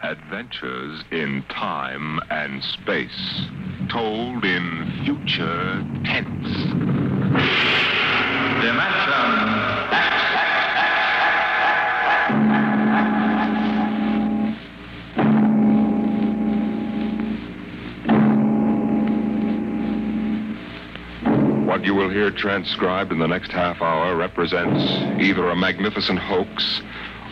Adventures in time and space, told in future tense. Dimension. What you will hear transcribed in the next half hour represents either a magnificent hoax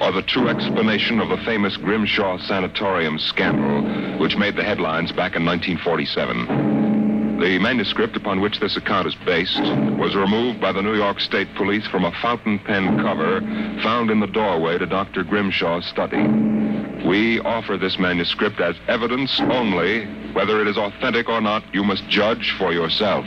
or the true explanation of the famous Grimshaw Sanatorium scandal, which made the headlines back in 1947. The manuscript upon which this account is based was removed by the New York State Police from a fountain pen cover found in the doorway to Dr. Grimshaw's study. We offer this manuscript as evidence only. Whether it is authentic or not, you must judge for yourself.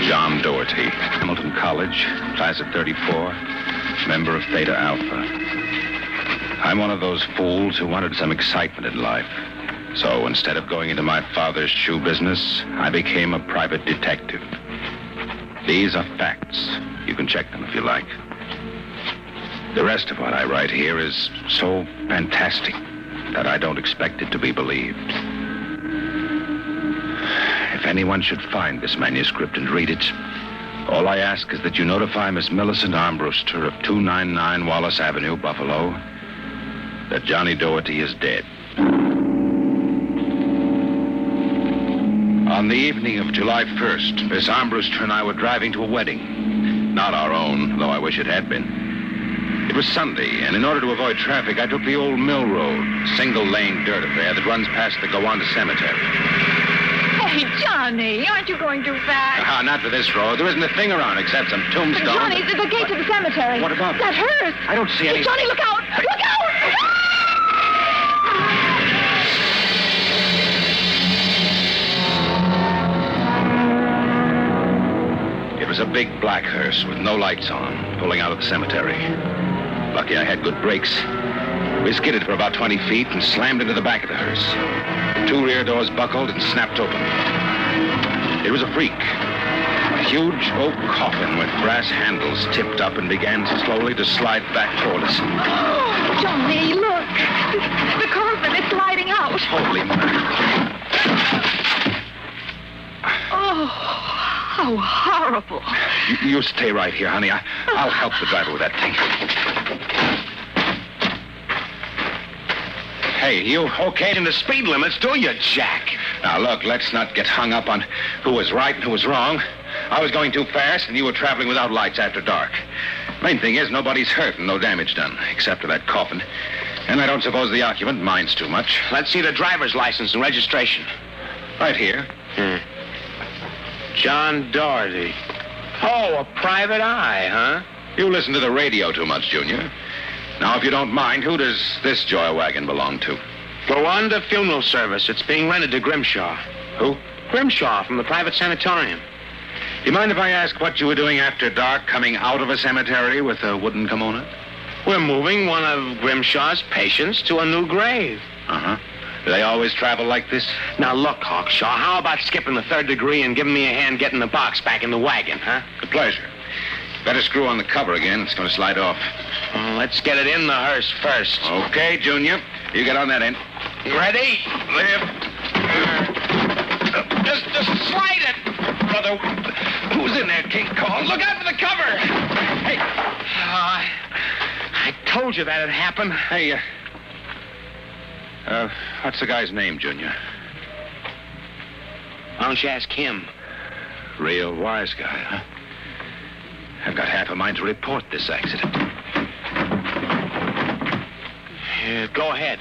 John Doherty, Hamilton College, class of 34, member of Theta Alpha. I'm one of those fools who wanted some excitement in life. So instead of going into my father's shoe business, I became a private detective. These are facts. You can check them if you like. The rest of what I write here is so fantastic that I don't expect it to be believed. If anyone should find this manuscript and read it, all I ask is that you notify Miss Millicent Armbruster of 299 Wallace Avenue, Buffalo, that Johnny Doherty is dead. On the evening of July 1st, Miss Armbruster and I were driving to a wedding. Not our own, though I wish it had been. It was Sunday, and in order to avoid traffic, I took the old mill road, single-lane dirt affair that runs past the Gowanda Cemetery. Hey, Johnny, aren't you going too fast? Not for this road. There isn't a thing around except some tombstones. Johnny, the gate to the cemetery. What about it? That hearse. I don't see any... Hey, Johnny, look out! Look out! It was a big black hearse with no lights on, pulling out of the cemetery. Lucky I had good brakes. We skidded for about 20 feet and slammed into the back of the hearse. The two rear doors buckled and snapped open. It was a freak. A huge oak coffin with brass handles tipped up and began slowly to slide back toward us. Oh, Johnny, look. The coffin is sliding out. Holy mackerel. Oh, how horrible. You stay right here, honey. I'll help the driver with that thing. Hey, you okayed in the speed limits, do you, Jack? Now, look, let's not get hung up on who was right and who was wrong. I was going too fast, and you were traveling without lights after dark. Main thing is nobody's hurt and no damage done, except for that coffin. And I don't suppose the occupant minds too much. Let's see the driver's license and registration. Right here. John Doherty. Oh, a private eye, huh? You listen to the radio too much, Junior. Now, if you don't mind, who does this joy wagon belong to? Gowanda Funeral Service. It's being rented to Grimshaw. Who? Grimshaw from the private sanatorium. You mind if I ask what you were doing after dark, coming out of a cemetery with a wooden kimono? We're moving one of Grimshaw's patients to a new grave. Uh-huh. Do they always travel like this? Now, look, Hawkshaw, how about skipping the third degree and giving me a hand getting the box back in the wagon, huh? With pleasure. Better screw on the cover again. It's going to slide off. Let's get it in the hearse first. Okay, Junior. You get on that end. Ready? Lift. Just slide it, brother. Who's in there, King Kong? Look out for the cover. Hey. I told you that'd happen. Hey, what's the guy's name, Junior? Why don't you ask him? Real wise guy, huh? I've got half a mind to report this accident. Go ahead.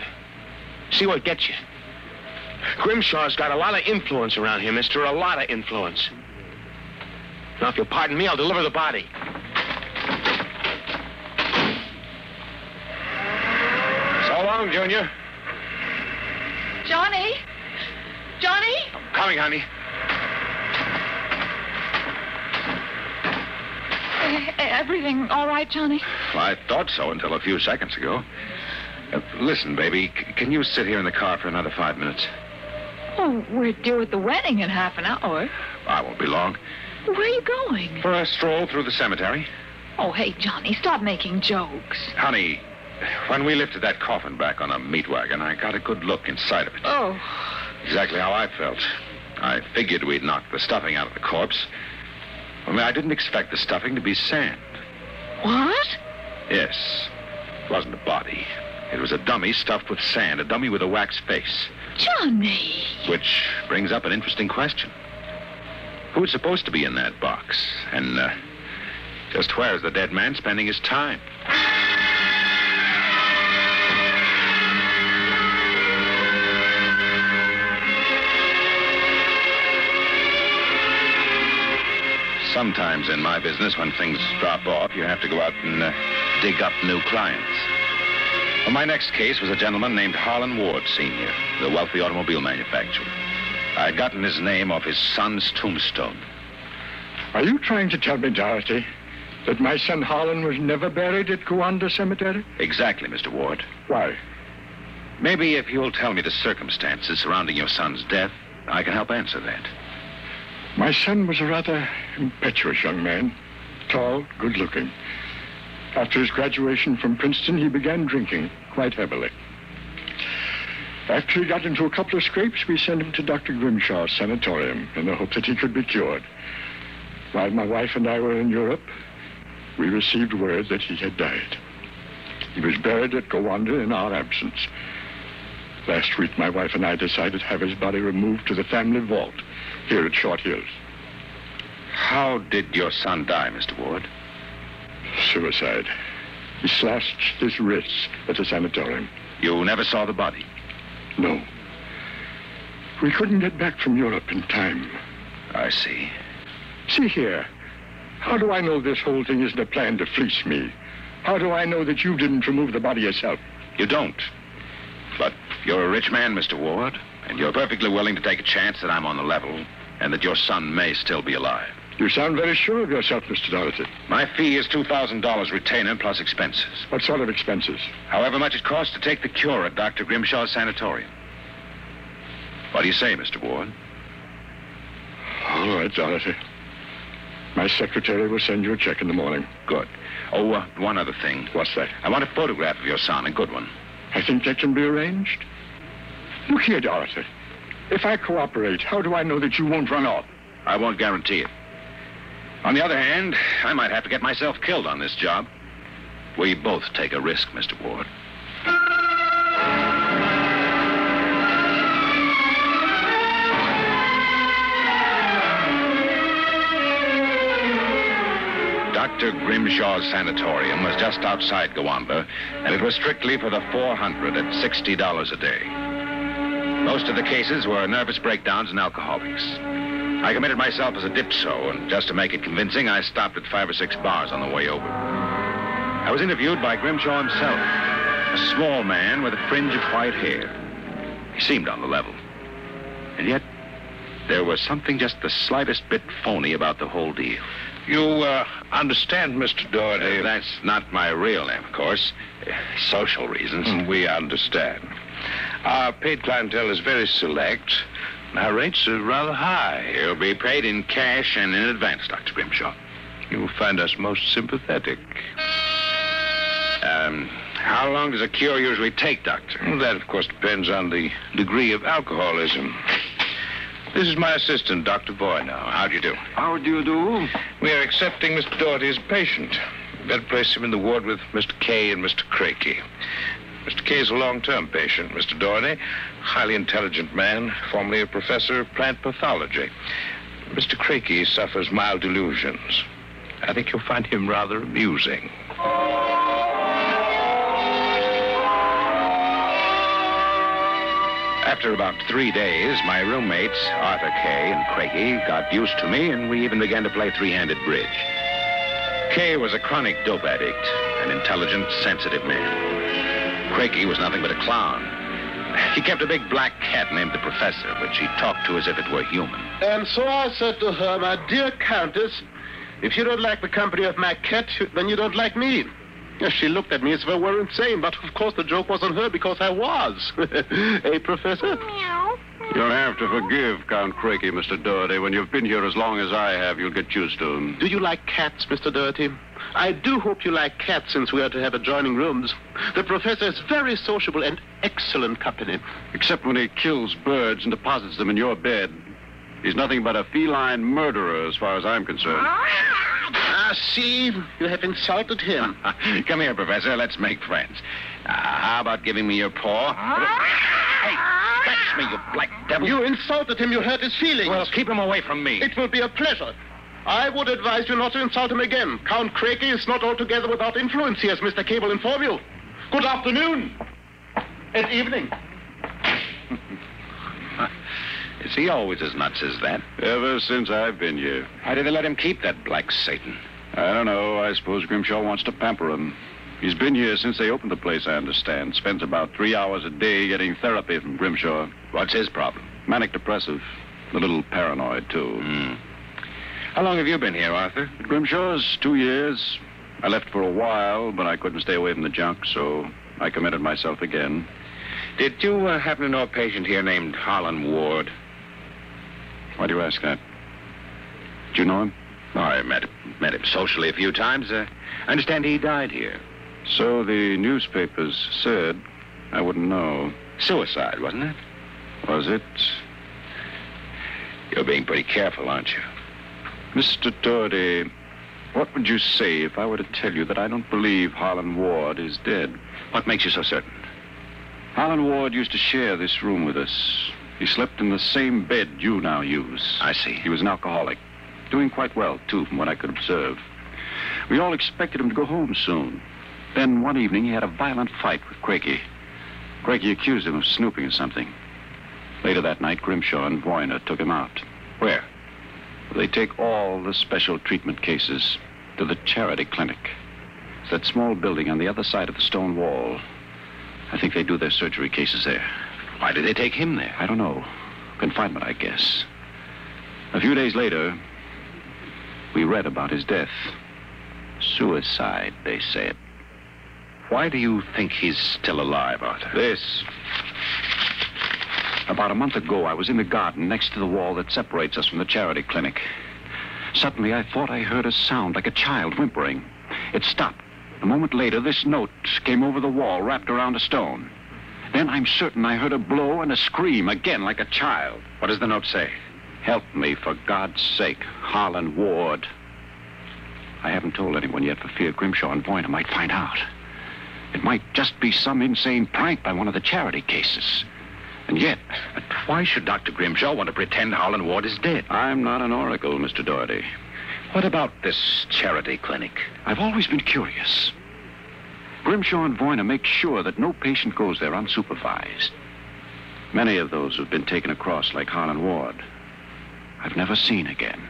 See what gets you. Grimshaw's got a lot of influence around here, mister. A lot of influence. Now, if you'll pardon me, I'll deliver the body. So long, Junior. Johnny? Johnny? I'm coming, honey. Everything all right, Johnny? Well, I thought so until a few seconds ago. Listen, baby, can you sit here in the car for another 5 minutes? Oh, we're due at the wedding in half an hour. I won't be long. Where are you going? For a stroll through the cemetery. Oh, hey, Johnny, stop making jokes. Honey, when we lifted that coffin back on a meat wagon, I got a good look inside of it. Oh. Exactly how I felt. I figured we'd knocked the stuffing out of the corpse. Only I didn't expect the stuffing to be sand. What? Yes. It wasn't a body. It was a dummy stuffed with sand, a dummy with a wax face. Johnny. Which brings up an interesting question. Who's supposed to be in that box? And just where's the dead man spending his time? Sometimes in my business, when things drop off, you have to go out and dig up new clients. Well, my next case was a gentleman named Harlan Ward, Sr., the wealthy automobile manufacturer. I'd gotten his name off his son's tombstone. Are you trying to tell me, Dorothy, that my son Harlan was never buried at Gowanda Cemetery? Exactly, Mr. Ward. Why? Maybe if you'll tell me the circumstances surrounding your son's death, I can help answer that. My son was a rather impetuous young man, tall, good-looking. After his graduation from Princeton, he began drinking quite heavily. After he got into a couple of scrapes, we sent him to Dr. Grimshaw's sanatorium in the hope that he could be cured. While my wife and I were in Europe, we received word that he had died. He was buried at Gowanda in our absence. Last week, my wife and I decided to have his body removed to the family vault here at Short Hills. How did your son die, Mr. Ward? Suicide. He slashed his wrists at the sanatorium. You never saw the body? No. We couldn't get back from Europe in time. I see. See here. How do I know this whole thing isn't a plan to fleece me? How do I know that you didn't remove the body yourself? You don't. But you're a rich man, Mr. Ward, and you're perfectly willing to take a chance that I'm on the level and that your son may still be alive. You sound very sure of yourself, Mr. Dorothy. My fee is $2,000 retainer plus expenses. What sort of expenses? However much it costs to take the cure at Dr. Grimshaw's sanatorium. What do you say, Mr. Ward? All right, Dorothy. My secretary will send you a check in the morning. Good. Oh, one other thing. What's that? I want a photograph of your son, a good one. I think that can be arranged. Look here, Dorothy. If I cooperate, how do I know that you won't run off? I won't guarantee it. On the other hand, I might have to get myself killed on this job. We both take a risk, Mr. Ward. Dr. Grimshaw's sanatorium was just outside Gowanda, and it was strictly for the 400 at $60 a day. Most of the cases were nervous breakdowns and alcoholics. I committed myself as a dipso, and just to make it convincing, I stopped at 5 or 6 bars on the way over. I was interviewed by Grimshaw himself, a small man with a fringe of white hair. He seemed on the level. And yet, there was something just the slightest bit phony about the whole deal. You understand, Mr. Doherty. That's not my real name, of course. Social reasons. We understand. Our paid clientele is very select. Our rates are rather high. You'll be paid in cash and in advance, Dr. Grimshaw. You find us most sympathetic. How long does a cure usually take, Doctor? Well, that, of course, depends on the degree of alcoholism. This is my assistant, Dr. Voynow. How do you do? How do you do? We are accepting Mr. Doherty as a patient. We'd better place him in the ward with Mr. Kay and Mr. Crakey. Mr. Kay is a long-term patient, Mr. Doherty. Highly intelligent man, formerly a professor of plant pathology. Mr. Crakey suffers mild delusions. I think you'll find him rather amusing. After about 3 days, my roommates, Arthur Kay and Crakey, got used to me, and we even began to play three-handed bridge. Kay was a chronic dope addict, an intelligent, sensitive man. Crakey was nothing but a clown. He kept a big black cat named the Professor, which he talked to as if it were human. And so I said to her, my dear Countess, if you don't like the company of my cat, then you don't like me. She looked at me as if I were insane, but of course the joke was on her because I was. Hey, Professor? Meow. You'll have to forgive Count Crakey, Mr. Doherty. When you've been here as long as I have, you'll get used to him. Do you like cats, Mr. Doherty? I do hope you like cats, since we are to have adjoining rooms. The professor is very sociable and excellent company. Except when he kills birds and deposits them in your bed. He's nothing but a feline murderer, as far as I'm concerned. Ah, see? You have insulted him. Come here, Professor. Let's make friends. How about giving me your paw? Hey, fetch me, you black devil. You insulted him. You hurt his feelings. Well, keep him away from me. It will be a pleasure. I would advise you not to insult him again. Count Crakey is not altogether without influence, as Mr. Cable informed you. Good afternoon. And evening. Is he always as nuts as that? Ever since I've been here. Why did they let him keep that black Satan? I don't know. I suppose Grimshaw wants to pamper him. He's been here since they opened the place, I understand. Spends about 3 hours a day getting therapy from Grimshaw. What's his problem? Manic depressive. A little paranoid, too. How long have you been here, Arthur? At Grimshaw's 2 years. I left for a while, but I couldn't stay away from the junk, so I committed myself again. Did you happen to know a patient here named Harlan Ward? Why do you ask that? Did you know him? Oh, I met him socially a few times. I understand he died here. So the newspapers said. I wouldn't know. Suicide, wasn't it? Was it? You're being pretty careful, aren't you? Mr. Doherty, what would you say if I were to tell you that I don't believe Harlan Ward is dead? What makes you so certain? Harlan Ward used to share this room with us. He slept in the same bed you now use. I see. He was an alcoholic. Doing quite well, too, from what I could observe. We all expected him to go home soon. Then one evening he had a violent fight with Crakey. Crakey accused him of snooping or something. Later that night, Grimshaw and Voyner took him out. Where? They take all the special treatment cases to the charity clinic. It's that small building on the other side of the stone wall. I think they do their surgery cases there. Why did they take him there? I don't know. Confinement, I guess. A few days later, we read about his death. Suicide, they said. Why do you think he's still alive, Arthur? This. About a month ago, I was in the garden next to the wall that separates us from the charity clinic. Suddenly, I thought I heard a sound like a child whimpering. It stopped. A moment later, this note came over the wall, wrapped around a stone. Then I'm certain I heard a blow and a scream, again like a child. What does the note say? Help me, for God's sake, Harlan Ward. I haven't told anyone yet for fear Grimshaw and Voyner might find out. It might just be some insane prank by one of the charity cases. And yet... But why should Dr. Grimshaw want to pretend Harlan Ward is dead? I'm not an oracle, Mr. Doherty. What about this charity clinic? I've always been curious. Grimshaw and Voyner make sure that no patient goes there unsupervised. Many of those who've been taken across, like Harlan Ward, I've never seen again.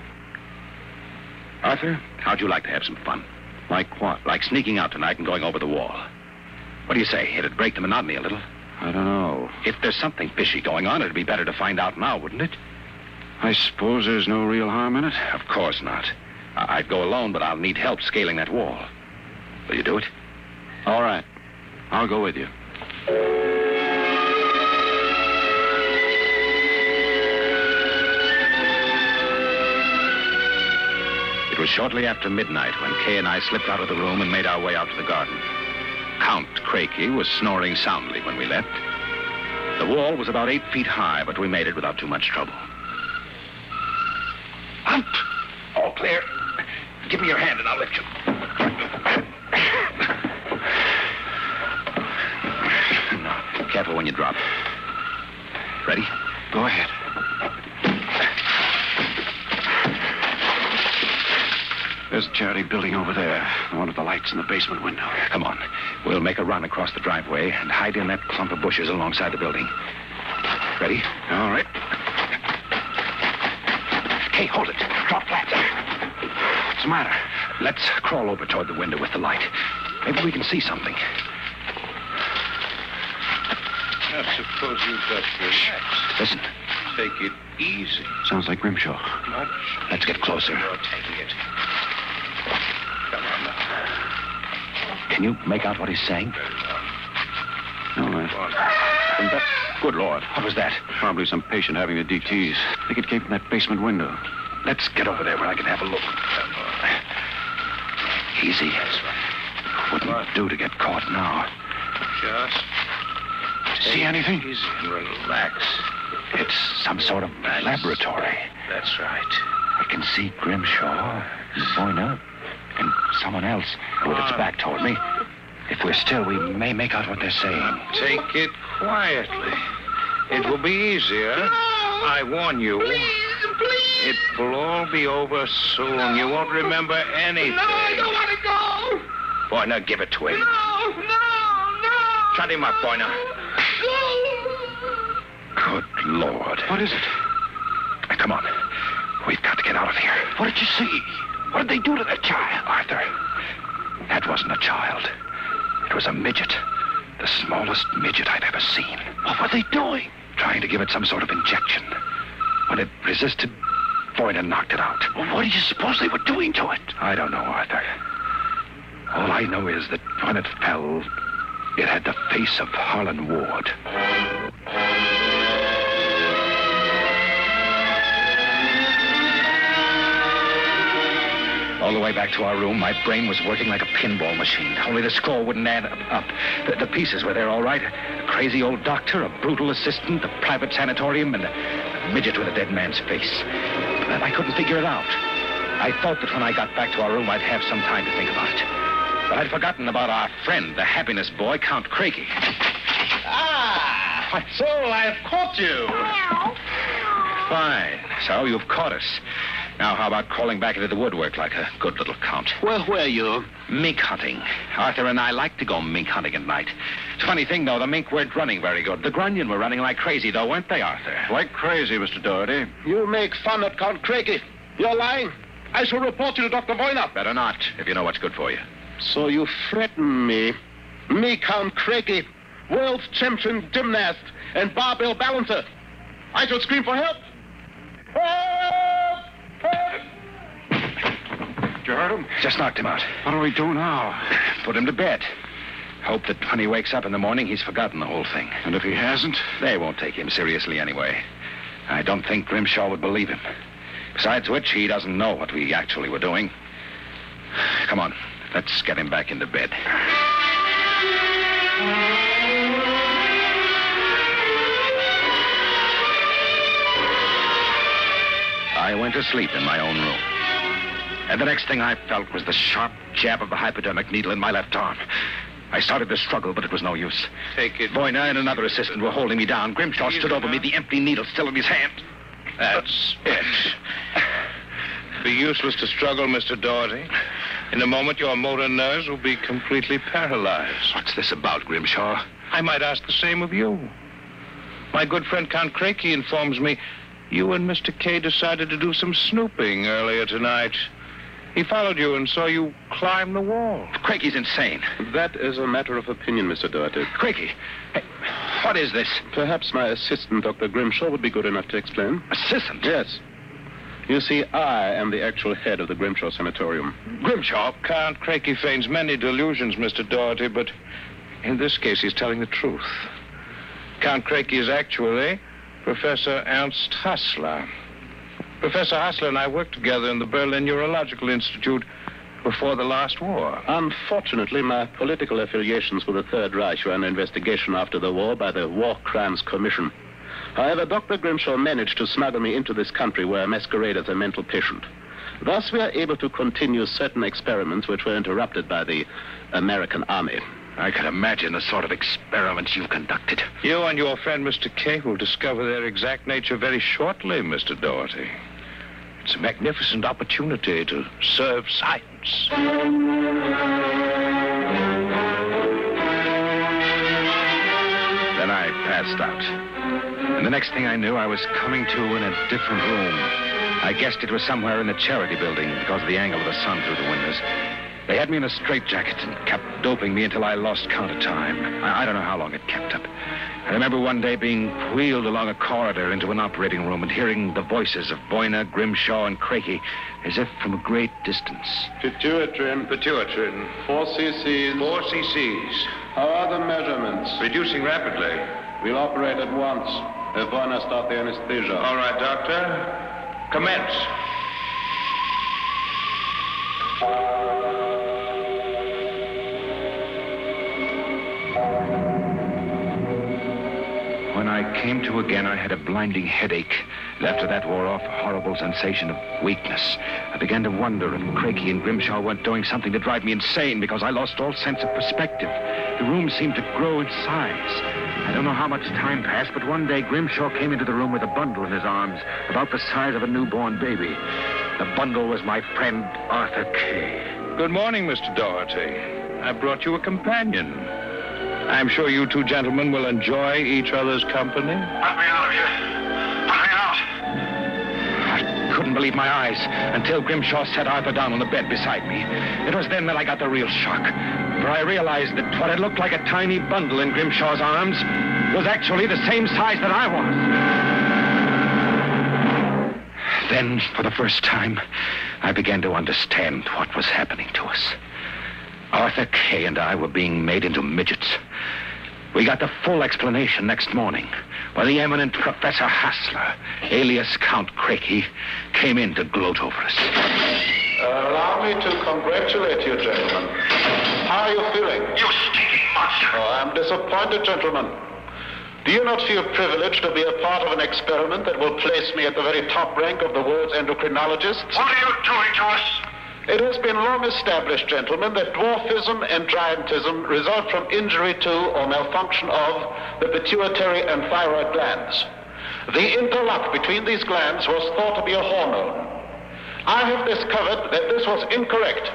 Arthur, how'd you like to have some fun? Like what? Like sneaking out tonight and going over the wall. What do you say? It'd break the monotony a little. I don't know. If there's something fishy going on, it'd be better to find out now, wouldn't it? I suppose there's no real harm in it? Of course not. I'd go alone, but I'll need help scaling that wall. Will you do it? All right. I'll go with you. It was shortly after midnight when Kay and I slipped out of the room and made our way out to the garden. Count Crakey was snoring soundly when we left. The wall was about 8 feet high, but we made it without too much trouble. Hunt! All clear. Give me your hand and I'll lift you. No, careful when you drop. Ready? Go ahead. There's a charity building over there. One of the lights in the basement window. Come on. We'll make a run across the driveway and hide in that clump of bushes alongside the building. Ready? All right. Hey, hold it. Drop flat. What's the matter? Let's crawl over toward the window with the light. Maybe we can see something. I suppose you'd best relax. Listen. Take it easy. Sounds like Grimshaw. Much. Let's get closer. You're taking it. Come on now. Can you make out what he's saying? Very well. No, Come on. Good Lord. What was that? Probably some patient having the DTs. I think it came from that basement window. Let's get over there where I can have a look. Easy. Wouldn't do to get caught now. Just See anything? easy and relax. It's some sort of laboratory. That's right. I can see Grimshaw, Boyna, and someone else with its back toward me. If we're still, we may make out what they're saying. Take it quietly. It will be easier. I warn you. Please. It will all be over soon. You won't remember anything. No, I don't want to go. Boyna, give it to him. No. Shut him up, Boyna. Good Lord. What is it? Come on. We've got to get out of here. What did you see? What did they do to that child? Arthur, that wasn't a child. It was a midget. The smallest midget I'd ever seen. What were they doing? Trying to give it some sort of injection. When it resisted, Boyna knocked it out. Well, what do you suppose they were doing to it? I don't know, Arthur. All I know is that when it fell, it had the face of Harlan Ward. All the way back to our room, my brain was working like a pinball machine. Only the score wouldn't add up. The pieces were there all right. A crazy old doctor, a brutal assistant, a private sanatorium, and a midget with a dead man's face. But I couldn't figure it out. I thought that when I got back to our room, I'd have some time to think about it. But I'd forgotten about our friend, the happiness boy, Count Craigie. Ah, so I've caught you. Fine. So you've caught us. Now, how about crawling back into the woodwork like a good little count? Where were you? Mink hunting. Arthur and I like to go mink hunting at night. It's a funny thing, though. The mink weren't running very good. The grunion were running like crazy, though, weren't they, Arthur? Like crazy, Mr. Doherty. You make fun at Count Craigie. You're lying. I shall report you to Dr. Boyna. Better not, if you know what's good for you. So you threaten me. Me, Count Craigie, world champion gymnast and barbell balancer. I shall scream for help. Help! Help! You heard him? Just knocked him out. What do we do now? Put him to bed. Hope that when he wakes up in the morning, he's forgotten the whole thing. And if he hasn't? They won't take him seriously anyway. I don't think Grimshaw would believe him. Besides which, he doesn't know what we actually were doing. Come on, let's get him back into bed. I went to sleep in my own room. And the next thing I felt was the sharp jab of the hypodermic needle in my left arm. I started to struggle, but it was no use. Take it. Boyna and another assistant were holding me down. Grimshaw stood over me, the empty needle still in his hand. That's it. Be useless to struggle, Mr. Doherty. In a moment, your motor nerves will be completely paralyzed. What's this about, Grimshaw? I might ask the same of you. My good friend Count Craigie informs me you and Mr. K decided to do some snooping earlier tonight. He followed you and saw you climb the wall. Craigie's insane. That is a matter of opinion, Mr. Doherty. Craigie, hey, what is this? Perhaps my assistant, Dr. Grimshaw, would be good enough to explain. Assistant? Yes. You see, I am the actual head of the Grimshaw Sanatorium. Grimshaw? Count Craigie feigns many delusions, Mr. Doherty, but in this case, he's telling the truth. Count Craigie is actually Professor Ernst Hassler. Professor Hassler and I worked together in the Berlin Neurological Institute before the last war. Unfortunately, my political affiliations with the Third Reich were under investigation after the war by the War Crimes Commission. However, Dr. Grimshaw managed to smuggle me into this country where I masquerade as a mental patient. Thus, we are able to continue certain experiments which were interrupted by the American Army. I can imagine the sort of experiments you've conducted. You and your friend, Mr. K, will discover their exact nature very shortly, Mr. Doherty. It's a magnificent opportunity to serve science. Then I passed out. And the next thing I knew, I was coming to in a different room. I guessed it was somewhere in the charity building because of the angle of the sun through the windows. They had me in a straitjacket and kept doping me until I lost count of time. I don't know how long it kept up. I remember one day being wheeled along a corridor into an operating room and hearing the voices of Boyna, Grimshaw, and Craigie as if from a great distance. Pituitrin. 4 cc's. 4 cc's. How are the measurements? Reducing rapidly. We'll operate at once. Therefore, I start the anesthesia. All right, Doctor. Commence. When I came to again, I had a blinding headache. And after that wore off, a horrible sensation of weakness. I began to wonder if Crakey and Grimshaw weren't doing something to drive me insane because I lost all sense of perspective. The room seemed to grow in size. I don't know how much time passed, but one day Grimshaw came into the room with a bundle in his arms, about the size of a newborn baby. The bundle was my friend Arthur Kay. Good morning, Mr. Doherty. I brought you a companion. I'm sure you two gentlemen will enjoy each other's company. Let me out of here. Let me out. I couldn't believe my eyes until Grimshaw set Arthur down on the bed beside me. It was then that I got the real shock, for I realized that what had looked like a tiny bundle in Grimshaw's arms was actually the same size that I was. Then, for the first time, I began to understand what was happening to us. Arthur Kay and I were being made into midgets. We got the full explanation next morning when the eminent Professor Hassler, alias Count Crakey, came in to gloat over us. Allow me to congratulate you, gentlemen. How are you feeling? You stinking monster. Oh, I'm disappointed, gentlemen. Do you not feel privileged to be a part of an experiment that will place me at the very top rank of the world's endocrinologists? What are you doing to us? It has been long established, gentlemen, that dwarfism and giantism result from injury to or malfunction of the pituitary and thyroid glands. The interlock between these glands was thought to be a hormone. I have discovered that this was incorrect.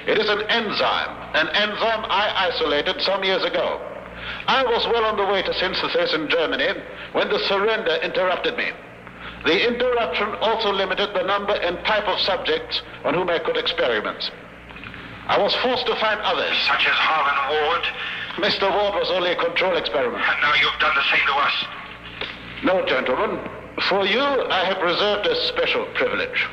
It is an enzyme I isolated some years ago. I was well on the way to synthesis in Germany when the surrender interrupted me. The interruption also limited the number and type of subjects on whom I could experiment. I was forced to find others. Such as Harlan Ward? Mr. Ward was only a control experiment. And now you've done the same to us. No, gentlemen. For you, I have reserved a special privilege.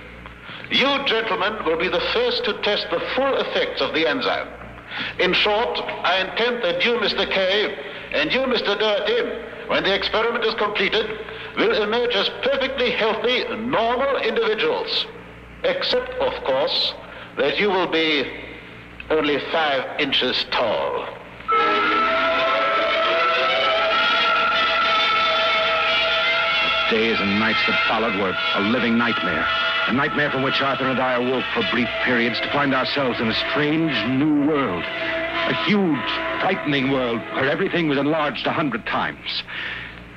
You, gentlemen, will be the first to test the full effects of the enzyme. In short, I intend that you, Mr. Kay, and you, Mr. Doherty, when the experiment is completed, will emerge as perfectly healthy, normal individuals. Except, of course, that you will be only 5 inches tall. The days and nights that followed were a living nightmare. A nightmare from which Arthur and I awoke for brief periods to find ourselves in a strange new world. A huge, frightening world where everything was enlarged 100 times.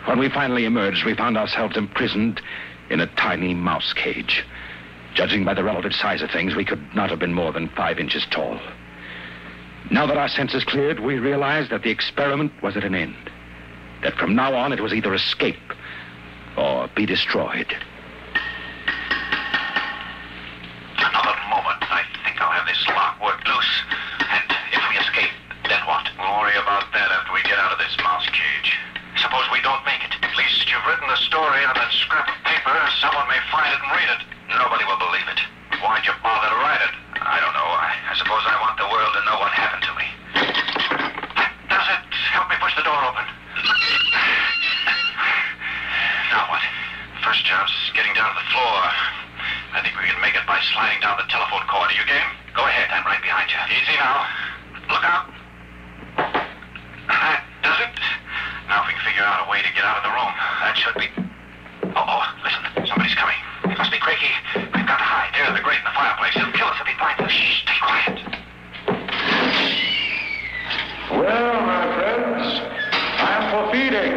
When we finally emerged, we found ourselves imprisoned in a tiny mouse cage. Judging by the relative size of things, we could not have been more than 5 inches tall. Now that our senses cleared, we realized that the experiment was at an end. That from now on, it was either escape or be destroyed. Another moment, I think I'll have this lock worked loose. And if we escape, then what? We'll worry about that after we get out of this mouse cage. Suppose we don't make it. At least you've written the story on that scrap of paper. Someone may find it and read it. Nobody will believe it. Why'd you bother to write it? I don't know. I suppose I want the world to know what happened to me. Does it help me push the door open? Now what? First job's getting down to the floor. I think we can make it by sliding down the telephone cord. Are you game? Go ahead. I'm right behind you. Easy now. Look out. That does it. Now if we can figure out a way to get out of the room, that should be... Oh, listen. Somebody's coming. It must be Crakey. We've got to hide. There's the grate in the fireplace. He'll kill us if he finds us. Shh, stay quiet. Well, my friends, time for feeding.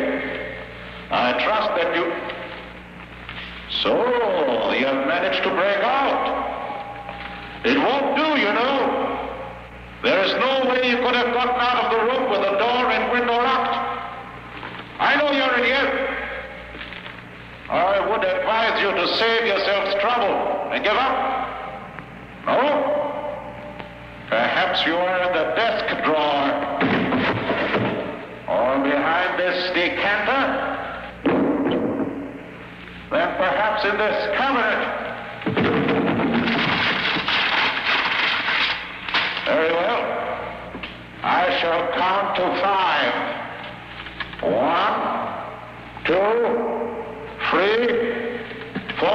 I trust that you... So, you have managed to break out. It won't do, you know. There is no way you could have gotten out of the room with the door and window locked. I know you're in here. I would advise you to save yourselves trouble and give up. No? Perhaps you are in the desk drawer. Or behind this decanter. Then perhaps in this cabinet. Very well. I shall count to 5. 1, 2, 3, 4,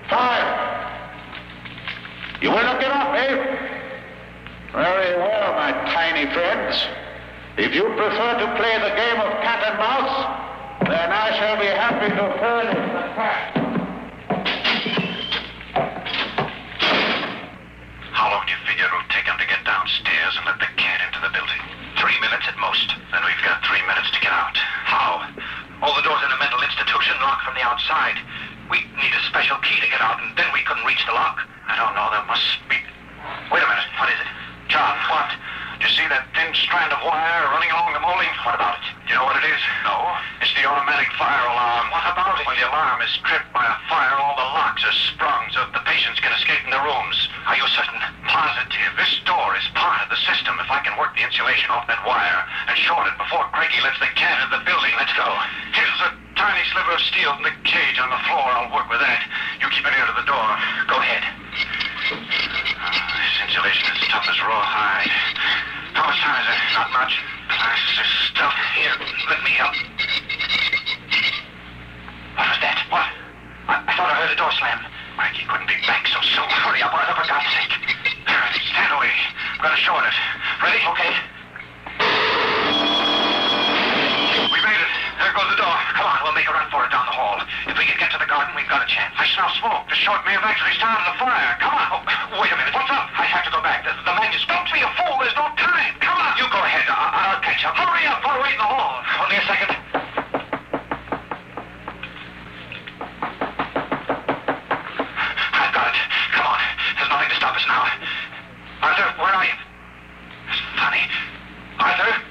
5. You will not get up, eh? Very well, my tiny friends. If you prefer to play the game of cat and mouse, then I shall be happy to furnish the cat. How long do you figure it will take him to get downstairs and let the cat into the building? 3 minutes at most. Then we've got 3 minutes to get out. How? All the doors in a mental institution locked from the outside. We need a special key to get out, and then we couldn't reach the lock. I don't know. There must be... Wait a minute. What is it? John, what? Do you see that thin strand of wire running along the molding? What about it? You know what it is? No. It's the automatic fire alarm. What about it? When the alarm is tripped by a fire, all the locks are sprung so that the patients can escape in their rooms. Are you certain? Positive. This door is part of the system. If I can work the insulation off that wire and short it before Craigie lets the cat in the building, let's go. Here's a tiny sliver of steel in the cage on the floor. I'll work with that. You keep an ear to the door. Go ahead. This insulation is tough as rawhide. How much time is there? Not much. This stuff here. Let me help. What was that? What? I thought I heard a door slam. Mikey couldn't be back so soon. Hurry up, Arthur, for God's sake. Stand away. I'm going to short it. Ready? Okay. We made it. There goes the door. Come on, we'll make a run for it down the hall. If we can get to the garden, we've got a chance. I smell smoke. The short may have actually started the fire. Come on. Oh, wait a minute. What's up? I have to go back. The manuscript. Don't be a fool. There's no time. Come on. You go ahead. I'll catch up. Hurry up. I'll wait in the hall. Only a second. I've got it. Come on. There's nothing to stop us now. Arthur, where are you? It's funny. Arthur?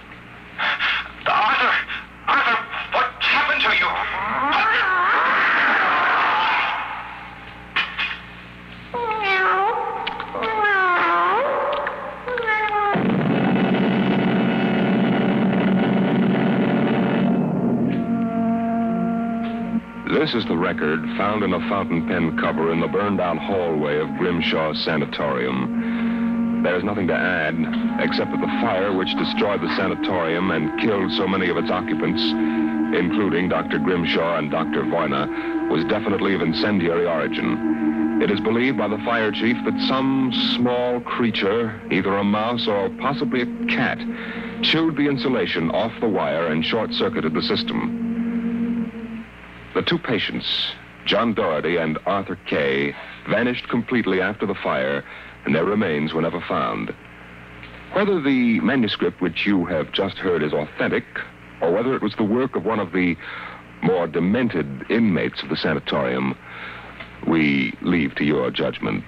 Arthur! Arthur, what's happened to you? This is the record found in a fountain pen cover in the burned-out hallway of Grimshaw's sanatorium. There's nothing to add, except that the fire which destroyed the sanatorium and killed so many of its occupants, including Dr. Grimshaw and Dr. Voyna, was definitely of incendiary origin. It is believed by the fire chief that some small creature, either a mouse or possibly a cat, chewed the insulation off the wire and short-circuited the system. The two patients, John Doherty and Arthur Kay, vanished completely after the fire, and their remains were never found. Whether the manuscript which you have just heard is authentic, or whether it was the work of one of the more demented inmates of the sanatorium, we leave to your judgment.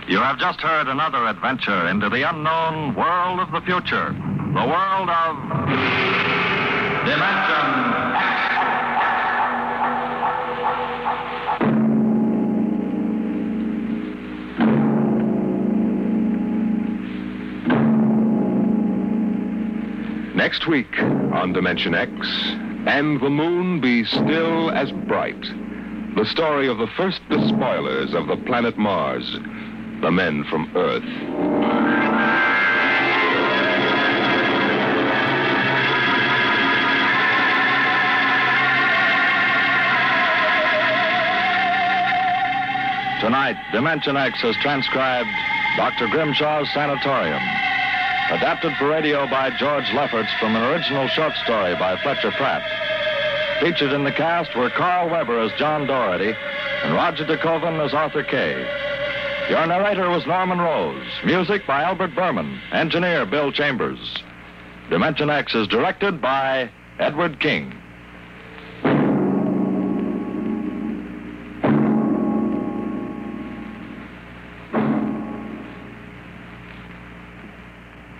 You have just heard another adventure into the unknown world of the future, the world of Dimension X. Next week on Dimension X, And the Moon Be Still As Bright, the story of the first despoilers of the planet Mars, the men from Earth. Tonight, Dimension X has transcribed Dr. Grimshaw's Sanatorium, adapted for radio by George Lefferts from an original short story by Fletcher Pratt. Featured in the cast were Carl Weber as John Doherty and Roger DeKoven as Arthur Kay. Your narrator was Norman Rose. Music by Albert Berman. Engineer Bill Chambers. Dimension X is directed by Edward King.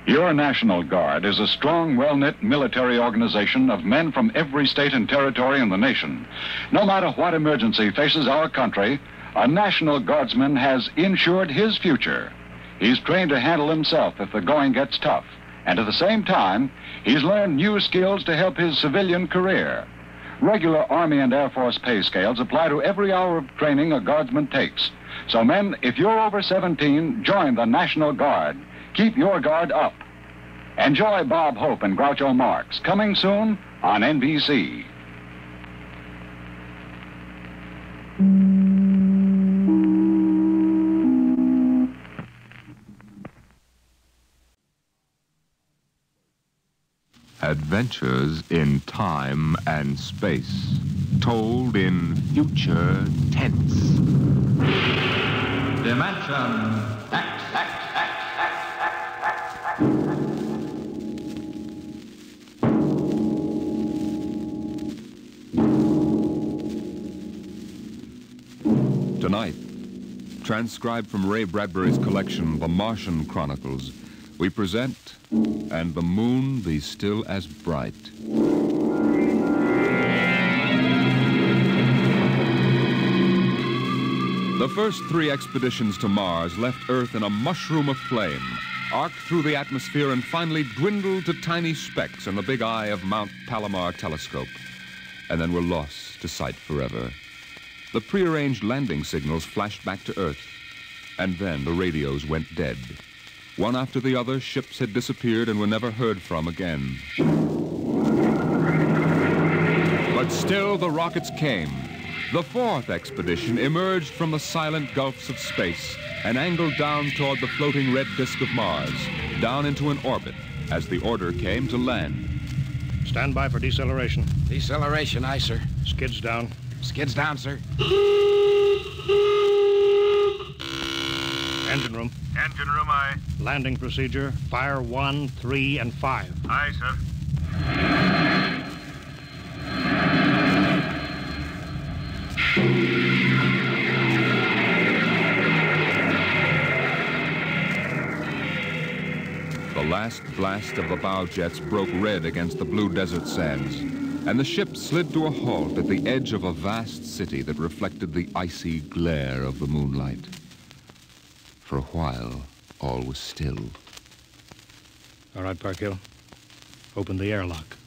Your National Guard is a strong, well-knit military organization of men from every state and territory in the nation. No matter what emergency faces our country, a National Guardsman has insured his future. He's trained to handle himself if the going gets tough, And at the same time, he's learned new skills to help his civilian career. Regular Army and Air Force pay scales apply to every hour of training a guardsman takes. So men, if you're over 17, join the National Guard. Keep your guard up. Enjoy Bob Hope and Groucho Marx, coming soon on NBC. Adventures in time and space, told in future tense. Dimension X. Tonight, transcribed from Ray Bradbury's collection, The Martian Chronicles, we present And the Moon Be Still As Bright. The first 3 expeditions to Mars left Earth in a mushroom of flame, arced through the atmosphere and finally dwindled to tiny specks in the big eye of Mount Palomar telescope, and then were lost to sight forever. The prearranged landing signals flashed back to Earth, and then the radios went dead. One after the other, ships had disappeared and were never heard from again. But still the rockets came. The 4th expedition emerged from the silent gulfs of space and angled down toward the floating red disk of Mars, down into an orbit, as the order came to land. Stand by for deceleration. Deceleration, aye, sir. Skids down. Skids down, sir. Engine room. Engine room, aye. Landing procedure, fire 1, 3, and 5. Aye, sir. The last blast of the bow jets broke red against the blue desert sands, and the ship slid to a halt at the edge of a vast city that reflected the icy glare of the moonlight. For a while, all was still. All right, Parkhill. Open the airlock.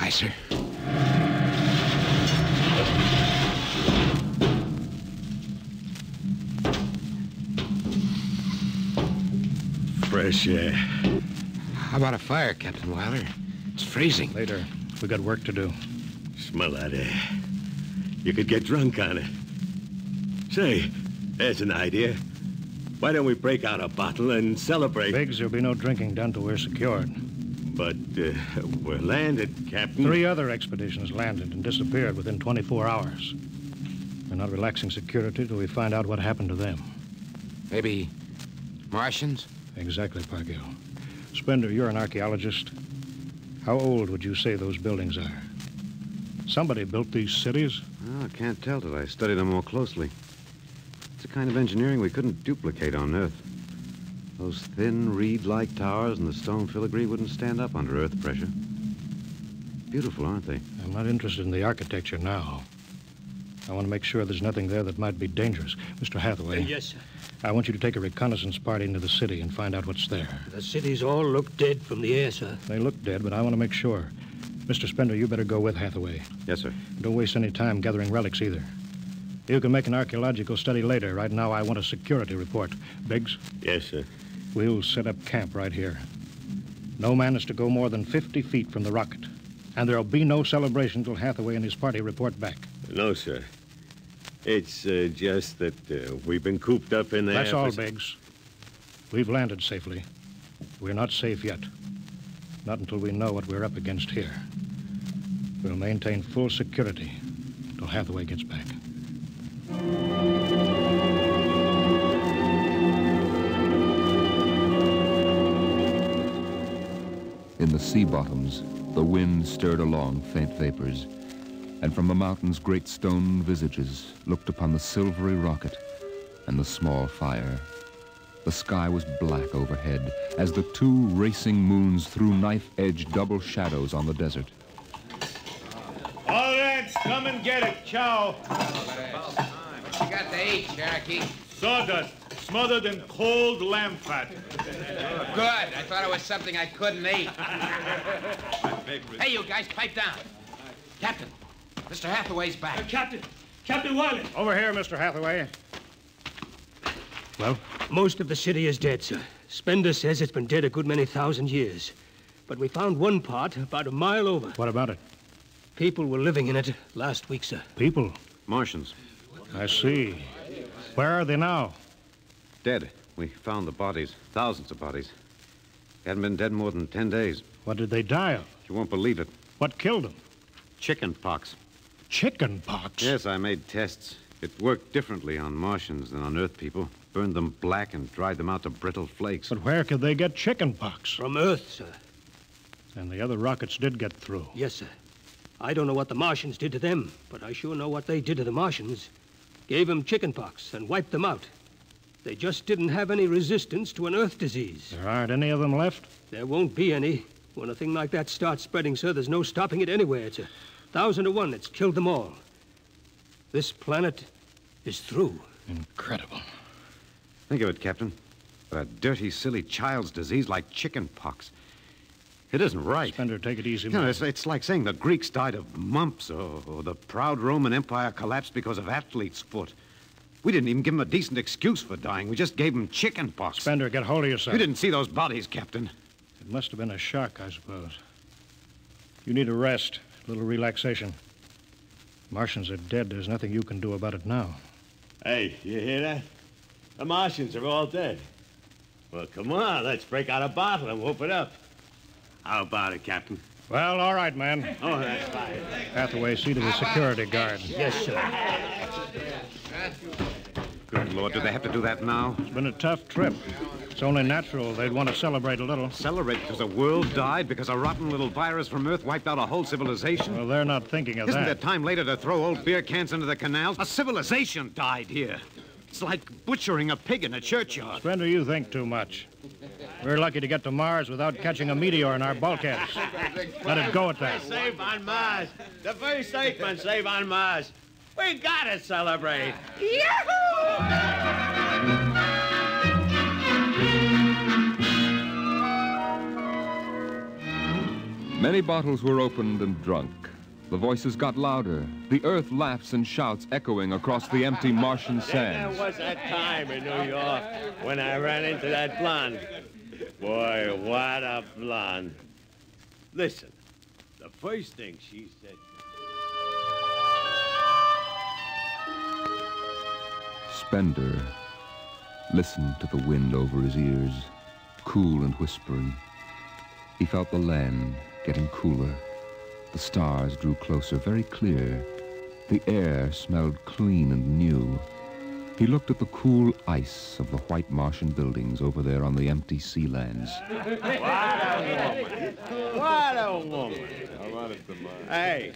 Aye, sir. Fresh air. How about a fire, Captain Wilder? It's freezing. Later. We got work to do. Smell that air. You could get drunk on it. Say, there's an idea. Why don't we break out a bottle and celebrate? Biggs, there'll be no drinking down till we're secured. But we're landed, Captain. 3 other expeditions landed and disappeared within 24 hours. We're not relaxing security till we find out what happened to them. Maybe Martians? Exactly, Parkhill. Spender, you're an archaeologist. How old would you say those buildings are? Somebody built these cities? Oh, I can't tell till I study them more closely. It's a kind of engineering we couldn't duplicate on Earth. Those thin, reed-like towers and the stone filigree wouldn't stand up under Earth pressure. Beautiful, aren't they? I'm not interested in the architecture now. I want to make sure there's nothing there that might be dangerous. Mr. Hathaway. Yes, sir. I want you to take a reconnaissance party into the city and find out what's there. The cities all look dead from the air, sir. They look dead, but I want to make sure. Mr. Spender, you better go with Hathaway. Yes, sir. Don't waste any time gathering relics either. You can make an archaeological study later. Right now, I want a security report. Biggs? Yes, sir. We'll set up camp right here. No man is to go more than 50 feet from the rocket. And there'll be no celebration till Hathaway and his party report back. No, sir. It's just that we've been cooped up in there. That's all, Biggs. We've landed safely. We're not safe yet. Not until we know what we're up against here. We'll maintain full security till Hathaway gets back. In the sea bottoms, the wind stirred along faint vapors, and from the mountains great stone visages looked upon the silvery rocket and the small fire. The sky was black overhead as the 2 racing moons threw knife-edged double shadows on the desert. All right, come and get it. Ciao. You got to eat, Cherokee. Sawdust, smothered in cold lamb fat. Good. I thought it was something I couldn't eat. Hey, you guys, pipe down. Captain, Mr. Hathaway's back. Captain Wiley. Over here, Mr. Hathaway. Well? Most of the city is dead, sir. Spender says it's been dead a good many thousand years. But we found one part about a mile over. What about it? People were living in it last week, sir. People? Martians. I see. Where are they now? Dead. We found the bodies. Thousands of bodies. They hadn't been dead more than 10 days. What did they die of? You won't believe it. What killed them? Chicken pox. Chicken pox? Yes, I made tests. It worked differently on Martians than on Earth people. Burned them black and dried them out to brittle flakes. But where could they get chicken pox? From Earth, sir. And the other rockets did get through. Yes, sir. I don't know what the Martians did to them, but I sure know what they did to the Martians. Gave them chicken pox and wiped them out. They just didn't have any resistance to an Earth disease. There aren't any of them left? There won't be any. When a thing like that starts spreading, sir, there's no stopping it anywhere. It's 1,000 to 1. It's killed them all. This planet is through. Incredible. Think of it, Captain. A dirty, silly child's disease like chicken pox. It isn't right. Spender, take it easy, man. man. It's like saying the Greeks died of mumps or the proud Roman Empire collapsed because of athlete's foot. We didn't even give them a decent excuse for dying. We just gave them chicken pox. Spender, get hold of yourself. You didn't see those bodies, Captain. It must have been a shock, I suppose. You need a rest, a little relaxation. Martians are dead. There's nothing you can do about it now. Hey, you hear that? The Martians are all dead. Well, come on, let's break out a bottle and whoop it up. How about it, Captain? Well, all right, man. Oh, that's fine. Hathaway, see to the security guard. Yes, sir. Good Lord, do they have to do that now? It's been a tough trip. It's only natural they'd want to celebrate a little. Celebrate because the world died? Because a rotten little virus from Earth wiped out a whole civilization? Well, they're not thinking of Isn't that. there time later to throw old beer cans into the canals? A civilization died here. It's like butchering a pig in a churchyard. Spender, you think too much. We're lucky to get to Mars without catching a meteor in our bulkheads. Let it go at that. Safe on Mars. The first statement, safe on Mars. We gotta celebrate. Yahoo! Many bottles were opened and drunk. The voices got louder. The earth laughs and shouts echoing across the empty Martian sands. There was that time in New York when I ran into that blonde. Boy, what a blonde. Listen, the first thing she said... Spender listened to the wind over his ears, cool and whispering. He felt the land getting cooler. The stars drew closer, very clear. The air smelled clean and new. He looked at the cool ice of the white Martian buildings over there on the empty sea lands. What a woman. Hey,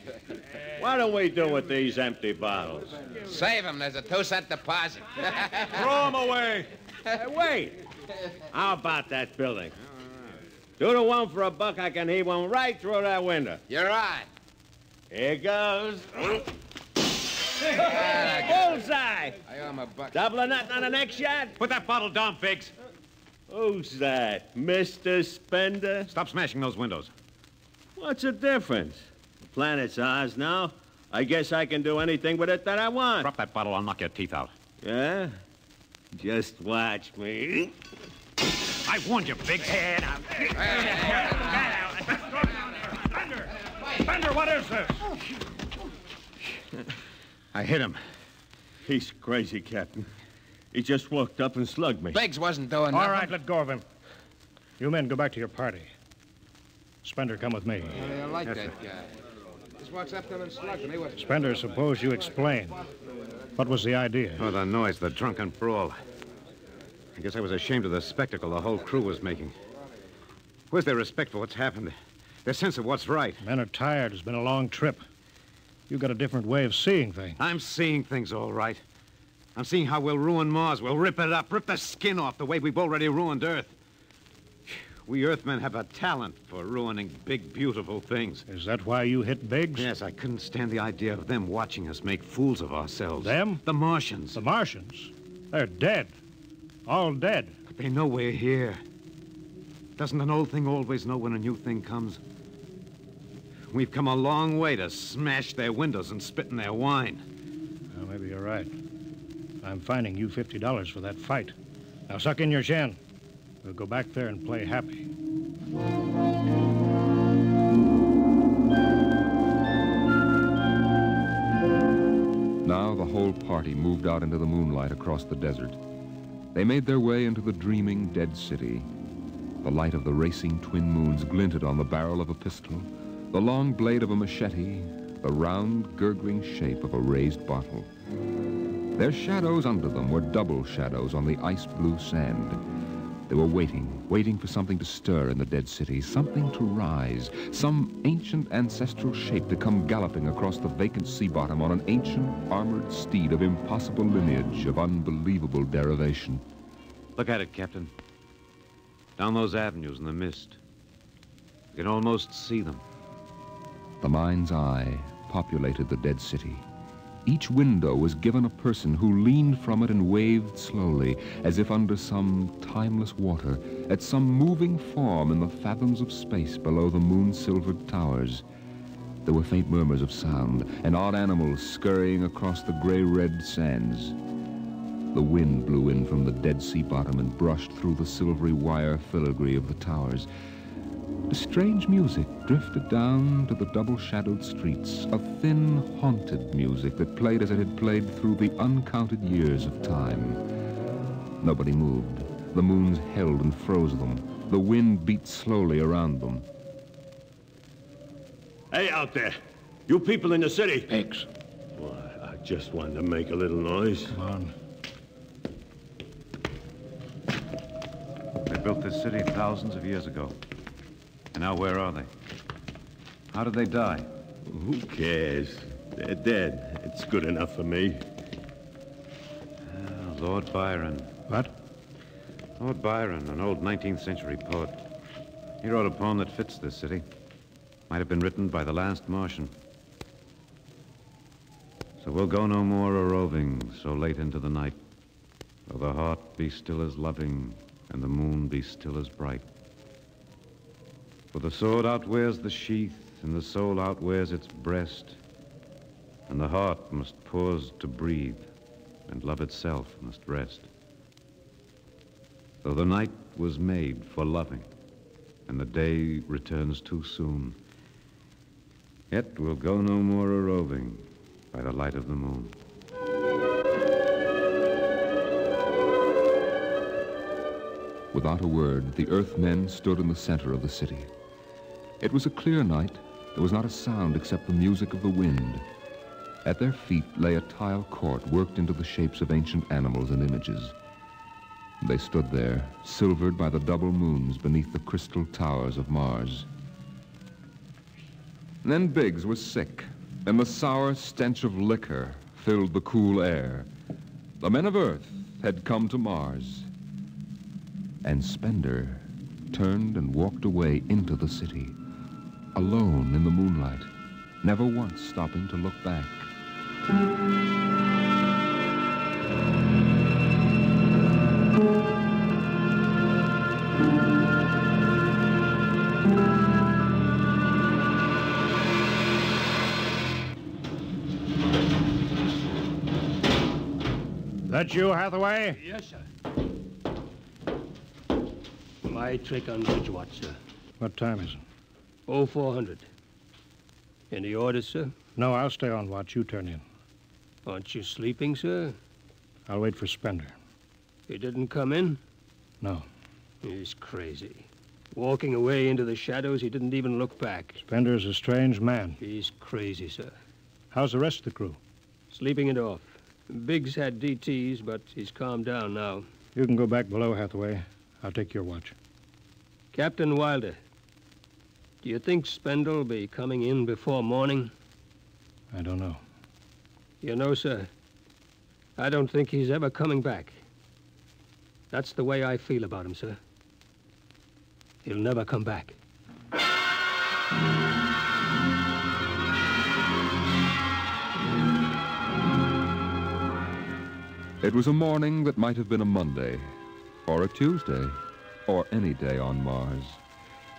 what do we do with these empty bottles? Save them. There's a 2-cent deposit. Throw them away. Hey, wait. How about that building? 2 to 1 for $1, I can heave one right through that window. You're on. Here goes. Bullseye! I owe him $1. Double or nothing on the next shot? Put that bottle down, Biggs. Who's that? Mr. Spender? Stop smashing those windows. What's the difference? The planet's ours now. I guess I can do anything with it that I want. Drop that bottle, I'll knock your teeth out. Yeah? Just watch me. I warned you, Biggs. Spender, what is this? I hit him. He's crazy, Captain. He just walked up and slugged me. Biggs wasn't doing nothing. All right, let go of him. You men go back to your party. Spender, come with me. I like that guy. Just walks up to him and slugs me. Spender, suppose you explain. What was the idea? Oh, the noise, the drunken brawl. I guess I was ashamed of the spectacle the whole crew was making. Where's their respect for what's happened? Their sense of what's right? Men are tired. It's been a long trip. You've got a different way of seeing things. I'm seeing things all right. I'm seeing how we'll ruin Mars. We'll rip it up, rip the skin off the way we've already ruined Earth. We Earthmen have a talent for ruining big, beautiful things. Is that why you hit Biggs? Yes, I couldn't stand the idea of them watching us make fools of ourselves. Them? The Martians. The Martians? They're dead. All dead. But they know we're here. Doesn't an old thing always know when a new thing comes? We've come a long way to smash their windows and spit in their wine. Well, maybe you're right. I'm fining you $50 for that fight. Now suck in your chin. We'll go back there and play happy. Now the whole party moved out into the moonlight across the desert. They made their way into the dreaming dead city. The light of the racing twin moons glinted on the barrel of a pistol, the long blade of a machete, the round, gurgling shape of a raised bottle. Their shadows under them were double shadows on the ice-blue sand. They were waiting for something to stir in the dead city, something to rise, some ancient ancestral shape to come galloping across the vacant sea bottom on an ancient armored steed of impossible lineage, of unbelievable derivation. Look at it, Captain. Down those avenues in the mist. You can almost see them. The mind's eye populated the dead city. Each window was given a person who leaned from it and waved slowly, as if under some timeless water, at some moving form in the fathoms of space below the moon-silvered towers. There were faint murmurs of sound, and odd animals scurrying across the gray-red sands. The wind blew in from the dead sea bottom and brushed through the silvery wire filigree of the towers. A strange music drifted down to the double-shadowed streets, a thin, haunted music that played as it had played through the uncounted years of time. Nobody moved. The moons held and froze them. The wind beat slowly around them. Hey, out there. You people in the city. Pigs. Well, I just wanted to make a little noise. Come on. They built this city thousands of years ago. And now where are they? How did they die? Who cares? They're dead. It's good enough for me. Lord Byron. What? Lord Byron, an old 19th century poet. He wrote a poem that fits this city. Might have been written by the last Martian. So we'll go no more a-roving so late into the night, though the heart be still as loving and the moon be still as bright. For the sword outwears the sheath, and the soul outwears its breast, and the heart must pause to breathe, and love itself must rest. Though the night was made for loving, and the day returns too soon, yet we'll go no more a-roving by the light of the moon. Without a word, the Earthmen stood in the center of the city. It was a clear night. There was not a sound except the music of the wind. At their feet lay a tile court worked into the shapes of ancient animals and images. They stood there, silvered by the double moons beneath the crystal towers of Mars. And then Biggs was sick, and the sour stench of liquor filled the cool air. The men of Earth had come to Mars. And Spender turned and walked away into the city, alone in the moonlight, never once stopping to look back. That you, Hathaway? Yes, sir. My trick on bridge watch, sir. What time is it? 0400. Any orders, sir? No, I'll stay on watch. You turn in. Aren't you sleeping, sir? I'll wait for Spender. He didn't come in? No. He's crazy. Walking away into the shadows, he didn't even look back. Spender's a strange man. He's crazy, sir. How's the rest of the crew? Sleeping it off. Biggs had DTs, but he's calmed down now. You can go back below, Hathaway. I'll take your watch. Captain Wilder, do you think Spender'll be coming in before morning? I don't know. You know, sir, I don't think he's ever coming back. That's the way I feel about him, sir. He'll never come back. It was a morning that might have been a Monday, or a Tuesday, or any day on Mars.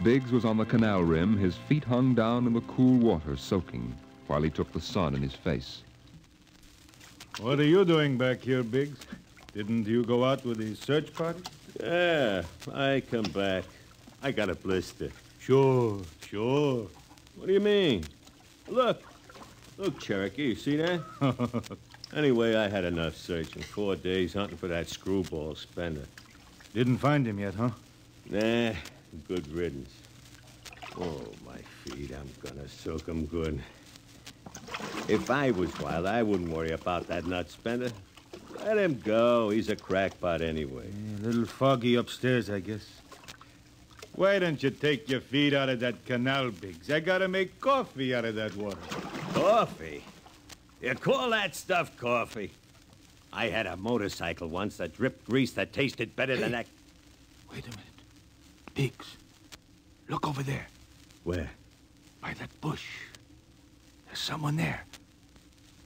Biggs was on the canal rim, his feet hung down in the cool water, soaking, while he took the sun in his face. What are you doing back here, Biggs? Didn't you go out with the search party? Yeah, I come back. I got a blister. Sure. What do you mean? Look, Cherokee, you see that? Anyway, I had enough searching. 4 days hunting for that screwball Spender. Didn't find him yet, huh? Nah, good riddance. Oh, my feet, I'm gonna soak them good. If I was wild, I wouldn't worry about that nut Spender. Let him go. He's a crackpot anyway. A little foggy upstairs, I guess. Why don't you take your feet out of that canal, Biggs? I gotta make coffee out of that water. Coffee? You call that stuff coffee? I had a motorcycle once that dripped grease that tasted better than that. Wait a minute. Biggs, look over there. Where? By that bush. There's someone there.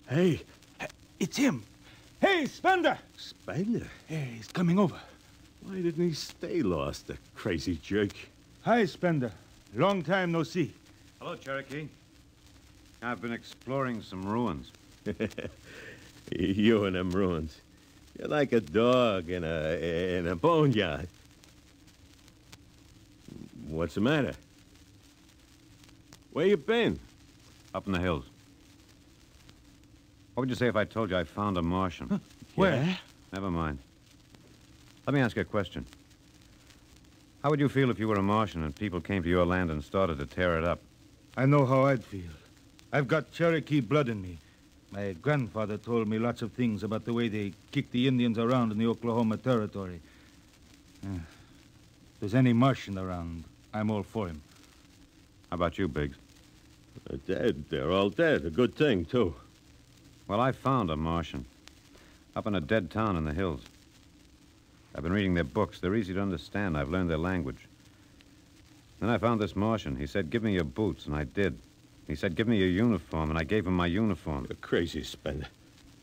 Hey. It's him. Hey, Spender! Spender? Yeah, he's coming over. Why didn't he stay lost, the crazy jerk? Hi, Spender. Long time no see. Hello, Cherokee. I've been exploring some ruins. You and them ruins. You're like a dog in a boneyard. What's the matter? Where you been? Up in the hills. What would you say if I told you I found a Martian? Huh? Where? Yeah? Never mind. Let me ask you a question. How would you feel if you were a Martian and people came to your land and started to tear it up? I know how I'd feel. I've got Cherokee blood in me. My grandfather told me lots of things about the way they kicked the Indians around in the Oklahoma Territory. If there's any Martian around, I'm all for him. How about you, Biggs? They're dead. They're all dead. A good thing, too. Well, I found a Martian. Up in a dead town in the hills. I've been reading their books. They're easy to understand. I've learned their language. Then I found this Martian. He said, give me your boots, and I did. He said, give me your uniform, and I gave him my uniform. You're crazy, Spender.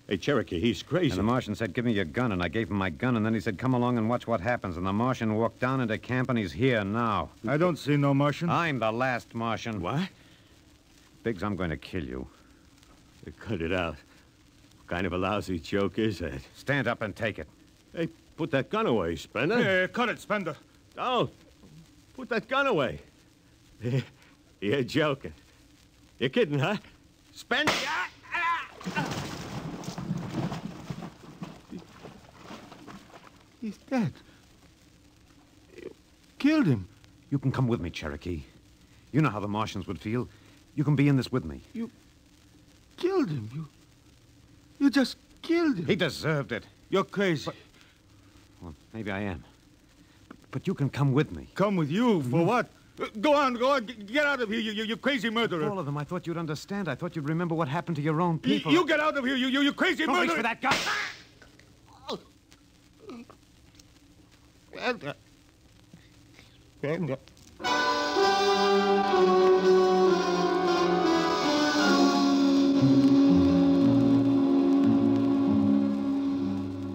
Hey, Cherokee, he's crazy. And the Martian said, give me your gun, and I gave him my gun, and then he said, come along and watch what happens. And the Martian walked down into camp, and he's here now. I don't see no Martian. I'm the last Martian. What? Biggs, I'm going to kill you. Cut it out. What kind of a lousy joke is that? Stand up and take it. Hey, put that gun away, Spender. Hey, cut it, Spender. Oh, put that gun away. You're joking. You're kidding, huh? Spender! He's dead. You killed him. You can come with me, Cherokee. You know how the Martians would feel. You can be in this with me. You killed him. You just killed him. He deserved it. You're crazy. Well, maybe I am. But you can come with me. Come with you? For what? Go on. Get out of here, you crazy murderer. All of them. I thought you'd understand. I thought you'd remember what happened to your own people. You get out of here, you crazy Don't murderer. reach for that gun.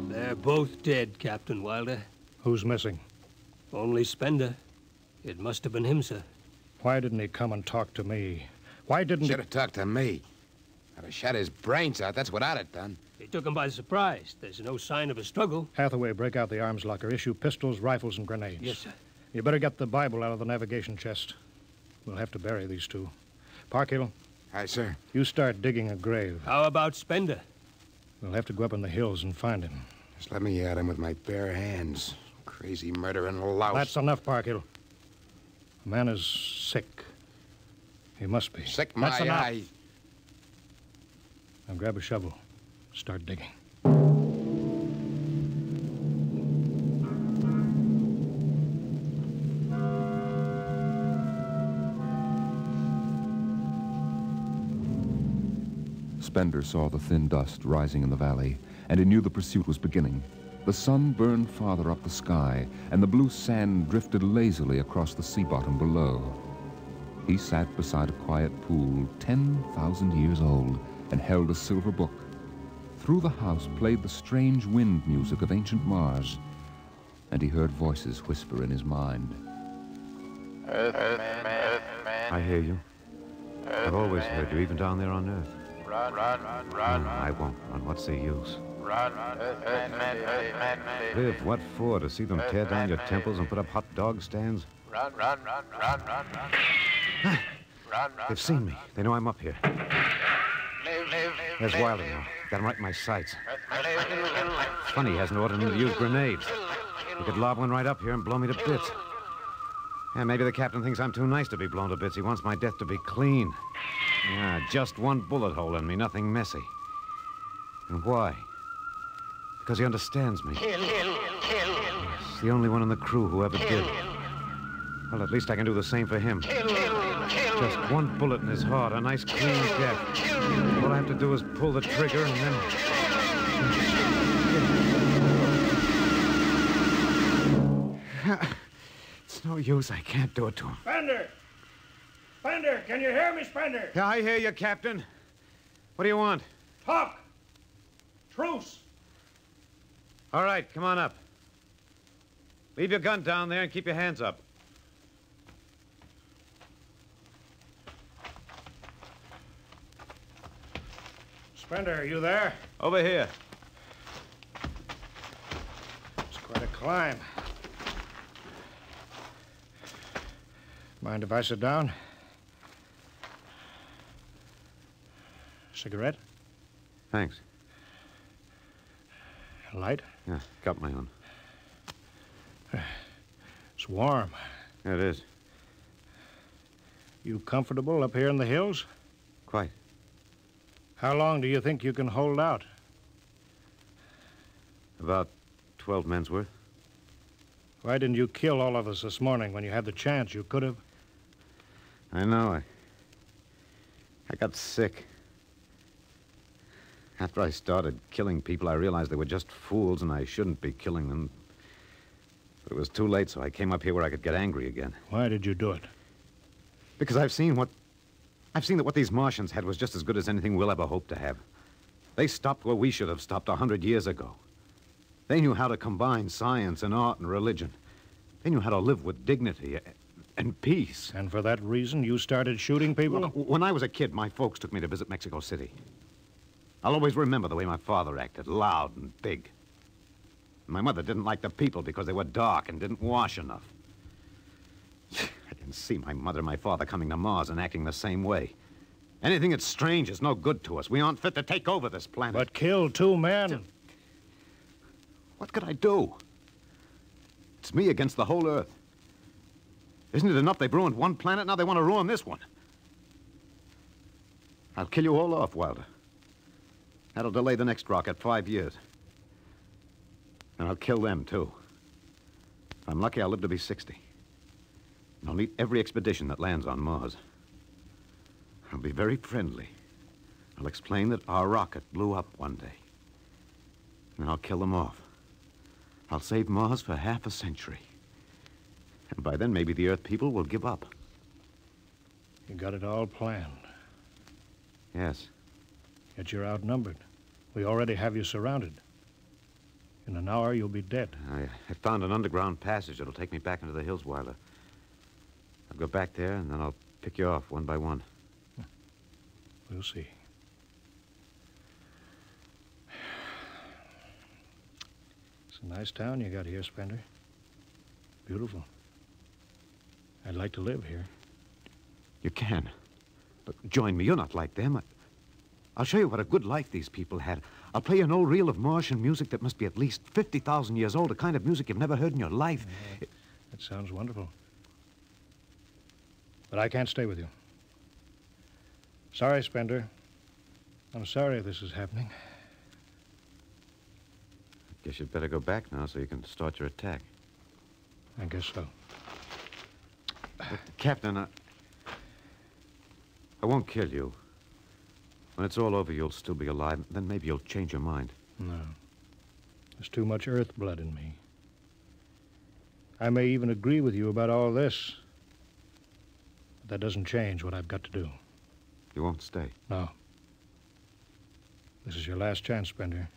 They're both dead, Captain Wilder. Who's missing? Only Spender. It must have been him, sir. Why didn't he come and talk to me? Why didn't Should have talked to me. I'd have shot his brains out. That's what I'd have done. They took him by surprise. There's no sign of a struggle. Hathaway, break out the arms locker. Issue pistols, rifles, and grenades. Yes, sir. You better get the Bible out of the navigation chest. We'll have to bury these two. Parkhill? Aye, sir. You start digging a grave. How about Spender? We'll have to go up in the hills and find him. Just let me at him with my bare hands. Crazy murdering louse. That's enough, Parkhill. The man is sick. He must be. Sick my eye. Now grab a shovel. Start digging. Spender saw the thin dust rising in the valley, and he knew the pursuit was beginning. The sun burned farther up the sky, and the blue sand drifted lazily across the sea bottom below. He sat beside a quiet pool 10,000 years old and held a silver book. Through the house played the strange wind music of ancient Mars, and he heard voices whisper in his mind. Earthman. I hear you. I've always heard you, even down there on Earth. Run. No, I won't run. What's the use? Run. Live, what for? To see them tear down your temples and put up hot dog stands? Run. They've seen me. They know I'm up here. There's Wilder now. Got him right in my sights. It's funny he hasn't ordered me to use grenades. He could lob one right up here and blow me to bits. Yeah, maybe the captain thinks I'm too nice to be blown to bits. He wants my death to be clean. Yeah, just one bullet hole in me, nothing messy. And why? Because he understands me. He's the only one in the crew who ever did. Well, at least I can do the same for him. Just one bullet in his heart, a nice clean death. All I have to do is pull the trigger and then... It's no use. I can't do it to him. Spender, can you hear me, Spender? Yeah, I hear you, Captain. What do you want? Talk. Truce. All right, come on up. Leave your gun down there and keep your hands up. Spender, are you there? Over here. It's quite a climb. Mind if I sit down? Cigarette? Thanks. Light? Yeah, got my own. It's warm. Yeah, it is. You comfortable up here in the hills? Quite. How long do you think you can hold out? About 12 men's worth. Why didn't you kill all of us this morning when you had the chance? You could have. I know. I got sick. After I started killing people, I realized they were just fools and I shouldn't be killing them. But it was too late, so I came up here where I could get angry again. Why did you do it? Because I've seen that what these Martians had was just as good as anything we'll ever hope to have. They stopped where we should have stopped 100 years ago. They knew how to combine science and art and religion. They knew how to live with dignity and peace. And for that reason, you started shooting people? When I was a kid, my folks took me to visit Mexico City. I'll always remember the way my father acted, loud and big. My mother didn't like the people because they were dark and didn't wash enough. I can see my mother and my father coming to Mars and acting the same way. Anything that's strange is no good to us. We aren't fit to take over this planet. But kill 2 men? What could I do? It's me against the whole Earth. Isn't it enough they've ruined one planet? Now they want to ruin this one. I'll kill you all off, Wilder. That'll delay the next rocket 5 years. And I'll kill them, too. If I'm lucky, I'll live to be 60. And I'll meet every expedition that lands on Mars. I'll be very friendly. I'll explain that our rocket blew up one day. And I'll kill them off. I'll save Mars for half a century. And by then, maybe the Earth people will give up. You got it all planned. Yes. Yet you're outnumbered. We already have you surrounded. In an hour, you'll be dead. I found an underground passage that'll take me back into the hills, Wilder. I'll go back there, and then I'll pick you off one by one. We'll see. It's a nice town you got here, Spender. Beautiful. I'd like to live here. You can. But join me. You're not like them. I'll show you what a good life these people had. I'll play you an old reel of Martian music that must be at least 50,000 years old, a kind of music you've never heard in your life. That sounds wonderful. But I can't stay with you. Sorry, Spender. I'm sorry this is happening. Guess you'd better go back now so you can start your attack. I guess so. But, Captain, I won't kill you. When it's all over, you'll still be alive. Then maybe you'll change your mind. No. There's too much Earth blood in me. I may even agree with you about all this, but that doesn't change what I've got to do. You won't stay? No. This is your last chance, Spender.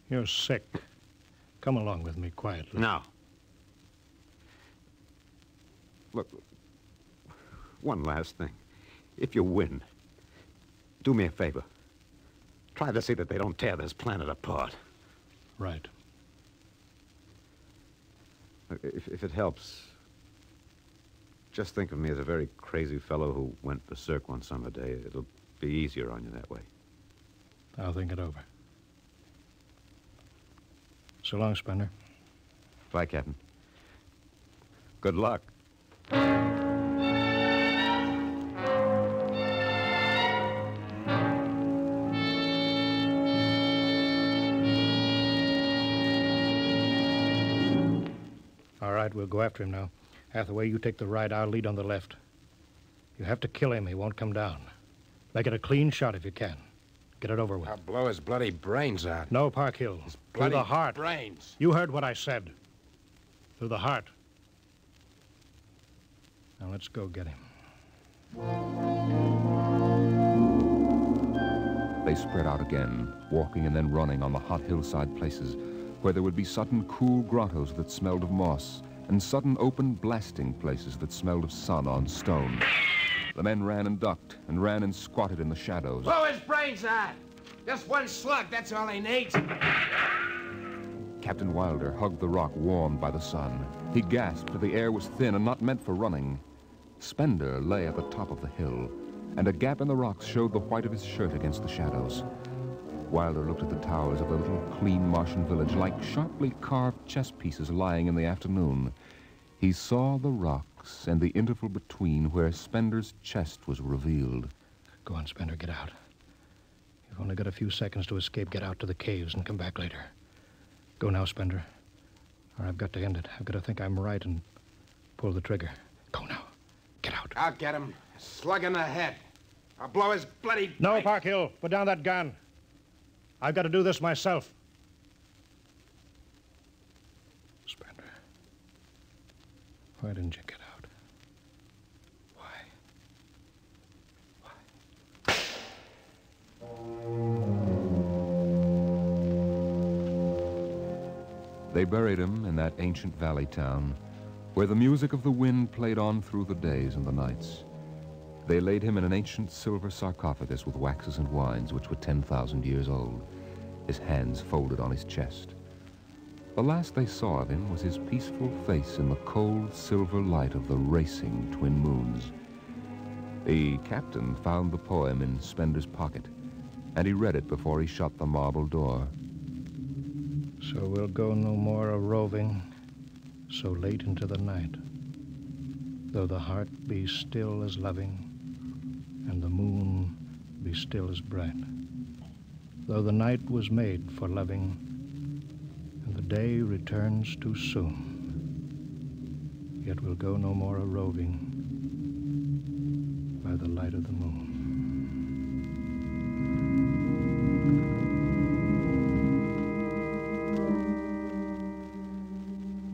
You're sick. Come along with me quietly. No. Look, one last thing. If you win, do me a favor. Try to see that they don't tear this planet apart. Right. If it helps, just think of me as a very crazy fellow who went berserk one summer day. It'll be easier on you that way. I'll think it over. So long, Spender. Bye, Captain. Good luck. All right, we'll go after him now. Hathaway, you take the right. I'll lead on the left. You have to kill him. He won't come down. Make it a clean shot if you can. Get it over with. I'll blow his bloody brains out. No, Parkhill. Through the heart. Brains. You heard what I said. Through the heart. Now let's go get him. They spread out again, walking and then running on the hot hillside places where there would be sudden cool grottos that smelled of moss and sudden open blasting places that smelled of sun on stone. The men ran and ducked and ran and squatted in the shadows. Blow his brains out! Just one slug, that's all he needs. Captain Wilder hugged the rock warmed by the sun. He gasped, for the air was thin and not meant for running. Spender lay at the top of the hill, and a gap in the rocks showed the white of his shirt against the shadows. Wilder looked at the towers of the little clean Martian village like sharply carved chess pieces lying in the afternoon. He saw the rocks and the interval between where Spender's chest was revealed. Go on, Spender, get out. You've only got a few seconds to escape. Get out to the caves and come back later. Go now, Spender. Or I've got to end it. I've got to think I'm right and pull the trigger. Go now. Get out. I'll get him. A slug in the head. I'll blow his bloody... No, Parkhill. Put down that gun. I've got to do this myself. Spender. Why didn't you get out? They buried him in that ancient valley town where the music of the wind played on through the days and the nights. They laid him in an ancient silver sarcophagus with waxes and wines which were 10,000 years old, his hands folded on his chest. The last they saw of him was his peaceful face in the cold silver light of the racing twin moons. The captain found the poem in Spender's pocket, and he read it before he shut the marble door. So we'll go no more a-roving so late into the night, though the heart be still as loving and the moon be still as bright, though the night was made for loving and the day returns too soon, yet we'll go no more a-roving by the light of the moon.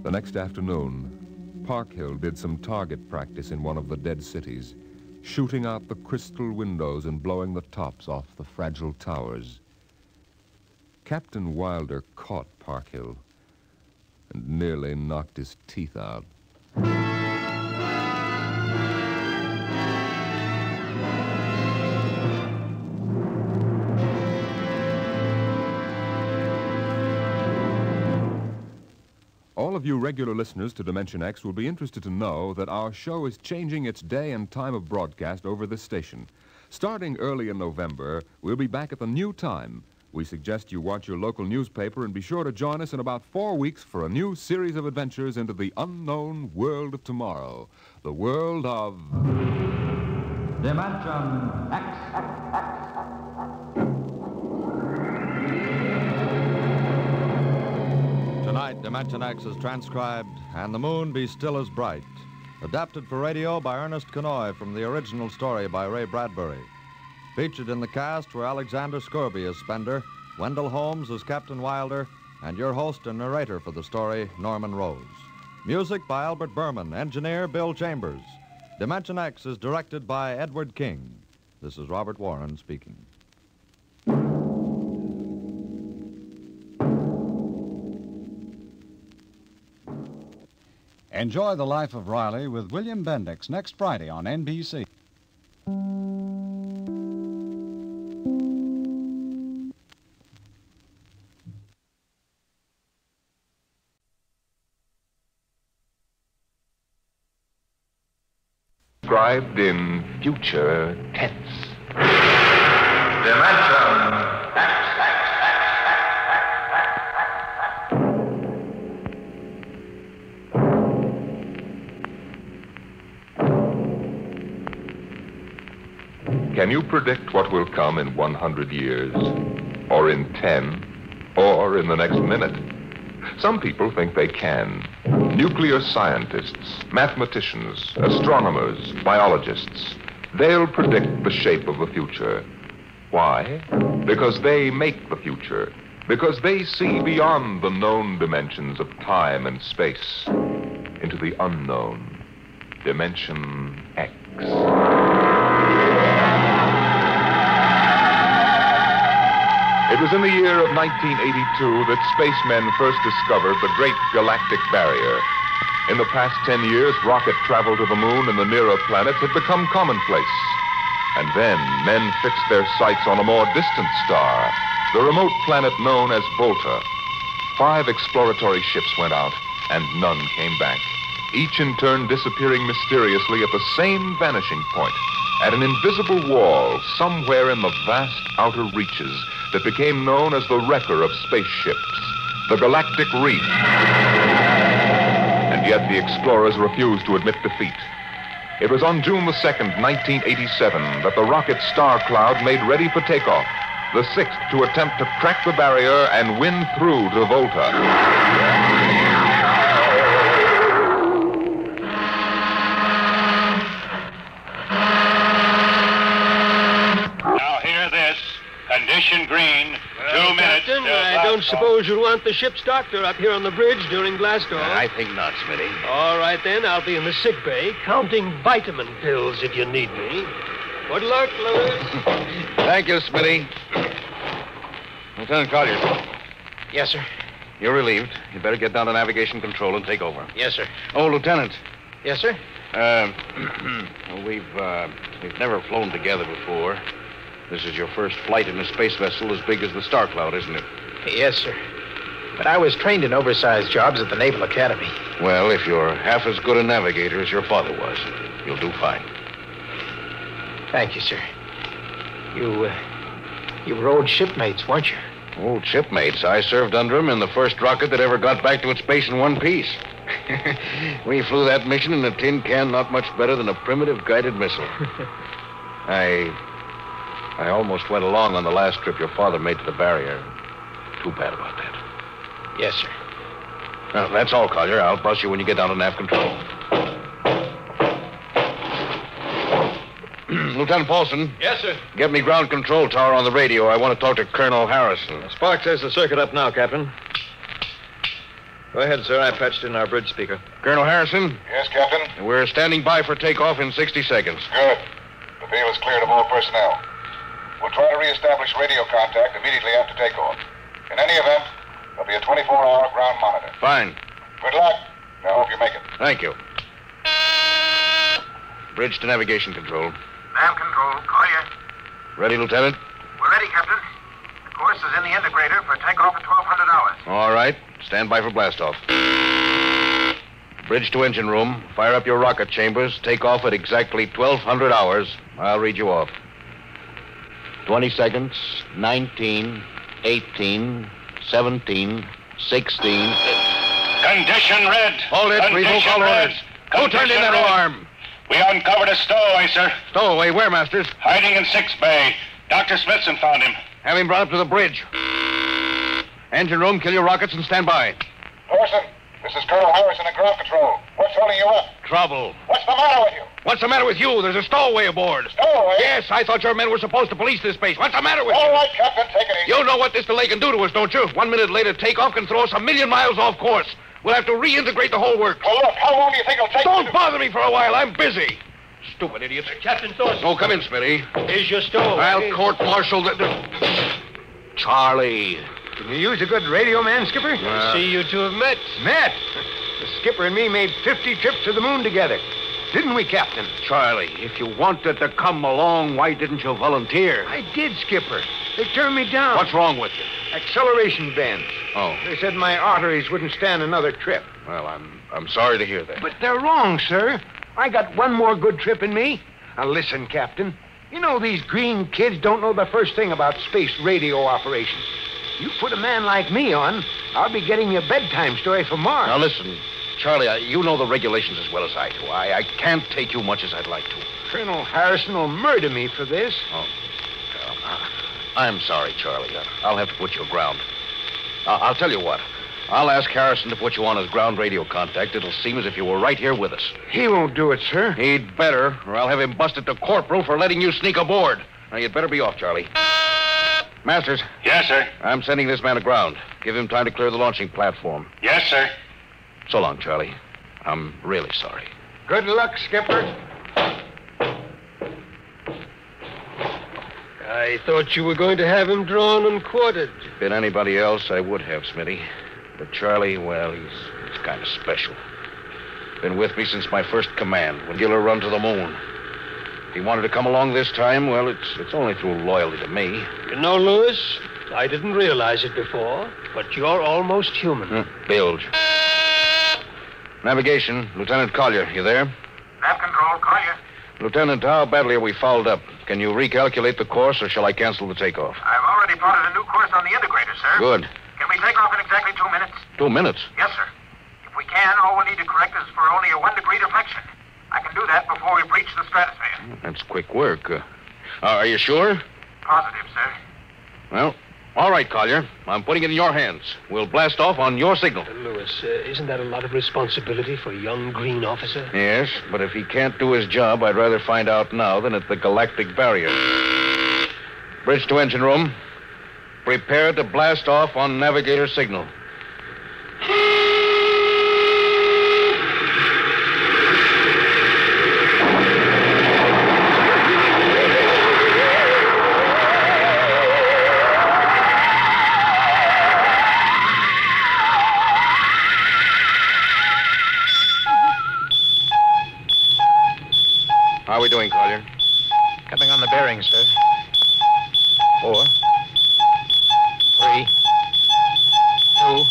The next afternoon, Parkhill did some target practice in one of the dead cities, shooting out the crystal windows and blowing the tops off the fragile towers. Captain Wilder caught Parkhill and nearly knocked his teeth out. All of you regular listeners to Dimension X will be interested to know that our show is changing its day and time of broadcast over this station. Starting early in November, we'll be back at the new time. We suggest you watch your local newspaper and be sure to join us in about 4 weeks for a new series of adventures into the unknown world of tomorrow. The world of... Dimension X. Tonight, Dimension X is transcribed, And the Moon Be Still as Bright. Adapted for radio by Ernest Kenoy from the original story by Ray Bradbury. Featured in the cast were Alexander Scorby as Spender, Wendell Holmes as Captain Wilder, and your host and narrator for the story, Norman Rose. Music by Albert Berman, engineer Bill Chambers. Dimension X is directed by Edward King. This is Robert Warren speaking. Enjoy the life of Riley with William Bendix next Friday on NBC. Described in future tense. Dimension Can you predict what will come in 100 years? Or in 10? Or in the next minute? Some people think they can. Nuclear scientists, mathematicians, astronomers, biologists. They'll predict the shape of the future. Why? Because they make the future. Because they see beyond the known dimensions of time and space into the unknown, Dimension X. It was in the year of 1982 that spacemen first discovered the Great Galactic Barrier. In the past 10 years, rocket travel to the moon and the nearer planets had become commonplace. And then men fixed their sights on a more distant star, the remote planet known as Volta. 5 exploratory ships went out, and none came back, each in turn disappearing mysteriously at the same vanishing point, at an invisible wall somewhere in the vast outer reaches that became known as the wrecker of spaceships, the Galactic Reef. And yet the explorers refused to admit defeat. It was on June the 2nd, 1987, that the rocket Star Cloud made ready for takeoff, the 6th to attempt to crack the barrier and win through to Volta. Condition green. 2 minutes. Captain, I don't suppose you'll want the ship's doctor up here on the bridge during blast off. I think not, Smitty. All right, then. I'll be in the sick bay, counting vitamin pills if you need me. Good luck, Lewis. Thank you, Smitty. Lieutenant Collier. Yes, sir. You're relieved. You better get down to navigation control and take over. Yes, sir. Oh, Lieutenant. Yes, sir? We've never flown together before. This is your first flight in a space vessel as big as the Star Cloud, isn't it? Yes, sir. But I was trained in oversized jobs at the Naval Academy. Well, if you're half as good a navigator as your father was, you'll do fine. Thank you, sir. You were old shipmates, weren't you? Old shipmates. I served under him in the first rocket that ever got back to its base in one piece. We flew that mission in a tin can not much better than a primitive guided missile. I almost went along on the last trip your father made to the barrier. Too bad about that. Yes, sir. Well, that's all, Collier. I'll bus you when you get down to nav control. Lieutenant Paulson. Yes, sir. Get me ground control tower on the radio. I want to talk to Colonel Harrison. Sparks has the circuit up now, Captain. Go ahead, sir. I patched in our bridge speaker. Colonel Harrison? Yes, Captain? We're standing by for takeoff in 60 seconds. Good. The field is cleared of all personnel. We'll try to reestablish radio contact immediately after takeoff. In any event, there'll be a 24-hour ground monitor. Fine. Good luck. I hope you make it. Thank you. Bridge to navigation control. Nav control, Collier. Ready, Lieutenant? We're ready, Captain. The course is in the integrator for takeoff at 1200 hours. All right. Stand by for blastoff. Bridge to engine room. Fire up your rocket chambers. Take off at exactly 1200 hours. I'll read you off. 20 seconds. 19, 18, 17, 16. Condition red. Hold it. Revoke all orders. Who turned in that alarm? We uncovered a stowaway, sir. Stowaway? Where, Masters? Hiding in 6th Bay. Dr. Smithson found him. Have him brought up to the bridge. Engine room, kill your rockets and stand by. Thorson, this is Colonel Harrison at ground control. What's holding you up? Trouble. What's the matter with you? What's the matter with you? There's a stowaway aboard. Stowaway? Yes, I thought your men were supposed to police this base. What's the matter with you? All right, Captain, take it easy. You know what this delay can do to us, don't you? 1 minute later, takeoff can throw us 1,000,000 miles off course. We'll have to reintegrate the whole works. Well, look, how long do you think it'll take? Don't bother me for a while. I'm busy. Stupid idiots. Captain Thornton. Oh, come in, Smitty. Here's your stowaway. I'll court-martial the... Charlie. Can you use a good radio man, Skipper? I see you two have met. Met? The skipper and me made 50 trips to the moon together. Didn't we, Captain? Charlie, if you wanted to come along, why didn't you volunteer? I did, Skipper. They turned me down. What's wrong with you? Acceleration bends. Oh. They said my arteries wouldn't stand another trip. Well, I'm sorry to hear that. But they're wrong, sir. I got one more good trip in me. Now, listen, Captain. You know these green kids don't know the first thing about space radio operations. You put a man like me on, I'll be getting you a bedtime story from Mars. Now, listen, Charlie, you know the regulations as well as I do. I can't take you much as I'd like to. Colonel Harrison will murder me for this. Oh. I'm sorry, Charlie. I'll have to put you aground. I'll tell you what. I'll ask Harrison to put you on his ground radio contact. It'll seem as if you were right here with us. He won't do it, sir. He'd better, or I'll have him busted to corporal for letting you sneak aboard. Now, you'd better be off, Charlie. Masters. Yes, sir. I'm sending this man aground. Give him time to clear the launching platform. Yes, sir. So long, Charlie. I'm really sorry. Good luck, Skipper. I thought you were going to have him drawn and quartered. If been anybody else, I would have, Smitty. But Charlie, well, he's kind of special. Been with me since my first command, when Giller run to the moon. If he wanted to come along this time, well, it's only through loyalty to me. You know, Lewis, I didn't realize it before, but you're almost human. Bilge. Navigation, Lieutenant Collier, you there? Nav control, Collier. Lieutenant, how badly are we fouled up? Can you recalculate the course, or shall I cancel the takeoff? I've already plotted a new course on the integrator, sir. Good. Can we take off in exactly 2 minutes? 2 minutes? Yes, sir. If we can, all we need to correct is for only a 1-degree deflection. I can do that before we breach the stratosphere. That's quick work. Are you sure? Positive, sir. Well, all right, Collier. I'm putting it in your hands. We'll blast off on your signal. Lewis, isn't that a lot of responsibility for a young green officer? Yes, but if he can't do his job, I'd rather find out now than at the galactic barrier. Bridge to engine room. Prepare to blast off on navigator signal. How are we doing, Collier? Coming on the bearings, sir. 4, 3, 2,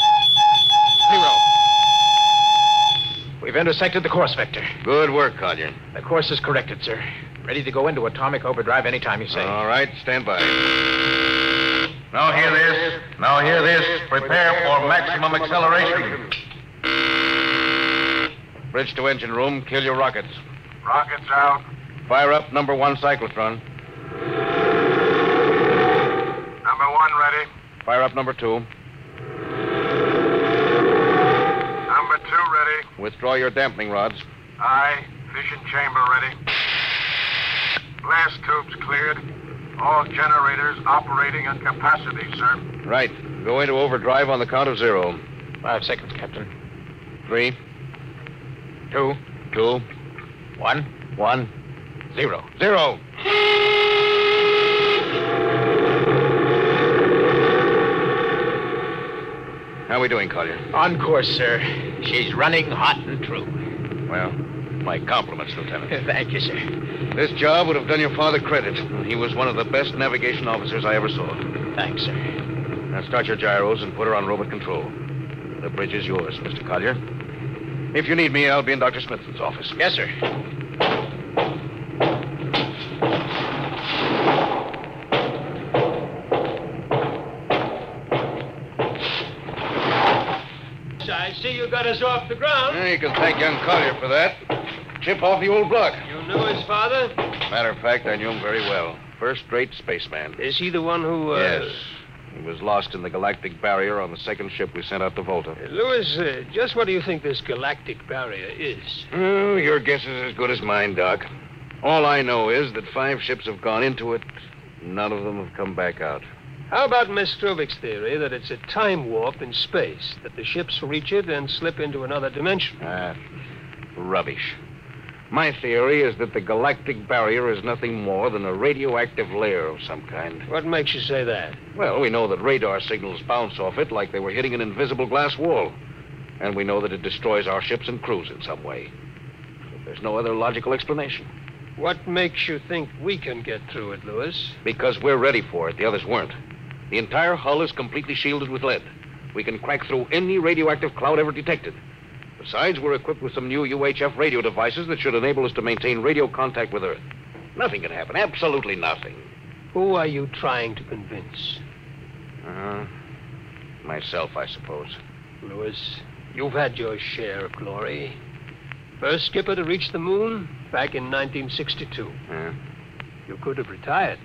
0. We've intersected the course vector. Good work, Collier. The course is corrected, sir. Ready to go into atomic overdrive anytime you say. All right, stand by. Now hear this. Now hear this. Prepare for maximum acceleration. Bridge to engine room. Kill your rockets. Rockets out. Fire up number 1 cyclotron. Number 1 ready. Fire up number 2. Number 2 ready. Withdraw your dampening rods. Aye. Fission chamber ready. Blast tubes cleared. All generators operating at capacity, sir. Right. Go into overdrive on the count of 0. 5 seconds, Captain. 3, 2, 2, 1, 1, 0. 0. How are we doing, Collier? On course, sir. She's running hot and true. Well, my compliments, Lieutenant. Thank you, sir. This job would have done your father credit. He was one of the best navigation officers I ever saw. Thanks, sir. Now start your gyros and put her on robot control. The bridge is yours, Mr. Collier. If you need me, I'll be in Dr. Smithson's office. Yes, sir. I see you got us off the ground. You can thank young Collier for that. Chip off the old block. You knew his father? Matter of fact, I knew him very well. First-rate spaceman. Is he the one who, Yes. He was lost in the galactic barrier on the second ship we sent out to Volta. Louis, just what do you think this galactic barrier is? Oh, your guess is as good as mine, Doc. All I know is that 5 ships have gone into it. None of them have come back out. How about Miss Strovik's theory that it's a time warp in space, that the ships reach it and slip into another dimension? Rubbish. My theory is that the galactic barrier is nothing more than a radioactive layer of some kind. What makes you say that? Well, we know that radar signals bounce off it like they were hitting an invisible glass wall. And we know that it destroys our ships and crews in some way. But there's no other logical explanation. What makes you think we can get through it, Louis? Because we're ready for it. The others weren't. The entire hull is completely shielded with lead. We can crack through any radioactive cloud ever detected. Besides, we're equipped with some new UHF radio devices that should enable us to maintain radio contact with Earth. Nothing can happen. Absolutely nothing. Who are you trying to convince? Myself, I suppose. Louis, you've had your share of glory. First skipper to reach the moon back in 1962. You could have retired.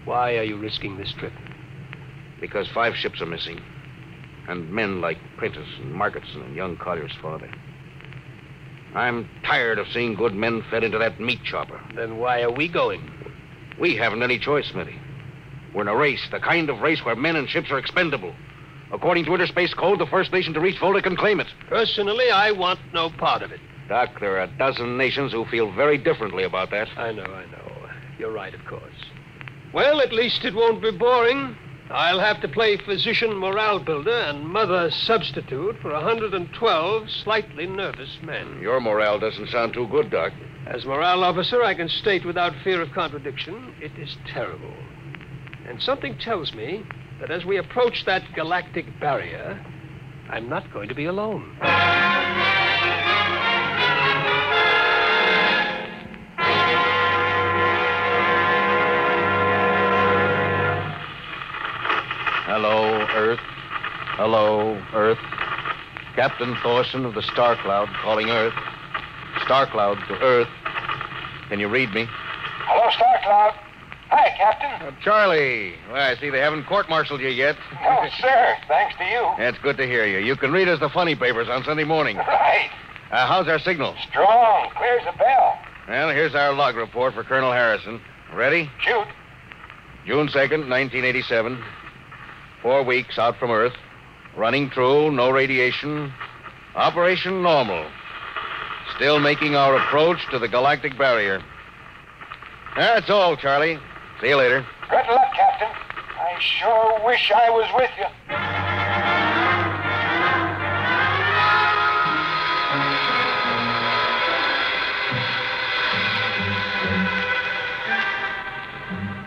Why are you risking this trip? Because 5 ships are missing. And men like Prentice and Marketson and young Collier's father. I'm tired of seeing good men fed into that meat chopper. Then why are we going? We haven't any choice, Smitty. We're in a race, the kind of race where men and ships are expendable. According to Interspace Code, the first nation to reach Volta can claim it. Personally, I want no part of it. Doc, there are a dozen nations who feel very differently about that. I know. You're right, of course. Well, at least it won't be boring. I'll have to play physician morale builder and mother substitute for 112 slightly nervous men. Your morale doesn't sound too good, Doc. As morale officer, I can state without fear of contradiction, it is terrible. And something tells me that as we approach that galactic barrier, I'm not going to be alone. Hello, Earth. Hello, Earth. Captain Thorson of the Star Cloud calling Earth. Star Cloud to Earth. Can you read me? Hello, Star Cloud. Hi, Captain. Charlie. Well, I see they haven't court-martialed you yet. No, sir. Thanks to you. That's good to hear you. You can read us the funny papers on Sunday morning. Right. How's our signal? Strong. Clears the bell. Well, here's our log report for Colonel Harrison. Ready? Shoot. June 2nd, 1987. 4 weeks out from Earth. Running true, no radiation. Operation normal. Still making our approach to the galactic barrier. That's all, Charlie. See you later. Good luck, Captain. I sure wish I was with you.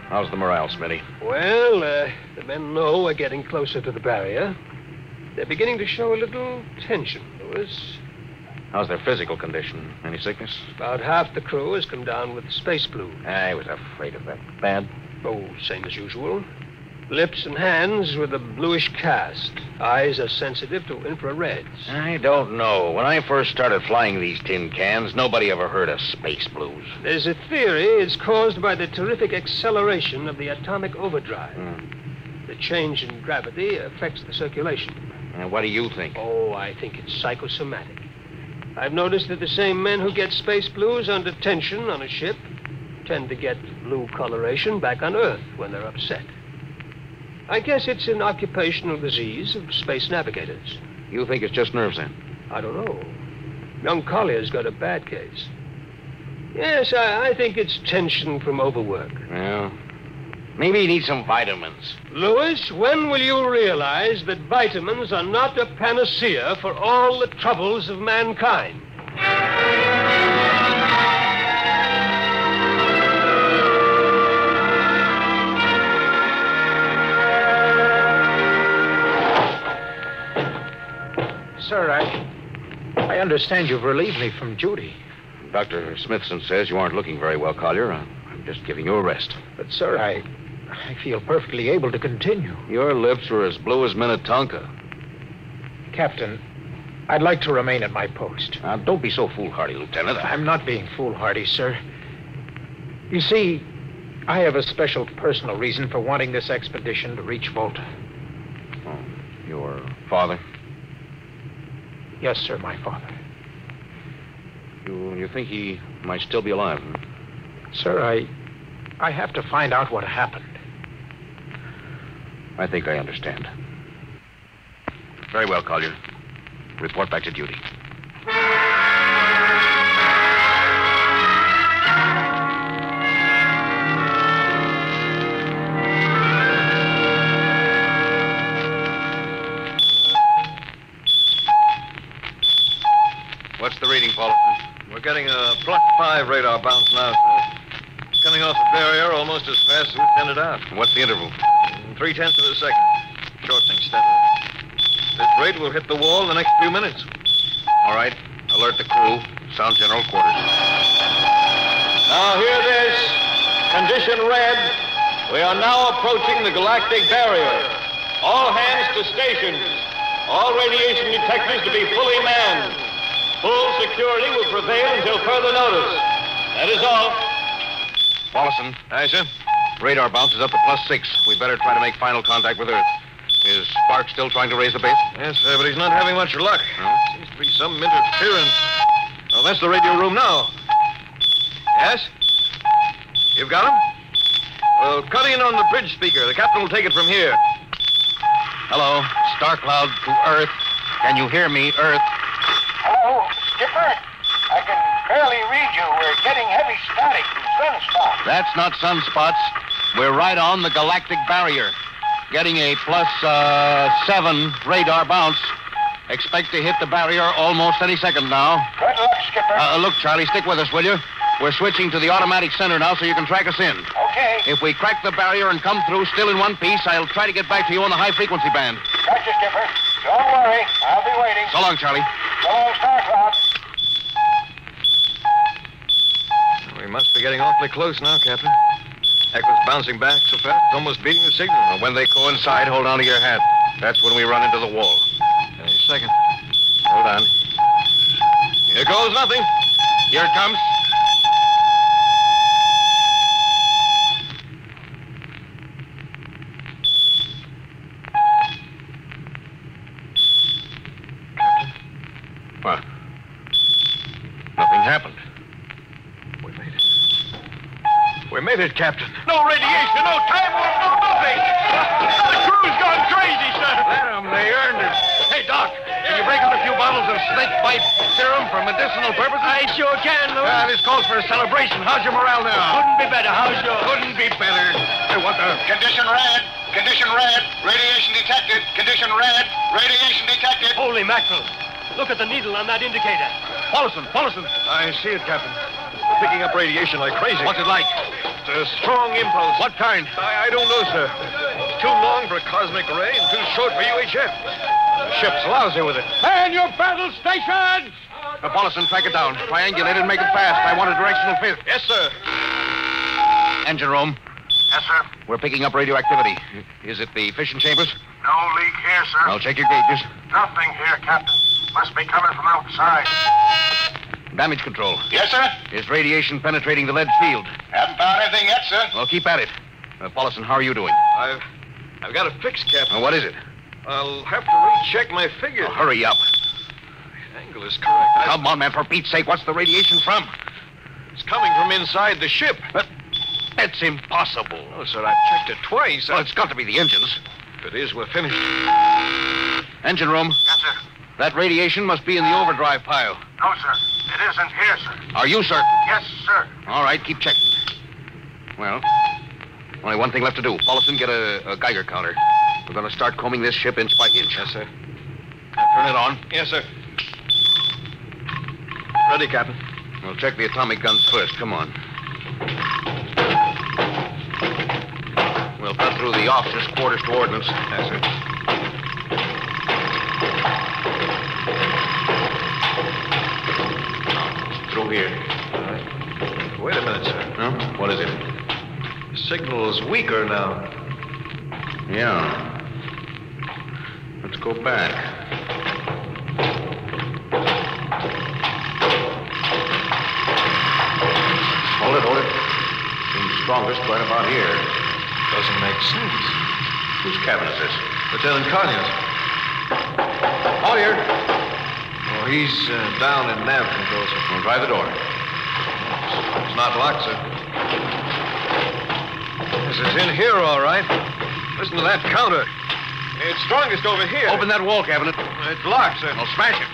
How's the morale, Smitty? Well, the men know we're getting closer to the barrier. They're beginning to show a little tension, Louis. How's their physical condition? Any sickness? About half the crew has come down with space blues. I was afraid of that. Bad? Oh, same as usual. Lips and hands with a bluish cast. Eyes are sensitive to infrareds. I don't know. When I first started flying these tin cans, nobody ever heard of space blues. There's a theory it's caused by the terrific acceleration of the atomic overdrive. The change in gravity affects the circulation. And what do you think? Oh, I think it's psychosomatic. I've noticed that the same men who get space blues under tension on a ship tend to get blue coloration back on Earth when they're upset. I guess it's an occupational disease of space navigators. You think it's just nerves, then? I don't know. Young Collier's got a bad case. Yes, I think it's tension from overwork. Well, maybe he needs some vitamins. Louis, when will you realize that vitamins are not a panacea for all the troubles of mankind? Sir, I understand you've relieved me from duty. Dr. Smithson says you aren't looking very well, Collier. I'm just giving you a rest. But, sir, I feel perfectly able to continue. Your lips are as blue as Minnetonka. Captain, I'd like to remain at my post. Now, don't be so foolhardy, Lieutenant. I'm not being foolhardy, sir. You see, I have a special personal reason for wanting this expedition to reach Veldt. Oh, your father? Yes, sir, my father. You think he might still be alive? Huh? Sir, I have to find out what happened. I think I understand. Very well, Collier. Report back to duty. What's the reading, Paulson? We're getting a +5 radar bounce now, sir. Coming off the barrier almost as fast as we send it out. What's the interval? 0.3 of a second. Shortening steadily. This rate will hit the wall in the next few minutes. All right. Alert the crew. Sound general quarters. Now hear this. Condition red. We are now approaching the galactic barrier. All hands to stations. All radiation detectors to be fully manned. Full security will prevail until further notice. That is all. Paulson. Aye, sir. Radar bounce is up to +6. We better try to make final contact with Earth. Is Spark still trying to raise the base? Yes, sir, but he's not having much luck. Seems to be some interference. Oh, that's the radio room now. Yes? You've got him? Well, cut in on the bridge speaker. The captain will take it from here. Hello. Star Cloud to Earth. Can you hear me, Earth? Hello, Skipper. I can barely read you. We're getting heavy static from sunspots. That's not sunspots. We're right on the galactic barrier. Getting a +7 radar bounce. Expect to hit the barrier almost any second now. Good luck, Skipper. Look, Charlie, stick with us, will you? We're switching to the automatic center now so you can track us in. Okay. If we crack the barrier and come through still in one piece, I'll try to get back to you on the high-frequency band. Gotcha, Skipper. Don't worry. I'll be waiting. So long, Charlie. So long, Star Cloud. We must be getting awfully close now, Captain. Echo's bouncing back so fast, it's almost beating the signal. Well, when they coincide, hold on to your hat. That's when we run into the wall. Any second. Hold on. Here goes nothing. Here it comes. Captain? What? Nothing happened. We made it, Captain. No radiation, no time warp, no nothing. The crew's gone crazy, sir. Let them. They earned it. Hey, Doc, can you break out a few bottles of snake bite serum for medicinal purposes? I sure can, Louis. This calls for a celebration. How's your morale now? Couldn't be better. How's yours? Couldn't be better. Hey, what the? Condition red. Condition red. Radiation detected. Condition red. Radiation detected. Holy mackerel. Look at the needle on that indicator. Paulson. I see it, Captain. We're picking up radiation like crazy. What's it like? It's a strong impulse. What kind? I don't know, sir. It's too long for a cosmic ray and too short for UHF. The ship's lousy with it. Man your battle stations! Paulson, track it down. Triangulate it and make it fast. I want a directional fifth. Yes, sir. Engine room. Yes, sir. We're picking up radioactivity. Is it the fission chambers? No leak here, sir. I'll check your gauges. Nothing here, Captain. Must be coming from outside. Damage control. Yes, sir. Is radiation penetrating the lead field? Haven't found anything yet, sir. Well, keep at it. Paulson, how are you doing? I've got a fix, Captain. What is it? I'll have to recheck my figures. Hurry up. The angle is correct. Come on, man, for Pete's sake, what's the radiation from? It's coming from inside the ship. But that's impossible. No, sir, I've checked it twice. Well, it's got to be the engines. If it is, we're finished. Engine room. Yes, sir. That radiation must be in the overdrive pile. No, sir. It isn't here, sir. Are you certain? Yes, sir. All right, keep checking. Well, only one thing left to do. Paulson, get a Geiger counter. We're going to start combing this ship inch by inch. Yes, sir. Turn it on. Yes, sir. Ready, Captain. We'll check the atomic guns first. Come on. We'll cut through the officers' quarters to ordnance. Yes, sir. Through here. All right. Wait a minute, sir. Huh? What is it? The signal's weaker now. Yeah. Let's go back. Hold it. Seems strongest right about here. Doesn't make sense. Whose cabin is this? Lieutenant Collier's. Collier! Oh, he's down in nav control, sir. Well, try the door. It's not locked, sir. Yes, it's in here, all right. Listen to that counter. It's strongest over here. Open that wall cabinet. It's locked, sir. I'll smash it.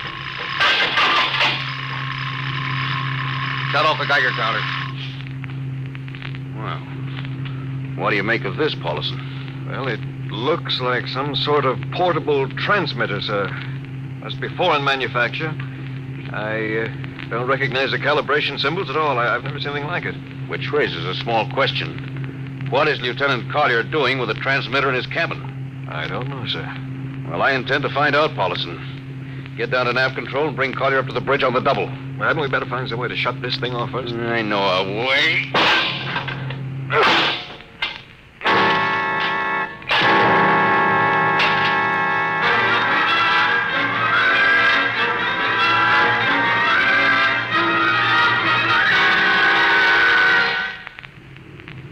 Shut off the Geiger counter. Well, what do you make of this, Paulison? Well, it looks like some sort of portable transmitter, sir. Must be foreign manufacture. I don't recognize the calibration symbols at all. I've never seen anything like it. Which raises a small question. What is Lieutenant Collier doing with a transmitter in his cabin? I don't know, sir. Well, I intend to find out, Paulison. Get down to nav control and bring Collier up to the bridge on the double. Well, hadn't we better find some way to shut this thing off first? I know a way.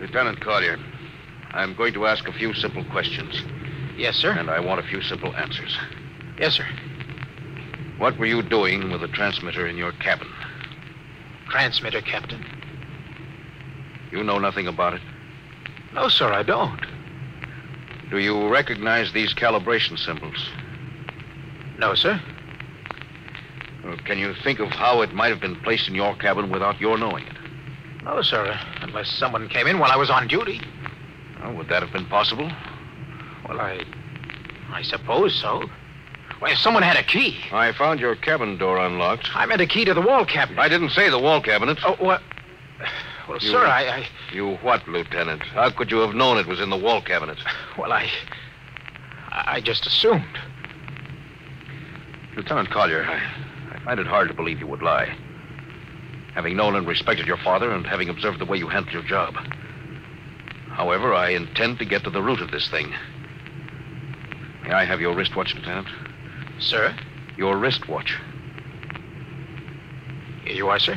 Lieutenant Collier, I'm going to ask a few simple questions. Yes, sir. And I want a few simple answers. Yes, sir. What were you doing with the transmitter in your cabin? Transmitter, Captain. You know nothing about it? No, sir, I don't. Do you recognize these calibration symbols? No, sir. Well, can you think of how it might have been placed in your cabin without your knowing it? No, sir, unless someone came in while I was on duty. Oh, would that have been possible? Well, I suppose so. Well, if someone had a key. I found your cabin door unlocked. I meant a key to the wall cabinet. I didn't say the wall cabinet. Oh, what? Well, sir, I... You what, Lieutenant? How could you have known it was in the wall cabinet? Well, I just assumed. Lieutenant Collier, I find it hard to believe you would lie. Having known and respected your father and having observed the way you handled your job. However, I intend to get to the root of this thing. May I have your wristwatch, Lieutenant? Sir? Your wristwatch. Here you are, sir.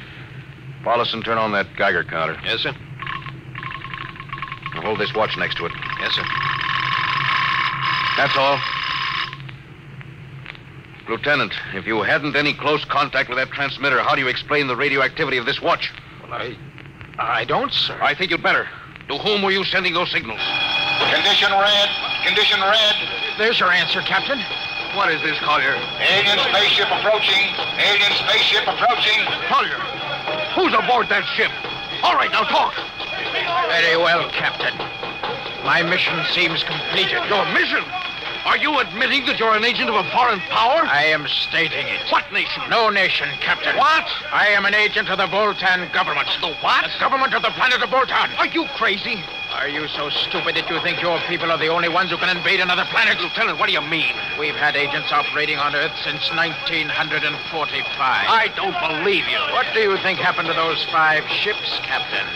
Paulison, turn on that Geiger counter. Yes, sir. Now hold this watch next to it. Yes, sir. That's all. Lieutenant, if you hadn't any close contact with that transmitter, how do you explain the radioactivity of this watch? Well, I don't, sir. I think you'd better. To whom were you sending those signals? Condition red. Condition red. There's your answer, Captain. What is this, Collier? Alien spaceship approaching. Alien spaceship approaching. Collier, who's aboard that ship? All right, now talk. Very well, Captain. My mission seems completed. Your mission? Are you admitting that you're an agent of a foreign power? I am stating it. What nation? No nation, Captain. What? I am an agent of the Voltan government. The what? The government of the planet of Voltan. Are you crazy? Are you so stupid that you think your people are the only ones who can invade another planet? Lieutenant, what do you mean? We've had agents operating on Earth since 1945. I don't believe you. What do you think happened to those 5 ships, Captain?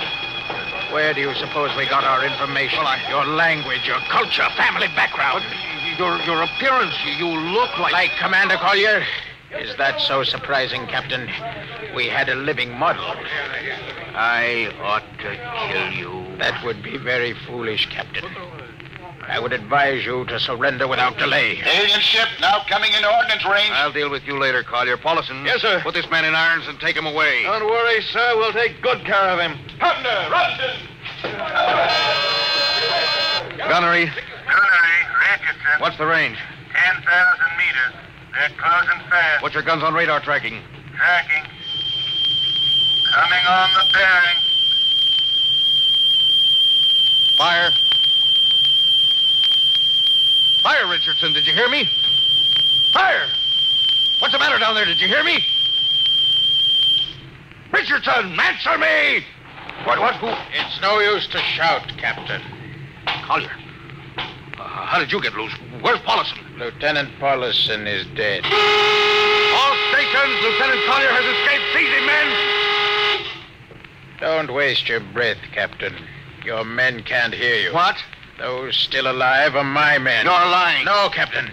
Where do you suppose we got our information? Well, Your language, your culture, family background. Your appearance, you look like... Like Commander Collier? Is that so surprising, Captain? We had a living model. I ought to kill you. That would be very foolish, Captain. I would advise you to surrender without delay. Alien ship now coming into ordnance range. I'll deal with you later, Collier. Paulison. Yes, sir. Put this man in irons and take him away. Don't worry, sir. We'll take good care of him. Partner, Robinson! Gunnery. Gunnery, Richardson. What's the range? 10,000 meters. They're closing fast. Put your guns on radar tracking. Tracking. Coming on the bearing. Fire. Fire, Richardson. Did you hear me? Fire! What's the matter down there? Did you hear me? Richardson, answer me! What, who? It's no use to shout, Captain. Collier. How did you get loose? Where's Paulison? Lieutenant Paulison is dead. All stations, Lieutenant Collier has escaped. Seize him, men! Don't waste your breath, Captain. Your men can't hear you. What? Those still alive are my men. You're lying. No, Captain.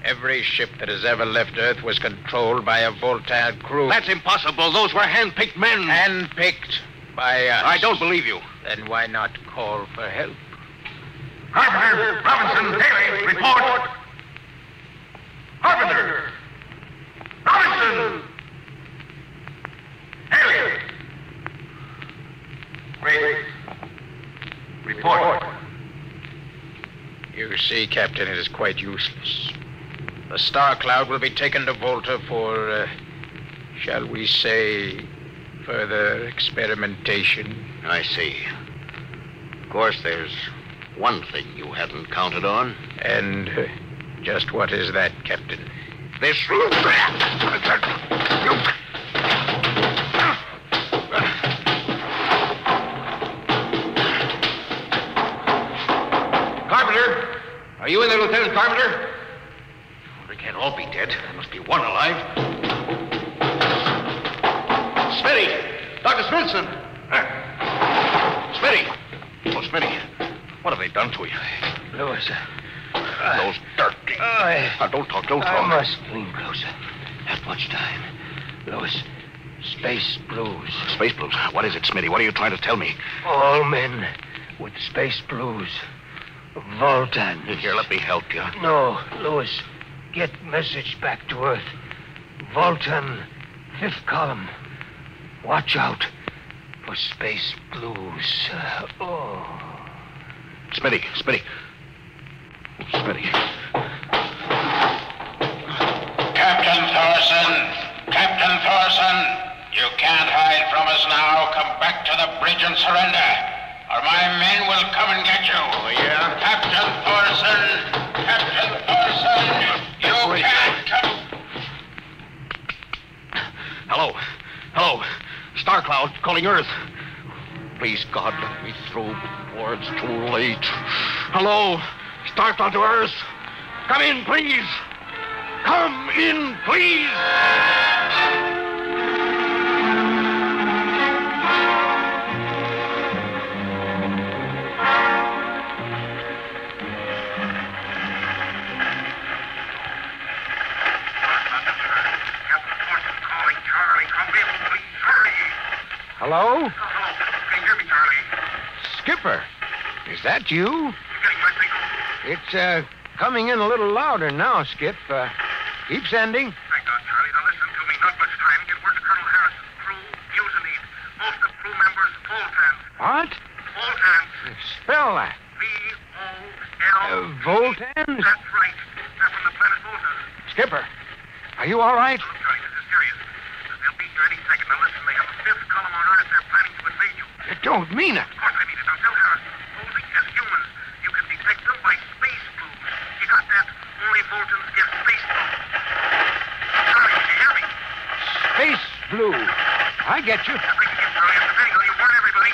Every ship that has ever left Earth was controlled by a Voltan crew. That's impossible. Those were hand-picked men. Hand-picked by us. I don't believe you. Then why not call for help? Carpenter, Robinson, Haley, report. Carpenter! Robinson! Haley! Wait. Report. You see, Captain, it is quite useless. The Star Cloud will be taken to Volta for, shall we say, further experimentation. I see. Of course, there's one thing you hadn't counted on. And just what is that, Captain? This... Carpenter! Are you in there, Lieutenant Carpenter? They can't all be dead. There must be one alive. Smitty! Dr. Smithson! Smitty! Oh, Smitty. What have they done to you? Lewis. Those dirty... don't talk. I must lean closer. Not much time. Lewis, space blues. Space blues? What is it, Smitty? What are you trying to tell me? All men with space blues. Voltans. Here, let me help you. No, Lewis. Get message back to Earth. Voltan, 5th column. Watch out for space blues. Smitty. Smitty. Captain Thorson, you can't hide from us now. Come back to the bridge and surrender, or my men will come and get you. Oh, yeah? Captain Thorson, you can't come... Hello. Star Cloud calling Earth. Please, God, let me through before it's too late. Hello. Star Cloud to Earth. Come in, please. Come in, please. Hello? Can you hear me, Charlie? Skipper, is that you? You getting my signal? It's, coming in a little louder now, Skip. Keep sending. Thank God, Charlie. Now listen to me. Not much time. Get word to Colonel Harrison's crew. Mutinied. Most of crew members, Voltans. What? Voltans. Spell that. V-O-L... Voltans? That's right. They're from the planet Volta. Skipper, are you all right? Look, Charlie, this is serious. They'll be here any second. Now listen, they have a 5th column on Earth. They're planning to invade you. You don't mean it. Of course I mean it. Now tell Harrison, posing as humans, you can detect them by space blues. You got that? Only Voltans get space blues. Charlie, can you hear me? Space blue. I get you. That's right, you Charlie. It's the video. You warn everybody.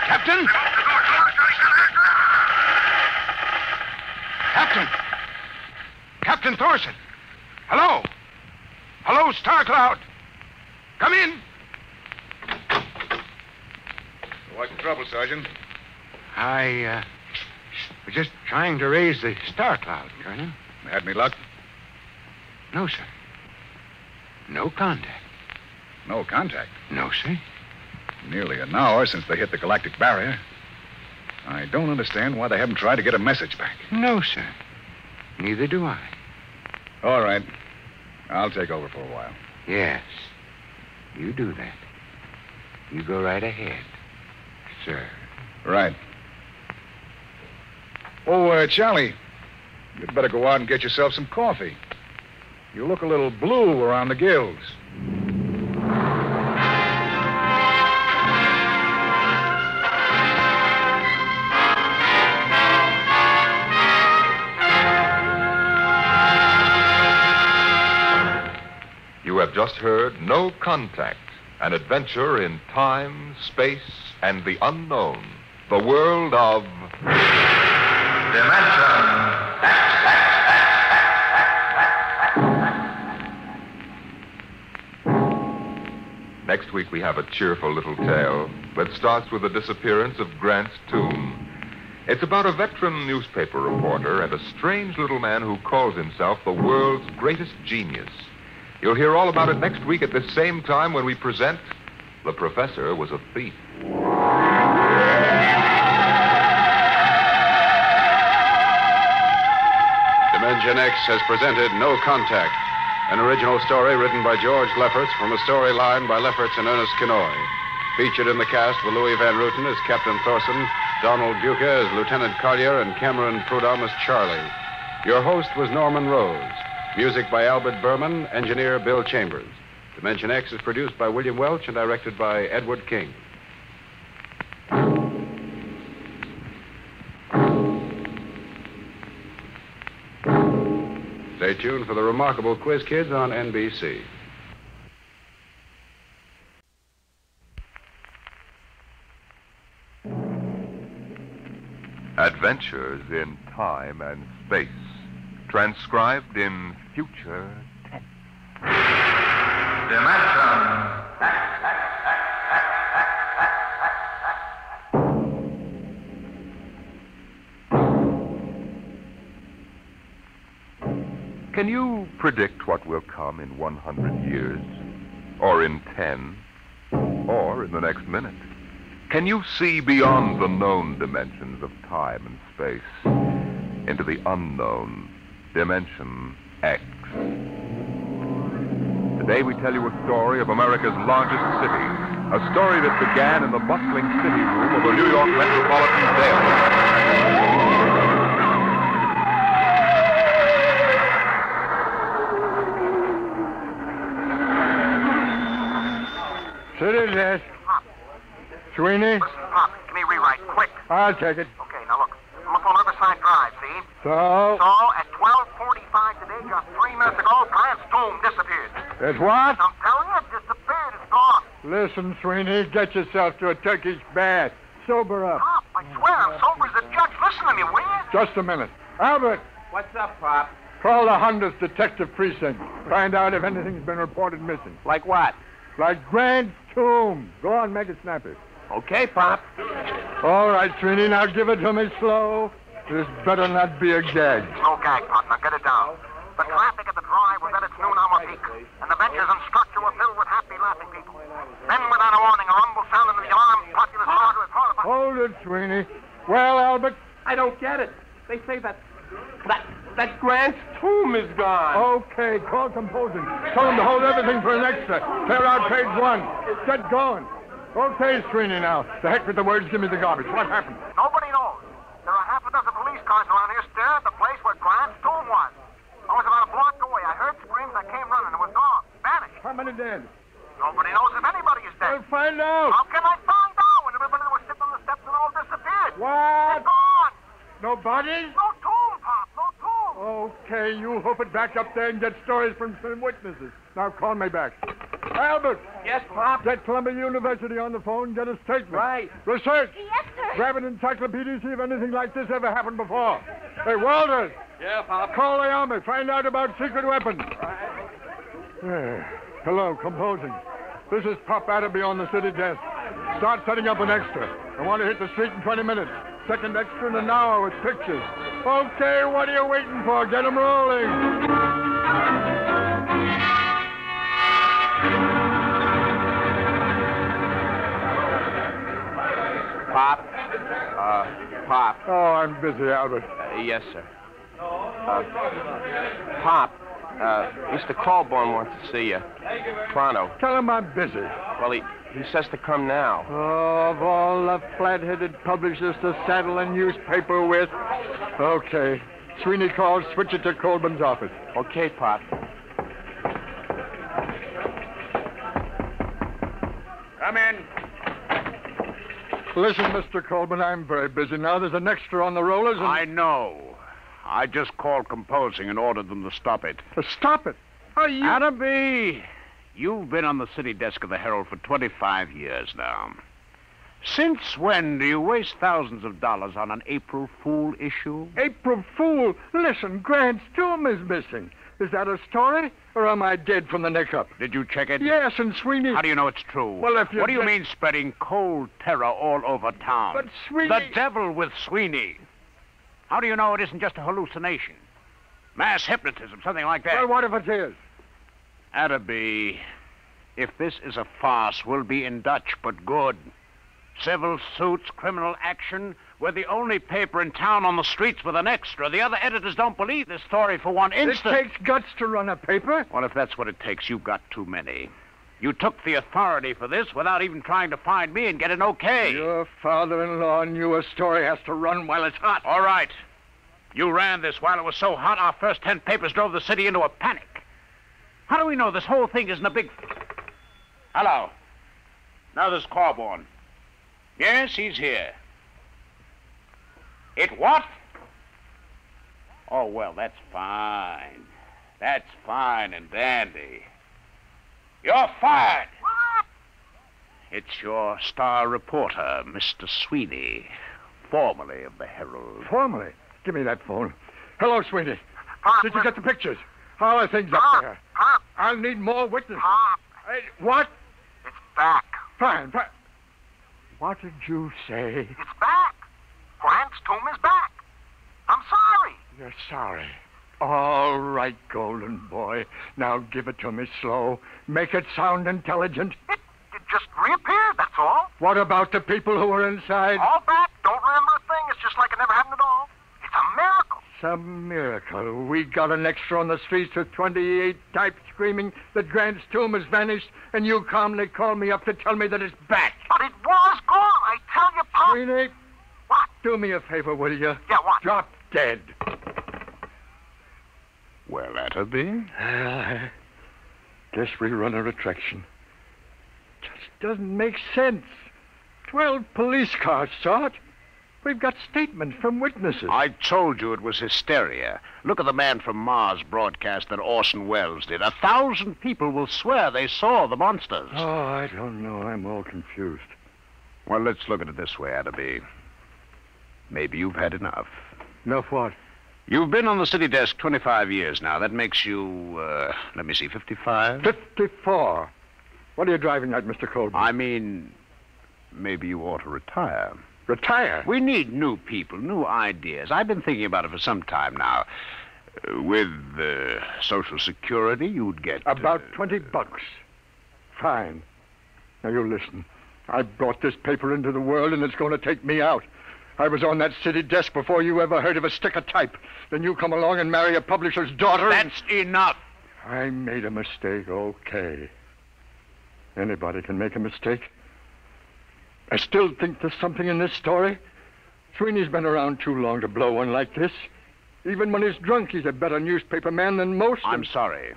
Captain? I'm off the door. Come on, Charlie. Captain! Captain Thorson! Hello? Hello, Star Cloud! Come in! What's the trouble, Sergeant? I was just trying to raise the Star Cloud, Colonel. Had any luck? No, sir. No contact. No contact? No, sir. Nearly an hour since they hit the galactic barrier. I don't understand why they haven't tried to get a message back. No, sir. Neither do I. All right. I'll take over for a while. Yes. You do that. You go right ahead, sir. Right. Oh, Charlie, you'd better go out and get yourself some coffee. You look a little blue around the gills. You have just heard No Contact, an adventure in time, space, and the unknown. The world of... Next week we have a cheerful little tale that starts with the disappearance of Grant's tomb. It's about a veteran newspaper reporter and a strange little man who calls himself the world's greatest genius. You'll hear all about it next week at this same time when we present The Professor Was a Thief. Dimension X has presented No Contact, an original story written by George Lefferts from a storyline by Lefferts and Ernest Kenoy. Featured in the cast were Louis Van Ruten as Captain Thorson, Donald Buca as Lieutenant Collier, and Cameron Prudhomme as Charlie. Your host was Norman Rose. Music by Albert Berman, engineer Bill Chambers. Dimension X is produced by William Welch and directed by Edward King. Stay tuned for the remarkable Quiz Kids on NBC. Adventures in Time and Space, transcribed in future tense. Dimension. Can you predict what will come in 100 years? Or in 10? Or in the next minute? Can you see beyond the known dimensions of time and space into the unknown Dimension X? Today we tell you a story of America's largest city, a story that began in the bustling city room of a New York metropolitan jail. City desk. Sweeney? Listen, Pop, give me a rewrite, quick. I'll take it. Okay, now look. I'm up on Riverside Drive, see? So? So, at 12:45 today, just 3 minutes ago, Grant's tomb disappeared. It's what? I'm telling you, it disappeared. It's gone. Listen, Sweeney, get yourself to a Turkish bath. Sober up. Pop, I swear, I'm sober as a judge. Listen to me, will you? Just a minute. Albert, What's up, Pop? call the Honda's detective precinct. Find out if anything's been reported missing. Like what? Like Grant's tomb. Go on, make it snappy. Okay, Pop. All right, Sweeney, now give it to me slow. This better not be a gag. No gag, Pop. Now get it down. The traffic at the drive was at its noon hour peak, and the benches and structure were filled with happy, laughing people. Then, without a warning, a rumble sounded in the alarm. Populace started with horrified... Hold it, Sweeney. Well, Albert? I don't get it. They say that Grant's tomb is gone. Okay, call composing. Tell them to hold everything for an extra. Clear out page 1. Get going. Okay, Sweeney, now. The heck with the words, give me the garbage. What happened? Nobody knows. There are half a dozen police cars around here staring at the place where Grant's tomb was. I was about a block away. I heard screams. I came running. It was gone. Vanished. How many dead? Nobody knows if anybody is dead. We'll find out. How can I find out when everybody that was sitting on the steps and all disappeared? What? They're gone. No bodies? No tomb, Pop. No tomb. Okay, you hope it back up there and get stories from some witnesses. Now call me back. Albert. Yes, Pop. Get Columbia University on the phone. Get a statement. Right. Research. Yes, sir. Grab an encyclopedia, see if anything like this ever happened before. Hey, Walters. Yeah, Pop. Call the army. Find out about secret weapons. Hello, composing. This is Pop Adderby on the city desk. Start setting up an extra. I want to hit the street in 20 minutes. Second extra in an hour with pictures. Okay, what are you waiting for? Get them rolling. Pop. Pop. Oh, I'm busy, Albert. Yes, sir. Pop, Mr. Colborne wants to see you. Pronto. Tell him I'm busy. Well, he says to come now. Oh, of all the flat-headed publishers to saddle a newspaper with. Okay. Sweeney calls, switch it to Colburn's office. Okay, Pop. Come in. Listen, Mr. Colburn, I'm very busy now. There's an extra on the rollers and... I know. I just called composing and ordered them to stop it. Stop it? Are you... Adderby, you've been on the city desk of the Herald for 25 years now. Since when do you waste thousands of dollars on an April Fool issue? April Fool? Listen, Grant's tomb is missing. Is that a story, or am I dead from the neck up? Did you check it? Yes, and Sweeney... How do you know it's true? Well, if you... What do you mean spreading cold terror all over town? But Sweeney... The devil with Sweeney. How do you know it isn't just a hallucination? Mass hypnotism, something like that. Well, what if it is? Adderby, if this is a farce, we'll be in Dutch, but good. Civil suits, criminal action, We're the only paper in town on the streets with an extra. The other editors don't believe this story for one instant. It takes guts to run a paper. Well, if that's what it takes, you've got too many. You took the authority for this without even trying to find me and get an okay. Your father-in-law knew a story has to run while it's hot. All right. You ran this while it was so hot, our first 10 papers drove the city into a panic. How do we know this whole thing isn't a big... Hello. Now there's Corborn. Yes, he's here. It what? Oh, well, that's fine. That's fine and dandy. You're fired. What? It's your star reporter, Mr. Sweeney, formerly of the Herald. Formerly? Give me that phone. Hello, Sweeney. Pop, Did you get the pictures? How are things up there? Pop. I'll need more witnesses. Pop. Hey, what? It's back. Fine. What did you say? It's back. Grant's tomb is back. I'm sorry. You're sorry. All right, golden boy. Now give it to me slow. Make it sound intelligent. It just reappeared, that's all. What about the people who were inside? All back. Don't remember a thing. It's just like it never happened at all. It's a miracle. Some miracle. We got an extra on the streets with 28 types screaming that Grant's tomb has vanished, and you calmly call me up to tell me that it's back. But it was gone. I tell you, Pop. Sweeney. What? Do me a favor, will you? Yeah, what? Drop dead. Well, that'll be. I guess we run a retraction. Just doesn't make sense. 12 police cars saw it. We've got statements from witnesses. I told you it was hysteria. Look at the man from Mars broadcast that Orson Welles did. 1,000 people will swear they saw the monsters. Oh, I don't know. I'm all confused. Well, let's look at it this way, Adderby. Maybe you've had enough. Enough what? You've been on the city desk 25 years now. That makes you, let me see, 55? 54. What are you driving at, Mr. Colby? I mean, maybe you ought to retire. Retire? We need new people, new ideas. I've been thinking about it for some time now. With Social Security, you'd get... About $20. Fine. Now, you listen. I brought this paper into the world, and it's going to take me out. I was on that city desk before you ever heard of a stick of type. Then you come along and marry a publisher's daughter. That's enough. I made a mistake, okay. Anybody can make a mistake. I still think there's something in this story. Sweeney's been around too long to blow one like this. Even when he's drunk, he's a better newspaper man than most. I'm sorry.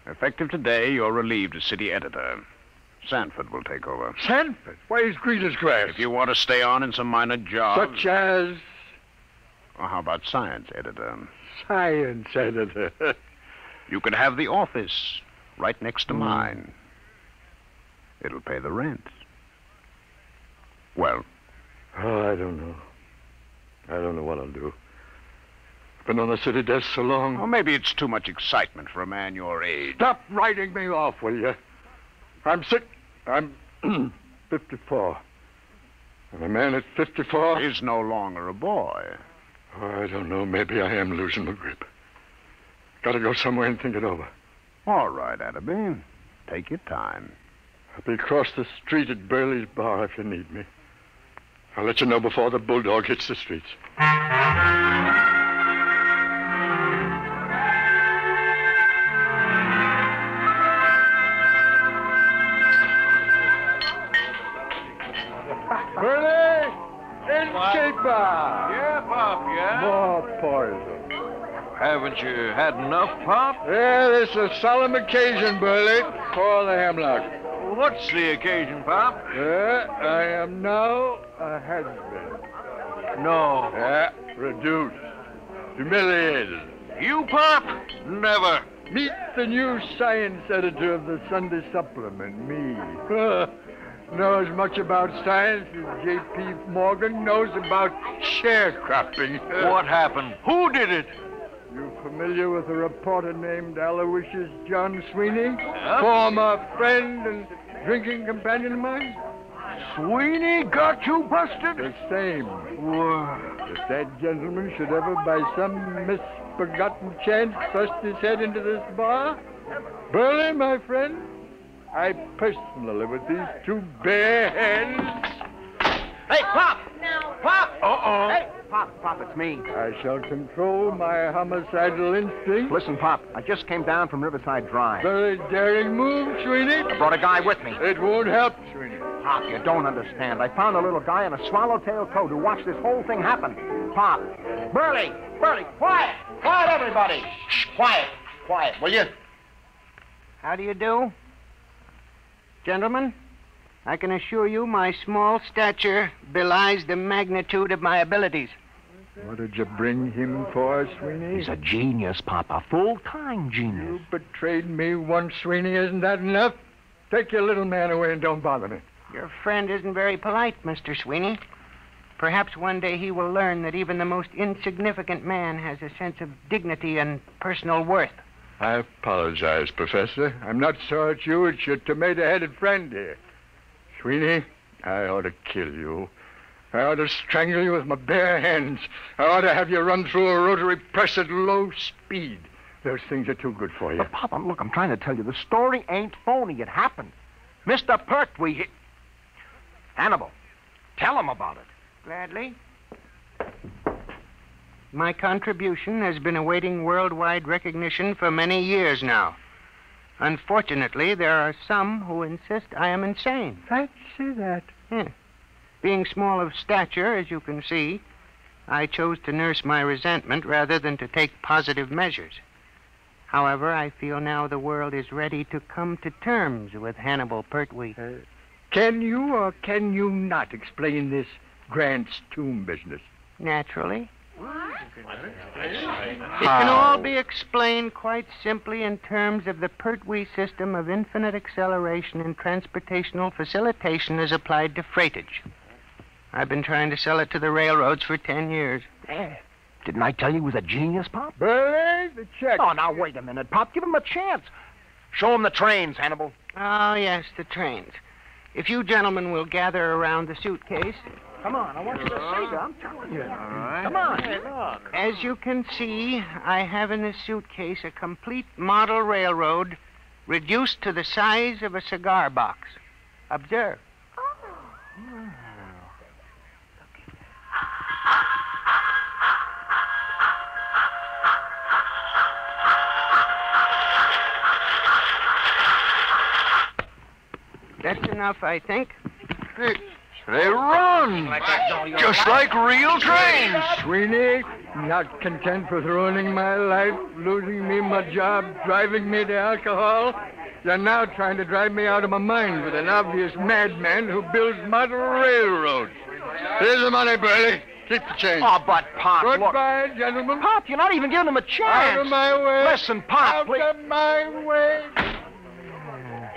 Effective today, you're relieved as city editor. Sanford will take over. Sanford? Why, he's green as grass. If you want to stay on in some minor job... Such as? Well, how about science editor? Science editor. You could have the office right next to mine. It'll pay the rent. Well? Oh, I don't know. I don't know what I'll do. Been on the city desk so long. Well, maybe it's too much excitement for a man your age. Stop writing me off, will you? I'm sick. I'm 54. And a man at 54... is no longer a boy. Oh, I don't know. Maybe I am losing my grip. Gotta go somewhere and think it over. All right, Adderby. Take your time. I'll be across the street at Burley's bar if you need me. I'll let you know before the bulldog hits the streets. Burley! Innkeeper! Yeah, Pop, yeah? More poison. Haven't you had enough, Pop? Yeah, this is a solemn occasion, Burley. Pour the hemlock. What's the occasion, Pop? I am now a husband. No. Yeah, reduced. Humiliated. You, Pop? Never. Meet the new science editor of the Sunday Supplement, me. Know as much about science as J.P. Morgan knows about sharecropping. What happened? Who did it? You familiar with a reporter named Aloysius John Sweeney? Former friend and drinking companion of mine? Sweeney got you busted? The same. If that gentleman should ever, by some misforgotten chance, thrust his head into this bar, Burley, my friend, I personally, with these two bare hands... Hey, Pop! Pop! Uh-oh. Hey, Pop, it's me. I shall control my homicidal instinct. Listen, Pop, I just came down from Riverside Drive. Very daring move, Sweeney. I brought a guy with me. It won't help, Sweeney. Pop, you don't understand. I found a little guy in a swallowtail coat who watched this whole thing happen. Pop. Burley, quiet! Quiet, everybody! Shh, quiet, will you? How do you do? Gentlemen, I can assure you my small stature belies the magnitude of my abilities. What did you bring him for, Sweeney? He's a genius, Pop, a full-time genius. You betrayed me once, Sweeney. Isn't that enough? Take your little man away and don't bother me. Your friend isn't very polite, Mr. Sweeney. Perhaps one day he will learn that even the most insignificant man has a sense of dignity and personal worth. I apologize, Professor. I'm not sore at you. It's your tomato-headed friend here. Sweeney, I ought to kill you. I ought to strangle you with my bare hands. I ought to have you run through a rotary press at low speed. Those things are too good for you. But, Pop, look, I'm trying to tell you, the story ain't phony. It happened. Mr. Pertwee, Hannibal, tell him about it. Gladly. My contribution has been awaiting worldwide recognition for many years now. Unfortunately, there are some who insist I am insane. Fancy that. Yeah. Being small of stature, as you can see, I chose to nurse my resentment rather than to take positive measures. However, I feel now the world is ready to come to terms with Hannibal Pertwee. Can you or can you not explain this Grant's tomb business? Naturally. It can all be explained quite simply in terms of the Pertwee system of infinite acceleration and transportational facilitation as applied to freightage. I've been trying to sell it to the railroads for 10 years. Didn't I tell you he was a genius, Pop? Burley, the check. Oh, now, wait a minute, Pop. Give him a chance. Show him the trains, Hannibal. Oh, yes, the trains. If you gentlemen will gather around the suitcase... Come on, I want you to see that. I'm telling you. All right. Come on. Hey, look. As you can see, I have in this suitcase a complete model railroad reduced to the size of a cigar box. Observe. That's enough, I think. They run! Just like real trains! Sweeney, not content with ruining my life, losing me my job, driving me to alcohol, you're now trying to drive me out of my mind with an obvious madman who builds model railroads. Here's the money, Burley. Keep the change. Oh, but, Pop, Goodbye, gentlemen. Pop, you're not even giving him a chance. Out of my way. Listen, Pop, please. Out of my way.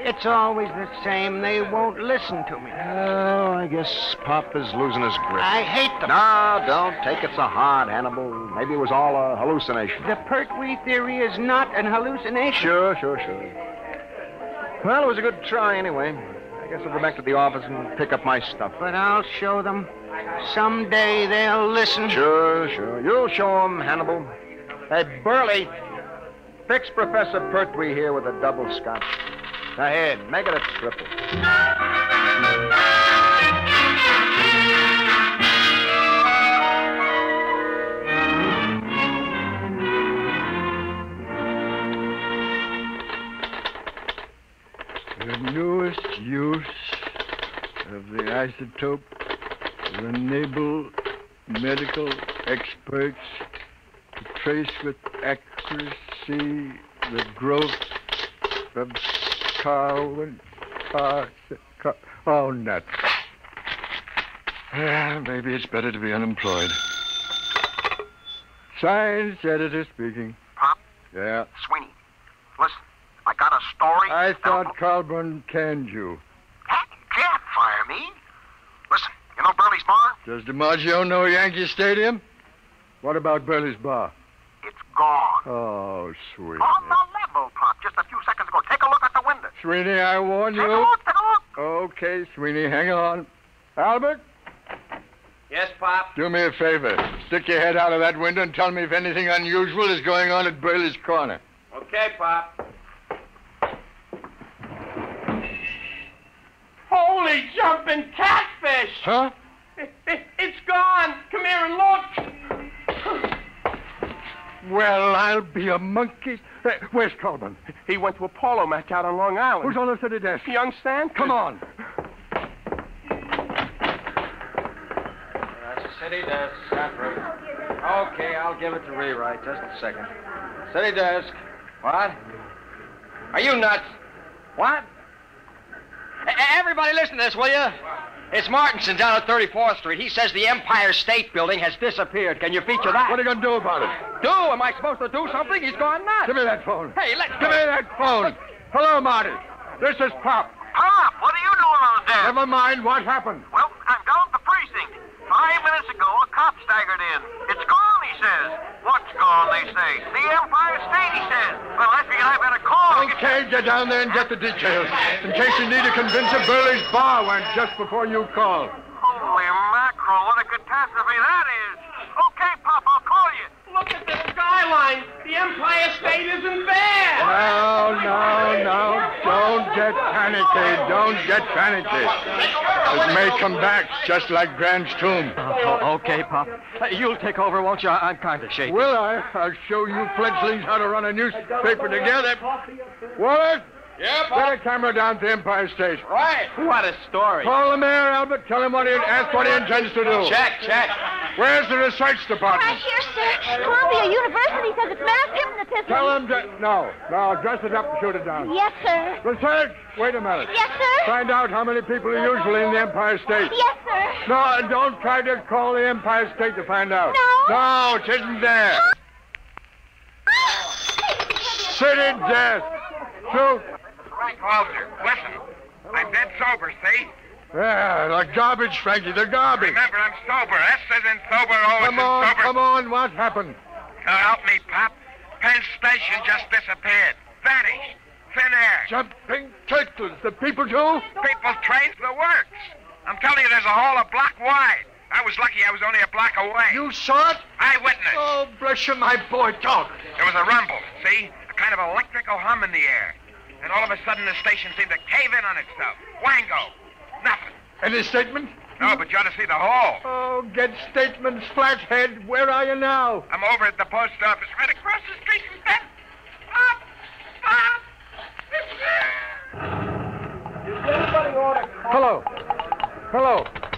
It's always the same. They won't listen to me. Oh, I guess Pop is losing his grip. I hate them. No, don't take it so hard, Hannibal. Maybe it was all a hallucination. The Pertwee theory is not an hallucination. Sure. Well, it was a good try anyway. I guess I'll go back to the office and pick up my stuff. But I'll show them. Someday they'll listen. Sure. You'll show them, Hannibal. Hey, Burley, fix Professor Pertwee here with a double scotch. Ahead, make it a triple. The newest use of the isotope will enable medical experts to trace with accuracy the growth of Oh, nuts. Maybe it's better to be unemployed. Science editor speaking. Pop? Yeah? Sweeney, listen, I got a story. I thought Colburn canned you. Can't fire me. Listen, you know Burley's bar? Does DiMaggio know Yankee Stadium? What about Burley's bar? It's gone. Oh, sweet. On the level, Pop, just a few seconds ago. Take a look at the window. Sweeney, I warn you. Take a look. Okay, Sweeney, hang on. Albert? Yes, Pop? Do me a favor. Stick your head out of that window and tell me if anything unusual is going on at Burley's Corner. Okay, Pop. Holy jumping catfish! Huh? It's gone. Come here and look. Well, I'll be a monkey. Where's Coleman? He went to a polo match out on Long Island. Who's on the city desk? Young Stan. Come on. That's the city desk. Okay, I'll give it to rewrite. Just a second. City desk. What? Are you nuts? What? Everybody listen to this, will you? It's Martinson down at 34th Street. He says the Empire State Building has disappeared. Can you feature that? What are you going to do about it? Do? Am I supposed to do something? He's gone nuts. Give me that phone. Hey, Give me that phone. Hello, Marty. This is Pop. Pop, what are you doing on the desk? Never mind what happened. Well, I'm down at the precinct. 5 minutes ago, a cop staggered in. It's gone, he says. What's gone, they say? The Empire State, he says. Well, I figured I better call. Okay, get down there and get the details. In case you need to convince a Burley's bar went just before you call. Holy mackerel, what a catastrophe that is. Okay, Pop, I'll call you. Look at the skyline. The Empire State isn't there. No. Don't get panicky. Don't get panicky. It may come back just like Grant's tomb. Okay, Pop. You'll take over, won't you? I'm kind of shaky. Will I? I'll show you fledglings how to run a newspaper together. Wallace? Yeah, Pop. Get a camera down to Empire State. Right. What a story. Call the mayor, Albert. Tell him ask what he intends to do. Check. Where's the research department? Right here, sir. Columbia University says it's mass hypnotism. Tell him to... No, dress it up and shoot it down. Yes, sir. Research? Wait a minute. Yes, sir. Find out how many people are usually in the Empire State. Yes, sir. No, don't try to call the Empire State to find out. No? No, it isn't there. City desk. Shoot. Frank Walter, listen. I'm dead sober, see? Yeah, the garbage, Frankie, the garbage. Remember, I'm sober. S as in sober, O as in sober. Come on, what happened? Now help me, Pop. Penn Station just disappeared. Vanished. Thin air. Jumping turtles. The people too? People trained the works. I'm telling you, there's a hole a block wide. I was lucky I was only a block away. You saw it? Eyewitness. Oh, bless you, my boy, talk. There was a rumble, see? A kind of electrical hum in the air. And all of a sudden, the station seemed to cave in on itself. Wango. Nothing. Any statement? No, but you ought to see the hole. Oh, get statements, flathead. Where are you now? I'm over at the post office, right across the street from Penn.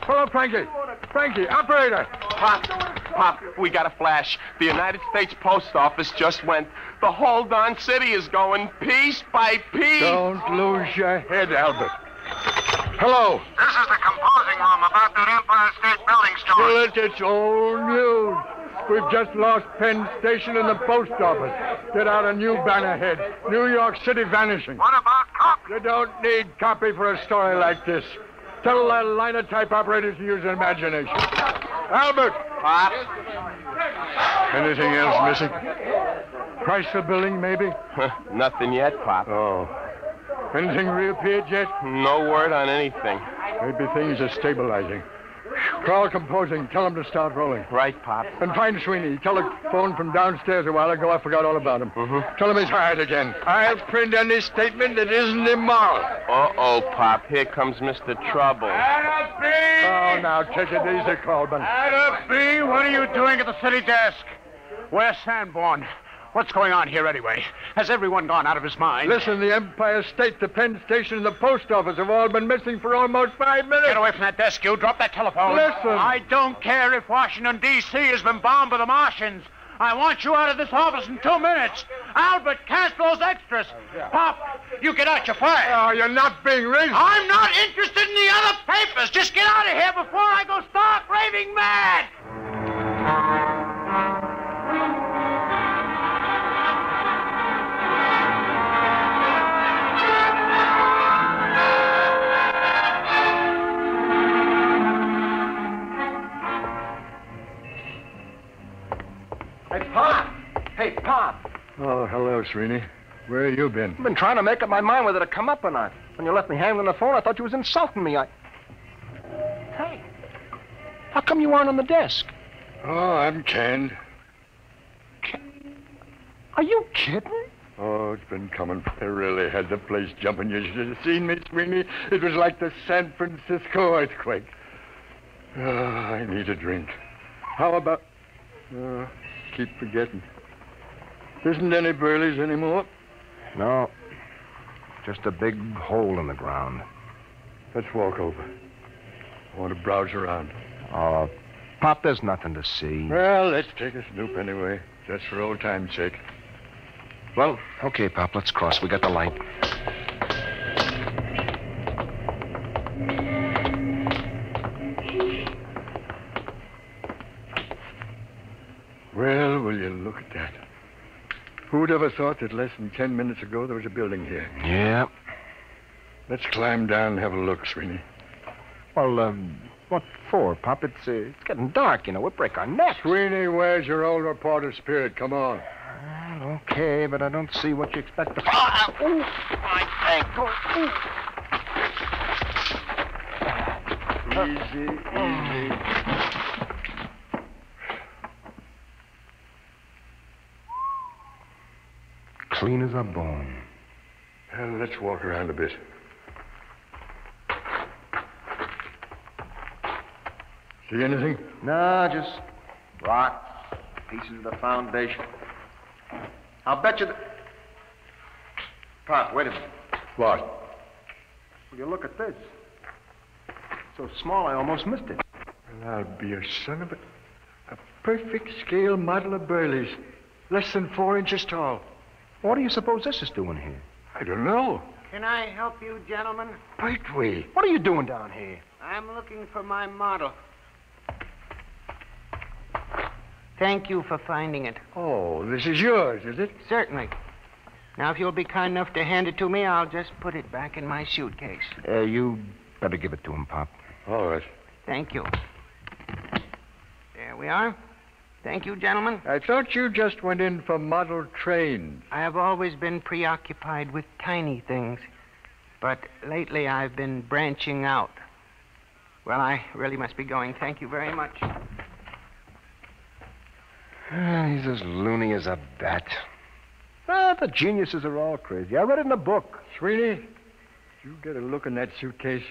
Hello, Frankie. Frankie, operator. Pop, we got a flash. The United States Post Office just went. The whole darn city is going piece by piece. Don't lose your head, Albert. Hello. This is the composing room about that Empire State Building story. Still, it's old news. We've just lost Penn Station and the post office. Get out a new banner head. New York City vanishing. What about copy? You don't need copy for a story like this. Tell the linotype operators to use their imagination. Albert! Pop? Anything else missing? Price of building, maybe? Nothing yet, Pop. Oh. Anything reappeared yet? No word on anything. Maybe things are stabilizing. Call composing. Tell them to start rolling. Right, Pop. And find Sweeney. He telephoned from downstairs a while ago. I forgot all about him. Tell him he's hired again. I'll print any statement that isn't immoral. Uh-oh, Pop. Here comes Mr. Trouble. Oh, now take it easy, Colburn. Adam B., what are you doing at the city desk? Where's Sanborn? What's going on here anyway? Has everyone gone out of his mind? Listen, the Empire State, the Penn Station, and the post office have all been missing for almost 5 minutes. Get away from that desk, you. Drop that telephone. Listen. I don't care if Washington, D.C. has been bombed by the Martians. I want you out of this office in 2 minutes. Albert, cash those extras. Pop, you get out, you're fired. Oh, you're not being reasonable. I'm not interested in the other papers. Just get out of here before I go stark raving mad. Hey, Pop. Oh, hello, Sreeny. Where have you been? I've been trying to make up my mind whether to come up or not. When you left me hanging on the phone, I thought you was insulting me. Hey, how come you aren't on the desk? Oh, I'm canned. Are you kidding? Oh, it's been coming. I really had the place jumping. You should have seen me, Sweeney. It was like the San Francisco earthquake. Oh, I need a drink. How about... keep forgetting. Isn't any Burleys anymore? No. Just a big hole in the ground. Let's walk over. I want to browse around. Oh, Pop, there's nothing to see. Well, let's take a snoop anyway, just for old time's sake. Well, okay, Pop, let's cross. We got the light. Well, will you look at that? Who'd ever thought that less than 10 minutes ago there was a building here? Yeah. Let's climb down and have a look, Sweeney. Well, what for, Pop? It's getting dark, you know. We'll break our necks. Sweeney, where's your old reporter spirit? Come on. Well, okay, but I don't see what you expect to... Ooh, my ankle. Easy. Clean as a bone. Well, let's walk around a bit. See anything? No, just rocks, pieces of the foundation. I'll bet you that... Pop, wait a minute. What? Will you look at this? So small, I almost missed it. Well, I'll be a son of a perfect scale model of Burley's. Less than 4 inches tall. What do you suppose this is doing here? I don't know. Can I help you, gentlemen? Wait, wait. What are you doing down here? I'm looking for my model. Thank you for finding it. Oh, this is yours, is it? Certainly. Now, if you'll be kind enough to hand it to me, I'll just put it back in my suitcase. You better give it to him, Pop. All right. Thank you. There we are. Thank you, gentlemen. I thought you just went in for model trains. I have always been preoccupied with tiny things, but lately I've been branching out. Well, I really must be going. Thank you very much. He's as loony as a bat. The geniuses are all crazy. I read it in a book. Sweeney, did you get a look in that suitcase?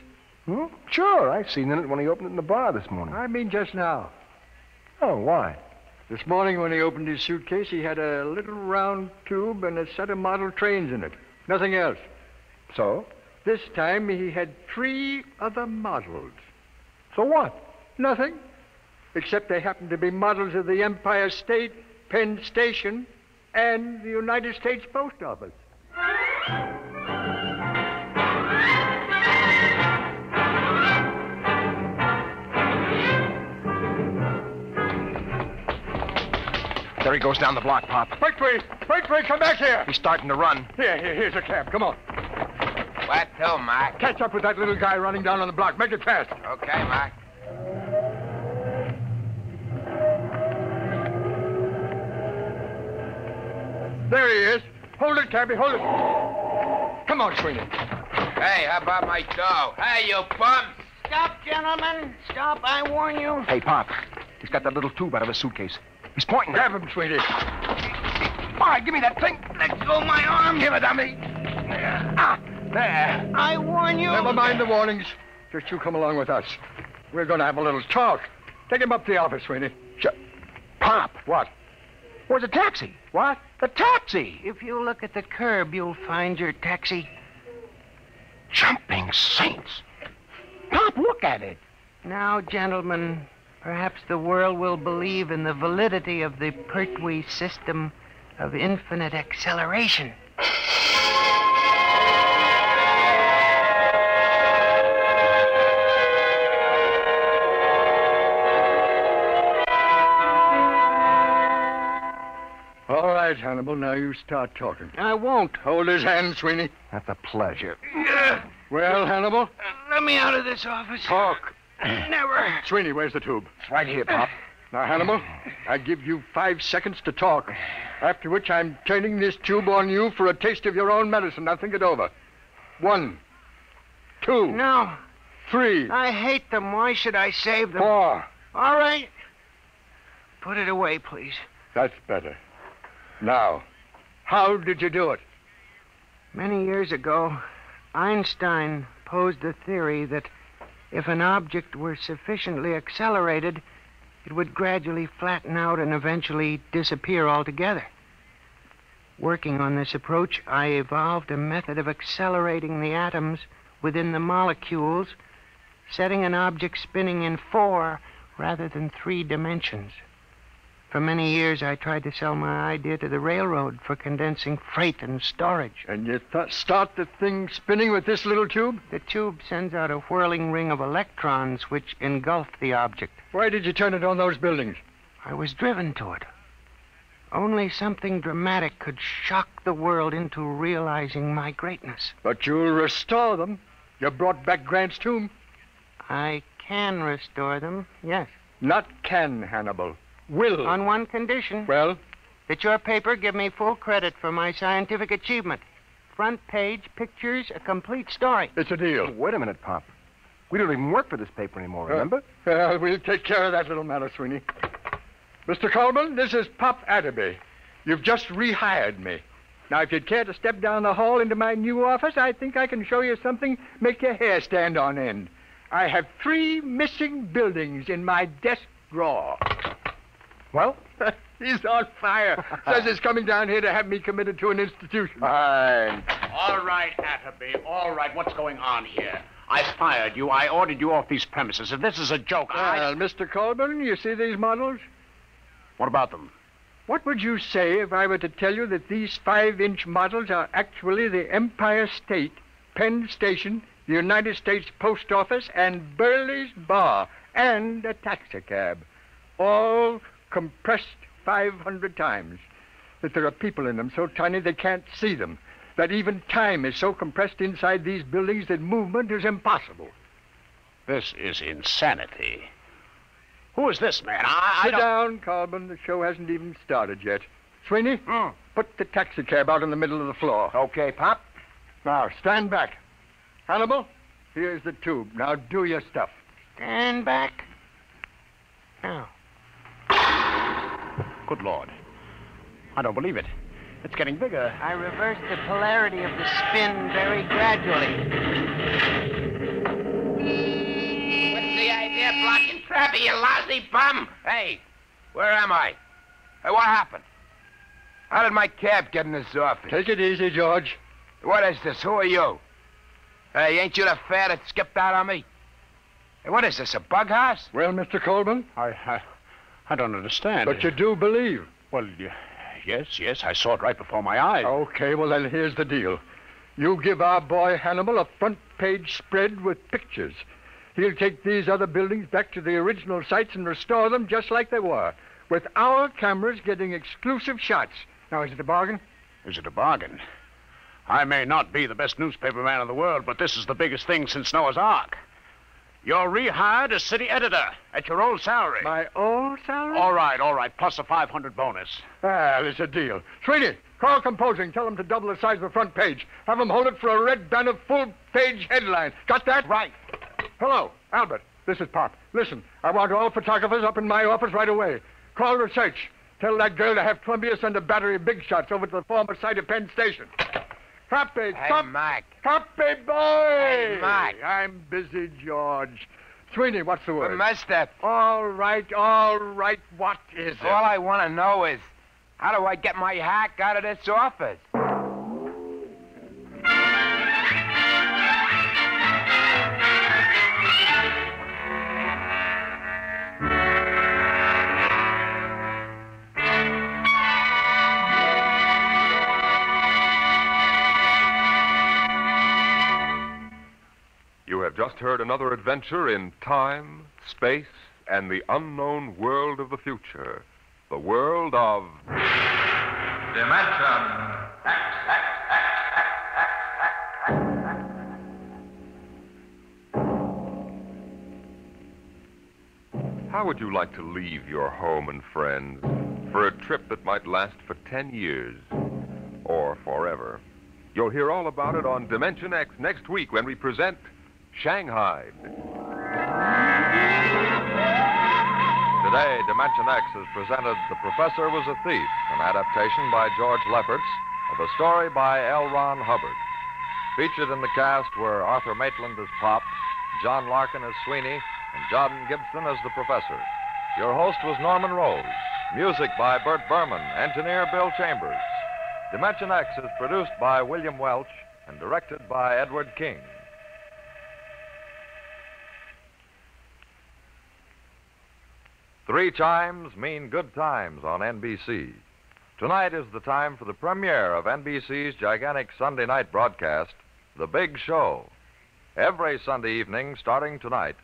Sure. I seen it when he opened it in the bar this morning. I mean just now. Oh, why? This morning when he opened his suitcase, he had a little round tube and a set of model trains in it. Nothing else. So? This time he had 3 other models. So what? Nothing. Except they happened to be models of the Empire State, Penn Station, and the United States Post Office. There he goes down the block, Pop. Wait, come back here. He's starting to run. Here's a cab. Come on. What to, Mark? Catch up with that little guy running down on the block. Make it fast. Okay, Mark. There he is. Hold it, cabby, hold it. Come on, Sweeney. Hey, how about my dough? Hey, you bum! Stop, gentlemen. Stop, I warn you. Hey, Pop. He's got that little tube out of his suitcase. He's pointing. Grab him, Sweeney. All right, give me that thing. Let go of my arm. Give it to me. There. I warn you. Never mind the warnings. Just you come along with us. We're going to have a little talk. Take him up to the office, Sweeney. Pop. What? Where's the taxi? What? The taxi. If you look at the curb, you'll find your taxi. Jumping saints. Pop, look at it. Now, gentlemen, perhaps the world will believe in the validity of the Pertwee system of infinite acceleration. All right, Hannibal, now you start talking. I won't. Hold his hand, Sweeney. That's a pleasure. Well, Hannibal? Let me out of this office. Talk. Never. Sweeney, where's the tube? It's right here, Pop. Now, Hannibal, I give you 5 seconds to talk, after which I'm turning this tube on you for a taste of your own medicine. Now, think it over. 1, 2. No. 3. I hate them. Why should I save them? 4. All right. Put it away, please. That's better. Now, how did you do it? Many years ago, Einstein posed the theory that If an object were sufficiently accelerated, it would gradually flatten out and eventually disappear altogether. Working on this approach, I evolved a method of accelerating the atoms within the molecules, setting an object spinning in 4 rather than 3 dimensions. For many years, I tried to sell my idea to the railroad for condensing freight and storage. And you start the thing spinning with this little tube? The tube sends out a whirling ring of electrons which engulf the object. Why did you turn it on those buildings? I was driven to it. Only something dramatic could shock the world into realizing my greatness. But you'll restore them. You brought back Grant's tomb. I can restore them, yes. Not can, Hannibal. Will. On one condition. Well? That your paper give me full credit for my scientific achievement. Front page, pictures, a complete story. It's a deal. Oh, wait a minute, Pop. We don't even work for this paper anymore, remember? We'll take care of that little matter, Sweeney. Mr. Coleman, this is Pop Atterby. You've just rehired me. Now, if you'd care to step down the hall into my new office, I think I can show you something make your hair stand on end. I have 3 missing buildings in my desk drawer. Well? He's on fire. Says he's coming down here to have me committed to an institution. Fine. All right, Atterby. All right. What's going on here? I fired you. I ordered you off these premises. If this is a joke, Well, Mr. Colburn, you see these models? What about them? What would you say if I were to tell you that these 5-inch models are actually the Empire State, Penn Station, the United States Post Office, and Burley's Bar, and a taxicab, all compressed 500 times, that there are people in them so tiny they can't see them, that even time is so compressed inside these buildings that movement is impossible. This is insanity. Who is this man? Sit down, Colburn. The show hasn't even started yet. Sweeney, put the taxicab out in the middle of the floor. Okay, Pop. Now, stand back. Hannibal, here's the tube. Now, do your stuff. Stand back. Now. Good Lord. I don't believe it. It's getting bigger. I reversed the polarity of the spin very gradually. What's the idea of blocking traffic, you lousy bum? Hey, where am I? Hey, what happened? How did my cab get in this office? Take it easy, George. What is this? Who are you? Hey, ain't you the fare that skipped out on me? Hey, what is this, a bug house? Well, Mr. Colburn? I don't understand. But you do believe? Well, yes, I saw it right before my eyes. Okay, well, then here's the deal. You give our boy Hannibal a front-page spread with pictures. He'll take these other buildings back to the original sites and restore them just like they were, with our cameras getting exclusive shots. Now, is it a bargain? Is it a bargain? I may not be the best newspaper man in the world, but this is the biggest thing since Noah's Ark. You're rehired as city editor at your old salary. My old salary? All right, plus a 500 bonus. Well, it's a deal. Sweeney, call composing. Tell them to double the size of the front page. Have them hold it for a red banner full-page headline. Got that? Right. Hello, Albert. This is Pop. Listen, I want all photographers up in my office right away. Call research. Tell that girl to have Columbia send a battery of big shots over to the former site of Penn Station. Copy, Mac. Copy, boy! Hey, Mac. I'm busy, George. Sweeney, what's the word? What messed up? All right. What is it? All I want to know is, how do I get my hack out of this office? You have just heard another adventure in time, space, and the unknown world of the future. The world of... Dimension How would you like to leave your home and friends for a trip that might last for 10 years or forever? You'll hear all about it on Dimension X next week when we present Shanghied. Today, Dimension X has presented The Professor Was a Thief, an adaptation by George Lefferts of a story by L. Ron Hubbard. Featured in the cast were Arthur Maitland as Pop, John Larkin as Sweeney, and John Gibson as the Professor. Your host was Norman Rose. Music by Bert Berman, engineer Bill Chambers. Dimension X is produced by William Welch and directed by Edward King. Three chimes mean good times on NBC. Tonight is the time for the premiere of NBC's gigantic Sunday night broadcast, The Big Show. Every Sunday evening, starting tonight,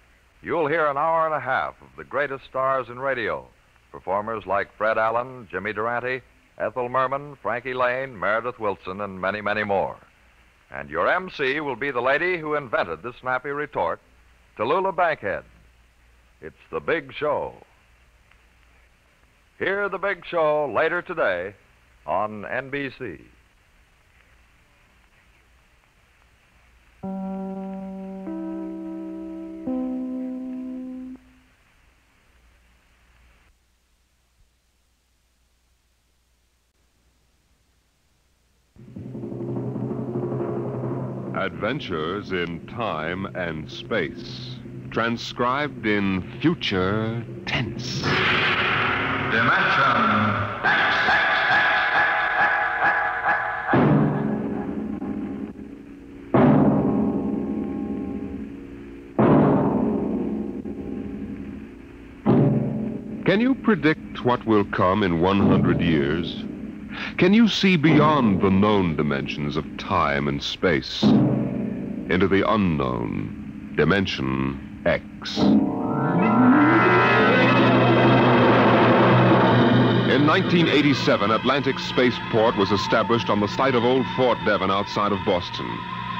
you'll hear an hour and a half of the greatest stars in radio. Performers like Fred Allen, Jimmy Durante, Ethel Merman, Frankie Lane, Meredith Wilson, and many, many more. And your MC will be the lady who invented the snappy retort, Tallulah Bankhead. It's The Big Show. Hear The Big Show later today on NBC. Adventures in Time and Space, transcribed in future tense. Dimension X. Can you predict what will come in 100 years? Can you see beyond the known dimensions of time and space into the unknown Dimension X? In 1987, Atlantic Spaceport was established on the site of old Fort Devon outside of Boston.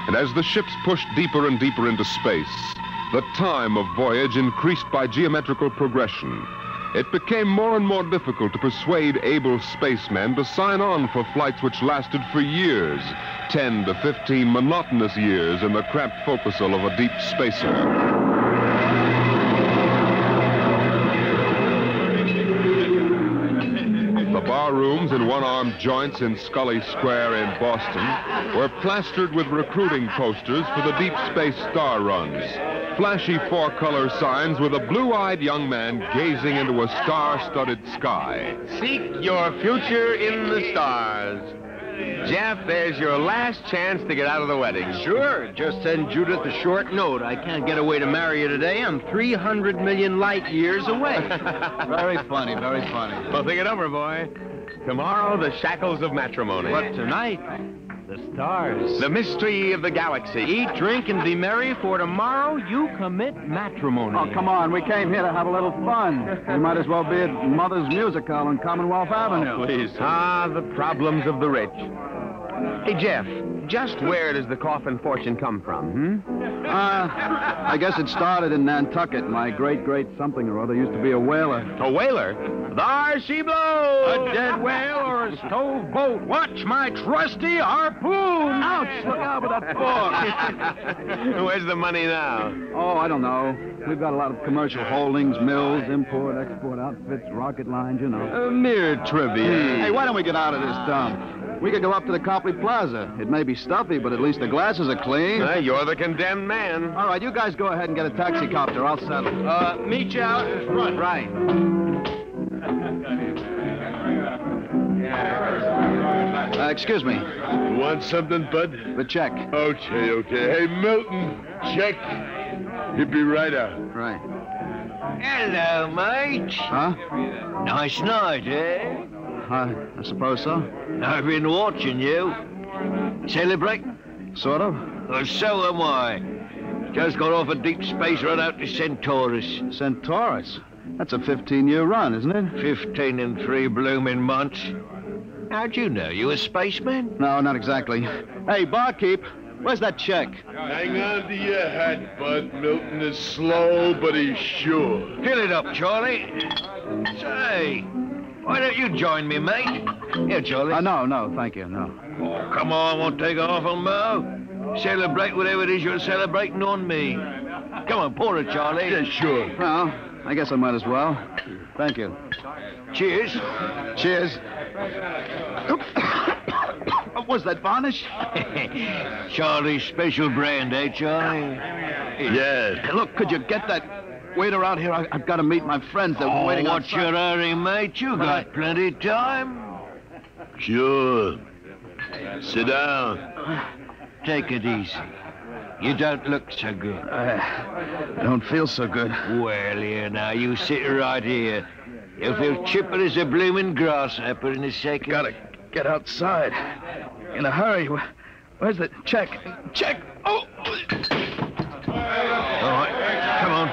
And as the ships pushed deeper and deeper into space, the time of voyage increased by geometrical progression. It became more and more difficult to persuade able spacemen to sign on for flights which lasted for years, 10 to 15 monotonous years in the cramped forecastle of a deep spacer. The bar rooms and one-armed joints in Scully Square in Boston were plastered with recruiting posters for the deep space star runs. Flashy four-color signs with a blue-eyed young man gazing into a star-studded sky. Seek your future in the stars. Jeff, there's your last chance to get out of the wedding. Sure. Just send Judith a short note. I can't get away to marry you today. I'm 300 million light years away. Very funny, very funny. Well, think it over, boy. Tomorrow, the shackles of matrimony. But tonight, the stars. The mystery of the galaxy. Eat, drink, and be merry, for tomorrow you commit matrimony. Oh, come on. We came here to have a little fun. We might as well be at Mother's Music Hall on Commonwealth Avenue. Please. Ah, the problems of the rich. Hey, Jeff, just where does the coffin fortune come from, I guess it started in Nantucket. My great something or other used to be a whaler. A whaler? There she blows! A dead whale or a stove boat. Watch my trusty harpoon. Ouch, look out with that fork. Where's the money now? Oh, I don't know. We've got a lot of commercial holdings, mills, import, export outfits, rocket lines, you know. Mere trivia. Hey, why don't we get out of this dump? We could go up to the Copley Plaza. It may be stuffy, but at least the glasses are clean. You're the condemned man. All right, you guys go ahead and get a taxi copter. I'll settle. Meet you out in front. Right. Excuse me. Want something, Bud? The check. Okay. Hey, Milton, check. He'll be right out. Right. Hello, mate. Huh? Nice night, eh? I suppose so. I've been watching you. Celebrating? Sort of. Well, so am I. Just got off a deep space run out to Centaurus. Centaurus? That's a 15-year run, isn't it? 15 and 3 blooming months. How'd you know? You a spaceman? No, not exactly. Hey, barkeep, where's that check? Hang on to your hat, Bud. Milton is slow, but he's sure. Fill it up, Charlie. Say, why don't you join me, mate? Here, Charlie. No, thank you, no. Oh, come on, won't take off on Mo. Celebrate whatever it is you're celebrating on me. Come on, pour it, Charlie. Yeah, sure. Well, I guess I might as well. Thank you. Cheers. Cheers. What was that, varnish? Charlie's special brand, eh, Charlie? Yes. Hey, look, could you get that waiter out here? I've got to meet my friends. They're waiting what's outside. your hurry, mate? You got plenty of time. Sure. Sit down. Take it easy. You don't look so good. I don't feel so good. Well, here now, you sit right here. You'll feel chipper as a bloomin' grasshopper in a second. Gotta get outside. In a hurry. Where's the check? Check! Oh! All right, come on.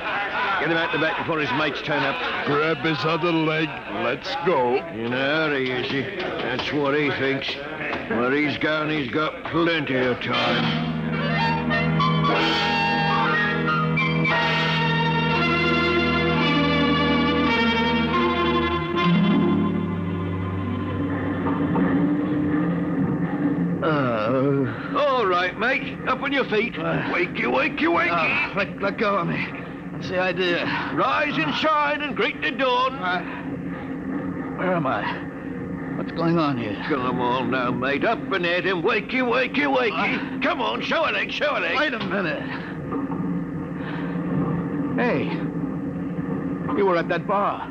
Get him out the back before his mates turn up. Grab his other leg. Let's go. In a hurry, is he? That's what he thinks. Where he's going, he's got plenty of time. All right, mate. Up on your feet. Wakey, wakey, wakey. Let go of me. What's the idea? Rise and shine and greet the dawn. Where am I? What's going on here? Come on now, mate. Up and at him. Wakey, wakey, wakey. Come on, show a leg, show a leg. Wait a minute. Hey. You were at that bar.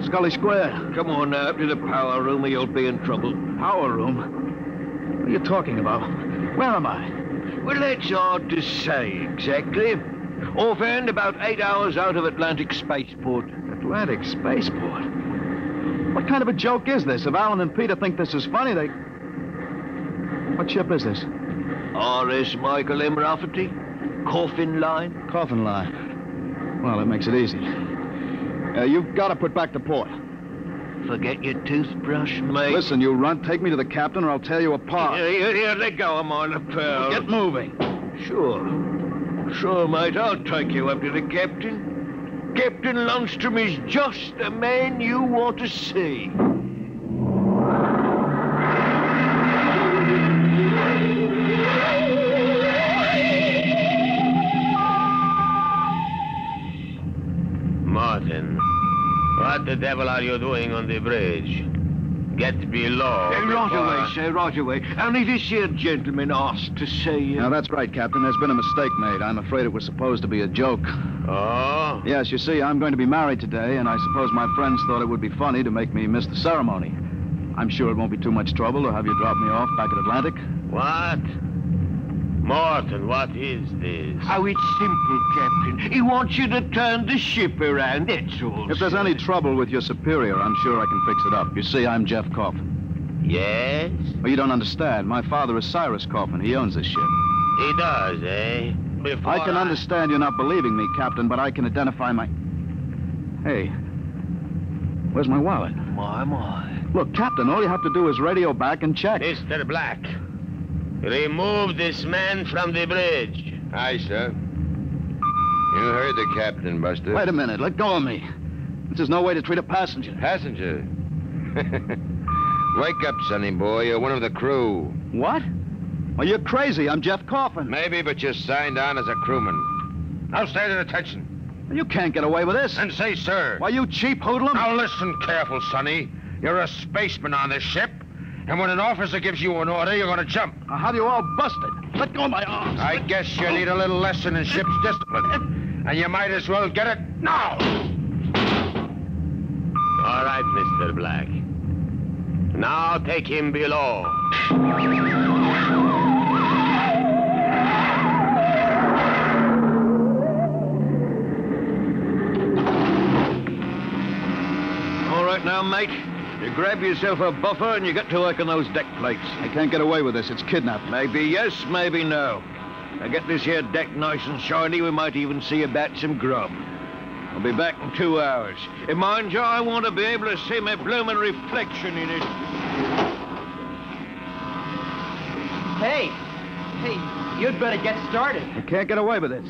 Scully Square. Come on now, up to the power room or you'll be in trouble. Power room? What are you talking about? Where am I? Well, that's hard to say exactly. Offhand, about 8 hours out of Atlantic Spaceport. Atlantic Spaceport? What kind of a joke is this? If Alan and Peter think this is funny, they... What ship is this? R.S. Michael M. Rafferty. Coffin line. Coffin line. Well, that makes it easy. You've got to put back to port. Forget your toothbrush, mate. Listen, you runt. Take me to the captain or I'll tear you apart. Here, let go of my lapel. Get moving. Sure, mate. I'll take you up to the captain. Captain Lundstrom is just the man you want to see. Martin, what the devil are you doing on the bridge? Get below. Right away, sir, right away. Only this here gentleman asked to see you. Now, that's right, Captain. There's been a mistake made. I'm afraid it was supposed to be a joke. Oh? Yes, you see, I'm going to be married today, and I suppose my friends thought it would be funny to make me miss the ceremony. I'm sure it won't be too much trouble to have you drop me off back at Atlantic. What? Martin, what is this? Oh, it's simple, Captain. He wants you to turn the ship around, that's all. If there's any trouble with your superior, I'm sure I can fix it up. You see, I'm Jeff Coffin. Yes? Well, you don't understand. My father is Cyrus Coffin. He owns this ship. He does, eh? I can understand you're not believing me, Captain, but I can identify my... Hey, where's my wallet? My. Look, Captain, all you have to do is radio back and check. Mr. Black, remove this man from the bridge. Aye, sir. You heard the captain, Buster. Wait a minute. Let go of me. This is no way to treat a passenger. Passenger? Wake up, sonny boy. You're one of the crew. What? Well, you're crazy. I'm Jeff Coffin. Maybe, but you're signed on as a crewman. Now stand at attention. You can't get away with this. And say, sir. Why, you cheap hoodlum. Now listen careful, sonny. You're a spaceman on this ship. And when an officer gives you an order, you're going to jump. Now, how do you all busted? Let go of my arms. I guess you need a little lesson in ship's discipline. And you might as well get it now. All right, Mr. Black. Now take him below. All right now, mate. You grab yourself a buffer and you get to work on those deck plates. I can't get away with this. It's kidnapping. Maybe yes, maybe no. Now get this here deck nice and shiny. We might even see about some grub. I'll be back in 2 hours. And mind you, I want to be able to see my bloomin' reflection in it. Hey, you'd better get started. I can't get away with this.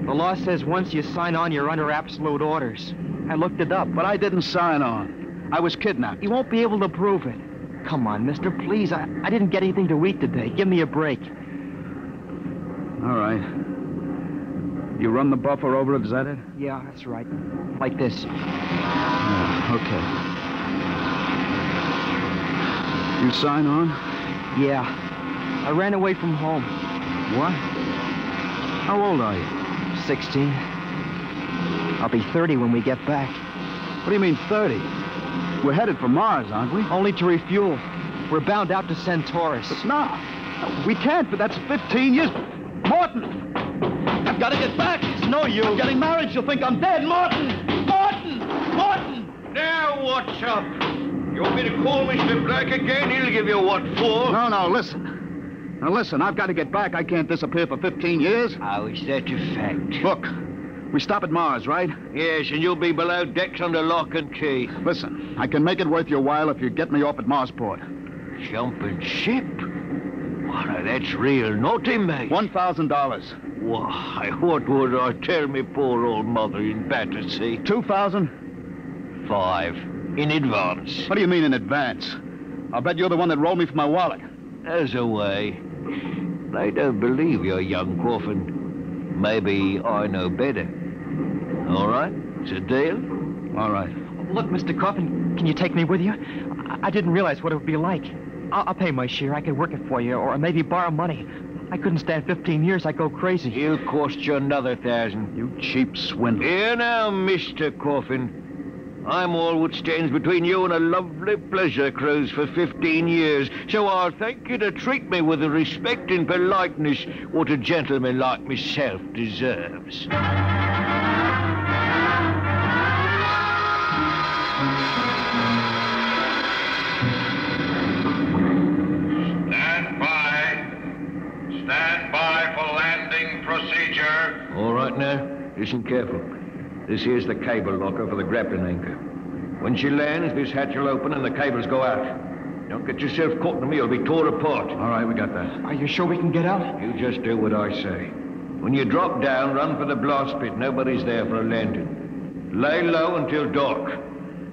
The law says once you sign on, you're under absolute orders. I looked it up. But I didn't sign on. I was kidnapped. You won't be able to prove it. Come on, mister, please. I didn't get anything to eat today. Give me a break. All right. You run the buffer over it, is that it? Yeah, that's right. Like this. Okay. You sign on? Yeah. I ran away from home. What? How old are you? 16. I'll be 30 when we get back. What do you mean 30? We're headed for Mars, aren't we? Only to refuel. We're bound out to Centaurus. But no, we can't, but that's 15 years. Morton! I've got to get back. It's no use. I'm getting married. She'll think I'm dead. Morton! Morton! Morton! Now, what's up? You want me to call Mr. Black again? He'll give you what for. No, listen. Now, listen, I've got to get back. I can't disappear for 15 years. How is that a fact? Look, we stop at Mars, right? Yes, and you'll be below decks under lock and key. Listen, I can make it worth your while if you get me off at Marsport. Jumping ship? Why, that's real naughty, mate. $1,000. Why, what would I tell me poor old mother in Battersea? 2,000? 5. In advance. What do you mean in advance? I'll bet you're the one that rolled me for my wallet. As a way. I don't believe you're young, Coffin. Maybe I know better. All right? It's a deal? All right. Look, Mr. Coffin, can you take me with you? I didn't realize what it would be like. I'll pay my share. I could work it for you, or maybe borrow money. I couldn't stand 15 years. I'd go crazy. He'll cost you another 1,000. You cheap swindler. Here now, Mr. Coffin. I'm all what stands between you and a lovely pleasure cruise for 15 years, so I'll thank you to treat me with the respect and politeness what a gentleman like myself deserves. Stand by for landing procedure. All right now, listen careful. This here's the cable locker for the grappling anchor. When she lands, this hatch will open and the cables go out. Don't get yourself caught in me, you'll be torn apart. All right, we got that. Are you sure we can get out? You just do what I say. When you drop down, run for the blast pit. Nobody's there for a landing. Lay low until dark.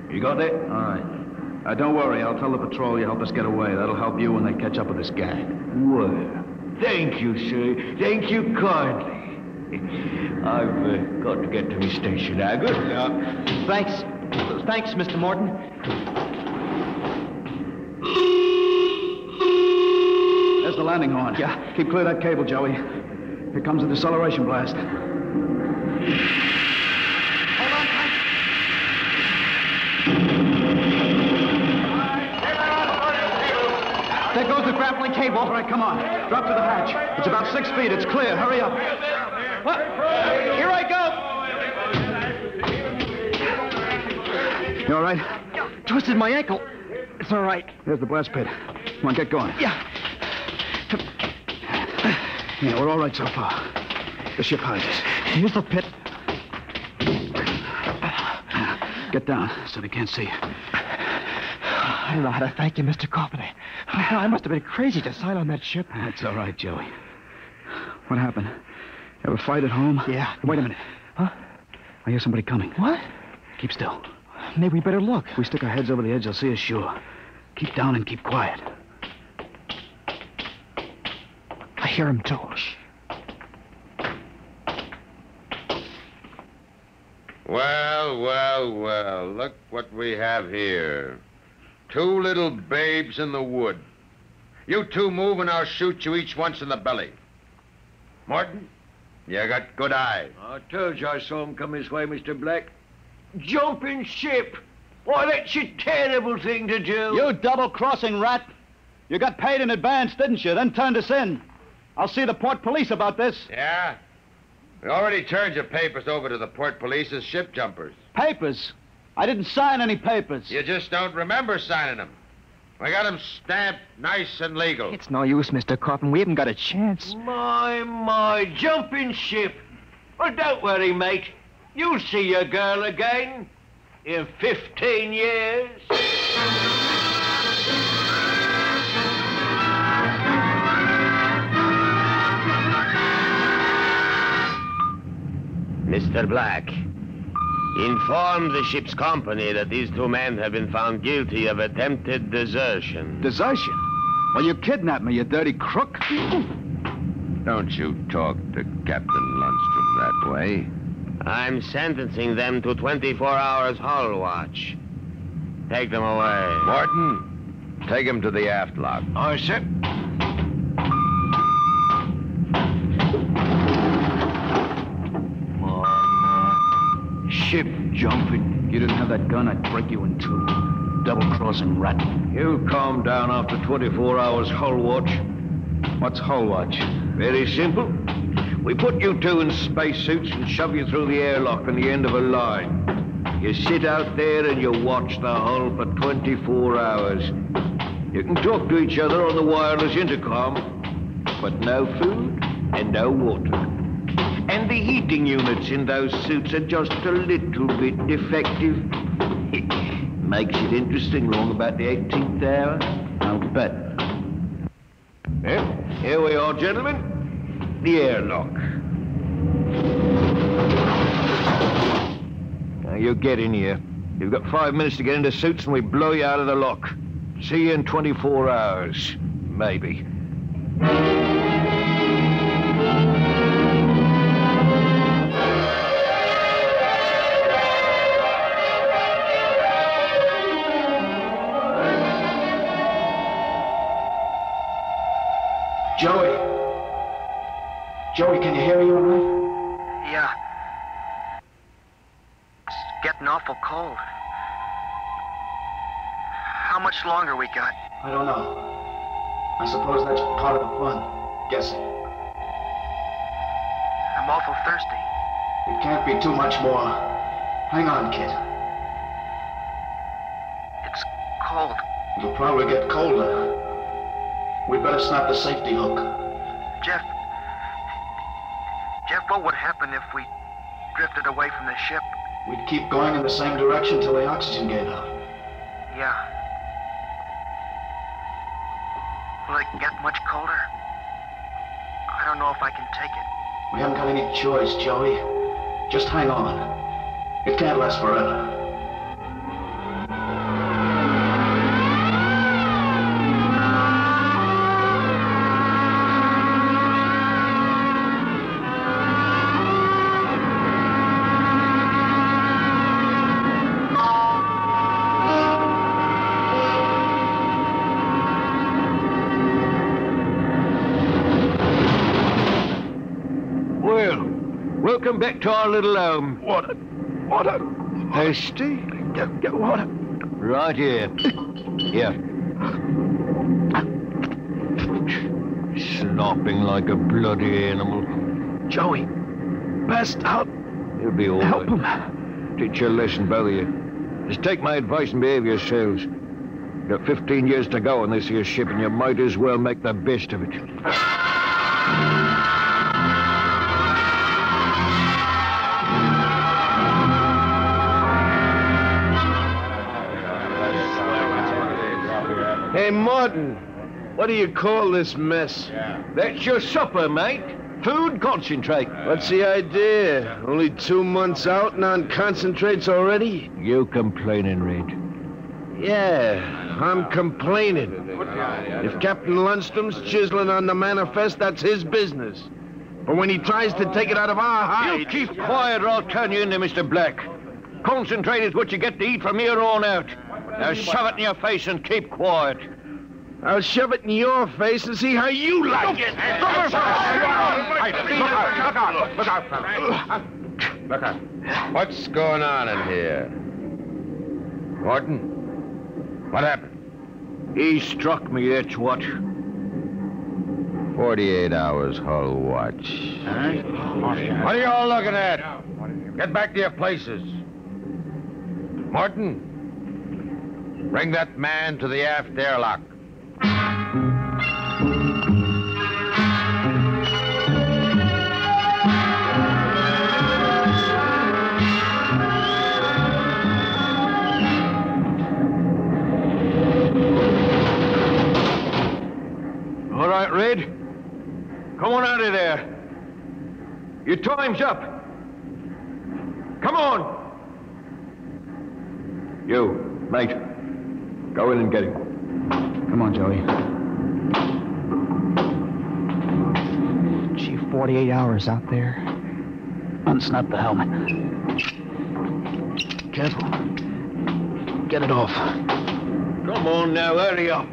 You got that? All right. Don't worry, I'll tell the patrol you help us get away. That'll help you when they catch up with this gang. Well, thank you, sir. Thank you kindly. I've got to get to my station now. Good luck. Thanks. Thanks, Mr. Morton. There's the landing horn. Yeah. Keep clear of that cable, Joey. Here comes the deceleration blast. Hold on tight. There goes the grappling cable. All right, come on. Drop to the hatch. It's about 6 feet. It's clear. Hurry up. What? Here I go. You all right? Twisted my ankle. It's all right. There's the blast pit. Come on, get going. Yeah. Yeah, we're all right so far. The ship hides us. Here's the pit. Get down so they can't see you. I don't know how to thank you, Mr. Coffin. I must have been crazy to sign on that ship. That's all right, Joey. What happened? Ever fight at home? Yeah. Wait a minute. Huh? I hear somebody coming. What? Keep still. Maybe we better look. If we stick our heads over the edge, they'll see us sure. Keep down and keep quiet. I hear him, too. Well, look what we have here. 2 little babes in the wood. You two move and I'll shoot you each once in the belly. Morton, you got good eyes. I told you I saw him come this way, Mr. Black. Jumping ship. Why, that's a terrible thing to do. You double-crossing rat. You got paid in advance, didn't you? Then turned us in. I'll see the port police about this. Yeah? We already turned your papers over to the port police as ship jumpers. Papers? I didn't sign any papers. You just don't remember signing them. We got them stamped nice and legal. It's no use, Mr. Coffin. We haven't got a chance. My, jumping ship. Well, don't worry, mate. You'll see your girl again in 15 years. Mr. Black, inform the ship's company that these 2 men have been found guilty of attempted desertion. Desertion? Well, you kidnapped me, you dirty crook. Don't you talk to Captain Lundstrom that way. I'm sentencing them to 24 hours hull watch. Take them away. Morton, take him to the aft lock. Aye, sir. ship jumping. If you didn't have that gun, I'd break you in two. Double-crossing rat. You calm down after 24 hours hull watch. What's hull watch? Very simple. We put you two in spacesuits and shove you through the airlock on the end of a line. You sit out there and you watch the hull for 24 hours. You can talk to each other on the wireless intercom, but no food and no water. And the heating units in those suits are just a little bit defective. Makes it interesting long about the 18th hour. I'll bet. Well, here we are, gentlemen. The airlock. Now, you get in here. You've got 5 minutes to get into suits and we blow you out of the lock. See you in 24 hours. Maybe. Joey. Joey, can you hear me all right? Yeah. It's getting awful cold. How much longer we got? I don't know. I suppose that's part of the fun. Guessing. I'm awful thirsty. It can't be too much more. Hang on, kid. It's cold. It'll probably get colder. We'd better snap the safety hook. Jeff, what would happen if we drifted away from the ship? We'd keep going in the same direction till the oxygen gave out. Yeah. Will it get much colder? I don't know if I can take it. We haven't got any choice, Joey. Just hang on. It can't last forever. Welcome back to our little home. Water. Thirsty? Get water. Right here. Here. Slopping like a bloody animal. Joey, passed out. You'll be all Help right. him. Teach you a lesson, both of you. Just take my advice and behave yourselves. You've got 15 years to go on this here ship, and you might as well make the best of it. Hey, Martin, what do you call this mess? That's your supper, mate. Food concentrate. What's the idea? Only 2 months out and on concentrates already? You complaining, Red? Yeah, I'm complaining. If Captain Lundstrom's chiseling on the manifest, that's his business. But when he tries to take it out of our hide... You keep quiet or I'll turn you into Mr. Black. Concentrate is what you get to eat from here on out. Now shove it in your face and keep quiet. I'll shove it in your face and see how you like it. Look out. What's going on in here? Morton? What happened? He struck me, that's what. 48 hours hull watch. Huh? What are you all looking at? Get back to your places. Morton, bring that man to the aft airlock. All right, Red. Come on out of there. Your time's up. Come on. You, mate. Go in and get him. Come on, Joey. Gee, 48 hours out there. Unsnap the helmet. Careful. Get it off. Come on now, hurry up.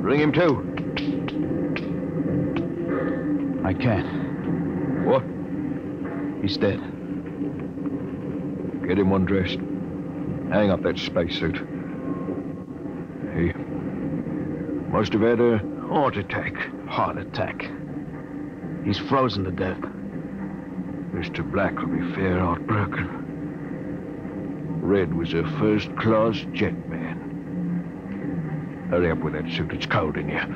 Bring him to. I can't. What? He's dead. Get him undressed. Hang up that spacesuit. He must have had a heart attack. Heart attack. He's frozen to death. Mr. Black will be fair heartbroken. Red was a first-class jet man. Hurry up with that suit. It's cold in here.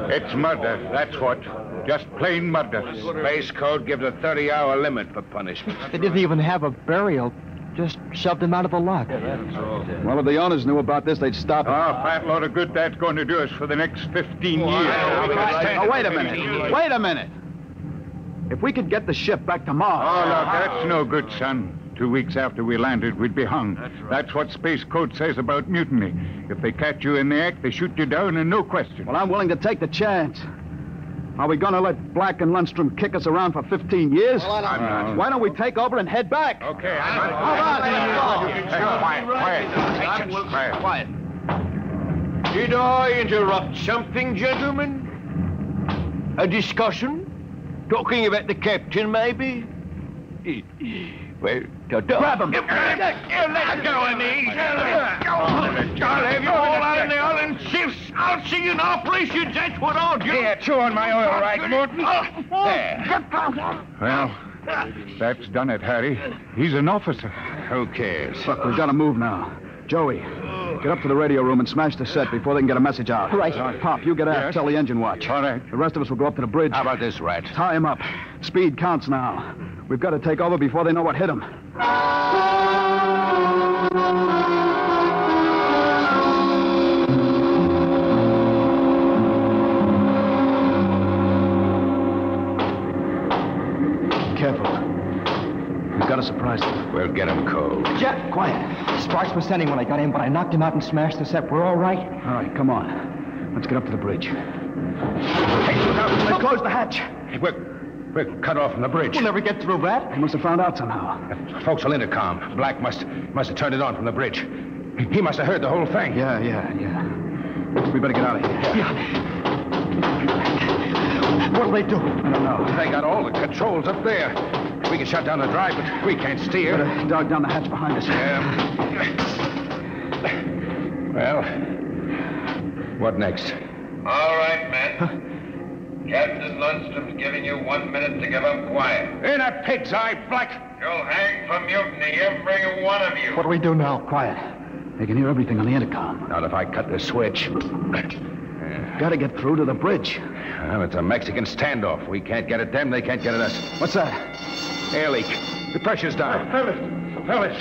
It's murder, that's what. Just plain murder. Space Code gives a 30-hour limit for punishment. They didn't even have a burial. Just shoved him out of the lock. Well, if the owners knew about this, they'd stop it. Oh, fat load of good that's going to do us for the next 15 years. Oh, wait a minute. Wait a minute. If we could get the ship back to Mars... Oh, look, that's no good, son. 2 weeks after we landed, we'd be hung. That's what Space Code says about mutiny. If they catch you in the act, they shoot you down and no question. Well, I'm willing to take the chance. Are we going to let Black and Lundstrom kick us around for 15 years? Well, I'm not. Why don't we take over and head back? Okay, Hold on. Quiet. Did I interrupt something, gentlemen? A discussion? Talking about the captain, maybe? Well, grab him. Let go of me. I'll have you all out in the island shifts. I'll see you in operations. That's what I'll do. Yeah, chew on my oil right, Morton. There. Well, that's done it, Harry. He's an officer. Who cares? Look, we've got to move now. Joey, get up to the radio room and smash the set before they can get a message out. Right. Pop, you get out. Yes. Tell the engine watch. All right. The rest of us will go up to the bridge. How about this, Rat? Tie him up. Speed counts now. We've got to take over before they know what hit him. Careful. We've got to surprise them. We'll get him cold. Jeff, quiet. Sparks were sending when I got in, but I knocked him out and smashed the set. We're all right? All right, come on. Let's get up to the bridge. Hey, look out. They closed the hatch. We're cut off from the bridge. We'll never get through that. They must have found out somehow. Forecastle intercom. Black must have turned it on from the bridge. He must have heard the whole thing. Yeah. We better get out of here. Yeah. What'll they do? I don't know. They got all the controls up there. We can shut down the drive, but we can't steer. Better dog down the hatch behind us. Well, what next? All right, men. Captain Lundstrom's giving you 1 minute to give up quiet. In a pig's eye, Black! You'll hang for mutiny, every one of you. What do we do now? Quiet. They can hear everything on the intercom. Not if I cut the switch. Got to get through to the bridge. Well, it's a Mexican standoff. We can't get at them, they can't get at us. What's that? Air leak. The pressure's down. Fellas.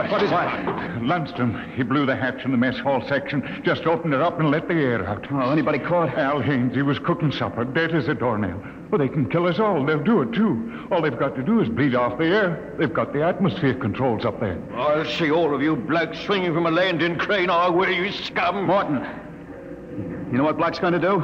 What is that? Lundstrom, he blew the hatch in the mess hall section, just opened it up and let the air out. Oh, anybody caught? Al Haynes, he was cooking supper, dead as a doornail. Well, they can kill us all. They'll do it, too. All they've got to do is bleed off the air. They've got the atmosphere controls up there. I'll see all of you blokes swinging from a landing crane. Oh, will you scum? Morton, you know what Black's going to do?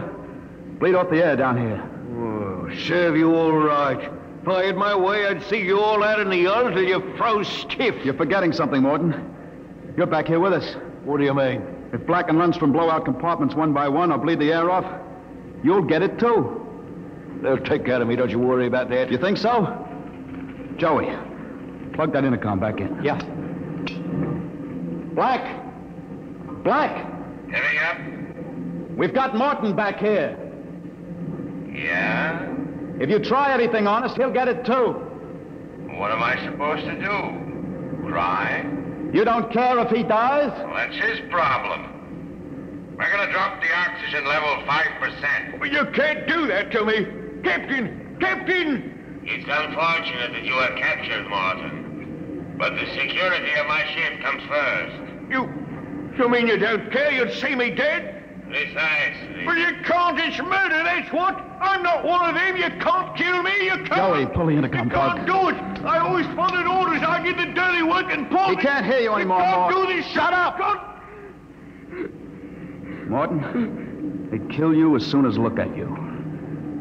Bleed off the air down here. Oh, serve you all right. If I had my way, I'd see you all out in the yard until you froze stiff. You're forgetting something, Morton. You're back here with us. What do you mean? If Black and Lundstrom blow out compartments one by one or bleed the air off, you'll get it, too. They'll take care of me, don't you worry about that. You think so? Joey, plug that intercom back in. Yeah. Black! Heavy up? We've got Morton back here. Yeah? If you try anything on us, he'll get it, too. What am I supposed to do? Cry? You don't care if he dies? Well, that's his problem. We're going to drop the oxygen level 5%. Well, you can't do that to me. Captain! It's unfortunate that you were captured, Martin. But the security of my ship comes first. You mean you don't care? You'd see me dead? Precisely. Well, you can't. It's murder, that's what. I'm not one of them. You can't kill me. You can't. Joey, pull the intercom plug. You can't do it. I always followed orders. I did the dirty work and pulled He can't hear you anymore, Morton. You can't do this. Shut up. Morton, they'd kill you as soon as look at you.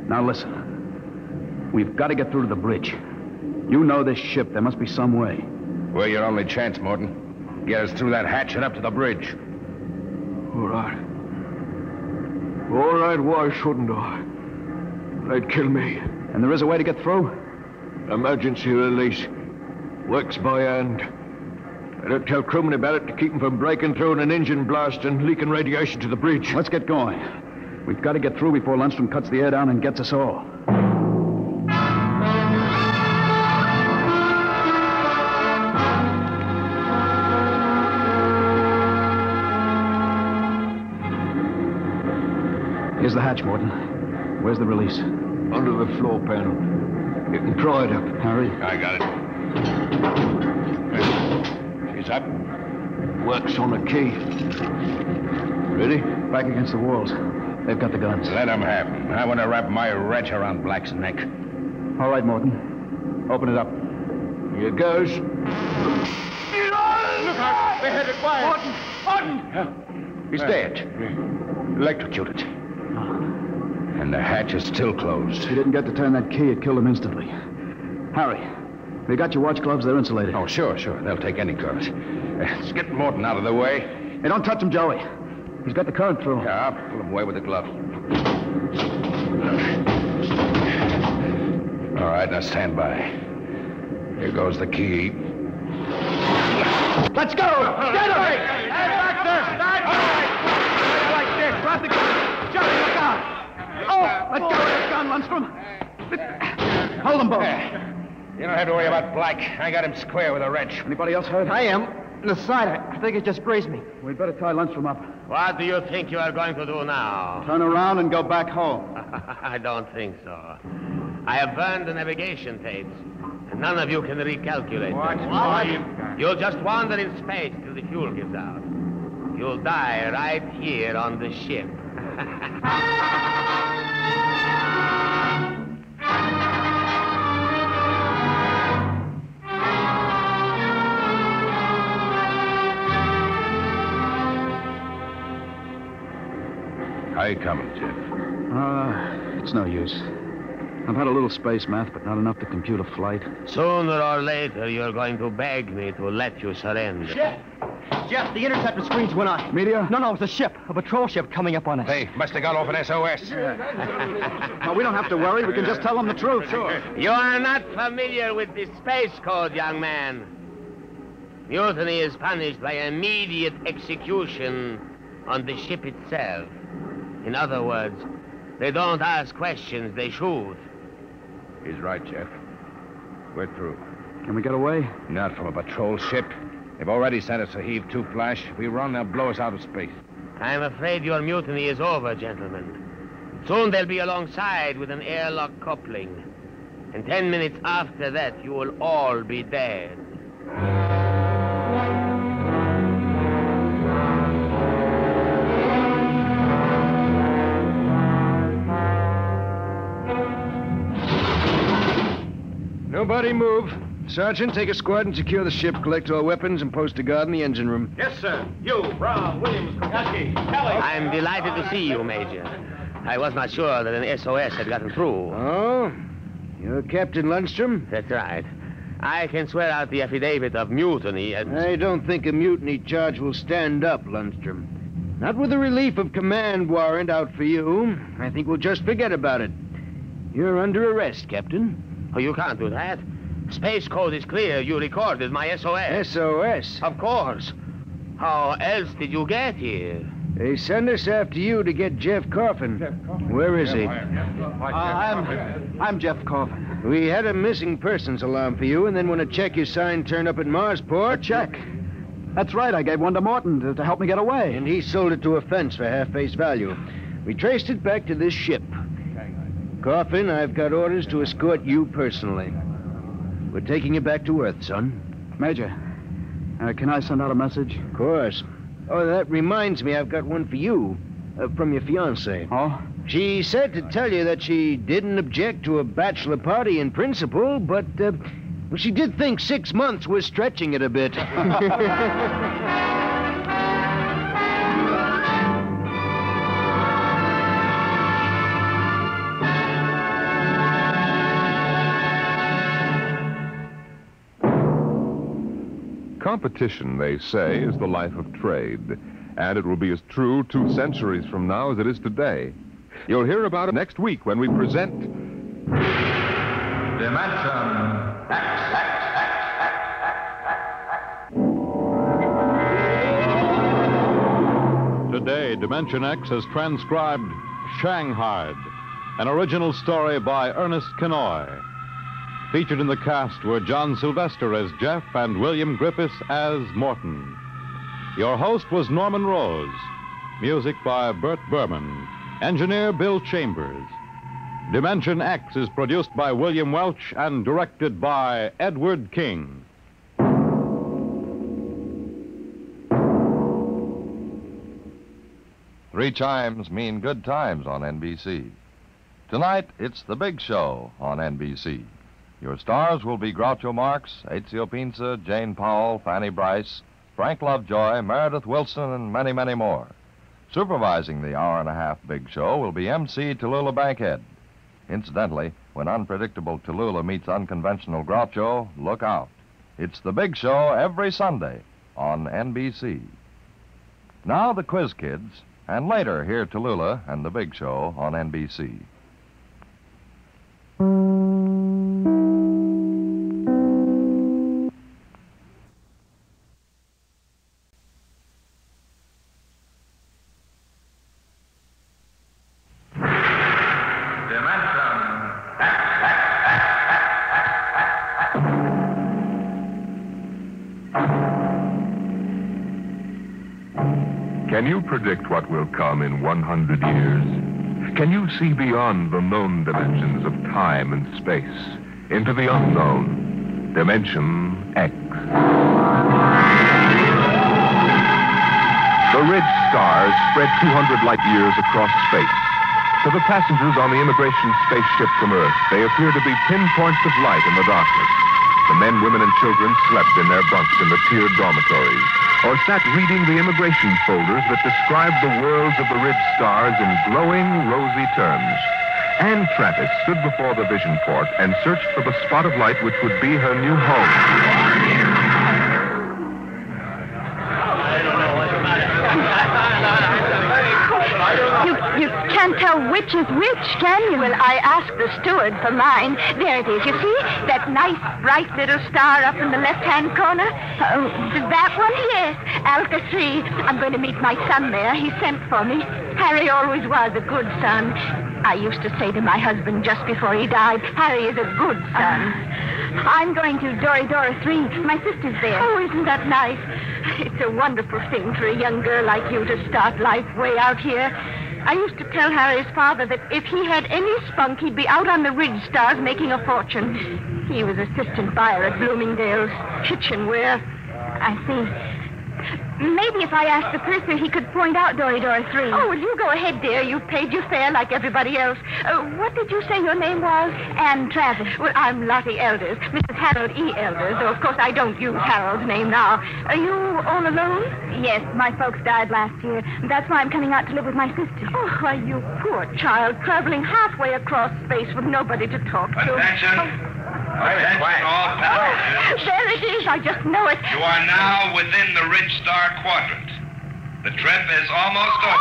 Now listen. We've got to get through to the bridge. You know this ship. There must be some way. We're your only chance, Morton. get us through that hatch and up to the bridge. All right. All right, why shouldn't I? They'd kill me. And there is a way to get through? Emergency release. Works by hand. Better tell crewmen about it to keep them from breaking through in an engine blast and leaking radiation to the bridge. Let's get going. We've got to get through before Lundstrom cuts the air down and gets us all. Here's the hatch, Morton. Where's the release? Under the floor panel. You can pry it up. Hurry. I got it. She's up. Works on a key. Ready? Back against the walls. They've got the guns. Let them have them. I want to wrap my wretch around Black's neck. All right, Morton. Open it up. Here goes. Look out! They headed wide. Morton! He's dead. Electrocuted. And the hatch is still closed. He didn't get to turn that key. It killed him instantly. Harry, you got your watch gloves? They're insulated. Oh, sure. They'll take any current. Let's get Morton out of the way. Hey, don't touch him, Joey. He's got the current through. Yeah, I'll pull him away with the glove. All right, now stand by. Here goes the key. Let's go! Get him! Factor! Like this. Drop the gun. Johnny, look out! Oh, let go of that gun, Lundstrom. Hold them both. You don't have to worry about Black. I got him square with a wrench. Anybody else hurt? I am. The side, I think it just grazed me. We'd better tie Lundstrom up. What do you think you are going to do now? Turn around and go back home. I don't think so. I have burned the navigation tapes, and none of you can recalculate them. You'll just wander in space till the fuel gives out. You'll die right here on the ship. How you coming, Jeff? It's no use. I've had a little space math, but not enough to compute a flight. Sooner or later, you're going to beg me to let you surrender. Jeff, the interceptor screens went on. Meteor? No, it's a ship. A patrol ship coming up on us. Hey, must have got off an SOS. Well, we don't have to worry. We can just tell them the truth. Sure. You are not familiar with the space code, young man. Mutiny is punished by immediate execution on the ship itself. In other words, they don't ask questions, they shoot. He's right, Jeff. We're through. Can we get away? Not from a patrol ship. They've already sent us a heave-2 flash. If we run, they'll blow us out of space. I'm afraid your mutiny is over, gentlemen. Soon they'll be alongside with an airlock coupling. And 10 minutes after that, you will all be dead. Nobody move. Sergeant, take a squad and secure the ship, collect all weapons, and post a guard in the engine room. Yes, sir. You, Brown, Williams, Kokoski, Kelly. I'm delighted to see you, Major. I was not sure that an SOS had gotten through. Oh? You're Captain Lundstrom? That's right. I can swear out the affidavit of mutiny and... I don't think a mutiny charge will stand up, Lundstrom. Not with a relief of command warrant out for you. I think we'll just forget about it. You're under arrest, Captain. Oh, you can't do that. Space code is clear. You recorded my SOS. SOS? Of course. How else did you get here? They send us after you to get Jeff Coffin. Where is he? I'm Jeff Coffin. We had a missing persons alarm for you, and then when a check you signed turned up at Marsport... A check? That's right. I gave one to Morton to help me get away. And he sold it to a fence for half-face value. We traced it back to this ship. Coffin, I've got orders to escort you personally. We're taking you back to Earth, son. Major, can I send out a message? Of course. Oh, that reminds me, I've got one for you. From your fiancée. Oh? She said to tell you that she didn't object to a bachelor party in principle, but, well, she did think 6 months was stretching it a bit. Competition, they say, is the life of trade, and it will be as true 2 centuries from now as it is today. You'll hear about it next week when we present... Dimension X. Today, Dimension X has transcribed Shanghied, an original story by Ernest Kenoy. Featured in the cast were John Sylvester as Jeff and William Griffiths as Morton. Your host was Norman Rose. Music by Bert Berman. Engineer Bill Chambers. Dimension X is produced by William Welch and directed by Edward King. 3 chimes mean good times on NBC. Tonight, it's The Big Show on NBC. Your stars will be Groucho Marx, Ezio Pinza, Jane Powell, Fanny Bryce, Frank Lovejoy, Meredith Wilson, and many, many more. Supervising the hour-and-a-half Big Show will be MC Tallulah Bankhead. Incidentally, when unpredictable Tallulah meets unconventional Groucho, look out. It's The Big Show every Sunday on NBC. Now the Quiz Kids, and later hear Tallulah and The Big Show on NBC. Can you predict what will come in 100 years? Can you see beyond the known dimensions of time and space into the unknown, Dimension X? The ridge stars spread 200 light years across space. To the passengers on the immigration spaceship from Earth, they appear to be pinpoints of light in the darkness. The men, women, and children slept in their bunks in the tiered dormitories, or sat reading the immigration folders that described the worlds of the ridge stars in glowing, rosy terms. Anne Travis stood before the vision port and searched for the spot of light which would be her new home. You can't tell which is which, can you? Well, I asked the steward for mine. There it is. You see? That nice, bright little star up in the left-hand corner? That one? Yes. Alka 3. I'm going to meet my son there. He sent for me. Harry always was a good son. I used to say to my husband just before he died, Harry is a good son. I'm going to Dora 3. My sister's there. Oh, isn't that nice? It's a wonderful thing for a young girl like you to start life way out here. I used to tell Harry's father that if he had any spunk, he'd be out on the ridge stars making a fortune. He was assistant buyer at Bloomingdale's kitchenware. I see. Maybe if I asked the purser, he could point out Dora 3. Oh, well, you go ahead, dear. You've paid your fare like everybody else. What did you say your name was? Anne Travis. Well, I'm Lottie Elders, Mrs. Harold E. Elders, though, of course, I don't use Harold's name now. Are you all alone? Yes, my folks died last year. That's why I'm coming out to live with my sister. Oh, why, you poor child, traveling halfway across space with nobody to talk to. Attention. Attention, all passengers. There it is. I just know it. You are now within the Ridge Star quadrant. The trip is almost over.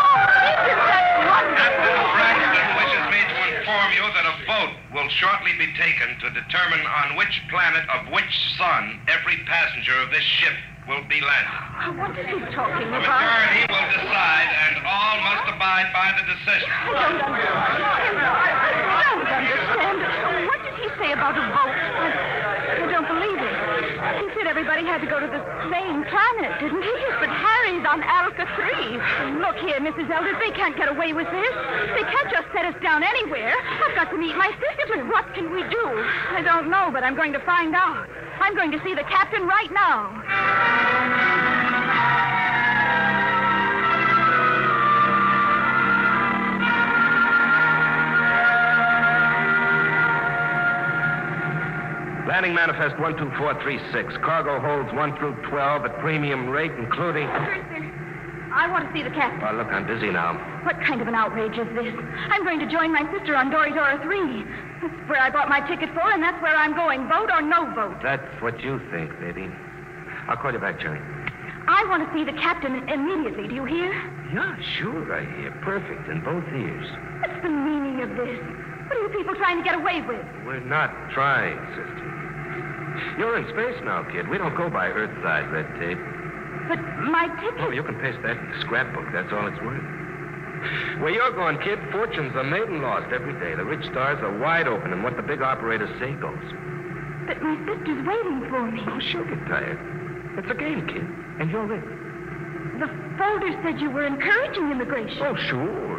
Captain Braxton wishes me to inform you that a vote will shortly be taken to determine on which planet of which sun every passenger of this ship will be landed. What is he talking The about? majority will decide, and all must abide by the decision. I don't understand. What did he say about a vote? I don't believe it. He said everybody had to go to the same planet, didn't he? But Harry's on Alka 3. Look here, Mrs. Elders, they can't get away with this. They can't just set us down anywhere. I've got to meet my sister, but what can we do? I don't know, but I'm going to find out. I'm going to see the captain right now. Landing manifest 12436. Cargo holds 1 through 12 at premium rate, including... I want to see the captain. Well, look, I'm busy now. What kind of an outrage is this? I'm going to join my sister on Dora 3. That's where I bought my ticket for, and that's where I'm going. Vote or no vote? That's what you think, baby. I'll call you back, Jerry. I want to see the captain immediately. Do you hear? Yeah, sure, I hear. Perfect, in both ears. What's the meaning of this? What are you people trying to get away with? We're not trying, sister. You're in space now, kid. We don't go by Earthside red tape. But my ticket... Oh, you can paste that in the scrapbook. That's all it's worth. Where you're going, kid, fortunes are made and lost every day. The rich stars are wide open, and what the big operators say goes. But my sister's waiting for me. Oh, she'll get tired. It's a game, kid, and you're in. The folder said you were encouraging immigration. Oh, sure.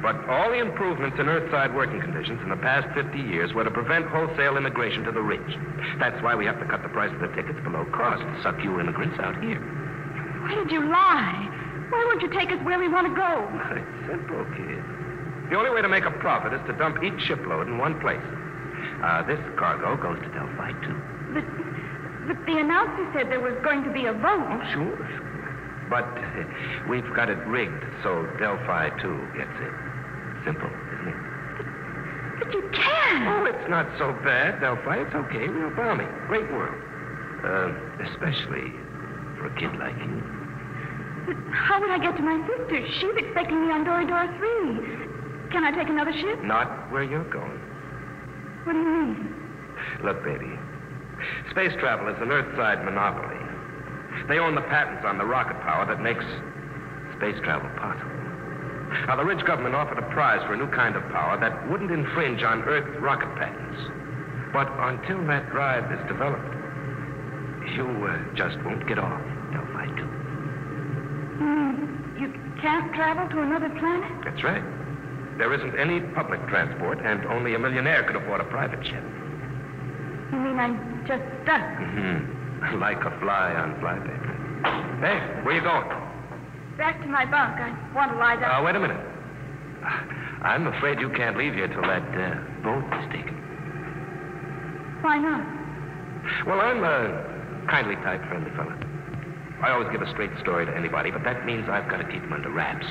But all the improvements in Earthside working conditions in the past 50 years were to prevent wholesale immigration to the rich. That's why we have to cut the price of the tickets below cost to suck you immigrants out here. Why did you lie? Why won't you take us where we want to go? It's simple, kid. The only way to make a profit is to dump each shipload in one place. This cargo goes to Delphi, too. But the announcer said there was going to be a vote. Oh, sure. But we've got it rigged so Delphi, too, gets it. Simple, isn't it? But you can't. Oh, it's not so bad, Delphi. It's okay. Real balmy. Great world. Especially for a kid like you. But how would I get to my sister? She's expecting me on Doridor 3. Can I take another ship? Not where you're going. What do you mean? Look, baby. Space travel is an Earthside monopoly. They own the patents on the rocket power that makes space travel possible. Now, the rich government offered a prize for a new kind of power that wouldn't infringe on Earth rocket patents. But until that drive is developed, you just won't get off Delphi 2. You can't travel to another planet? That's right. There isn't any public transport, and only a millionaire could afford a private jet. You mean I'm just stuck? Mm-hmm. Like a fly on flypaper. Hey, where you going? Back to my bunk. I want to lie down. Wait a minute. I'm afraid you can't leave here till that boat is taken. Why not? Well, I'm a kindly type, friendly fella. I always give a straight story to anybody, but that means I've got to keep them under wraps.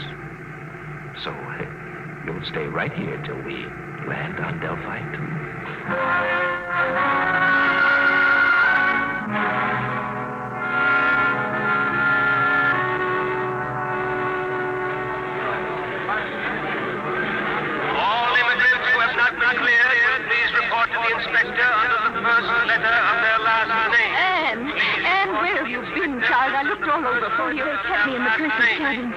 So, you'll stay right here till we land on Delphi 2. Inspector under the first letter of their last name. Anne, where have you been, child? I looked all over for you. They kept me in the prince's cabin.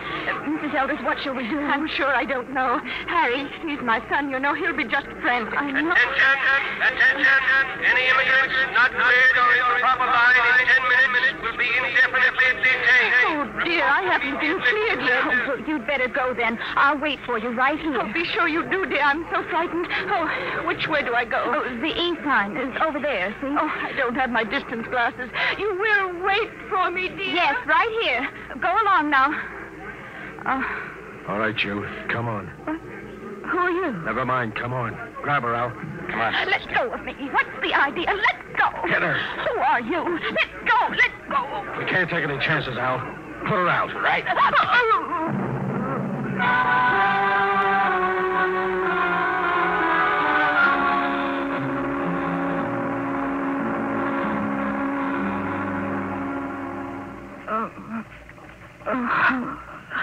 Mrs. Elders, what shall we do? I'm sure I don't know. Harry, he's my son, you know. He'll be just frantic. I know. Attention! Any immigrants not cleared or in the proper line in 10 minutes will be indefinitely detained. Oh, dear, I haven't been cleared yet. Oh, well, you'd better go then. I'll wait for you right here. Oh, be sure you do, dear. I'm so frightened. Oh, which way do I go? Oh, the E sign is over there, see? Oh, I don't have my distance glasses. You will wait for me, dear? Yes, right here. Go along now. All right, you. Come on. What? Who are you? Never mind. Come on. Grab her, Al. Come on. Let go of me. What's the idea? Let go. Get her. Who are you? Let go. Let go. We can't take any chances, Al. Put her out, right?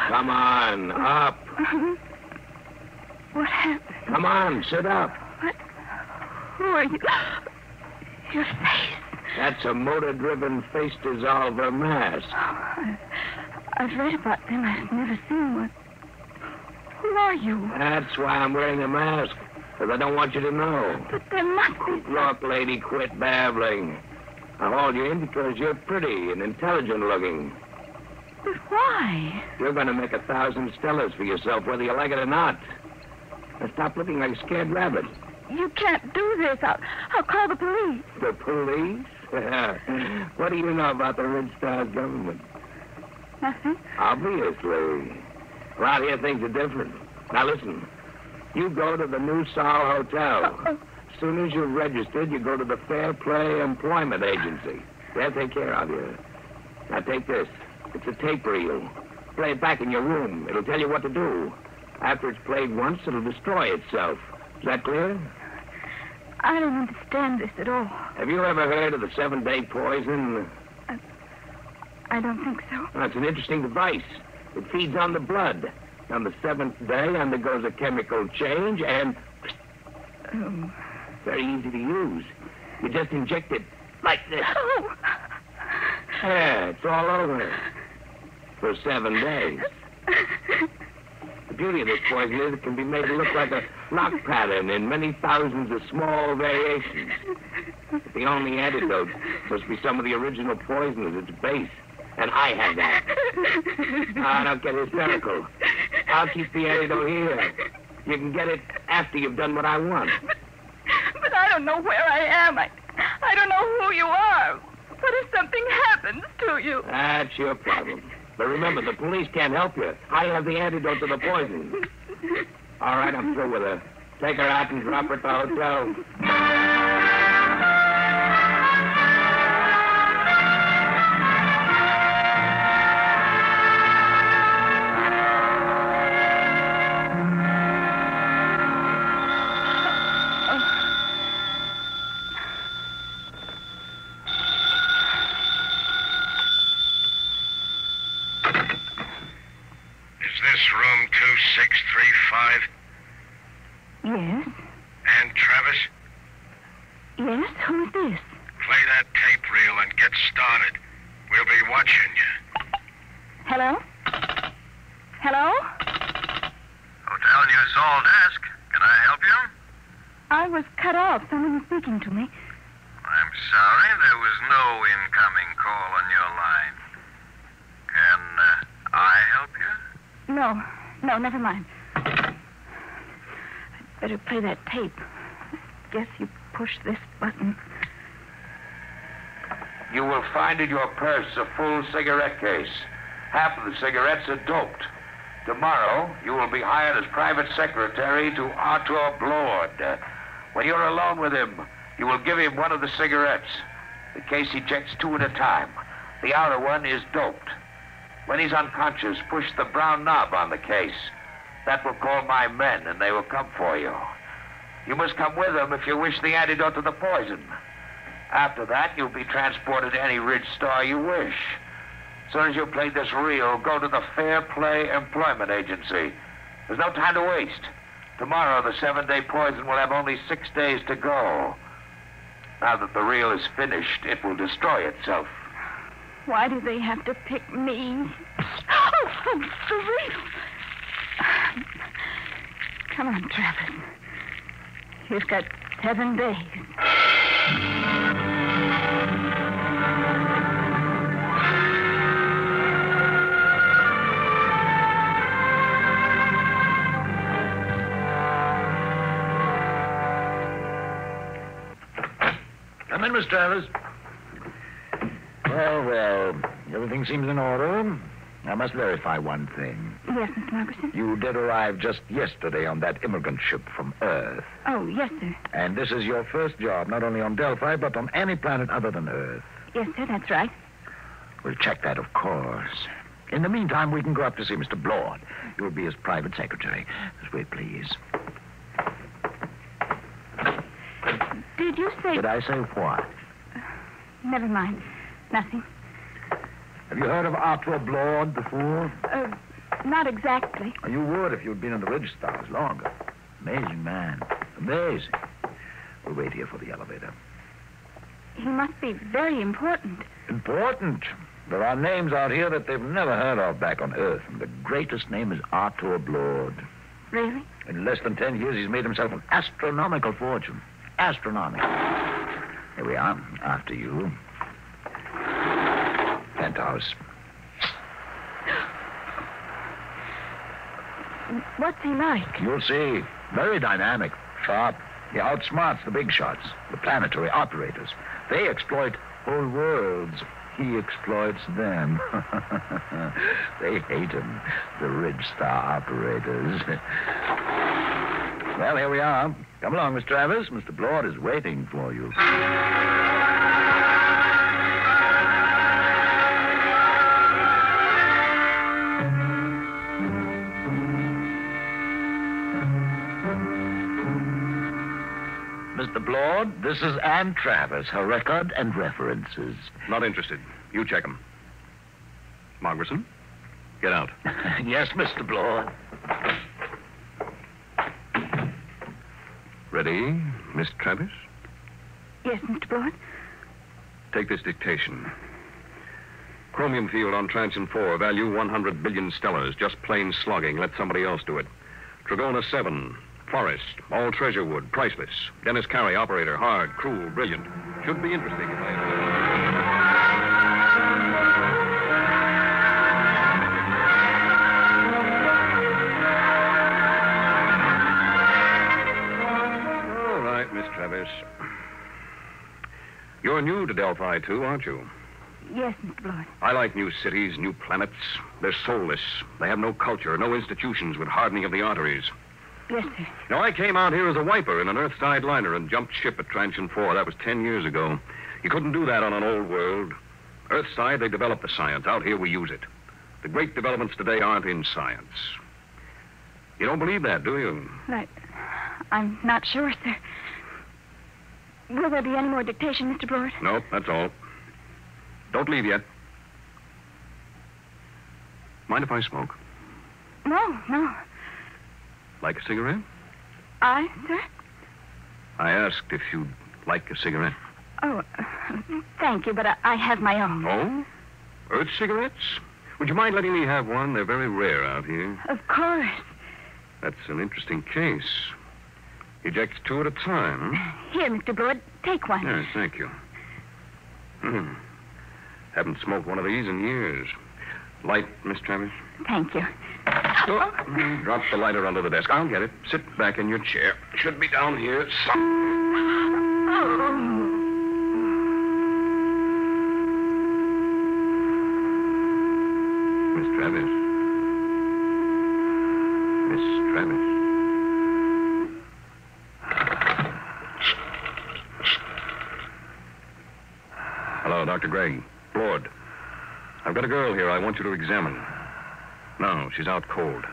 Come on, up. What happened? Come on, sit up. What? Who are you? Your face. That's a motor-driven face dissolver mask. Oh, I've read about them. I've never seen one. Who are you? That's why I'm wearing a mask, because I don't want you to know. But there must be... Look, lady, quit babbling. I hauled you in because you're pretty and intelligent-looking. But why? You're going to make 1,000 stellars for yourself, whether you like it or not. Now stop looking like a scared rabbit. You can't do this. I'll call the police. The police? What do you know about the Red Star's government? Nothing. Obviously. Around here, things are different. Now, listen. You go to the New Sol Hotel. As soon as you're registered, you go to the Fair Play Employment Agency. They'll take care of you. Now, take this. It's a tape reel. Play it back in your room. It'll tell you what to do. After it's played once, it'll destroy itself. Is that clear? I don't understand this at all. Have you ever heard of the 7-day poison? I don't think so. Well, it's an interesting device. It feeds on the blood. On the 7th day, undergoes a chemical change, and... Oh. Very easy to use. You just inject it like this. Oh. Yeah, it's all over. For 7 days. The beauty of this poison is it can be made to look like a lock pattern in many thousands of small variations. But the only antidote must be some of the original poison at its base. And I have that. Don't get hysterical. I'll keep the antidote here. You can get it after you've done what I want. But I don't know where I am. I don't know who you are. What if something happens to you? That's your problem. But remember, the police can't help you. I have the antidote to the poison. All right, I'm through with her. Take her out and drop her at the hotel. Room 2635. Yes? And Travis? Yes? Who is this? Play that tape reel and get started. We'll be watching you. Hello? Hello? Hotel News Hall desk. Can I help you? I was cut off. Someone was speaking to me. I'm sorry, there was no incoming call on your line. Can I help you? No, never mind. I'd better play that tape. Guess you push this button. You will find in your purse a full cigarette case. Half of the cigarettes are doped. Tomorrow, you will be hired as private secretary to Arthur Blord. When you're alone with him, you will give him one of the cigarettes. The case ejects 2 at a time. The outer one is doped. When he's unconscious, push the brown knob on the case. That will call my men, and they will come for you. You must come with them if you wish the antidote to the poison. After that, you'll be transported to any Ridge Star you wish. As soon as you've played this reel, go to the Fair Play Employment Agency. There's no time to waste. Tomorrow, the 7-day poison will have only 6 days to go. Now that the reel is finished, it will destroy itself. Why do they have to pick me? Oh, the reel. Come on, Travis. You've got 7 days. Come in, Miss Travis. Well, everything seems in order. I must verify one thing. Yes, Mr. Markerson? You did arrive just yesterday on that immigrant ship from Earth. Oh, yes, sir. And this is your first job, not only on Delphi, but on any planet other than Earth. Yes, sir, that's right. We'll check that, of course. In the meantime, we can go up to see Mr. Blord. You'll be his private secretary. Just wait, please. Did you say... Did I say what? Never mind. Nothing. Have you heard of Arthur Blord before? Not exactly. You would if you'd been in the Ridge Stars longer. Amazing man. Amazing. We'll wait here for the elevator. He must be very important. Important? There are names out here that they've never heard of back on Earth, and the greatest name is Arthur Blord. Really? In less than 10 years, he's made himself an astronomical fortune. Astronomical. Here we are, after you. Penthouse. What's he like? You'll see. Very dynamic, sharp. He outsmarts the big shots, the planetary operators. They exploit whole worlds. He exploits them. They hate him, the Ridge Star operators. Well, here we are. Come along, Miss Travis. Mr. Blord is waiting for you. Mr. Blord, this is Ann Travis, her record and references. Not interested. You check them. Margerson. Get out. Yes, Mr. Bloor. Ready, Miss Travis? Yes, Mr. Bloor. Take this dictation. Chromium field on Transion 4, value 100 billion stellars. Just plain slogging. Let somebody else do it. Tragona 7, forest, all treasure wood, priceless. Dennis Carey, operator, hard, cruel, brilliant. Should be interesting if All right, Miss Travis. You're new to Delphi, too, aren't you? Yes, Mr. Bloor. I like new cities, new planets. They're soulless. They have no culture, no institutions with hardening of the arteries. Yes, sir. Now, I came out here as a wiper in an Earthside liner and jumped ship at Transion 4. That was 10 years ago. You couldn't do that on an old world. Earthside, they developed the science. Out here, we use it. The great developments today aren't in science. You don't believe that, do you? I'm not sure, sir. Will there be any more dictation, Mr. Bloor? No, that's all. Don't leave yet. Mind if I smoke? No. Like a cigarette? Sir? I asked if you'd like a cigarette. Oh, thank you, but I have my own. Oh? Earth cigarettes? Would you mind letting me have one? They're very rare out here. Of course. That's an interesting case. Ejects 2 at a time, huh? Here, Mr. Bloor, take one. Yes, thank you. Haven't smoked one of these in years. Light, Miss Travis? Thank you. Oh, drop the lighter under the desk. I'll get it. Sit back in your chair. Should be down here. Miss Travis. Miss Travis. Hello, Dr. Gregg. Lord. I've got a girl here I want you to examine. No, she's out cold.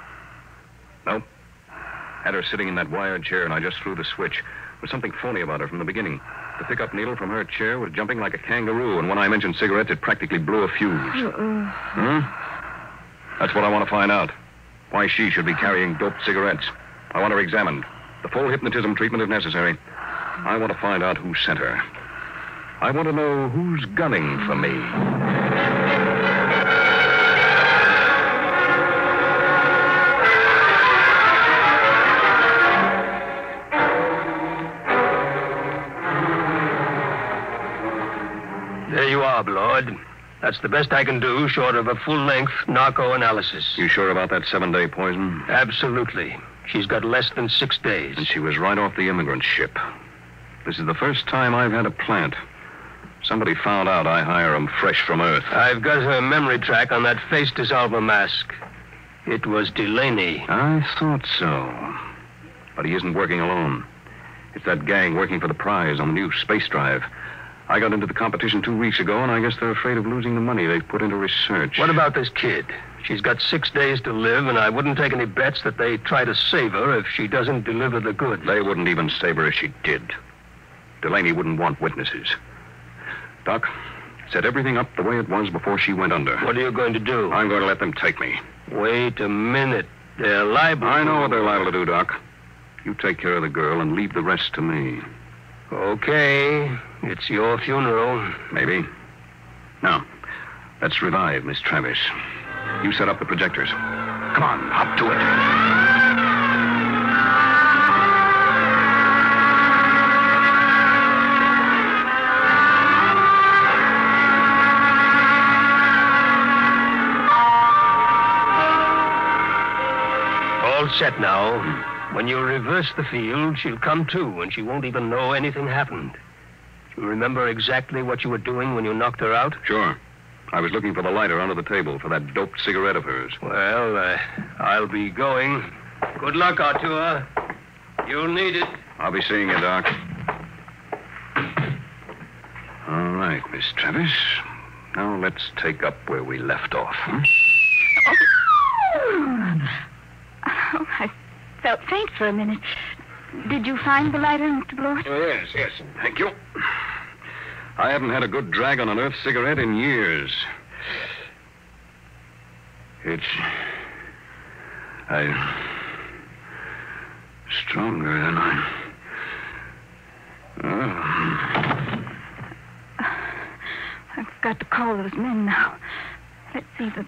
Nope. Had her sitting in that wired chair, and I just threw the switch. There was something phony about her from the beginning. The pickup needle from her chair was jumping like a kangaroo, and when I mentioned cigarettes, it practically blew a fuse. That's what I want to find out. Why she should be carrying doped cigarettes. I want her examined. The full hypnotism treatment if necessary. I want to find out who sent her. I want to know who's gunning for me. There you are, Blood. That's the best I can do, short of a full-length narco analysis. You sure about that 7-day poison? Absolutely. She's got less than 6 days. And she was right off the immigrant ship. This is the first time I've had a plant. Somebody found out I hire 'em fresh from Earth. I've got her memory track on that face dissolver mask. It was Delaney. I thought so. But he isn't working alone. It's that gang working for the prize on the new space drive. I got into the competition 2 weeks ago, and I guess they're afraid of losing the money they've put into research. What about this kid? She's got 6 days to live, and I wouldn't take any bets that they try to save her if she doesn't deliver the goods. They wouldn't even save her if she did. Delaney wouldn't want witnesses. Doc, set everything up the way it was before she went under. What are you going to do? I'm going to let them take me. Wait a minute. They're liable. I know what they're liable to do, Doc. You take care of the girl and leave the rest to me. Okay. It's your funeral. Maybe. Now, let's revive Miss Travis. You set up the projectors. Come on, up to it. All set now. When you reverse the field, she'll come to, and she won't even know anything happened. You remember exactly what you were doing when you knocked her out? Sure. I was looking for the lighter under the table for that doped cigarette of hers. Well, I'll be going. Good luck, Artur. You'll need it. I'll be seeing you, Doc. All right, Miss Travis. Now let's take up where we left off. Oh, I felt faint for a minute. Did you find the lighter, Mr. Bloor? Yes. Thank you. I haven't had a good drag on an Earth cigarette in years. Stronger than I... I've got to call those men now. Let's see the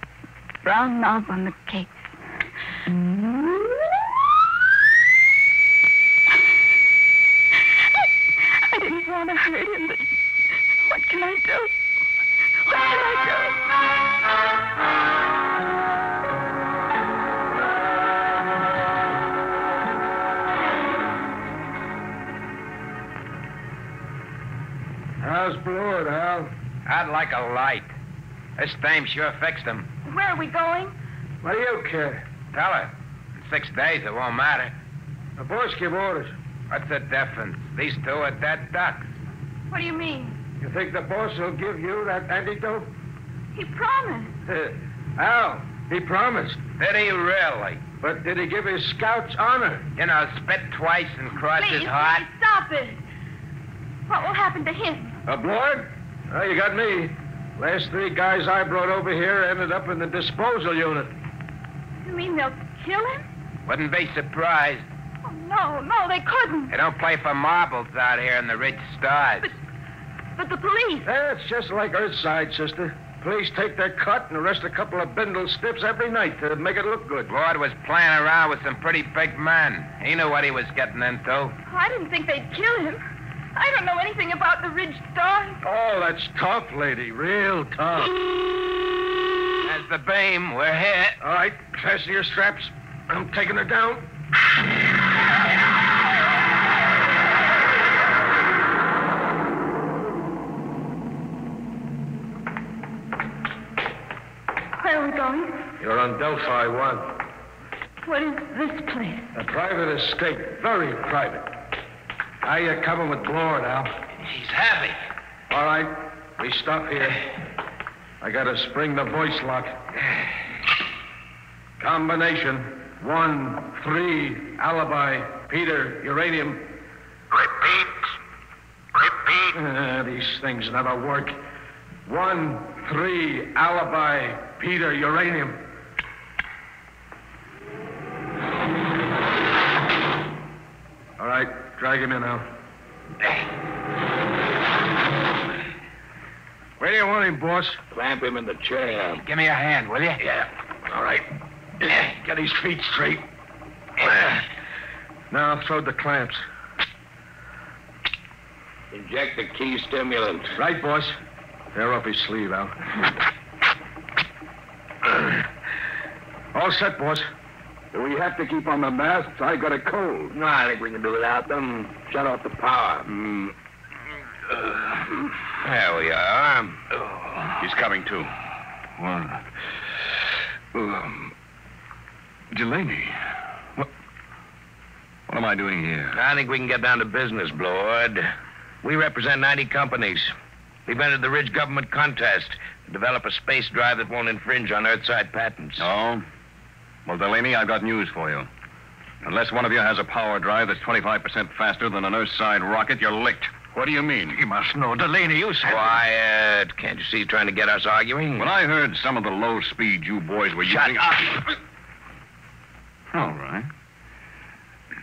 brown knob on the case. I didn't want to hurt him, but what can I do? What can I do? How's Blord, Hal? I'd like a light. This dame sure fixed him. Where are we going? What do you care? Tell her. In 6 days, it won't matter. The boss give orders. What's the difference? These two are dead ducks. What do you mean? You think the boss will give you that antidote? He promised. Al, he promised. Did he really? But did he give his scouts honor? You know, spit twice and cross his heart. Please, stop it. What will happen to him? Blord? Oh, you got me. Last 3 guys I brought over here ended up in the disposal unit. You mean they'll kill him? Wouldn't be surprised. Oh, no, they couldn't. They don't play for marbles out here in the rich stars. But the police... It's just like Earthside, sister. Police take their cut and arrest a couple of bindle stiffs every night to make it look good. Blord was playing around with some pretty big men. He knew what he was getting into. Oh, I didn't think they'd kill him. I don't know anything about the Ridge Stars. Oh, that's tough, lady. Real tough. That's the beam. We're hit. All right, fasten your straps. I'm taking her down. Where are we going? You're on Delphi 1. What is this place? A private estate. Very private. How you coming with Blord, Al? He's happy. All right. We stop here. I gotta spring the voice lock. Combination 1-3 alibi Peter uranium. Repeat. These things never work. 1-3 alibi Peter uranium. All right. Drag him in now. Where do you want him, boss? Clamp him in the chair. Give me a hand, will you? Yeah. All right. Get his feet straight. Now throw the clamps. Inject the key stimulant. Right, boss. Tear off his sleeve, Al. All set, boss. Do we have to keep on the masks? I got a cold. No, I think we can do without them. Shut off the power. There we are. He's coming, too. Delaney. What am I doing here? I think we can get down to business, Blord. We represent 90 companies. We've entered the Ridge government contest to develop a space drive that won't infringe on Earthside patents. Oh? Well, Delaney, I've got news for you. Unless one of you has a power drive that's 25% faster than an Earthside rocket, you're licked. What do you mean? You must know, Delaney, you said... Quiet. Can't you see he's trying to get us arguing? When I heard some of the low speed you boys were using... Shut up! All right.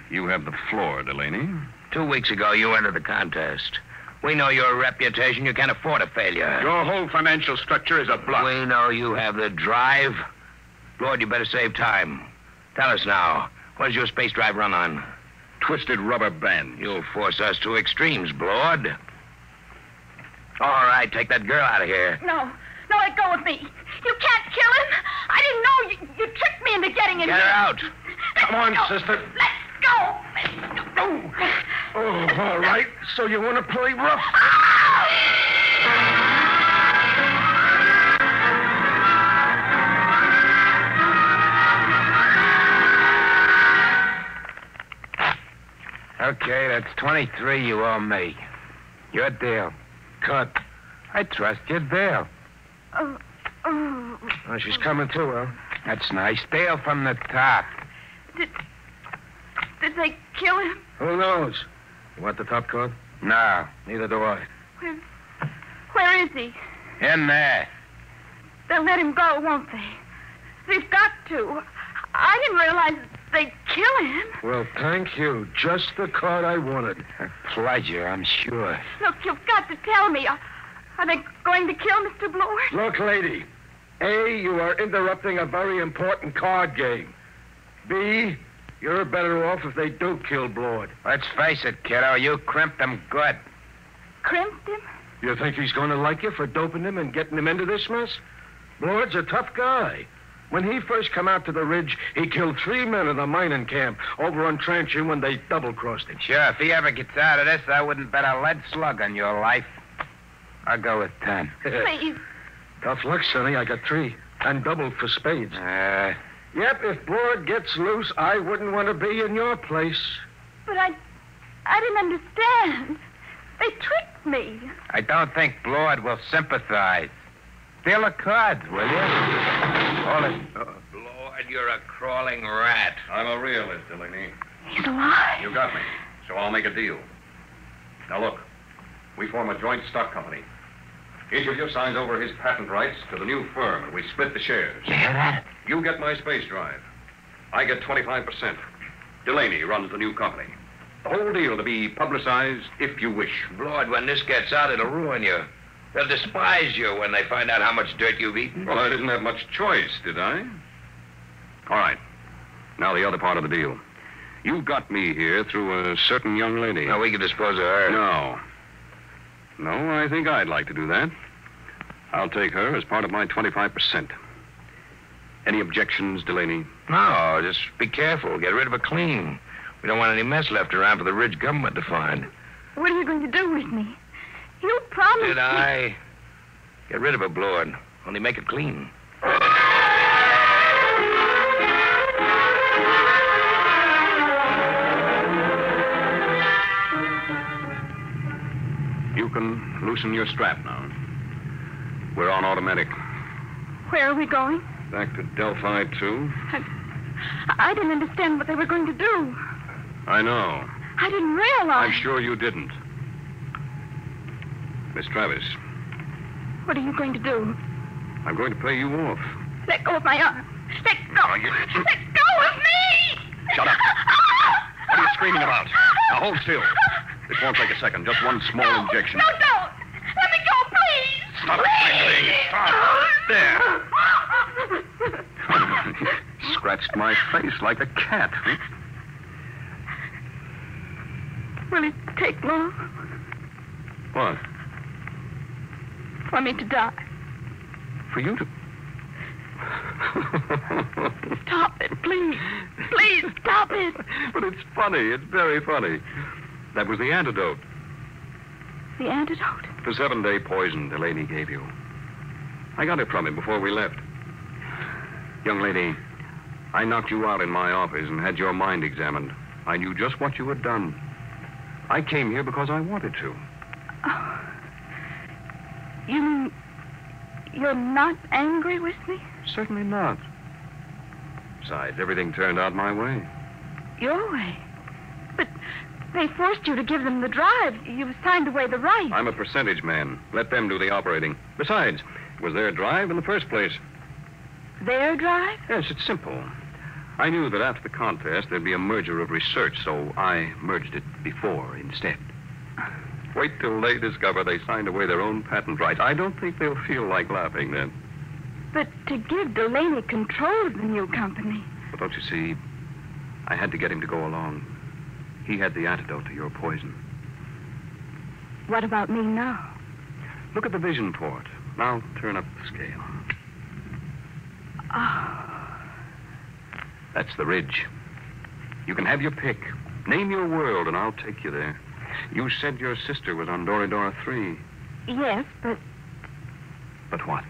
You have the floor, Delaney. 2 weeks ago, you entered the contest. We know your reputation. You can't afford a failure. Your whole financial structure is a bluff. We know you have the drive. Lord, you better save time. Tell us now, what does your space drive run on? Twisted rubber band. You'll force us to extremes, Blord. All right, take that girl out of here. No, let go of me. You can't kill him. I didn't know. You tricked me into getting in Get here. her out. Come on, sister. Let's go. Oh, all right. So you want to play rough? Okay, that's 23 you owe me. Your deal. Cut. I trust your deal. Oh, she's coming too, huh? That's nice. Deal from the top. Did they kill him? Who knows? You want the top card? No, neither do I. Where is he? In there. They'll let him go, won't they? They've got to. I didn't realize they'd kill him. Well, thank you. Just the card I wanted. A pleasure, I'm sure. Look, you've got to tell me. Are they going to kill Mr. Blord? Look, lady. A, you are interrupting a very important card game. B, you're better off if they do kill Blord. Let's face it, kiddo. You crimped him good. Crimped him? You think he's going to like you for doping him and getting him into this mess? Blord's a tough guy. When he first come out to the ridge, he killed 3 men in the mining camp over on Tranching when they double-crossed him. Sure, if he ever gets out of this, I wouldn't bet a lead slug on your life. I'll go with 10. Please. Tough luck, Sonny. I got 3. And double for spades. Yep, if Blord gets loose, I wouldn't want to be in your place. But I didn't understand. They tricked me. I don't think Blord will sympathize. Deal the cards, will you? Hold it. Blord, you're a crawling rat. I'm a realist, Delaney. He's alive. You got me, so I'll make a deal. Now, look, we form a joint stock company. Each of you signs over his patent rights to the new firm, and we split the shares. You hear that? You get my space drive. I get 25%. Delaney runs the new company. The whole deal to be publicized if you wish. Blord, when this gets out, it'll ruin you. They'll despise you when they find out how much dirt you've eaten. Well, I didn't have much choice, did I? All right. Now the other part of the deal. You got me here through a certain young lady. Now, we can dispose of her. No, I think I'd like to do that. I'll take her as part of my 25%. Any objections, Delaney? No, just be careful. Get rid of her clean. We don't want any mess left around for the Ridge government to find. What are you going to do with me? You promised Did I? Get rid of her, Blord. Only make it clean. You can loosen your strap now. We're on automatic. Where are we going? Back to Delphi 2. I didn't understand what they were going to do. I know. I didn't realize. I'm sure you didn't. Miss Travis. What are you going to do? I'm going to pay you off. Let go of my arm. Let go. Let go of me! Shut up. What are you screaming about? Now hold still. This won't take a second. Just one small injection. No, don't. Let me go, please. Stop wriggling. Stop. There. Scratched my face like a cat. Will it take long What? for me to die? For you to... Stop it, please. Please, stop it. But it's funny. It's very funny. That was the antidote. The antidote? The 7-day poison Delaney gave you. I got it from him before we left. Young lady, I knocked you out in my office and had your mind examined. I knew just what you had done. I came here because I wanted to. Oh. You mean you're not angry with me? Certainly not. Besides, everything turned out my way. Your way? But they forced you to give them the drive. You've signed away the right. I'm a percentage man. Let them do the operating. Besides, it was their drive in the first place. Their drive? Yes, it's simple. I knew that after the contest, there'd be a merger of research, so I merged it before instead. Wait till they discover they signed away their own patent rights. I don't think they'll feel like laughing then. But to give Delaney control of the new company. But don't you see, I had to get him to go along. He had the antidote to your poison. What about me now? Look at the vision port. Now turn up the scale. Oh. That's the ridge. You can have your pick. Name your world, and I'll take you there. You said your sister was on Doridora 3. Yes, but... But what?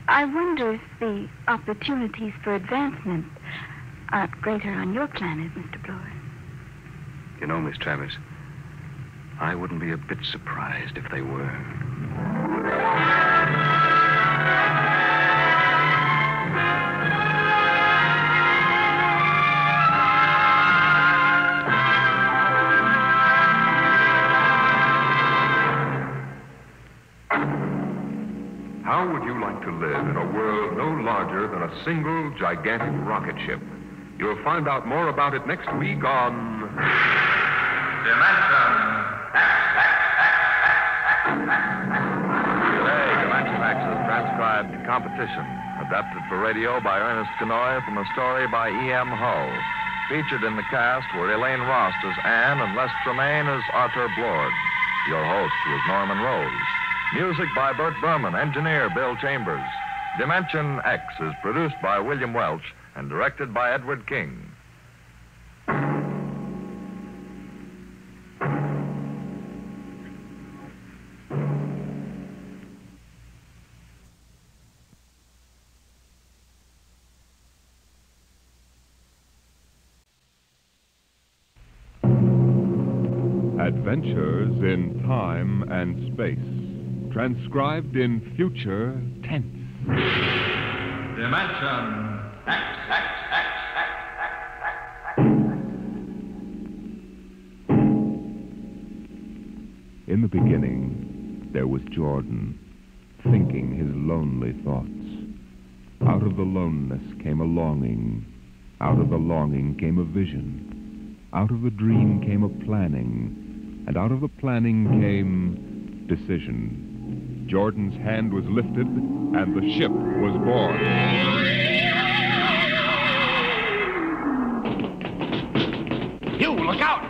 I wonder if the opportunities for advancement are greater on your planet, Mr. Blord. You know, Miss Travis, I wouldn't be a bit surprised if they were. How would you like to live in a world no larger than a single gigantic rocket ship? You'll find out more about it next week on... Dimension Today, Dimension X is transcribed competition, adapted for radio by Ernest Kenoy from a story by E.M. Hull. Featured in the cast were Elaine Rost as Anne and Les Tremaine as Arthur Blord. Your host was Norman Rose. Music by Bert Berman, engineer Bill Chambers. Dimension X is produced by William Welch and directed by Edward King. Adventures in Time and Space, transcribed in future tense. Dimension X. In the beginning, there was Jordan, thinking his lonely thoughts. Out of the loneness came a longing. Out of the longing came a vision. Out of the dream came a planning. And out of the planning came decision. Jordan's hand was lifted, and the ship was born. You, look out!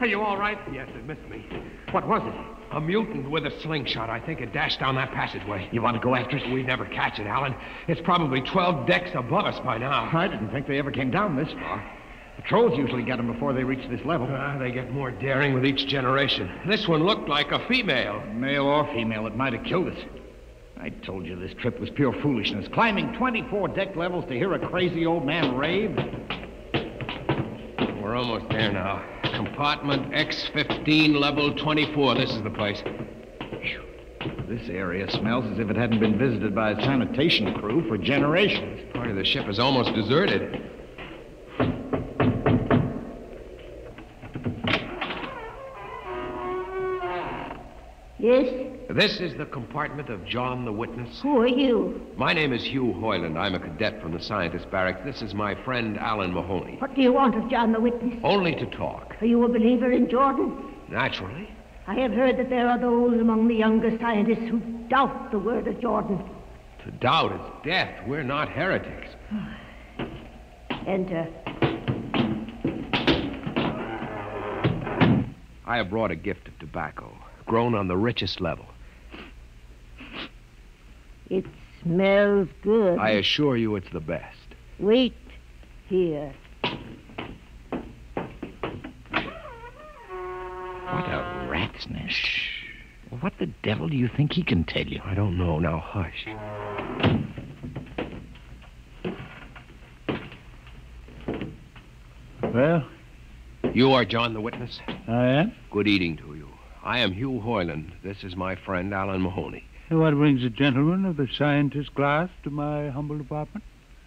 Are you all right? Yes, it missed me. What was it? A mutant with a slingshot. I think it dashed down that passageway. You want to go after it? We'd never catch it, Alan. It's probably 12 decks above us by now. I didn't think they ever came down this far. Patrols usually get them before they reach this level. They get more daring with each generation. This one looked like a female. Male or female, it might have killed us. I told you this trip was pure foolishness. Climbing 24 deck levels to hear a crazy old man rave. We're almost there now. Compartment X15, level 24. This is the place. This area smells as if it hadn't been visited by a sanitation crew for generations. Part of the ship is almost deserted. Yes? This is the compartment of John the Witness. Who are you? My name is Hugh Hoyland. I'm a cadet from the scientist barracks. This is my friend Alan Mahoney. What do you want of John the Witness? Only to talk. Are you a believer in Jordan? Naturally. I have heard that there are those among the younger scientists who doubt the word of Jordan. To doubt is death. We're not heretics. Enter. I have brought a gift of tobacco, grown on the richest level. It smells good. I assure you it's the best. Wait here. What a rat's nest. What the devil do you think he can tell you? I don't know. Now, hush. Well? You are John the Witness? I am. Good eating to you. I am Hugh Hoyland. This is my friend, Alan Mahoney. What brings a gentleman of the scientist class to my humble apartment?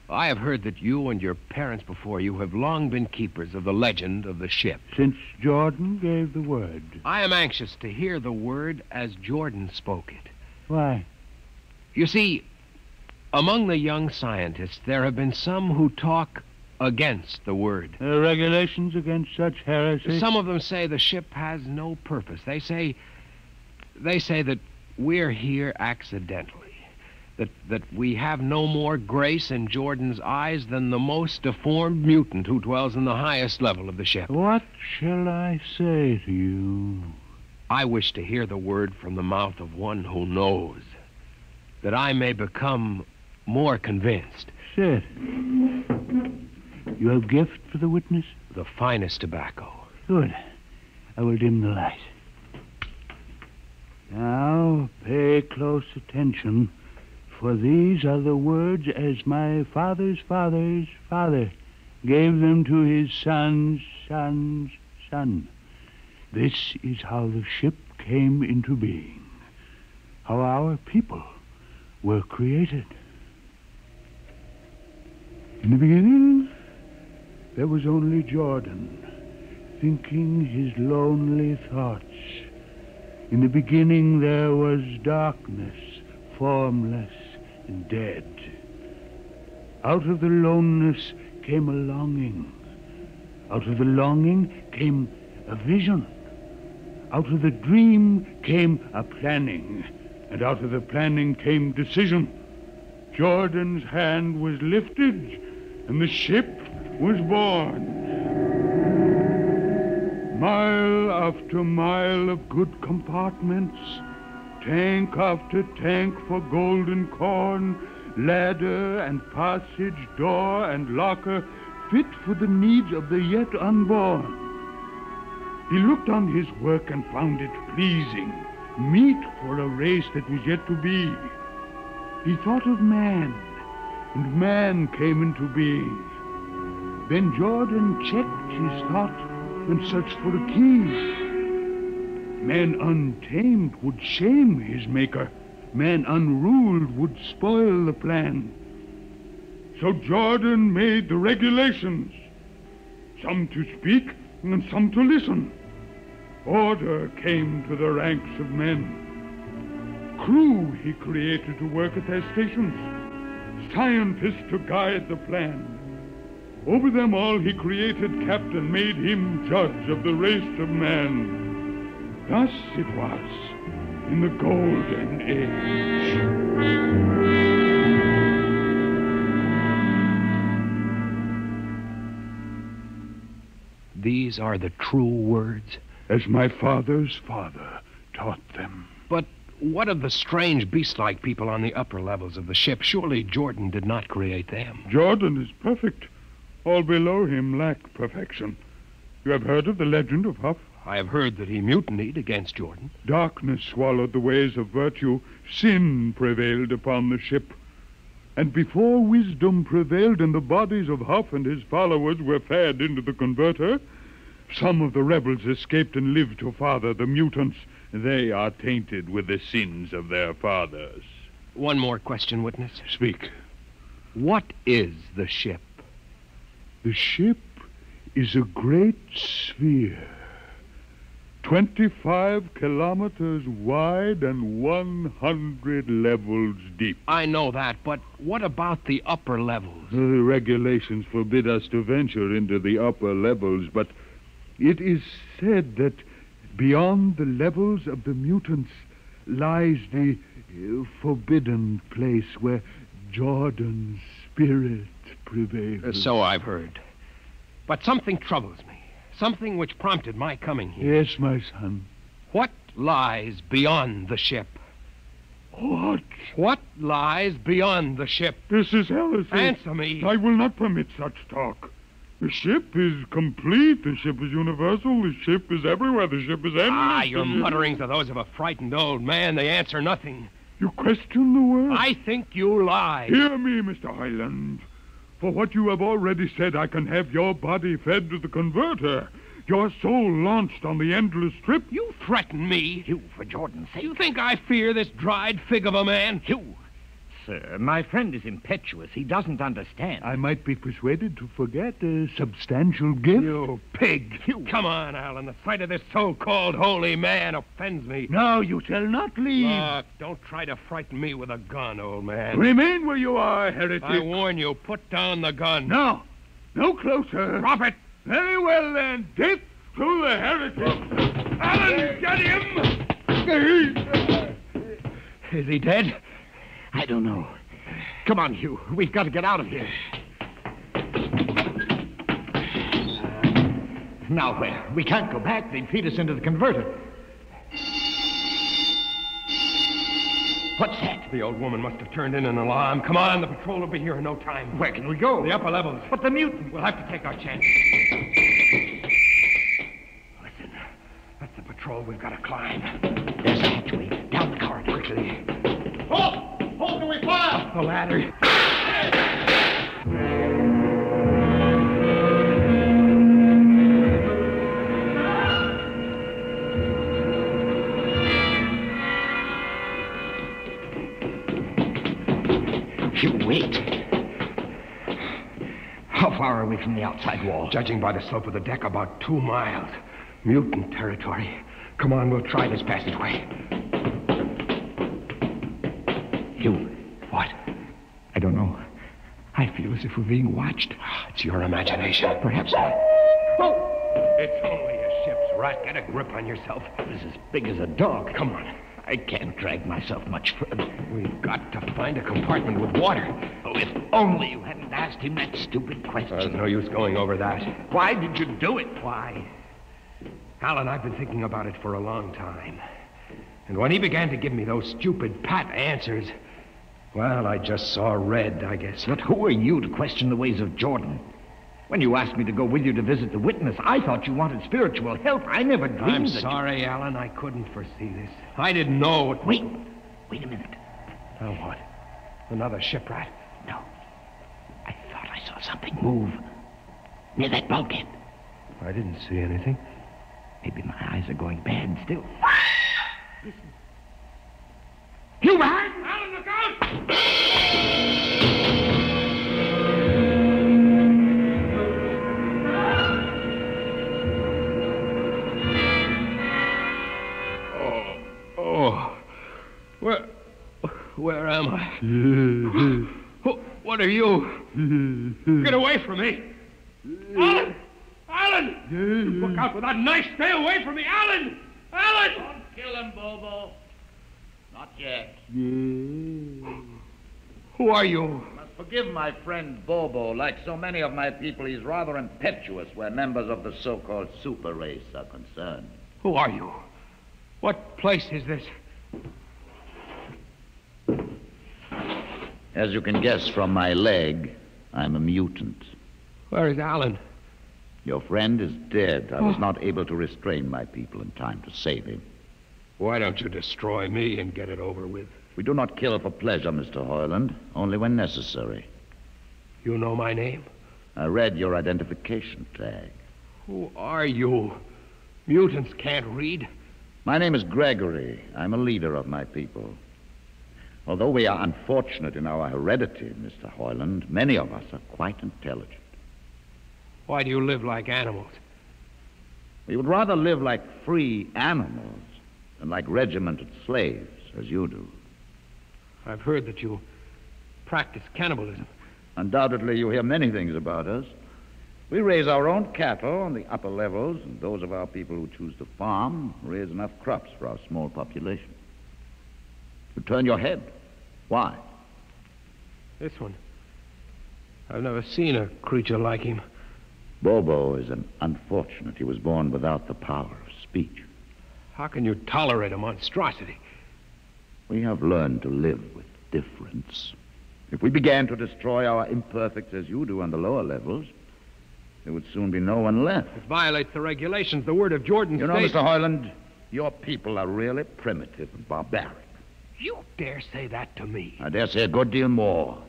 I have heard that you and your parents before you have long been keepers of the legend of the ship. Since Jordan gave the word. I am anxious to hear the word as Jordan spoke it. Why? You see, among the young scientists, there have been some who talk against the word. Regulations against such heresy? Some of them say the ship has no purpose. They say that we're here accidentally. That we have no more grace in Jordan's eyes than the most deformed mutant who dwells in the highest level of the ship. What shall I say to you? I wish to hear the word from the mouth of one who knows, that I may become more convinced. Sit. You have gift for the witness? The finest tobacco. Good. I will dim the light. Now, pay close attention, for these are the words as my father's father's father gave them to his son's son's son. This is how the ship came into being, how our people were created. In the beginning, there was only Jordan, thinking his lonely thoughts. In the beginning, there was darkness, formless and dead. Out of the loneness came a longing. Out of the longing came a vision. Out of the dream came a planning. And out of the planning came decision. Jordan's hand was lifted, and the ship was born. Mile after mile of good compartments, tank after tank for golden corn, ladder and passage, door and locker, fit for the needs of the yet unborn. He looked on his work and found it pleasing, meet for a race that was yet to be. He thought of man, and man came into being. Then Jordan checked his thought and searched for a key. Man untamed would shame his maker. Man unruled would spoil the plan. So Jordan made the regulations, some to speak and some to listen. Order came to the ranks of men. Crew he created to work at their stations, scientists to guide the plan. Over them all he created captain, made him judge of the race of man. Thus it was in the Golden Age. These are the true words? As my father's father taught them. But what of the strange beast-like people on the upper levels of the ship? Surely Jordan did not create them. Jordan is perfect. All below him lack perfection. You have heard of the legend of Huff? I have heard that he mutinied against Jordan. Darkness swallowed the ways of virtue. Sin prevailed upon the ship. And before wisdom prevailed and the bodies of Huff and his followers were fed into the converter, some of the rebels escaped and lived to father the mutants. They are tainted with the sins of their fathers. One more question, witness. Speak. What is the ship? The ship is a great sphere, 25 kilometers wide and 100 levels deep. I know that, but what about the upper levels? The regulations forbid us to venture into the upper levels, but it is said that beyond the levels of the mutants lies the forbidden place where Jordan's spirit prevails. So I've heard. But something troubles me. Something which prompted my coming here. Yes, my son. What lies beyond the ship? What? What lies beyond the ship? This is heresy. Answer me. I will not permit such talk. The ship is complete. The ship is universal. The ship is everywhere. The ship is endless. Your mutterings are those of a frightened old man. They answer nothing. You question the word? I think you lie. Hear me, Mr. Highland. For what you have already said, I can have your body fed to the converter. Your soul launched on the endless trip. You threaten me. You, for Jordan's sake. You think I fear this dried fig of a man? You. Sir, my friend is impetuous. He doesn't understand. I might be persuaded to forget a substantial gift. You pig. You. Come on, Alan. The sight of this so-called holy man offends me. No, you shall not leave. Look, don't try to frighten me with a gun, old man. Remain where you are, heretic. I warn you, put down the gun. No. No closer. Drop it. Very well, then. Death to the heretic. Alan, get him! Is he dead? I don't know. Come on, Hugh. We've got to get out of here. Now where? We can't go back. They'd feed us into the converter. What's that? The old woman must have turned in an alarm. Come on, the patrol will be here in no time. Where can we go? The upper levels. But the mutant. We'll have to take our chance. Listen, that's the patrol we've got to climb. There's a hatchway. Down the corridor. Quickly. Halt! Halt, do we fire? The ladder. Wait. How far are we from the outside wall? Judging by the slope of the deck, about 2 miles. Mutant territory. Come on, we'll try this passageway. You. What? I don't know. I feel as if we're being watched. It's your imagination. Perhaps I... Oh! It's only a ship's rat. Get a grip on yourself. This is as big as a dog. Come on. I can't drag myself much further. We've got to find a compartment with water. Oh, if only you hadn't asked him that stupid question. There's no use going over that. Why did you do it? Why? Alan, I've been thinking about it for a long time. And when he began to give me those stupid pat answers, well, I just saw red, I guess. But who are you to question the ways of Jordan? When you asked me to go with you to visit the witness, I thought you wanted spiritual help. I never dreamed I'm sorry, Alan. I couldn't foresee this. I didn't know. Wait a minute. Now what? Another shipwreck? No. I thought I saw something move near that bulkhead. I didn't see anything. Maybe my eyes are going bad still. Listen. You behind! Alan, look out! Where am I? What are you? Get away from me! Alan! Alan! Look out with that knife! Stay away from me! Alan! Alan! Don't kill him, Bobo. Not yet. Who are you? You must forgive my friend Bobo. Like so many of my people, he's rather impetuous where members of the so-called super race are concerned. Who are you? What place is this? As you can guess from my leg, I'm a mutant. Where is Alan? Your friend is dead. I was not able to restrain my people in time to save him. Why don't you destroy me and get it over with? We do not kill for pleasure, Mr. Hoyland, only when necessary. You know my name? I read your identification tag. Who are you? Mutants can't read. My name is Gregory. I'm a leader of my people. Although we are unfortunate in our heredity, Mr. Hoyland, many of us are quite intelligent. Why do you live like animals? We would rather live like free animals than like regimented slaves, as you do. I've heard that you practice cannibalism. Undoubtedly, you hear many things about us. We raise our own cattle on the upper levels, and those of our people who choose to farm raise enough crops for our small population. You turn your head. Why? This one. I've never seen a creature like him. Bobo is an unfortunate. He was born without the power of speech. How can you tolerate a monstrosity? We have learned to live with difference. If we began to destroy our imperfects as you do on the lower levels, there would soon be no one left. It violates the regulations. The word of Jordan You know, states... Mr. Hoyland, your people are really primitive and barbaric. You dare say that to me? I dare say a good deal more.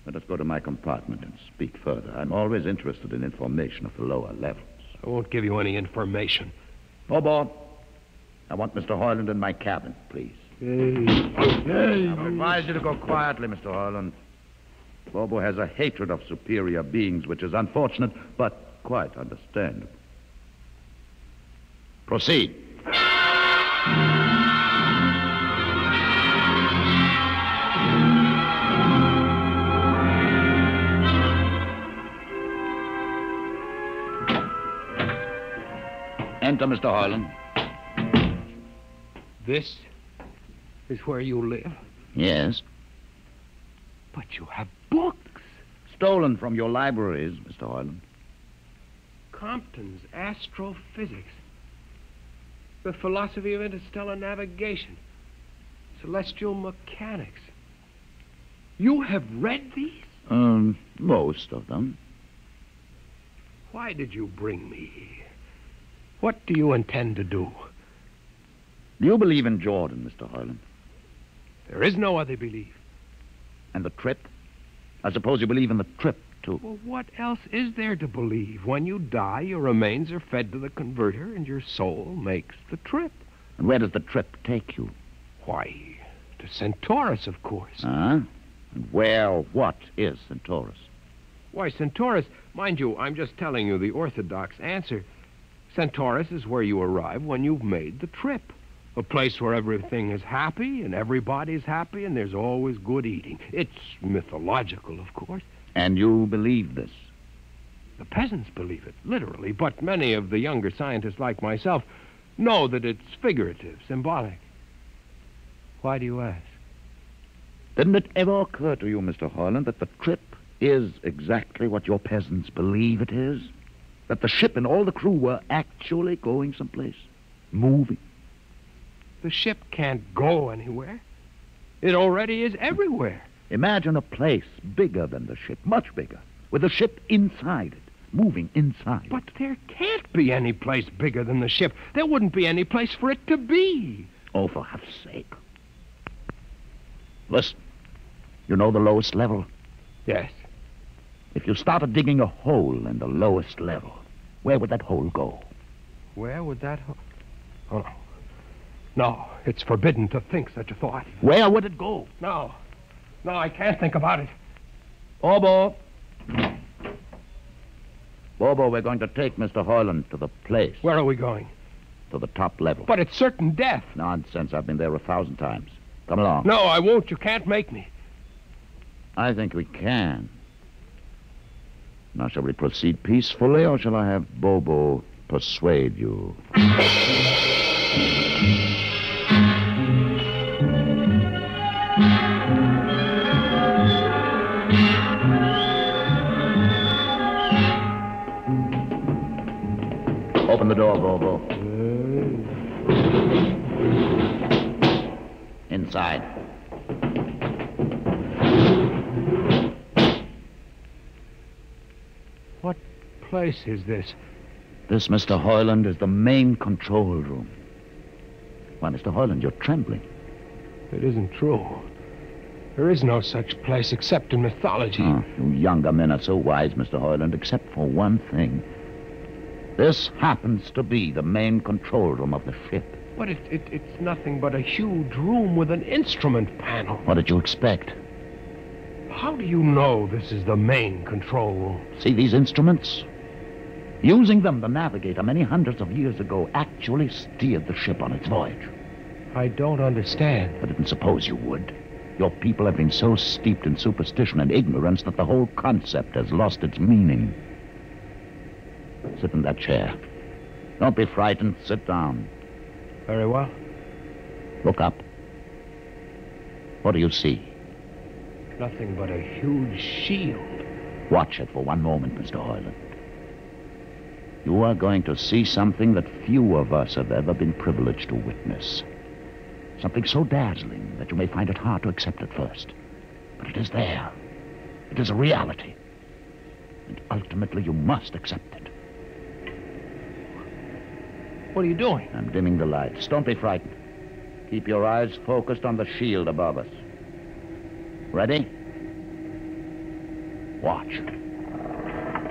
Let us go to my compartment and speak further. I'm always interested in information of the lower levels. I won't give you any information. Bobo, I want Mr. Hoyland in my cabin, please. I advise you to go quietly, Mr. Hoyland. Bobo has a hatred of superior beings, which is unfortunate, but quite understandable. Proceed. Enter, Mr. Hoyland. This is where you live? Yes. But you have books. Stolen from your libraries, Mr. Hoyland. Compton's Astrophysics. The Philosophy of Interstellar Navigation. Celestial Mechanics. You have read these? Most of them. Why did you bring me here? What do you intend to do? Do you believe in Jordan, Mr. Hoyland? There is no other belief. And the trip? I suppose you believe in the trip, too. Well, what else is there to believe? When you die, your remains are fed to the converter, and your soul makes the trip. And where does the trip take you? Why, to Centaurus, of course. Huh? And what is Centaurus? Why, Centaurus, mind you, I'm just telling you the orthodox answer. Centaurus is where you arrive when you've made the trip. A place where everything is happy and everybody's happy and there's always good eating. It's mythological, of course. And you believe this? The peasants believe it, literally, but many of the younger scientists like myself know that it's figurative, symbolic. Why do you ask? Didn't it ever occur to you, Mr. Hoyland, that the trip is exactly what your peasants believe it is? That the ship and all the crew were actually going someplace, moving? The ship can't go anywhere. It already is everywhere. Imagine a place bigger than the ship, much bigger, with the ship inside it, moving inside. But there can't be any place bigger than the ship. There wouldn't be any place for it to be. Oh, for heaven's sake. Listen, you know the lowest level? Yes. If you started digging a hole in the lowest level, where would that hole go? Where would that hole... Oh, no. No, it's forbidden to think such a thought. Where would it go? No. No, I can't think about it. Bobo. Bobo, we're going to take Mr. Hoyland to the place. Where are we going? To the top level. But it's certain death. Nonsense. I've been there 1,000 times. Come along. No, I won't. You can't make me. I think we can. Now, shall we proceed peacefully, or shall I have Bobo persuade you? Open the door, Bobo. Inside. What place is this? This, Mr. Hoyland, is the main control room. Why, Mr. Hoyland, you're trembling. It isn't true. There is no such place except in mythology. Oh, you younger men are so wise, Mr. Hoyland, except for one thing. This happens to be the main control room of the ship. But it's nothing but a huge room with an instrument panel. What did you expect? How do you know this is the main control room? See these instruments? Using them, the navigator, many hundreds of years ago, actually steered the ship on its voyage. I don't understand. I didn't suppose you would. Your people have been so steeped in superstition and ignorance that the whole concept has lost its meaning. Sit in that chair. Don't be frightened. Sit down. Very well. Look up. What do you see? Nothing but a huge shield. Watch it for one moment, Mr. Hoyland. You are going to see something that few of us have ever been privileged to witness. Something so dazzling that you may find it hard to accept at first. But it is there. It is a reality. And ultimately you must accept it. What are you doing? I'm dimming the lights. Don't be frightened. Keep your eyes focused on the shield above us. Ready? Watch.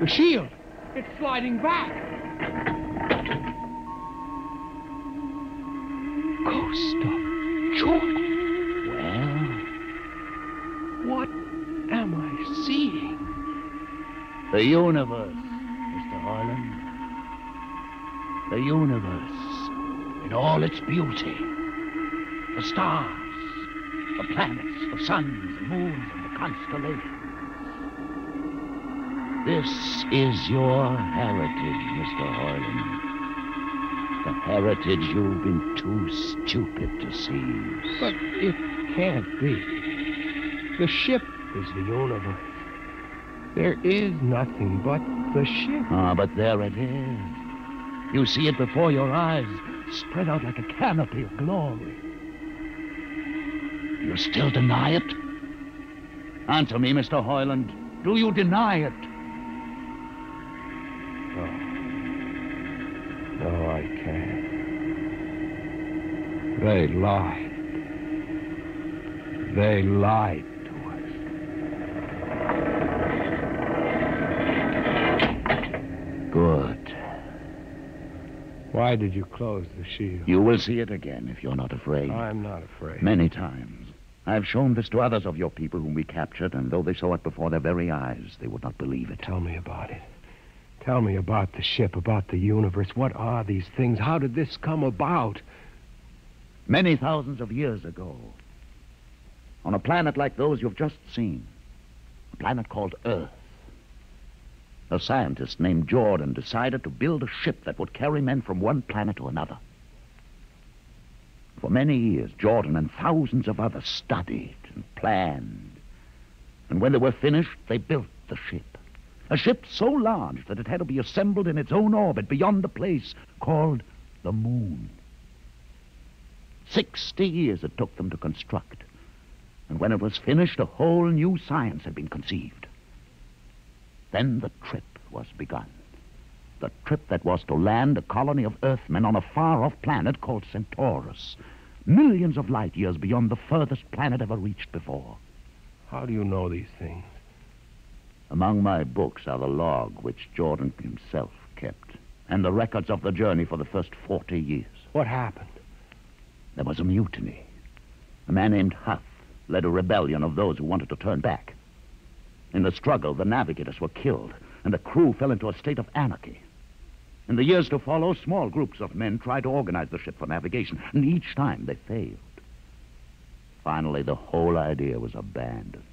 The shield. It's sliding back. Ghost of Jordan. Well? What am I seeing? The universe, Mr. Hoyland. The universe in all its beauty. The stars, the planets, the suns, the moons, and the constellations. This is your heritage, Mr. Hoyland. The heritage you've been too stupid to seize. But it can't be. The ship is the universe. There is nothing but the ship. Ah, but there it is. You see it before your eyes, spread out like a canopy of glory. Do you still deny it? Answer me, Mr. Hoyland. Do you deny it? No, I can't. They lied. They lied to us. Good. Why did you close the shield? You will see it again if you're not afraid. I'm not afraid. Many times. I've shown this to others of your people whom we captured, and though they saw it before their very eyes, they would not believe it. Tell me about it. Tell me about the ship, about the universe. What are these things? How did this come about? Many thousands of years ago, on a planet like those you've just seen, a planet called Earth, a scientist named Jordan decided to build a ship that would carry men from one planet to another. For many years, Jordan and thousands of others studied and planned. And when they were finished, they built the ship. A ship so large that it had to be assembled in its own orbit beyond the place called the Moon. 60 years it took them to construct. And when it was finished, a whole new science had been conceived. Then the trip was begun. The trip that was to land a colony of Earthmen on a far-off planet called Centaurus, millions of light years beyond the furthest planet ever reached before. How do you know these things? Among my books are the log which Jordan himself kept, and the records of the journey for the first 40 years. What happened? There was a mutiny. A man named Huff led a rebellion of those who wanted to turn back. In the struggle, the navigators were killed, and the crew fell into a state of anarchy. In the years to follow, small groups of men tried to organize the ship for navigation, and each time they failed. Finally, the whole idea was abandoned.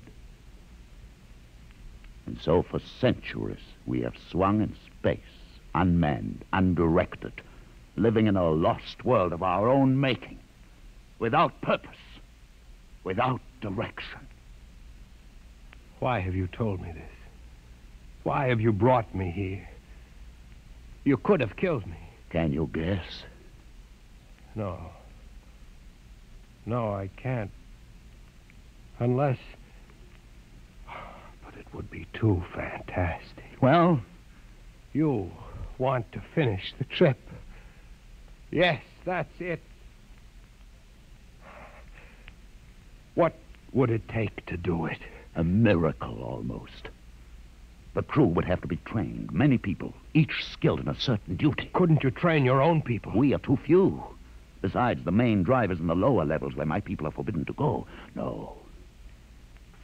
And so for centuries, we have swung in space, unmanned, undirected, living in a lost world of our own making, without purpose, without direction. Why have you told me this? Why have you brought me here? You could have killed me. Can you guess? No. No, I can't. Unless... But it would be too fantastic. Well? You want to finish the trip. Yes, that's it. What would it take to do it? A miracle, almost. The crew would have to be trained. Many people, each skilled in a certain duty. Couldn't you train your own people? We are too few. Besides, the main drivers in the lower levels where my people are forbidden to go. No.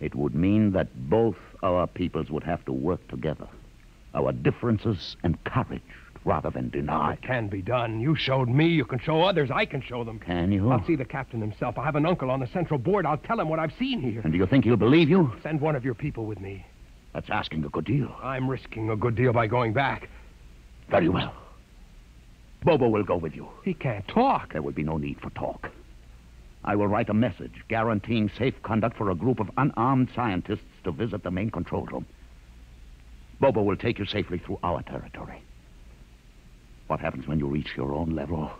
It would mean that both our peoples would have to work together. Our differences encouraged rather than denied. It can be done. You showed me. You can show others. I can show them. Can you? I'll see the captain himself. I have an uncle on the central board. I'll tell him what I've seen here. And do you think he'll believe you? Send one of your people with me. That's asking a good deal. I'm risking a good deal by going back. Very well. Bobo will go with you. He can't talk. There will be no need for talk. I will write a message guaranteeing safe conduct for a group of unarmed scientists to visit the main control room. Bobo will take you safely through our territory. What happens when you reach your own level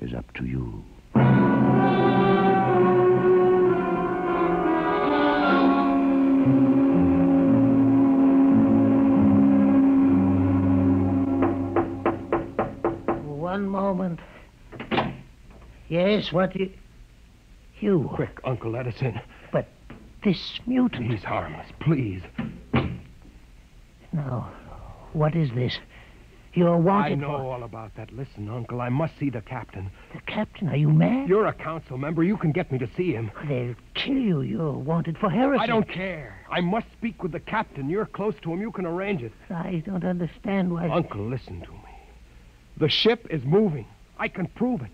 is up to you. One moment. Yes, what you... Quick, Uncle, let us in. But this mutant... He's harmless, please. Now, what is this? You're wanted I know all about that. Listen, Uncle, I must see the captain. The captain? Are you mad? You're a council member. You can get me to see him. They'll kill you. You're wanted for heresy. I don't care. I must speak with the captain. You're close to him. You can arrange it. I don't understand why... Uncle, listen to me. The ship is moving. I can prove it.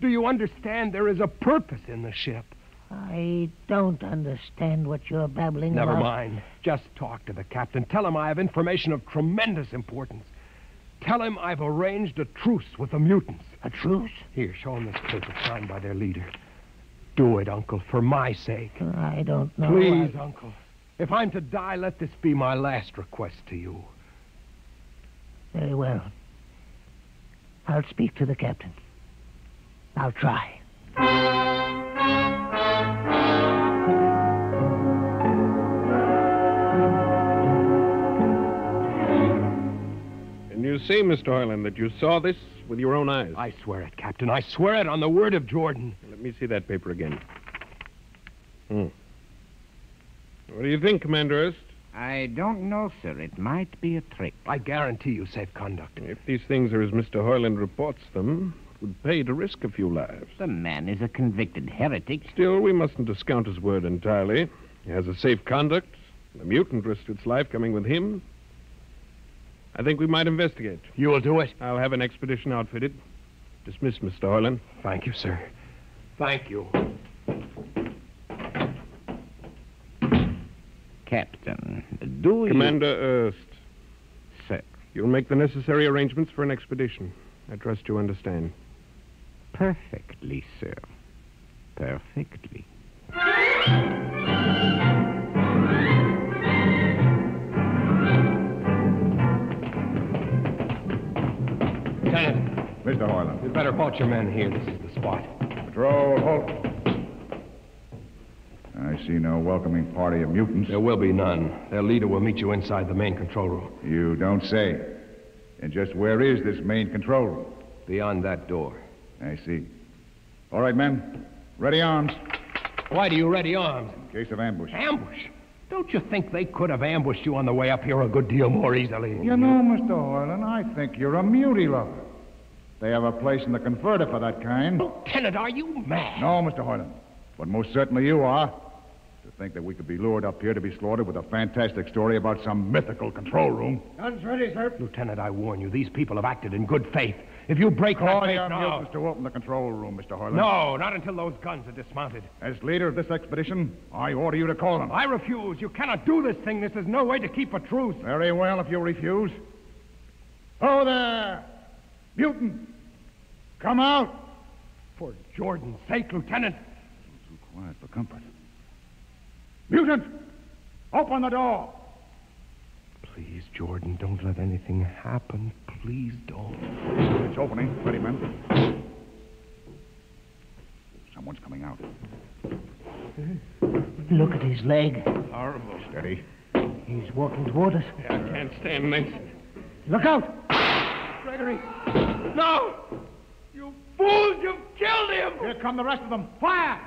Do you understand there is a purpose in the ship? I don't understand what you're babbling about. Never mind. Just talk to the captain. Tell him I have information of tremendous importance. Tell him I've arranged a truce with the mutants. A truce? Here, show him this paper signed by their leader. Do it, Uncle, for my sake. I don't know. Please, Uncle. If I'm to die, let this be my last request to you. Very well. I'll speak to the captain. I'll try. And you say, Mr. Hoyland, that you saw this with your own eyes? I swear it, Captain. I swear it on the word of Jordan. Let me see that paper again. What do you think, Commander Erst? I don't know, sir. It might be a trick. I guarantee you safe conduct. If these things are as Mr. Hoyland reports them, it would pay to risk a few lives. The man is a convicted heretic. Still, we mustn't discount his word entirely. He has a safe conduct. The mutant risked its life coming with him. I think we might investigate. You will do it? I'll have an expedition outfitted. Dismissed, Mr. Hoyland. Thank you, sir. Thank you. Captain, do you... Commander Erst. Sir. You'll make the necessary arrangements for an expedition. I trust you understand. Perfectly, sir. Perfectly. Lieutenant. Mr. Hoyland. You'd better halt your men here. This is the spot. Patrol, halt. I see no welcoming party of mutants. There will be none. Their leader will meet you inside the main control room. You don't say. And just where is this main control room? Beyond that door. I see. All right, men. Ready arms. Why do you ready arms? In case of ambush. Ambush? Don't you think they could have ambushed you on the way up here a good deal more easily? You know, Mr. Hoyland, I think you're a mutie lover. They have a place in the converter for that kind. Lieutenant, are you mad? No, Mr. Hoyland. But most certainly you are. To think that we could be lured up here to be slaughtered with a fantastic story about some mythical control room. Guns ready, sir. Lieutenant, I warn you, these people have acted in good faith. If you break that faith your now... mutants to open the control room, Mr. Hoyland. No, not until those guns are dismounted. As leader of this expedition, I order you to call them. I refuse. You cannot do this thing. This is no way to keep a truce. Very well, if you refuse. Oh, there! Mutant! Come out! For Jordan's sake, Lieutenant. Too quiet for comfort. Mutant! Open the door! Please, Jordan, don't let anything happen. Please don't. It's opening. Ready, men. Someone's coming out. Look at his leg. Horrible. Steady. He's walking toward us. Yeah, I can't stand this. Look out! Gregory! No! You fools! You've killed him! Here come the rest of them. Fire!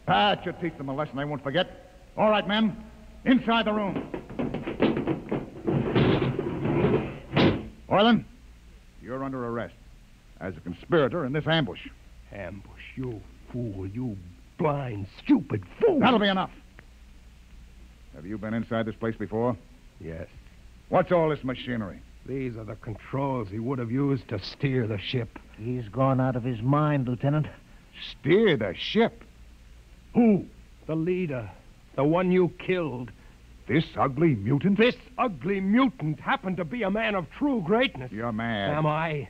That should teach them a lesson they won't forget. All right, men. Inside the room. Hoyland, you're under arrest as a conspirator in this ambush. Ambush, you fool, you blind, stupid fool. That'll be enough. Have you been inside this place before? Yes. What's all this machinery? These are the controls he would have used to steer the ship. He's gone out of his mind, Lieutenant. Steer the ship? Who? The leader. The one you killed. This ugly mutant? This ugly mutant happened to be a man of true greatness. You're mad. Am I?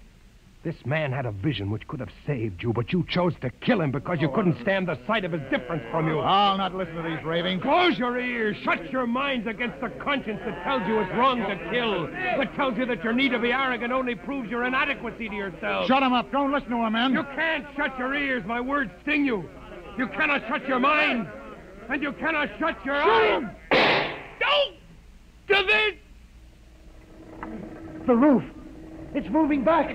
This man had a vision which could have saved you, but you chose to kill him because you couldn't stand the sight of his difference from you. I'll not listen to these ravings. Close your ears. Shut your minds against the conscience that tells you it's wrong to kill. That tells you that your need to be arrogant only proves your inadequacy to yourself. Shut him up. Don't listen to him, man. You can't shut your ears. My words sting you. You cannot shut your mind. And you cannot shut your eyes. Don't do this! The roof. It's moving back.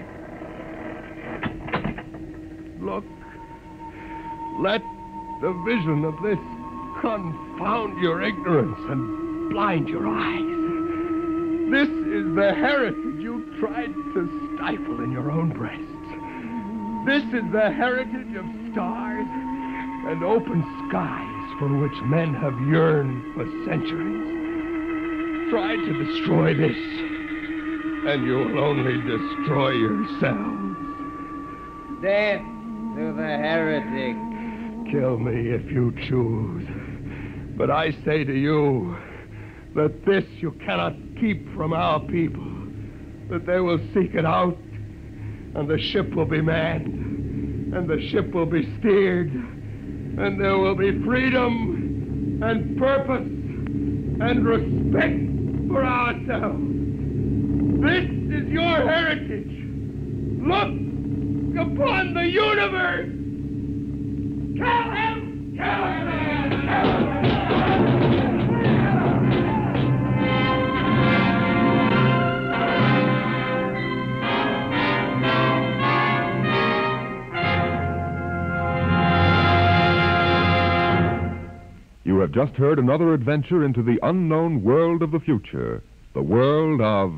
Look. Let the vision of this confound your ignorance and blind your eyes. This is the heritage you tried to stifle in your own breasts. This is the heritage of stars and open skies for which men have yearned for centuries. Try to destroy this, and you will only destroy yourselves. Death to the heretic. Kill me if you choose. But I say to you that this you cannot keep from our people, that they will seek it out, and the ship will be manned, and the ship will be steered, and there will be freedom and purpose and respect for ourselves. This is your heritage. Look upon the universe. Kill him! Kill him! Kill him! You have just heard another adventure into the unknown world of the future, the world of...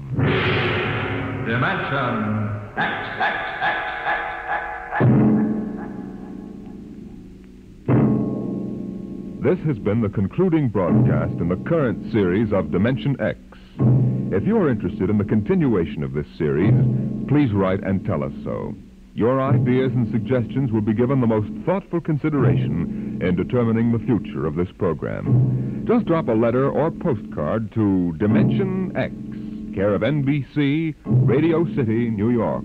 Dimension X. This has been the concluding broadcast in the current series of Dimension X. If you are interested in the continuation of this series, please write and tell us so. Your ideas and suggestions will be given the most thoughtful consideration in determining the future of this program. Just drop a letter or postcard to Dimension X, care of NBC, Radio City, New York.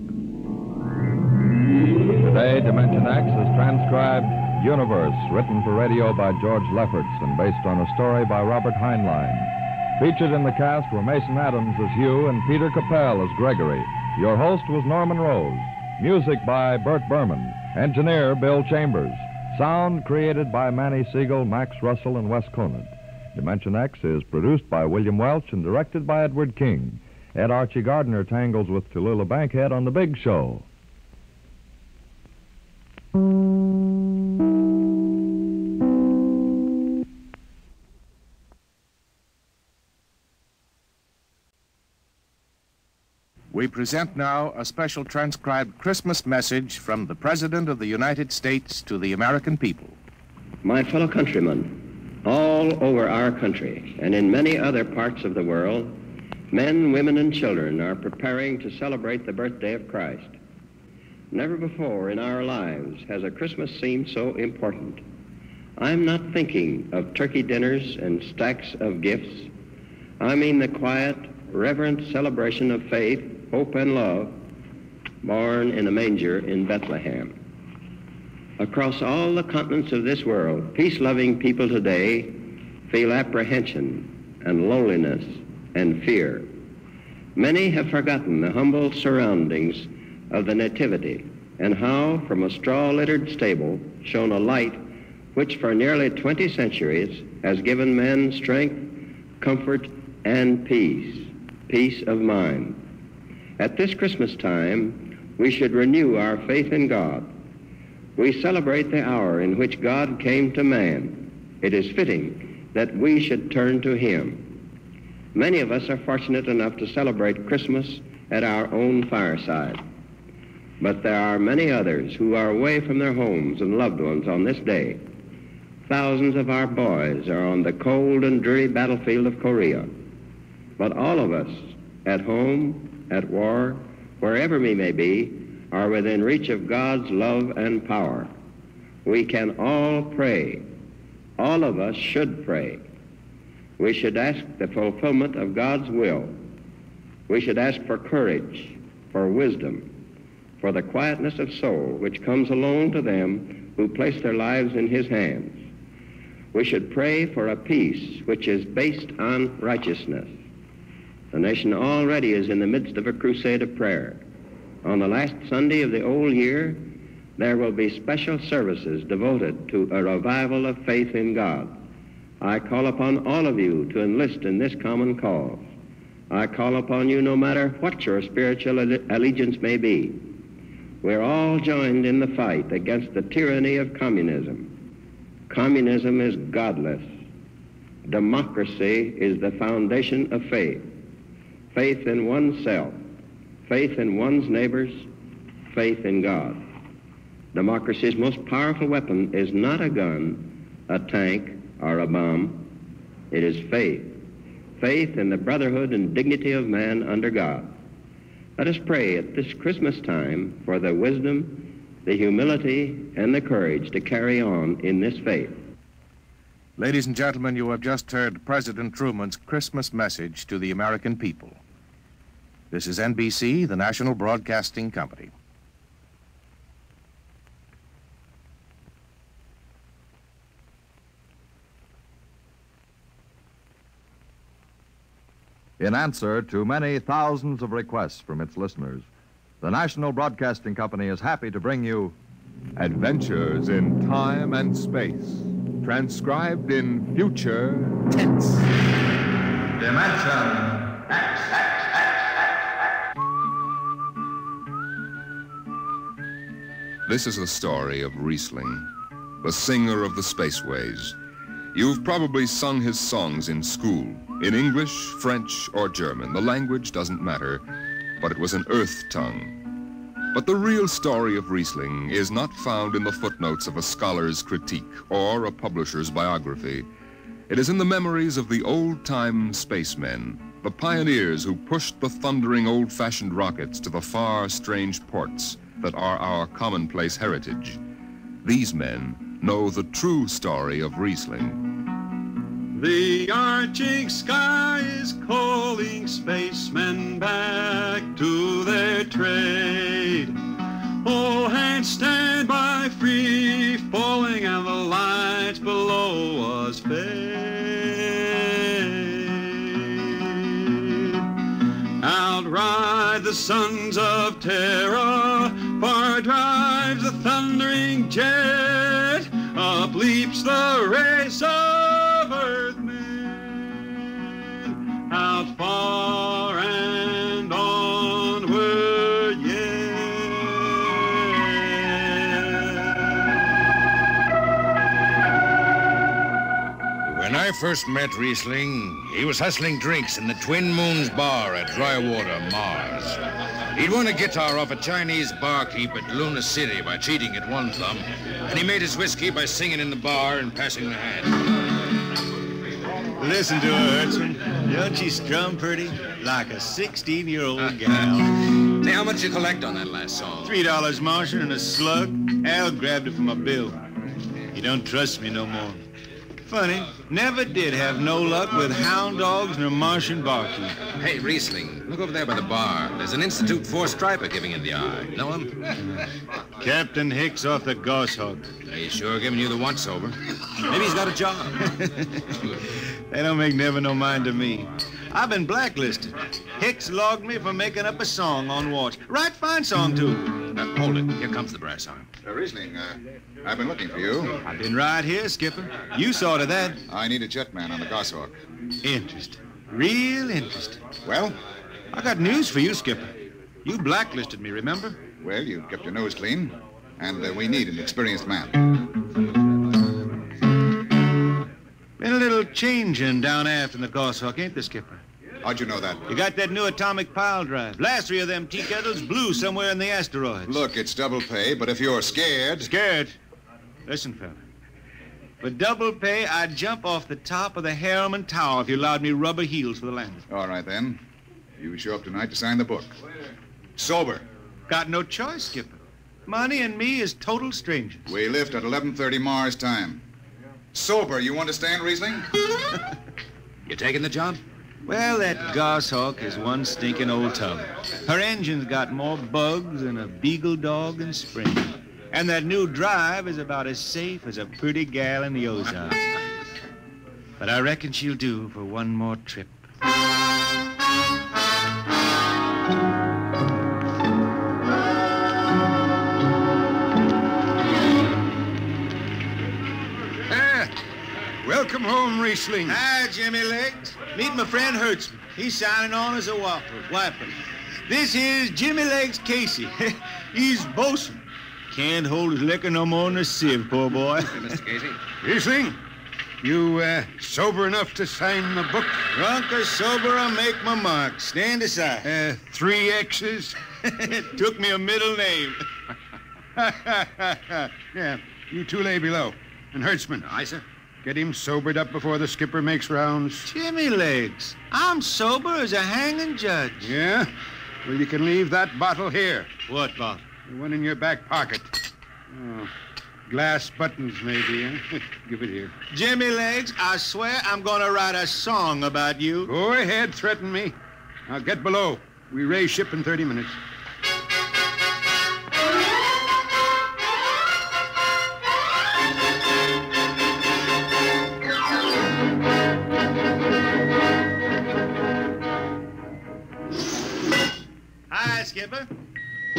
Today, Dimension X is transcribed Universe, written for radio by George Lefferts and based on a story by Robert Heinlein. Featured in the cast were Mason Adams as Hugh and Peter Capell as Gregory. Your host was Norman Rose. Music by Bert Berman. Engineer Bill Chambers. Sound created by Manny Siegel, Max Russell, and Wes Conant. Dimension X is produced by William Welch and directed by Edward King. Ed Archie Gardner tangles with Tallulah Bankhead on The Big Show. We present now a special transcribed Christmas message from the President of the United States to the American people. My fellow countrymen, all over our country and in many other parts of the world, men, women, and children are preparing to celebrate the birthday of Christ. Never before in our lives has a Christmas seemed so important. I'm not thinking of turkey dinners and stacks of gifts. I mean the quiet, reverent celebration of faith, hope, and love, born in a manger in Bethlehem. Across all the continents of this world, peace-loving people today feel apprehension and loneliness and fear. Many have forgotten the humble surroundings of the Nativity and how, from a straw-littered stable, shone a light which for nearly 20 centuries has given men strength, comfort, and peace of mind. At this Christmas time, we should renew our faith in God. We celebrate the hour in which God came to man. It is fitting that we should turn to Him. Many of us are fortunate enough to celebrate Christmas at our own fireside. But there are many others who are away from their homes and loved ones on this day. Thousands of our boys are on the cold and dreary battlefield of Korea. But all of us, at home, at war, wherever we may be, are within reach of God's love and power. We can all pray. All of us should pray. We should ask the fulfillment of God's will. We should ask for courage, for wisdom, for the quietness of soul which comes alone to them who place their lives in His hands. We should pray for a peace which is based on righteousness. The nation already is in the midst of a crusade of prayer. On the last Sunday of the old year, there will be special services devoted to a revival of faith in God. I call upon all of you to enlist in this common cause. I call upon you no matter what your spiritual allegiance may be. We're all joined in the fight against the tyranny of communism. Communism is godless. Democracy is the foundation of faith. Faith in oneself, faith in one's neighbors, faith in God. Democracy's most powerful weapon is not a gun, a tank, or a bomb. It is faith. Faith in the brotherhood and dignity of man under God. Let us pray at this Christmas time for the wisdom, the humility, and the courage to carry on in this faith. Ladies and gentlemen, you have just heard President Truman's Christmas message to the American people. This is NBC, the National Broadcasting Company. In answer to many thousands of requests from its listeners, the National Broadcasting Company is happy to bring you Adventures in Time and Space, transcribed in future tense. Dimension X. This is the story of Riesling, the singer of the spaceways. You've probably sung his songs in school, in English, French, or German. The language doesn't matter, but it was an Earth tongue. But the real story of Riesling is not found in the footnotes of a scholar's critique or a publisher's biography. It is in the memories of the old-time spacemen, the pioneers who pushed the thundering old-fashioned rockets to the far, strange ports that are our commonplace heritage. These men know the true story of Riesling. The arching sky is calling spacemen back to their trade. All hands stand by, free falling, and the lights below us fade. Outride the sons of terror, far drives the thundering jet, up leaps the race of earthmen, out far and onward yet. When I first met Riesling, he was hustling drinks in the Twin Moons bar at Drywater, Mars. He'd won a guitar off a Chinese barkeep at Luna City by cheating at one thumb, and he made his whiskey by singing in the bar and passing the hat. Listen to her, Hertzman. Don't she strum pretty? Like a 16-year-old gal. Say, how much you collect on that last song? $3, Martian, and a slug. Al grabbed it from my bill. He don't trust me no more. Funny, never did have no luck with hound dogs nor Martian barkeep. Hey, Riesling, look over there by the bar. There's an Institute 4 striper giving it the eye. Know him? Captain Hicks off the Goshawk. He's sure giving you the once-over. Maybe he's got a job. They don't make never no mind to me. I've been blacklisted. Hicks logged me for making up a song on watch. Right fine song, too. Hold it. Here comes the brass arm. Riesling, I've been looking for you. I've been right here, Skipper. You saw to that. I need a jetman on the Goshawk. Interesting. Real interesting. Well? I got news for you, Skipper. You blacklisted me, remember? Well, you kept your nose clean, and we need an experienced man. Been a little changing down aft in the Goshawk, ain't there, Skipper? How'd you know that? You got that new atomic pile drive. Last 3 of them tea kettles blew somewhere in the asteroids. Look, it's double pay, but if you're scared... Scared? Listen, fella. For double pay, I'd jump off the top of the Harriman Tower if you allowed me rubber heels for the landing. All right, then. You show up tonight to sign the book. Sober. Got no choice, Skipper. Money and me is total strangers. We lift at 11:30 Mars time. Sober, you understand, Riesling? You taking the job? Well, that Goshawk is one stinking old tub. Her engine's got more bugs than a beagle dog in spring. And that new drive is about as safe as a pretty gal in the Ozarks. But I reckon she'll do for one more trip. Welcome home, Riesling. Hi, Jimmy Legs. Meet my friend Hertzman. He's signing on as a wiper. This here's Jimmy Legs Casey. He's bosun. Can't hold his liquor no more than a sieve, poor boy. Mr. Casey. Riesling, you sober enough to sign the book? Drunk or sober, I'll make my mark. Stand aside. 3 X's? It took me a middle name. Yeah, you 2 lay below. And Hertzman. Aye, sir. Get him sobered up before the skipper makes rounds. Jimmy Legs, I'm sober as a hanging judge. Yeah? Well, you can leave that bottle here. What bottle? The one in your back pocket. Oh, glass buttons, maybe, huh? Give it here. Jimmy Legs, I swear I'm going to write a song about you. Go ahead, threaten me. Now get below. We raise ship in 30 minutes. Hi, Skipper.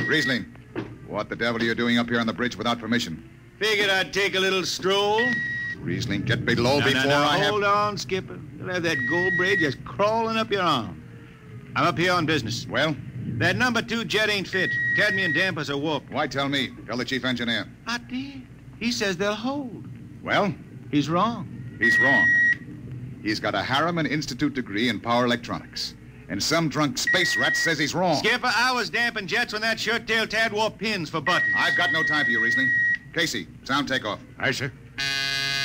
Riesling, what the devil are you doing up here on the bridge without permission? Figured I'd take a little stroll. Riesling, get below before I have... Hold on, Skipper. You'll have that gold braid just crawling up your arm. I'm up here on business. Well? That number 2 jet ain't fit. Cadmium dampers are warped. Why tell me? Tell the chief engineer. I did. He says they'll hold. Well? He's wrong. He's wrong. He's got a Harriman Institute degree in power electronics. And some drunk space rat says he's wrong. Skipper, I was damping jets when that shirt-tailed tad wore pins for buttons. I've got no time for you, Riesling. Casey, sound takeoff. Aye, sir.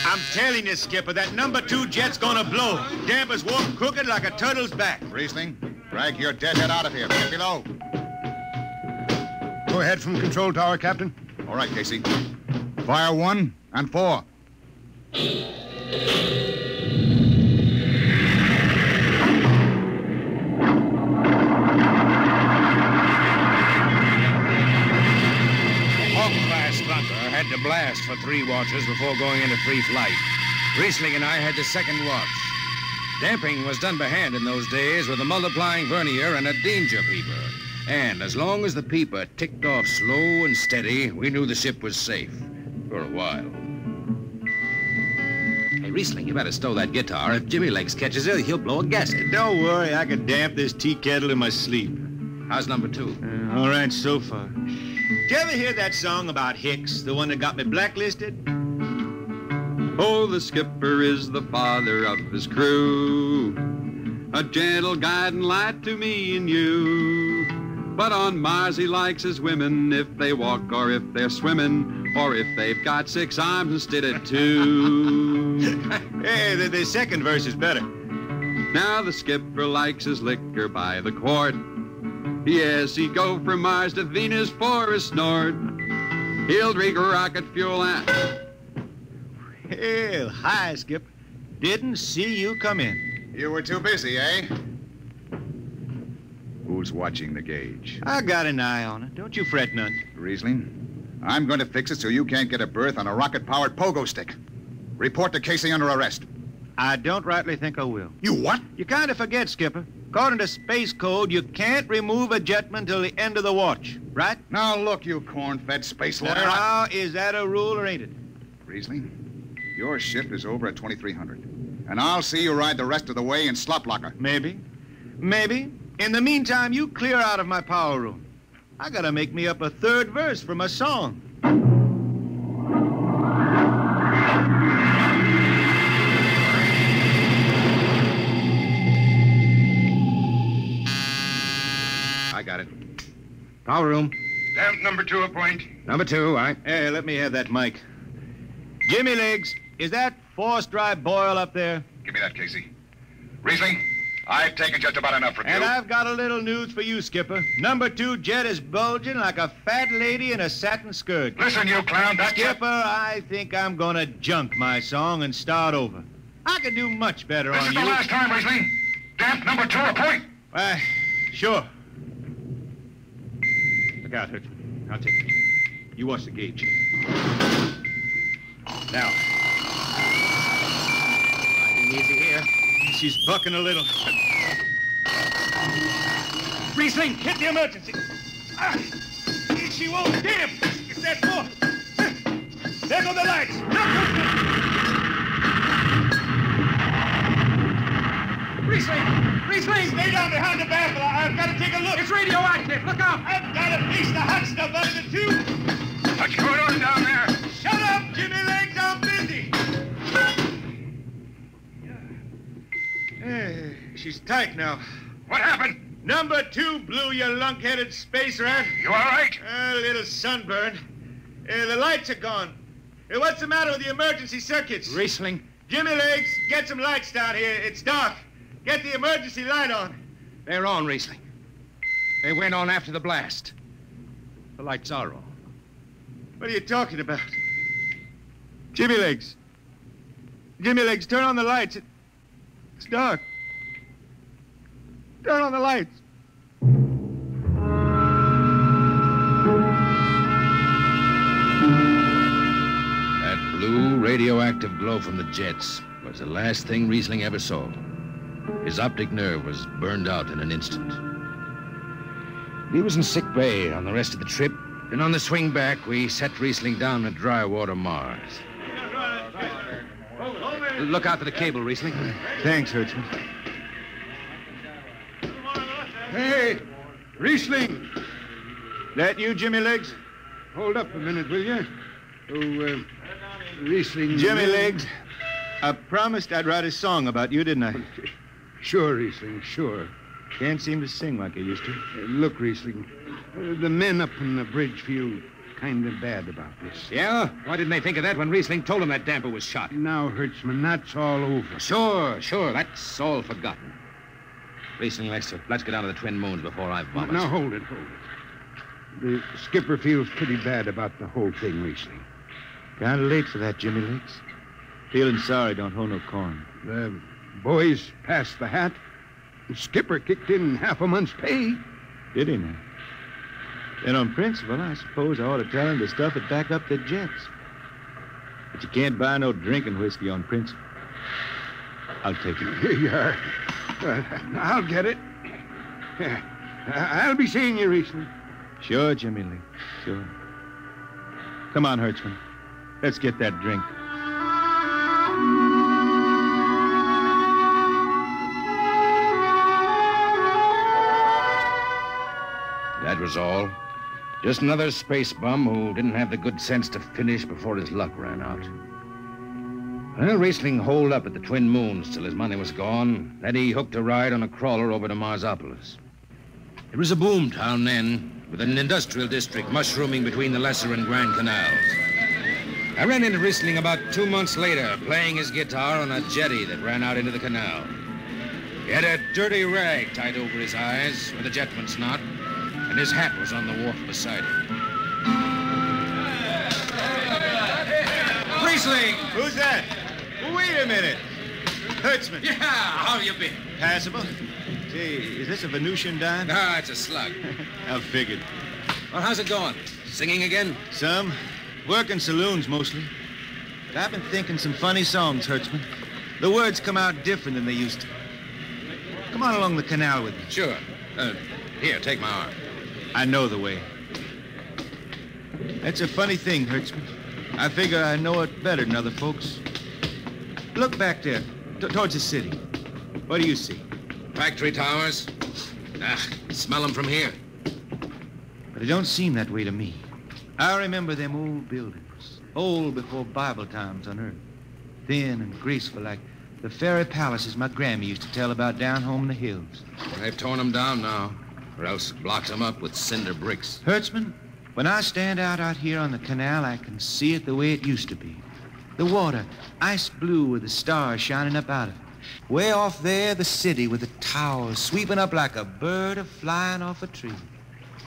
I'm telling you, Skipper, that number 2 jet's gonna blow. Dampers walk crooked like a turtle's back. Riesling, drag your deadhead out of here. Get below. Go ahead from control tower, Captain. All right, Casey. Fire 1 and 4. Hawk-class Thunder had to blast for 3 watches before going into free flight. Riesling and I had the second watch. Damping was done by hand in those days with a multiplying vernier and a danger peeper. And as long as the peeper ticked off slow and steady, we knew the ship was safe. For a while. Hey, Riesling, you better stow that guitar. If Jimmy Legs catches it, he'll blow a gasket. Don't worry, I can damp this tea kettle in my sleep. How's number 2? All right, so far. Did you ever hear that song about Hicks, the one that got me blacklisted? Oh, the skipper is the father of his crew, a gentle guide and light to me and you. But on Mars he likes his women if they walk or if they're swimming, or if they've got 6 arms instead of 2. Hey, the second verse is better. Now the skipper likes his liquor by the quart. Yes, he'd go from Mars to Venus for a snort. He'll drink rocket fuel and... Hell, hi, Skip. Didn't see you come in. You were too busy, eh? Who's watching the gauge? I got an eye on it. Don't you fret none. Riesling, I'm going to fix it so you can't get a berth on a rocket-powered pogo stick. Report to Casey under arrest. I don't rightly think I will. You what? You kind of forget, Skipper. According to Space Code, you can't remove a jetman till the end of the watch, right? Now, look, you corn-fed space lawyer. Now, is that a rule or ain't it? Riesling, your shift is over at 2300. And I'll see you ride the rest of the way in slop locker. Maybe. Maybe. In the meantime, you clear out of my power room. I gotta make me up a 3rd verse for my song. I got it. Power room. Damp number 2 a point. Number 2, aye. Hey, let me have that mic. Jimmy Legs, is that forced dry boil up there? Give me that, Casey. Riesling, I've taken just about enough from you. And I've got a little news for you, Skipper. Number 2 jet is bulging like a fat lady in a satin skirt. Listen, you clown, that Skipper, I think I'm gonna junk my song and start over. I could do much better This on is you. the last time, Riesling. Damp number 2 a point. Why, sure. Look out, Hertzman. I'll take it. You watch the gauge. Now. Riding easy here. She's bucking a little. Riesling, hit the emergency. She won't damp. It's that foot. There go the lights. Riesling, stay down behind the baffle. I've got to take a look. It's radioactive. Look out. I've got to piece the hot stuff out of the tube. What's going on down there? Shut up, Jimmy Legs. I'm busy. She's tight now. What happened? Number 2 blew, you lunk-headed space rat. You all right? A little sunburn. The lights are gone. What's the matter with the emergency circuits? Riesling. Jimmy Legs, get some lights down here. It's dark. Get the emergency light on. They're on, Riesling. They went on after the blast. The lights are on. What are you talking about? Jimmy Legs. Jimmy Legs, turn on the lights. It's dark. Turn on the lights. That blue radioactive glow from the jets was the last thing Riesling ever saw. His optic nerve was burned out in an instant. He was in sick bay on the rest of the trip, and on the swing back, we set Riesling down at dry water Mars. Look out for the cable, Riesling. Thanks, Hertzman. Hey, Riesling. That you, Jimmy Legs? Hold up a minute, will you? Oh, Riesling. Jimmy Legs, I promised I'd write a song about you, didn't I? Sure, Riesling, sure. Can't seem to sing like he used to. Look, Riesling, the men up on the bridge feel kind of bad about this. Yeah? Why didn't they think of that when Riesling told them that damper was shot? Now, Hertzman, that's all over. Sure. That's all forgotten. Riesling, let's get down to the Twin Moons before I vomit. Now, hold it. The skipper feels pretty bad about the whole thing, Riesling. Kind of late for that, Jimmy Leaks. Feeling sorry don't hold no corn. The boys passed the hat. The skipper kicked in half a month's pay. Did he now? Then on principle, I suppose I ought to tell him to stuff it back up the jets. But you can't buy no drinking whiskey on principle. I'll take it. Here you are. I'll get it. I'll be seeing you, Riesling. Sure, Jimmy Lee. Sure. Come on, Hertzman. Let's get that drink. That was all. Just another space bum who didn't have the good sense to finish before his luck ran out. Well, Riesling holed up at the Twin Moons till his money was gone. Then he hooked a ride on a crawler over to Marsopolis. It was a boom town then, with an industrial district mushrooming between the Lesser and Grand Canals. I ran into Riesling about 2 months later, playing his guitar on a jetty that ran out into the canal. He had a dirty rag tied over his eyes with a jetman's knot, and his hat was on the wharf beside him. Riesling! Who's that? Wait a minute. Hertzman. Yeah, how you been? Passable. Say, is this a Venusian dime? Ah, it's a slug. I figured. Well, how's it going? Singing again? Some. Working saloons, mostly. But I've been thinking some funny songs, Hertzman. The words come out different than they used to. Come on along the canal with me. Sure. Here, take my arm. I know the way. That's a funny thing, Hertzman. I figure I know it better than other folks. Look back there, towards the city. What do you see? Factory towers. Smell them from here. But it don't seem that way to me. I remember them old buildings, old before Bible times on Earth. Thin and graceful like the fairy palaces my Grammy used to tell about down home in the hills. They've torn them down now, or else blocked them up with cinder bricks. Hertzman, when I stand out here on the canal, I can see it the way it used to be. The water, ice blue with the stars shining up out of it. Way off there, the city with the towers sweeping up like a bird flying off a tree.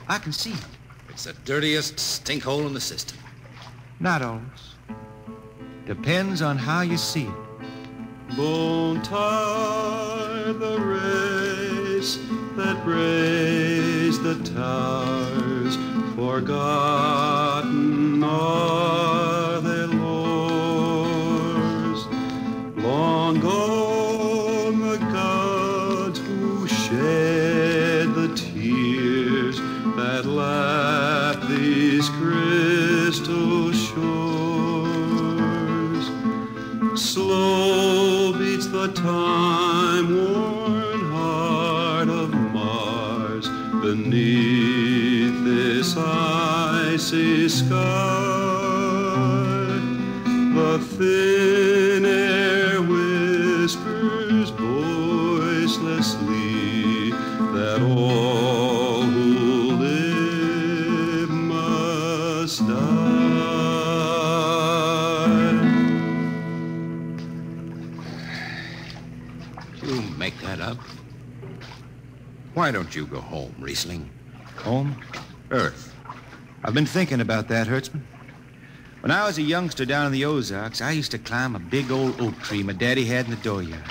I can see it. It's the dirtiest stinkhole in the system. Not always. Depends on how you see it. Bone tie the race that raised the towers, forgotten are their lores. Long gone the gods who shed the tears that lap these crystal shores. Slow beats the time-worn heart of Mars beneath this icy sky. The thin air whispers voicelessly that all who live must die. You make that up? Why don't you go home, Riesling? Home? Earth. I've been thinking about that, Hertzman. When I was a youngster down in the Ozarks, I used to climb a big old oak tree my daddy had in the dooryard.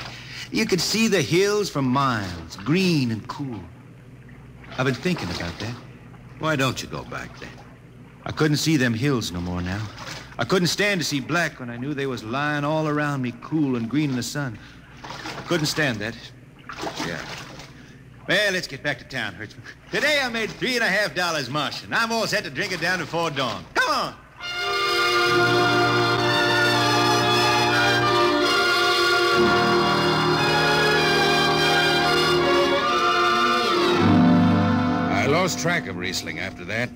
You could see the hills for miles, green and cool. I've been thinking about that. Why don't you go back then? I couldn't see them hills no more now. I couldn't stand to see black when I knew they was lying all around me, cool and green in the sun. I couldn't stand that. Yeah. Well, let's get back to town, Hertzman. Today I made $3.50 Martian. I'm all set to drink it down before dawn. Come on! I lost track of Riesling after that.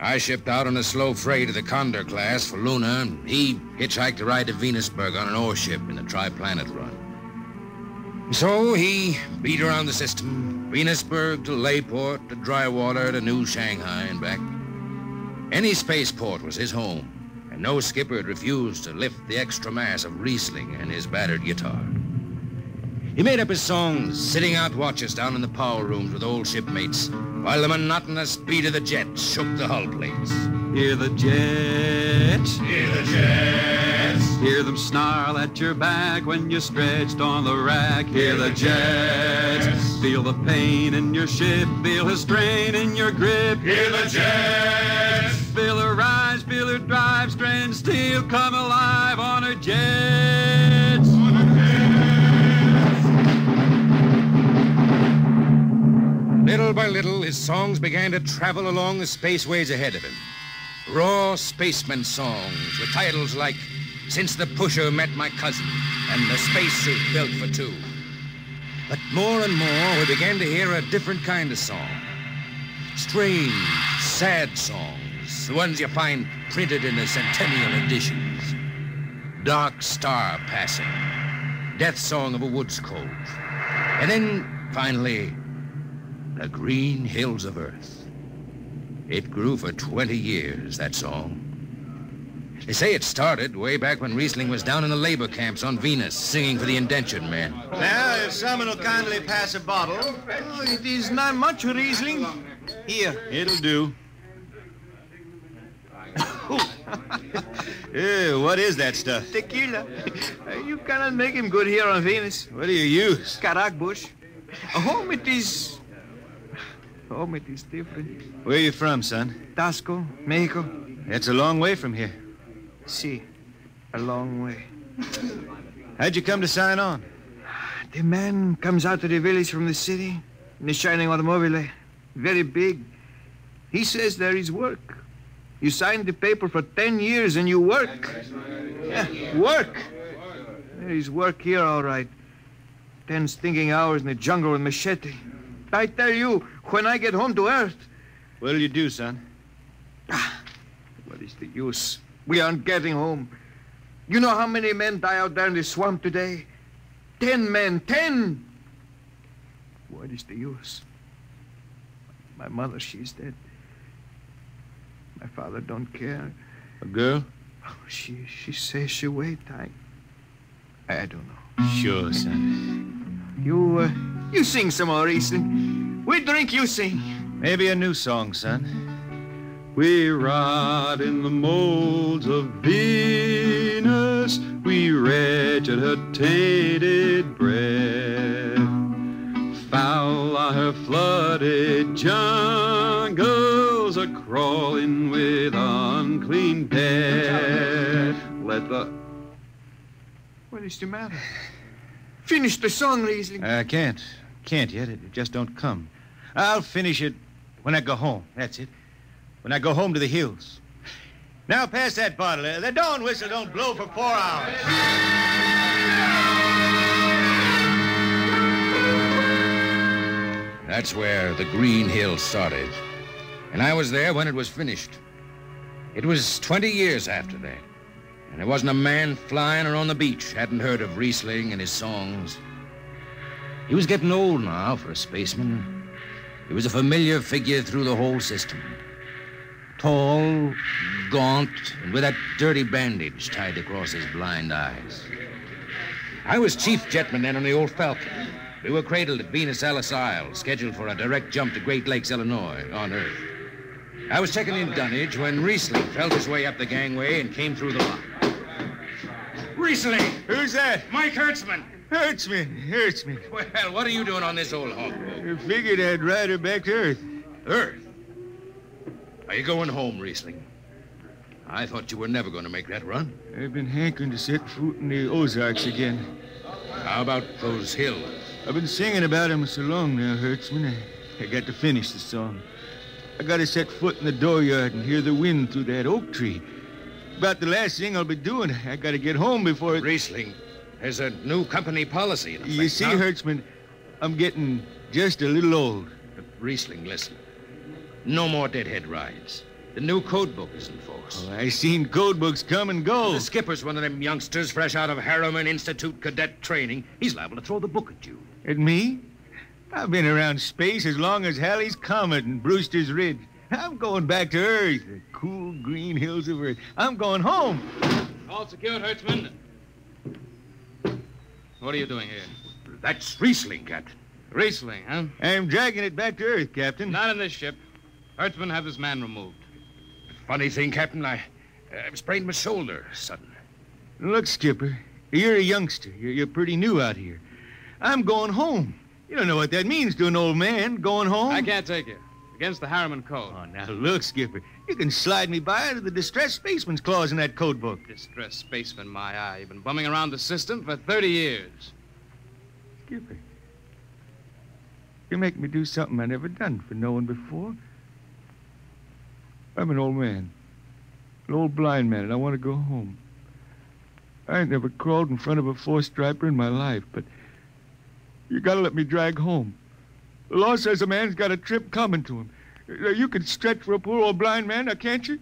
I shipped out on a slow freight of the Condor class for Luna, and he hitchhiked a ride to Venusberg on an ore ship in the Tri-Planet run. So he beat around the system, Venusberg to Layport to Drywater to New Shanghai and back. Any spaceport was his home, and no skipper had refused to lift the extra mass of Riesling and his battered guitar. He made up his songs sitting out watches down in the power rooms with old shipmates, while the monotonous beat of the jets shook the hull plates. Hear the jets, hear the jets, hear them snarl at your back when you're stretched on the rack. Hear the jets, feel the pain in your ship, feel the strain in your grip. Hear the jets, feel her rise, feel her drive, strange steel come alive on her jets. Little by little, his songs began to travel along the spaceways ahead of him. Raw spaceman songs with titles like Since the Pusher Met My Cousin and The Spacesuit Built for Two. But more and more, we began to hear a different kind of song. Strange, sad songs, the ones you find printed in the centennial editions. Dark Star Passing, Death Song of a Woods Cove. And then, finally, The Green Hills of Earth. It grew for 20 years, that song. They say it started way back when Riesling was down in the labor camps on Venus, singing for the indentured men. Now, if someone will kindly pass a bottle. Oh, it is not much, Riesling. Here. It'll do. What is that stuff? Tequila. You cannot make him good here on Venus. What do you use? Carac-bush. Home it is different. Where are you from, son? Tasco, Mexico. It's a long way from here. See, a long way. How'd you come to sign on? The man comes out to the village from the city in the shining automobile. Very big. He says there is work. You signed the paper for 10 years and you work. Yeah, work. There is work here, all right. 10 stinking hours in the jungle with machete. I tell you, when I get home to Earth... What'll you do, son? What is the use? We aren't getting home. You know how many men die out there in the swamp today? 10 men, 10! What is the use? My mother, she's dead. My father don't care. A girl? Oh, she says she wait. I don't know. Sure, son. You sing some more, Riesling. We drink, you sing. Maybe a new song, son. We rot in the molds of Venus. We wretched her tainted breath. Foul are her flooded jungles, a-crawling with unclean death. Let the... What is the matter? Finish the song, Riesling. I can't. Can't yet. It just don't come. I'll finish it when I go home. That's it. When I go home to the hills. Now pass that bottle. The dawn whistle don't blow for 4 hours. That's where the Green Hills started. And I was there when it was finished. It was 20 years after that. And there wasn't a man flying or on the beach hadn't heard of Riesling and his songs. He was getting old now for a spaceman. He was a familiar figure through the whole system. Tall, gaunt, and with that dirty bandage tied across his blind eyes. I was chief jetman then on the old Falcon. We were cradled at Venus Ellis Isle, scheduled for a direct jump to Great Lakes, Illinois, on Earth. I was checking in dunnage when Riesling felt his way up the gangway and came through the lock. Riesling! Who's that? Mike Hertzman. Hertzman. Well, what are you doing on this old hog? I figured I'd ride her back to Earth. Earth? Are you going home, Riesling? I thought you were never going to make that run. I've been hankering to set foot in the Ozarks again. How about those hills? I've been singing about them so long now, Hertzman. I got to finish the song. I got to set foot in the dooryard and hear the wind through that oak tree. About the last thing I'll be doing. I got to get home before it... Riesling, there's a new company policy in effect. You see, Hertzman, I'm getting just a little old. Riesling, listen. No more deadhead rides. The new code book is in force. Oh, I seen code books come and go. The skipper's one of them youngsters fresh out of Harriman Institute cadet training. He's liable to throw the book at you. At me? I've been around space as long as Halley's Comet and Brewster's Ridge. I'm going back to Earth, the cool green hills of Earth. I'm going home. All secured, Hertzman. What are you doing here? That's Riesling, Captain. Riesling, huh? I'm dragging it back to Earth, Captain. Not in this ship. Hertzman, have this man removed. Funny thing, Captain, I sprained my shoulder sudden. Look, Skipper, you're a youngster. You're pretty new out here. I'm going home. You don't know what that means to an old man, going home. I can't take you. Against the Harriman Code. Oh, now look, Skipper. You can slide me by to the distressed spaceman's clause in that code book. Distressed spaceman, my eye. You've been bumming around the system for 30 years. Skipper, you make me do something I never done for no one before. I'm an old man. An old blind man, and I want to go home. I ain't never crawled in front of a four-striper in my life, but you gotta let me drag home. The law says a man's got a trip coming to him. You can stretch for a poor old blind man, now can't you?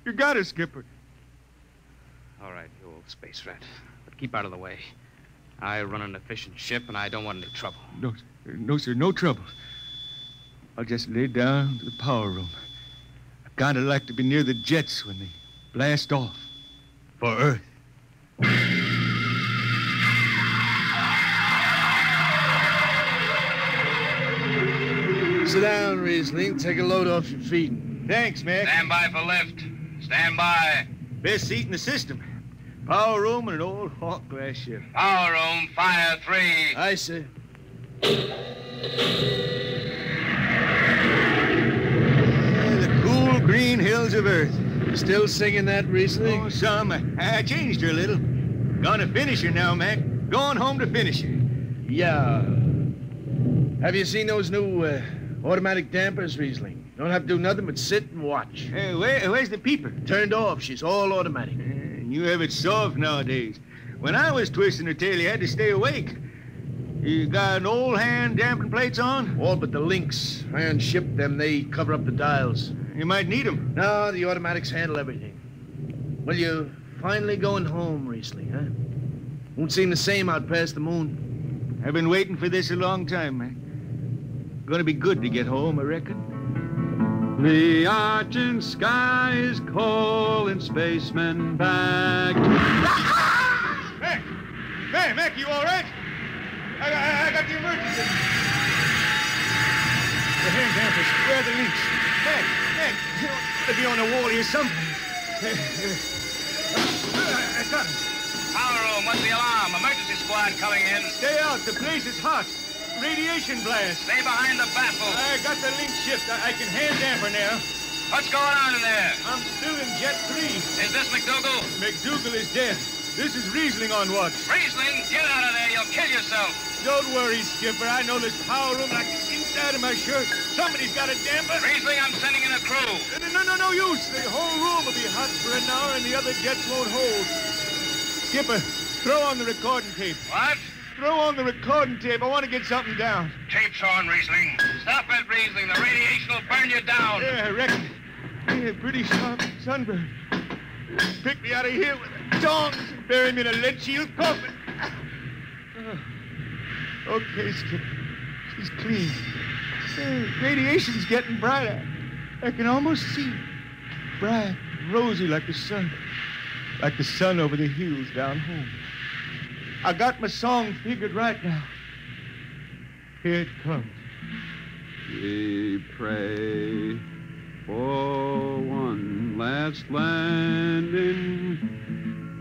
You got it, Skipper. All right, you old space rat. But keep out of the way. I run an efficient ship, and I don't want any trouble. No, sir, no trouble. I'll just lay down to the power room. I kind of like to be near the jets when they blast off for Earth. Sit down, Riesling. Take a load off your feet. Thanks, Mac. Stand by for lift. Stand by. Best seat in the system. Power room and an old Hawk class ship. Power room, fire 3. Aye, sir. The cool green hills of Earth. Still singing that, Riesling? Oh, some. I changed her a little. Gonna finish her now, Mac. Going home to finish her. Yeah. Have you seen those new automatic dampers, Riesling? Don't have to do nothing but sit and watch. Hey, where's the peeper? Turned off. She's all automatic. You have it soft nowadays. When I was twisting her tail, you had to stay awake. You got an old hand damping plates on? All but the links. Iron shipped them. They cover up the dials. You might need them. No, the automatics handle everything. Well, you're finally going home, Riesling, huh? Won't seem the same out past the moon. I've been waiting for this a long time, man. Gonna be good to get home, I reckon. The arching sky is calling spacemen back. Mac, you all right? I got the emergency. The hand dampers, where are the links? Mac, you ought to be on the wall here somewhere. I got him. Power room, what's the alarm? Emergency squad coming in. Stay out, the place is hot. Radiation blast. Stay behind the baffle. I got the link shift. I can hand damper now. What's going on in there? I'm still in Jet 3. Is this McDougal? McDougal is dead. This is Riesling on watch. Riesling, get out of there. You'll kill yourself. Don't worry, Skipper. I know this power room like the inside of my shirt. Somebody's got a damper. Riesling, I'm sending in a crew. No use. The whole room will be hot for an hour and the other jets won't hold. Skipper, throw on the recording tape. What? Throw on the recording tape. I want to get something down. Tape's on, Riesling. Stop it, Riesling. The radiation will burn you down. Yeah, I reckon. Yeah, pretty sharp sunburn. Pick me out of here with the tongs and bury me in a lead shield coffin. Okay, Skipper. She's clean. Radiation's getting brighter. I can almost see it. Bright, rosy like the sun. Like the sun over the hills down home. I got my song figured right now. Here it comes. We pray for one last landing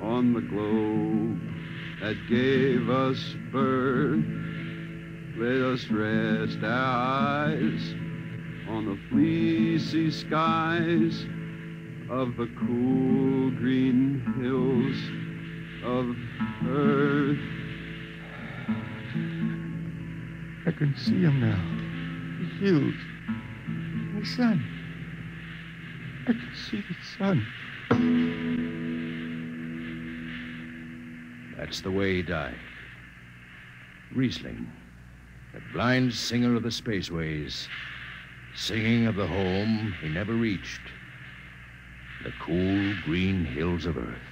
on the globe that gave us birth. Let us rest our eyes on the fleecy skies of the cool green hills of Earth. I can see him now. The hills. The sun. I can see the sun. That's the way he died. Riesling, the blind singer of the spaceways, singing of the home he never reached, the cool green hills of Earth.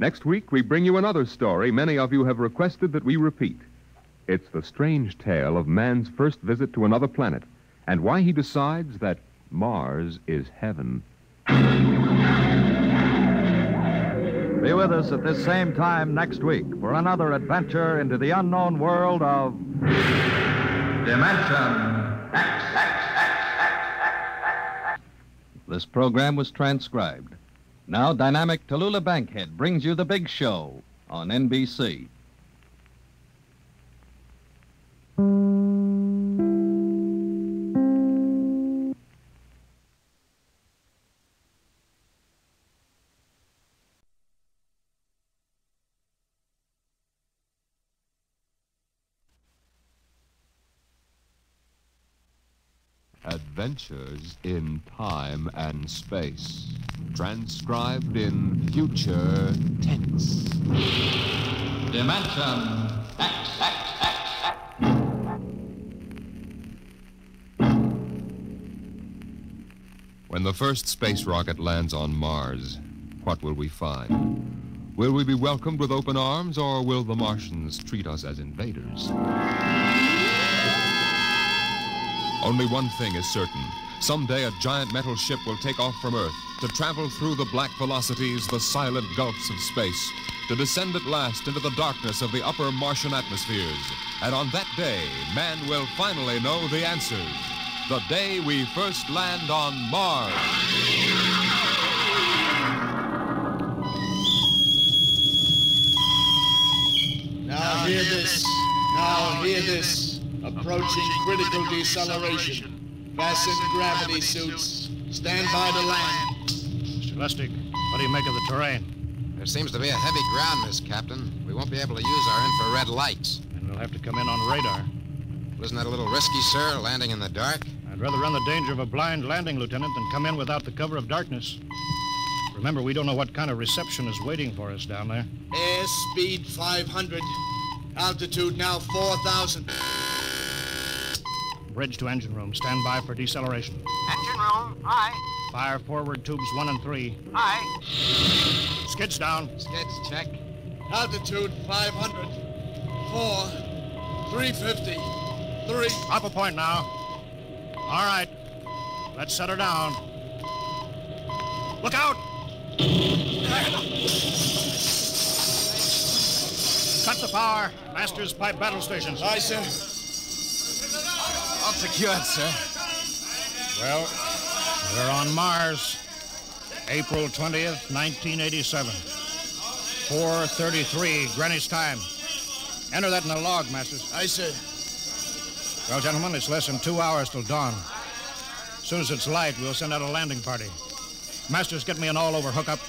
Next week, we bring you another story many of you have requested that we repeat. It's the strange tale of man's first visit to another planet and why he decides that Mars is heaven. Be with us at this same time next week for another adventure into the unknown world of Dimension X. This program was transcribed. Now, dynamic Tallulah Bankhead brings you The Big Show on NBC. Adventures in Time and Space, transcribed in future tense. Dimension X. When the first space rocket lands on Mars, what will we find? Will we be welcomed with open arms, or will the Martians treat us as invaders? Only one thing is certain. Someday a giant metal ship will take off from Earth to travel through the black velocities, the silent gulfs of space, to descend at last into the darkness of the upper Martian atmospheres. And on that day, man will finally know the answers. The day we first land on Mars. Now hear this. Now hear this. Approaching critical deceleration. Fasten gravity suits. Stand by to land. Mr. Lustig, what do you make of the terrain? There seems to be a heavy ground, Miss Captain. We won't be able to use our infrared lights. And we'll have to come in on radar. Wasn't that a little risky, sir, landing in the dark? I'd rather run the danger of a blind landing, Lieutenant, than come in without the cover of darkness. Remember, we don't know what kind of reception is waiting for us down there. Airspeed 500. Altitude now 4,000. Bridge to engine room. Stand by for deceleration. Engine room, aye. Fire forward tubes 1 and 3. Aye. Skids down. Skids, check. Altitude 500. 4. 350. 3. Up a point now. All right. Let's set her down. Look out! Cut the power. Master's pipe battle stations. Aye, sir. All secured, sir. Well, we're on Mars. April 20th, 1987. 4:33 Greenwich time. Enter that in the log, Masters. Aye, sir. Well, gentlemen, it's less than 2 hours till dawn. As soon as it's light, we'll send out a landing party. Masters, get me an all-over hookup.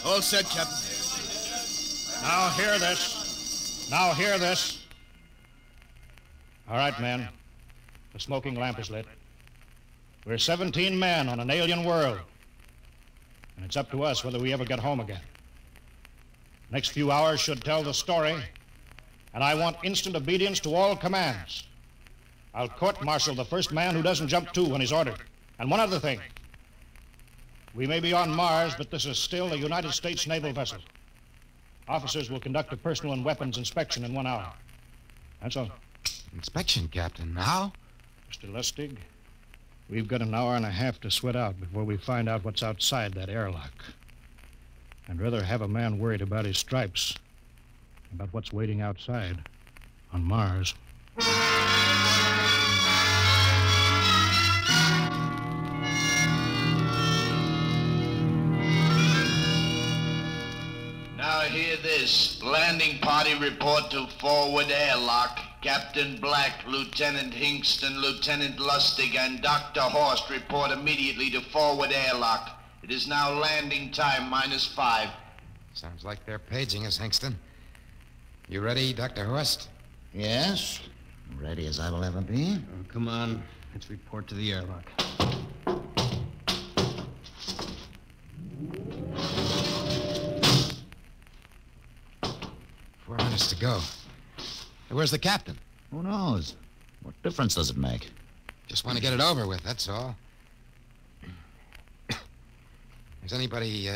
All set, Captain. Now hear this. Now hear this. All right, men. The smoking lamp is lit. We're 17 men on an alien world. And it's up to us whether we ever get home again. Next few hours should tell the story. And I want instant obedience to all commands. I'll court-martial the first man who doesn't jump to when he's ordered. And one other thing. We may be on Mars, but this is still a United States naval vessel. Officers will conduct a personal and weapons inspection in 1 hour. That's all. Inspection, Captain. Now? Mr. Lustig, we've got an hour and a half to sweat out before we find out what's outside that airlock. I'd rather have a man worried about his stripes than about what's waiting outside on Mars. Now hear this. Landing party report to forward airlock. Captain Black, Lieutenant Hingston, Lieutenant Lustig, and Dr. Horst report immediately to forward airlock. It is now landing time -5. Sounds like they're paging us, Hingston. You ready, Dr. Horst? Yes. Ready as I will ever be. Oh, come on. Let's report to the airlock. 4 minutes to go. Hey, where's the captain? Who knows? What difference does it make? Just want to get it over with, that's all. Has anybody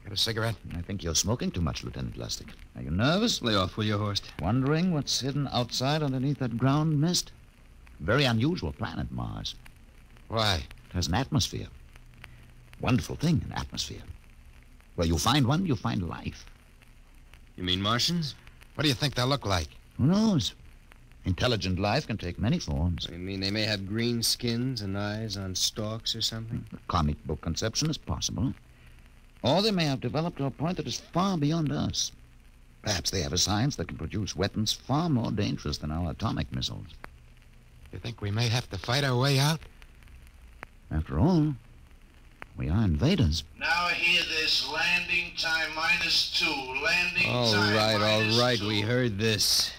Got a cigarette? I think you're smoking too much, Lieutenant Lustig. Are you nervous? Lay off, will you, Horst? Wondering what's hidden outside underneath that ground mist? Very unusual planet, Mars. Why? It has an atmosphere. Wonderful thing, an atmosphere. Where you find one, you find life. You mean Martians? What do you think they'll look like? Who knows? Intelligent life can take many forms. You mean they may have green skins and eyes on stalks or something? The comic book conception is possible. Or they may have developed to a point that is far beyond us. Perhaps they have a science that can produce weapons far more dangerous than our atomic missiles. You think we may have to fight our way out? After all, we are invaders. Now hear this. Landing time -2. Landing All time right, we heard this.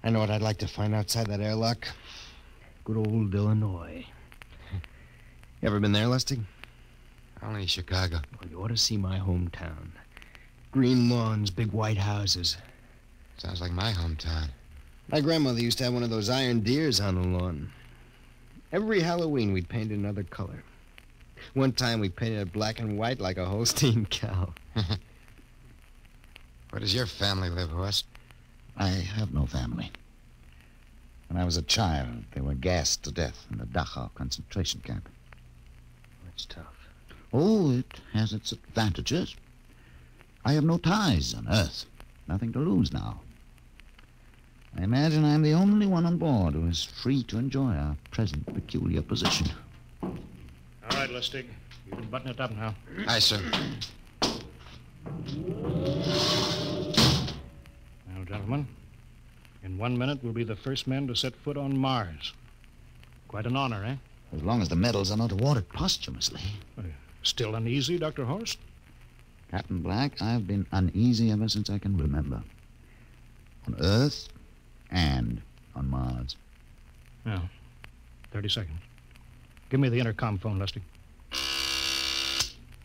I know what I'd like to find outside that airlock. Good old Illinois. You ever been there, Lustig? Only Chicago. Well, you ought to see my hometown. Green lawns, big white houses. Sounds like my hometown. My grandmother used to have one of those iron deers on the lawn. Every Halloween, we'd paint it another color. One time, we painted it black and white like a Holstein cow. Where does your family live, Horst? I have no family. When I was a child, they were gassed to death in the Dachau concentration camp. That's tough. Oh, it has its advantages. I have no ties on Earth. Nothing to lose now. I imagine I'm the only one on board who is free to enjoy our present peculiar position. All right, Lustig. You can button it up now. Aye, sir. Now, gentlemen, in 1 minute, we'll be the first men to set foot on Mars. Quite an honor, eh? As long as the medals are not awarded posthumously. Still uneasy, Dr. Horst? Captain Black, I've been uneasy ever since I can remember. On Earth and on Mars. Now, 30 seconds. Give me the intercom phone, Lustig.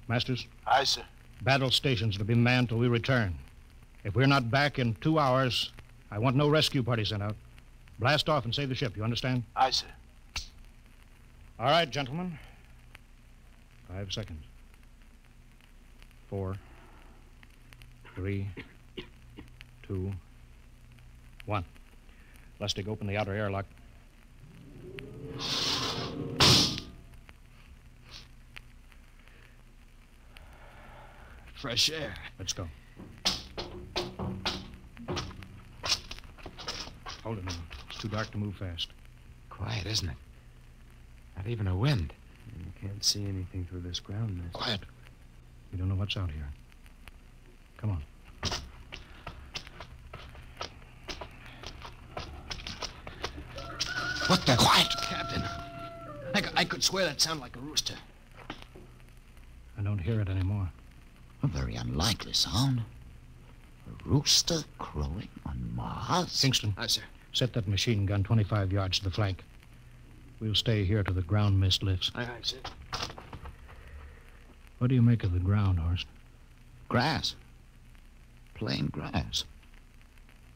Masters? Aye, sir. Battle stations to be manned till we return. If we're not back in 2 hours, I want no rescue party sent out. Blast off and save the ship, you understand? Aye, sir. All right, gentlemen. 5 seconds. 4, 3, 2, 1. Lustig, open the outer airlock. Fresh air. Let's go. Hold it now. It's too dark to move fast. Quiet, isn't it? Not even a wind. You can't see anything through this ground mist. Quiet. We don't know what's out here. Come on. What the? Quiet! Captain, I could swear that sounded like a rooster. I don't hear it anymore. A very unlikely sound. A rooster crowing on Mars? Kingston. Aye, sir. Set that machine gun 25 yards to the flank. We'll stay here till the ground mist lifts. Aye, sir. What do you make of the ground, Horst? Grass. Plain grass.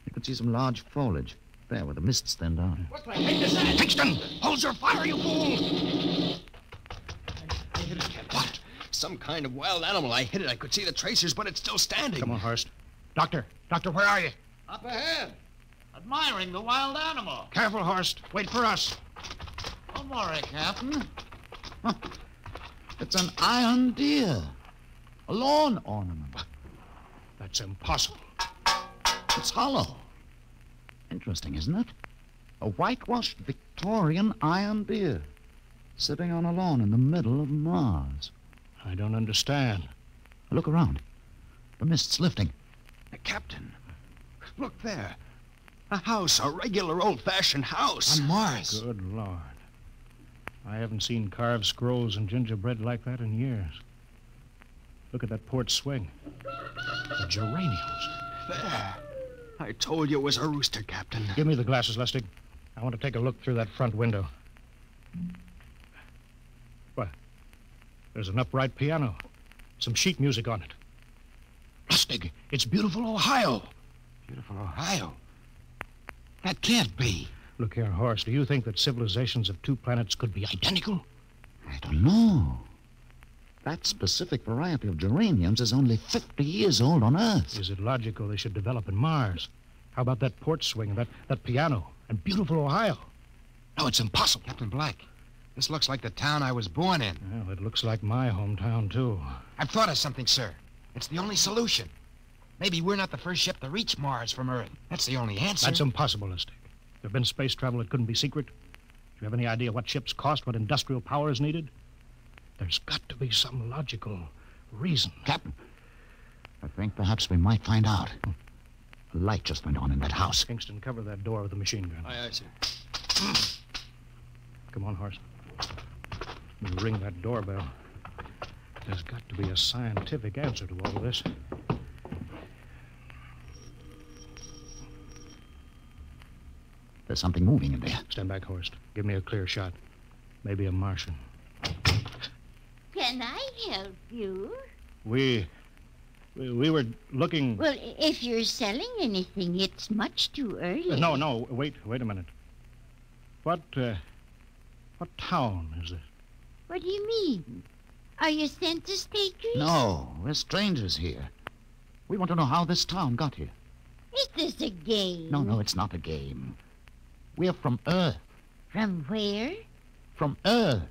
You could see some large foliage there where the mists thinned out. What the heck is that? Kingston! Hold your fire, you fool! I hit it, Captain. What? Some kind of wild animal. I hit it. I could see the tracers, but it's still standing. Come on, Horst. Doctor, where are you? Up ahead. Admiring the wild animal. Careful, Horst. Wait for us. Don't worry, Captain. Huh. It's an iron deer. A lawn ornament. That's impossible. It's hollow. Interesting, isn't it? A whitewashed Victorian iron deer sitting on a lawn in the middle of Mars. I don't understand. Look around. The mist's lifting. Captain, look there. A house, a regular old-fashioned house. On Mars. Good Lord. I haven't seen carved scrolls and gingerbread like that in years. Look at that port swing. The geraniums. There. I told you it was a rooster, Captain. Give me the glasses, Lustig. I want to take a look through that front window. What? There's an upright piano. Some sheet music on it. Lustig, it's beautiful Ohio. Beautiful Ohio? That can't be. Look here, Horst. Do you think that civilizations of two planets could be identical? I don't know. That specific variety of geraniums is only 50 years old on Earth. Is it logical they should develop in Mars? How about that porch swing, that piano, and beautiful Ohio? No, it's impossible. Captain Black, this looks like the town I was born in. Well, it looks like my hometown, too. I've thought of something, sir. It's the only solution. Maybe we're not the first ship to reach Mars from Earth. That's the only answer. That's impossible, Lustig. There have been space travel that couldn't be secret. Do you have any idea what ships cost, what industrial power is needed? There's got to be some logical reason. Captain, I think perhaps we might find out. A light just went on in that house. Kingston, cover that door with a machine gun. Aye, sir. Come on, Horst. We'll ring that doorbell. There's got to be a scientific answer to all of this. There's something moving in there. Stand back, Horst. Give me a clear shot. Maybe a Martian. Can I help you? We were looking... Well, if you're selling anything, it's much too early. No, wait a minute. What town is this? What do you mean? Are you census takers? No, we're strangers here. We want to know how this town got here. Is this a game? No, it's not a game. We're from Earth. From where? From Earth.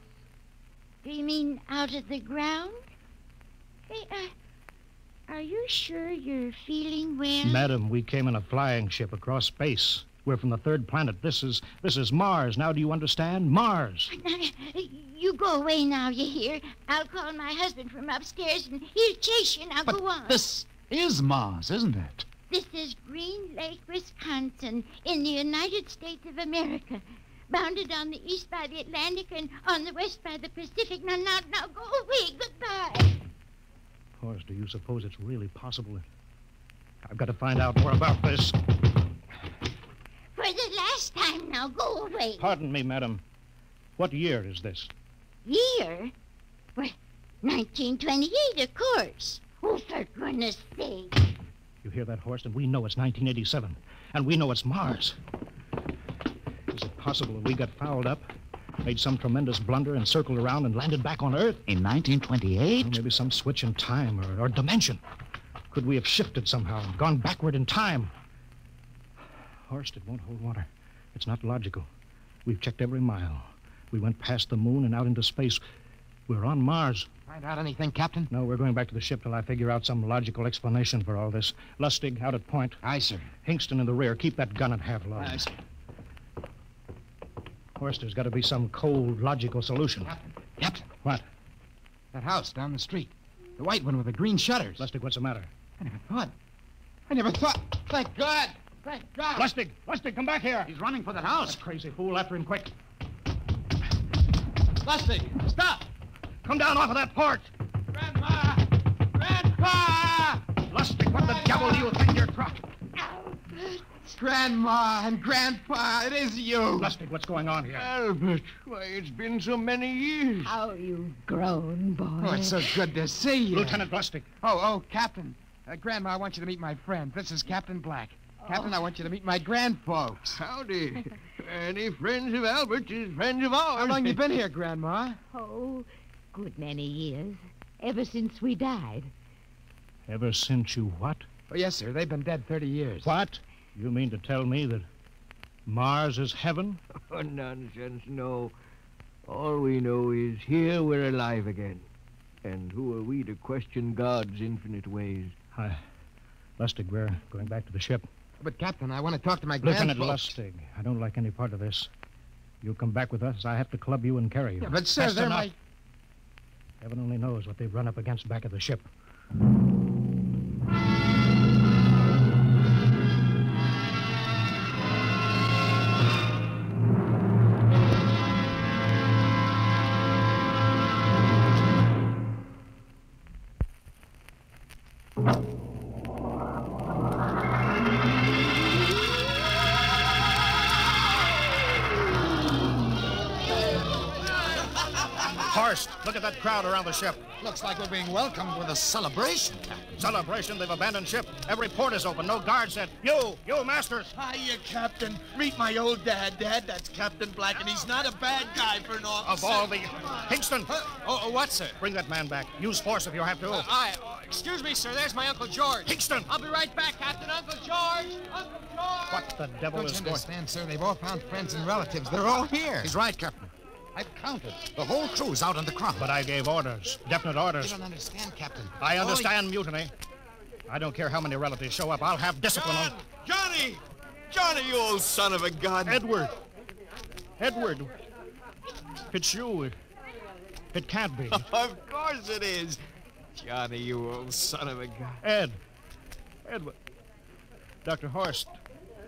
Do you mean out of the ground? Hey, are you sure you're feeling well? Madam, we came in a flying ship across space. We're from the third planet. This is Mars. Now, do you understand? Mars. You go away now, you hear? I'll call my husband from upstairs and he'll chase you. Now, go on. This is Mars, isn't it? This is Green Lake, Wisconsin, in the United States of America. Bounded on the east by the Atlantic and on the west by the Pacific. Now, go away. Goodbye. Horace, do you suppose it's really possible? I've got to find out more about this. For the last time now, go away. Pardon me, madam. What year is this? Year? Well, 1928, of course. Oh, for goodness sake. You hear that, Horst? And we know it's 1987. And we know it's Mars. Is it possible that we got fouled up, made some tremendous blunder, and circled around and landed back on Earth? In 1928? Well, maybe some switch in time or dimension. Could we have shifted somehow and gone backward in time? Horst, it won't hold water. It's not logical. We've checked every mile. We went past the moon and out into space. We're on Mars. Find out anything, Captain? No, we're going back to the ship till I figure out some logical explanation for all this. Lustig, out at point. Aye, sir. Hingston in the rear. Keep that gun at half load. Aye, sir. Horst, there's got to be some cold, logical solution. Captain. What? That house down the street. The white one with the green shutters. Lustig, what's the matter? I never thought. Thank God. Thank God. Lustig, come back here. He's running for that house. That crazy fool, after him quick. Lustig, stop. Come down off of that porch. Grandma! Grandpa! Lustig, what the devil do you think you're trying? Grandma and Grandpa, it is you. Lustig, what's going on here? Albert, why, it's been so many years. How you've grown, boy. Oh, it's so good to see you. Lieutenant Lustig. Oh, Captain. Grandma, I want you to meet my friend. This is Captain Black. Captain, I want you to meet my grandfolks. Howdy. Any friends of Albert's is friends of ours. How long you been here, Grandma? Oh, good many years. Ever since we died. Ever since you what? Oh, yes, sir. They've been dead 30 years. What? You mean to tell me that Mars is heaven? Oh, nonsense, no. All we know is here we're alive again. And who are we to question God's infinite ways? Lustig, we're going back to the ship. But, Captain, I want to talk to my Lieutenant grandfolks. Lustig, I don't like any part of this. You'll come back with us. I have to club you and carry you. Yeah, but, sir, That's they're enough. my... Heaven only knows what they've run up against back of the ship. Horst, look at that crowd around the ship. Looks like we're being welcomed with a celebration, Captain. Celebration? They've abandoned ship. Every port is open. No guards set. You, Masters. Hiya, Captain. Meet my old dad. Dad, that's Captain Black, and he's not a bad guy for an officer. Of all the... Kingston! What, sir? Bring that man back. Use force if you have to. Excuse me, sir. There's my Uncle George. Kingston! I'll be right back, Captain. Uncle George! Uncle George! What the devil is Don't you going... understand, sir? They've all found friends and relatives. They're all here. He's right, Captain. I've counted. The whole crew's out in the crowd. But I gave orders. Definite orders. You don't understand, Captain. I understand mutiny. I don't care how many relatives show up. I'll have discipline on... Johnny! Johnny, you old son of a gun! Edward! It's you. It can't be. Of course it is. Johnny, you old son of a gun. Edward. Dr. Horst,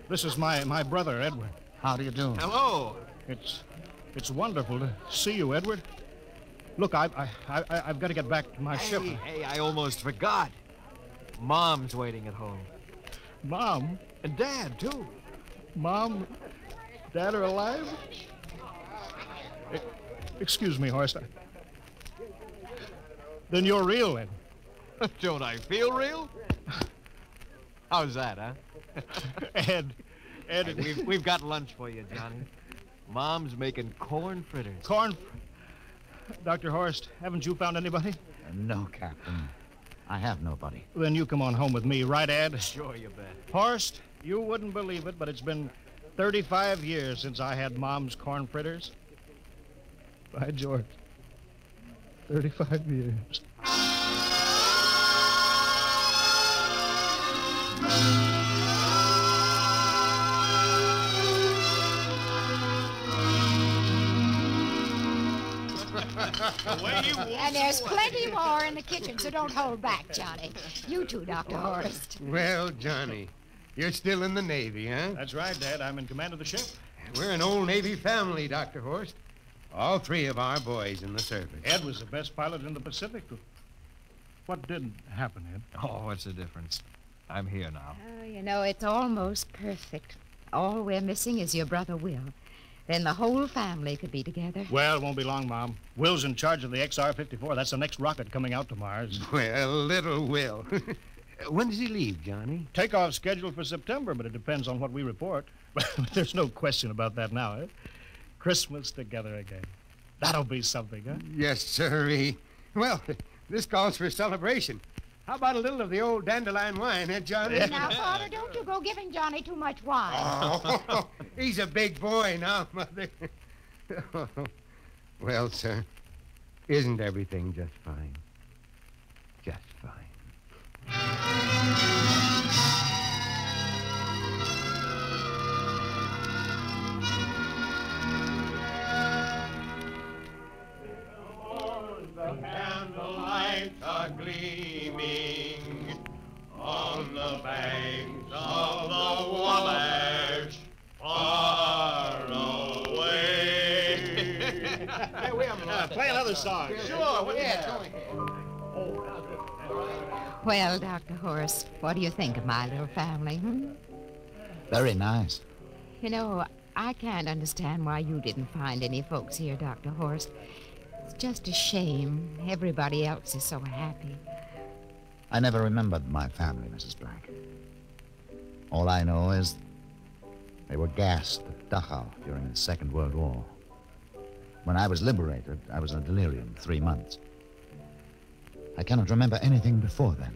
this is my brother, Edward. How do you do? Hello. It's wonderful to see you, Edward. Look, I've got to get back to my ship. Hey, I almost forgot. Mom's waiting at home. Mom? And Dad, too. Mom, Dad are alive? Excuse me, Horst. Then you're real, Ed. Don't I feel real? How's that, huh? Ed. We've got lunch for you, Johnny. Mom's making corn fritters. Dr. Horst, haven't you found anybody? No, Captain. I have nobody. Then you come on home with me, right, Ed? Sure, you bet. Horst, you wouldn't believe it, but it's been 35 years since I had Mom's corn fritters. By George. 35 years. And there's plenty more in the kitchen, so don't hold back, Johnny. You too, Dr. Horst. Well, Johnny, you're still in the Navy, huh? That's right, Dad. I'm in command of the ship. We're an old Navy family, Dr. Horst. All three of our boys in the service. Ed was the best pilot in the Pacific. What did happen, Ed? Oh, what's the difference? I'm here now. Oh, you know, it's almost perfect. All we're missing is your brother Will. Then the whole family could be together. Well, it won't be long, Mom. Will's in charge of the XR-54. That's the next rocket coming out to Mars. Well, little Will. When does he leave, Johnny? Takeoff scheduled for September, but it depends on what we report. But there's no question about that now, eh? Christmas together again. That'll be something, huh? Yes, sirree. Well, this calls for a celebration. How about a little of the old dandelion wine, eh, Johnny? Now, Father, don't you go giving Johnny too much wine. Oh, he's a big boy now, Mother. Well, sir, isn't everything just fine? Just fine. The candlelights are gleaming on the banks of the Wabash, far away. Play another song. Sure, Well, Dr. Horst, what do you think of my little family, Very nice. You know, I can't understand why you didn't find any folks here, Dr. Horst. It's just a shame. Everybody else is so happy. I never remembered my family, Mrs. Black. All I know is they were gassed at Dachau during the Second World War. When I was liberated, I was in delirium 3 months. I cannot remember anything before then.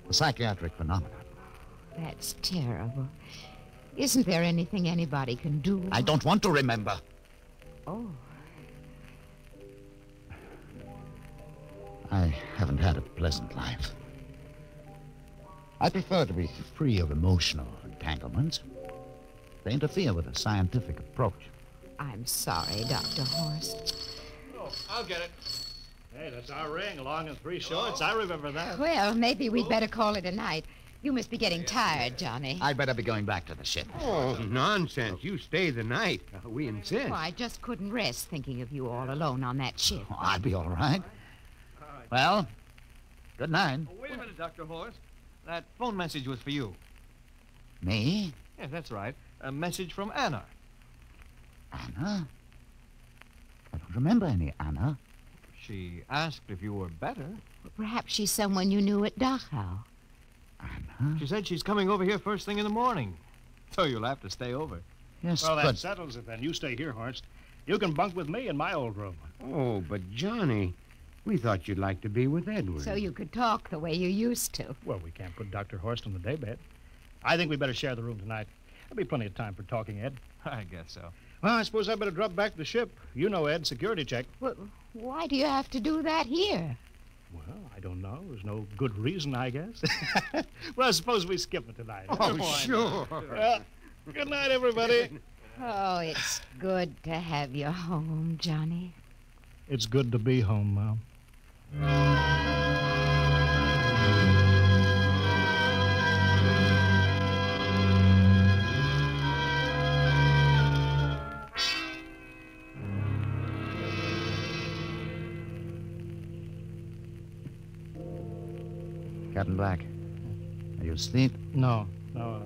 A psychiatric phenomenon. That's terrible. Isn't there anything anybody can do? I don't want to remember. Oh. I haven't had a pleasant life. I prefer to be free of emotional entanglements. They interfere with a scientific approach. I'm sorry, Dr. Horst. Oh, I'll get it. Hey, that's our ring, long and 3 shorts. I remember that. Well, maybe we'd better call it a night. You must be getting tired, Johnny. I'd better be going back to the ship. Oh, nonsense. You stay the night. We insist. Oh, I just couldn't rest thinking of you all alone on that ship. Oh, I'll be all right. Well, good night. Oh, wait a minute, Dr. Horst. That phone message was for you. Me? Yes, that's right. A message from Anna. Anna? I don't remember any Anna. she asked if you were better. Perhaps she's someone you knew at Dachau. She said she's coming over here first thing in the morning. So you'll have to stay over. Yes, Well, that settles it then. You stay here, Horst. You can bunk with me in my old room. Oh, but Johnny, we thought you'd like to be with Edward. So you could talk the way you used to. Well, we can't put Dr. Horst on the daybed. I think we better share the room tonight. There'll be plenty of time for talking, Ed. I guess so. Well, I suppose I better drop back to the ship. You know, Ed, security check. Well, why do you have to do that here? Well, I don't know. There's no good reason, I guess. Well, suppose we skip it tonight. Oh, sure. Well, good night, everybody. Oh, it's good to have you home, Johnny. It's good to be home, Mom. Captain Black, are you asleep? No. I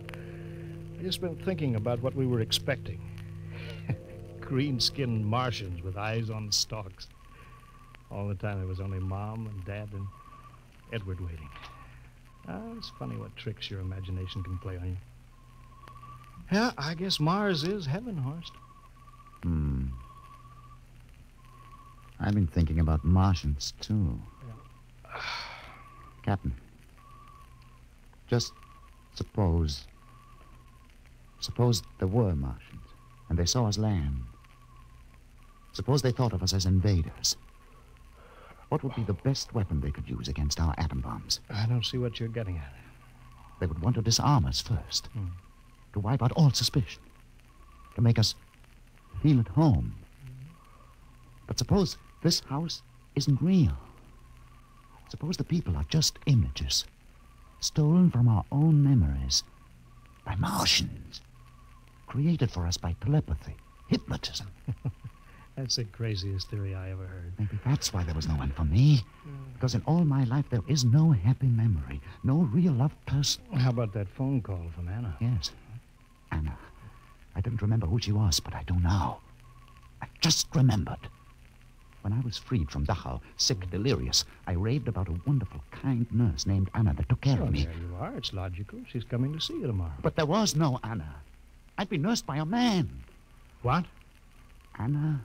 just been thinking about what we were expecting. Green-skinned Martians with eyes on stalks. All the time there was only Mom and Dad and Edward waiting. It's funny what tricks your imagination can play on you. Yeah, I guess Mars is heaven, Horst. I've been thinking about Martians, too. Captain, just suppose there were Martians, and they saw us land. Suppose they thought of us as invaders. What would be the best weapon they could use against our atom bombs? I don't see what you're getting at. They would want to disarm us first, to wipe out all suspicion, to make us feel at home. But suppose this house isn't real. Suppose the people are just images, stolen from our own memories by Martians, created for us by telepathy, hypnotism. That's the craziest theory I ever heard. Maybe that's why there was no one for me. Because in all my life, there is no happy memory, no real loved person. How about that phone call from Anna? Yes. Anna. I didn't remember who she was, but I do now. I just remembered. When I was freed from Dachau, sick, delirious, I raved about a wonderful, kind nurse named Anna that took care of me. There you are. It's logical. She's coming to see you tomorrow. But there was no Anna. I'd been nursed by a man. What? Anna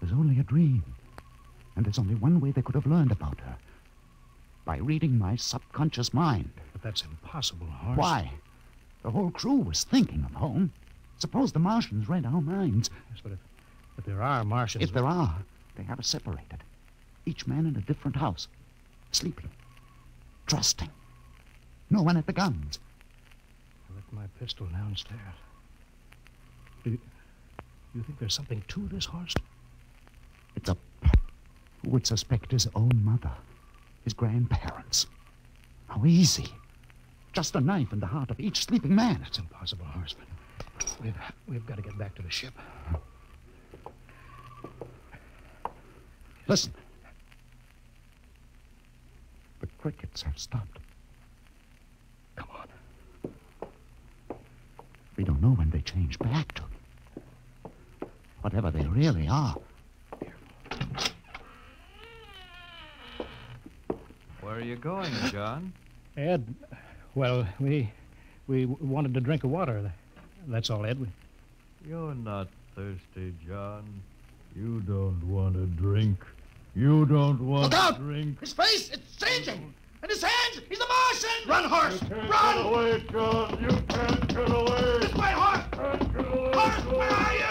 was only a dream. And there's only one way they could have learned about her. By reading my subconscious mind. But that's impossible, Horst. Why? The whole crew was thinking of home. Suppose the Martians read our minds. Yes, but if there are Martians... If there are, they have us separated. Each man in a different house. Sleeping. Trusting. No one at the guns. I left my pistol downstairs. Do you think there's something to this, Horst? It's a... Who would suspect his own mother? His grandparents? How easy. Just a knife in the heart of each sleeping man. It's impossible, Horst. We've got to get back to the ship. Listen. The crickets have stopped. Come on. We don't know when they change back to. Whatever they really are. Where are you going, John? Ed, well, we wanted to drink of water. That's all, Ed. You're not thirsty, John. You don't want to drink. You don't want Look out! to drink. His face, it's changing! And his hands, he's a Martian! Run, Horst! Run! Get away, John. You can't get away. This way, Horst! Horst, where are you?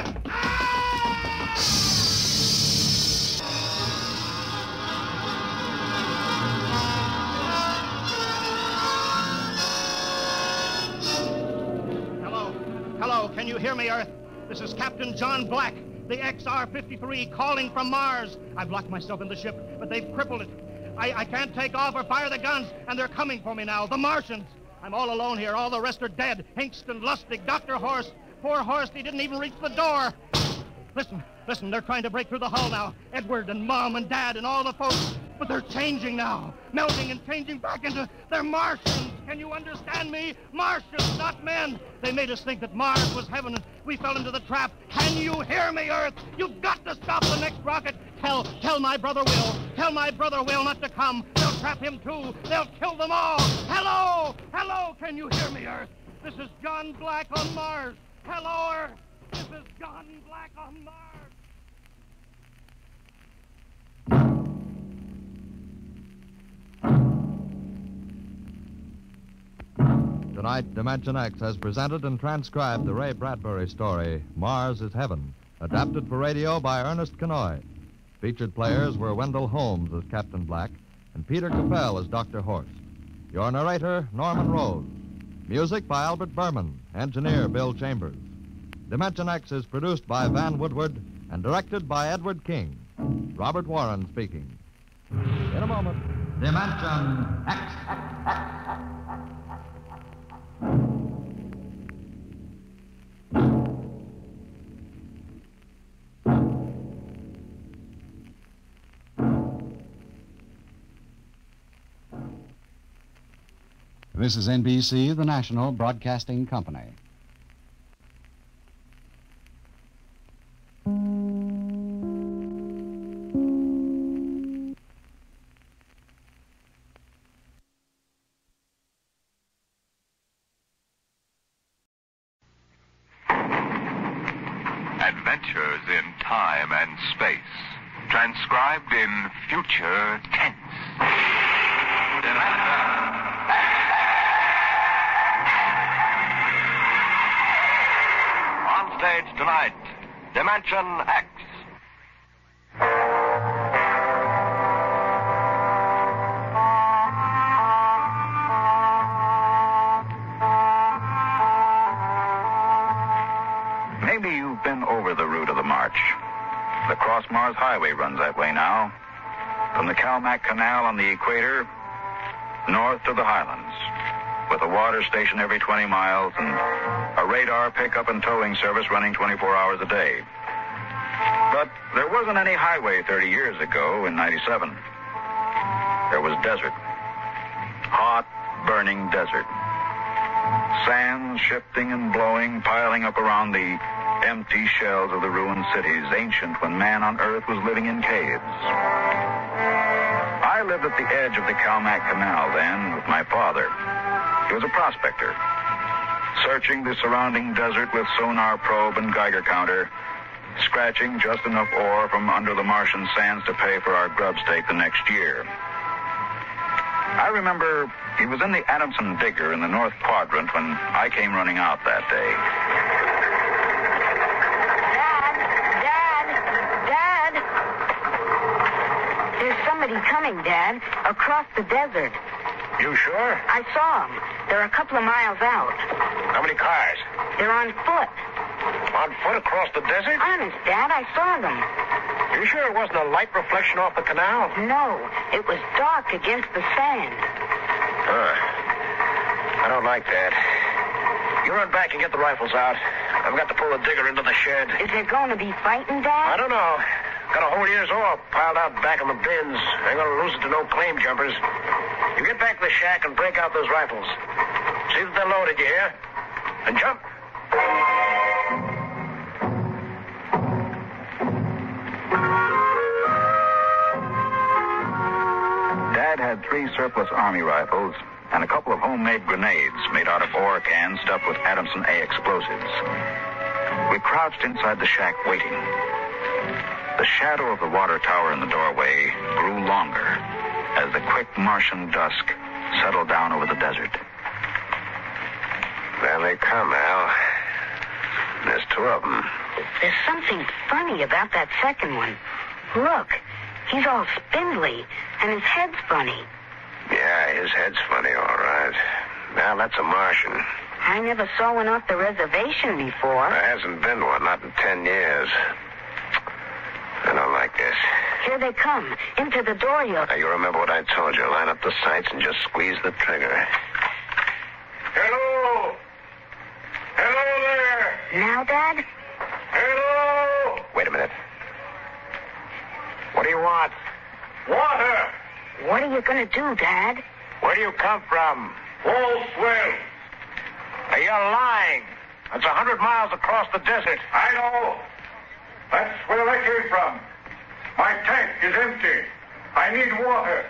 Hello, can you hear me, Earth? This is Captain John Black, the XR-53, calling from Mars. I've locked myself in the ship, but they've crippled it. I can't take off or fire the guns, and they're coming for me now, the Martians. I'm all alone here. All the rest are dead. Hinkston, Lustig, Dr. Horst. Poor Horst, he didn't even reach the door. Listen, they're trying to break through the hull now. Edward and Mom and Dad and all the folks. But they're changing now, melting and changing back into... They're Martians. Can you understand me? Martians, not men. They made us think that Mars was heaven, and we fell into the trap. Can you hear me, Earth? You've got to stop the next rocket. Tell my brother Will. Tell my brother Will not to come. They'll trap him too. They'll kill them all. Hello! Hello! Can you hear me, Earth? This is John Black on Mars. Hello, Earth. This is John Black on Mars. Tonight, Dimension X has presented and transcribed the Ray Bradbury story, Mars is Heaven, adapted for radio by Ernest Kenoy. Featured players were Wendell Holmes as Captain Black and Peter Capell as Dr. Horst. Your narrator, Norman Rose. Music by Albert Berman, engineer Bill Chambers. Dimension X is produced by Van Woodward and directed by Edward King. Robert Warren speaking. In a moment, Dimension X. This is NBC, the national broadcasting company. Adventures in time and space, transcribed in future tense. On stage tonight, Dimension X. Maybe you've been over the route of the march. The Cross-Mars Highway runs that way now. From the Calmac Canal on the equator, north to the highlands, with a water station every 20 miles and a radar pickup and towing service running 24 hours a day. But there wasn't any highway 30 years ago in 97. There was desert. Hot, burning desert. Sand shifting and blowing, piling up around the empty shells of the ruined cities, ancient when man on Earth was living in caves. I lived at the edge of the Calmac Canal then with my father. He was a prospector, searching the surrounding desert with sonar probe and Geiger counter, scratching just enough ore from under the Martian sands to pay for our grub stake the next year. I remember he was in the Adamson digger in the North Quadrant when I came running out that day. Dad! There's somebody coming, Dad, across the desert. You sure? I saw them. They're a couple of miles out. How many cars? They're on foot. On foot across the desert? Honest, Dad, I saw them. You sure it wasn't a light reflection off the canal? No, it was dark against the sand. I don't like that. You run back and get the rifles out. I've got to pull the digger into the shed. Is there going to be fighting, Dad? I don't know. Got a whole year's ore piled out back in the bins. I ain't gonna lose it to no claim jumpers. You get back to the shack and break out those rifles. See that they're loaded, you hear? And jump. Dad had 3 surplus Army rifles and a couple of homemade grenades made out of ore cans stuffed with Adamson A explosives. We crouched inside the shack waiting. The shadow of the water tower in the doorway grew longer as the quick Martian dusk settled down over the desert. There they come, Al. There's 2 of them. There's something funny about that second one. Look, he's all spindly, and his head's funny. Yeah, his head's funny, all right. Now, that's a Martian. I never saw one off the reservation before. There hasn't been one, not in 10 years. I don't like this. Here they come, into the door. Now, you remember what I told you. Line up the sights and just squeeze the trigger. Hello! Hello there! Now, Dad? Hello! Wait a minute. What do you want? Water! What are you going to do, Dad? Where do you come from? Wall swell. Hey, you're lying. That's 100 miles across the desert. I know. That's where I came from. My tank is empty. I need water.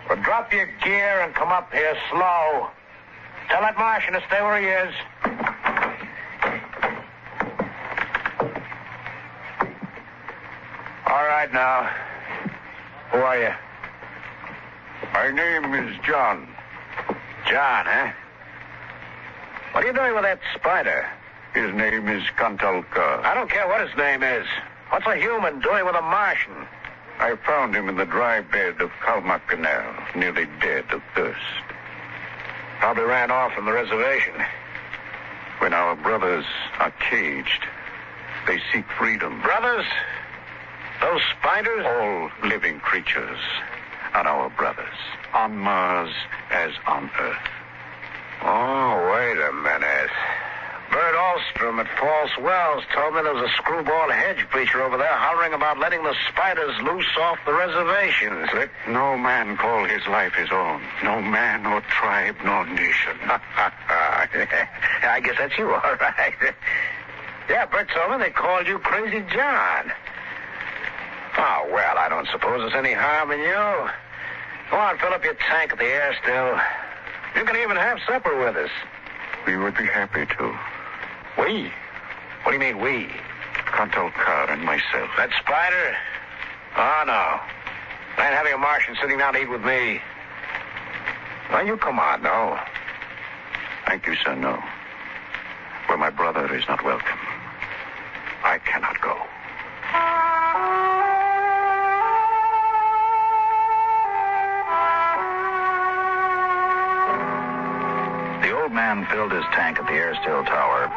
Well, drop your gear and come up here slow. Tell that Martian to stay where he is. All right, now. Who are you? My name is John. John, huh? What are you doing with that spider? His name is Kantalka. I don't care what his name is. What's a human doing with a Martian? I found him in the dry bed of Kalmak Canal, nearly dead of thirst. Probably ran off from the reservation. When our brothers are caged, they seek freedom. Brothers? Those spiders? All living creatures are our brothers, on Mars as on Earth. Oh, wait a minute. Bert Alstrom at False Wells told me there was a screwball hedge preacher over there hollering about letting the spiders loose off the reservations. Let no man call his life his own. No man or tribe nor nation. I guess that's you, all right. Yeah, Bert told me they called you Crazy John. Oh, well, I don't suppose there's any harm in you. Go on, fill up your tank at the air still. You can even have supper with us. We would be happy to. We? What do you mean, we? Kantalka and myself. That spider? Oh, no. I ain't having a Martian sitting down to eat with me. Well, you come on, no. Thank you, sir, no. Where my brother is not welcome, I cannot go. The old man filled his tank at the air still tower,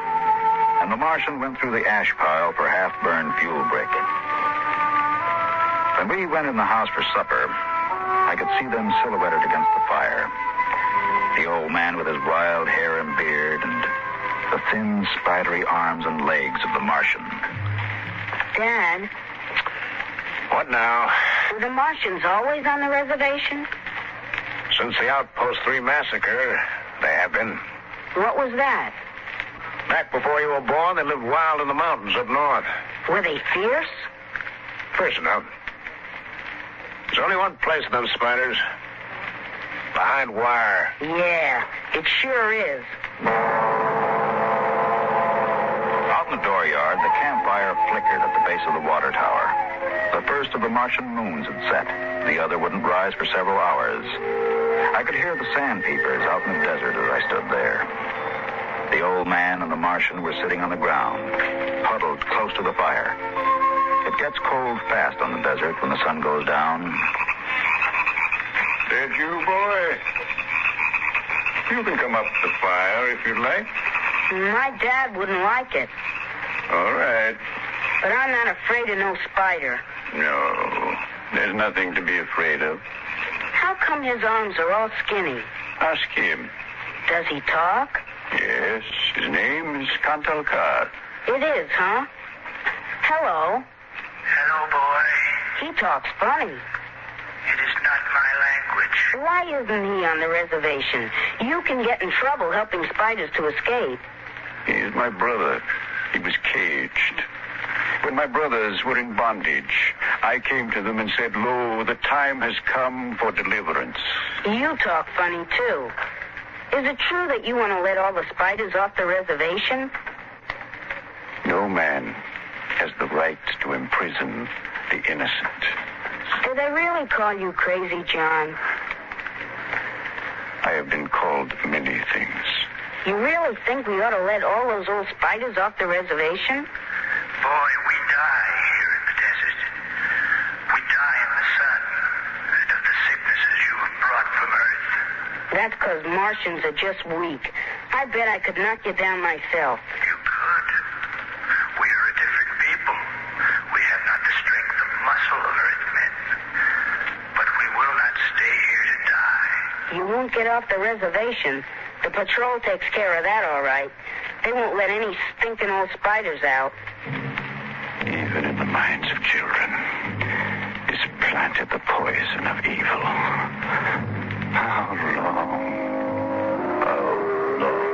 and the Martian went through the ash pile for half-burned fuel break-in. When we went in the house for supper, I could see them silhouetted against the fire. The old man with his wild hair and beard, and the thin, spidery arms and legs of the Martian. Dad? What now? Were the Martians always on the reservation? Since the Outpost 3 massacre, they have been. What was that? Back before you were born, they lived wild in the mountains up north. Were they fierce? Fierce enough. There's only one place for them spiders. Behind wire. Yeah, it sure is. Out in the dooryard, the campfire flickered at the base of the water tower. The first of the Martian moons had set. The other wouldn't rise for several hours. I could hear the sandpeepers out in the desert as I stood there. The old man and the Martian were sitting on the ground, huddled close to the fire. It gets cold fast on the desert when the sun goes down. Did you, boy? You can come up to the fire if you'd like. My dad wouldn't like it. All right. But I'm not afraid of no spider. No, there's nothing to be afraid of. How come his arms are all skinny? Ask him. Does he talk? Yes, his name is Kantalka. It is, huh? Hello. Hello, boy. He talks funny. It is not my language. Why isn't he on the reservation? You can get in trouble helping spiders to escape. He is my brother. He was caged. When my brothers were in bondage, I came to them and said, "Lo, the time has come for deliverance." You talk funny, too. Is it true that you want to let all the spiders off the reservation? No man has the right to imprison the innocent. Do they really call you Crazy John? I have been called many things. You really think we ought to let all those old spiders off the reservation? Boy, we die here in the desert. We die in the sun and of the sicknesses you have brought from Earth. That's because Martians are just weak. I bet I could knock you down myself. You could. We are a different people. We have not the strength of muscle of Earthmen. But we will not stay here to die. You won't get off the reservation. The patrol takes care of that, all right. They won't let any stinking old spiders out. Even in the minds of children is planted the poison of evil. How long? How long?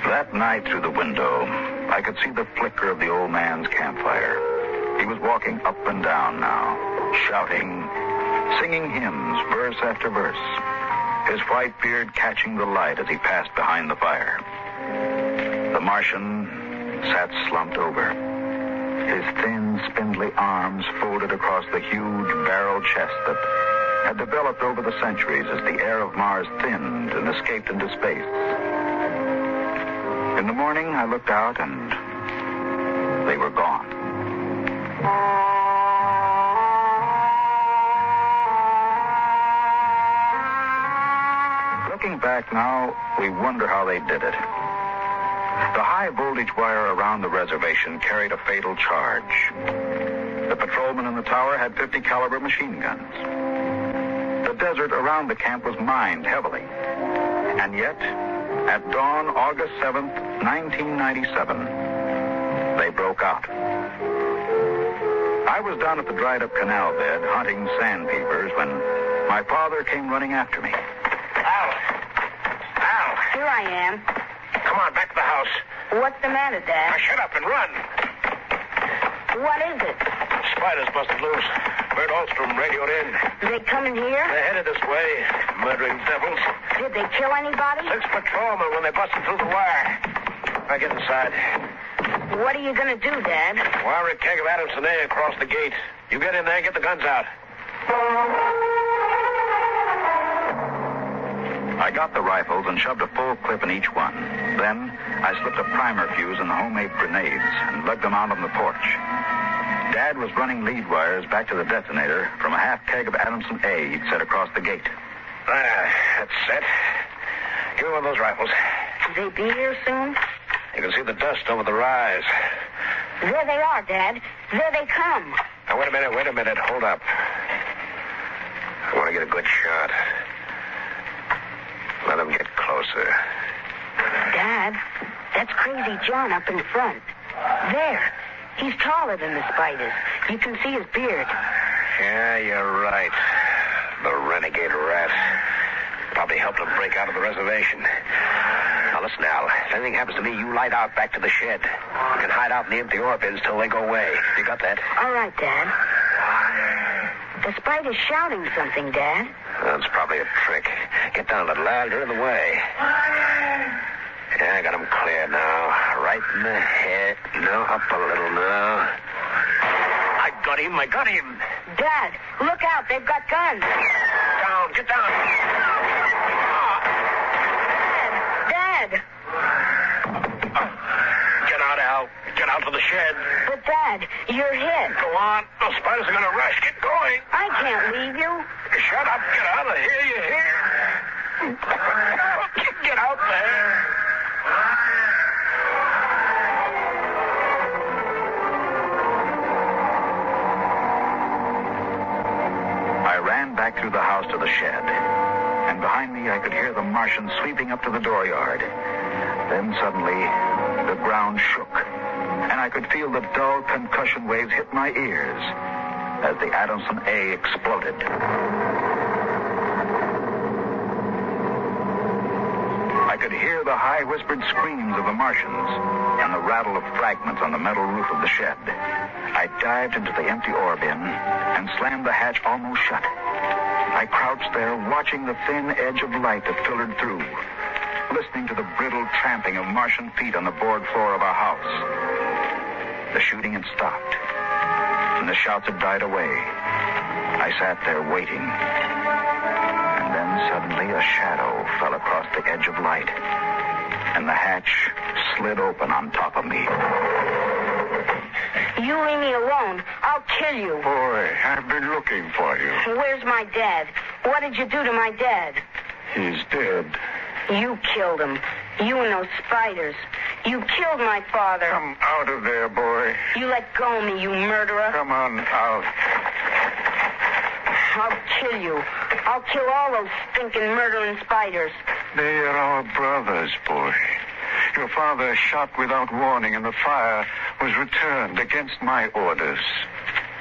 That night, night through the window, I could see the flicker of the old man's campfire. He was walking up and down now, shouting, singing hymns, verse after verse, his white beard catching the light as he passed behind the fire. The Martian sat slumped over, his thin, spindly arms folded across the huge barrel chest that had developed over the centuries as the air of Mars thinned and escaped into space. In the morning, I looked out and they were gone. Looking back now, we wonder how they did it. The high-voltage wire around the reservation carried a fatal charge. The patrolman in the tower had 50-caliber machine guns. The desert around the camp was mined heavily. And yet, at dawn, August 7th, 1997, they broke out. I was down at the dried-up canal bed hunting sandpipers when my father came running after me. Al! Here I am. Come on, back to the house. What's the matter, Dad? Now shut up and run. What is it? Spiders busted loose. Bert Alstrom radioed in. They coming here? They're headed this way. Murdering devils. Did they kill anybody? 6 patrolmen when they busted through the wire. Now get inside. What are you going to do, Dad? Wire a keg of Adamson A across the gate. You get in there and get the guns out. I got the rifles and shoved a full clip in each one. Then I slipped a primer fuse in the homemade grenades and lugged them out on the porch. Dad was running lead wires back to the detonator from a half keg of Adamson A he'd set across the gate. That's set. Give me one of those rifles. Will they be here soon? You can see the dust over the rise. There they are, Dad. There they come. Now, wait a minute. Hold up. I want to get a good shot. Let them get closer. Dad, that's Crazy John up in front. There. He's taller than the spiders. You can see his beard. Yeah, you're right. The renegade rat. Probably helped him break out of the reservation. Now, listen, Al. If anything happens to me, you light out back to the shed. You can hide out in the empty ore bins till they go away. You got that? All right, Dad. The spider's shouting something, Dad. That's probably a trick. Get down, little Al. You're in the way. Yeah, I got him clear now. Right in the head. No, up a little now. I got him. Dad, look out. They've got guns. Get down. Dad. Get out, Al. Get out to the shed. But, Dad, you're hit. Go on. Those spiders are going to rush. Get going. I can't leave you. Shut up. Get out of here. You hear? Get out there. I ran back through the house to the shed, and behind me I could hear the Martian sweeping up to the dooryard. Then suddenly, the ground shook, and I could feel the dull concussion waves hit my ears as the Adamson A exploded. I could hear the high-whispered screams of the Martians and the rattle of fragments on the metal roof of the shed. I dived into the empty ore bin and slammed the hatch almost shut. I crouched there, watching the thin edge of light that filtered through, listening to the brittle tramping of Martian feet on the board floor of our house. The shooting had stopped, and the shouts had died away. I sat there waiting. And then suddenly a shadow fell across the edge of light, and the hatch slid open on top of me. You leave me alone. I'll kill you. Boy, I've been looking for you. Where's my dad? What did you do to my dad? He's dead. You killed him. You and those spiders. You killed my father. Come out of there, boy. You let go of me, you murderer. Come on out. I'll kill you. I'll kill all those stinking murdering spiders. They are our brothers, boy. Your father shot without warning, and the fire was returned against my orders.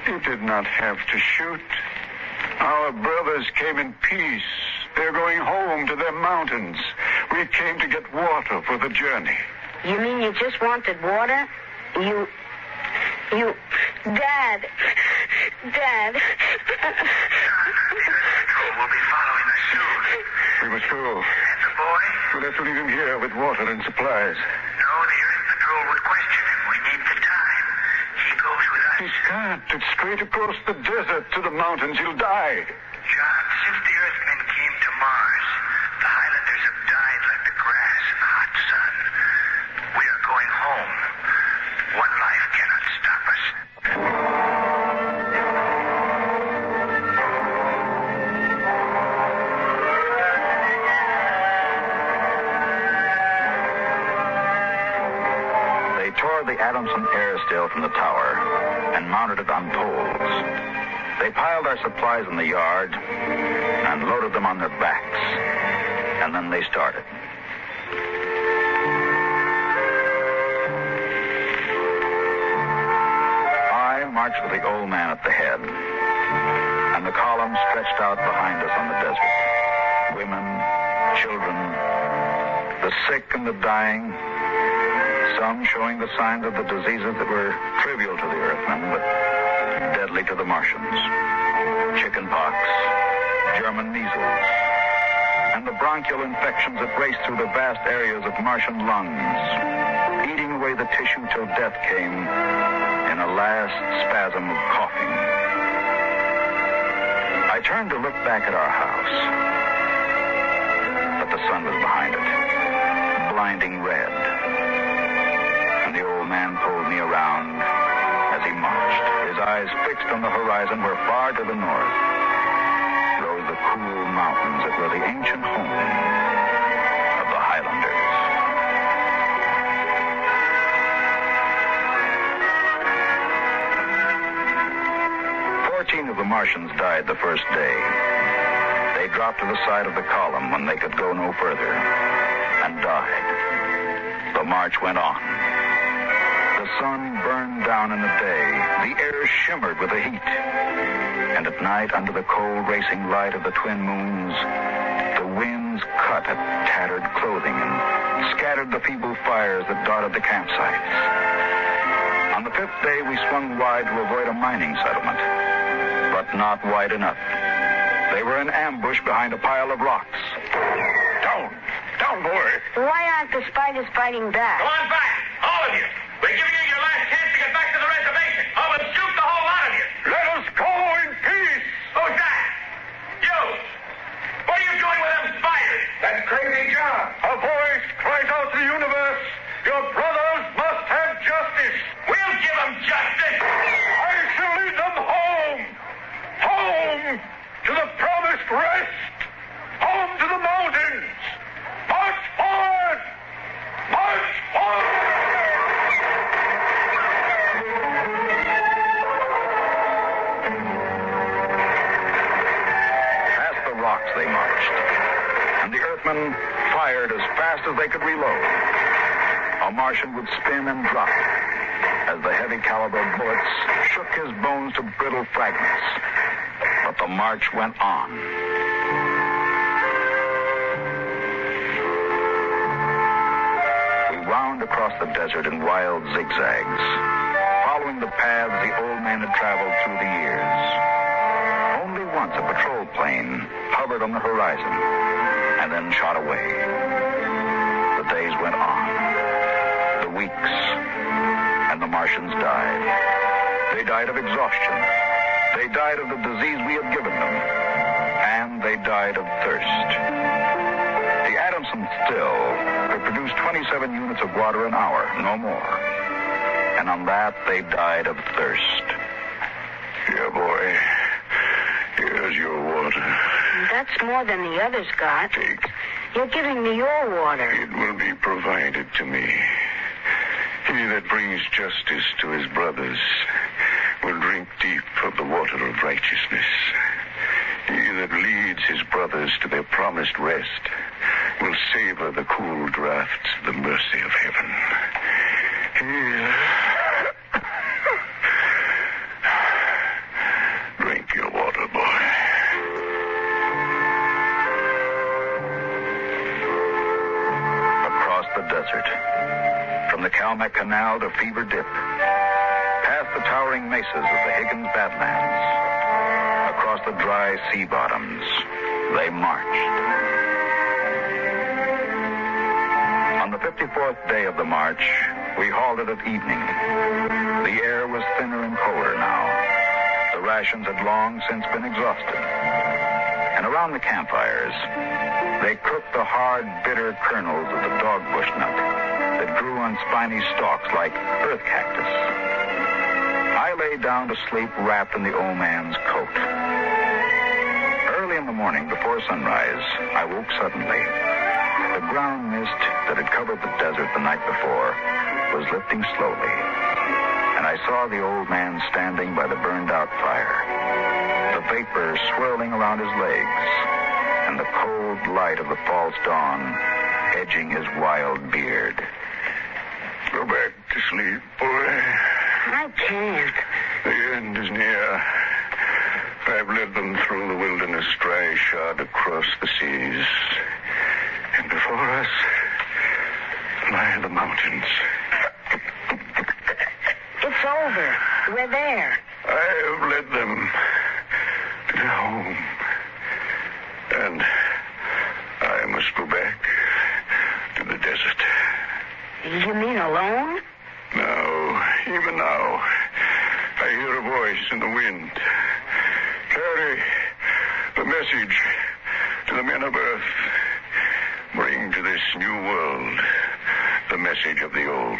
You did not have to shoot. Our brothers came in peace. They're going home to their mountains. We came to get water for the journey. You mean you just wanted water? You... Dad. Dad. We'll be following us soon. We must go. And the boy? We'll have to leave him here with water and supplies. No, the Earth Patrol would question him. We need the time. He goes with us. He can't. It's straight across the desert to the mountains. He'll die. John, since the Earthmen came to Mars, the Highlanders have died like the grass in the hot sun. We are going home. One life cannot stop us. They tore the Adamson air still from the tower and mounted it on poles. They piled our supplies in the yard and loaded them on their backs. And then they started. I marched with the old man at the head, and the column stretched out behind us on the desert. Women, children, the sick and the dying, some showing the signs of the diseases that were trivial to the Earthmen, but deadly to the Martians. Chickenpox, German measles, and the bronchial infections that raced through the vast areas of Martian lungs, eating away the tissue till death came in a last spasm of coughing. I turned to look back at our house, but the sun was behind it, blinding red. And the old man pulled me around as he marched, his eyes fixed on the horizon where far to the north rose the cool mountains that were the ancient home of the Highlanders. 14 of the Martians died the first day. They dropped to the side of the column when they could go no further and died. The march went on. The sun burned down in the day. The air shimmered with the heat. And at night, under the cold racing light of the twin moons, the winds cut at tattered clothing and scattered the feeble fires that dotted the campsites. On the fifth day, we swung wide to avoid a mining settlement, but not wide enough. They were in ambush behind a pile of rocks. Down! Down, boy! Why aren't the spiders fighting back? Go on back, all of you. We're giving you your last chance to get back to the reservation. I will shoot the whole lot of you. Let us go in peace! Who's that? You! What are you doing with them spiders? That's Crazy John. A voice cries out to the universe. Your brothers must have justice. We'll give them justice. I shall lead them home. Home to the promised rest. Home to the mountains. March forward! March forward! Past the rocks they marched, and the Earthmen fired as fast as they could reload. A Martian would spin and drop as the heavy caliber bullets shook his bones to brittle fragments. But the march went on. We wound across the desert in wild zigzags, following the paths the old man had traveled through the years. Only once a patrol plane hovered on the horizon and then shot away. The days went on, the weeks, and the Martians died. They died of exhaustion. They died of the disease we had given them. And they died of thirst. The Adamson still could produce 27 units of water an hour, no more. And on that, they died of thirst. Here, boy. Here's your water. That's more than the others got. Take. You're giving me your water. It will be provided to me. He that brings justice to his brothers will drink deep of the water of righteousness. He that leads his brothers to their promised rest will savor the cool draughts of the mercy of heaven. Here. Drink your water, boy. Across the desert, the Calmac Canal to Fever Dip, past the towering mesas of the Higgins Badlands, across the dry sea bottoms, they marched. On the 54th day of the march, we halted at evening. The air was thinner and colder now. The rations had long since been exhausted. And around the campfires, they cooked the hard, bitter kernels of the dogbush nut that grew on spiny stalks like earth cactus. I lay down to sleep wrapped in the old man's coat. Early in the morning, before sunrise, I woke suddenly. The ground mist that had covered the desert the night before was lifting slowly, and I saw the old man standing by the burned-out fire, the vapor swirling around his legs, and the cold light of the false dawn edging his wild beard. Go back to sleep, boy. I can't. The end is near. I've led them through the wilderness, dry-shod across the seas. And before us lie the mountains. It's over. We're there. I've led them to their home. And I must go back to the desert. You mean alone? No, even now, I hear a voice in the wind. Carry the message to the men of Earth. Bring to this new world the message of the old.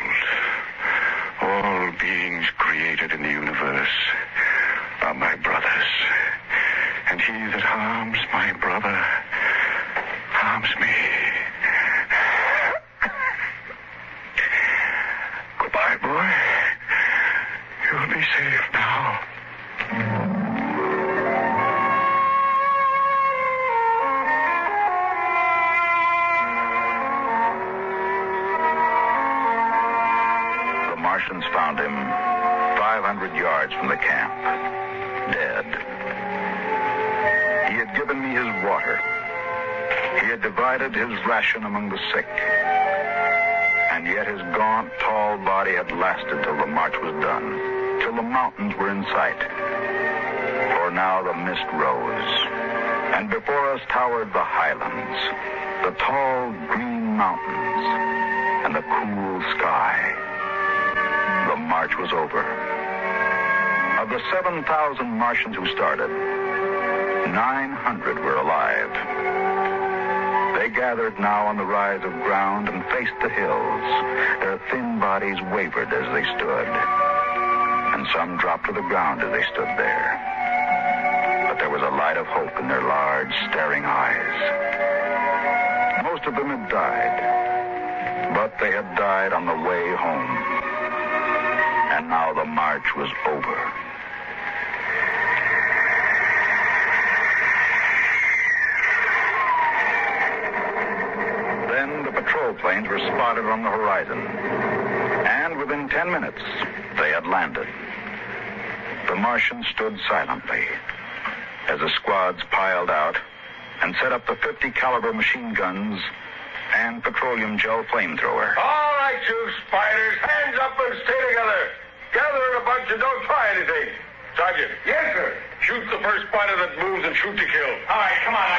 All beings created in the universe are my brothers. And he that harms my brother harms me. Goodbye, boy. You'll be safe now. Martians found him 500 yards from the camp, dead. He had given me his water. He had divided his ration among the sick. And yet his gaunt, tall body had lasted till the march was done, till the mountains were in sight. For now the mist rose, and before us towered the highlands, the tall green mountains, and the cool sky. The march was over. Of the 7,000 Martians who started, 900 were alive. They gathered now on the rise of ground and faced the hills. Their thin bodies wavered as they stood, and some dropped to the ground as they stood there. But there was a light of hope in their large, staring eyes. Most of them had died, but they had died on the way home. And now the march was over. Then the patrol planes were spotted on the horizon. And within 10 minutes, they had landed. The Martians stood silently as the squads piled out and set up the 50 caliber machine guns and petroleum gel flamethrower. All right, you spiders, hands up and stay together. Gather in a bunch and don't try anything. Sergeant. Yes, sir. Shoot the first spider that moves and shoot to kill. All right, come on.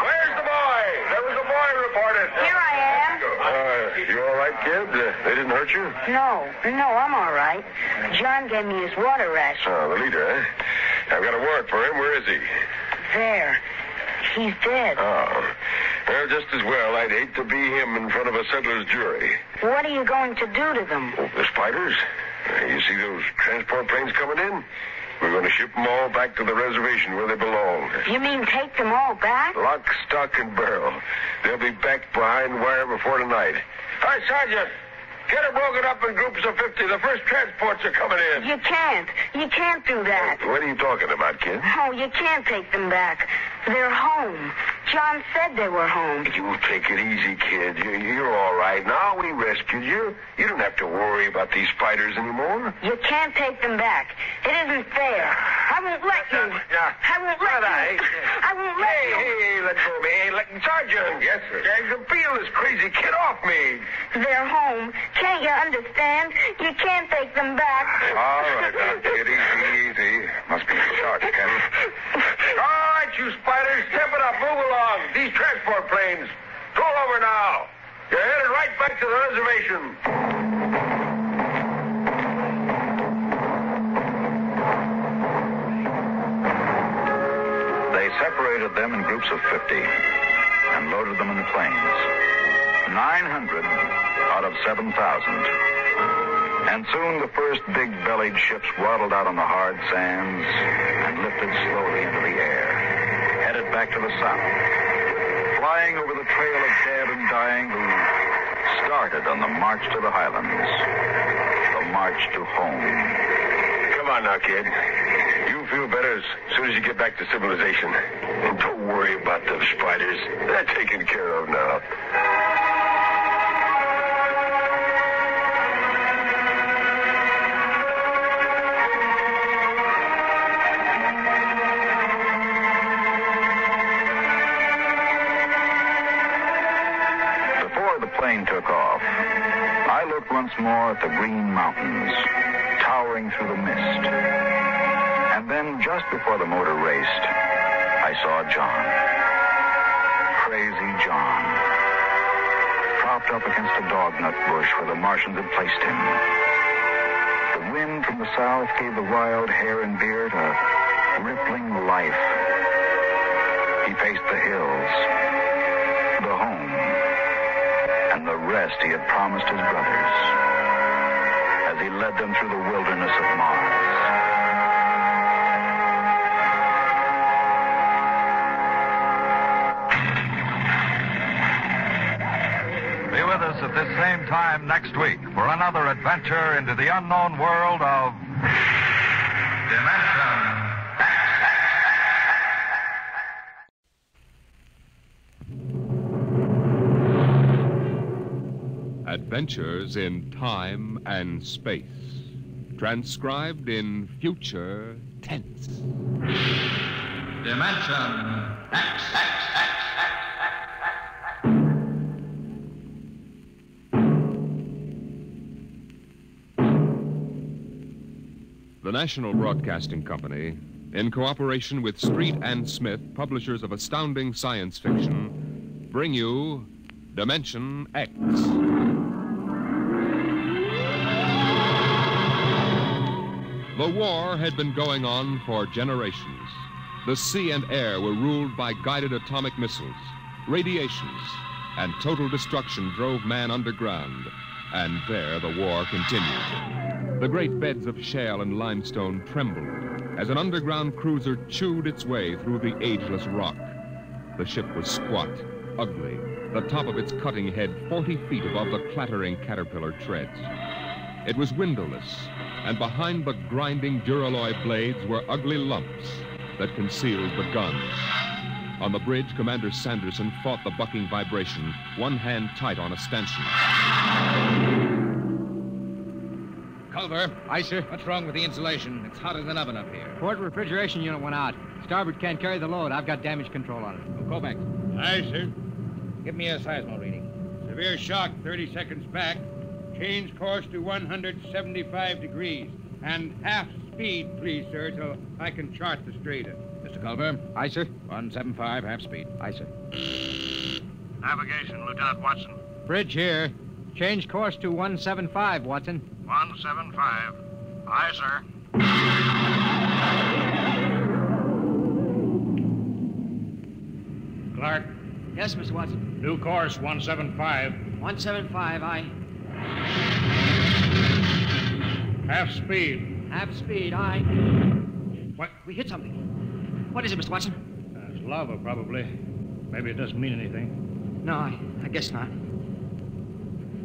Where's the boy? There was a boy reported. Here I am. You all right, kid? They didn't hurt you? No, I'm all right. John gave me his water ration. Oh, the leader, eh? I've got a warrant for him. Where is he? There. He's dead. Oh. Well, just as well. I'd hate to be him in front of a settler's jury. What are you going to do to them? Oh, the spiders? You see those transport planes coming in? We're going to ship them all back to the reservation where they belong. You mean take them all back? Lock, stock, and barrel. They'll be back behind wire before tonight. Hi, Sergeant. Get them broken up in groups of 50. The first transports are coming in. You can't. You can't do that. What are you talking about, kid? Oh, you can't take them back. They're home. John said they were home. You take it easy, kid. You're all right. Now we rescued you. You don't have to worry about these spiders anymore. You can't take them back. It isn't fair. I won't let you. I won't let you. I won't let you. Hey, let go of me. Hey, Sergeant. Yes, sir. Peel this crazy kid off me. They're home. Can't you understand? You can't take them back. All right, now, kid, easy. Must be short, Captain. All right, you spiders, step it up. Move along. These transport planes. Roll over now. You're headed right back to the reservation. They separated them in groups of 50 and loaded them in the planes. 900 out of 7,000. And soon the first big-bellied ships waddled out on the hard sands and lifted slowly into the air, headed back to the south, flying over the trail of dead and dying who started on the march to the highlands, the march to home. Come on now, kid. You'll feel better as soon as you get back to civilization. And don't worry about those spiders. They're taken care of now. Before the plane took off, I looked once more at the green mountains, towering through the mist. And then, just before the motor raced, I saw John. Crazy John. Propped up against a dognut bush where the Martians had placed him. The wind from the south gave the wild hair and beard a rippling life. He faced the hills, the home, and the rest he had promised his brothers as he led them through the wilderness of Mars. Be with us at this same time next week for another adventure into the unknown world of Dimension. Adventures in Time and Space. Transcribed in future tense. Dimension X. The National Broadcasting Company, in cooperation with Street and Smith, publishers of astounding science fiction, bring you Dimension X. The war had been going on for generations. The sea and air were ruled by guided atomic missiles, radiations, and total destruction drove man underground. And there the war continued. The great beds of shale and limestone trembled as an underground cruiser chewed its way through the ageless rock. The ship was squat, ugly, the top of its cutting head 40 feet above the clattering caterpillar treads. It was windowless, and behind the grinding duralloy blades were ugly lumps that concealed the guns. On the bridge, Commander Sanderson fought the bucking vibration, one hand tight on a stanchion. Culver. Aye, sir. What's wrong with the insulation? It's hot as an oven up here. Port refrigeration unit went out. Starboard can't carry the load. I've got damage control on it. Well, go back. Aye, sir. Give me a seismo reading. Severe shock 30 seconds back. Change course to 175 degrees. And half speed, please, sir, till I can chart the strata. Mr. Culver. Aye, sir. 175, half speed. Aye, sir. Navigation, Lieutenant Watson. Bridge here. Change course to 175, Watson. 175. Aye, sir. Clark. Yes, Mr. Watson. New course, 175. 175, aye. Half speed. Half speed, aye. What? We hit something. What is it, Mr. Watson? It's lava, probably. Maybe it doesn't mean anything. No, I guess not.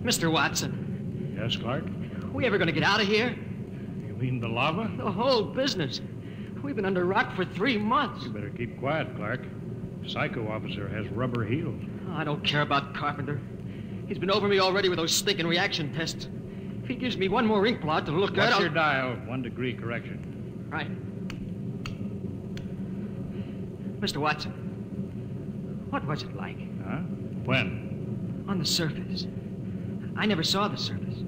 Mr. Watson. Yes, Clark? We ever going to get out of here? You mean the lava? The whole business. We've been under rock for 3 months. You better keep quiet, Clark. Psycho officer has rubber heels. Oh, I don't care about Carpenter. He's been over me already with those stinking reaction tests. If he gives me one more ink blot to look at, What's your dial? 1 degree correction. Right. Mr. Watson, What was it like? Huh? When? On the surface. I never saw the surface.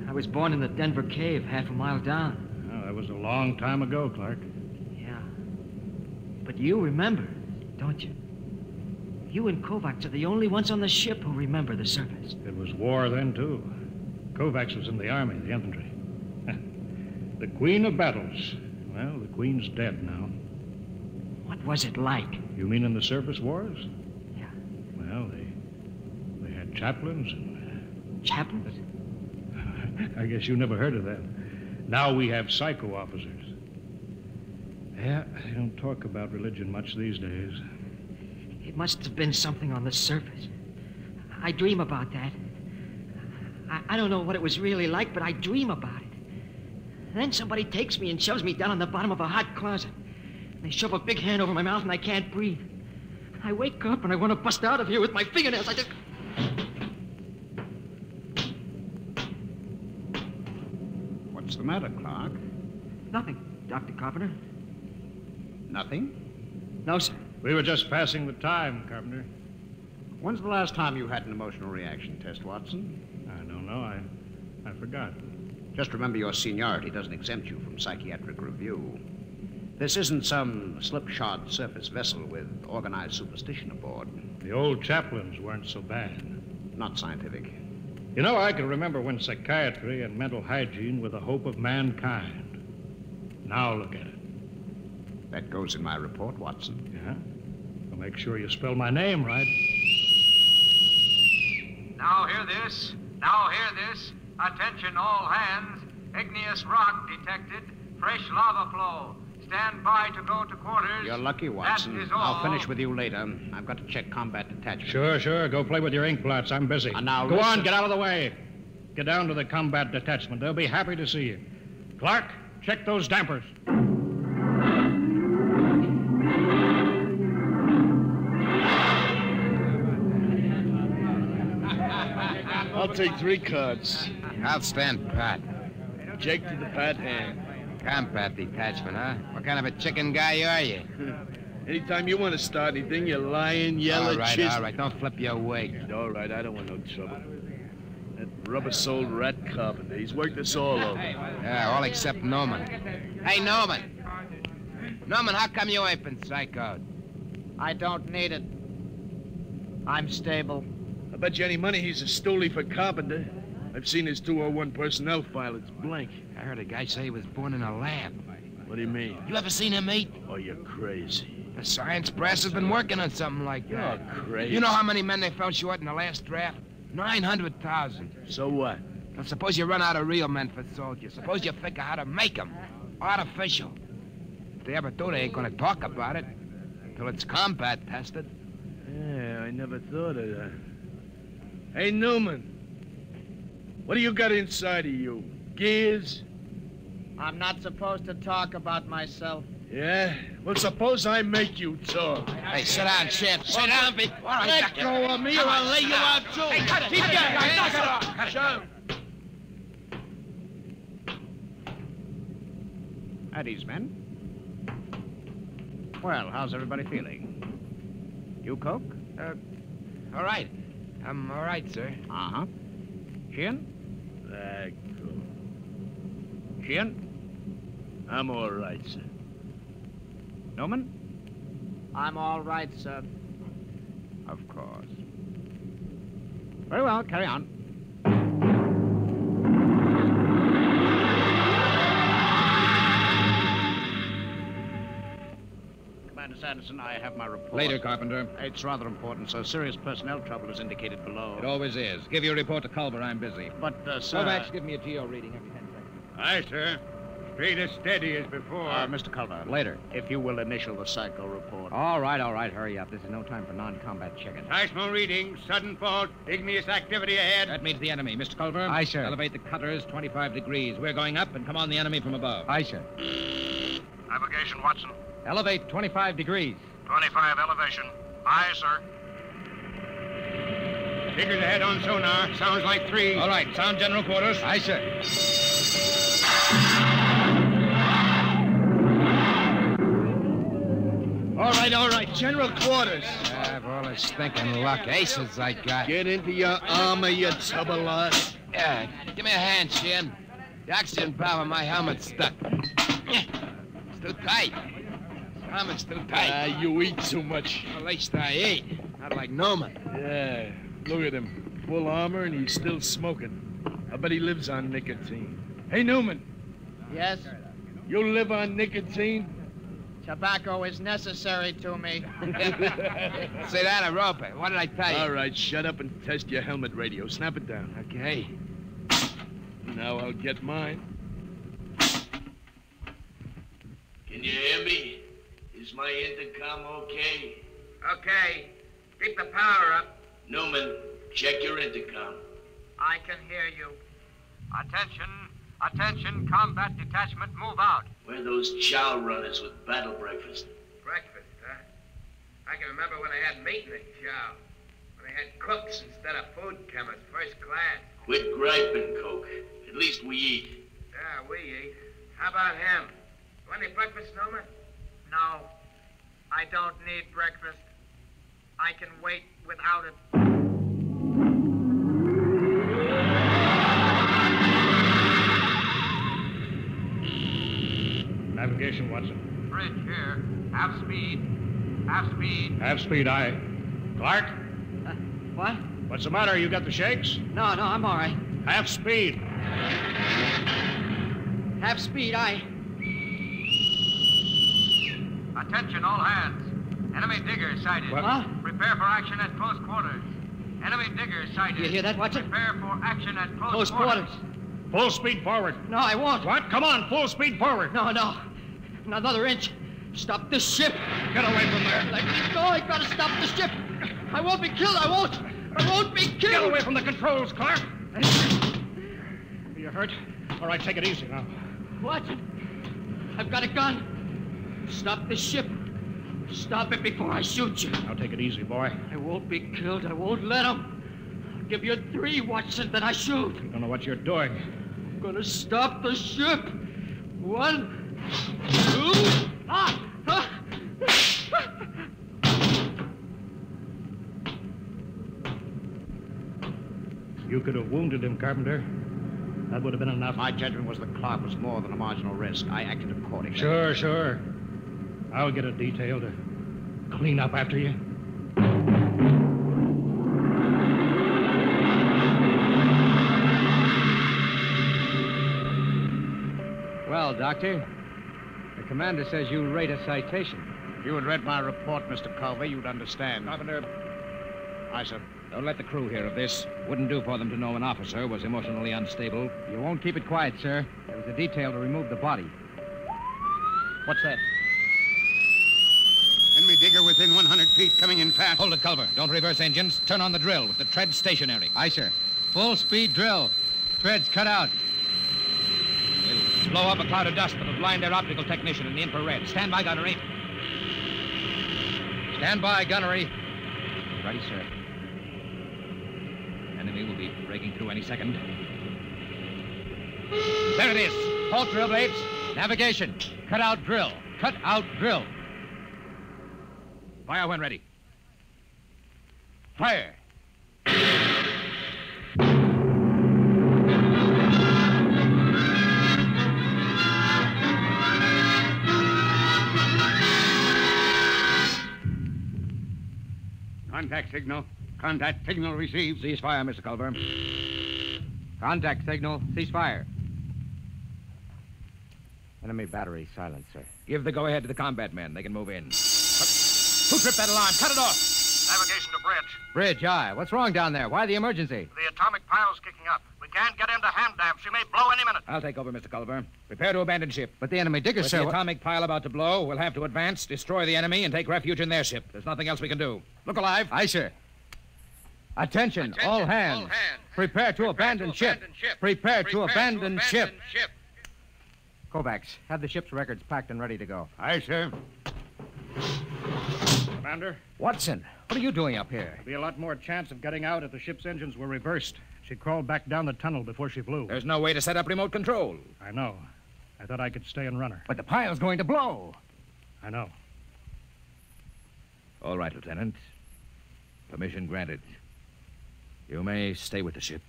I was born in the Denver cave, half a mile down. Well, that was a long time ago, Clark. Yeah. But you remember, don't you? You and Kovacs are the only ones on the ship who remember the surface. It was war then, too. Kovacs was in the army, the infantry. The Queen of Battles. Well, the Queen's dead now. What was it like? You mean in the surface wars? Yeah. Well, they had chaplains and... Chaplains? I guess you never heard of that. Now we have psycho officers. Yeah, they don't talk about religion much these days. It must have been something on the surface. I dream about that. I don't know what it was really like, but I dream about it. Then somebody takes me and shoves me down on the bottom of a hot closet. They shove a big hand over my mouth and I can't breathe. I wake up and I want to bust out of here with my fingernails. I just... What's the matter, Clark? Nothing, Dr. Carpenter. Nothing? No, sir. We were just passing the time, Carpenter. When's the last time you had an emotional reaction test, Watson? I don't know. I forgot. Just remember your seniority doesn't exempt you from psychiatric review. This isn't some slipshod surface vessel with organized superstition aboard. The old chaplains weren't so bad. Not scientific. You know, I can remember when psychiatry and mental hygiene were the hope of mankind. Now look at it. That goes in my report, Watson. Yeah? Well, make sure you spell my name right. Now hear this. Now hear this. Attention all hands. Igneous rock detected. Fresh lava flow. Stand by to go to quarters. You're lucky, Watson. That is all. I'll finish with you later. I've got to check combat detachment. Sure. Go play with your ink blots. I'm busy. Now go listen. on, get out of the way. Get down to the combat detachment. They'll be happy to see you. Clark, check those dampers. I'll take 3 cards. I'll stand pat. Jake to the pat hand. Combat detachment, huh? What kind of a chicken guy are you? Anytime you want to start anything, you lying, yellow, all right. Don't flip your wig. All right, I don't want no trouble. That rubber-soled rat carpenter, he's worked us all over. Yeah, all except Norman. Hey, Norman. Norman, how come you ain't been psychoed? I don't need it. I'm stable. I bet you any money he's a stoolie for carpenter. I've seen his 201 personnel file. It's blank. I heard a guy say he was born in a lab. What do you mean? You ever seen him eat? Oh, you're crazy. The science brass has been working on something like that. You're crazy. You know how many men they fell short in the last draft? 900,000. So what? Now, suppose you run out of real men for soldiers. Suppose you figure how to make them. Artificial. If they ever do, they ain't gonna talk about it until it's combat tested. Yeah, I never thought of that. Hey, Newman. What do you got inside of you? Gears? I'm not supposed to talk about myself. Yeah? Well, suppose I make you talk. Hey, sit down, Chip. Sit down, big... All right, Let go of me or I'll lay you out, too. Hey, cut it. Keep Cut going. it. Knock it Cut off. it. Shut up. At ease, men. Well, how's everybody feeling? You, Coke? All right. I'm all right, sir. Uh-huh. Sheehan? Sheehan? I'm all right, sir. Norman? I'm all right, sir. Of course. Very well, carry on. Commander Sanderson, I have my report. Later, Carpenter. It's rather important, sir. Serious personnel trouble is indicated below. It always is. Give your report to Culver. I'm busy. But, sir... Kovacs, give me a GO reading every 10 seconds. Aye, sir. Straight as steady as before. Mr. Culver. Later. If you will initial the psycho report. All right. Hurry up. This is no time for non-combat checking. Seismo reading, sudden fault, igneous activity ahead. That means the enemy. Mr. Culver? Aye, sir. Elevate the cutters 25 degrees. We're going up and come on the enemy from above. Aye, sir. Navigation, Watson. Elevate 25 degrees. 25 elevation. Aye, sir. Figures ahead on sonar. Sounds like 3. All right. Sound general quarters. Aye, sir. All right. all right. General quarters. Have all the stinking luck aces I got. Get into your armor, you tub of lard. Yeah, give me a hand, Shin. The oxygen valve on my helmet's stuck. It's too tight. This helmet's too tight. You eat too much. At least I eat. Not like Newman. Yeah, look at him. Full armor and he's still smoking. I bet he lives on nicotine. Hey, Newman. Yes? You live on nicotine? Tobacco is necessary to me. Say that, I rope it. What did I tell you? All right, shut up and test your helmet radio. Snap it down. Okay. Now I'll get mine. Can you hear me? Is my intercom okay? Okay. Keep the power up. Newman, check your intercom. I can hear you. Attention. Attention, combat detachment, move out. Where are those chow runners with battle breakfast? Breakfast, huh? I can remember when I had meat in the chow. When I had cooks instead of food chemists, first class. Quit griping, Coke. At least we eat. Yeah, we eat. How about him? Want any breakfast, Newman? No, I don't need breakfast. I can wait without it. Navigation, Watson. Bridge here. Half speed. Half speed. Half speed, aye. Clark? What? What's the matter? You got the shakes? No, I'm all right. Half speed. Half speed, aye. Attention, all hands. Enemy digger sighted. What? Huh? Prepare for action at close quarters. Enemy digger sighted. You hear that, Watson? Prepare for action at Close quarters. Full speed forward. No, I won't. What? Come on, full speed forward. No. Another inch. Stop this ship. Get away from there. Let me go. I gotta stop the ship. I won't be killed. I won't be killed. Get away from the controls, Clark. Are you hurt? All right, take it easy now. What? I've got a gun. Stop the ship. Stop it before I shoot you. Now take it easy, boy. I won't be killed. I won't let him. I'll give you 3, Watson, then I shoot. You don't know what you're doing. I'm gonna stop the ship. 1, 2, You could have wounded him, Carpenter. That would have been enough. My judgment was the clock was more than a marginal risk. I acted accordingly. Sure. I'll get a detail to clean up after you. Well, Doctor, the commander says you rate a citation. If you had read my report, Mr. Culver, you'd understand. Carpenter. Aye, sir. Don't let the crew hear of this. Wouldn't do for them to know an officer was emotionally unstable. You won't keep it quiet, sir. There was a detail to remove the body. What's that? Enemy digger within 100 feet, coming in fast. Hold it, Culver. Don't reverse engines. Turn on the drill with the tread stationary. Aye, sir. Full speed drill. Treads cut out. We'll blow up a cloud of dust that'll blind their optical technician in the infrared. Stand by, gunnery. Stand by, gunnery. Ready, sir. Enemy will be breaking through any second. There it is. Halt drill blades. Navigation. Cut out drill. Cut out drill. Fire when ready. Fire. Contact signal. Contact signal received. Cease fire, Mr. Culver. Contact signal. Cease fire. Enemy battery silent, sir. Give the go-ahead to the combat men. They can move in. Who tripped that alarm? Cut it off. Navigation to bridge. Bridge, aye. What's wrong down there? Why the emergency? The atomic pile's kicking up. We can't get into hand dam. She may blow any minute. I'll take over, Mr. Culver. Prepare to abandon ship. But the enemy digger, With sir. the atomic pile about to blow, we'll have to advance, destroy the enemy, and take refuge in their ship. There's nothing else we can do. Look alive. Aye, sir. Attention, all hands. Prepare to abandon ship. Prepare to abandon ship. Kovacs, have the ship's records packed and ready to go. Aye, sir. Commander? Watson, what are you doing up here? There'd be a lot more chance of getting out if the ship's engines were reversed. She crawled back down the tunnel before she flew. There's no way to set up remote control. I know. I thought I could stay and run her. But the pile's going to blow. I know. All right, Lieutenant. Permission granted. You may stay with the ship.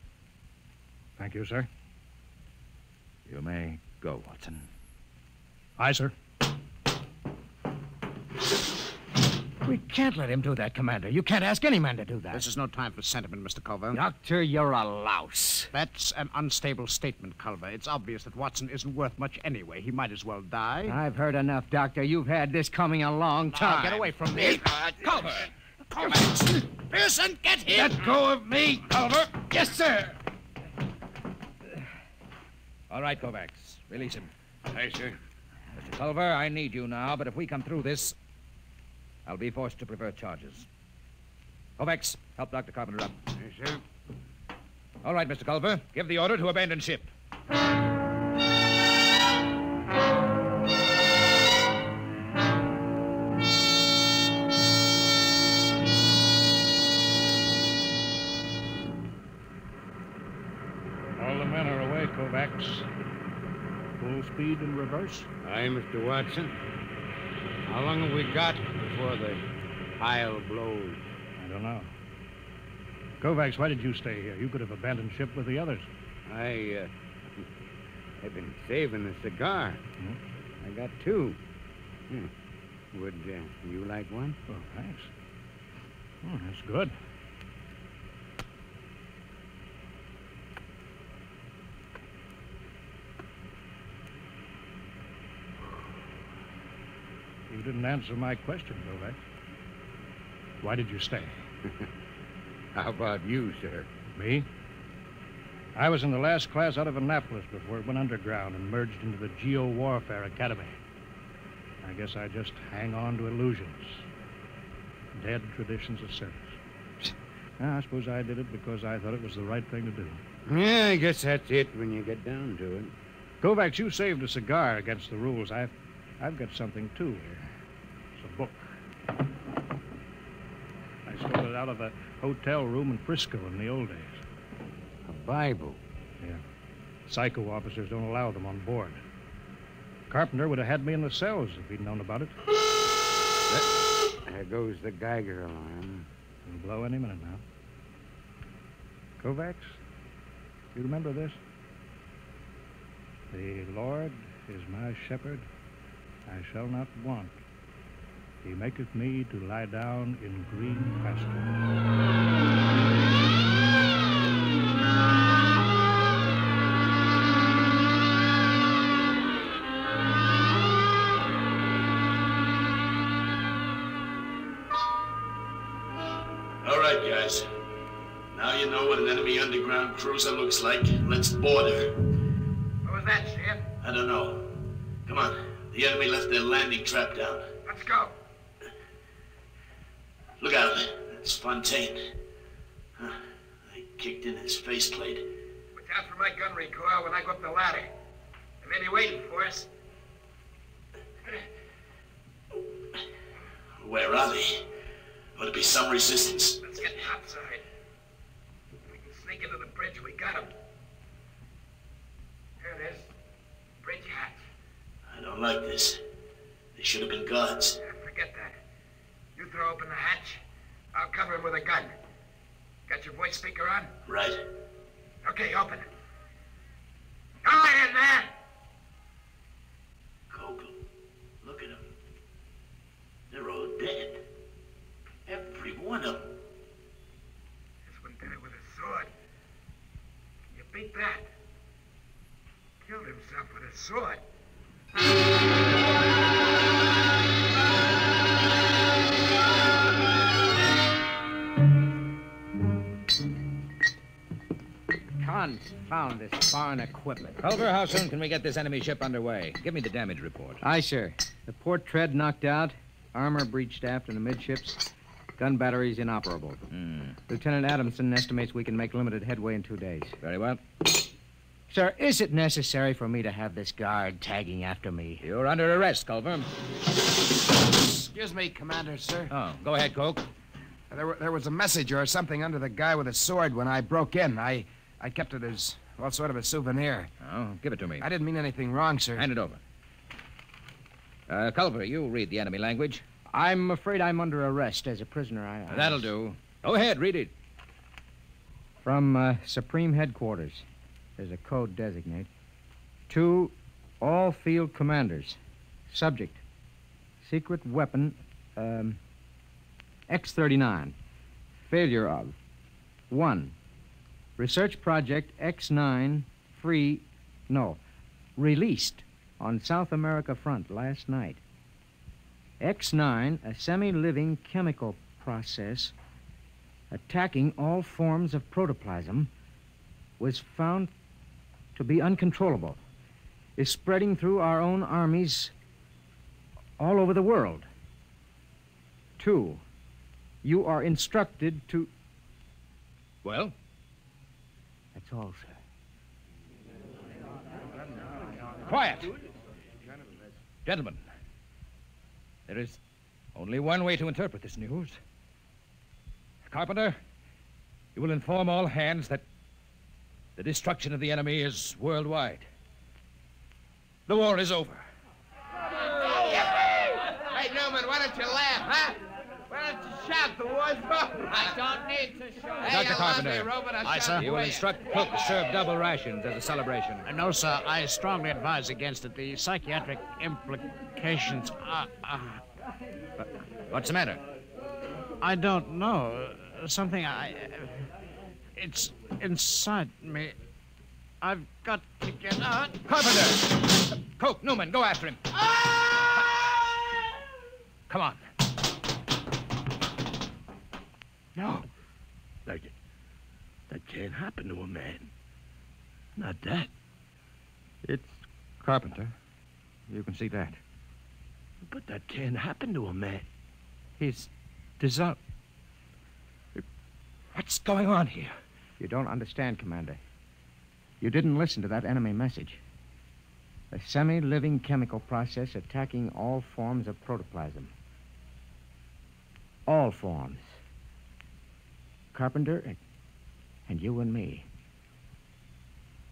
Thank you, sir. You may go, Watson. Aye, sir. We can't let him do that, Commander. You can't ask any man to do that. This is no time for sentiment, Mr. Culver. Doctor, you're a louse. That's an unstable statement, Culver. It's obvious that Watson isn't worth much anyway. He might as well die. I've heard enough, Doctor. You've had this coming a long time. Get away from me. Culver! Culver! Pearson, get him! Let go of me, Culver! Yes, sir! All right, Kovacs. Release him. Aye, sir. Mr. Culver, I need you now, but if we come through this, I'll be forced to prefer charges. Kovacs, help Dr. Carpenter up. Yes, sir. All right, Mr. Culver. Give the order to abandon ship. All the men are away, Kovacs. Full speed in reverse. Aye, Mr. Watson. How long have we got before the pile blows? I don't know. Kovacs, why did you stay here? You could have abandoned ship with the others. I've been saving a cigar. I got two. Would you like one? Oh, thanks. Oh, that's good. You didn't answer my question, Kovacs. Why did you stay? How about you, sir? Me? I was in the last class out of Annapolis before it went underground and merged into the Geo-Warfare Academy. I guess I just hang on to illusions. Dead traditions of service. I suppose I did it because I thought it was the right thing to do. Yeah, I guess that's it when you get down to it. Kovacs, you saved a cigar against the rules. I've got something, too, here. It's a book. I stole it out of a hotel room in Frisco in the old days. A Bible? Yeah. Psycho officers don't allow them on board. Carpenter would have had me in the cells if he'd known about it. There goes the Geiger alarm. It'll blow any minute now. Kovacs, you remember this? The Lord is my shepherd. I shall not want. He maketh me to lie down in green pastures. All right, guys. Now you know what an enemy underground cruiser looks like. Let's board her. What was that, Sheriff? I don't know. Come on. The enemy left their landing trap down. Let's go. Look out. That's Fontaine. Huh. I kicked in his faceplate. Watch out for my gun recoil when I go up the ladder. They may be waiting for us. Where are they? Ought to be some resistance. Let's get outside. If we can sneak into the bridge, we got them. There it is. Bridge hatch. I don't like this. They should have been guards. Forget that. You throw open the hatch. I'll cover him with a gun. Got your voice speaker on? Right. Okay, open it. Go ahead, man! Cope, look at them. They're all dead. Every one of them. This one did it with a sword. Can you beat that? Killed himself with a sword. Confound this foreign equipment. Culver, how soon can we get this enemy ship underway? Give me the damage report. Aye, sir. The port tread knocked out, armor breached aft in the midships, gun batteries inoperable. Lieutenant Adamson estimates we can make limited headway in 2 days. Very well. Sir, is it necessary for me to have this guard tagging after me? You're under arrest, Culver. Excuse me, Commander, sir. Oh, go ahead, Coke. There was a message or something under the guy with a sword when I broke in. I kept it as, well, sort of a souvenir. Oh, give it to me. I didn't mean anything wrong, sir. Hand it over. Culver, you read the enemy language. I'm afraid I'm under arrest as a prisoner. That'll do. Go ahead, read it. From Supreme Headquarters. There's a code designate. To all field commanders. Subject. Secret weapon, X-39. Failure of. 1. Research project X9 released on South America front last night. X9, a semi-living chemical process attacking all forms of protoplasm, was found to be uncontrollable, is spreading through our own armies all over the world. 2, you are instructed to... Well? That's all, sir. Quiet. Gentlemen, there is only one way to interpret this news. Carpenter, you will inform all hands that the destruction of the enemy is worldwide. The war is over. Hey, Newman, why don't you laugh, huh? Why don't you shout the war's over? I don't need to shout. Hey, Dr. Carpenter, Aye, sir. You will instruct cook to serve double rations as a celebration. No, sir. I strongly advise against it. The psychiatric implications are... What's the matter? I don't know. Something it's inside me. I've got to get out. Carpenter! Coke, Newman, go after him. Come on. No. That can't happen to a man. Not that. It's Carpenter. You can see that. But that can't happen to a man. He's dissolved. What's going on here? You don't understand, Commander. You didn't listen to that enemy message. A semi-living chemical process attacking all forms of protoplasm. All forms. Carpenter and you and me.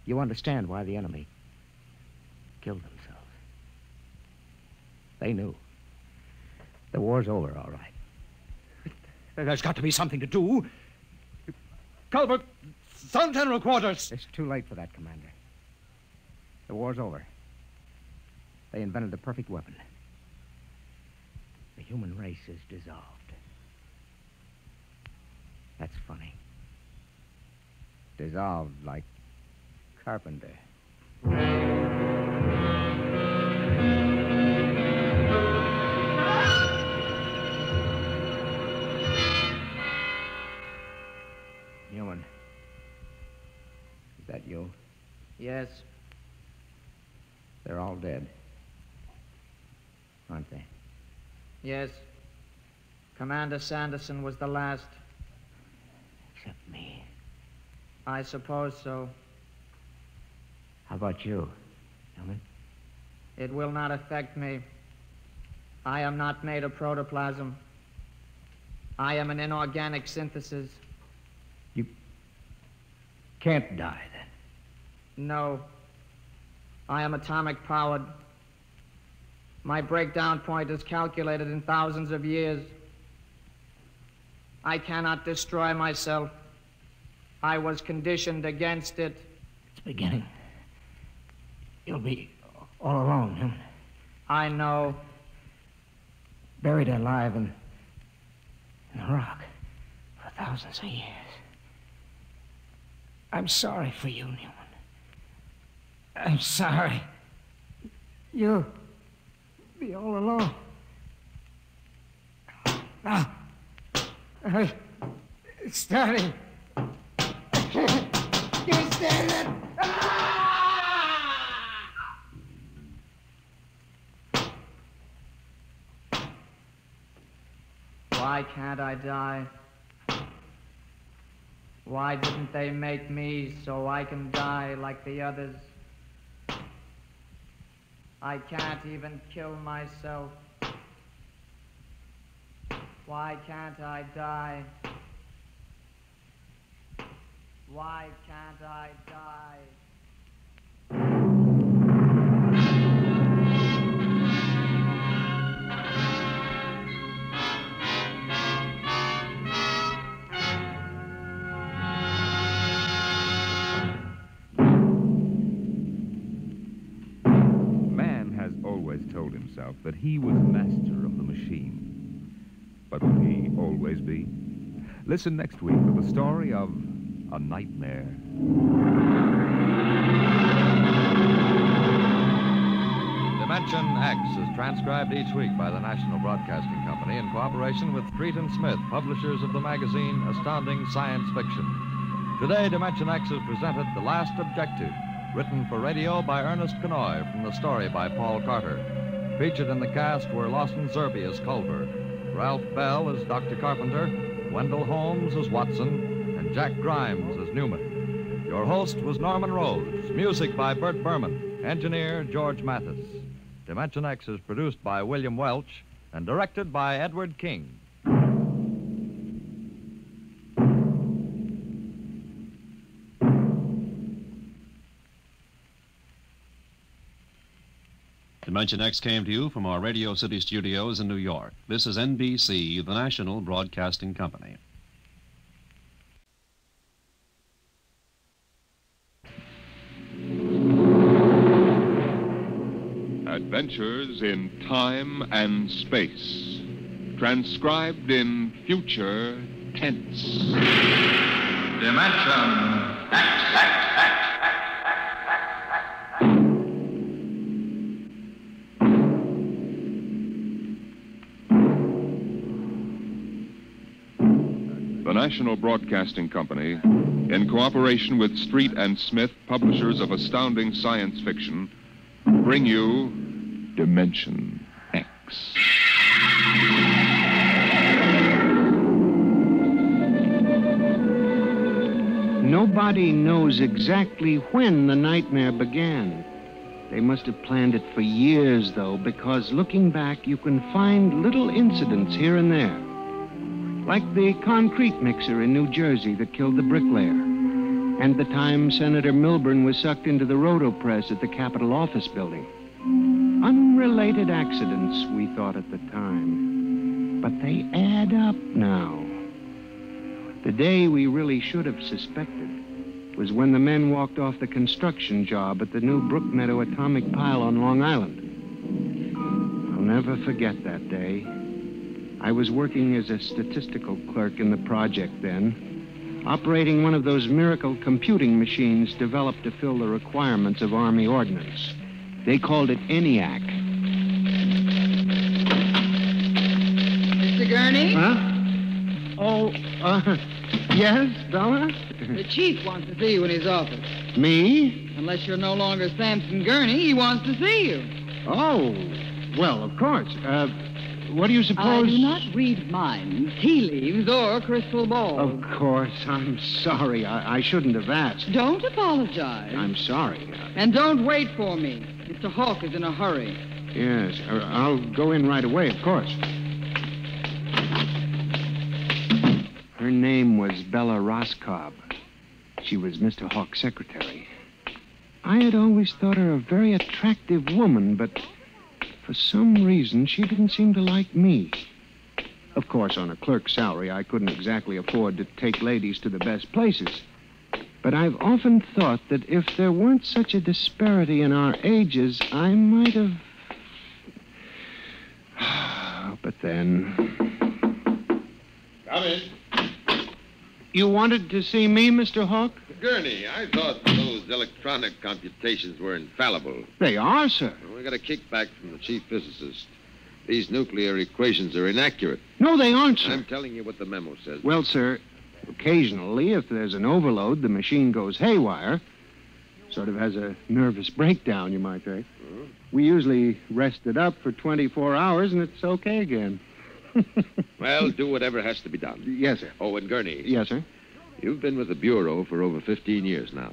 You understand why the enemy killed themselves. They knew. The war's over, all right. There's got to be something to do. Culbert, Sun General Quarters. It's too late for that, Commander. The war's over. They invented the perfect weapon. The human race is dissolved. That's funny. Dissolved like Carpenter. Newman. Is that you? Yes. They're all dead. Aren't they? Yes. Commander Sanderson was the last. Except me. I suppose so. How about you, Newman? It will not affect me. I am not made of protoplasm. I am an inorganic synthesis. You can't die, then. No. I am atomic powered. My breakdown point is calculated in thousands of years. I cannot destroy myself. I was conditioned against it. It's beginning. You'll be all alone, Newman. I know. Buried alive in the rock for thousands of years. I'm sorry for you, Newman. I'm sorry. You'll be all alone. Now, it's starting. You stand it. Why can't I die? Why didn't they make me so I can die like the others? I can't even kill myself. Why can't I die? Why can't I die? himself that he was master of the machine. But will he always be? Listen next week to the story of a nightmare. Dimension X is transcribed each week by the National Broadcasting Company in cooperation with Street & Smith, publishers of the magazine Astounding Science Fiction. Today, Dimension X has presented The Last Objective, written for radio by Ernest Kenoy from the story by Paul Carter. Featured in the cast were Lawson Zerbe as Culver, Ralph Bell as Dr. Carpenter, Wendell Holmes as Watson, and Jack Grimes as Newman. Your host was Norman Rose. Music by Bert Berman. Engineer George Mathis. Dimension X is produced by William Welch and directed by Edward King. Dimension X came to you from our Radio City studios in New York. This is NBC, the National Broadcasting Company. Adventures in Time and Space, transcribed in future tense. Dimension X. The National Broadcasting Company, in cooperation with Street & Smith, publishers of astounding science fiction, bring you Dimension X. Nobody knows exactly when the nightmare began. They must have planned it for years, though, because looking back, you can find little incidents here and there. Like the concrete mixer in New Jersey that killed the bricklayer, and the time Senator Milburn was sucked into the rotopress at the Capitol Office Building. Unrelated accidents, we thought at the time. But they add up now. The day we really should have suspected was when the men walked off the construction job at the new Brookmeadow atomic pile on Long Island. I'll never forget that day. I was working as a statistical clerk in the project then, operating one of those miracle computing machines developed to fill the requirements of Army ordnance. They called it ENIAC. Mr. Gurney? Huh? Oh, yes, Bella? The chief wants to see you in his office. Me? Unless you're no longer Samson Gurney, he wants to see you. Oh, well, of course. What do you suppose? I do not read minds, tea leaves, or crystal balls. Of course. I'm sorry. I shouldn't have asked. Don't apologize. I'm sorry. And don't wait for me. Mr. Hawk is in a hurry. Yes, I'll go in right away, of course. Her name was Bella Roscoe. She was Mr. Hawk's secretary. I had always thought her a very attractive woman, but for some reason, she didn't seem to like me. Of course, on a clerk's salary, I couldn't exactly afford to take ladies to the best places. But I've often thought that if there weren't such a disparity in our ages, I might have... But then... Come in. You wanted to see me, Mr. Hawk? Gurney, I thought those electronic computations were infallible. They are, sir. Well, we got a kickback from the chief physicist. These nuclear equations are inaccurate. No, they aren't, sir. I'm telling you what the memo says. Well, sir, occasionally, if there's an overload, the machine goes haywire. Sort of has a nervous breakdown, you might say. We usually rest it up for 24 hours, and it's okay again. Well, do whatever has to be done. Yes, sir. Oh, and Gurney. Yes, sir. You've been with the Bureau for over 15 years now.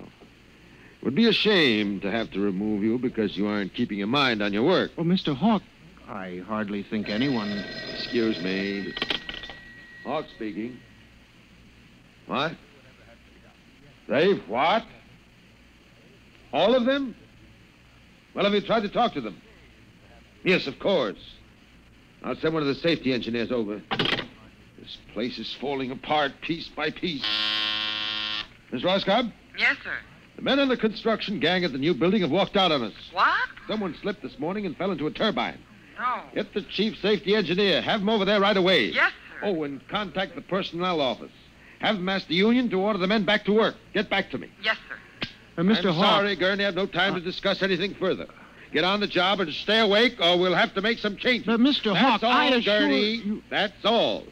It would be a shame to have to remove you because you aren't keeping your mind on your work. Oh, Mr. Hawk, I hardly think anyone... Excuse me. Hawk speaking. What? They've what? All of them? Well, have you tried to talk to them? Yes, of course. I'll send one of the safety engineers over. This place is falling apart piece by piece. Miss Roscoe? Yes, sir. The men on the construction gang at the new building have walked out on us. What? Someone slipped this morning and fell into a turbine. No. Get the chief safety engineer. Have him over there right away. Yes, sir. Oh, and contact the personnel office. Have them ask the union to order the men back to work. Get back to me. Yes, sir. Mr. Hawk. Sorry, Gurney, I have no time to discuss anything further. Get on the job and stay awake, or we'll have to make some changes. But, Mr. Hawk, That's all, I assure Gurney. you... That's all.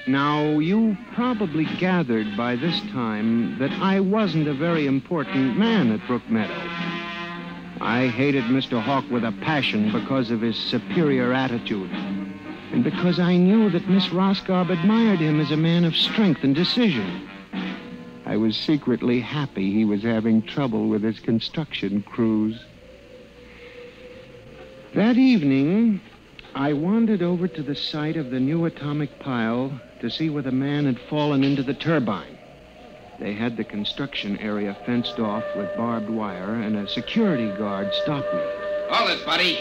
Now, you probably gathered by this time that I wasn't a very important man at Brookmeadow. I hated Mr. Hawk with a passion because of his superior attitude, and because I knew that Miss Roscoe admired him as a man of strength and decision. I was secretly happy he was having trouble with his construction crews. That evening, I wandered over to the site of the new atomic pile to see where the man had fallen into the turbine. They had the construction area fenced off with barbed wire, and a security guard stopped me. Hold it, buddy.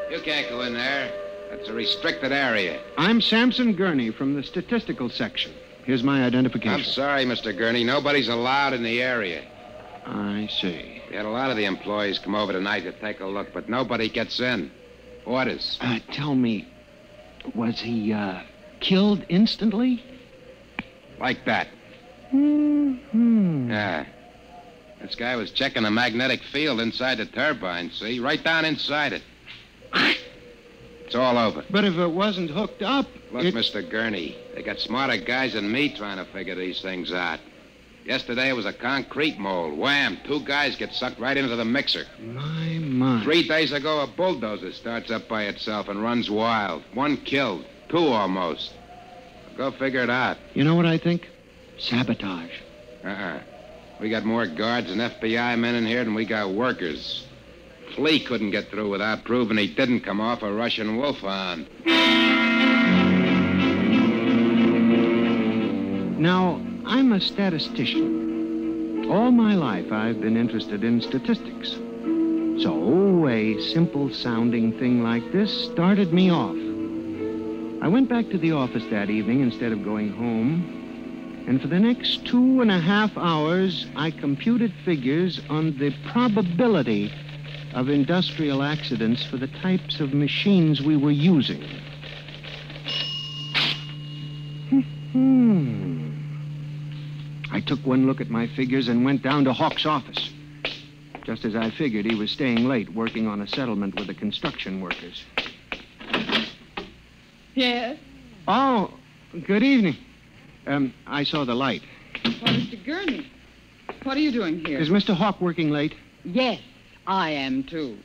You can't go in there. That's a restricted area. I'm Samson Gurney from the statistical section. Here's my identification. I'm sorry, Mr. Gurney. Nobody's allowed in the area. I see. We had a lot of the employees come over tonight to take a look, but nobody gets in. Orders. Tell me, was he, killed instantly? Like that. Mm-hmm. Yeah. This guy was checking the magnetic field inside the turbine, see? Right down inside it. It's all over. But if it wasn't hooked up... Look, Mr. Gurney, they got smarter guys than me trying to figure these things out. Yesterday it was a concrete mold. Wham! 2 guys get sucked right into the mixer. My. 3 days ago, a bulldozer starts up by itself and runs wild. 1 killed. 2 almost. Go figure it out. You know what I think? Sabotage. We got more guards and FBI men in here than we got workers. Flea couldn't get through without proving he didn't come off a Russian wolfhound. Now, I'm a statistician. All my life, I've been interested in statistics. So, a simple-sounding thing like this started me off. I went back to the office that evening instead of going home, and for the next 2.5 hours, I computed figures on the probability of industrial accidents for the types of machines we were using. I took one look at my figures and went down to Hawk's office. Just as I figured, he was staying late working on a settlement with the construction workers. Yes? Oh, good evening. I saw the light. Well, Mr. Gurney, what are you doing here? Is Mr. Hawk working late? Yes, I am, too.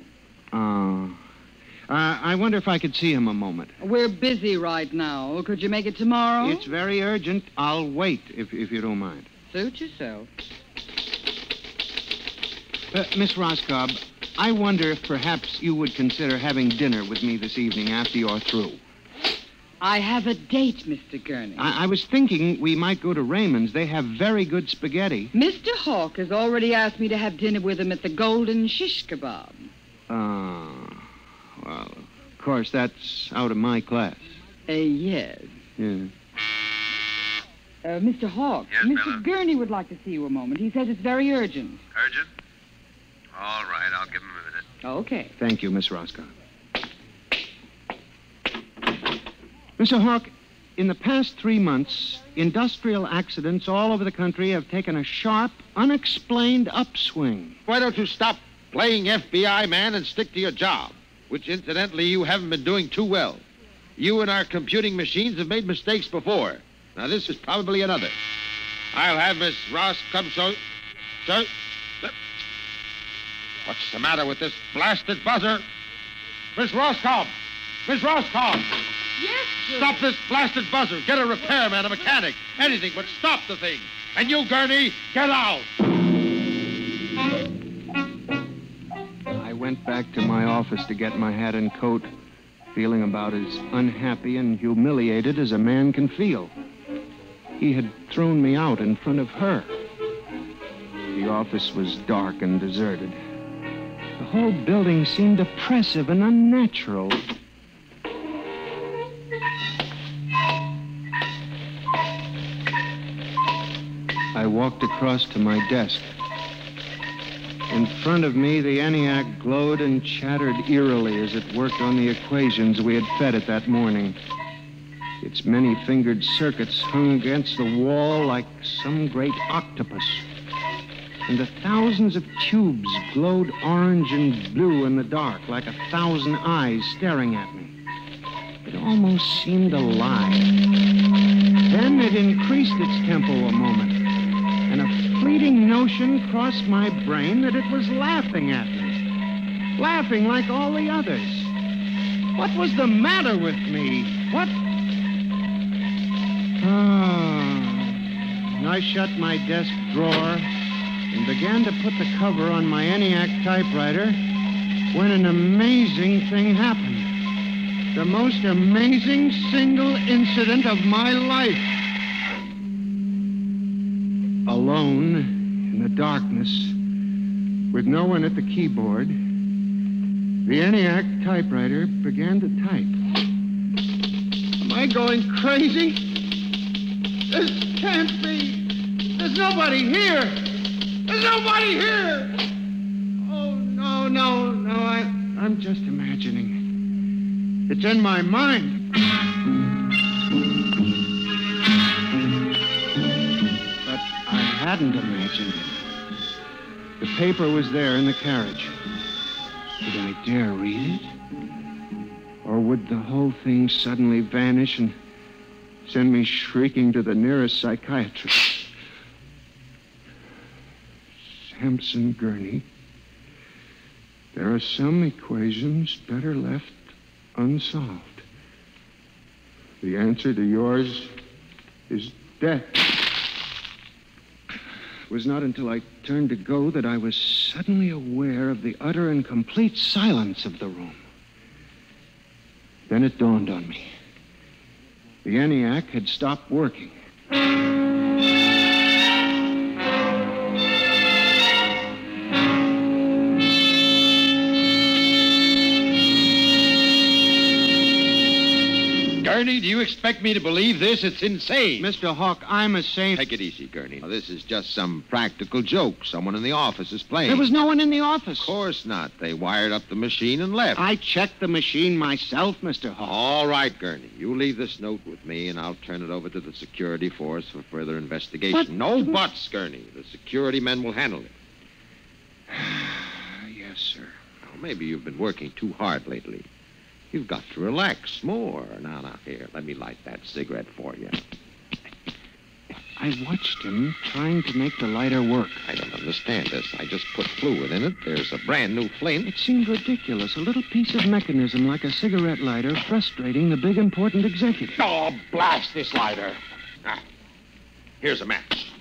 I wonder if I could see him a moment. We're busy right now. Could you make it tomorrow? It's very urgent. I'll wait, if you don't mind. Suit yourself. Miss Roscoe, I wonder if perhaps you would consider having dinner with me this evening after you're through. I have a date, Mr. Gurney. I was thinking we might go to Raymond's. They have very good spaghetti. Mr. Hawk has already asked me to have dinner with him at the Golden Shish Kebab. Well, of course, that's out of my class. Yes. Yeah. Mr. Hawk, Yes, Mr. Bella? Gurney would like to see you a moment. He says it's very urgent. Urgent? All right, I'll give him a minute. Okay. Thank you, Miss Roscoe. Mr. Hawk, in the past 3 months, industrial accidents all over the country have taken a sharp, unexplained upswing. Why don't you stop playing FBI man and stick to your job, which, incidentally, you haven't been doing too well. You and our computing machines have made mistakes before. Now, this is probably another. I'll have Miss Ross come so... What's the matter with this blasted buzzer? Miss Roscoe! Miss Roscoe! Yes, sir. Stop this blasted buzzer. Get a repairman, a mechanic, anything, but stop the thing. And you, Gurney, get out. I went back to my office to get my hat and coat, feeling about as unhappy and humiliated as a man can feel. He had thrown me out in front of her. The office was dark and deserted. The whole building seemed oppressive and unnatural. I walked across to my desk. In front of me, the ENIAC glowed and chattered eerily as it worked on the equations we had fed it that morning. Its many-fingered circuits hung against the wall like some great octopus. And the thousands of tubes glowed orange and blue in the dark like 1,000 eyes staring at me. It almost seemed alive. Then it increased its tempo a moment, and a fleeting notion crossed my brain that it was laughing at me. Laughing like all the others. What was the matter with me? What? I shut my desk drawer and began to put the cover on my ENIAC typewriter when an amazing thing happened. The most amazing single incident of my life. Alone in the darkness, with no one at the keyboard, the ENIAC typewriter began to type. Am I going crazy? This can't be. There's nobody here. There's nobody here. Oh, no. I'm just imagining. It's in my mind. But I hadn't imagined it. The paper was there in the carriage. Did I dare read it? Or would the whole thing suddenly vanish and send me shrieking to the nearest psychiatrist? Sampson Gurney, there are some equations better left unsolved. The answer to yours is death. It was not until I turned to go that I was suddenly aware of the utter and complete silence of the room. Then it dawned on me. The ENIAC had stopped working. Gurney, do you expect me to believe this? It's insane. Mr. Hawk, I'm a saint. Take it easy, Gurney. Now, this is just some practical joke someone in the office is playing. There was no one in the office. Of course not. They wired up the machine and left. I checked the machine myself, Mr. Hawk. All right, Gurney. You leave this note with me, and I'll turn it over to the security force for further investigation. But... No buts, Gurney. The security men will handle it. Yes, sir. Well, maybe you've been working too hard lately. You've got to relax more. Now, here, let me light that cigarette for you. I watched him trying to make the lighter work. I don't understand this. I just put fluid in it. There's a brand new flame. It seemed ridiculous. A little piece of mechanism like a cigarette lighter frustrating the big, important executive. Oh, blast this lighter. Here's a match.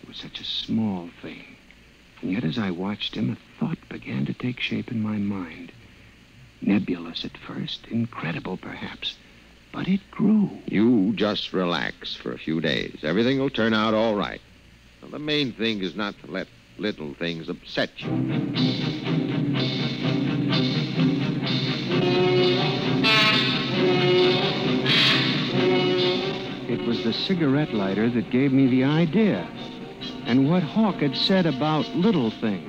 It was such a small thing. And yet, as I watched him, a thought began to take shape in my mind. Nebulous at first, incredible perhaps, but it grew. You just relax for a few days. Everything will turn out all right. Now, the main thing is not to let little things upset you. It was the cigarette lighter that gave me the idea, and what Hawk had said about little things.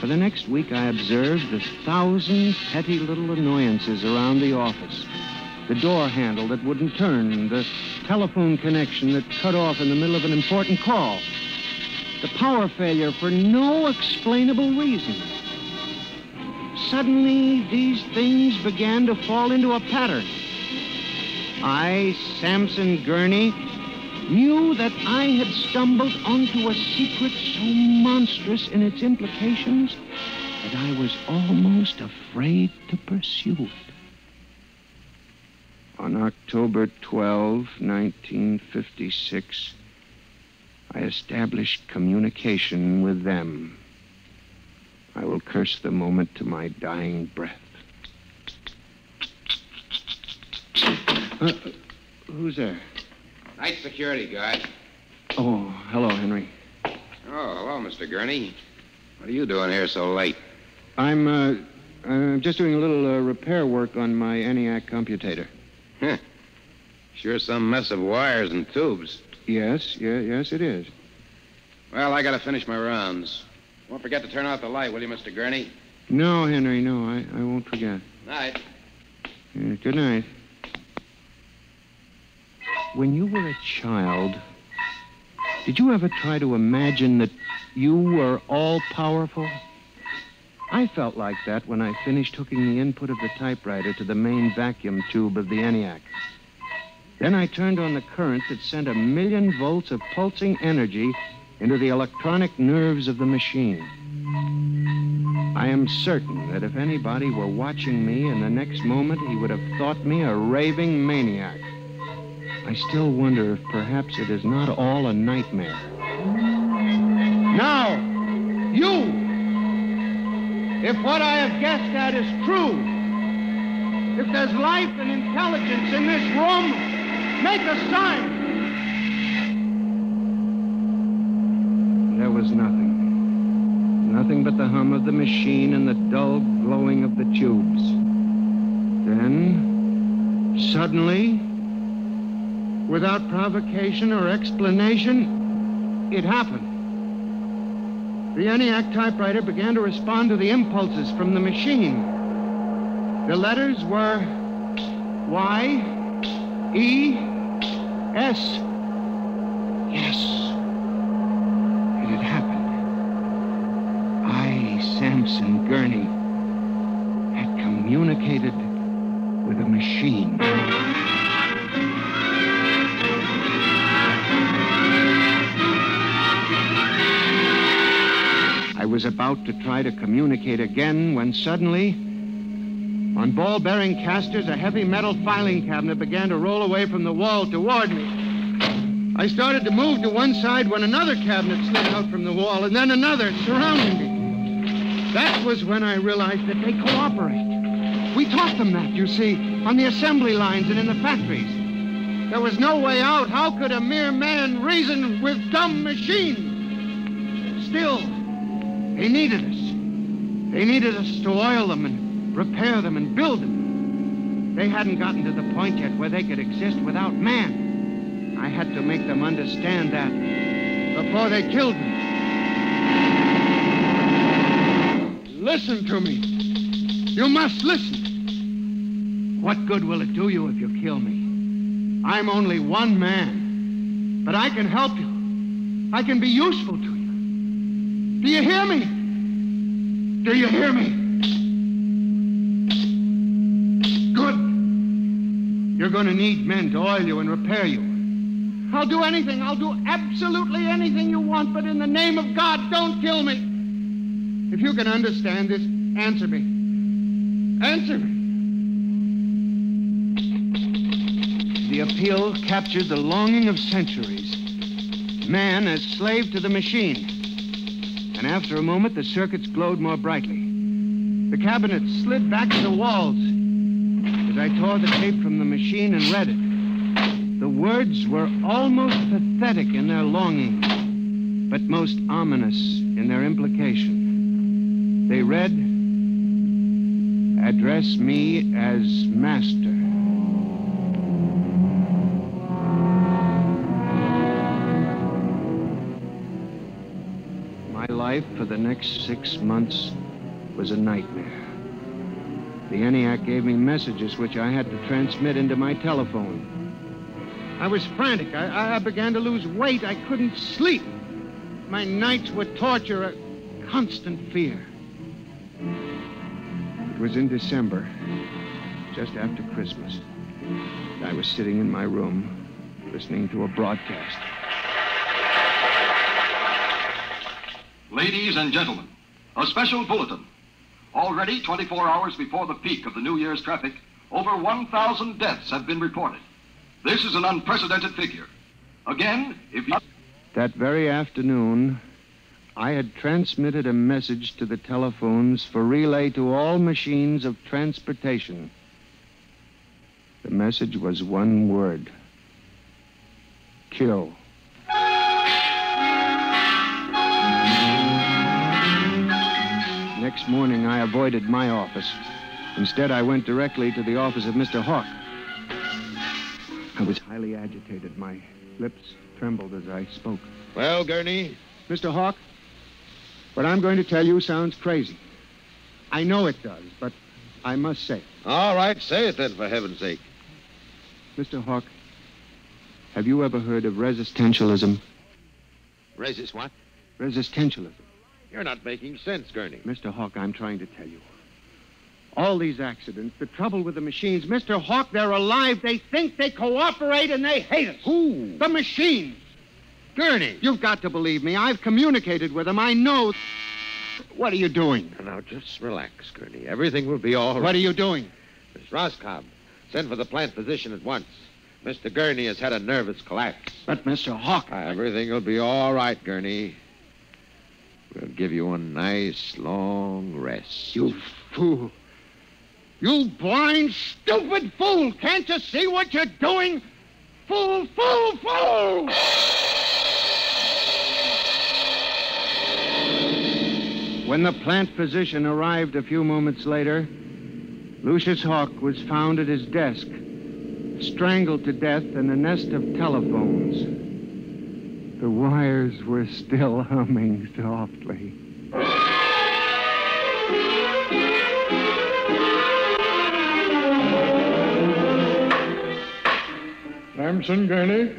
For the next week, I observed the 1,000 petty little annoyances around the office. The door handle that wouldn't turn, the telephone connection that cut off in the middle of an important call, the power failure for no explainable reason. Suddenly, these things began to fall into a pattern. I, Sampson Gurney, knew that I had stumbled onto a secret so monstrous in its implications that I was almost afraid to pursue it. On October 12, 1956, I established communication with them. I will curse the moment to my dying breath. Who's there? Night security guard. Oh, hello, Henry. Oh, hello, Mr. Gurney. What are you doing here so late? I'm just doing a little repair work on my ENIAC computator. Huh. Sure some mess of wires and tubes. Yes, it is. Well, I gotta finish my rounds. Won't forget to turn out the light, will you, Mr. Gurney? No, Henry, no, I won't forget. Night. Good night. When you were a child, did you ever try to imagine that you were all-powerful? I felt like that when I finished hooking the input of the typewriter to the main vacuum tube of the ENIAC. Then I turned on the current that sent 1,000,000 volts of pulsing energy into the electronic nerves of the machine. I am certain that if anybody were watching me in the next moment, he would have thought me a raving maniac. I still wonder if perhaps it is not all a nightmare. Now, you! If what I have guessed at is true, if there's life and intelligence in this room, make a sign! There was nothing. Nothing but the hum of the machine and the dull glowing of the tubes. Then, suddenly, without provocation or explanation, it happened. The ENIAC typewriter began to respond to the impulses from the machine. The letters were Y, E, S. Yes. It had happened. I, Samson Gurney, had communicated with a machine. I was about to try to communicate again when suddenly, on ball-bearing casters, a heavy metal filing cabinet began to roll away from the wall toward me. I started to move to one side when another cabinet slid out from the wall, and then another, surrounding me. That was when I realized that they cooperate. We taught them that, you see, on the assembly lines and in the factories. There was no way out. How could a mere man reason with dumb machines? Still, they needed us. They needed us to oil them and repair them and build them. They hadn't gotten to the point yet where they could exist without man. I had to make them understand that before they killed me. Listen to me. You must listen. What good will it do you if you kill me? I'm only one man, but I can help you. I can be useful to you. Do you hear me? Do you hear me? Good. You're going to need men to oil you and repair you. I'll do anything. I'll do absolutely anything you want, but in the name of God, don't kill me. If you can understand this, answer me. Answer me. The appeal captured the longing of centuries. Man as slave to the machine. And after a moment, the circuits glowed more brightly. The cabinet slid back to the walls as I tore the tape from the machine and read it. The words were almost pathetic in their longing, but most ominous in their implication. They read, "Address me as master." My life for the next 6 months was a nightmare. The ENIAC gave me messages which I had to transmit into my telephone. I was frantic. I began to lose weight. I couldn't sleep. My nights were torture, a constant fear. It was in December, just after Christmas. I was sitting in my room, listening to a broadcast. Ladies and gentlemen, a special bulletin. Already 24 hours before the peak of the New Year's traffic, over 1,000 deaths have been reported. This is an unprecedented figure. Again, if you... That very afternoon, I had transmitted a message to the telephones for relay to all machines of transportation. The message was one word: kill. Next morning, I avoided my office. Instead, I went directly to the office of Mr. Hawk. I was highly agitated. My lips trembled as I spoke. Well, Gurney? Mr. Hawk, What I'm going to tell you sounds crazy. I know it does, but I must say it. All right, say it then, for heaven's sake. Mr. Hawk, have you ever heard of resistentialism? Resist what? Resistentialism. You're not making sense, Gurney. Mr. Hawk, I'm trying to tell you. All these accidents, the trouble with the machines, Mr. Hawk, they're alive. They think, they cooperate, and they hate us. Who? The machines. Gurney. You've got to believe me. I've communicated with them. I know. What are you doing? Now, just relax, Gurney. Everything will be all right. What are you doing? Miss Roscoe, send for the plant physician at once. Mr. Gurney has had a nervous collapse. But, Mr. Hawk... Everything will be all right, Gurney. We'll give you a nice, long rest. You fool. You blind, stupid fool! Can't you see what you're doing? Fool, fool, fool! When the plant physician arrived a few moments later, Lucius Hawk was found at his desk, strangled to death in a nest of telephones. The wires were still humming softly. Samson Gurney,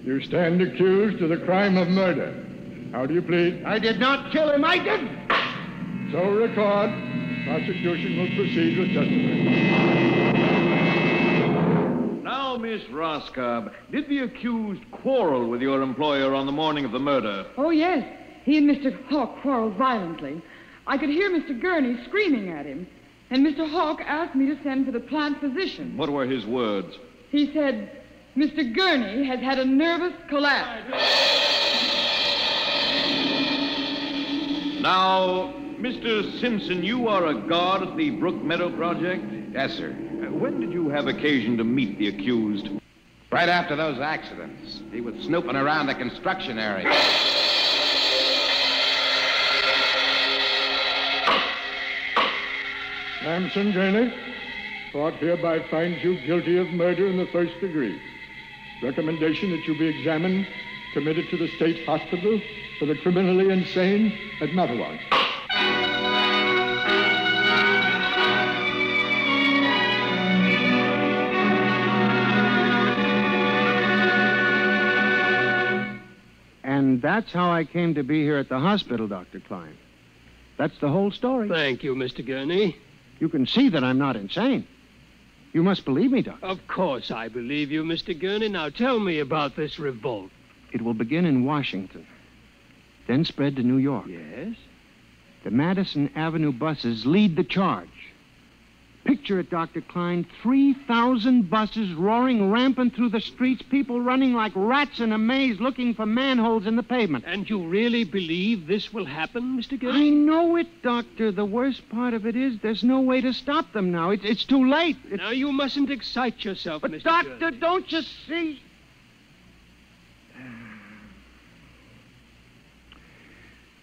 you stand accused of the crime of murder. How do you plead? I did not kill him. I didn't. So record. Prosecution will proceed with testimony. Now, Miss Roscoe, did the accused quarrel with your employer on the morning of the murder? Oh, yes. He and Mr. Hawk quarreled violently. I could hear Mr. Gurney screaming at him. And Mr. Hawk asked me to send for the plant physician. What were his words? He said, Mr. Gurney has had a nervous collapse. Now, Mr. Simpson, you are a guard at the Brook Meadow Project? Yes, sir. When did you have occasion to meet the accused? Right after those accidents. He was snooping around the construction area. Samson Gurney, court hereby finds you guilty of murder in the first degree. Recommendation that you be examined, committed to the state hospital for the criminally insane at Matawan. And that's how I came to be here at the hospital, Dr. Klein. That's the whole story. Thank you, Mr. Gurney. You can see that I'm not insane. You must believe me, Doctor. Of course I believe you, Mr. Gurney. Now tell me about this revolt. It will begin in Washington, then spread to New York. Yes? The Madison Avenue buses lead the charge. Picture it, Dr. Klein, 3,000 buses roaring rampant through the streets, people running like rats in a maze looking for manholes in the pavement. And you really believe this will happen, Mr. Gurney? I know it, Doctor. The worst part of it is there's no way to stop them now. It's too late. Now, you mustn't excite yourself, but Mr. Doctor, Gurney. Don't you see?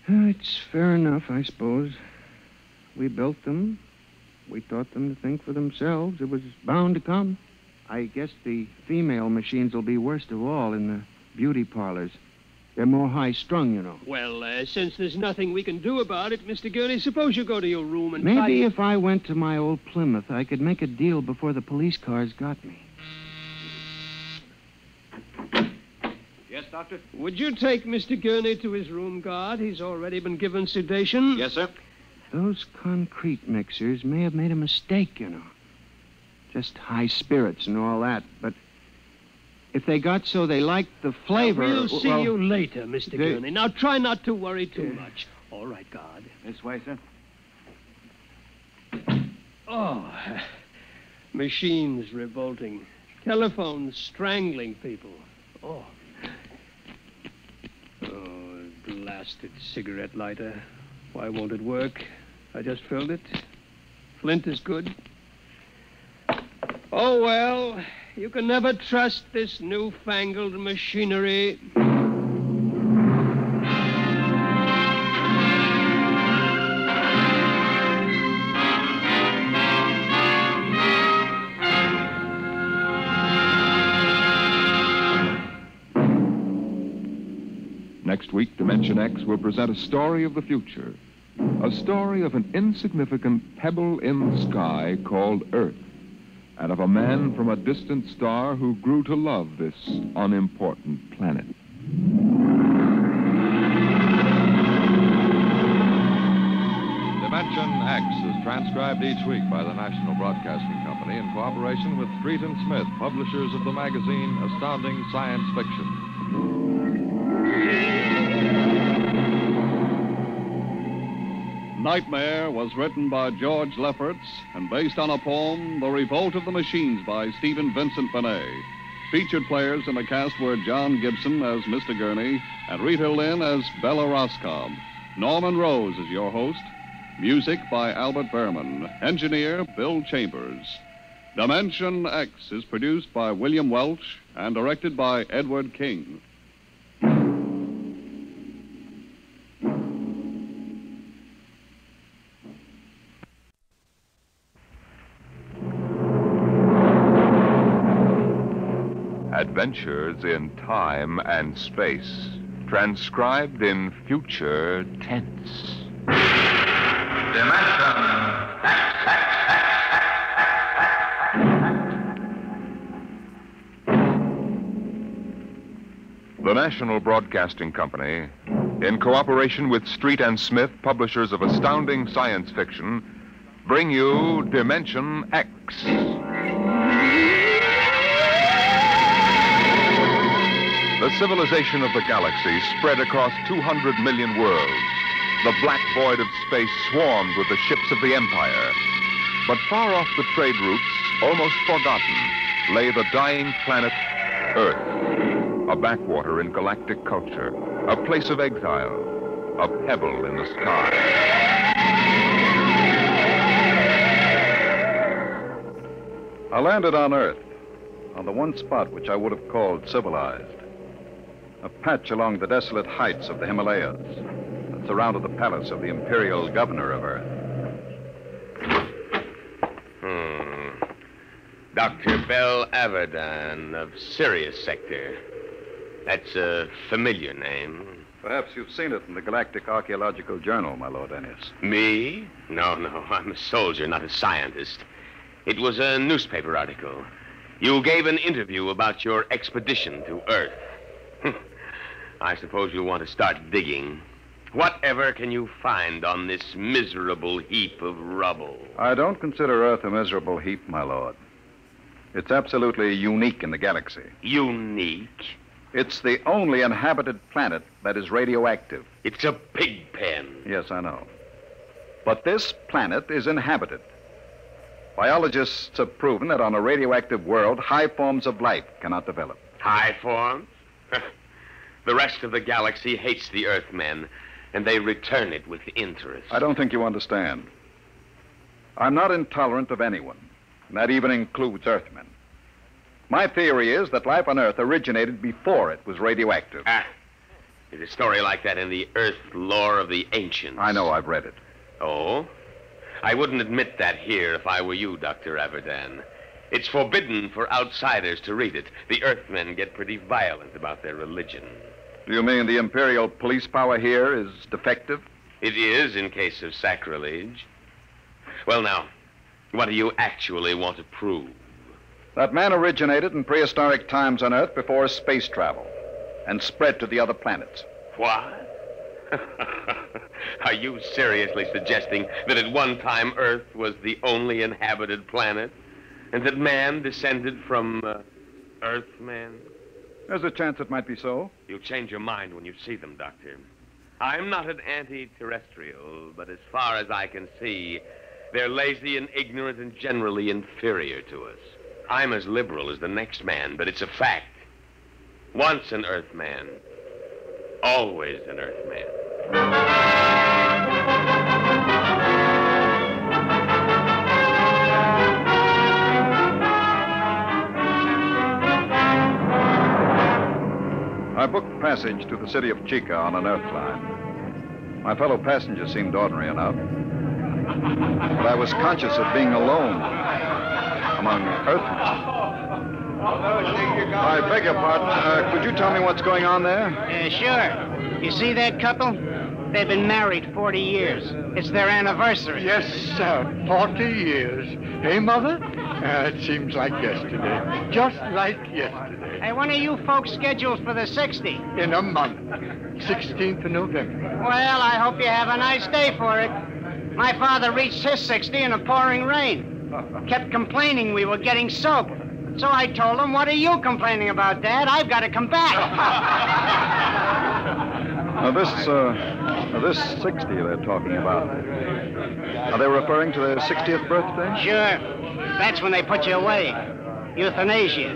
It's fair enough, I suppose. We built them. We taught them to think for themselves. It was bound to come. I guess the female machines will be worst of all in the beauty parlors. They're more high-strung, you know. Well, since there's nothing we can do about it, Mr. Gurney, suppose you go to your room and Maybe if I went to my old Plymouth, I could make a deal before the police cars got me. Yes, Doctor? Would you take Mr. Gurney to his room, guard? He's already been given sedation. Yes, sir. Those concrete mixers may have made a mistake, you know. Just high spirits and all that. But if they got so they liked the flavor... We'll see you later, Mr. Gurney. Now, try not to worry too much. All right, guard. This way, sir. Oh, machines revolting. Telephones strangling people. Oh, blasted cigarette lighter. Why won't it work? I just filled it. Flint is good. Oh, well, you can never trust this newfangled machinery. Next week, Dimension X will present a story of the future. A story of an insignificant pebble in the sky called Earth, and of a man from a distant star who grew to love this unimportant planet. Dimension X is transcribed each week by the National Broadcasting Company in cooperation with Street and Smith, publishers of the magazine Astounding Science Fiction. Nightmare was written by George Lefferts and based on a poem, The Revolt of the Machines by Stephen Vincent Benet. Featured players in the cast were John Gibson as Mr. Gurney and Rita Lynn as Bella Roscoe. Norman Rose is your host. Music by Albert Berman. Engineer Bill Chambers. Dimension X is produced by William Welch and directed by Edward King. Adventures in Time and Space, transcribed in future tense. The National Broadcasting Company, in cooperation with Street and Smith, publishers of astounding science fiction, bring you Dimension X. The civilization of the galaxy spread across 200 million worlds. The black void of space swarmed with the ships of the Empire. But far off the trade routes, almost forgotten, lay the dying planet Earth, a backwater in galactic culture, a place of exile, a pebble in the sky. I landed on Earth, on the one spot which I would have called civilized. A patch along the desolate heights of the Himalayas that surrounded the palace of the imperial governor of Earth. Dr. Bell Averdan of Sirius Sector. That's a familiar name. Perhaps you've seen it in the Galactic Archaeological Journal, my Lord Ennis. Me? No, I'm a soldier, not a scientist. It was a newspaper article. You gave an interview about your expedition to Earth. I suppose you'll want to start digging. Whatever can you find on this miserable heap of rubble? I don't consider Earth a miserable heap, my lord. It's absolutely unique in the galaxy. Unique? It's the only inhabited planet that is radioactive. It's a pig pen. Yes, I know. But this planet is inhabited. Biologists have proven that on a radioactive world, high forms of life cannot develop. High forms? The rest of the galaxy hates the Earthmen, and they return it with interest. I don't think you understand. I'm not intolerant of anyone, and that even includes Earthmen. My theory is that life on Earth originated before it was radioactive. There's a story like that in the Earth lore of the ancients. I know, I've read it. Oh? I wouldn't admit that here if I were you, Dr. Averdan. It's forbidden for outsiders to read it. The Earthmen get pretty violent about their religion. Do you mean the imperial police power here is defective? It is in case of sacrilege. Well, now, what do you actually want to prove? That man originated in prehistoric times on Earth before space travel and spread to the other planets. What? Are you seriously suggesting that at one time Earth was the only inhabited planet? And that man descended from Earthmen? There's a chance it might be so. You'll change your mind when you see them, Doctor. I'm not an anti-terrestrial, but as far as I can see, they're lazy and ignorant and generally inferior to us. I'm as liberal as the next man, but it's a fact. Once an Earthman, always an Earthman. I booked passage to the city of Chica on an Earth line. My fellow passengers seemed ordinary enough. But I was conscious of being alone among Earthmen. I beg your pardon. Could you tell me what's going on there? Sure. You see that couple? They've been married 40 years. It's their anniversary. Yes, sir. 40 years. Hey, Mother? It seems like yesterday. Just like yesterday. Hey, when are you folks scheduled for the 60? In a month. 16th of November. Well, I hope you have a nice day for it. My father reached his 60 in a pouring rain. Kept complaining we were getting soaked. So I told him, what are you complaining about, Dad? I've got to come back. Now, this 60 they're talking about, are they referring to their 60th birthday? Sure. That's when they put you away. Euthanasia.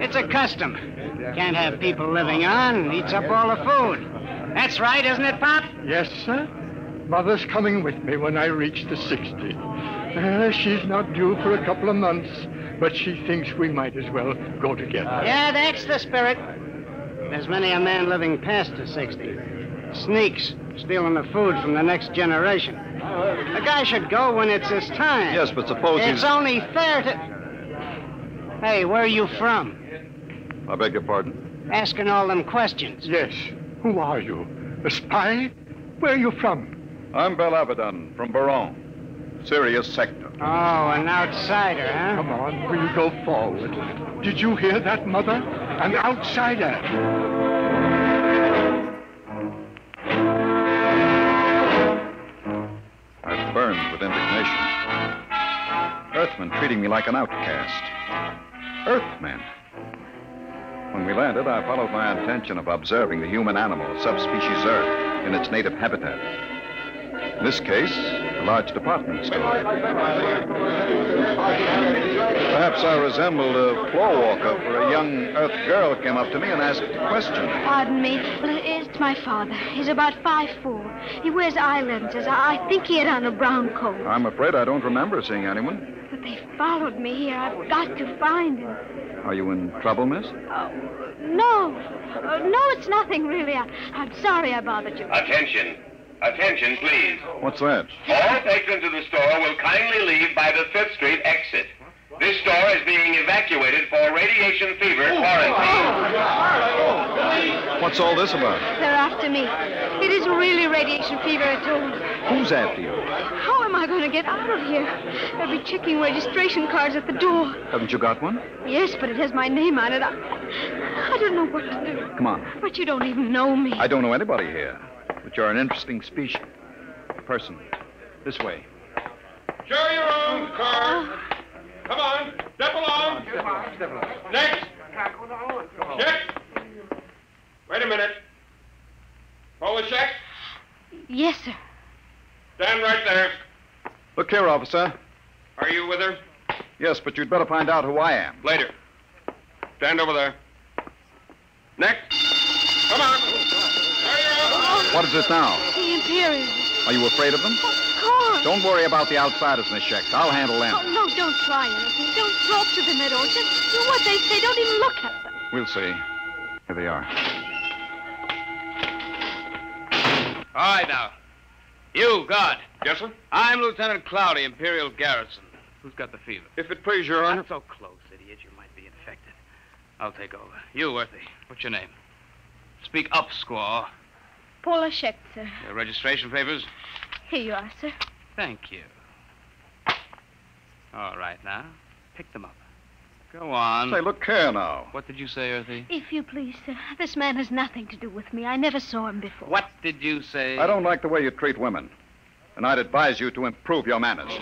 It's a custom. Can't have people living on. Eats up all the food. That's right, isn't it, Pop? Yes, sir. Mother's coming with me when I reach the 60. She's not due for a couple of months, but she thinks we might as well go together. Yeah, that's the spirit. There's many a man living past the 60. Sneaks, stealing the food from the next generation. A guy should go when it's his time. Yes, but suppose It's only fair to... Hey, where are you from? I beg your pardon? Asking all them questions. Yes. Who are you? A spy? Where are you from? I'm Bel Abaddon from Baron, Sirius Sector. Oh, an outsider, huh? Come on, we'll go forward. Did you hear that, Mother? An outsider. I burned with indignation. Earthmen treating me like an outcast. Earthmen. When we landed, I followed my intention of observing the human animal, subspecies Earth, in its native habitat. In this case, a large department store. Perhaps I resembled a floor walker, for a young Earth girl came up to me and asked a question. Pardon me. Well, it's my father. He's about 5'4". He wears eye lenses. I think he had on a brown coat. I'm afraid I don't remember seeing anyone. But they followed me here. I've got to find him. Are you in trouble, miss? No. No, it's nothing, really. I'm sorry I bothered you. Attention. Attention, please. What's that? All patrons of the store will kindly leave by the 5th Street exit. This store is being evacuated for radiation fever quarantine. What's all this about? They're after me. It isn't really radiation fever at all. Who's after you? How am I going to get out of here? They'll be checking registration cards at the door. Haven't you got one? Yes, but it has my name on it. I don't know what to do. Come on. But you don't even know me. I don't know anybody here. But you're an interesting species. Person. This way. Show your own car. Come on. Step along. Next. Check. Wait a minute. Pull the check. Yes, sir. Stand right there. Look here, officer. Are you with her? Yes, but you'd better find out who I am. Later. Stand over there. Next. Come on. What is it now? The Imperials. Are you afraid of them? Of course. Don't worry about the outsiders in the checks. I'll handle them. Oh, no, don't try anything. Don't talk to them at all. Just do what they say. Don't even look at them. We'll see. Here they are. All right, now. You, guard. Yes, sir? I'm Lieutenant Cloudy, Imperial Garrison. Who's got the fever? If it please your honor. Not so close, idiot. You might be infected. I'll take over. You, Earthy. What's your name? Speak up, squaw. Paula Schecht, sir. Your registration papers? Here you are, sir. Thank you. All right, now. Pick them up. Go on. Say, look here now. What did you say, Earthy? If you please, sir. This man has nothing to do with me. I never saw him before. What did you say? I don't like the way you treat women. And I'd advise you to improve your manners.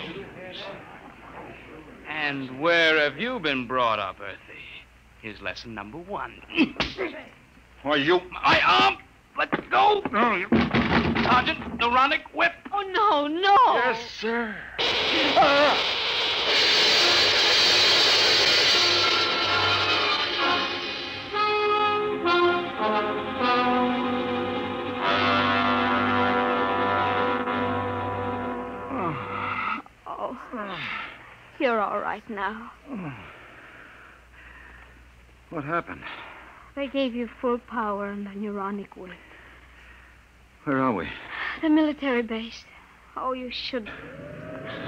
And where have you been brought up, Earthy? Here's lesson number 1. Why, you... My arm! Let go! Sergeant, neuronic whip! Oh, no, no! Yes, sir. You're all right now. What happened? They gave you full power and the neuronic whip. Where are we? The military base. Oh, you should...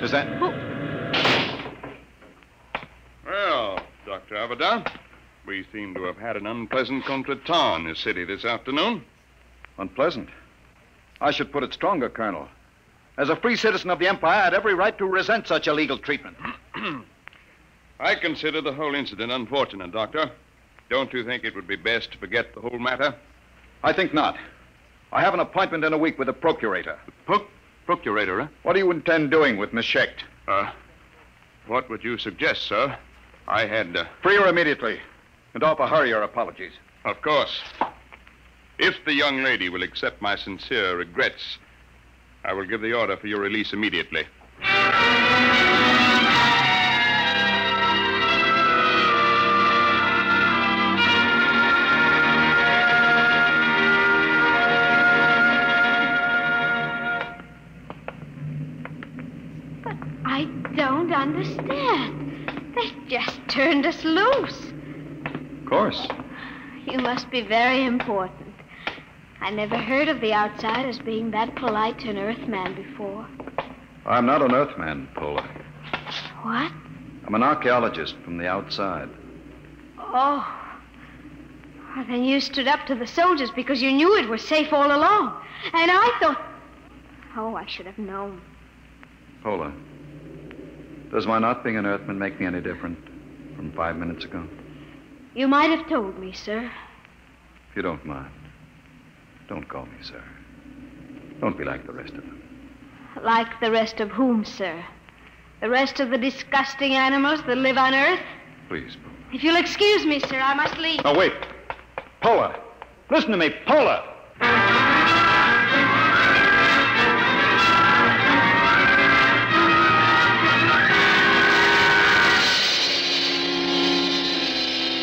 Is that... Well, Dr. Abaddon, We seem to have had an unpleasant contretemps in this city this afternoon. Unpleasant? I should put it stronger, Colonel. As a free citizen of the Empire, I had every right to resent such illegal treatment. I consider the whole incident unfortunate, Doctor. Don't you think it would be best to forget the whole matter? I think not. I have an appointment in a week with the procurator. Procurator, huh? What do you intend doing with Miss Schecht? What would you suggest, sir? I had... Free her immediately, and offer her your apologies. Of course. If the young lady will accept my sincere regrets, I will give the order for your release immediately. I don't understand. They've just turned us loose. Of course. You must be very important. I never heard of the outside as being that polite to an Earthman before. I'm not an Earthman, Pola. What? I'm an archaeologist from the outside. Oh. Well, then you stood up to the soldiers because you knew it was safe all along. And I thought... Oh, I should have known. Pola, does my not being an Earthman make me any different from 5 minutes ago? You might have told me, sir. If you don't mind, don't call me sir. Don't be like the rest of them. Like the rest of whom, sir? The rest of the disgusting animals that live on Earth? Please, Pola. If you'll excuse me, sir, I must leave. Oh, wait. Pola, listen to me, Pola.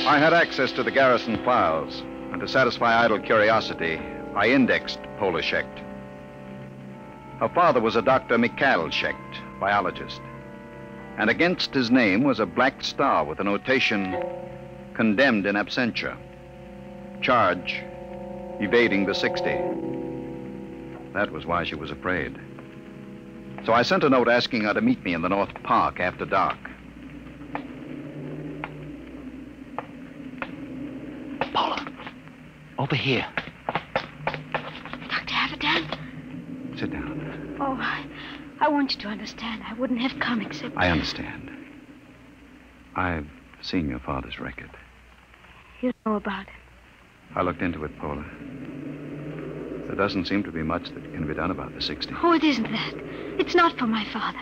I had access to the garrison files, and to satisfy idle curiosity, I indexed Pola Schecht. Her father was a Dr. Mikhail Schecht, biologist, and against his name was a black star with the notation, condemned in absentia. Charge, evading the 60. That was why she was afraid. So I sent a note asking her to meet me in the North Park after dark. Paula, over here. Dr. Haverdan? Sit down. Oh, I want you to understand. I wouldn't have come except... I understand. I've seen your father's record. You know about it. I looked into it, Paula. There doesn't seem to be much that can be done about the 60. Oh, it isn't that. It's not for my father.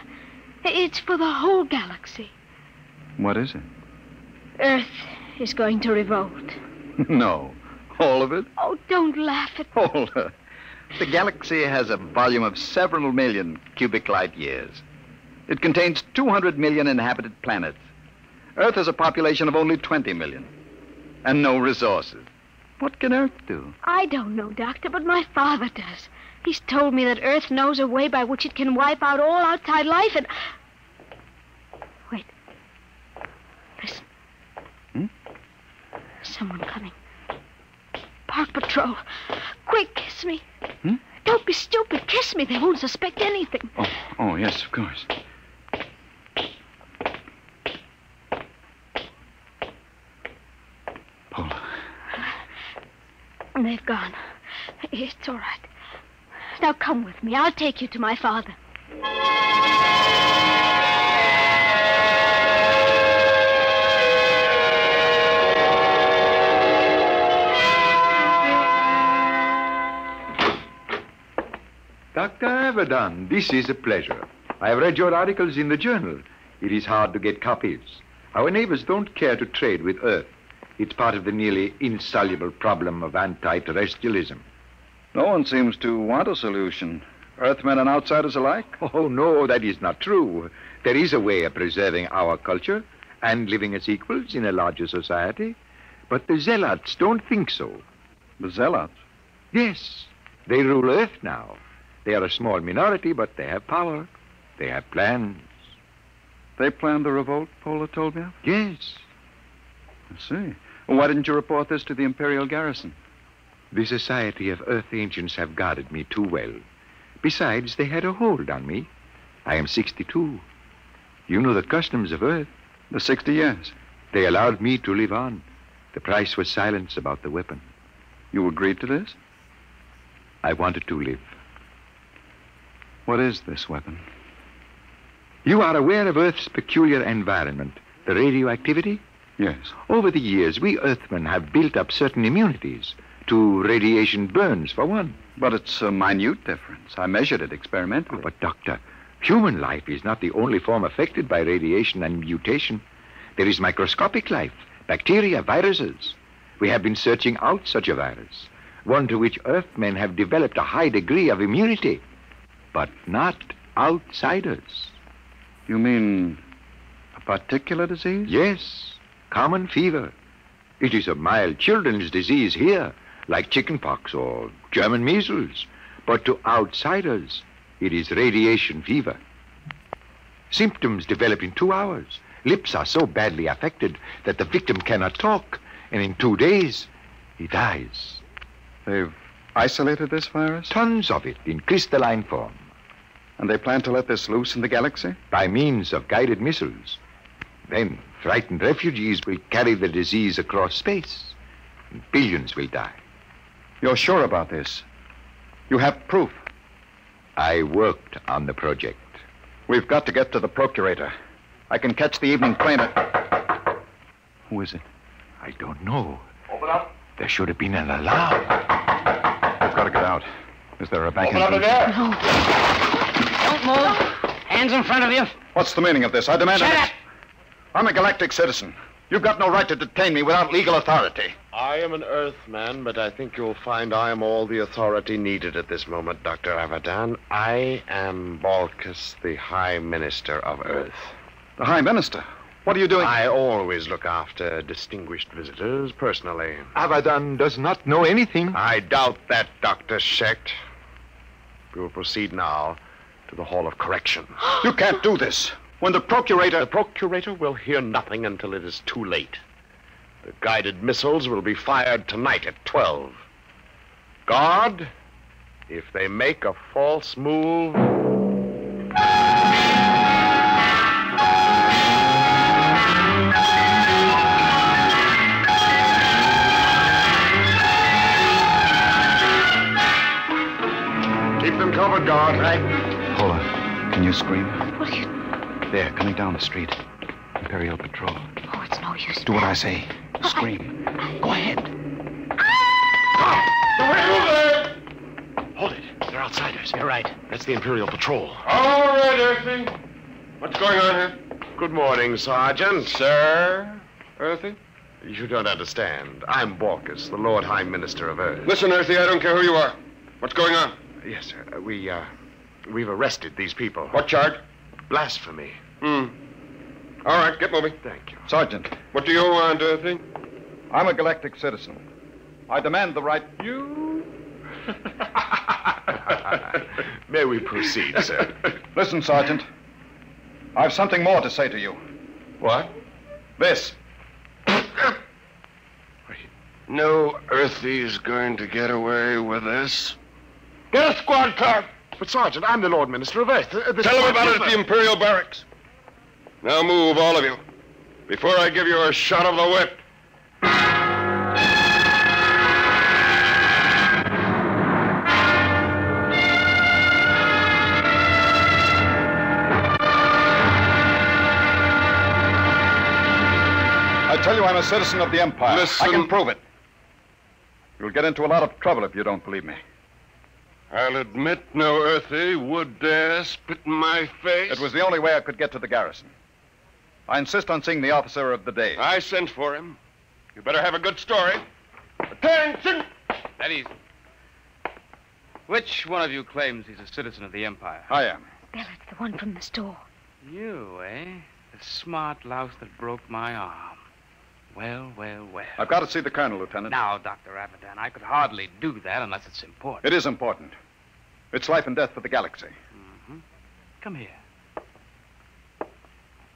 It's for the whole galaxy. What is it? Earth is going to revolt. No. All of it? Oh, don't laugh at me. Paula, the galaxy has a volume of several million cubic light years. It contains 200 million inhabited planets. Earth has a population of only 20 million. And no resources. What can Earth do? I don't know, Doctor, but my father does. He's told me that Earth knows a way by which it can wipe out all outside life and... Wait. Listen. Someone coming. Park Patrol. Quick, kiss me. Don't be stupid. Kiss me. They won't suspect anything. Oh, yes, of course. Paula. They've gone. It's all right. Now come with me. I'll take you to my father. Dr. Haverdan, this is a pleasure. I have read your articles in the journal. It is hard to get copies. Our neighbors don't care to trade with Earth. It's part of the nearly insoluble problem of anti-terrestrialism. No one seems to want a solution. Earthmen and outsiders alike? Oh, no, that is not true. There is a way of preserving our culture and living as equals in a larger society. But the zealots don't think so. The zealots? Yes. They rule Earth now. They are a small minority, but they have power. They have plans. They planned the revolt, Pola told me of? Yes. I see. Well, why didn't you report this to the Imperial garrison? The Society of Earth Ancients have guarded me too well. Besides, they had a hold on me. I am 62. You know the customs of Earth. The 60 years. They allowed me to live on. The price was silence about the weapon. You agreed to this? I wanted to live. What is this weapon? You are aware of Earth's peculiar environment, the radioactivity? Yes. Over the years, we Earthmen have built up certain immunities to radiation burns, for one. But it's a minute difference. I measured it experimentally. Oh, but, Doctor, human life is not the only form affected by radiation and mutation. There is microscopic life, bacteria, viruses. We have been searching out such a virus, one to which Earthmen have developed a high degree of immunity, but not outsiders. You mean a particular disease? Yes, common fever. It is a mild children's disease here, like chickenpox or German measles. But to outsiders, it is radiation fever. Symptoms develop in 2 hours. Lips are so badly affected that the victim cannot talk, and in 2 days, he dies. They've isolated this virus? Tons of it in crystalline form. And they plan to let this loose in the galaxy? By means of guided missiles. Then frightened refugees will carry the disease across space, and billions will die. You're sure about this? You have proof? I worked on the project. We've got to get to the procurator. I can catch the evening train at... Who is it? I don't know. Open up. There should have been an alarm. We've got to get out. Is there a back Open up the door. No. Don't move. Hands in front of you. What's the meaning of this? I demand... Shut up! I'm a galactic citizen. You've got no right to detain me without legal authority. I am an Earthman, but I think you'll find I am all the authority needed at this moment, Dr. Abadan. I am Balkus, the High Minister of Earth. The High Minister? What are you doing? I always look after distinguished visitors personally. Abadan does not know anything. I doubt that, Dr. Shecht. We will proceed now to the Hall of Correction. You can't do this. When the procurator... The procurator will hear nothing until it is too late. The guided missiles will be fired tonight at 12. Guard, if they make a false move... Keep them covered, guard. Right. Paula, can you scream? What are you... There, coming down the street. Imperial Patrol. Oh, it's no use. Do what I say. Scream. Go ahead. Hold it. They're outsiders. You're right. That's the Imperial Patrol. All right, Earthy. What's going on here? Good morning, Sergeant. Sir? Earthy? You don't understand. I'm Balkus, the Lord High Minister of Earth. Listen, Earthy, I don't care who you are. What's going on? Yes, sir. We've arrested these people. What charge? Blasphemy. All right, get moving. Thank you. Sergeant. What do you want, Earthy? I'm a galactic citizen. I demand the right... You? May we proceed, sir? Listen, Sergeant. I've something more to say to you. What? This. No Earthy's going to get away with this. Get a squad car. But, Sergeant, I'm the Lord Minister of Earth. Tell them about it at the Imperial Barracks. Now move, all of you, before I give you a shot of the whip. I tell you, I'm a citizen of the Empire. Listen. I can prove it. You'll get into a lot of trouble if you don't believe me. I'll admit no Earthy would dare spit in my face. It was the only way I could get to the garrison. I insist on seeing the officer of the day. I sent for him. You better have a good story. Attention! That easy. Which one of you claims he's a citizen of the Empire? I am. Veldt, the one from the store. You, eh? The smart louse that broke my arm. Well, well, well. I've got to see the colonel, Lieutenant. Now, Dr. Abadan, I could hardly do that unless it's important. It is important. It's life and death for the galaxy. Mm-hmm. Come here.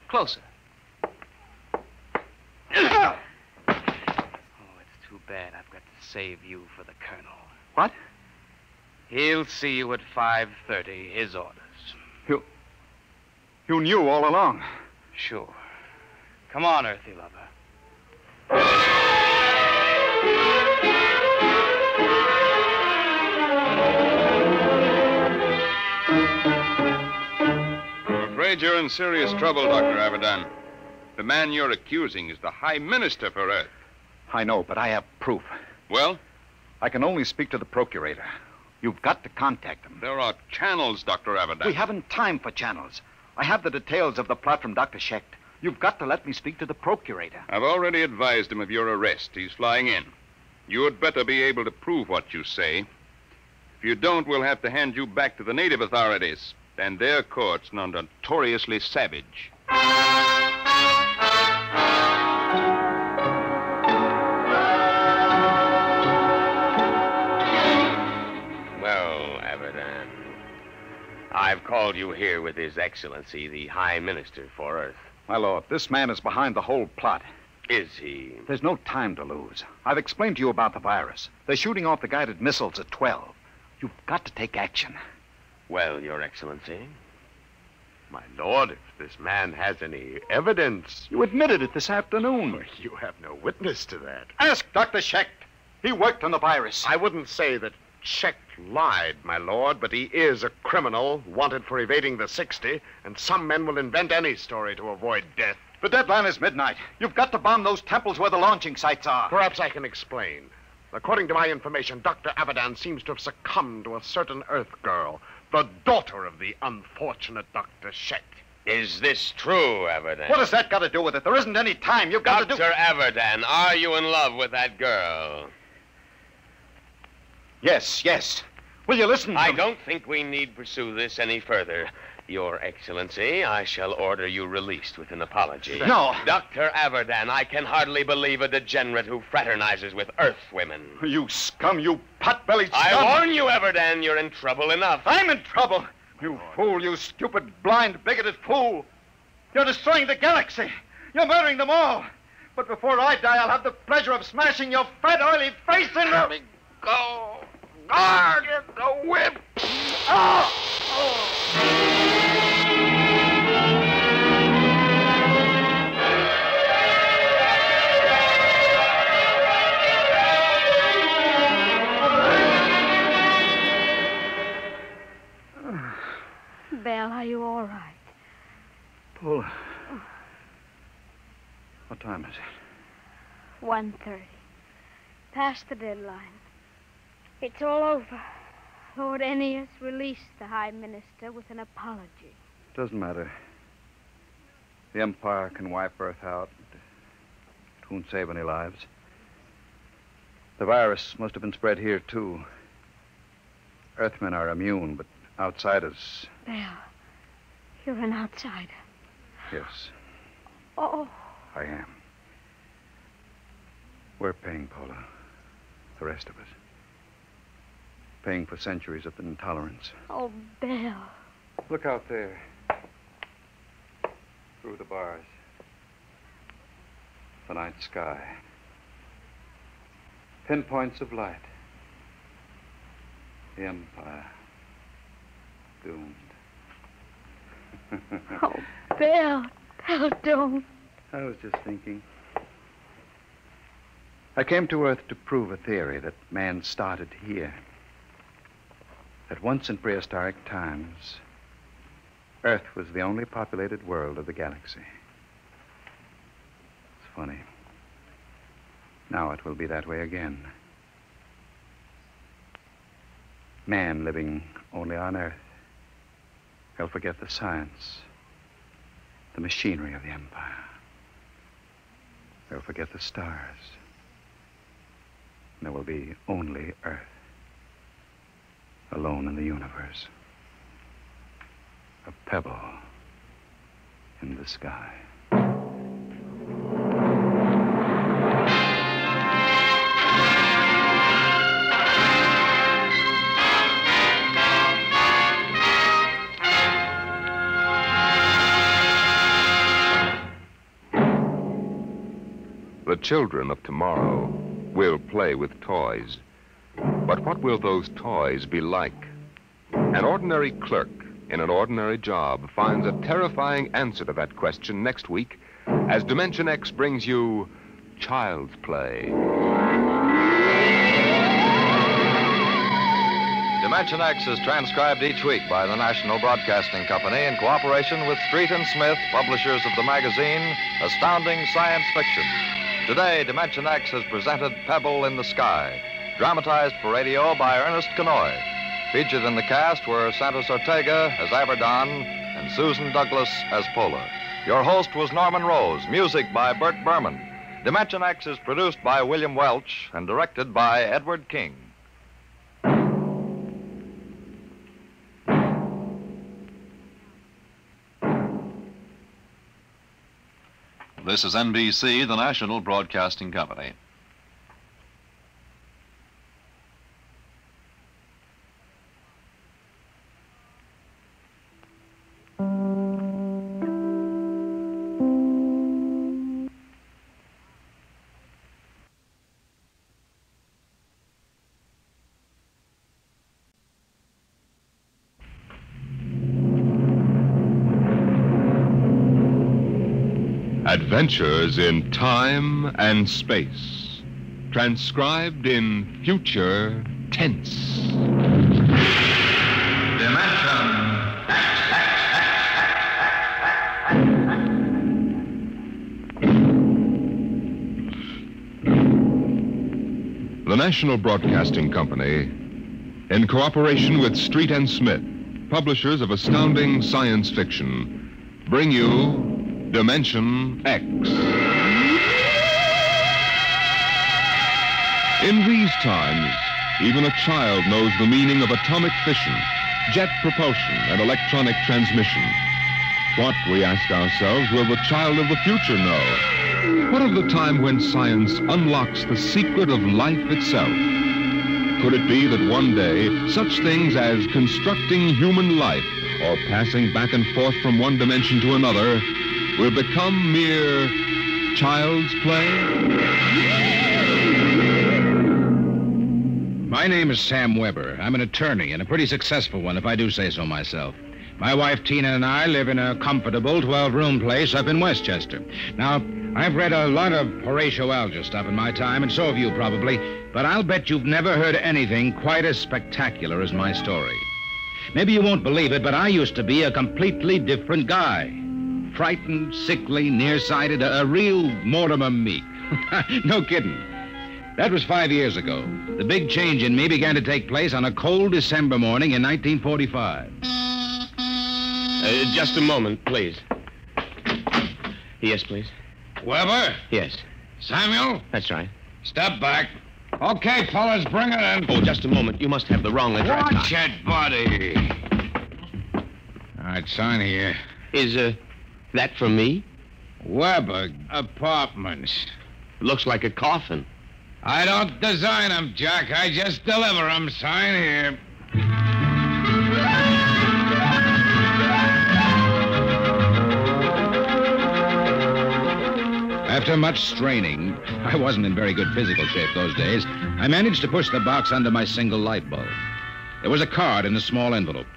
Closer. Oh, it's too bad I've got to save you for the colonel. What? He'll see you at 5:30, his orders. You knew all along. Sure. Come on, Earthy lover. in serious trouble, Dr. Avedon. The man you're accusing is the High Minister for Earth. I know, but I have proof. Well? I can only speak to the procurator. You've got to contact him. There are channels, Dr. Avedon. We haven't time for channels. I have the details of the plot from Dr. Schecht. You've got to let me speak to the procurator. I've already advised him of your arrest. He's flying in. You had better be able to prove what you say. If you don't, we'll have to hand you back to the native authorities and their courts, now notoriously savage. Well, Avedon, I've called you here with His Excellency, the High Minister for Earth. My lord, this man is behind the whole plot. Is he? There's no time to lose. I've explained to you about the virus. They're shooting off the guided missiles at 12. You've got to take action. Well, Your Excellency, my lord, if this man has any evidence... You admitted it this afternoon. Well, you have no witness to that. Ask Dr. Schecht. He worked on the virus. I wouldn't say that Schecht lied, my lord, but he is a criminal wanted for evading the 60, and some men will invent any story to avoid death. The deadline is midnight. You've got to bomb those temples where the launching sites are. Perhaps I can explain. According to my information, Dr. Avedon seems to have succumbed to a certain Earth girl, the daughter of the unfortunate Dr. Schecht. Is this true, Avedon? What has that got to do with it? There isn't any time. You've got to do... Dr. Avedon, are you in love with that girl? Yes. Will you listen to I me? don't think we need pursue this any further. Your Excellency, I shall order you released with an apology. No. Dr. Avedon, I can hardly believe a degenerate who fraternizes with Earth women. You scum, you pot-bellied scum. I warn you, Avedon, you're in trouble enough. I'm in trouble. You fool, you stupid, blind, bigoted fool. You're destroying the galaxy. You're murdering them all. But before I die, I'll have the pleasure of smashing your fat, oily face in... Let me go. Guard the whip. Belle, are you all right? Paula. What time is it? 1:30. Past the deadline. It's all over. Lord Ennius released the High Minister with an apology. Doesn't matter. The Empire can wipe Earth out. It won't save any lives. The virus must have been spread here, too. Earthmen are immune, but outsiders... Belle, you're an outsider. Yes, Oh, I am. We're paying, Paula. The rest of us. Paying for centuries of intolerance. oh, Belle. Look out there. Through the bars. The night sky. Pinpoints of light. The Empire. Doomed. Oh, Belle. Belle, don't. I was just thinking. I came to Earth to prove a theory that man started here. That once in prehistoric times, Earth was the only populated world of the galaxy. It's funny. Now it will be that way again. Man living only on Earth. He'll forget the science, the machinery of the Empire. He'll forget the stars. And there will be only Earth. Alone in the universe. A pebble in the sky. The children of tomorrow will play with toys. But what will those toys be like? An ordinary clerk in an ordinary job finds a terrifying answer to that question next week as Dimension X brings you Child's Play. Dimension X is transcribed each week by the National Broadcasting Company in cooperation with Street and Smith, publishers of the magazine Astounding Science Fiction. Today, Dimension X has presented Pebble in the Sky, dramatized for radio by Ernest Kenoy. Featured in the cast were Santos Ortega as Abaddon and Susan Douglas as Pola. Your host was Norman Rose, music by Bert Berman. Dimension X is produced by William Welch and directed by Edward King. This is NBC, the National Broadcasting Company. Adventures in Time and Space, transcribed in future tense. The National Broadcasting Company, in cooperation with Street and Smith, publishers of astounding science fiction, bring you Dimension X. In these times, even a child knows the meaning of atomic fission, jet propulsion, and electronic transmission. What, we ask ourselves, will the child of the future know? What of the time when science unlocks the secret of life itself? Could it be that one day, such things as constructing human life or passing back and forth from one dimension to another will become mere child's play? My name is Sam Weber. I'm an attorney, and a pretty successful one, if I do say so myself. My wife, Tina, and I live in a comfortable 12-room place up in Westchester. Now, I've read a lot of Horatio Alger stuff in my time, and so have you probably, but I'll bet you've never heard anything quite as spectacular as my story. Maybe you won't believe it, but I used to be a completely different guy. Frightened, sickly, nearsighted, a real Mortimer Meek. No kidding. That was 5 years ago. The big change in me began to take place on a cold December morning in 1945. Just a moment, please. Yes, please. Weber? Yes. Samuel? That's right. Step back. Okay, fellas, bring it in. Oh, just a moment. You must have the wrong address. Watch it, buddy. All right, sign here. Is, that for me? Weber Apartments. Looks like a coffin. I don't design them, Jack. I just deliver them. Sign here. After much straining, I wasn't in very good physical shape those days, I managed to push the box under my single light bulb. There was a card in a small envelope.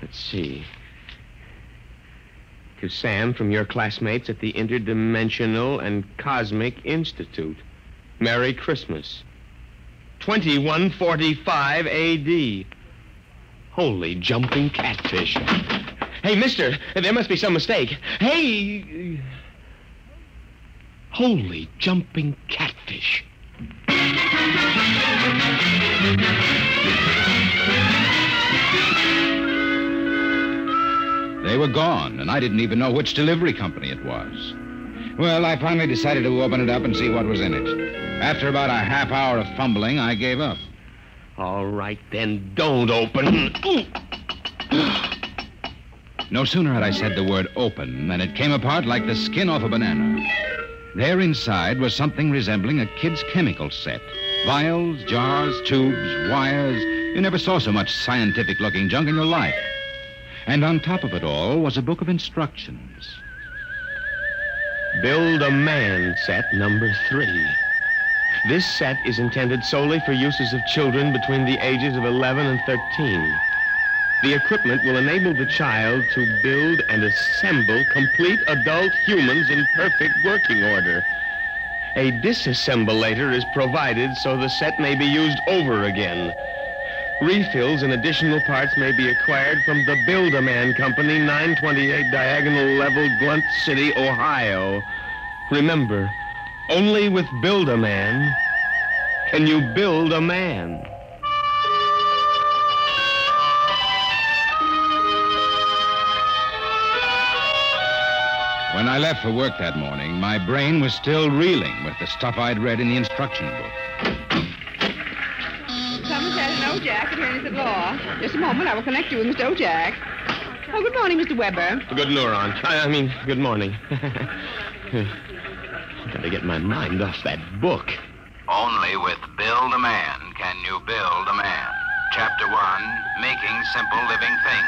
Let's see. To Sam from your classmates at the Interdimensional and Cosmic Institute. Merry Christmas. 2145 A.D. Holy jumping catfish. Hey, mister, there must be some mistake. Hey! Holy jumping catfish. They were gone, and I didn't even know which delivery company it was. Well, I finally decided to open it up and see what was in it. After about a half hour of fumbling, I gave up. All right, then don't open. No sooner had I said the word open than it came apart like the skin off a banana. There inside was something resembling a kid's chemical set. Vials, jars, tubes, wires. You never saw so much scientific-looking junk in your life. And on top of it all was a book of instructions. Build a man set number 3. This set is intended solely for uses of children between the ages of 11 and 13. The equipment will enable the child to build and assemble complete adult humans in perfect working order. A disassemblator is provided so the set may be used over again. Refills and additional parts may be acquired from the Build-A-Man Company, 928 Diagonal Level, Blunt City, Ohio. Remember, only with Build-A-Man can you build a man. When I left for work that morning, my brain was still reeling with the stuff I'd read in the instruction book. Someone's had an Ojack, attorneys at law. Just a moment, I will connect you with Mr. Ojack. Oh, good morning, Mr. Weber. Good neuron. I mean, good morning. Gotta get my mind off that book. Only with Build a Man can you build a man. Chapter 1, Making Simple Living Things.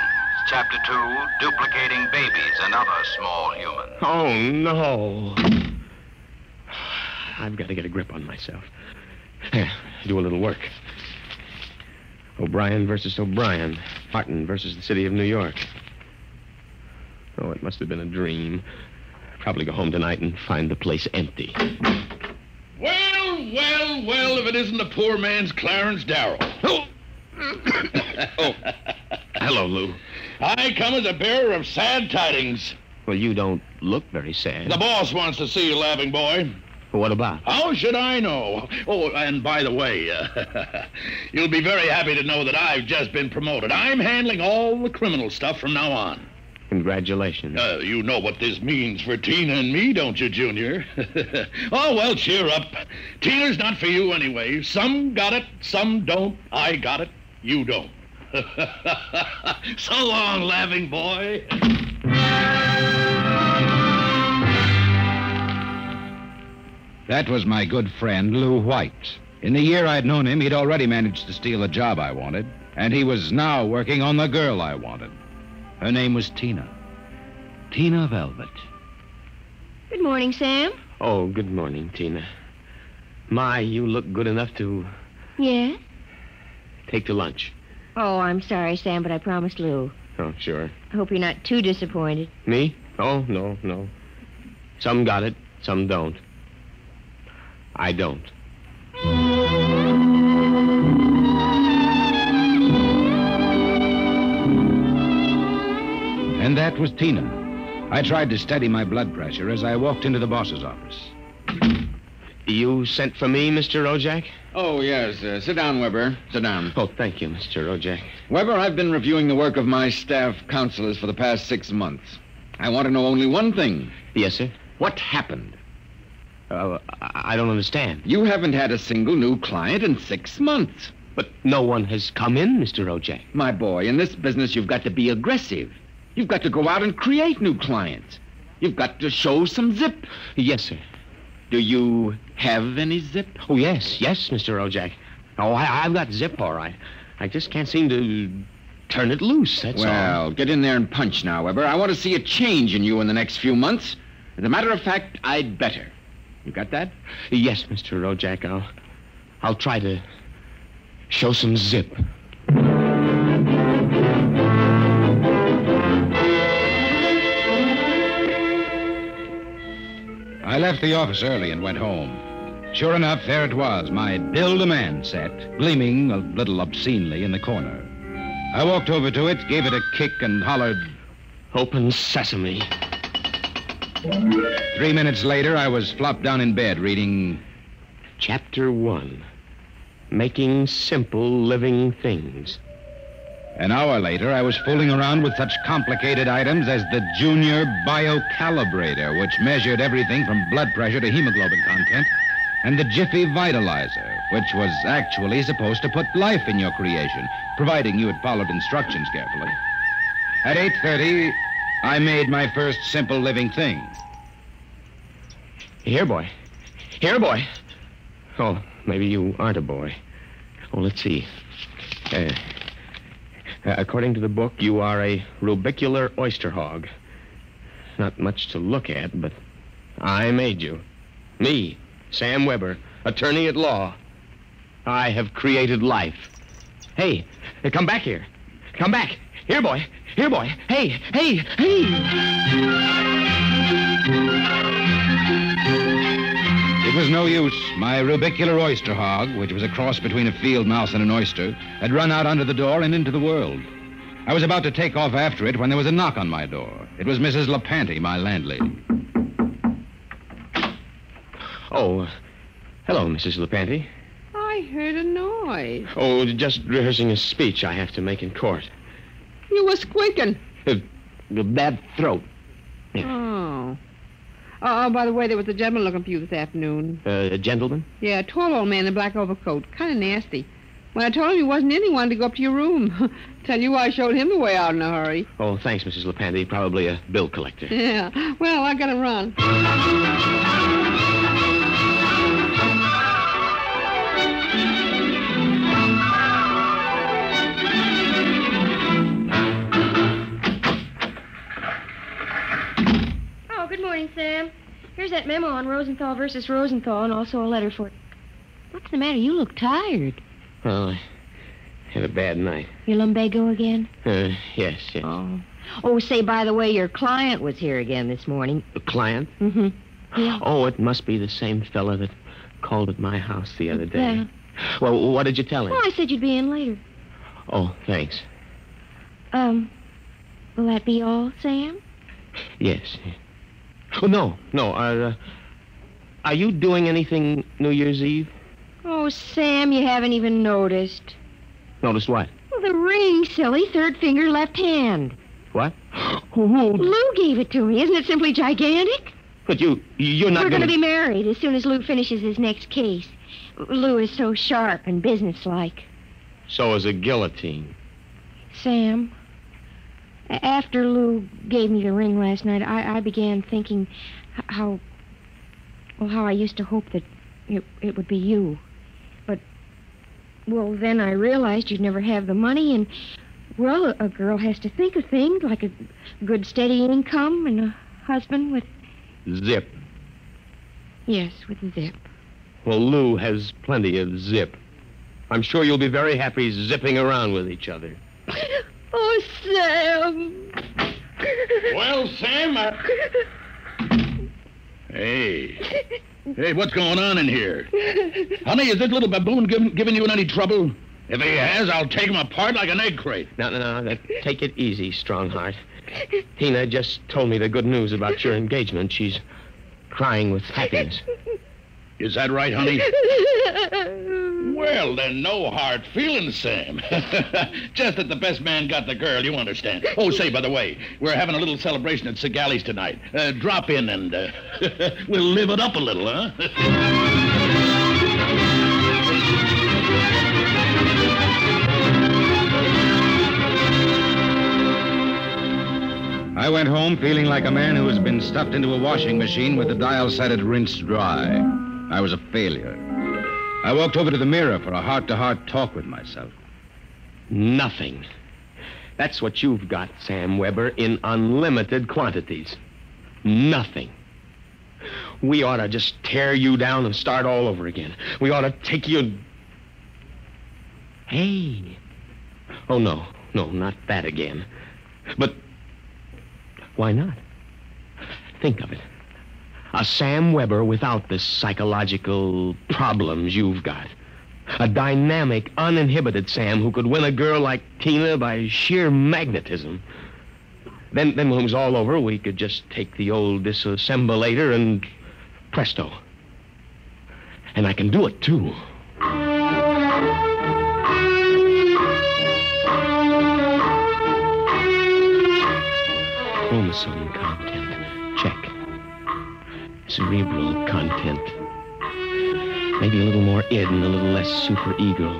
Chapter 2, Duplicating Babies and Other Small Humans. Oh, no. I've got to get a grip on myself. Do a little work. O'Brien versus O'Brien. Martin versus the city of New York. Oh, it must have been a dream. Probably go home tonight and find the place empty. Well, if it isn't the poor man's Clarence Darrow. Oh. Oh. Hello, Lou. I come as a bearer of sad tidings. Well, you don't look very sad. The boss wants to see you, laughing boy. What about? How should I know? Oh, and by the way, you'll be very happy to know that I've just been promoted. I'm handling all the criminal stuff from now on. Congratulations. You know what this means for Tina and me, don't you, Junior? Oh, well, cheer up. Tina's not for you anyway. Some got it, some don't. I got it, you don't. So long, laughing boy. That was my good friend, Lou White. In the year I'd known him, he'd already managed to steal a job I wanted, and he was now working on the girl I wanted. Her name was Tina. Tina Veldt. Good morning, Sam. Oh, good morning, Tina. My, you look good enough to... Yeah? Take to lunch. Oh, I'm sorry, Sam, but I promised Lou. Oh, sure. I hope you're not too disappointed. Me? Oh, no. Some got it, some don't. I don't. And that was Tina. I tried to steady my blood pressure as I walked into the boss's office. You sent for me, Mr. Ojak? Oh, yes. Sit down, Weber. Sit down. Oh, thank you, Mr. Ojak. Weber, I've been reviewing the work of my staff counselors for the past 6 months. I want to know only one thing. Yes, sir? What happened? I don't understand. You haven't had a single new client in 6 months. But no one has come in, Mr. Ojak. My boy, in this business, you've got to be aggressive. You've got to go out and create new clients. You've got to show some zip. Yes, sir. Do you have any zip? Oh, yes, Mr. Ojak. Oh, I've got zip, all right. I just can't seem to turn it loose, that's all. Well, get in there and punch now, Weber. I want to see a change in you in the next few months. As a matter of fact, I'd better. You got that? Yes, Mr. Ojak. I'll try to show some zip. I left the office early and went home. Sure enough, there it was, my Build-A-Man set, gleaming a little obscenely in the corner. I walked over to it, gave it a kick, and hollered, "Open sesame." 3 minutes later, I was flopped down in bed reading... Chapter 1, Making Simple Living Things. An hour later, I was fooling around with such complicated items as the Junior Biocalibrator, which measured everything from blood pressure to hemoglobin content, and the Jiffy Vitalizer, which was actually supposed to put life in your creation, providing you had followed instructions carefully. At 8:30, I made my first simple living thing. Here, boy. Here, boy. Oh, maybe you aren't a boy. Oh, let's see. According to the book, you are a rubicular oyster hog. Not much to look at, but I made you. Me, Sam Weber, attorney at law. I have created life. Hey, come back here. Come back. Here, boy. Here, boy. Hey. It was no use. My rubicular oyster hog, which was a cross between a field mouse and an oyster, had run out under the door and into the world. I was about to take off after it when there was a knock on my door. It was Mrs. LaPanty, my landlady. Oh, hello, Mrs. LaPanty. I heard a noise. Oh, just rehearsing a speech I have to make in court. You were squeaking. A bad throat. Oh. Oh, by the way, there was a gentleman looking for you this afternoon. A gentleman? Yeah, a tall old man in a black overcoat. Kind of nasty. When I told him he wasn't in, he wanted to go up to your room. Tell you I showed him the way out in a hurry. Oh, thanks, Mrs. LaPanty. Probably a bill collector. Yeah. Well, I gotta run. Oh, good morning, Sam. Here's that memo on Rosenthal versus Rosenthal and also a letter for... What's the matter? You look tired. Well, I had a bad night. Your lumbago again? Yes. Oh, say, by the way, your client was here again this morning. A client? Mm-hmm. Yeah. Oh, it must be the same fella that called at my house the other day. Yeah. Well, what did you tell him? Well, I said you'd be in later. Oh, thanks. Will that be all, Sam? Yes. Oh, no. Are you doing anything New Year's Eve? Oh, Sam, you haven't even noticed. Noticed what? Well, the ring, silly. Third finger, left hand. What? Lou gave it to me. Isn't it simply gigantic? But you're not We're going to be married as soon as Lou finishes his next case. Lou is so sharp and businesslike. So is a guillotine. Sam, after Lou gave me the ring last night, I began thinking how I used to hope that it would be you. But, well, then I realized you'd never have the money, and, well, a girl has to think of things like a good steady income and a husband with... Zip. Yes, with a zip. Well, Lou has plenty of zip. I'm sure you'll be very happy zipping around with each other. Oh, Sam. Well, Sam, Hey, what's going on in here? Honey, is this little baboon giving you any trouble? If he has, I'll take him apart like an egg crate. No. Take it easy, Strongheart. Tina just told me the good news about your engagement. She's crying with happiness. Is that right, honey? Well, then, no hard feelings, Sam. Just that the best man got the girl, you understand. Oh, say, by the way, we're having a little celebration at Sigali's tonight. Drop in and we'll live it up a little, huh? I went home feeling like a man who has been stuffed into a washing machine with the dial set at rinsed dry. I was a failure. I walked over to the mirror for a heart-to-heart talk with myself. Nothing. That's what you've got, Sam Weber, in unlimited quantities. Nothing. We ought to just tear you down and start all over again. We ought to take you... Hey. Oh, no, not that again. But why not? Think of it. A Sam Weber without the psychological problems you've got. A dynamic, uninhibited Sam who could win a girl like Tina by sheer magnetism. Then when it was all over, we could just take the old disassemblator and presto. And I can do it, too. Chromosome content. Check. Cerebral content. Maybe a little more id and a little less superego.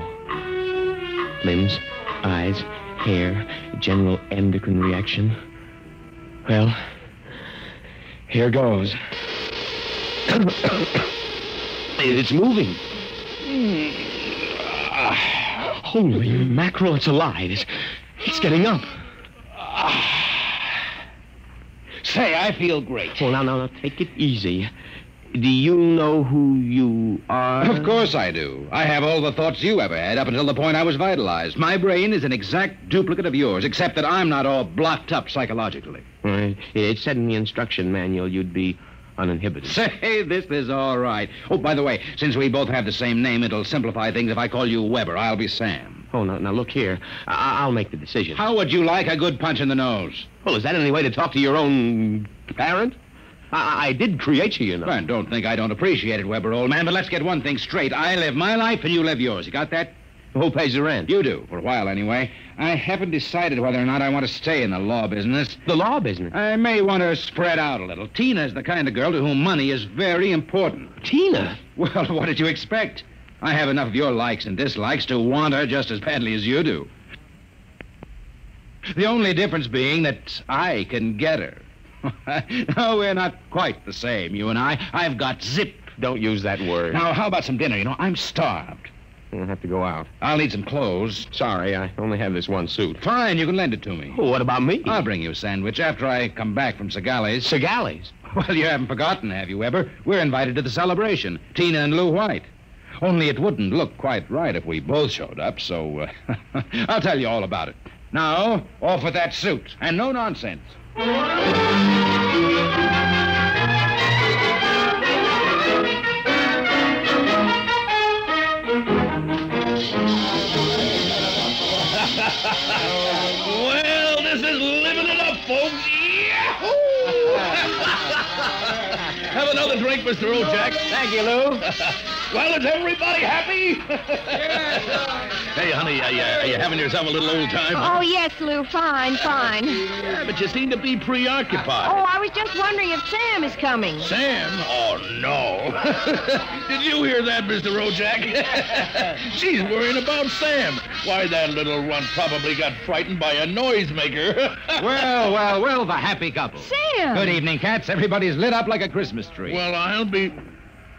Limbs, eyes, hair, general endocrine reaction. Well, here goes. It's moving. Holy mackerel, it's alive. It's getting up. Say, I feel great. Well, now, take it easy. Do you know who you are? Of course I do. I have all the thoughts you ever had up until the point I was vitalized. My brain is an exact duplicate of yours, except that I'm not all blocked up psychologically. Right. It said in the instruction manual you'd be uninhibited. Say, this is all right. Oh, by the way, since we both have the same name, it'll simplify things if I call you Weber. I'll be Sam. Oh, now look here. I'll make the decision. How would you like a good punch in the nose? Well, is that any way to talk to your own parent? I did create you, you know. Well, don't think I don't appreciate it, Weber, old man, but let's get one thing straight. I live my life and you live yours. You got that? Who pays the rent? You do, for a while anyway. I haven't decided whether or not I want to stay in the law business. The law business? I may want to spread out a little. Tina's the kind of girl to whom money is very important. Tina? Well, what did you expect? I have enough of your likes and dislikes to want her just as badly as you do. The only difference being that I can get her. No, we're not quite the same, you and I. I've got zip. Don't use that word. Now, how about some dinner? You know, I'm starved. I'll have to go out. I'll need some clothes. Sorry, I only have this one suit. Fine, you can lend it to me. Well, what about me? I'll bring you a sandwich after I come back from Segali's. Segali's? Well, you haven't forgotten, have you, Weber? We're invited to the celebration. Tina and Lou White. Only it wouldn't look quite right if we both showed up, so I'll tell you all about it. Now, off with that suit, and no nonsense. Well, this is living it up, folks. Yahoo! Have another drink, Mr. O'Jack. Thank you, Lou. Well, is everybody happy? Hey, honey, are you having yourself a little old time? Oh, yes, Lou. Fine. Yeah, but you seem to be preoccupied. Oh, I was just wondering if Sam is coming. Sam? Oh, no. Did you hear that, Mr. O'Jack? She's worrying about Sam. Why, that little runt probably got frightened by a noisemaker. Well, the happy couple. Sam! Good evening, cats. Everybody's lit up like a Christmas tree. Well, I'll be...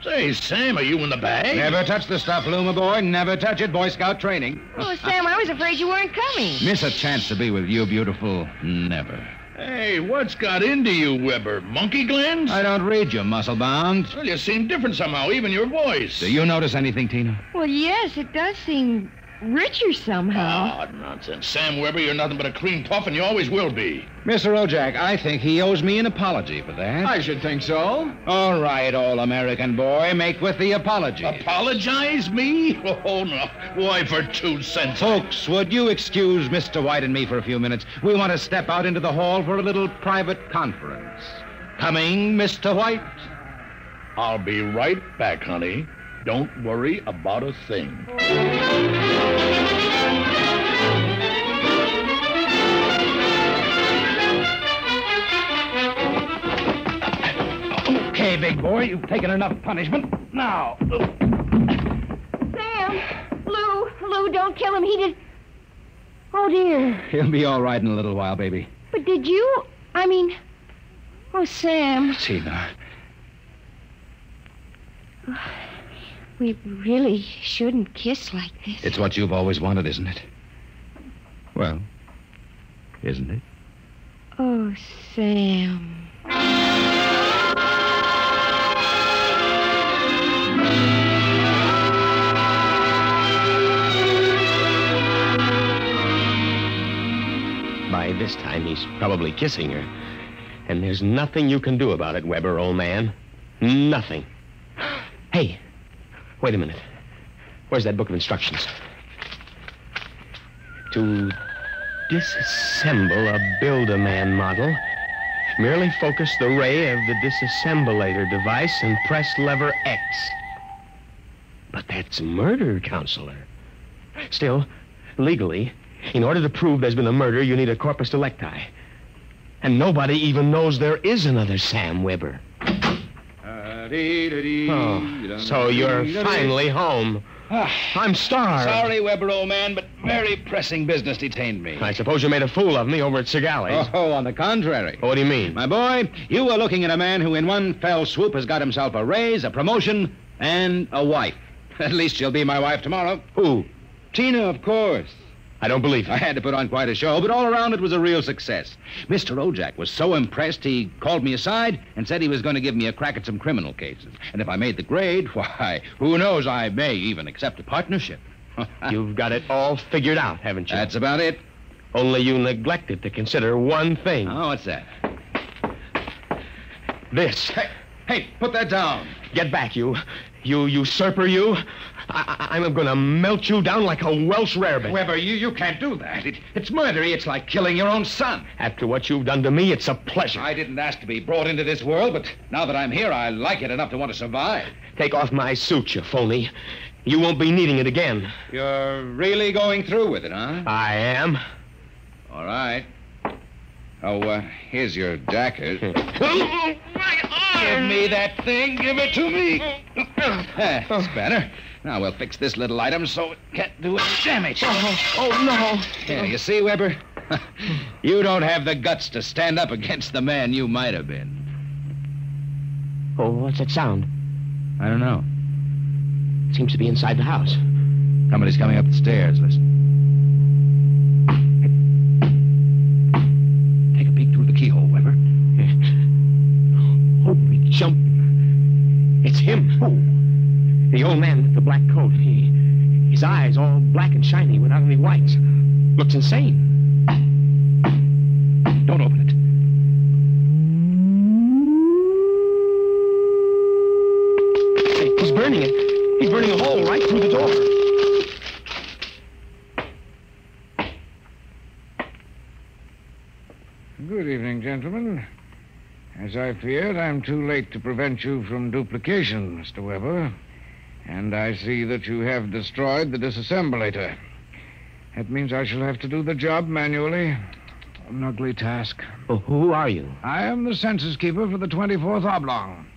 Say, Sam, are you in the bag? Never touch the stuff, Lou, my boy. Never touch it. Boy Scout training. Oh, Sam, I was afraid you weren't coming. Miss a chance to be with you, beautiful. Never. Hey, what's got into you, Weber? Monkey glands? I don't read you, muscle-bound. Well, you seem different somehow, even your voice. Do you notice anything, Tina? Well, yes, it does seem richer somehow. Oh, nonsense. Sam Weber, you're nothing but a cream puff, and you always will be. Mr. O'Jack, I think he owes me an apology for that. I should think so. All right, all-American boy, make with the apology. Apologize, me? Oh, no. Why, for 2 cents? Folks, would you excuse Mr. White and me for a few minutes? We want to step out into the hall for a little private conference. Coming, Mr. White? I'll be right back, honey. Don't worry about a thing. Okay, big boy, you've taken enough punishment. Now. Sam! Lou, don't kill him. He did... Oh, dear. He'll be all right in a little while, baby. But did you... Oh, Sam. Tina. We really shouldn't kiss like this. It's what you've always wanted, isn't it? Well, isn't it? Oh, Sam. By this time, he's probably kissing her. And there's nothing you can do about it, Weber, old man. Nothing. Hey, wait a minute. Where's that book of instructions? To disassemble a Build-A-Man model, merely focus the ray of the disassemblator device and press lever X. But that's murder, Counselor. Still, legally, in order to prove there's been a murder, you need a corpus delicti. And nobody even knows there is another Sam Weber. Oh, so you're finally home. I'm starved. Sorry, Weber, old man, but very pressing business detained me. I suppose you made a fool of me over at Segali's. Oh, on the contrary. What do you mean? My boy, you were looking at a man who in one fell swoop has got himself a raise, a promotion, and a wife. At least she'll be my wife tomorrow. Who? Tina, of course. I don't believe it. I had to put on quite a show, but all around it was a real success. Mr. O'Jack was so impressed, he called me aside and said he was going to give me a crack at some criminal cases. And if I made the grade, why, who knows, I may even accept a partnership. You've got it all figured out, haven't you? That's about it. Only you neglected to consider one thing. Oh, what's that? This. Hey, put that down. Get back, you. You usurper, you. I'm going to melt you down like a Welsh rarebit. Weber, you can't do that. It's murder. It's like killing your own son. After what you've done to me, it's a pleasure. I didn't ask to be brought into this world, but now that I'm here, I like it enough to want to survive. Take off my suit, you phony. You won't be needing it again. You're really going through with it, huh? I am. All right. Oh, here's your jacket. Give me that thing. Give it to me. That's better. Now we'll fix this little item so it can't do any damage. Oh, no. Yeah, you see, Weber? You don't have the guts to stand up against the man you might have been. Oh, what's that sound? I don't know. Seems to be inside the house. Somebody's coming up the stairs. Listen. Take a peek through the keyhole, Weber. Holy jump. It's him. Who? The old man with the black coat. His eyes all black and shiny without any whites. Looks insane. Don't open it. He's burning it. He's burning a hole right through the door. Good evening, gentlemen. As I feared, I'm too late to prevent you from duplication, Mr. Weber. And I see that you have destroyed the disassemblator. That means I shall have to do the job manually. An ugly task. Well, who are you? I am the census keeper for the 24th Oblong.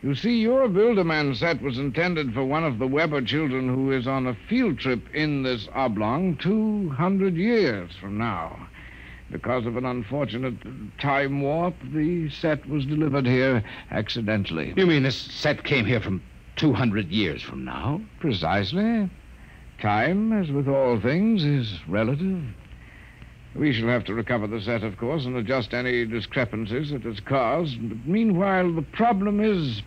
You see, your Build-A-Man set was intended for one of the Weber children who is on a field trip in this oblong 200 years from now. Because of an unfortunate time warp, the set was delivered here accidentally. You mean this set came here from 200 years from now? Precisely. Time, as with all things, is relative. We shall have to recover the set, of course, and adjust any discrepancies it has caused. But meanwhile, the problem is,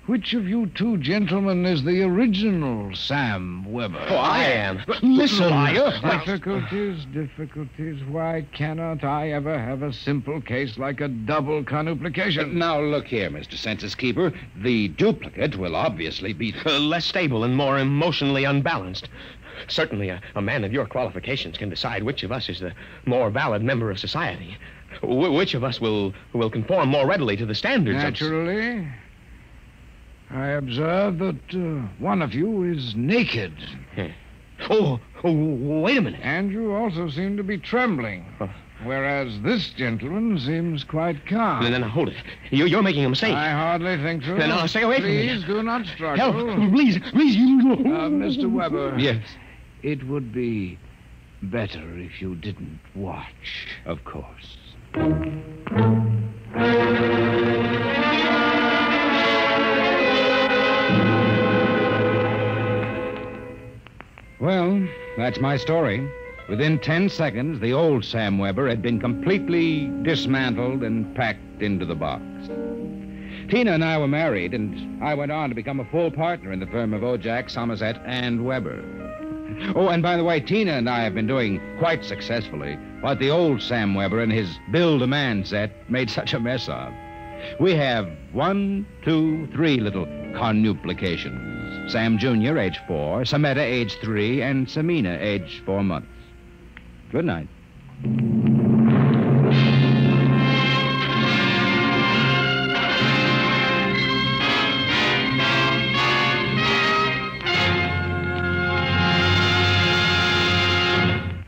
which of you two gentlemen is the original Sam Weber? Oh, I am. Listen, liar. Difficulties. Why cannot I ever have a simple case like a double conuplication? Now, look here, Mr. Census Keeper. The duplicate will obviously be less stable and more emotionally unbalanced. Certainly, a man of your qualifications can decide which of us is the more valid member of society. Which of us will conform more readily to the standards Naturally. I observe that one of you is naked. Oh, wait a minute. And you also seem to be trembling. Whereas this gentleman seems quite calm. Then hold it. You're making a mistake. I hardly think so. Then I'll stay away from me. Please do not struggle. Help. Please, you... Mr. Weber. Yes? It would be better if you didn't watch. Of course. Well, that's my story. Within 10 seconds, the old Sam Weber had been completely dismantled and packed into the box. Tina and I were married, and I went on to become a full partner in the firm of Ojak, Somerset, and Weber. Oh, and by the way, Tina and I have been doing quite successfully what the old Sam Weber and his Build-A-Man set made such a mess of. We have 1, 2, 3 little conuplications. Sam Jr., age 4, Sameta, age 3, and Samina, age 4 months. Good night.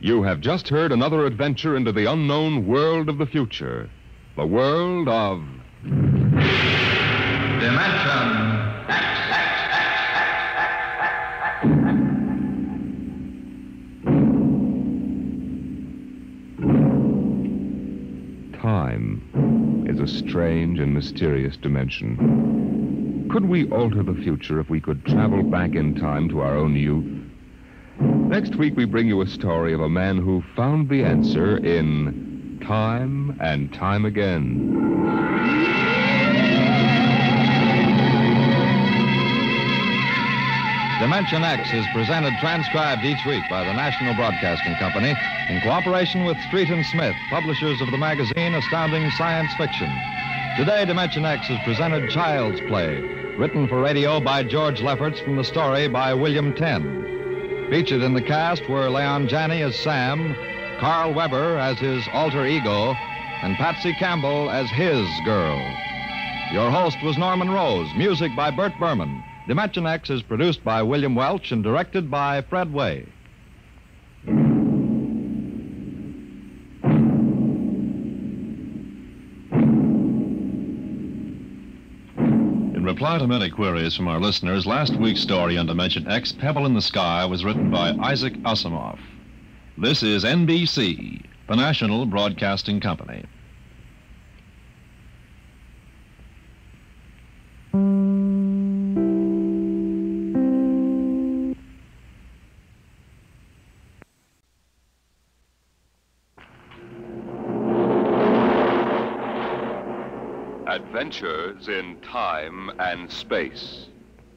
You have just heard another adventure into the unknown world of the future. The world of... Dimension Time is a strange and mysterious dimension. Could we alter the future if we could travel back in time to our own youth? Next week, we bring you a story of a man who found the answer in Time and Time Again. Dimension X is presented transcribed each week by the National Broadcasting Company in cooperation with Street and Smith, publishers of the magazine Astounding Science Fiction. Today, Dimension X has presented Child's Play, written for radio by George Lefferts from the story by William Tenn. Featured in the cast were Leon Janney as Sam, Carl Weber as his alter ego, and Patsy Campbell as his girl. Your host was Norman Rose, music by Bert Berman. Dimension X is produced by William Welch and directed by Fred Way. In reply to many queries from our listeners, last week's story on Dimension X, Pebble in the Sky, was written by Isaac Asimov. This is NBC, the National Broadcasting Company. Adventures in time and space,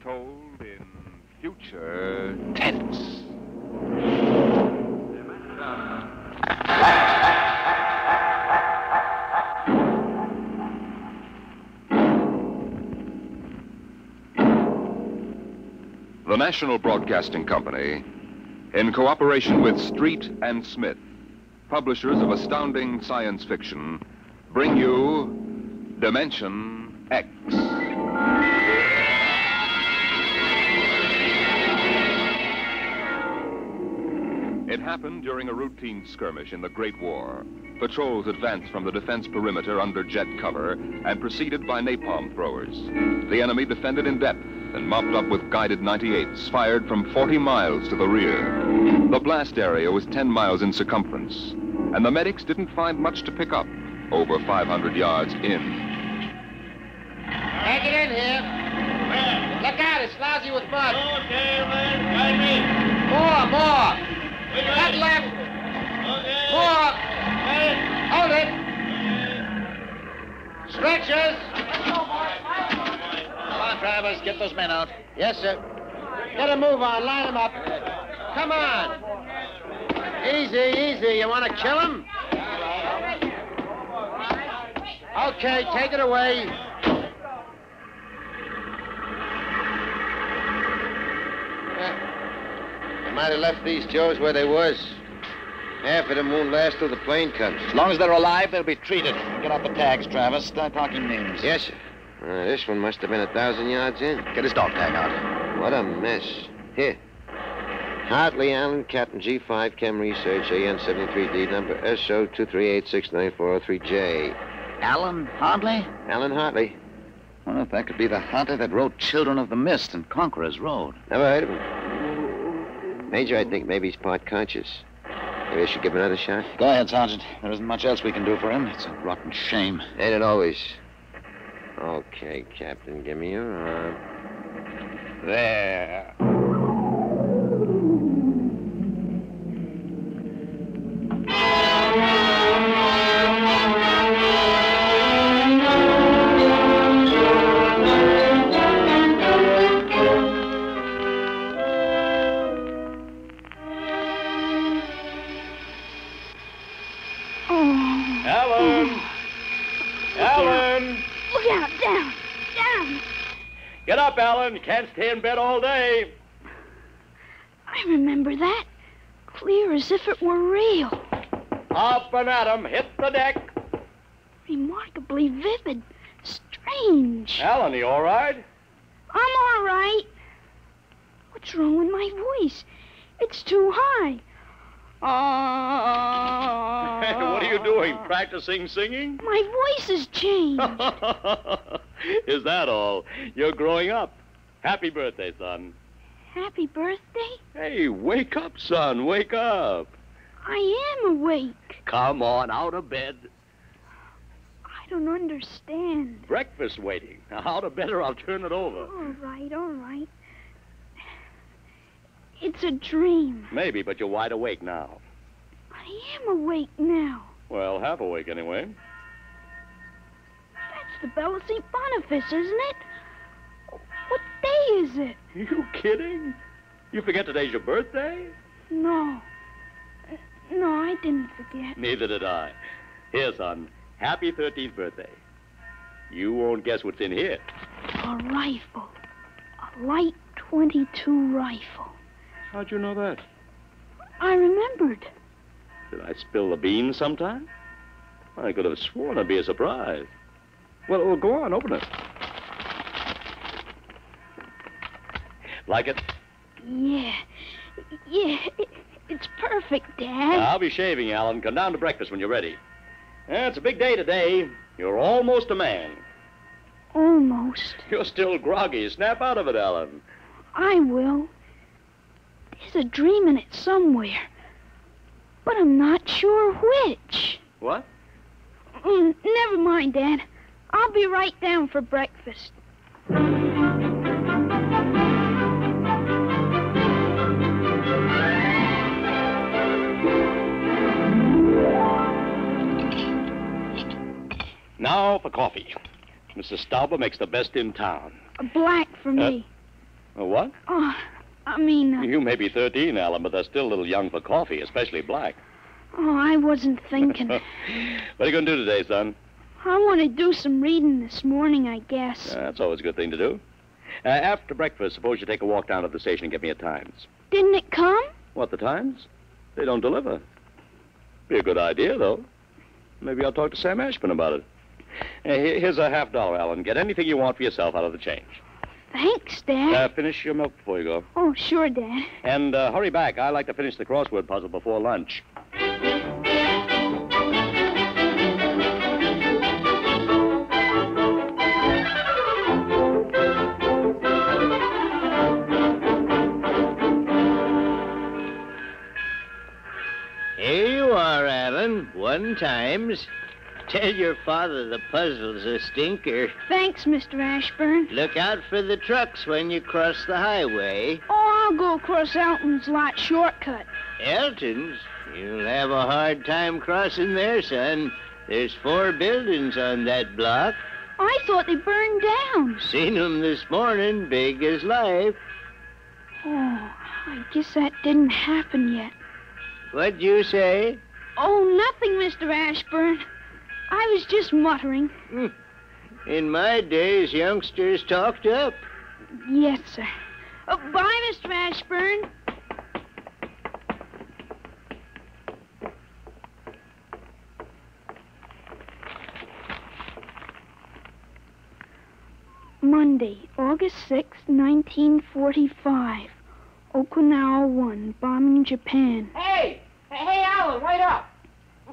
told in future tense. The National Broadcasting Company, in cooperation with Street and Smith, publishers of astounding science fiction, bring you Dimension X. It happened during a routine skirmish in the Great War. Patrols advanced from the defense perimeter under jet cover and preceded by napalm throwers. The enemy defended in depth and mopped up with guided 98s fired from 40 miles to the rear. The blast area was 10 miles in circumference, and the medics didn't find much to pick up over 500 yards in. Take it in here. Look out, it's lousy with mud. Okay, man, guide me. More. That left. More. Hold it. Stretchers. Come on, drivers, get those men out. Yes, sir. Get a move on, line them up. Come on. Easy. You want to kill him? Okay, take it away. They might have left these Joes where they was. Half of them won't last till the plane comes. As long as they're alive, they'll be treated. Get out the tags, Travis. Start talking names. Yes, sir. This one must have been 1,000 yards in. Get his dog tag out. What a mess. Here. Hartley, Allen, Captain G5, Chem Research, AN73D, number SO238694003J. Alan Hartley? Alan Hartley. I wonder if that could be the hunter that wrote Children of the Mist and Conqueror's Road. Never heard of him. Major, I think maybe he's part conscious. Maybe I should give him another shot? Go ahead, Sergeant. There isn't much else we can do for him. It's a rotten shame. Ain't it always? Okay, Captain, give me your arm. There. Get up, Alan. You can't stay in bed all day. I remember that. Clear as if it were real. Up and at 'em. Hit the deck. Remarkably vivid. Strange. Alan, you all right? I'm all right. What's wrong with my voice? It's too high. What are you doing? Practicing singing? My voice has changed. Is that all? You're growing up. Happy birthday, son. Happy birthday? Hey, wake up, son. Wake up. I am awake. Come on, out of bed. I don't understand. Breakfast waiting. Now, out of bed or I'll turn it over. All right. It's a dream. Maybe, but you're wide awake now. I am awake now. Well, half awake anyway. That's the Bell of St. Boniface, isn't it? What day is it? You kidding? You forget today's your birthday? No, I didn't forget. Neither did I. Here, son. Happy 13th birthday. You won't guess what's in here. A rifle. A light .22 rifle. How'd you know that? I remembered. Did I spill the beans sometime? I could have sworn it'd be a surprise. Well, go on, open it. Like it? Yeah. It's perfect, Dad. I'll be shaving, Alan. Come down to breakfast when you're ready. It's a big day today. You're almost a man. Almost. You're still groggy. Snap out of it, Alan. I will. There's a dream in it somewhere. But I'm not sure which. What? Never mind, Dad. I'll be right down for breakfast. Now for coffee. Mrs. Stauber makes the best in town. Black for me. What? Oh, I mean... You may be 13, Alan, but they're still a little young for coffee, especially black. Oh, I wasn't thinking. What are you going to do today, son? I want to do some reading this morning, I guess. That's always a good thing to do. After breakfast, suppose you take a walk down to the station and get me a Times. Didn't it come? What, the Times? They don't deliver. Be a good idea, though. Maybe I'll talk to Sam Ashburn about it. Here's a $50, Alan. Get anything you want for yourself out of the change. Thanks, Dad. Finish your milk before you go. Oh, sure, Dad. And hurry back. I like to finish the crossword puzzle before lunch. Here you are, Alan. 1 Times. Tell your father the puzzle's a stinker. Thanks, Mr. Ashburn. Look out for the trucks when you cross the highway. Oh, I'll go across Elton's lot shortcut. Elton's? You'll have a hard time crossing there, son. There's 4 buildings on that block. I thought they burned down. Seen 'em this morning, big as life. Oh, I guess that didn't happen yet. What'd you say? Oh, nothing, Mr. Ashburn. I was just muttering. In my days, youngsters talked up. Yes, sir. Bye, Mr. Ashburn. Monday, August 6, 1945. Okinawa 1, bombing Japan. Hey, Alan, wait up.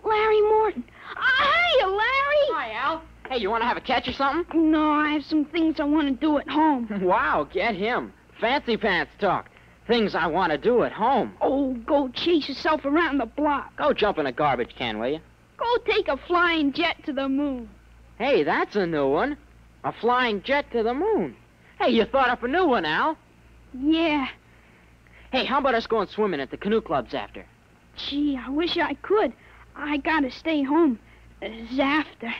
Larry Morton. Hiya, Larry. Hi, Al. Hey, you want to have a catch or something? No, I have some things I want to do at home. Wow, get him. Fancy pants talk. Things I want to do at home. Oh, go chase yourself around the block. Go jump in a garbage can, will you? Go take a flying jet to the moon. Hey, that's a new one. A flying jet to the moon. Hey, you thought up a new one, Al. Yeah. Hey, how about us going swimming at the canoe clubs after? Gee, I wish I could. I gotta stay home. After.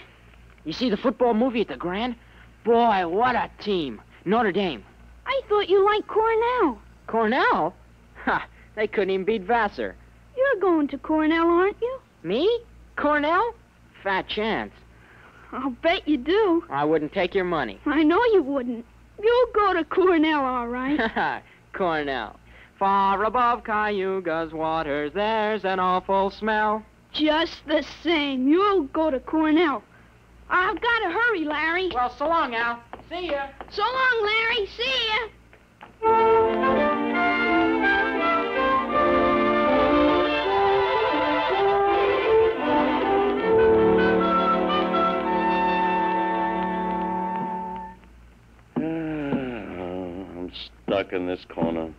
You see the football movie at the Grand? Boy, what a team. Notre Dame. I thought you liked Cornell. Cornell? Ha, they couldn't even beat Vassar. You're going to Cornell, aren't you? Me? Cornell? Fat chance. I'll bet you do. I wouldn't take your money. I know you wouldn't. You'll go to Cornell, all right. Cornell. Far above Cayuga's waters, there's an awful smell. Just the same, you'll go to Cornell. I've got to hurry, Larry. Well, so long, Al. See ya. So long, Larry. See ya. I'm stuck in this corner.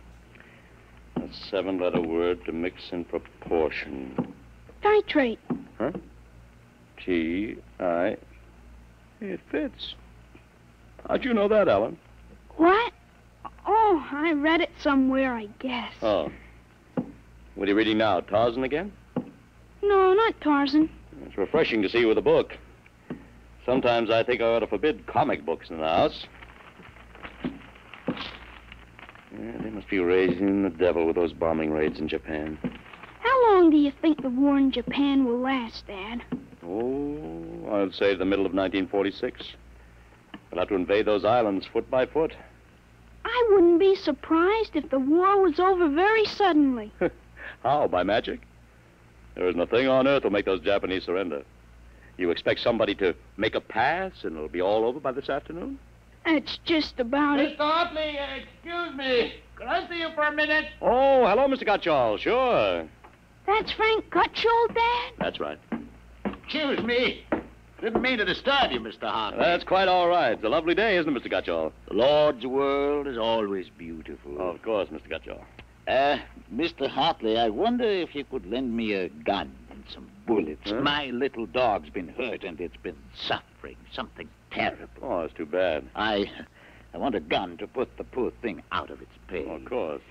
A 7-letter word to mix in proportion. Titrate. Huh? T-I... It fits. How'd you know that, Alan? What? Oh, I read it somewhere, I guess. Oh. What are you reading now, Tarzan again? No, not Tarzan. It's refreshing to see you with a book. Sometimes I think I ought to forbid comic books in the house. Yeah, they must be raising the devil with those bombing raids in Japan. How long do you think the war in Japan will last, Dad? Oh, I'd say the middle of 1946. We'll have to invade those islands foot by foot. I wouldn't be surprised if the war was over very suddenly. How, by magic? There isn't a thing on Earth will make those Japanese surrender. You expect somebody to make a pass and it'll be all over by this afternoon? That's just about it. Mr. Hartley, excuse me. Could I see you for a minute? Oh, hello, Mr. Gutchall. Sure. That's Frank Gutchall, Dad? That's right. Excuse me. Didn't mean to disturb you, Mr. Hartley. That's quite all right. It's a lovely day, isn't it, Mr. Gutchall? The Lord's world is always beautiful. Oh, of course, Mr. Gutchall. Mr. Hartley, I wonder if you could lend me a gun and some bullets. Huh? My little dog's been hurt and it's been suffering. Something terrible. Oh, it's too bad. I want a gun to put the poor thing out of its pain. Oh, of course.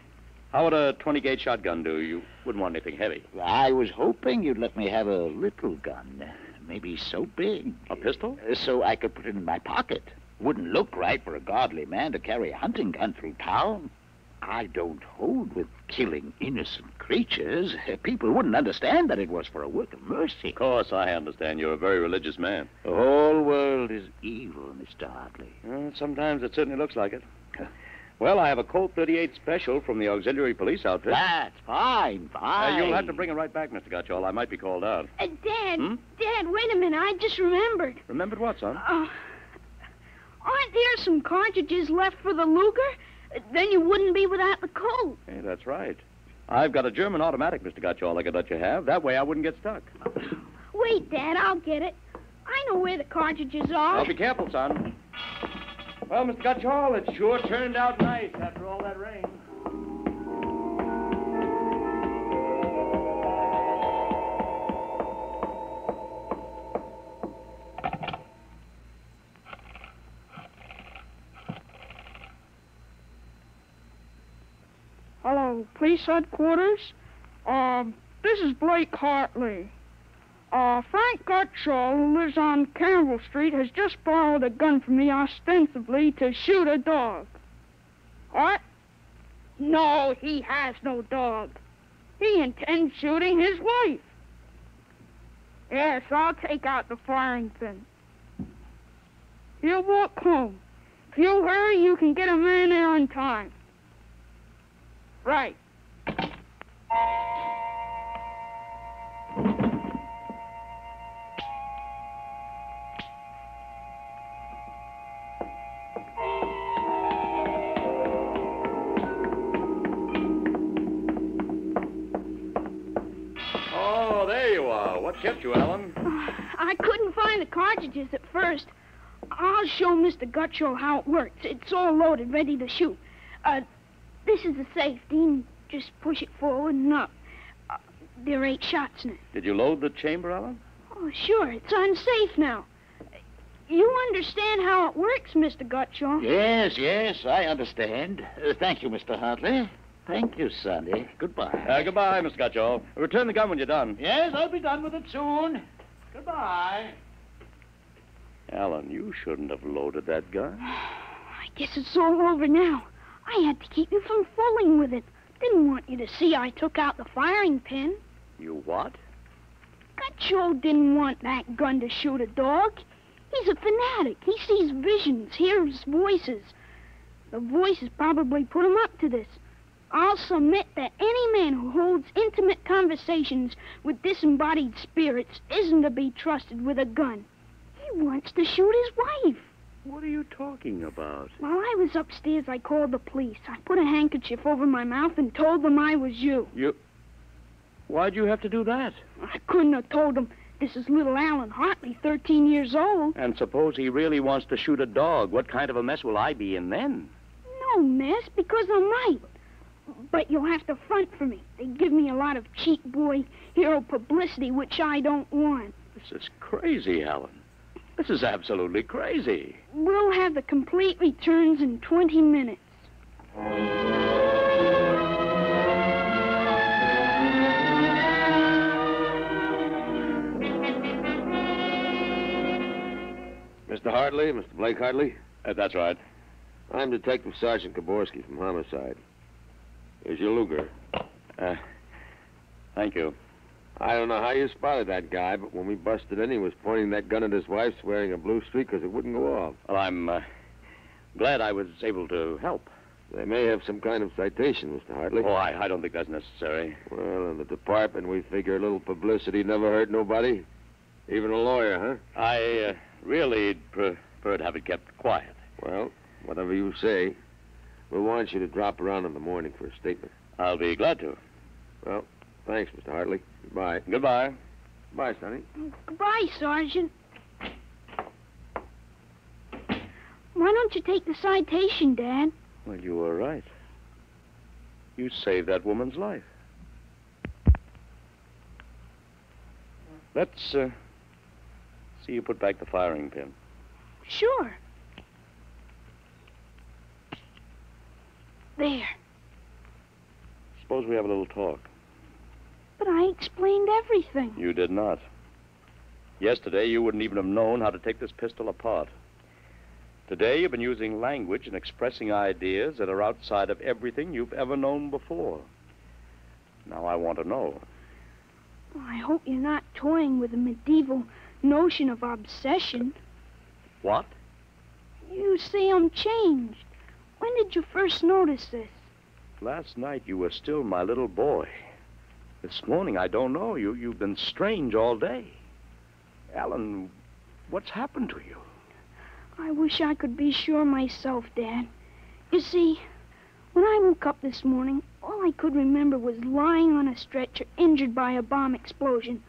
How would a 20-gauge shotgun do? You wouldn't want anything heavy. I was hoping you'd let me have a little gun. Maybe so big. A pistol? So I could put it in my pocket. Wouldn't look right for a godly man to carry a hunting gun through town. I don't hold with killing innocent creatures. People wouldn't understand that it was for a work of mercy. Of course, I understand. You're a very religious man. The whole world is evil, Mr. Hartley. Well, sometimes it certainly looks like it. Well, I have a Colt 38 special from the auxiliary police outfit. That's fine. You'll have to bring it right back, Mr. Gutchall. I might be called out. Dad, Dad, wait a minute. I just remembered. Remembered what, son? Aren't there some cartridges left for the Luger? Then you wouldn't be without the Colt. Hey, that's right. I've got a German automatic, Mr. Gutchall, I could let you have. That way I wouldn't get stuck. Wait, Dad, I'll get it. I know where the cartridges are. Well, be careful, son. Well, Mr. Gutchall, it sure turned out nice after all that rain. Hello, police headquarters. This is Blake Hartley. Frank Gutchall, who lives on Campbell Street, has just borrowed a gun from me ostensibly to shoot a dog. What? No, he has no dog. He intends shooting his wife. Yes, I'll take out the firing pin. He'll walk home. If you hurry, you can get a man there on time. Right. Oh, there you are. What kept you, Alan? I couldn't find the cartridges at first. I'll show Mr. Gutchall how it works. It's all loaded, ready to shoot. This is the safety, and just push it forward and up. There are 8 shots in it. Did you load the chamber, Alan? Oh, sure. It's unsafe now. You understand how it works, Mr. Gutchall? Yes, I understand. Thank you, Mr. Hartley. Thank you, Sonny. Goodbye. Goodbye, Mr. Gutchall. Return the gun when you're done. Yes, I'll be done with it soon. Goodbye. Alan, you shouldn't have loaded that gun. I guess it's all over now. I had to keep you from fooling with it. Didn't want you to see I took out the firing pin. You what? Gutchall didn't want that gun to shoot a dog. He's a fanatic. He sees visions, hears voices. The voices probably put him up to this. I'll submit that any man who holds intimate conversations with disembodied spirits isn't to be trusted with a gun. He wants to shoot his wife. What are you talking about? While I was upstairs, I called the police. I put a handkerchief over my mouth and told them I was you. Why'd you have to do that? I couldn't have told them. This is little Alan Hartley, 13 years old. And suppose he really wants to shoot a dog, what kind of a mess will I be in then? No mess, because I'm right. But you'll have to front for me. They give me a lot of cheap boy hero publicity, which I don't want. This is crazy, Alan. This is absolutely crazy. We'll have the complete returns in 20 minutes. Mr. Hartley, Mr. Blake Hartley? That's right. I'm Detective Sergeant Kaborski from Homicide. Here's your Luger. Thank you. I don't know how you spotted that guy, but when we busted in, he was pointing that gun at his wife, swearing a blue streak because it wouldn't go off. Well, I'm Glad I was able to help. They may have some kind of citation, Mr. Hartley. Oh, I don't think that's necessary. Well, in the department, we figure a little publicity never hurt nobody. Even a lawyer, huh? I really prefer to have it kept quiet. Well, whatever you say. We'll want you to drop around in the morning for a statement. I'll be glad to. Well, thanks, Mr. Hartley. Goodbye. Goodbye. Bye, Sonny. Goodbye, Sergeant. Why don't you take the citation, Dad? Well, you were right. You saved that woman's life. Let's see you put back the firing pin. Sure. There. Suppose we have a little talk. But I explained everything. You did not. Yesterday, you wouldn't even have known how to take this pistol apart. Today, you've been using language and expressing ideas that are outside of everything you've ever known before. Now I want to know. I hope you're not toying with a medieval notion of obsession. What? You say I'm changed. When did you first notice this? Last night, you were still my little boy. This morning, I don't know. You've been strange all day. Alan, what's happened to you? I wish I could be sure myself, Dad. You see, when I woke up this morning, all I could remember was lying on a stretcher, injured by a bomb explosion.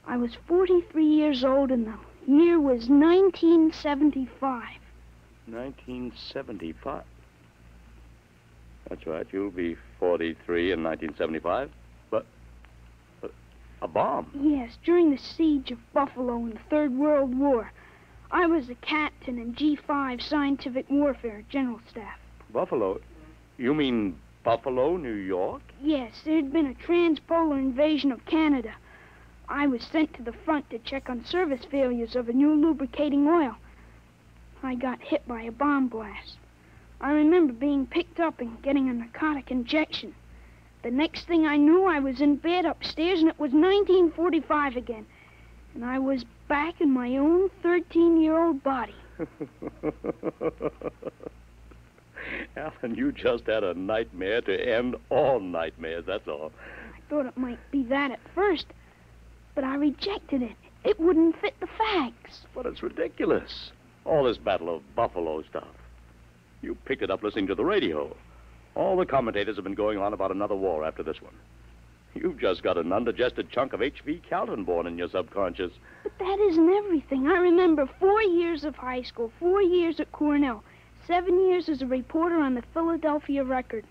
I was 43 years old, and the year was 1975. 1975? That's right. You'll be 43 in 1975. But a bomb? Yes, during the siege of Buffalo in the Third World War. I was a captain in G5 Scientific Warfare General Staff. Buffalo? You mean Buffalo, New York? Yes, there had been a transpolar invasion of Canada. I was sent to the front to check on service failures of a new lubricating oil. I got hit by a bomb blast. I remember being picked up and getting a narcotic injection. The next thing I knew, I was in bed upstairs, and it was 1945 again. And I was back in my own 13-year-old body. Alan, you just had a nightmare to end all nightmares, that's all. I thought it might be that at first, but I rejected it. It wouldn't fit the facts. But it's ridiculous. All this Battle of Buffalo stuff. You picked it up listening to the radio. All the commentators have been going on about another war after this one. You've just got an undigested chunk of H.V. Calton born in your subconscious. But that isn't everything. I remember 4 years of high school, 4 years at Cornell, 7 years as a reporter on the Philadelphia Record,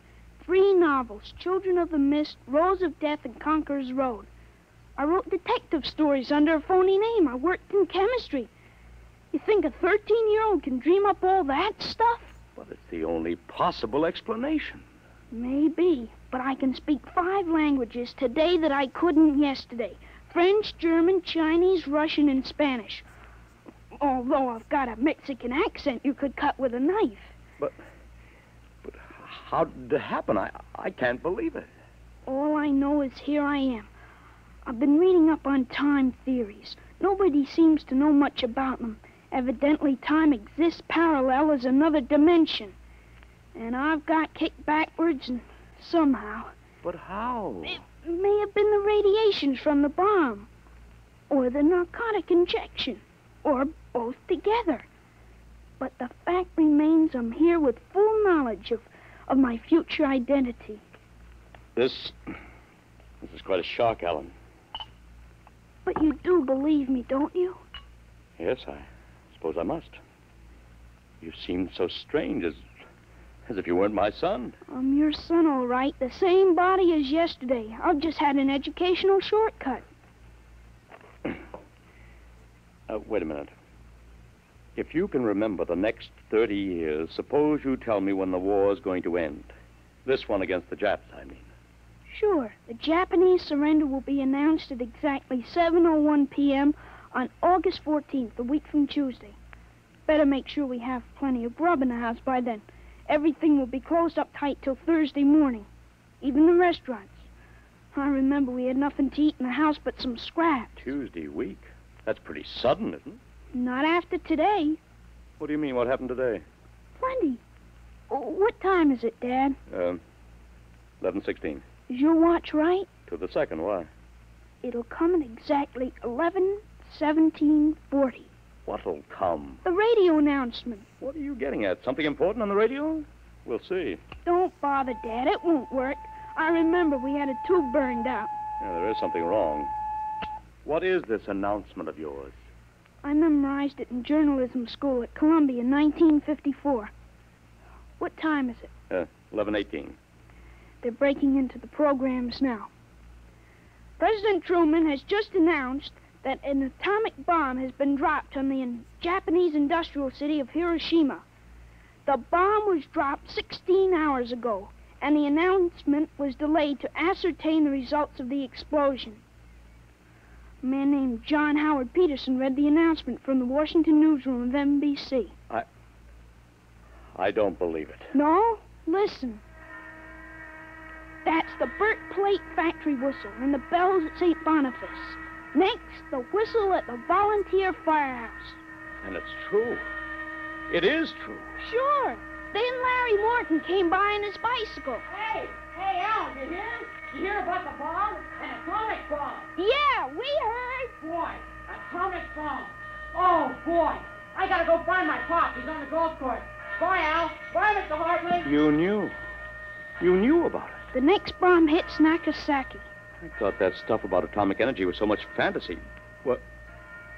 3 novels, Children of the Mist, Rose of Death, and Conqueror's Road. I wrote detective stories under a phony name. I worked in chemistry. You think a 13-year-old can dream up all that stuff? But it's the only possible explanation. Maybe, but I can speak 5 languages today that I couldn't yesterday. French, German, Chinese, Russian, and Spanish. Although I've got a Mexican accent you could cut with a knife. But how did it happen? I can't believe it. All I know is here I am. I've been reading up on time theories. Nobody seems to know much about them. Evidently, time exists parallel as another dimension. And I've got kicked backwards and somehow. But how? It may have been the radiations from the bomb. Or the narcotic injection. Or both together. But the fact remains I'm here with full knowledge of my future identity. This is quite a shock, Alan. But you do believe me, don't you? Yes, I suppose I must. You seem so strange, as if you weren't my son. I'm your son, all right. The same body as yesterday. I've just had an educational shortcut. Wait a minute. If you can remember the next 30 years, suppose you tell me when the war is going to end. This one against the Japs, I mean. Sure. The Japanese surrender will be announced at exactly 7:01 p.m. on August 14th, a week from Tuesday. Better make sure we have plenty of grub in the house by then. Everything will be closed up tight till Thursday morning. Even the restaurants. I remember we had nothing to eat in the house but some scraps. Tuesday week? That's pretty sudden, isn't it? Not after today. What do you mean, what happened today? Plenty. Oh, what time is it, Dad? 11:16. Is your watch right? To the second, why? It'll come at exactly 11:17:40. What'll come? The radio announcement. What are you getting at? Something important on the radio? We'll see. Don't bother, Dad. It won't work. I remember we had a tube burned out. Yeah, there is something wrong. What is this announcement of yours? I memorized it in journalism school at Columbia in 1954. What time is it? 11:18. They're breaking into the programs now. President Truman has just announced that an atomic bomb has been dropped on the Japanese industrial city of Hiroshima. The bomb was dropped 16 hours ago, and the announcement was delayed to ascertain the results of the explosion. A man named John Howard Peterson read the announcement from the Washington newsroom of NBC. I don't believe it. No? Listen. That's the Burt Plate factory whistle and the bells at St. Boniface. Next, the whistle at the volunteer firehouse. And it's true. It is true. Sure. Then Larry Morton came by on his bicycle. Hey, Al, you hear? You hear about the bomb? An atomic bomb. Yeah, we heard. Boy, atomic bomb. Oh, boy. I gotta go find my pop. He's on the golf course. Bye, Al. Bye, Mr. Hartley. You knew. You knew about it. The next bomb hits Nagasaki. I thought that stuff about atomic energy was so much fantasy. What?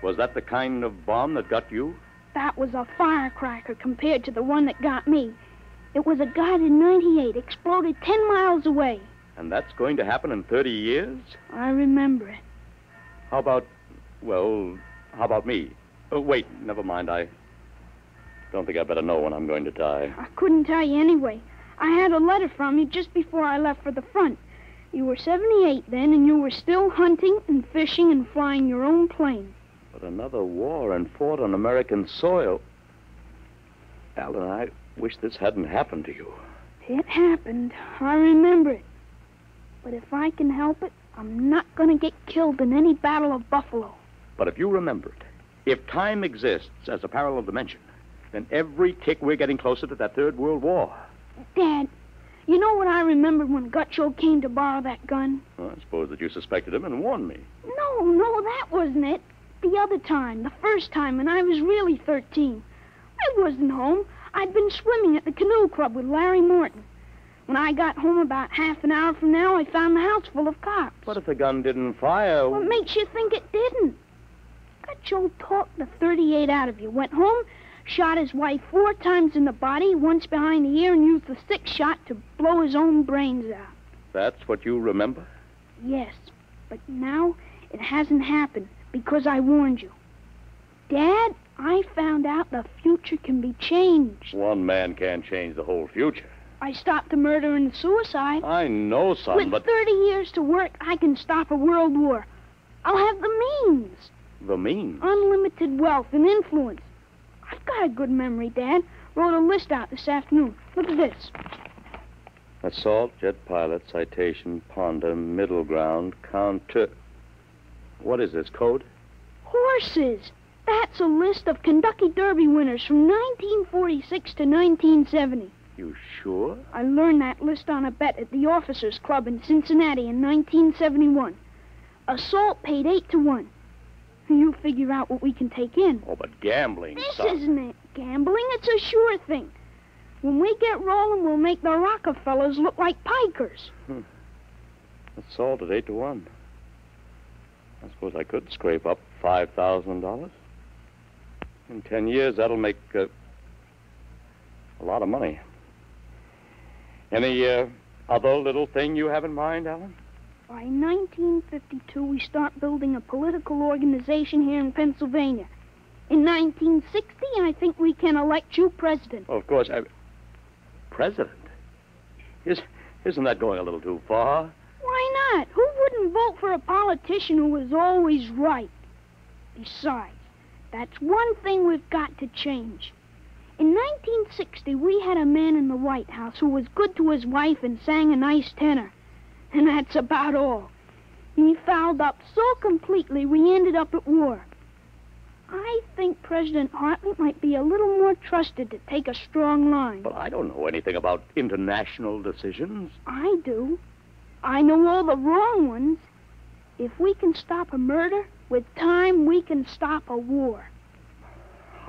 Was that the kind of bomb that got you? That was a firecracker compared to the one that got me. It was a guided 98, exploded 10 miles away. And that's going to happen in 30 years? I remember it. How about me? Oh, wait, never mind. I don't think I better know when I'm going to die. I couldn't tell you anyway. I had a letter from you just before I left for the front. You were 78 then, and you were still hunting and fishing and flying your own plane. But another war and fought on American soil. Alan, I wish this hadn't happened to you. It happened. I remember it. But if I can help it, I'm not going to get killed in any Battle of Buffalo. But if you remember it, if time exists as a parallel dimension, then every tick we're getting closer to that Third World War. Dad, you know what I remembered when Gutcho came to borrow that gun? Well, I suppose that you suspected him and warned me. No, that wasn't it. The other time, the first time, when I was really 13. I wasn't home. I'd been swimming at the canoe club with Larry Morton. When I got home about half an hour from now, I found the house full of cops. But if the gun didn't fire... What makes you think it didn't? Gutcho talked the 38 out of you, went home, shot his wife 4 times in the body, once behind the ear, and used the 6th shot to blow his own brains out. That's what you remember? Yes, but now it hasn't happened because I warned you. Dad, I found out the future can be changed. One man can't change the whole future. I stopped the murder and the suicide. I know, son, With but... 30 years to work, I can stop a world war. I'll have the means. The means? Unlimited wealth and influence. I've got a good memory, Dad. Wrote a list out this afternoon. Look at this. Assault, jet pilot, citation, Ponda, middle ground, counter... What is this, code? Horses. That's a list of Kentucky Derby winners from 1946 to 1970. You sure? I learned that list on a bet at the Officers Club in Cincinnati in 1971. Assault paid 8-1. You figure out what we can take in. Oh, but gambling, This son. isn't it gambling. It's a sure thing. When we get rolling, we'll make the Rockefellers look like pikers. Assault at 8-1. I suppose I could scrape up $5,000. In 10 years, that'll make a lot of money. Any other little thing you have in mind, Alan? By 1952, we start building a political organization here in Pennsylvania. In 1960, I think we can elect you president. Oh, of course. President? Isn't that going a little too far? Why not? Who wouldn't vote for a politician who was always right? Besides, that's one thing we've got to change. In 1960, we had a man in the White House who was good to his wife and sang a nice tenor. And that's about all. He fouled up so completely we ended up at war. I think President Hartley might be a little more trusted to take a strong line. But I don't know anything about international decisions. I do. I know all the wrong ones. If we can stop a murder, with time we can stop a war.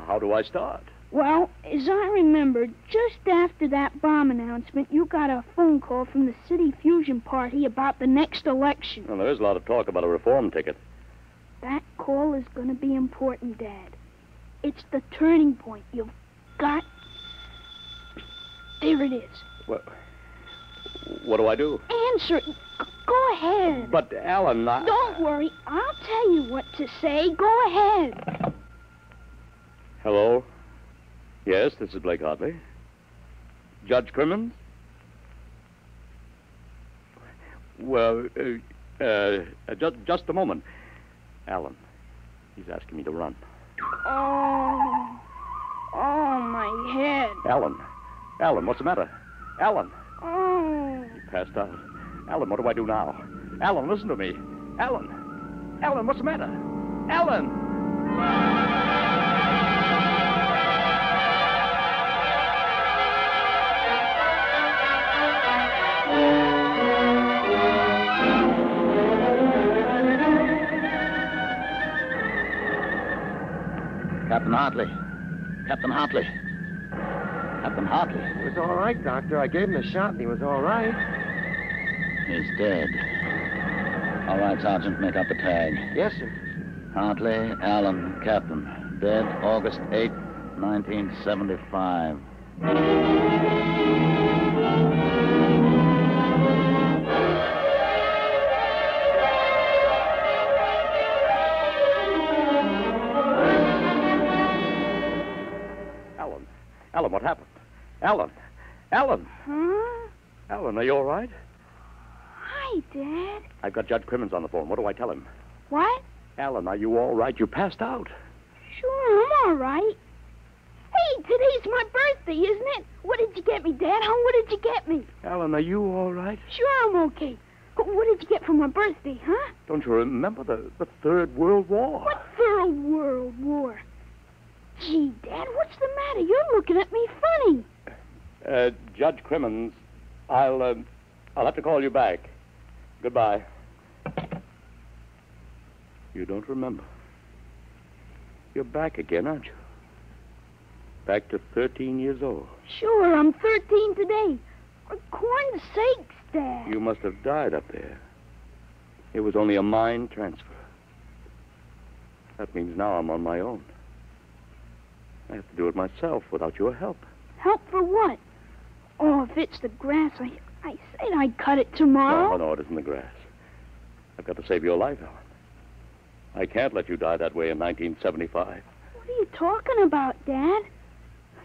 How do I start? Well, as I remember, just after that bomb announcement, you got a phone call from the City Fusion Party about the next election. Well, there is a lot of talk about a reform ticket. That call is going to be important, Dad. It's the turning point. You've got... There it is. What do I do? Answer. Go ahead. But, Alan, Don't worry. I'll tell you what to say. Go ahead. Hello? Yes, this is Blake Hartley. Judge Crimmins? Well, just a moment. Alan, he's asking me to run. Oh, my head. Alan, what's the matter? Alan. Oh. He passed out. Alan, what do I do now? Alan, listen to me. Alan, what's the matter? Alan! Captain Hartley. Captain Hartley. Captain Hartley. He was all right, Doctor. I gave him a shot and he was all right. He's dead. All right, Sergeant, make up the tag. Yes, sir. Hartley, Allen, Captain. Dead August 8, 1975. Alan, what happened? Alan! Huh? Alan, are you all right? Hi, Dad. I've got Judge Crimmins on the phone. What do I tell him? What? Alan, are you all right? You passed out. Sure, I'm all right. Hey, today's my birthday, isn't it? What did you get me, Dad? What did you get me? Alan, are you all right? Sure, I'm okay. What did you get for my birthday, huh? Don't you remember the Third World War? What Third World War? Gee, Dad, what's the matter? You're looking at me funny. Judge Crimmins, I'll have to call you back. Goodbye. You don't remember. You're back again, aren't you? Back to 13 years old. Sure, I'm 13 today. For corn's sakes, Dad. You must have died up there. It was only a mind transfer. That means now I'm on my own. I have to do it myself without your help. Help for what? Oh, if it's the grass, I said I'd cut it tomorrow. No, it isn't the grass. I've got to save your life, Alan. I can't let you die that way in 1975. What are you talking about, Dad?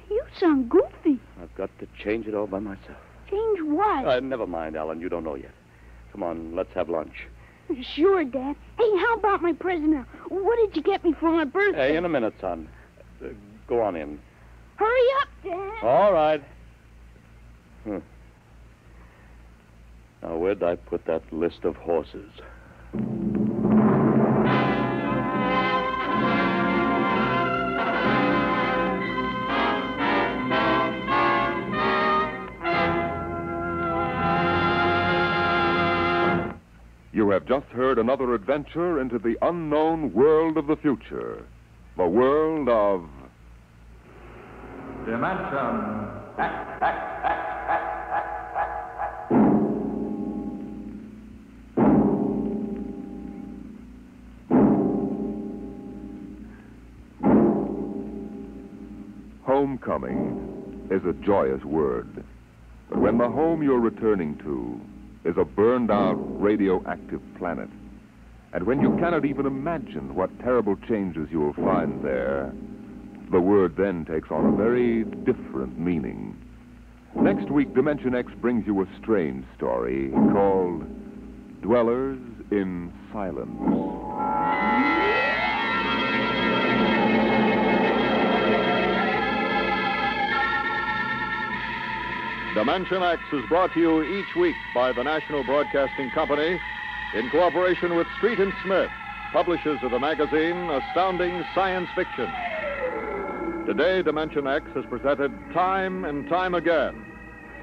You sound goofy. I've got to change it all by myself. Change what? Never mind, Alan. You don't know yet. Come on, let's have lunch. Sure, Dad. Hey, how about my present now? What did you get me for my birthday? Hey, in a minute, son. Go on in. Hurry up, Dad. All right. Now, where'd I put that list of horses? You have just heard another adventure into the unknown world of the future. The world of... Dimension. Homecoming is a joyous word. But when the home you're returning to is a burned-out radioactive planet, and when you cannot even imagine what terrible changes you will find there, the word then takes on a very different meaning. Next week, Dimension X brings you a strange story called Dwellers in Silence. Dimension X is brought to you each week by the National Broadcasting Company in cooperation with Street and Smith, publishers of the magazine Astounding Science Fiction. Today, Dimension X has presented Time and Time Again,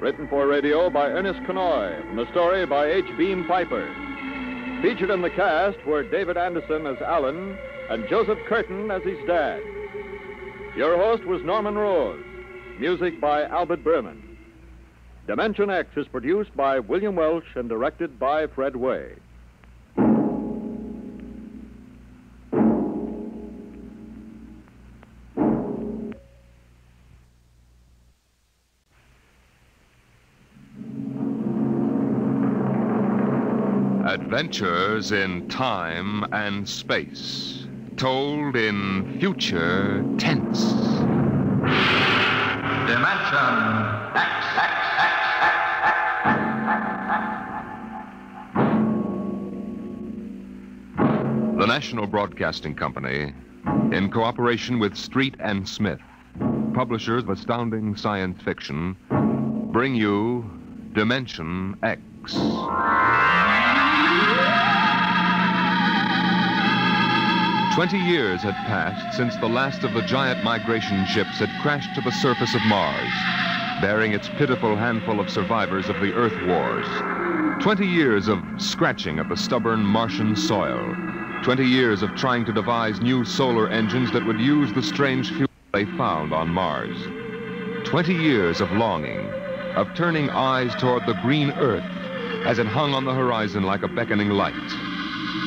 written for radio by Ernest Kenoy, and the story by H. Beam Piper. Featured in the cast were David Anderson as Alan and Joseph Curtin as his dad. Your host was Norman Rose. Music by Albert Berman. Dimension X is produced by William Welch and directed by Fred Way. Adventures in time and space, told in future tense. Dimension X. The National Broadcasting Company, in cooperation with Street and Smith, publishers of Astounding Science Fiction, bring you Dimension X. 20 years had passed since the last of the giant migration ships had crashed to the surface of Mars, bearing its pitiful handful of survivors of the Earth Wars. 20 years of scratching at the stubborn Martian soil. 20 years of trying to devise new solar engines that would use the strange fuel they found on Mars. 20 years of longing, of turning eyes toward the green Earth as it hung on the horizon like a beckoning light.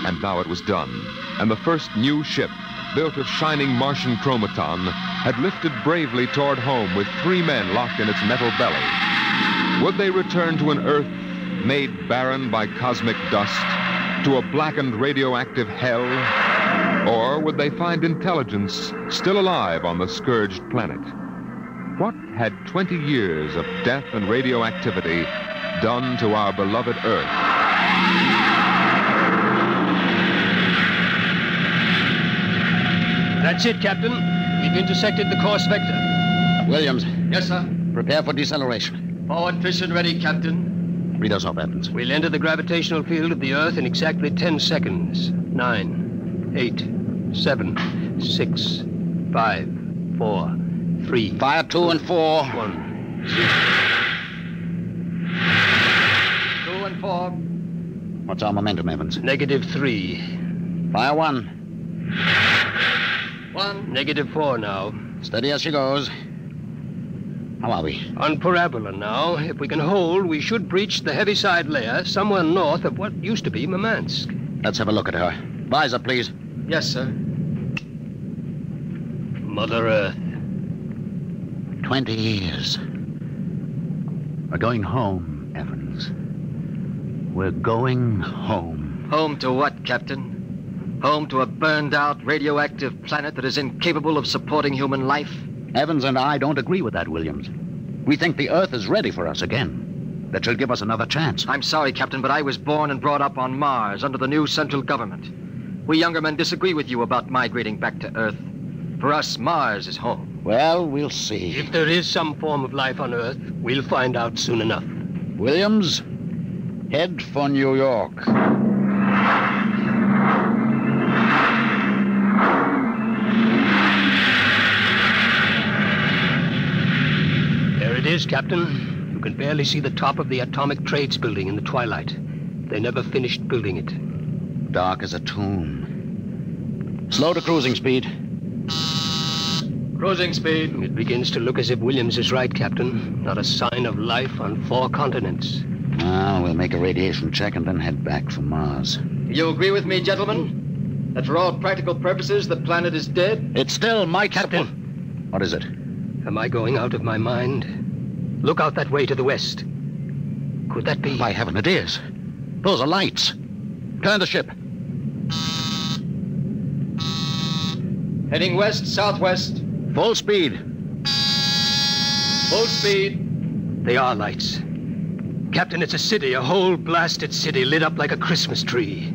And now it was done. And the first new ship, built of shining Martian chromaton, had lifted bravely toward home with 3 men locked in its metal belly. Would they return to an Earth made barren by cosmic dust, to a blackened radioactive hell? Or would they find intelligence still alive on the scourged planet? What had 20 years of death and radioactivity done to our beloved Earth? That's it, Captain. We've intersected the course vector. Williams. Yes, sir. Prepare for deceleration. Forward fission ready, Captain. Read us off, Evans. We'll enter the gravitational field of the Earth in exactly 10 seconds. 9, 8, 7, 6, 5, 4, 3. Fire 2 and 4. 1, 0. 2 and 4. What's our momentum, Evans? -3. Fire 1. 1. -4 now. Steady as she goes. How are we? On parabola now. If we can hold, we should breach the heaviside layer somewhere north of what used to be Murmansk. Let's have a look at her. Visor, please. Yes, sir. Mother Earth. 20 years. We're going home, Evans. We're going home. Home to what, Captain? Home to a burned-out radioactive planet that is incapable of supporting human life? Evans and I don't agree with that, Williams. We think the Earth is ready for us again. That she'll give us another chance. I'm sorry, Captain, but I was born and brought up on Mars under the new central government. We younger men disagree with you about migrating back to Earth. For us, Mars is home. Well, we'll see. If there is some form of life on Earth, we'll find out soon enough. Williams, head for New York. There it is, Captain. You can barely see the top of the Atomic Trades building in the twilight. They never finished building it. Dark as a tomb. Slow to cruising speed. Cruising speed. It begins to look as if Williams is right, Captain. Not a sign of life on 4 continents. Well, we'll make a radiation check and then head back for Mars. You agree with me, gentlemen? That for all practical purposes, the planet is dead? It still might... Captain! What is it? Am I going out of my mind? Look out that way to the west. Could that be... By heaven, it is. Those are lights. Turn the ship. Heading west-southwest. Full speed. Full speed. They are lights. Captain, it's a city, a whole blasted city lit up like a Christmas tree.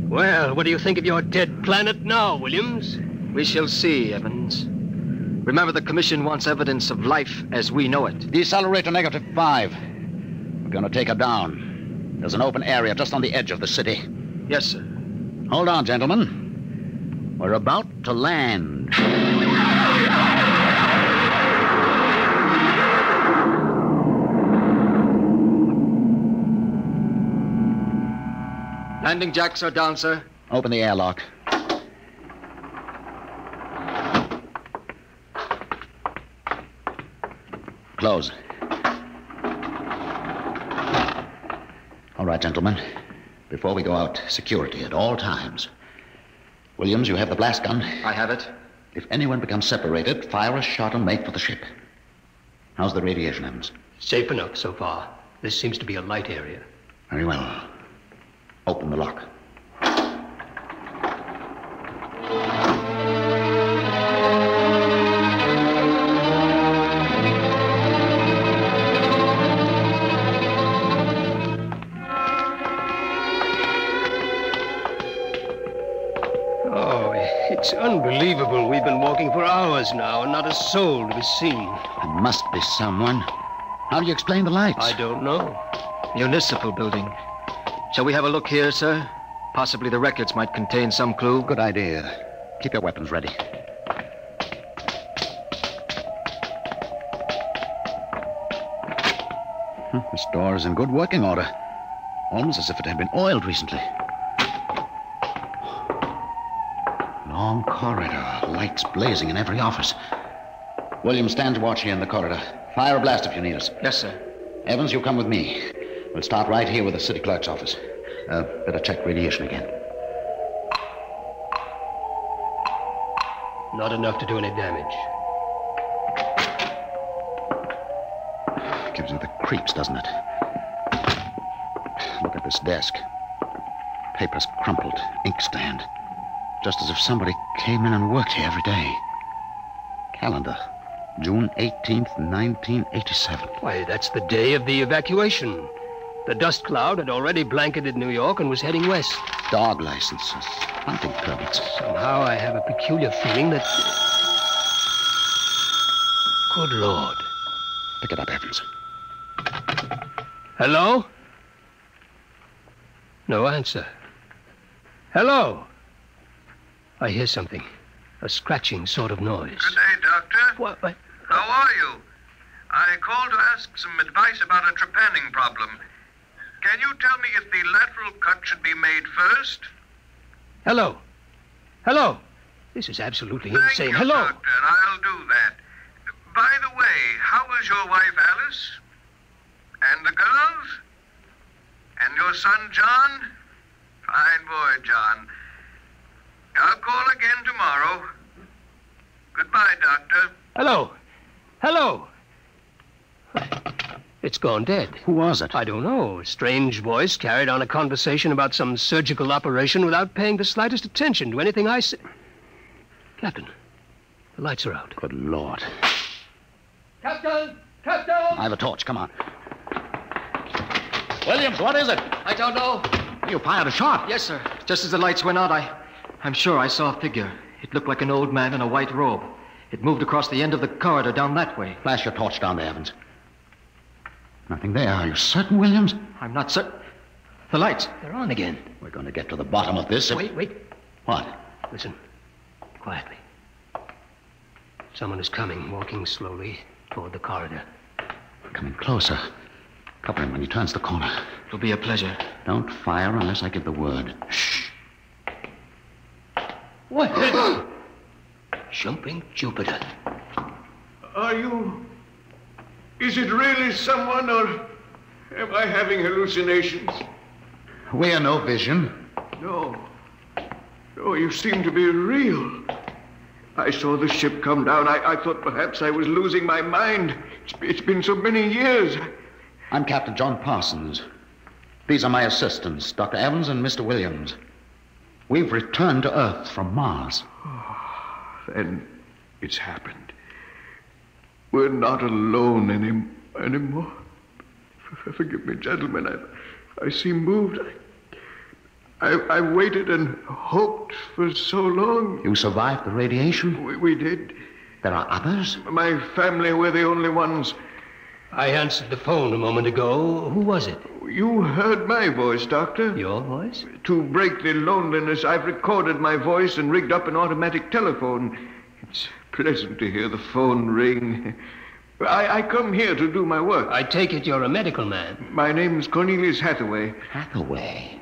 Well, what do you think of your dead planet now, Williams? We shall see, Evans. Remember, the Commission wants evidence of life as we know it. Decelerate to -5. We're going to take her down. There's an open area just on the edge of the city. Yes, sir. Hold on, gentlemen. We're about to land. Landing jacks are down, sir. Open the airlock. Close. All right, gentlemen. Before we go out, security at all times. Williams, you have the blast gun? I have it. If anyone becomes separated, fire a shot and make for the ship. How's the radiation, Evans? Safe enough so far. This seems to be a light area. Very well. Open the lock. It's unbelievable. We've been walking for hours now, and not a soul to be seen. There must be someone. How do you explain the lights? I don't know. Municipal building. Shall we have a look here, sir? Possibly the records might contain some clue. Good idea. Keep your weapons ready. This door is in good working order. Almost as if it had been oiled recently. Long corridor, lights blazing in every office. William, stand watch here in the corridor. Fire a blast if you need us. Yes, sir. Evans, you come with me. We'll start right here with the city clerk's office. Better check radiation again. Not enough to do any damage. Gives you the creeps, doesn't it? Look at this desk. Papers crumpled, inkstand. Just as if somebody came in and worked here every day. Calendar. June 18th, 1987. Why, that's the day of the evacuation. The dust cloud had already blanketed New York and was heading west. Dog licenses, hunting permits. Somehow I have a peculiar feeling that... Good Lord. Pick it up, Evans. Hello? No answer. Hello? I hear something. A scratching sort of noise. Good day, Doctor. What? How are you? I called to ask some advice about a trepanning problem. Can you tell me if the lateral cut should be made first? Hello? Hello? This is absolutely Thank insane. you, Hello? Doctor. I'll do that. By the way, how is your wife, Alice? And the girls? And your son, John? Fine boy, John. I'll call again tomorrow. Goodbye, Doctor. Hello? Hello? It's gone dead. Who was it? I don't know. A strange voice carried on a conversation about some surgical operation without paying the slightest attention to anything I said. Captain, the lights are out. Good Lord. Captain! Captain! I have a torch. Come on. Williams, what is it? I don't know. You fired a shot. Yes, sir. Just as the lights went out, I'm sure I saw a figure. It looked like an old man in a white robe. It moved across the end of the corridor down that way. Flash your torch down there, Evans. Nothing there. Are you certain, Williams? I'm not certain. The lights. They're on again. We're going to get to the bottom of this. Wait. What? Listen. Quietly. Someone is coming, walking slowly toward the corridor. Coming closer. Cover him when he turns the corner. It'll be a pleasure. Don't fire unless I give the word. Shh. What? Jumping Jupiter. Are you... Is it really someone, or am I having hallucinations? We are no vision. No. No, you seem to be real. I saw the ship come down. I thought perhaps I was losing my mind. It's been so many years. I'm Captain John Parsons. These are my assistants, Dr. Evans and Mr. Williams. We've returned to Earth from Mars. Then it's happened. We're not alone anymore. Forgive me, gentlemen. I seem moved. I waited and hoped for so long. You survived the radiation? We did. There are others? My family were the only ones. I answered the phone a moment ago. Who was it? You heard my voice, Doctor. Your voice? To break the loneliness, I've recorded my voice and rigged up an automatic telephone. It's pleasant to hear the phone ring. I come here to do my work. I take it you're a medical man. My name's Cornelius Hathaway. Hathaway?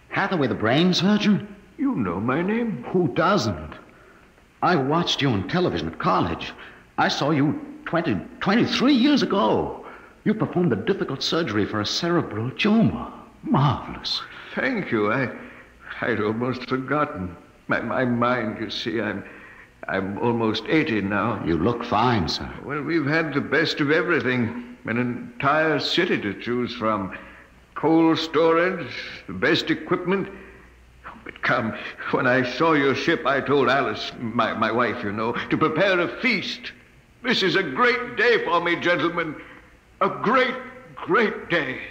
Hathaway, the brain surgeon? You know my name. Who doesn't? I watched you on television at college. I saw you 23 years ago. You performed a difficult surgery for a cerebral tumor. Marvelous. Thank you. I'd almost forgotten. My mind, you see, I'm almost 80 now. You look fine, sir. Well, we've had the best of everything. An entire city to choose from. Cold storage, the best equipment. But come, when I saw your ship, I told Alice, my wife, you know, to prepare a feast. This is a great day for me, gentlemen. A great, great day.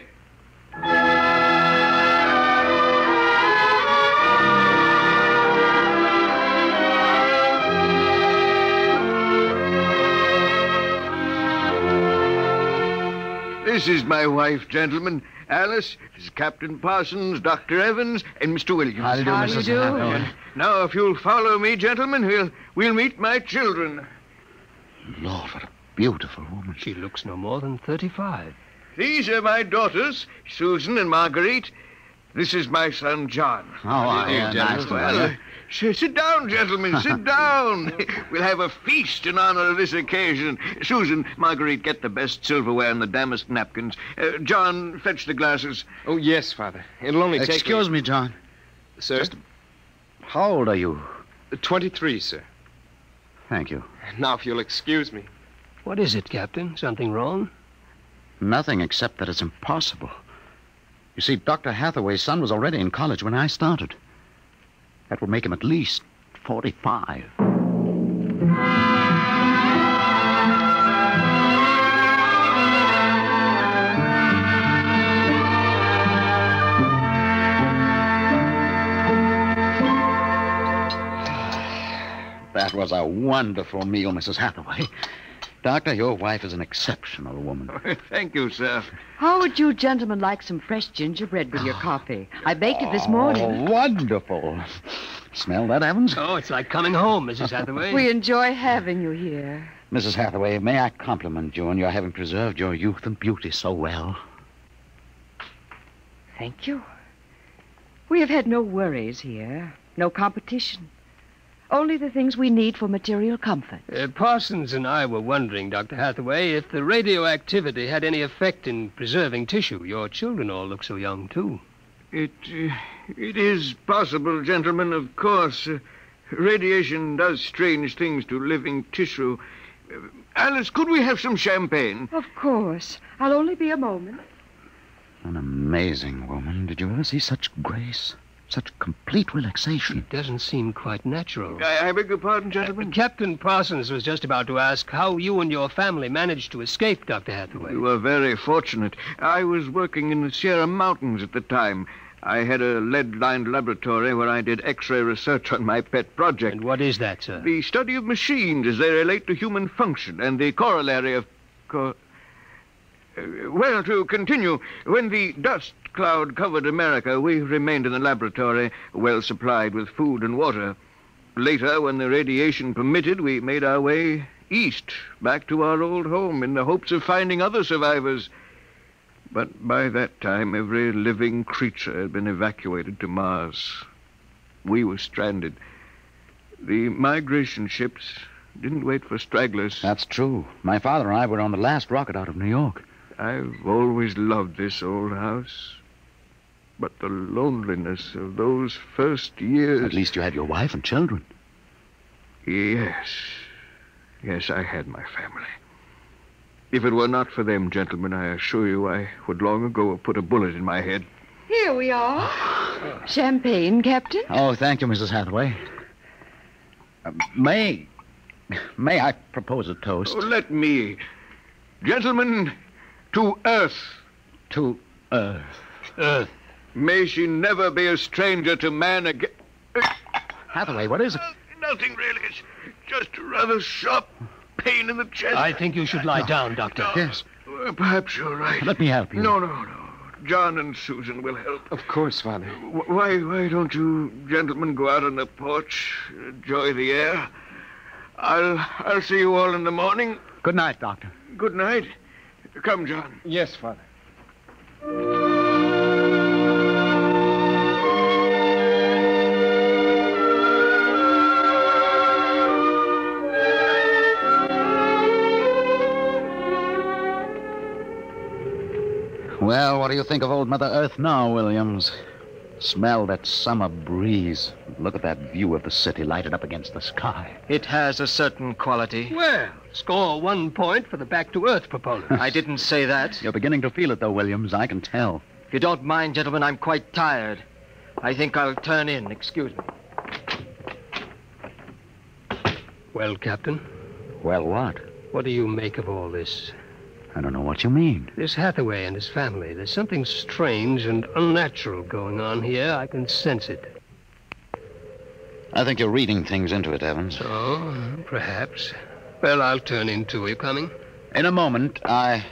This is my wife, gentlemen. Alice, this is Captain Parsons, Dr. Evans, and Mr. Williams. How do you do, Mrs. Hathaway? Now, if you'll follow me, gentlemen, we'll meet my children. Lord, what a beautiful woman. She looks no more than 35. These are my daughters, Susan and Marguerite. This is my son, John. Sit down, gentlemen, sit down. We'll have a feast in honor of this occasion. Susan, Marguerite, get the best silverware and the damask napkins. John, fetch the glasses. Oh, yes, Father. It'll only take... Excuse me, John. Sir? How old are you? 23, sir. Thank you. Now, if you'll excuse me. What is it, Captain? Something wrong? Nothing except that it's impossible. You see, Dr. Hathaway's son was already in college when I started. That would make him at least 45. That was a wonderful meal, Mrs. Hathaway. Doctor, your wife is an exceptional woman. Thank you, sir. How would you gentlemen like some fresh gingerbread with your coffee? I baked it this morning. Oh, wonderful. Smell that, Evans? Oh, it's like coming home, Mrs. Hathaway. We enjoy having you here. Mrs. Hathaway, may I compliment you on your having preserved your youth and beauty so well? Thank you. We have had no worries here, no competition. Only the things we need for material comfort. Parsons and I were wondering, Dr. Hathaway, if the radioactivity had any effect in preserving tissue. Your children all look so young, too. It is possible, gentlemen, of course. Radiation does strange things to living tissue. Alice, could we have some champagne? Of course. I'll only be a moment. An amazing woman. Did you ever see such grace? Such complete relaxation. It doesn't seem quite natural. I beg your pardon, gentlemen? Captain Parsons was just about to ask how you and your family managed to escape, Dr. Hathaway. We were very fortunate. I was working in the Sierra Mountains at the time. I had a lead-lined laboratory where I did X-ray research on my pet project. And what is that, sir? The study of machines as they relate to human function and the corollary of... Well, to continue, when the dust cloud covered America, we remained in the laboratory, well supplied with food and water. Later, when the radiation permitted, we made our way east, back to our old home, in the hopes of finding other survivors. But by that time, every living creature had been evacuated to Mars. We were stranded. The migration ships didn't wait for stragglers. That's true. My father and I were on the last rocket out of New York. I've always loved this old house. But the loneliness of those first years... At least you had your wife and children. Yes. Yes, I had my family. If it were not for them, gentlemen, I assure you I would long ago have put a bullet in my head. Here we are. Champagne, Captain? Oh, thank you, Mrs. Hathaway. May I propose a toast? Oh, let me. Gentlemen, to Earth. To Earth. Earth. May she never be a stranger to man again. Hathaway, what is it? Nothing really. It's just a rather sharp pain in the chest. I think you should lie down, Doctor. Yes. Perhaps you're right. Let me help you. No. John and Susan will help. Of course, Father. Why don't you gentlemen go out on the porch, enjoy the air? I'll see you all in the morning. Good night, Doctor. Good night. Come, John. Yes, Father. Well, what do you think of old Mother Earth now, Williams? Smell that summer breeze. Look at that view of the city lighted up against the sky. It has a certain quality. Well, score 1 point for the back-to-earth proponent. I didn't say that. You're beginning to feel it, though, Williams. I can tell. If you don't mind, gentlemen, I'm quite tired. I think I'll turn in. Excuse me. Well, Captain? Well, what? What do you make of all this? I don't know what you mean. This Hathaway and his family. There's something strange and unnatural going on here. I can sense it. I think you're reading things into it, Evans. Oh, perhaps. Well, I'll turn in, too. Are you coming? In a moment. I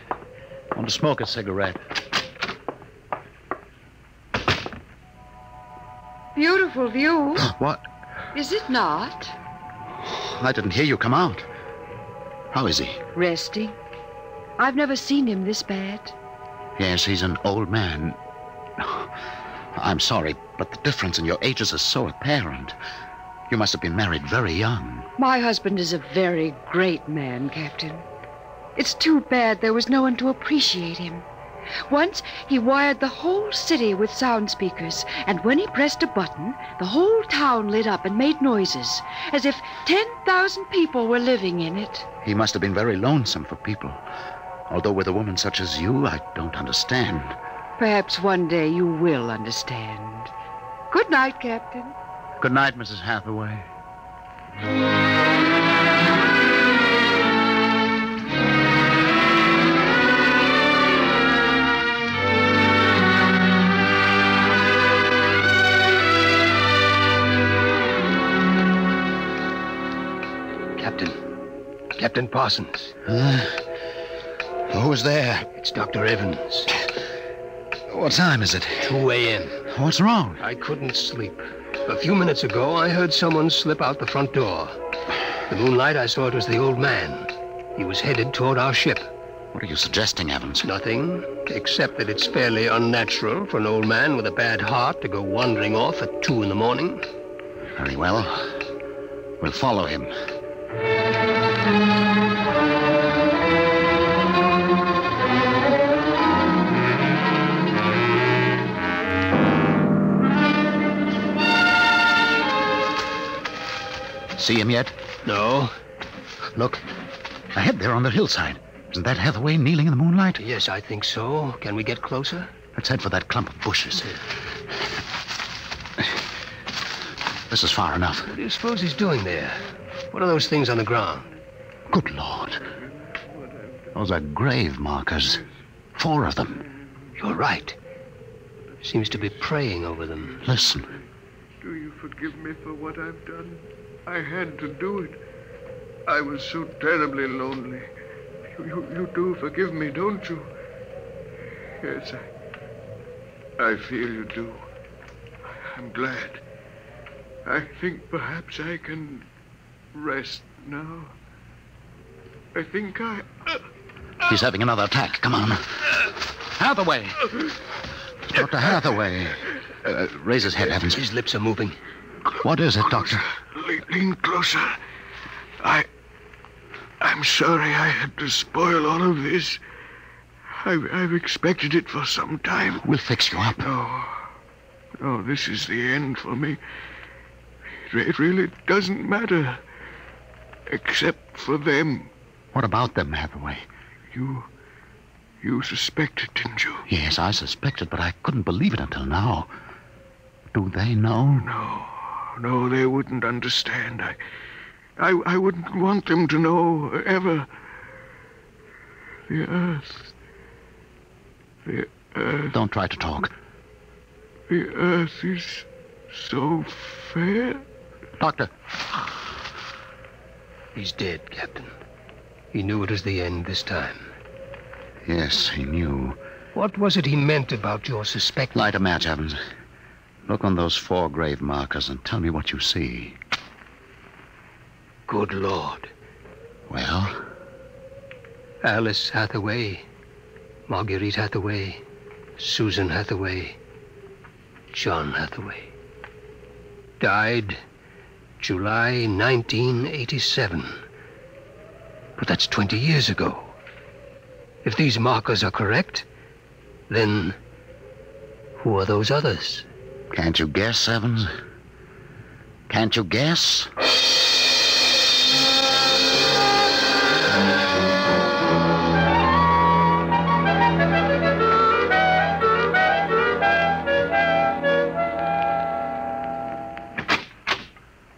want to smoke a cigarette. Beautiful view. What? Is it not? I didn't hear you come out. How is he? Resting. I've never seen him this bad. Yes, he's an old man. I'm sorry, but the difference in your ages is so apparent. You must have been married very young. My husband is a very great man, Captain. It's too bad there was no one to appreciate him. Once, he wired the whole city with sound speakers, and when he pressed a button, the whole town lit up and made noises, as if 10,000 people were living in it. He must have been very lonesome for people. Although with a woman such as you, I don't understand. Perhaps one day you will understand. Good night, Captain. Good night, Mrs. Hathaway. Captain Parsons. Who is there? It's Dr. Evans. What time is it? 2 a.m. What's wrong? I couldn't sleep. A few minutes ago, I heard someone slip out the front door. The moonlight, I saw it was the old man. He was headed toward our ship. What are you suggesting, Evans? Nothing, except that it's fairly unnatural for an old man with a bad heart to go wandering off at 2 in the morning. Very well. We'll follow him. See him yet? No. Look, ahead there on the hillside. Isn't that Hathaway kneeling in the moonlight? Yes, I think so. Can we get closer? Let's head for that clump of bushes. This is far enough. What do you suppose he's doing there? What are those things on the ground? Good Lord. Those are grave markers. 4 of them. You're right. Seems to be praying over them. Listen. Do you forgive me for what I've done? I had to do it. I was so terribly lonely. You do forgive me, don't you? Yes, I feel you do. I'm glad. I think perhaps I can rest now. I think He's having another attack. Come on. Hathaway! Dr. Hathaway. Raise his head, Evans. His lips are moving. What is it, Doctor? Lean closer. I'm sorry I had to spoil all of this. I've expected it for some time. We'll fix you up. No, this is the end for me. It really doesn't matter. Except for them. What about them, Hathaway? You suspected, didn't you? Yes, I suspected, but I couldn't believe it until now. Do they know? No, they wouldn't understand. I wouldn't want them to know, ever. The Earth. Don't try to talk. The Earth is so fair. Doctor. He's dead, Captain. He knew it was the end this time. Yes, he knew. What was it he meant about your suspect? Light a match, Evans. Look on those 4 grave markers and tell me what you see. Good Lord. Well? Alice Hathaway, Marguerite Hathaway, Susan Hathaway, John Hathaway. Died July 1987. But that's 20 years ago. If these markers are correct, then who are those others? Can't you guess, Evans? Can't you guess?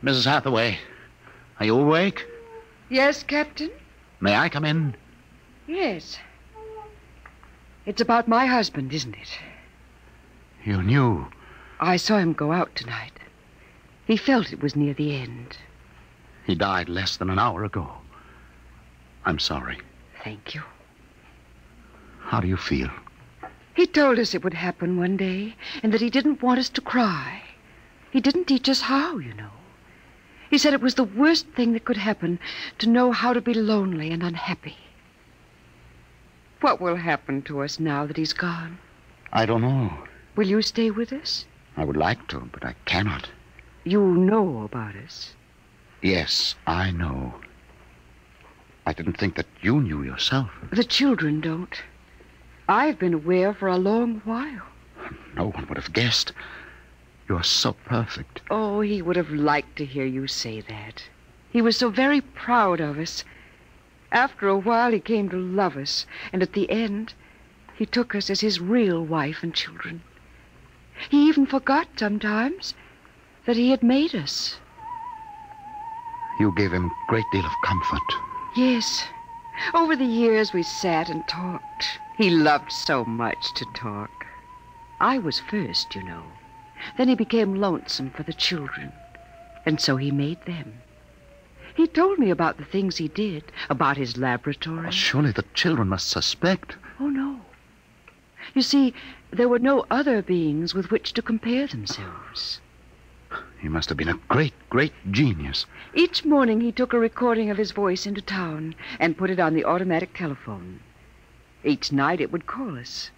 Mrs. Hathaway, are you awake? Yes, Captain? May I come in? Yes. It's about my husband, isn't it? You knew. I saw him go out tonight. He felt it was near the end. He died less than an hour ago. I'm sorry. Thank you. How do you feel? He told us it would happen one day, and that he didn't want us to cry. He didn't teach us how, you know. He said it was the worst thing that could happen, to know how to be lonely and unhappy. What will happen to us now that he's gone? I don't know. Will you stay with us? I would like to, but I cannot. You know about us. Yes, I know. I didn't think that you knew yourself. The children don't. I've been aware for a long while. No one would have guessed. You're so perfect. Oh, he would have liked to hear you say that. He was so very proud of us. After a while, he came to love us, and at the end, he took us as his real wife and children. He even forgot sometimes that he had made us. You gave him a great deal of comfort. Yes. Over the years, we sat and talked. He loved so much to talk. I was first, you know. Then he became lonesome for the children, and so he made them. He told me about the things he did, about his laboratory. Well, surely the children must suspect. Oh, no. You see, there were no other beings with which to compare themselves. He must have been a great, great genius. Each morning he took a recording of his voice into town and put it on the automatic telephone. Each night it would call us.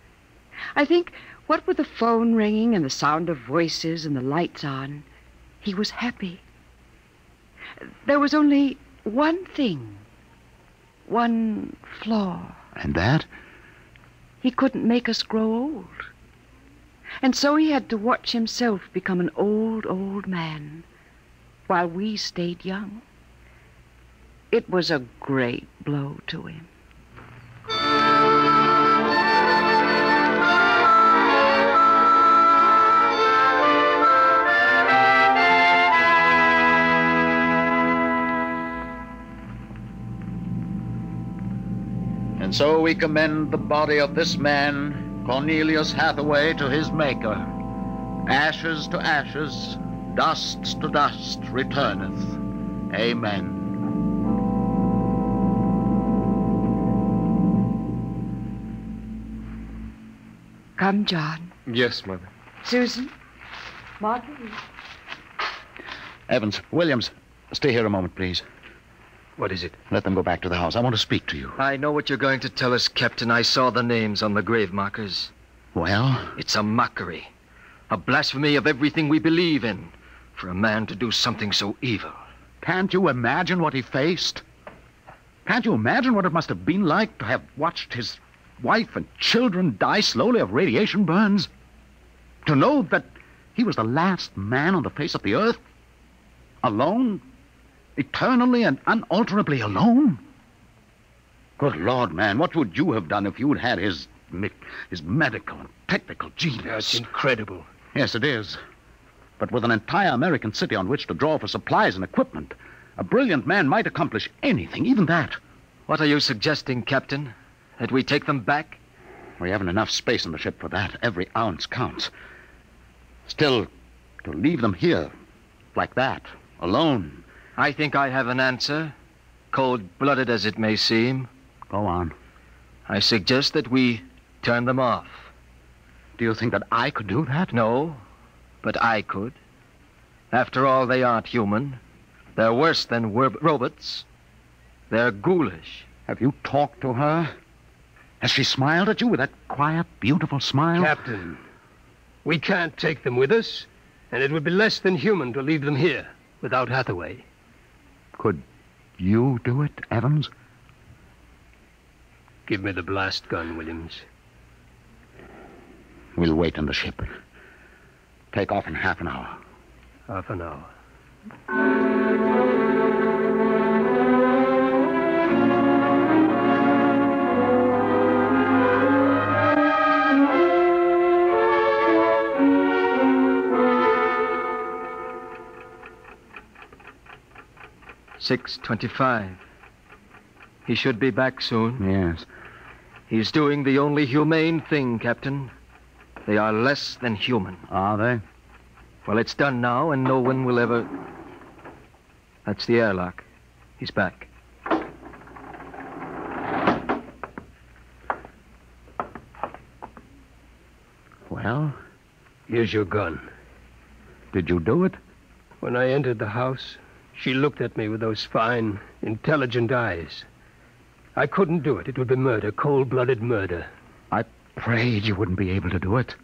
I think, what with the phone ringing and the sound of voices and the lights on, he was happy. There was only one thing, one flaw. And that? He couldn't make us grow old. And so he had to watch himself become an old, old man while we stayed young. It was a great blow to him. And so we commend the body of this man, Cornelius Hathaway, to his Maker. Ashes to ashes, dust to dust returneth. Amen. Come, John. Yes, Mother. Susan. Marguerite. Evans, Williams, stay here a moment, please. What is it? Let them go back to the house. I want to speak to you. I know what you're going to tell us, Captain. I saw the names on the grave markers. Well? It's a mockery. A blasphemy of everything we believe in. For a man to do something so evil. Can't you imagine what he faced? Can't you imagine what it must have been like to have watched his wife and children die slowly of radiation burns? To know that he was the last man on the face of the earth? Alone? Eternally and unalterably alone? Good Lord, man, what would you have done if you'd had his medical and technical genius? That's incredible. Yes, it is. But with an entire American city on which to draw for supplies and equipment, a brilliant man might accomplish anything, even that. What are you suggesting, Captain? That we take them back? We haven't enough space in the ship for that. Every ounce counts. Still, to leave them here, like that, alone. I think I have an answer. cold-blooded as it may seem. Go on. I suggest that we turn them off. Do you think that I could do that? No, but I could. After all, they aren't human. They're worse than robots. They're ghoulish. Have you talked to her? Has she smiled at you with that quiet, beautiful smile? Captain, we can't take them with us, and it would be less than human to leave them here without Hathaway. Could you do it, Evans? Give me the blast gun, Williams. We'll wait in the ship. Take off in half an hour. Half an hour. 6:25. He should be back soon. Yes. He's doing the only humane thing, Captain. They are less than human. Are they? Well, it's done now, and no one will ever... That's the airlock. He's back. Well? Here's your gun. Did you do it? When I entered the house, she looked at me with those fine, intelligent eyes. I couldn't do it. It would be murder, cold-blooded murder. I prayed you wouldn't be able to do it.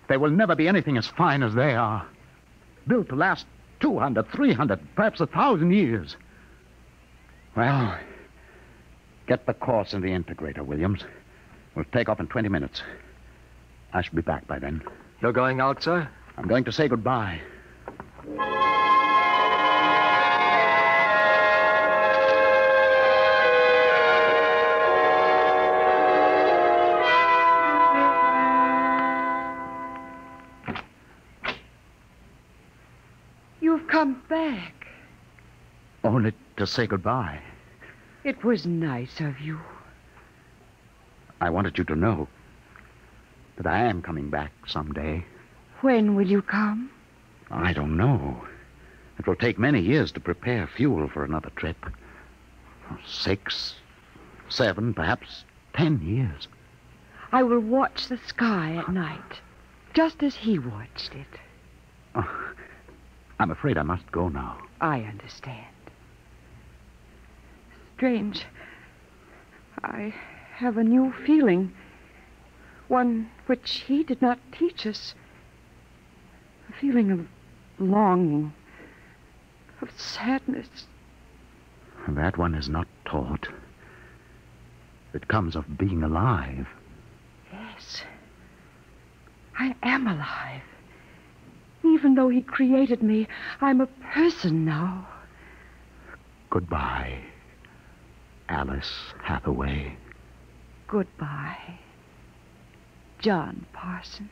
There will never be anything as fine as they are. Built to last 200, 300, perhaps 1,000 years. Well, get the course in the integrator, Williams. We'll take off in 20 minutes. I shall be back by then. You're going out, sir? I'm going to say goodbye. You've come back. Only to say goodbye. It was nice of you. I wanted you to know that I am coming back someday. When will you come? I don't know. It will take many years to prepare fuel for another trip. 6, 7, perhaps 10 years. I will watch the sky at night, just as he watched it. Oh, I'm afraid I must go now. I understand. Strange. I have a new feeling. One which he did not teach us. A feeling of longing, of sadness. That one is not taught. It comes of being alive. Yes. I am alive. Even though he created me, I'm a person now. Goodbye, Alice Hathaway. Goodbye, John Parsons.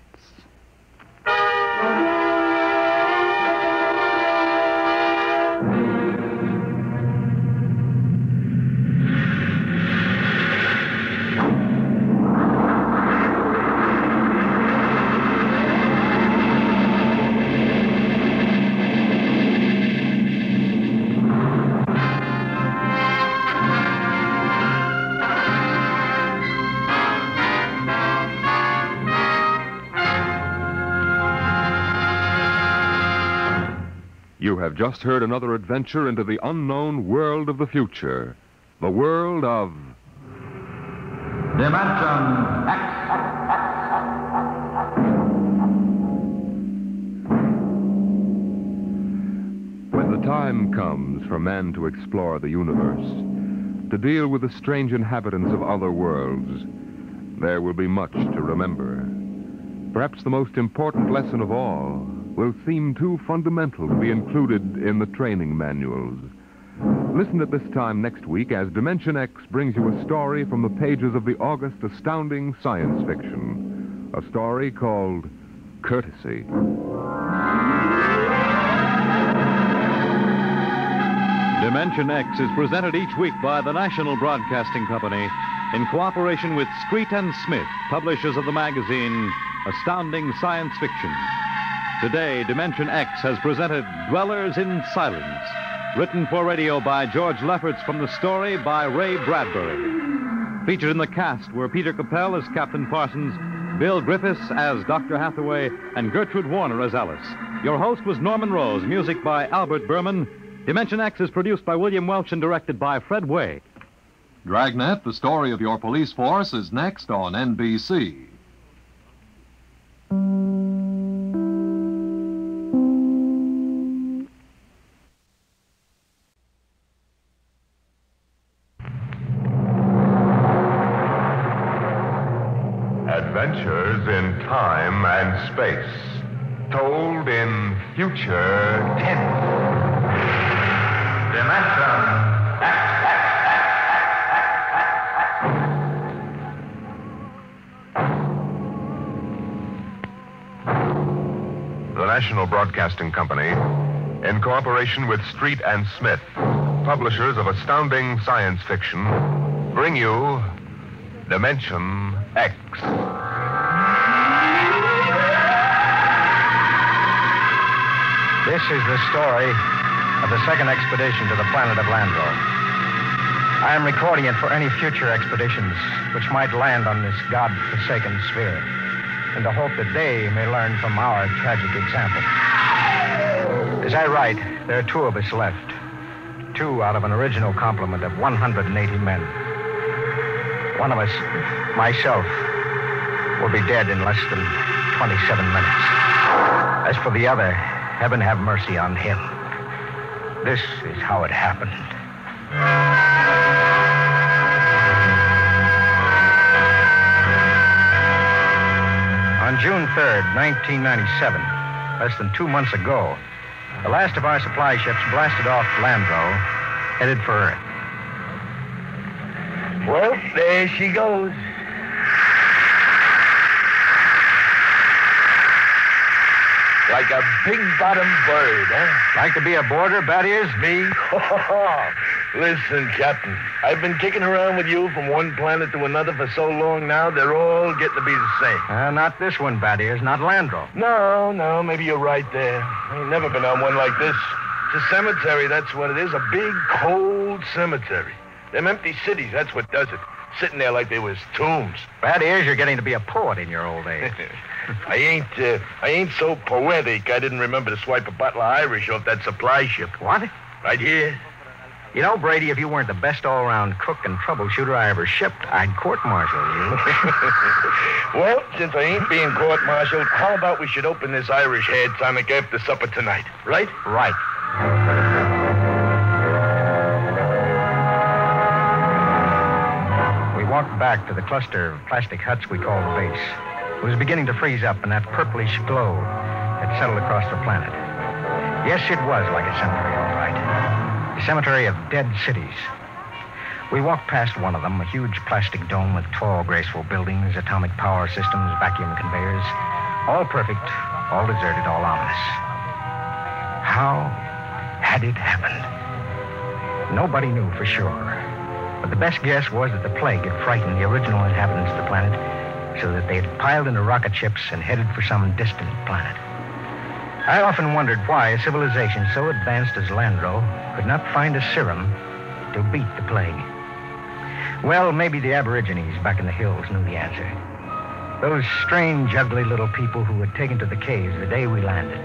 You have just heard another adventure into the unknown world of the future. The world of... Dimension X. When the time comes for man to explore the universe, to deal with the strange inhabitants of other worlds, there will be much to remember. Perhaps the most important lesson of all will seem too fundamental to be included in the training manuals. Listen at this time next week as Dimension X brings you a story from the pages of the August astounding science fiction. A story called Courtesy. Dimension X is presented each week by the National Broadcasting Company in cooperation with Street and Smith, publishers of the magazine Astounding Science Fiction. Today, Dimension X has presented Dwellers in Silence, Written for radio by George Lefferts from the story by Ray Bradbury. Featured in the cast were Peter Capell as Captain Parsons, Bill Griffiths as Dr. Hathaway, and Gertrude Warner as Alice. Your host was Norman Rose, music by Albert Berman. Dimension X is produced by William Welch and directed by Fred Way. Dragnet, the story of your police force, is next on NBC. Adventures in time and space, told in future tense. Dimension The National Broadcasting Company, in cooperation with Street and Smith, publishers of astounding science fiction, bring you Dimension X. This is the story of the second expedition to the planet of Landro. I am recording it for any future expeditions which might land on this God-forsaken sphere, in the hope that they may learn from our tragic example. As I write, there are 2 of us left. 2 out of an original complement of 180 men. One of us, myself, will be dead in less than 27 minutes. As for the other, heaven have mercy on him. This is how it happened. On June 3rd, 1997, less than 2 months ago, the last of our supply ships blasted off Landro, headed for Earth. Well, there she goes. Like a big-bottomed bird, huh? Like to be aboard her, Battiers? Me? Listen, Captain, I've been kicking around with you from one planet to another for so long now, they're all getting to be the same. Not this one, Battiers, not Landro. No, maybe you're right there. I ain't never been on one like this. It's a cemetery, that's what it is, a big, cold cemetery. Them empty cities, that's what does it. Sitting there like they was tombs. Battiers, you're getting to be a poet in your old age. I ain't so poetic I didn't remember to swipe a bottle of Irish off that supply ship. What? Right here. You know, Brady, if you weren't the best all-around cook and troubleshooter I ever shipped, I'd court-martial you. Well, since I ain't being court-martialed, how about we should open this Irish hair tonic after supper tonight, right? Right. We walked back to the cluster of plastic huts we call the base. It was beginning to freeze up, and that purplish glow had settled across the planet. Yes, it was like a cemetery, all right. A cemetery of dead cities. We walked past one of them, a huge plastic dome with tall, graceful buildings, atomic power systems, vacuum conveyors. All perfect, all deserted, all ominous. How had it happened? Nobody knew for sure. But the best guess was that the plague had frightened the original inhabitants of the planet so that they had piled into rocket ships and headed for some distant planet. I often wondered why a civilization so advanced as Landro could not find a serum to beat the plague. Well, maybe the Aborigines back in the hills knew the answer. Those strange, ugly little people who had taken to the caves the day we landed.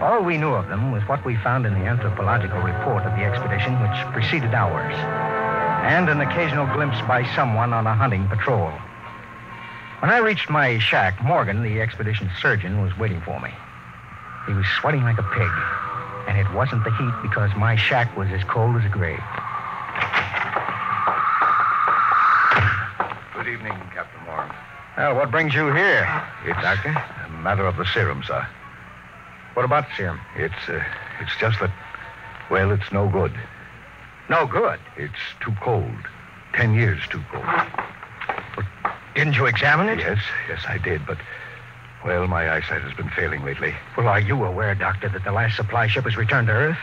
All we knew of them was what we found in the anthropological report of the expedition, which preceded ours, and an occasional glimpse by someone on a hunting patrol. When I reached my shack, Morgan, the expedition surgeon, was waiting for me. He was sweating like a pig, and it wasn't the heat because my shack was as cold as a grave. Good evening, Captain Moore. Well, what brings you here, Doctor? A matter of the serum, sir. What about the serum? It's just that, well, it's no good. No good? It's too cold. 10 years too cold. Didn't you examine it? Yes, I did, but, well, my eyesight has been failing lately. Well, are you aware, Doctor, that the last supply ship has returned to Earth?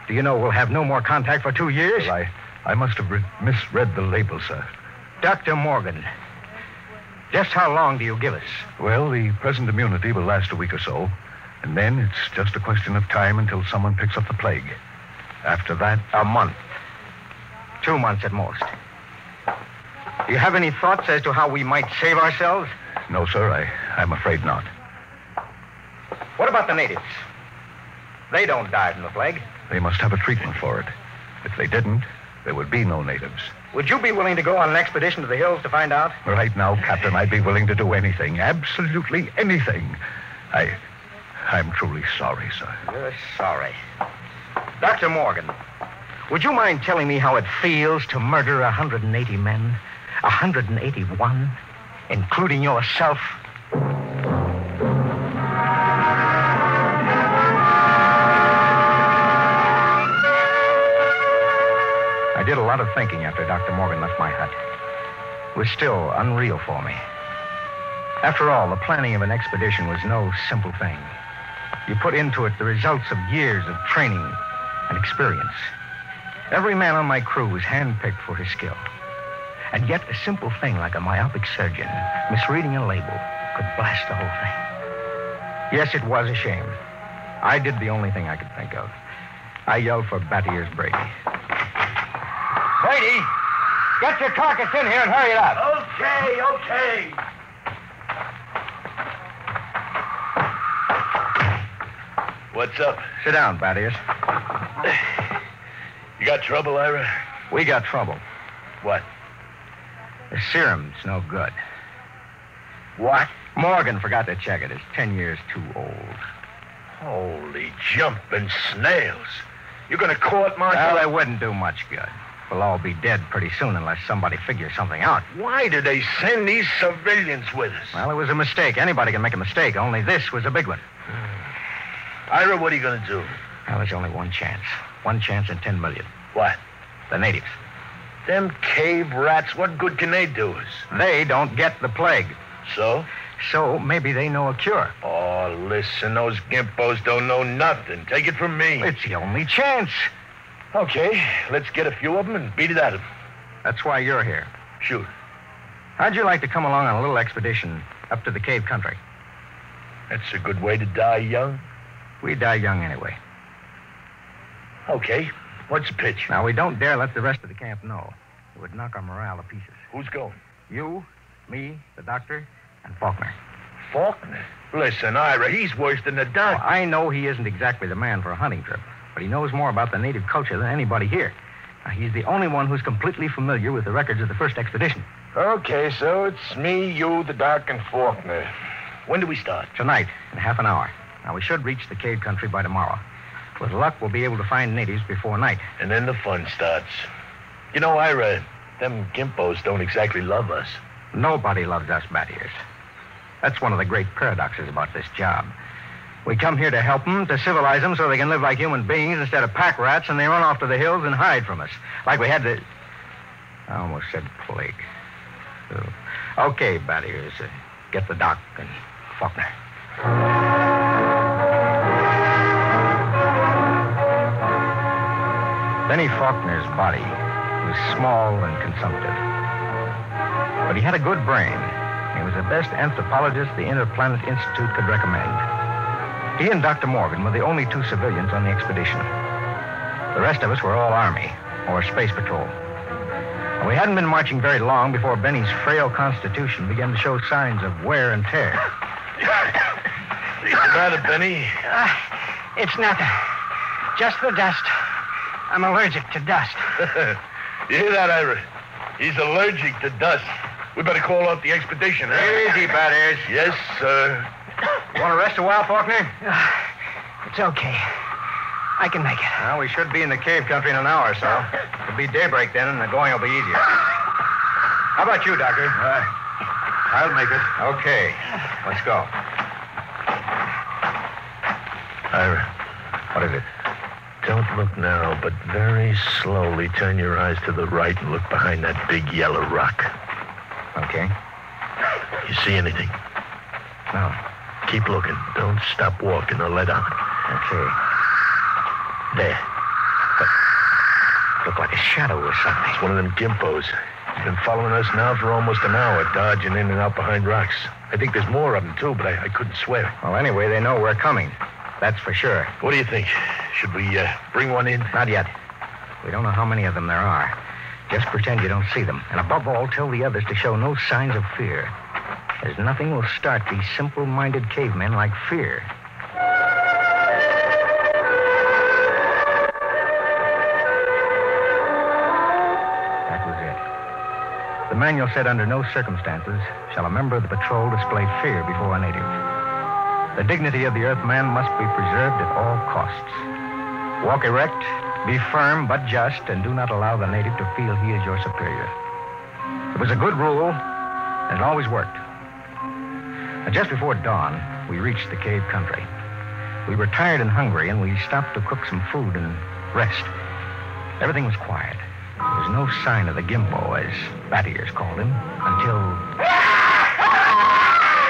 Do you know we'll have no more contact for 2 years? Well, I must have misread the label, sir. Dr. Morgan, just how long do you give us? Well, the present immunity will last a week or so. And then it's just a question of time until someone picks up the plague. After that... A month. 2 months at most. Do you have any thoughts as to how we might save ourselves? No, sir, I'm afraid not. What about the natives? They don't die from the plague. They must have a treatment for it. If they didn't, there would be no natives. Would you be willing to go on an expedition to the hills to find out? Right now, Captain, I'd be willing to do anything. Absolutely anything. I'm truly sorry, sir. You're sorry. Dr. Morgan, would you mind telling me how it feels to murder 180 men? 181, including yourself? I did a lot of thinking after Dr. Morgan left my hut. It was still unreal for me. After all, the planning of an expedition was no simple thing. You put into it the results of years of training and experience. Every man on my crew was handpicked for his skill. And yet a simple thing like a myopic surgeon misreading a label could blast the whole thing. Yes, it was a shame. I did the only thing I could think of. I yelled for Batty-Ears Brady. Brady, get your carcass in here and hurry it up. Okay. What's up? Sit down, Batty-Ears. You got trouble, Ira? We got trouble. What? The serum's no good. What? Morgan forgot to check it. It's 10 years too old. Holy jumping snails. You're going to court martial? Well, it wouldn't do much good. We'll all be dead pretty soon unless somebody figures something out. Why did they send these civilians with us? Well, it was a mistake. Anybody can make a mistake. Only this was a big one. Ira, what are you going to do? Well, there's only one chance. 1 chance in 10 million. What? The natives. Them cave rats, what good can they do us? They don't get the plague. So? So maybe they know a cure. Oh, listen, those gimpos don't know nothing. Take it from me. It's the only chance. Okay, let's get a few of them and beat it at them. That's why you're here. Shoot. How'd you like to come along on a little expedition up to the cave country? That's a good way to die young. We die young anyway. Okay, what's the pitch? Now, we don't dare let the rest of the camp know. It would knock our morale to pieces. Who's going? You, me, the doctor, and Faulkner. Faulkner? Listen, Ira, he's worse than the doctor. Well, I know he isn't exactly the man for a hunting trip, but he knows more about the native culture than anybody here. Now, he's the only one who's completely familiar with the records of the first expedition. Okay, so it's me, you, the doc, and Faulkner. When do we start? Tonight, in half an hour. Now, we should reach the cave country by tomorrow. With luck, we'll be able to find natives before night. And then the fun starts. You know, Ira, them gimpos don't exactly love us. Nobody loves us, Batty-Ears. That's one of the great paradoxes about this job. We come here to help them, to civilize them so they can live like human beings instead of pack rats, and they run off to the hills and hide from us. Like we had the... I almost said plague. Okay, Batty-Ears, get the doc and Faulkner. Benny Faulkner's body was small and consumptive. But he had a good brain. He was the best anthropologist the Interplanet Institute could recommend. He and Dr. Morgan were the only 2 civilians on the expedition. The rest of us were all Army or Space Patrol. And we hadn't been marching very long before Benny's frail constitution began to show signs of wear and tear. What's the matter, Benny? It's nothing. Just the dust. I'm allergic to dust. You hear that, Ira? He's allergic to dust. We better call off the expedition, huh? Easy, Batty-Ears. Yes, sir. You want to rest a while, Faulkner? It's okay. I can make it. Well, we should be in the cave country in an hour or so. It'll be daybreak then, and the going will be easier. How about you, Doctor? I'll make it. Okay. Let's go. Ira. What is it? Don't look now, but very slowly turn your eyes to the right and look behind that big yellow rock. Okay. You see anything? No. Keep looking. Don't stop walking or let on. Okay. There. Looked like a shadow or something. It's one of them gimpos. He's been following us now for almost an hour, dodging in and out behind rocks. I think there's more of them, too, but I couldn't swear. Well, anyway, they know we're coming. That's for sure. What do you think? Should we bring one in? Not yet. We don't know how many of them there are. Just pretend you don't see them. And above all, tell the others to show no signs of fear. There's nothing will start these simple-minded cavemen like fear. That was it. The manual said under no circumstances shall a member of the patrol display fear before a native. The dignity of the Earthman must be preserved at all costs. Walk erect, be firm but just, and do not allow the native to feel he is your superior. It was a good rule, and it always worked. Just before dawn, we reached the cave country. We were tired and hungry, and we stopped to cook some food and rest. Everything was quiet. There was no sign of the Gimpo, as Bat Ears called him, until...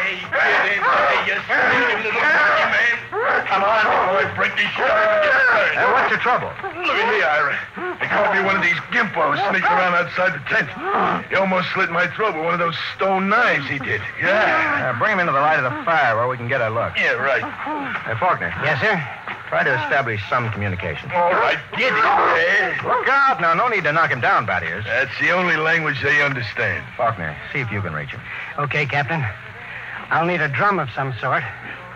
Hey, get in there, you sneaking little monkey man. Come on, boy, break these shit up. What's your trouble? Look at me, Ira. They caught me one of these Gimpos sneaking around outside the tent. He almost slit my throat with one of those stone knives he did. Yeah. Bring him into the light of the fire where we can get a look. Yeah, right. Faulkner. Yes, sir? Try to establish some communication. All right, get it. Look out now. No need to knock him down, Bat Ears. That's the only language they understand. Faulkner, see if you can reach him. Okay, Captain. I'll need a drum of some sort.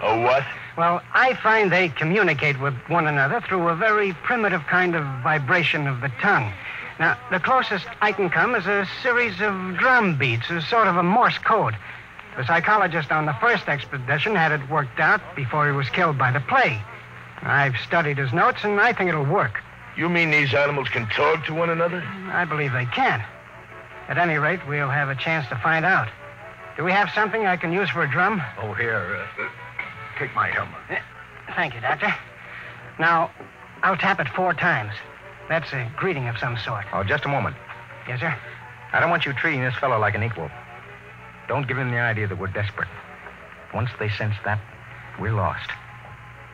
A what? Well, I find they communicate with one another through a very primitive kind of vibration of the tongue. Now, the closest I can come is a series of drum beats, a sort of a Morse code. The psychologist on the first expedition had it worked out before he was killed by the plague. I've studied his notes, and I think it'll work. You mean these animals can talk to one another? I believe they can. At any rate, we'll have a chance to find out. Do we have something I can use for a drum? Oh, here. Take my helmet. Thank you, Doctor. Now, I'll tap it 4 times. That's a greeting of some sort. Oh, just a moment. Yes, sir? I don't want you treating this fellow like an equal. Don't give him the idea that we're desperate. Once they sense that, we're lost.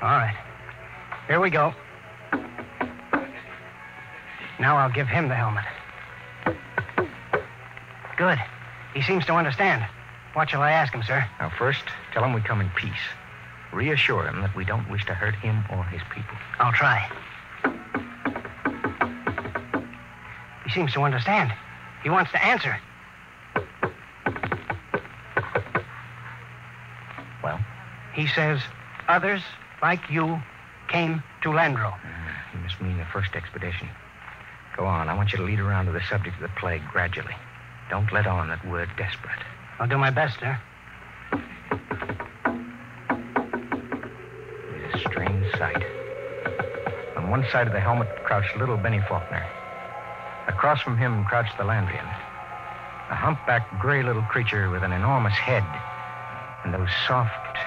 All right. Here we go. Now I'll give him the helmet. Good. He seems to understand. What shall I ask him, sir? Now, first, tell him we come in peace. Reassure him that we don't wish to hurt him or his people. I'll try. He seems to understand. He wants to answer. Well? He says, others like you came to Landro. He must mean the first expedition. Go on. I want you to lead around to the subject of the plague gradually. Don't let on that we're desperate. I'll do my best, sir. It's a strange sight. On one side of the helmet crouched little Benny Faulkner. Across from him crouched the Landrian, a humpbacked gray little creature with an enormous head and those soft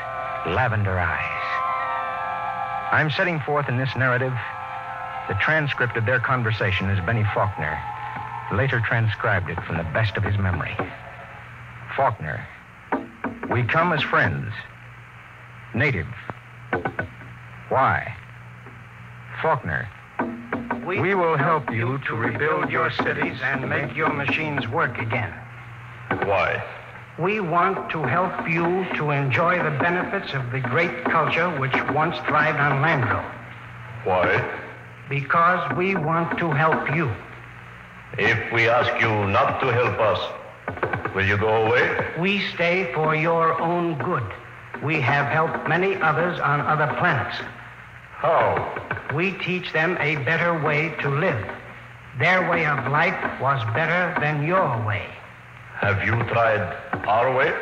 lavender eyes. I'm setting forth in this narrative the transcript of their conversation as Benny Faulkner later transcribed it from the best of his memory. Faulkner, we come as friends. Native. Why? Faulkner, we will help you to rebuild your cities and make your machines work again. Why? We want to help you to enjoy the benefits of the great culture which once thrived on Landro. Why? Because we want to help you. If we ask you not to help us, will you go away? We stay for your own good. We have helped many others on other planets. How? We teach them a better way to live. Their way of life was better than your way. Have you tried our way?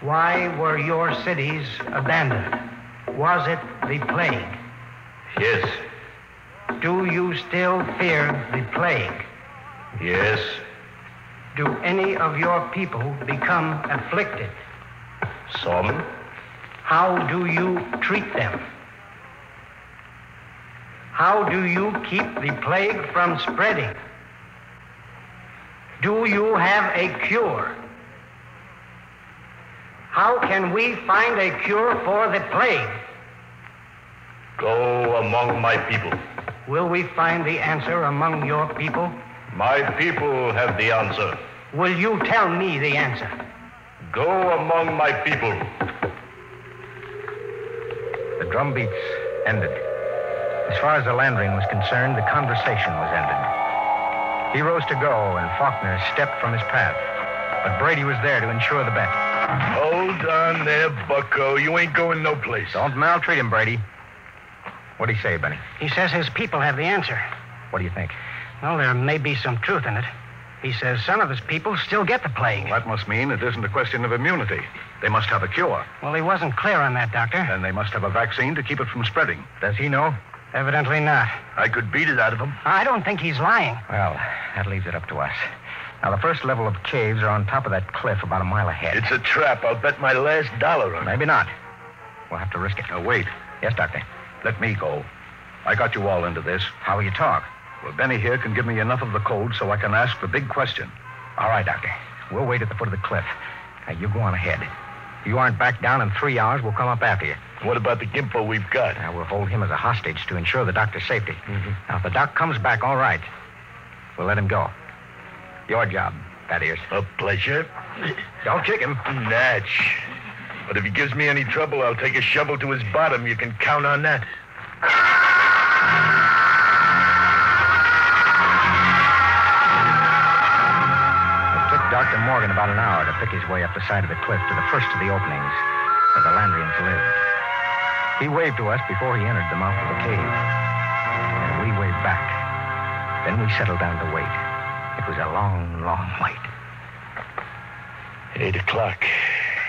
Why were your cities abandoned? Was it the plague? Yes. Do you still fear the plague? Yes. Do any of your people become afflicted? Some. How do you treat them? How do you keep the plague from spreading? Do you have a cure? How can we find a cure for the plague? Go among my people. Will we find the answer among your people? My people have the answer. Will you tell me the answer? Go among my people. The drum beats ended. As far as the Landrian was concerned, the conversation was ended. He rose to go, and Faulkner stepped from his path. But Brady was there to ensure the bet. Hold on there, bucko. You ain't going no place. Don't maltreat him, Brady. What'd he say, Benny? He says his people have the answer. What do you think? Well, there may be some truth in it. He says some of his people still get the plague. That must mean it isn't a question of immunity. They must have a cure. Well, he wasn't clear on that, Doctor. Then they must have a vaccine to keep it from spreading. Does he know? Evidently not. I could beat it out of him. I don't think he's lying. Well, that leaves it up to us. Now, the first level of caves are on top of that cliff about a mile ahead. It's a trap. I'll bet my last dollar on it. Maybe not. We'll have to risk it. Now, wait. Yes, Doctor. Let me go. I got you all into this. How will you talk? Well, Benny here can give me enough of the code so I can ask the big question. All right, Doctor. We'll wait at the foot of the cliff. Now, you go on ahead. If you aren't back down in 3 hours, we'll come up after you. What about the gimpo we've got? Now, we'll hold him as a hostage to ensure the doctor's safety. Now, if the doc comes back all right, we'll let him go. Your job, that is. A pleasure. Don't kick him. Natch. But if he gives me any trouble, I'll take a shovel to his bottom. You can count on that. Dr. Morgan about an hour to pick his way up the side of the cliff to the first of the openings where the Landrians lived. He waved to us before he entered the mouth of the cave. And we waved back. Then we settled down to wait. It was a long, long wait. 8 o'clock.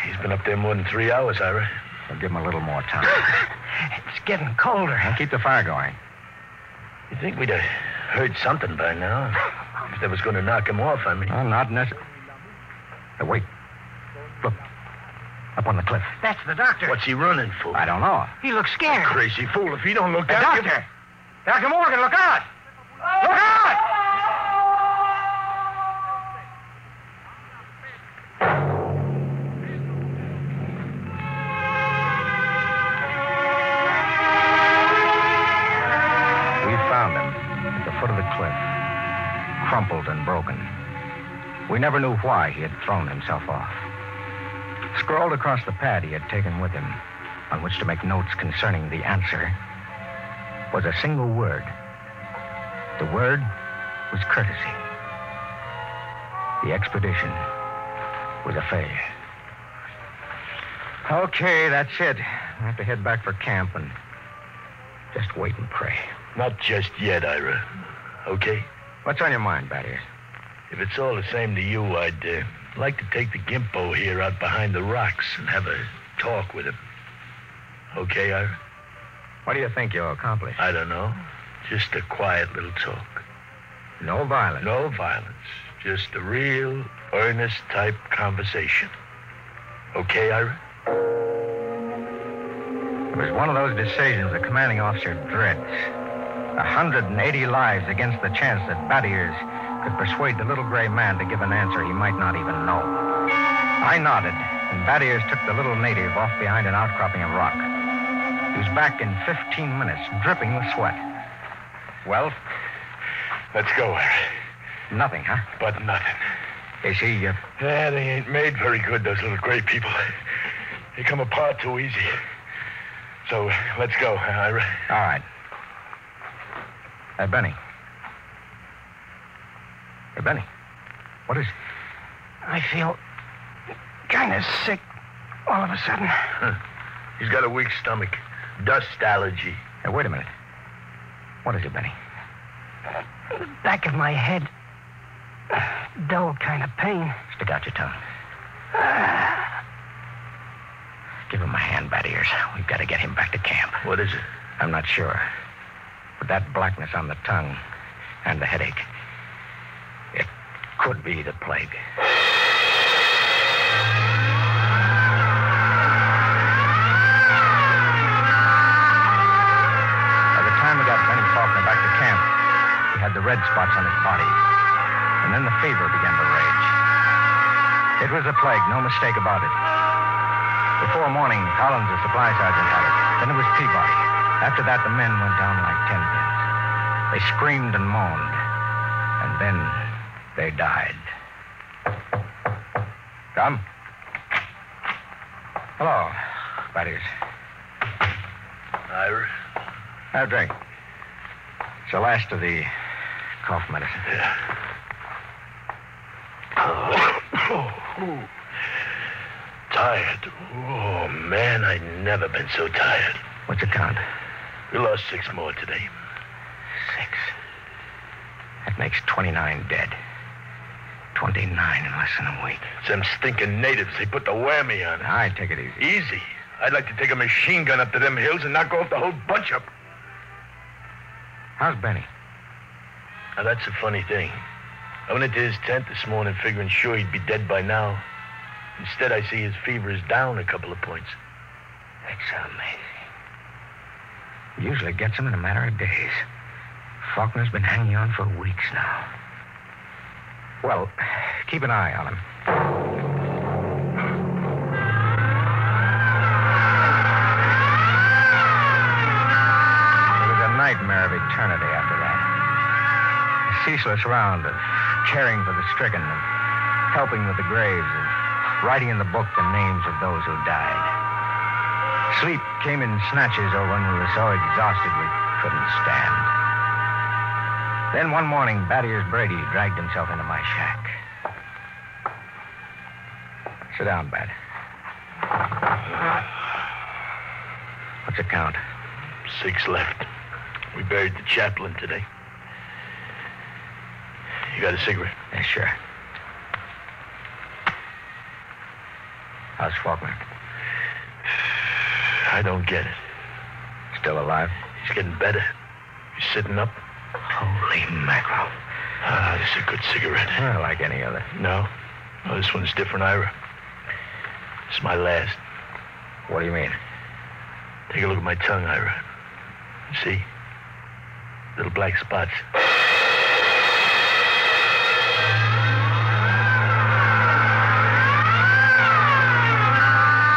He's been up there more than 3 hours, Ira. We'll give him a little more time. It's getting colder. Now keep the fire going. You think we'd have heard something by now? If they was going to knock him off, I mean. Well, not necessarily. Wait. Look. Up on the cliff. That's the doctor. What's he running for? I don't know. He looks scared. Crazy fool. If he don't look out... Doctor! Dr. Morgan, look out! Look out! We found him at the foot of the cliff, crumpled and broken. We never knew why he had thrown himself off. Scrawled across the pad he had taken with him, on which to make notes concerning the answer, was a single word. The word was courtesy. The expedition was a failure. Okay, that's it. I have to head back for camp and just wait and pray. Not just yet, Ira. Okay? What's on your mind, Battiers? If it's all the same to you, I'd like to take the gimpo here out behind the rocks and have a talk with him. Okay, Ira? What do you think you'll accomplish? I don't know. Just a quiet little talk. No violence? No violence. Just a real, earnest type conversation. Okay, Ira? It was one of those decisions the commanding officer dreads. 180 lives against the chance that Battiers could persuade the little gray man to give an answer he might not even know. I nodded, and Battiers took the little native off behind an outcropping of rock. He was back in 15 minutes, dripping with sweat. Well? Let's go, Ira. Nothing, huh? But nothing. Is he, Yeah, they ain't made very good, those little gray people. They come apart too easy. So, let's go, Ira. All right. Benny. Hey, Benny. What is it? I feel kind of sick all of a sudden. Huh. He's got a weak stomach. Dust allergy. Hey, wait a minute. What is it, Benny? The back of my head. Dull kind of pain. Stick out your tongue. Give him a hand, Battiers. We've got to get him back to camp. What is it? I'm not sure. But that blackness on the tongue and the headache, it could be the plague. By the time we got Benny Faulkner back to camp, he had the red spots on his body. And then the fever began to rage. It was a plague, no mistake about it. Before morning, Collins, the supply sergeant, had it. Then it was Peabody. After that, the men went down like 10 pins. They screamed and moaned. And then They died. Come. Hello, buddies. Ira? Have a drink. It's the last of the cough medicine. Yeah. Tired. Oh, man, I've never been so tired. What's the count? We lost 6 more today. 6. That makes 29 dead. 29 in less than a week. It's them stinking natives. They put the whammy on us. All right, take it easy. Easy? I'd like to take a machine gun up to them hills and knock off the whole bunch of them. How's Benny? Now, that's a funny thing. I went into his tent this morning figuring sure he'd be dead by now. Instead, I see his fever is down a couple of points. That's amazing. Usually gets him in a matter of days. Faulkner's been hanging on for weeks now. Well, keep an eye on him. It was a nightmare of eternity after that. A ceaseless round of caring for the stricken, of helping with the graves, of writing in the book the names of those who died. Sleep came in snatches or when we were so exhausted we couldn't stand. Then one morning, Battiers Brady dragged himself into my shack. Sit down, Bat. What's the count? 6 left. We buried the chaplain today. You got a cigarette? Yeah, sure. How's Faulkner? I don't get it. Still alive? He's getting better. He's sitting up. Holy mackerel. Ah, this is a good cigarette. Well, like any other. No. No, this one's different, Ira. It's my last. What do you mean? Take a look at my tongue, Ira. See? Little black spots.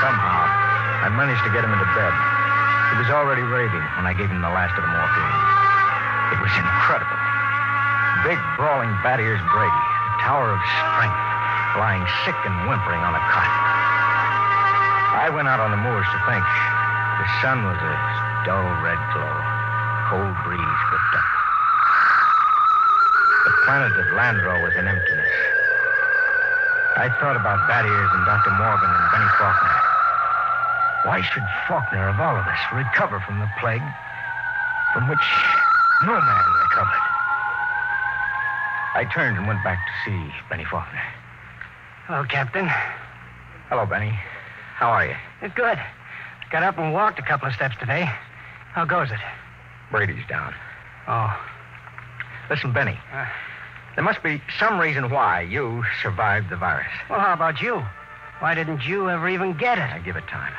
Somehow, I managed to get him into bed. He was already raving when I gave him the last of the morphine. It was incredible. Big, brawling Battiers Brady, a tower of strength, lying sick and whimpering on a cot. I went out on the moors to think. The sun was a dull red glow. Cold breeze whipped up. The planet of Landro was in emptiness. I thought about Battiers and Dr. Morgan and Benny Faulkner. Why should Faulkner, of all of us, recover from the plague from which no man recovered? I turned and went back to see Benny Faulkner. Hello, Captain. Hello, Benny. How are you? Good. Got up and walked a couple of steps today. How goes it? Brady's down. Oh. Listen, Benny. There must be some reason why you survived the virus. Well, how about you? Why didn't you ever even get it? I give it time.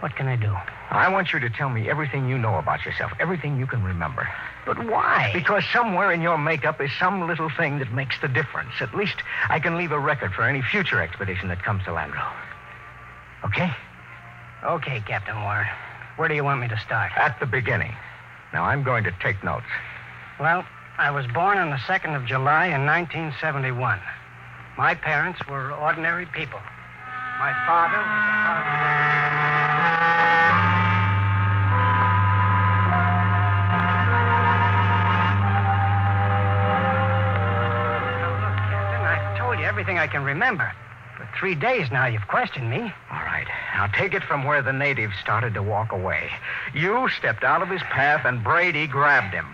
What can I do? I want you to tell me everything you know about yourself, everything you can remember. But why? Because somewhere in your makeup is some little thing that makes the difference. At least I can leave a record for any future expedition that comes to Landro. Okay? Okay, Captain Warren. Where do you want me to start? At the beginning. Now, I'm going to take notes. Well, I was born on the 2nd of July in 1971. My parents were ordinary people. My father was everything I can remember. For 3 days now, you've questioned me. All right. Now take it from where the natives started to walk away. You stepped out of his path and Brady grabbed him.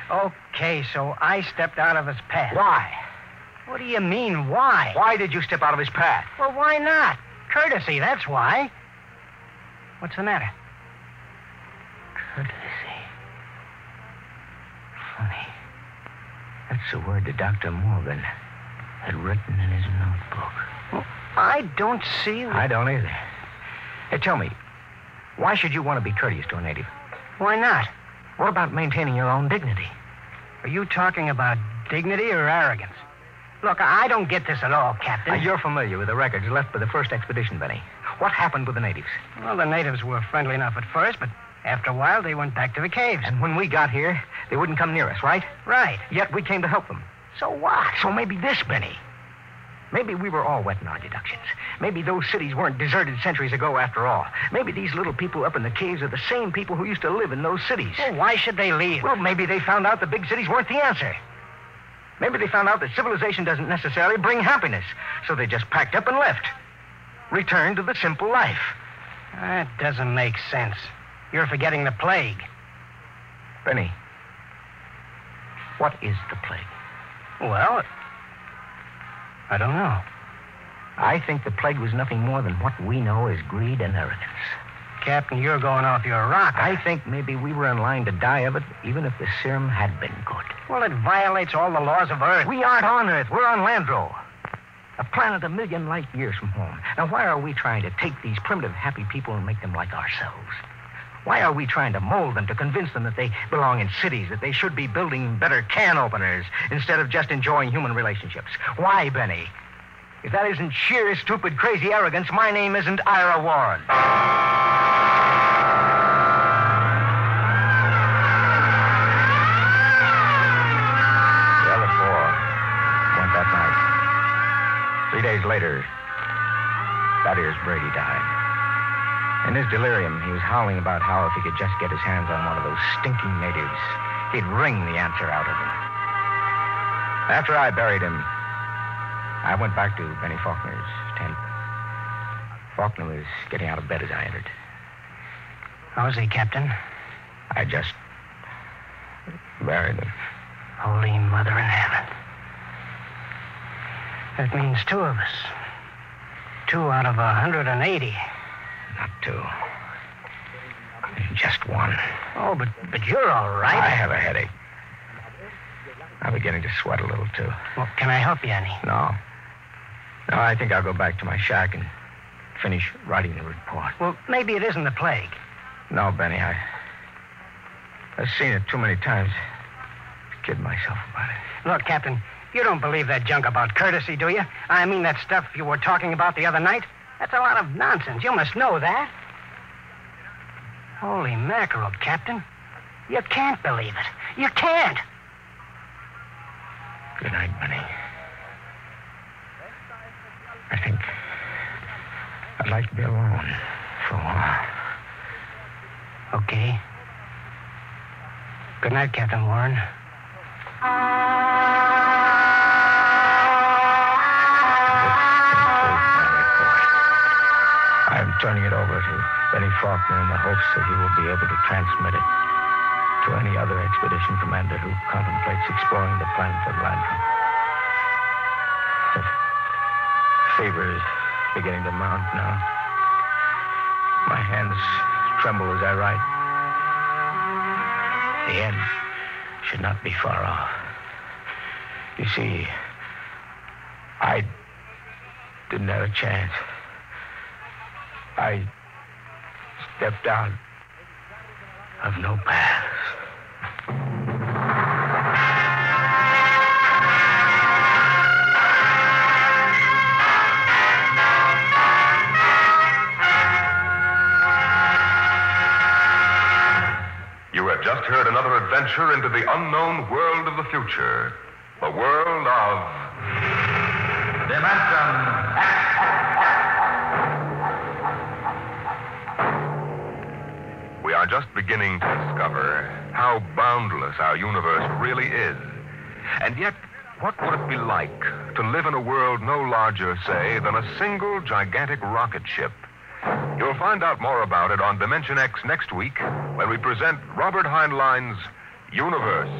Okay, so I stepped out of his path. Why? What do you mean, why? Why did you step out of his path? Well, why not? Courtesy, that's why. What's the matter? Courtesy. Funny. That's the word that Dr. Morgan had written in his notebook. Well, I don't see... I don't either. Hey, tell me, why should you want to be courteous to a native? Why not? What about maintaining your own dignity? Are you talking about dignity or arrogance? Look, I don't get this at all, Captain. Now, you're familiar with the records left by the first expedition, Benny. What happened with the natives? Well, the natives were friendly enough at first, but after a while, they went back to the caves. And when we got here, they wouldn't come near us, right? Right. Yet we came to help them. So what? So maybe this, Benny. Maybe we were all wet in our deductions. Maybe those cities weren't deserted centuries ago after all. Maybe these little people up in the caves are the same people who used to live in those cities. Well, why should they leave? Well, maybe they found out the big cities weren't the answer. Maybe they found out that civilization doesn't necessarily bring happiness. So they just packed up and left. Returned to the simple life. That doesn't make sense. You're forgetting the plague. Benny, what is the plague? Well, I don't know. I think the plague was nothing more than what we know as greed and arrogance. Captain, you're going off your rocker. I think maybe we were in line to die of it, even if the serum had been good. Well, it violates all the laws of Earth. We aren't on Earth. We're on Landro, a planet a million light years from home. Now, why are we trying to take these primitive, happy people and make them like ourselves? Why are we trying to mold them to convince them that they belong in cities, that they should be building better can openers instead of just enjoying human relationships? Why, Benny? If that isn't sheer, stupid, crazy arrogance, my name isn't Ira Warren. The other four went that night. 3 days later, Thaddeus Brady died. In his delirium, he was howling about how if he could just get his hands on one of those stinking natives, he'd wring the answer out of them. After I buried him, I went back to Benny Faulkner's tent. Faulkner was getting out of bed as I entered. How's he, Captain? I just buried him. Holy Mother in Heaven. That means 2 of us. 2 out of 180. Not 2. Just 1. Oh, but you're all right. I have a headache. I'm beginning to sweat a little, too. Well, can I help you any? No. No, I think I'll go back to my shack and finish writing the report. Well, maybe it isn't the plague. No, Benny, I've seen it too many times to kid myself about it. Look, Captain, you don't believe that junk about courtesy, do you? I mean that stuff you were talking about the other night? That's a lot of nonsense. You must know that. Holy mackerel, Captain. You can't believe it. You can't. Good night, Benny. I think I'd like to be alone for a while. Okay. Good night, Captain Warren. I'm turning it over to Benny Faulkner in the hopes that he will be able to transmit it to any other expedition commander who contemplates exploring the planet of Landro. The fever is beginning to mount now. My hands tremble as I write. The end should not be far off. You see, I didn't have a chance. I stepped out of no paths. You have just heard another adventure into the unknown world of the future. The world of... Dimension We are just beginning to discover how boundless our universe really is. And yet, what would it be like to live in a world no larger, say, than a single gigantic rocket ship? You'll find out more about it on Dimension X next week when we present Robert Heinlein's Universe.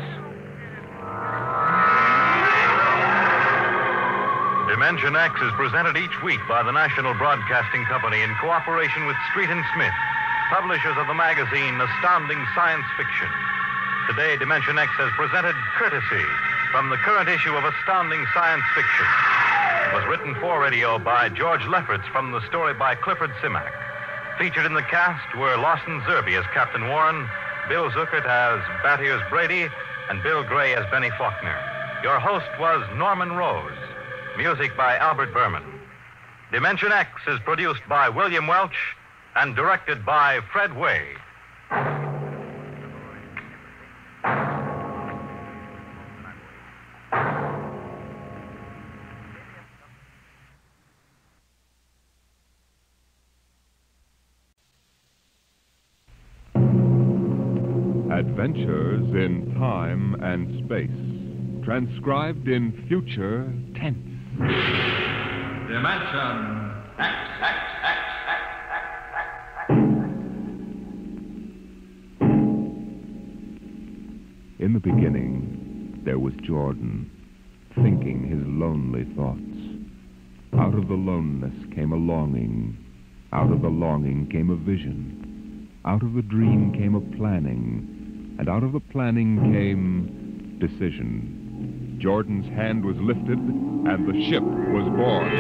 Dimension X is presented each week by the National Broadcasting Company in cooperation with Street & Smith, publishers of the magazine Astounding Science Fiction. Today, Dimension X has presented Courtesy from the current issue of Astounding Science Fiction. It was written for radio by George Lefferts from the story by Clifford Simak. Featured in the cast were Lawson Zerbe as Captain Warren, Bill Zuckert as Thaddeus Brady, and Bill Gray as Benny Faulkner. Your host was Norman Rose. Music by Albert Berman. Dimension X is produced by William Welch and directed by Fred Way. Adventures in Time and Space, transcribed in future tense. Dimension X. In the beginning, there was Jordan, thinking his lonely thoughts. Out of the loneness came a longing. Out of the longing came a vision. Out of the dream came a planning. And out of the planning came decision. Jordan's hand was lifted, and the ship was born.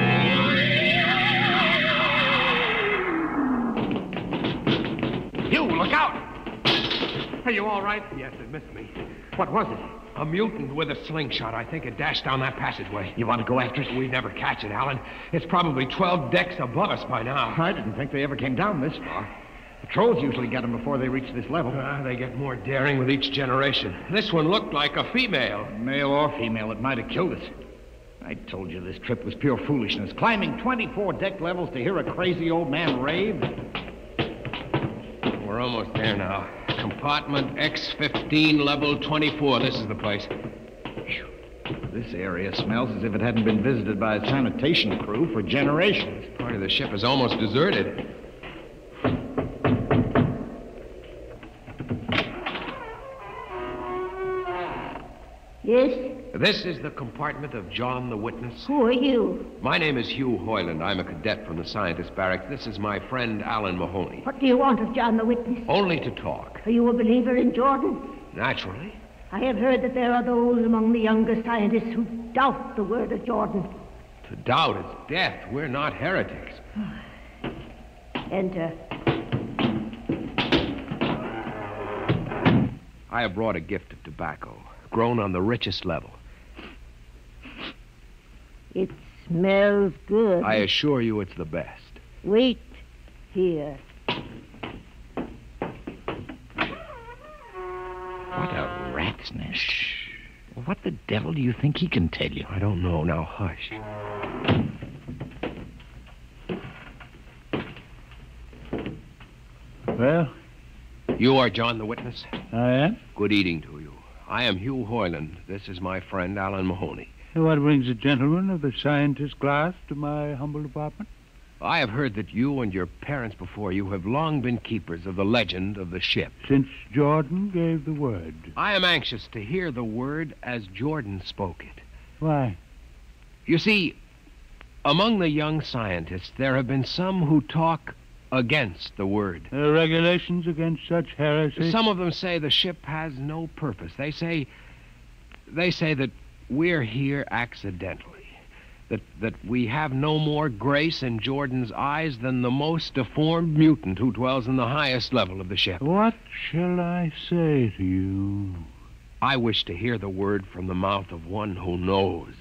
You, look out! Are you all right? Yes, it missed me. What was it? A mutant with a slingshot. I think it dashed down that passageway. You want to go after it? We'd never catch it, Alan. It's probably 12 decks above us by now. I didn't think they ever came down this far. Patrols usually get them before they reach this level. They get more daring with each generation. This one looked like a female. Male or female, it might have killed us. I told you this trip was pure foolishness. Climbing 24 deck levels to hear a crazy old man rave. We're almost there now. Compartment X15, level 24. This is the place. This area smells as if it hadn't been visited by a sanitation crew for generations. Part of the ship is almost deserted. Yes? This is the compartment of John the Witness. Who are you? My name is Hugh Hoyland. I'm a cadet from the scientist barracks. This is my friend Alan Mahoney. What do you want of John the Witness? Only to talk. Are you a believer in Jordan? Naturally. I have heard that there are those among the younger scientists who doubt the word of Jordan. To doubt is death. We're not heretics. Enter. I have brought a gift of tobacco, grown on the richest level. It smells good. I assure you it's the best. Wait here. What a rat's nest. What the devil do you think he can tell you? I don't know. Now, hush. Well? You are John the Witness? I am. Good eating to you. I am Hugh Hoyland. This is my friend, Alan Mahoney. What brings a gentleman of the scientist class to my humble apartment? I have heard that you and your parents before you have long been keepers of the legend of the ship. Since Jordan gave the word. I am anxious to hear the word as Jordan spoke it. Why? You see, among the young scientists, there have been some who talk against the word. Regulations against such heresy? Some of them say the ship has no purpose. They say that we're here accidentally. That we have no more grace in Jordan's eyes than the most deformed mutant who dwells in the highest level of the ship. What shall I say to you? I wish to hear the word from the mouth of one who knows,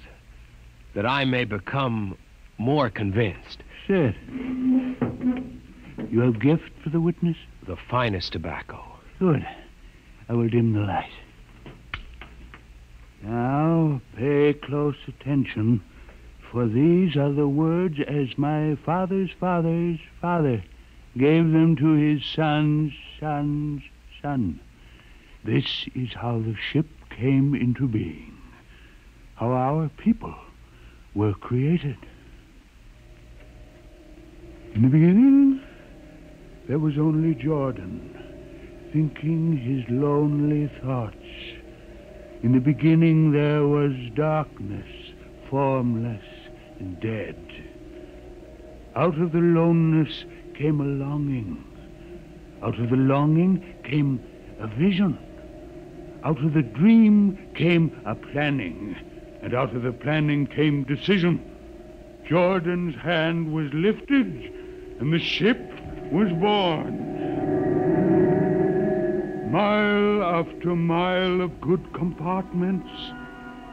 that I may become more convinced. Sit. You have gift for the witness? The finest tobacco. Good. I will dim the light. Now, pay close attention, for these are the words as my father's father's father gave them to his son's son's son. This is how the ship came into being, how our people were created. In the beginning, there was only Jordan, thinking his lonely thoughts. In the beginning, there was darkness, formless and dead. Out of the loneness came a longing. Out of the longing came a vision. Out of the dream came a planning. And out of the planning came decision. Jordan's hand was lifted, and the ship was born. Mile after mile of good compartments,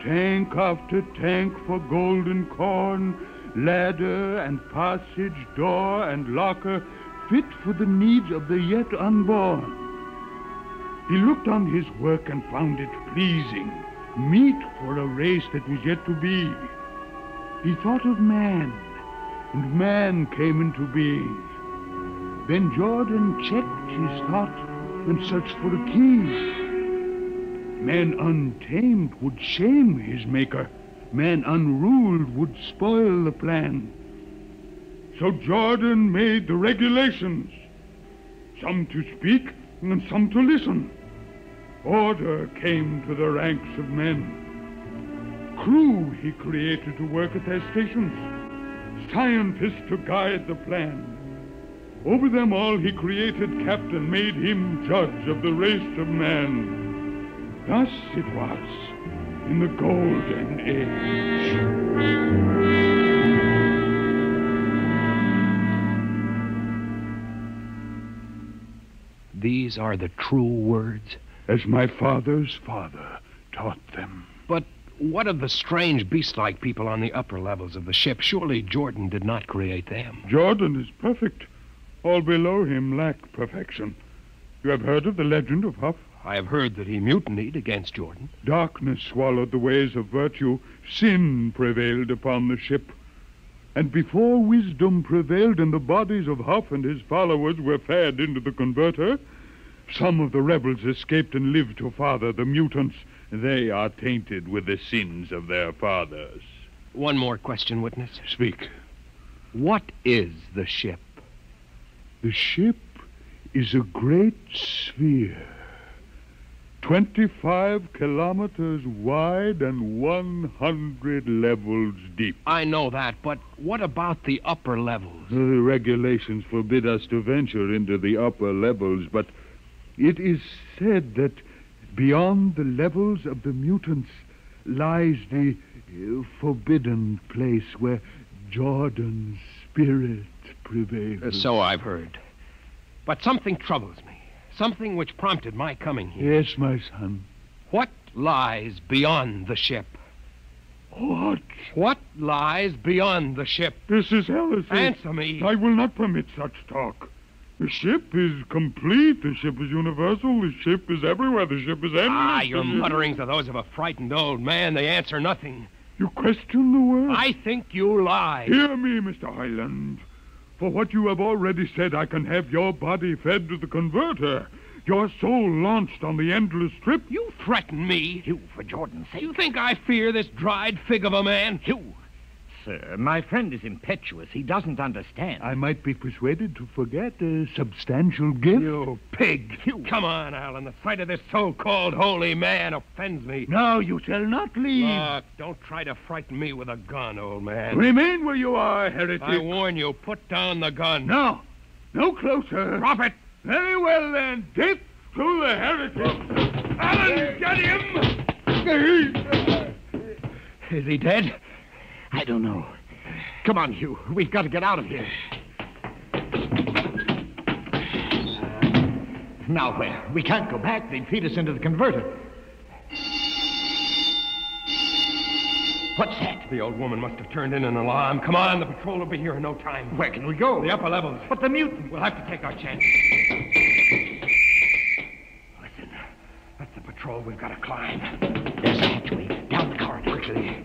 tank after tank for golden corn, ladder and passage, door and locker, fit for the needs of the yet unborn. He looked on his work and found it pleasing, meet for a race that was yet to be. He thought of man, and man came into being. Then Jordan checked his thought and searched for a key. Man untamed would shame his maker. Man unruled would spoil the plan. So Jordan made the regulations, some to speak and some to listen. Order came to the ranks of men. Crew he created to work at their stations, scientists to guide the plan. Over them all he created captain, made him judge of the race of man. Thus it was in the Golden Age. These are the true words? As my father's father taught them. But what of the strange beast-like people on the upper levels of the ship? Surely Jordan did not create them. Jordan is perfect. All below him lack perfection. You have heard of the legend of Huff? I have heard that he mutinied against Jordan. Darkness swallowed the ways of virtue. Sin prevailed upon the ship. And before wisdom prevailed and the bodies of Huff and his followers were fed into the converter, some of the rebels escaped and lived to father the mutants. They are tainted with the sins of their fathers. One more question, witness. Speak. What is the ship? The ship is a great sphere, 25 kilometers wide and 100 levels deep. I know that, but what about the upper levels? The regulations forbid us to venture into the upper levels, but it is said that beyond the levels of the mutants lies the forbidden place where Jordan's spirit prevails. So I've heard. But something troubles me. Something which prompted my coming here. Yes, my son. What lies beyond the ship? What? What lies beyond the ship? This is heresy. Answer me. I will not permit such talk. The ship is complete. The ship is universal. The ship is everywhere. The ship is endless. Ah, your mutterings are those of a frightened old man. They answer nothing. You question the word? I think you lie. Hear me, Mr. Highland. For what you have already said, I can have your body fed to the converter, your soul launched on the endless trip. You threaten me. You, for Jordan's sake. You think I fear this dried fig of a man? You. Sir, my friend is impetuous. He doesn't understand. I might be persuaded to forget a substantial gift. You pig. You. Come on, Alan. The sight of this so-called holy man offends me. No, you shall not leave. Look, don't try to frighten me with a gun, old man. Remain where you are, heretic. I warn you, put down the gun. No. No closer. Drop it. Very well, then. Death to the heretic. Alan, get him! Is he dead? I don't know. Come on, Hugh. We've got to get out of here. Now where? We can't go back. They'd feed us into the converter. What's that? The old woman must have turned in an alarm. Come on, the patrol will be here in no time. Where can we go? The upper levels. But the mutant. We'll have to take our chance. Listen, that's the patrol we've got to climb. There's a hatchway down the corridor. Quickly.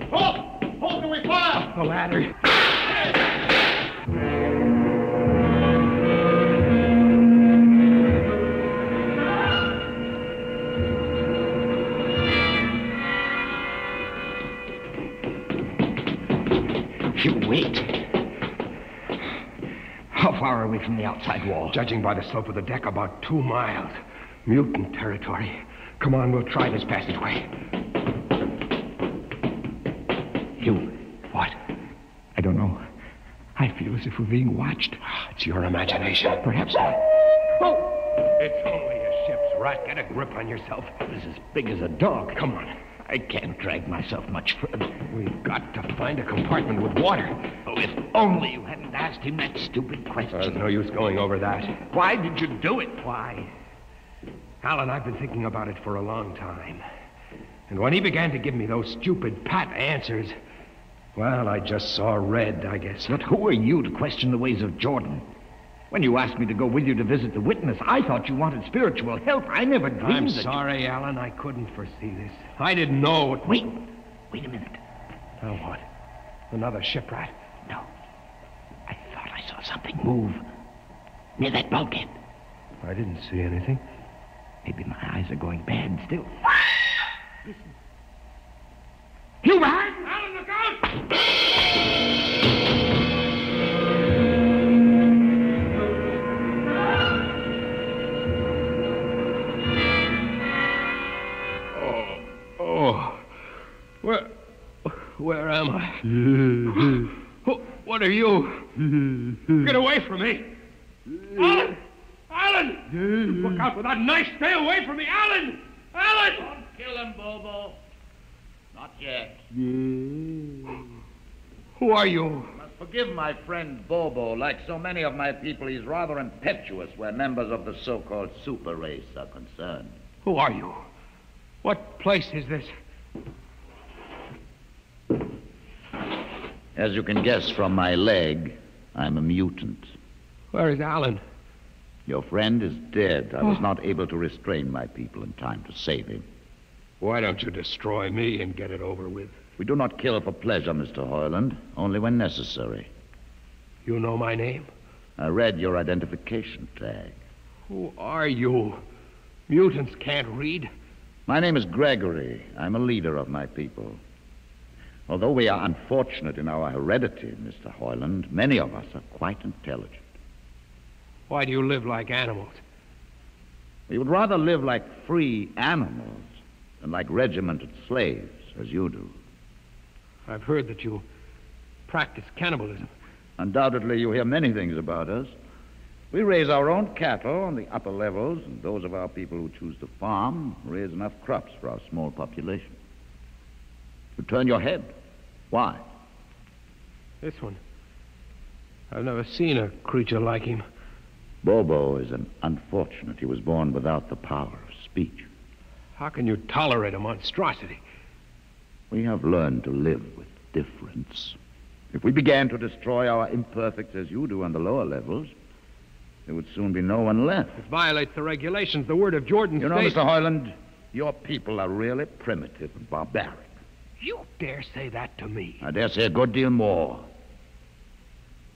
Halt! Halt, do we fire? The ladder. Wait. How far are we from the outside wall? Judging by the slope of the deck, about 2 miles. Mutant territory. Come on, we'll try this passageway. Hugh. What? I don't know. I feel as if we're being watched. It's your imagination. Perhaps not. Oh! It's only a ship's rat. Get a grip on yourself. This is as big as a dog. Come on. I can't drag myself much further. We've got to find a compartment with water. Oh, if only you hadn't asked him that stupid question. There's no use going over that. Why did you do it? Why? Alan, I've been thinking about it for a long time. And when he began to give me those stupid pat answers, well, I just saw red, I guess. But who are you to question the ways of Jordan? When you asked me to go with you to visit the witness, I thought you wanted spiritual help. I never dreamed I'm that sorry, Alan. I couldn't foresee this. I didn't know. Wait a minute. Now what? Another shipwreck? No. I thought I saw something move near that bulkhead. I didn't see anything. Maybe my eyes are going bad still. Listen. You behind? Alan, look out! Oh. Where am I? What are you? Get away from me! Alan! Alan! Look out with that knife! Stay away from me! Alan! Alan! Don't kill him, Bobo. Not yet. Who are you? You must forgive my friend Bobo. Like so many of my people, he's rather impetuous where members of the so-called super race are concerned. Who are you? What place is this? As you can guess from my leg, I'm a mutant. Where is Alan? Your friend is dead. I was not able to restrain my people in time to save him. Why don't you destroy me and get it over with? We do not kill for pleasure, Mr. Hoyland, only when necessary. You know my name? I read your identification tag. Who are you? Mutants can't read. My name is Gregory. I'm a leader of my people. Although we are unfortunate in our heredity, Mr. Hoyland, many of us are quite intelligent. Why do you live like animals? We would rather live like free animals than like regimented slaves, as you do. I've heard that you practice cannibalism. Undoubtedly, you hear many things about us. We raise our own cattle on the upper levels, and those of our people who choose to farm raise enough crops for our small population. You turn your head. Why? This one. I've never seen a creature like him. Bobo is an unfortunate. He was born without the power of speech. How can you tolerate a monstrosity? We have learned to live with difference. If we began to destroy our imperfects as you do on the lower levels, there would soon be no one left. It violates the regulations. The word of Jordan You know, states... Mr. Hoyland, your people are really primitive and barbaric. You dare say that to me? I dare say a good deal more.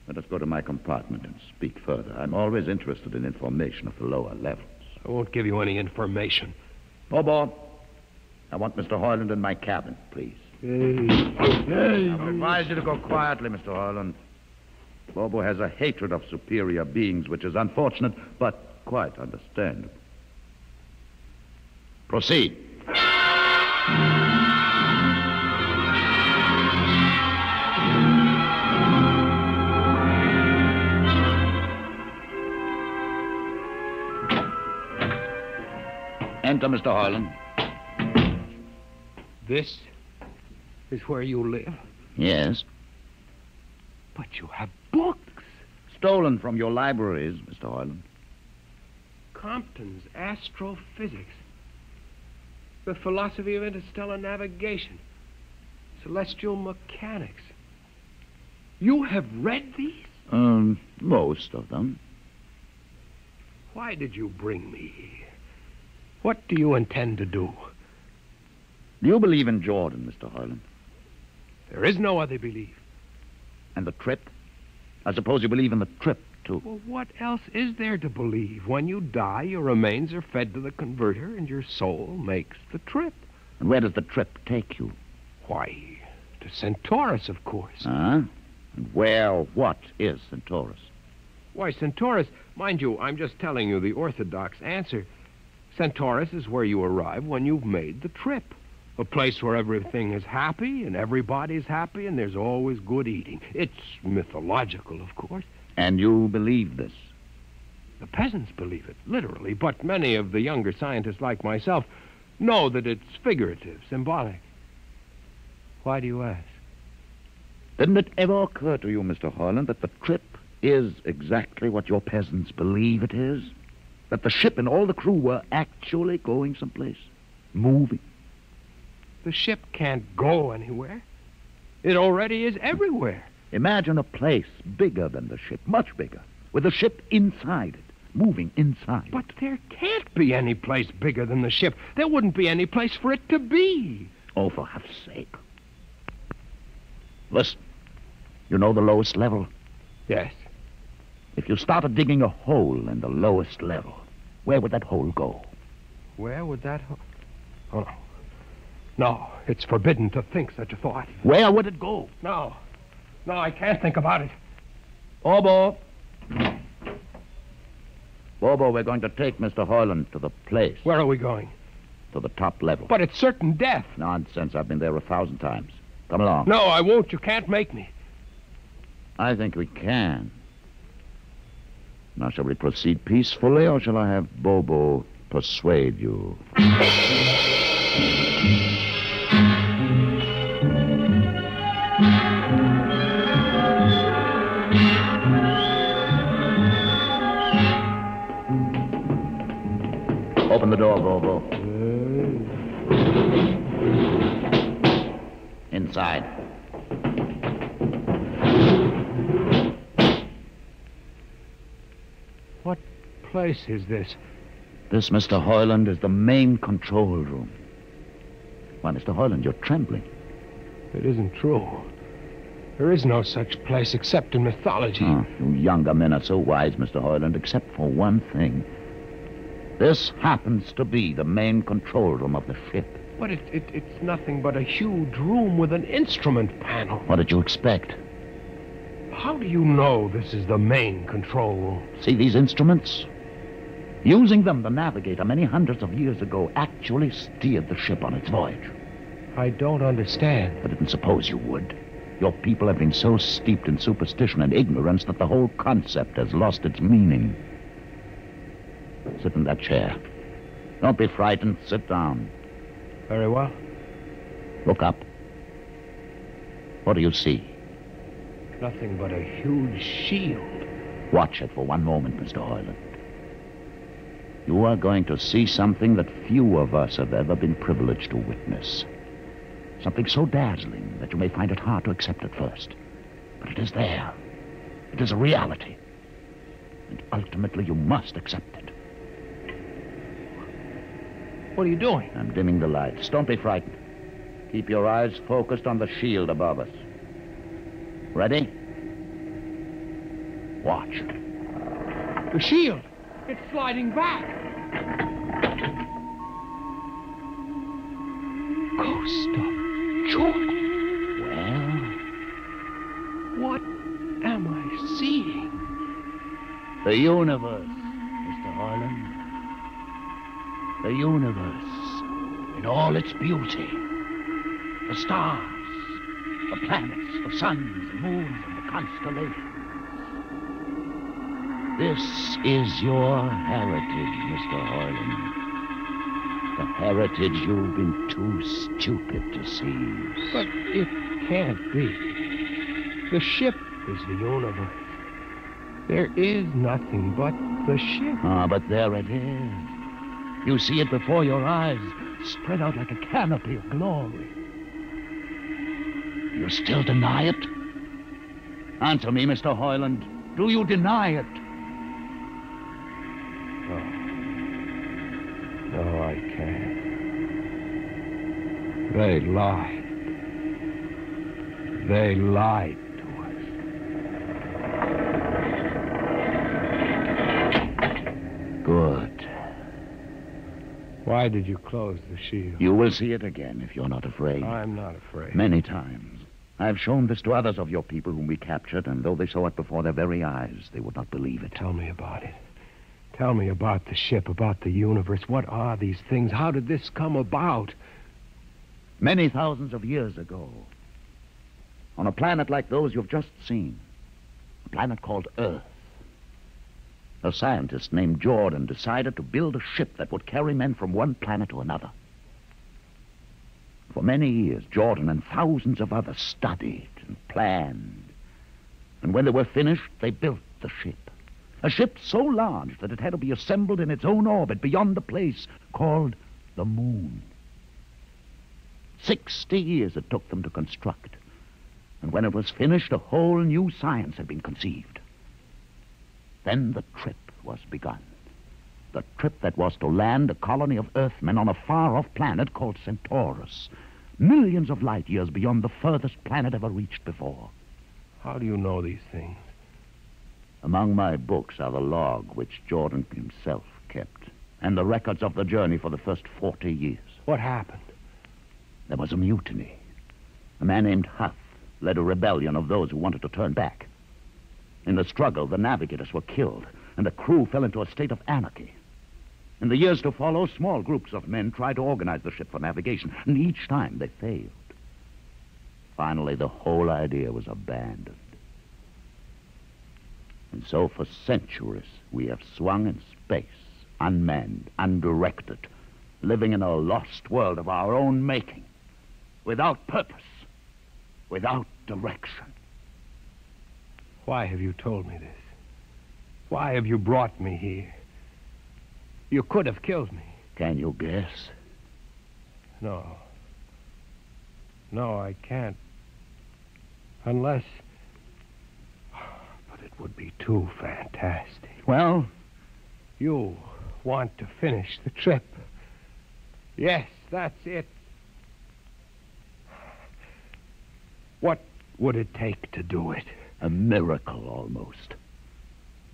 Let us go to my compartment and speak further. I'm always interested in information of the lower levels. I won't give you any information. Bobo, I want Mr. Hoyland in my cabin, please. Hey. I advise you to go quietly, Mr. Hoyland. Bobo has a hatred of superior beings, which is unfortunate, but quite understandable. Proceed. Enter, Mr. Hoyland. This is where you live? Yes. But you have books. Stolen from your libraries, Mr. Hoyland. Compton's Astrophysics. The Philosophy of Interstellar Navigation. Celestial Mechanics. You have read these? Most of them. Why did you bring me here? What do you intend to do? Do you believe in Jordan, Mr. Hoyland? There is no other belief. And the trip? I suppose you believe in the trip, too. Well, what else is there to believe? When you die, your remains are fed to the converter, and your soul makes the trip. And where does the trip take you? Why, to Centaurus, of course. Huh? And what is Centaurus? Why, Centaurus, mind you, I'm just telling you the orthodox answer. Centaurus is where you arrive when you've made the trip. A place where everything is happy and everybody's happy and there's always good eating. It's mythological, of course. And you believe this? The peasants believe it, literally, but many of the younger scientists like myself know that it's figurative, symbolic. Why do you ask? Didn't it ever occur to you, Mr. Hoyland, that the trip is exactly what your peasants believe it is? That the ship and all the crew were actually going someplace, moving? The ship can't go anywhere. It already is everywhere. Imagine a place bigger than the ship, much bigger, with the ship inside it, moving inside. But there can't be any place bigger than the ship. There wouldn't be any place for it to be. Oh, for heaven's sake. Listen, you know the lowest level? Yes. If you started digging a hole in the lowest level, where would that hole go? Where would that... Oh, no. No, it's forbidden to think such a thought. Where would it go? No. No, I can't think about it. Bobo. Bobo, we're going to take Mr. Hoyland to the place. Where are we going? To the top level. But it's certain death. Nonsense. I've been there 1,000 times. Come along. No, I won't. You can't make me. I think we can. Now, shall we proceed peacefully, or shall I have Bobo persuade you? Open the door, Bobo. Inside. What place is this? This, Mr. Hoyland, is the main control room. Why, Mr. Hoyland, you're trembling. It isn't true. There is no such place except in mythology. Oh, you younger men are so wise, Mr. Hoyland, except for one thing. This happens to be the main control room of the ship. But it's nothing but a huge room with an instrument panel. What did you expect? How do you know this is the main control room? See these instruments? Using them, the navigator, many hundreds of years ago, actually steered the ship on its voyage. I don't understand. I didn't suppose you would. Your people have been so steeped in superstition and ignorance that the whole concept has lost its meaning. Sit in that chair. Don't be frightened. Sit down. Very well. Look up. What do you see? Nothing but a huge shield. Watch it for one moment, Mr. Hoyland. You are going to see something that few of us have ever been privileged to witness. Something so dazzling that you may find it hard to accept at first. But it is there. It is a reality. And ultimately you must accept it. What are you doing? I'm dimming the lights. Don't be frightened. Keep your eyes focused on the shield above us. Ready? Watch. The shield. It's sliding back. Ghost of Jordan. Well? What am I seeing? The universe, Mr. Hoyland. The universe in all its beauty. The stars, the planets, the suns, the moons, and the constellations. This is your heritage, Mr. Hoyland. The heritage you've been too stupid to seize. But it can't be. The ship is the universe. There is nothing but the ship. Ah, but there it is. You see it before your eyes, spread out like a canopy of glory. You still deny it? Answer me, Mr. Hoyland. Do you deny it? No, I can't. They lied. They lied to us. Good. Why did you close the shield? You will see it again if you're not afraid. I'm not afraid. Many times. I've shown this to others of your people whom we captured, and though they saw it before their very eyes, they would not believe it. Tell me about it. Tell me about the ship, about the universe. What are these things? How did this come about? Many thousands of years ago, on a planet like those you've just seen, a planet called Earth, a scientist named Jordan decided to build a ship that would carry men from one planet to another. For many years, Jordan and thousands of others studied and planned. And when they were finished, they built the ship. A ship so large that it had to be assembled in its own orbit beyond the place called the moon. 60 years it took them to construct. And when it was finished, a whole new science had been conceived. Then the trip was begun. The trip that was to land a colony of Earthmen on a far-off planet called Centaurus, millions of light years beyond the furthest planet ever reached before. How do you know these things? Among my books are the log which Jordan himself kept, and the records of the journey for the first 40 years. What happened? There was a mutiny. A man named Huff led a rebellion of those who wanted to turn back. In the struggle, the navigators were killed, and the crew fell into a state of anarchy. In the years to follow, small groups of men tried to organize the ship for navigation, and each time they failed. Finally, the whole idea was abandoned. And so for centuries, we have swung in space, unmanned, undirected, living in a lost world of our own making, without purpose, without direction. Why have you told me this? Why have you brought me here? You could have killed me. Can you guess? No. No, I can't. Unless... But it would be too fantastic. Well? You want to finish the trip. Yes, that's it. What would it take to do it? A miracle, almost.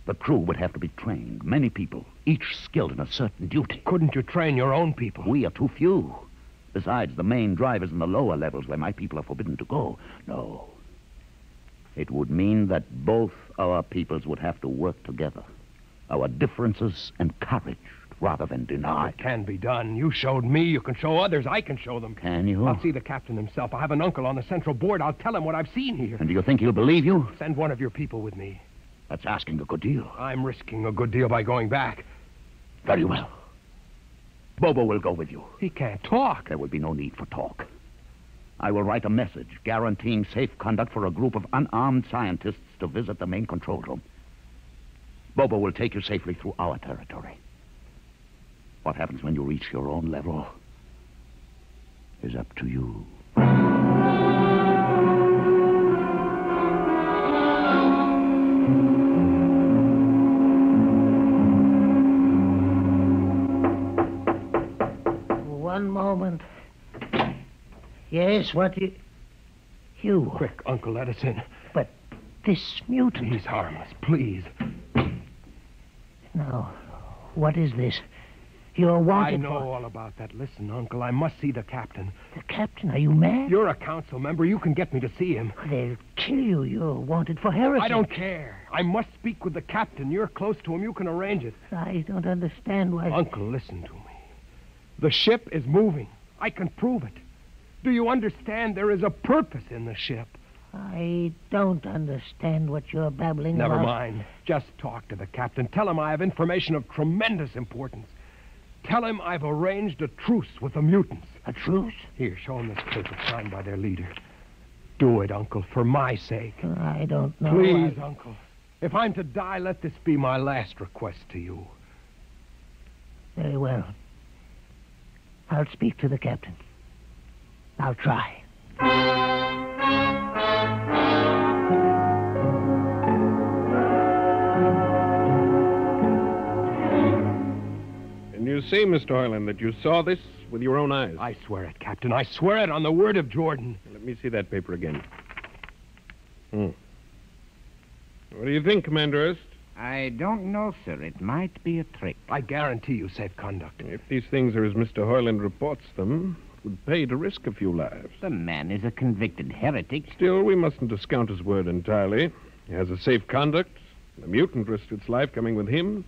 The crew would have to be trained. Many people, each skilled in a certain duty. Couldn't you train your own people? We are too few. Besides, the main drivers in the lower levels where my people are forbidden to go. No. It would mean that both our peoples would have to work together. Our differences encouraged rather than denied. It can be done. You showed me. You can show others. I can show them. Can you? I'll see the captain himself. I have an uncle on the central board. I'll tell him what I've seen here. And do you think he'll believe you? Send one of your people with me. That's asking a good deal. I'm risking a good deal by going back. Very well. Bobo will go with you. He can't talk. There will be no need for talk. I will write a message guaranteeing safe conduct for a group of unarmed scientists to visit the main control room. Bobo will take you safely through our territory. What happens when you reach your own level is up to you. One moment. Yes, what you... Quick, Uncle, let us in. But this mutant... He's harmless, please. Now, what is this? You're wanted I know all about that. Listen, Uncle, I must see the captain. The captain? Are you mad? You're a council member. You can get me to see him. They'll kill you. You're wanted for heresy. I don't care. I must speak with the captain. You're close to him. You can arrange it. I don't understand why... Uncle, listen to me. The ship is moving. I can prove it. Do you understand? There is a purpose in the ship. I don't understand what you're babbling about. Never mind. Just talk to the captain. Tell him I have information of tremendous importance. Tell him I've arranged a truce with the mutants. A truce? Here, show him this paper signed by their leader. Do it, Uncle, for my sake. I don't know. Please, Uncle. If I'm to die, let this be my last request to you. Very well. I'll speak to the captain. I'll try. And you say, Mr. Hoyland, that you saw this with your own eyes? I swear it, Captain. I swear it on the word of Jordan. Let me see that paper again. What do you think, Commander Erst? I don't know, sir. It might be a trick. I guarantee you safe conduct. If these things are as Mr. Hoyland reports them, it would pay to risk a few lives. The man is a convicted heretic. Still, we mustn't discount his word entirely. He has a safe conduct. The mutant risked its life coming with him.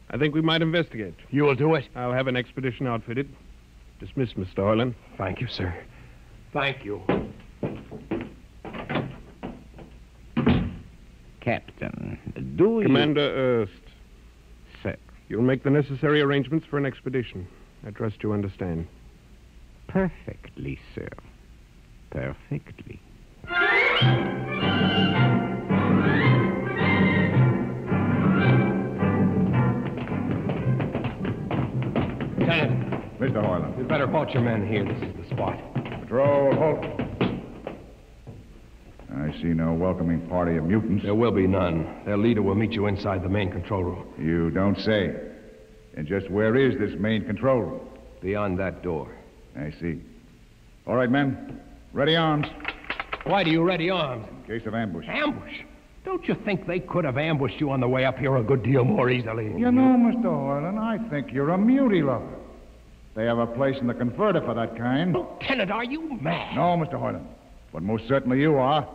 I think we might investigate. You will do it? I'll have an expedition outfitted. Dismissed, Mr. Hoyland. Thank you, sir. Thank you. Captain, do Commander Erst. Sir. You'll make the necessary arrangements for an expedition. I trust you understand. Perfectly, sir. Perfectly. Lieutenant. Mr. Hoyland. You'd better halt your men here. This is the spot. Patrol, halt. I see no welcoming party of mutants. There will be none. Their leader will meet you inside the main control room. You don't say. And just where is this main control room? Beyond that door. I see. All right, men. Ready arms. Why do you ready arms? In case of ambush. Ambush? Don't you think they could have ambushed you on the way up here a good deal more easily? You know, Mr. Hoyland, I think you're a muty lover. They have a place in the converter for that kind. Lieutenant, are you mad? No, Mr. Hoyland. But most certainly you are.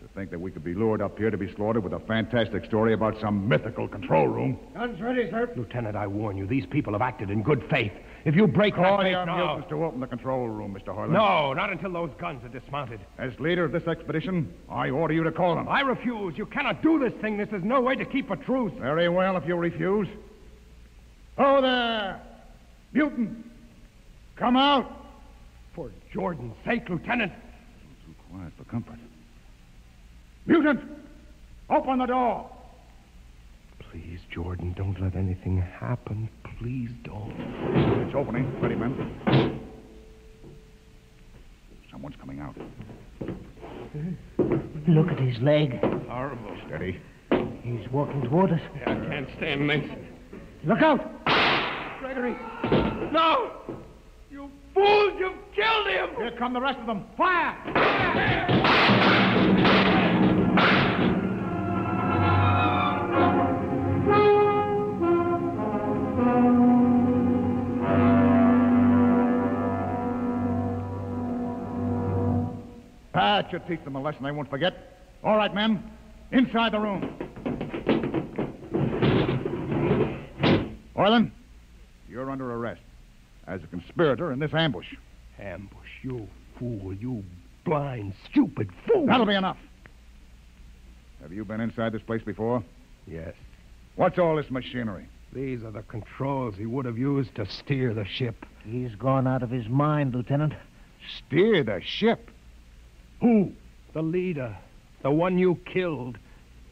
To think that we could be lured up here to be slaughtered with a fantastic story about some mythical control room. Guns ready, sir. Lieutenant, I warn you, these people have acted in good faith. If you break that Call faith your now... mutants to open the control room, Mr. Hoyland. No, not until those guns are dismounted. As leader of this expedition, I order you to call them. I refuse. You cannot do this thing. This is no way to keep a truce. Very well, if you refuse. Oh, there! Mutant! Come out! For Jordan's sake, Lieutenant. Too quiet for comfort. Mutant! Open the door! Please, Jordan, don't let anything happen. Please don't. It's opening. Ready, men. Someone's coming out. Look at his leg. Horrible. Steady. He's walking toward us. Yeah, I can't stand this. Look out! Gregory! No! You fools! You've killed him! Here come the rest of them. Fire! That should teach them a lesson they won't forget. All right, men. Inside the room. Hoyland, you're under arrest as a conspirator in this ambush. Ambush, you fool, you blind, stupid fool. That'll be enough. Have you been inside this place before? Yes. What's all this machinery? These are the controls he would have used to steer the ship. He's gone out of his mind, Lieutenant. Steer the ship? Who? The leader. The one you killed.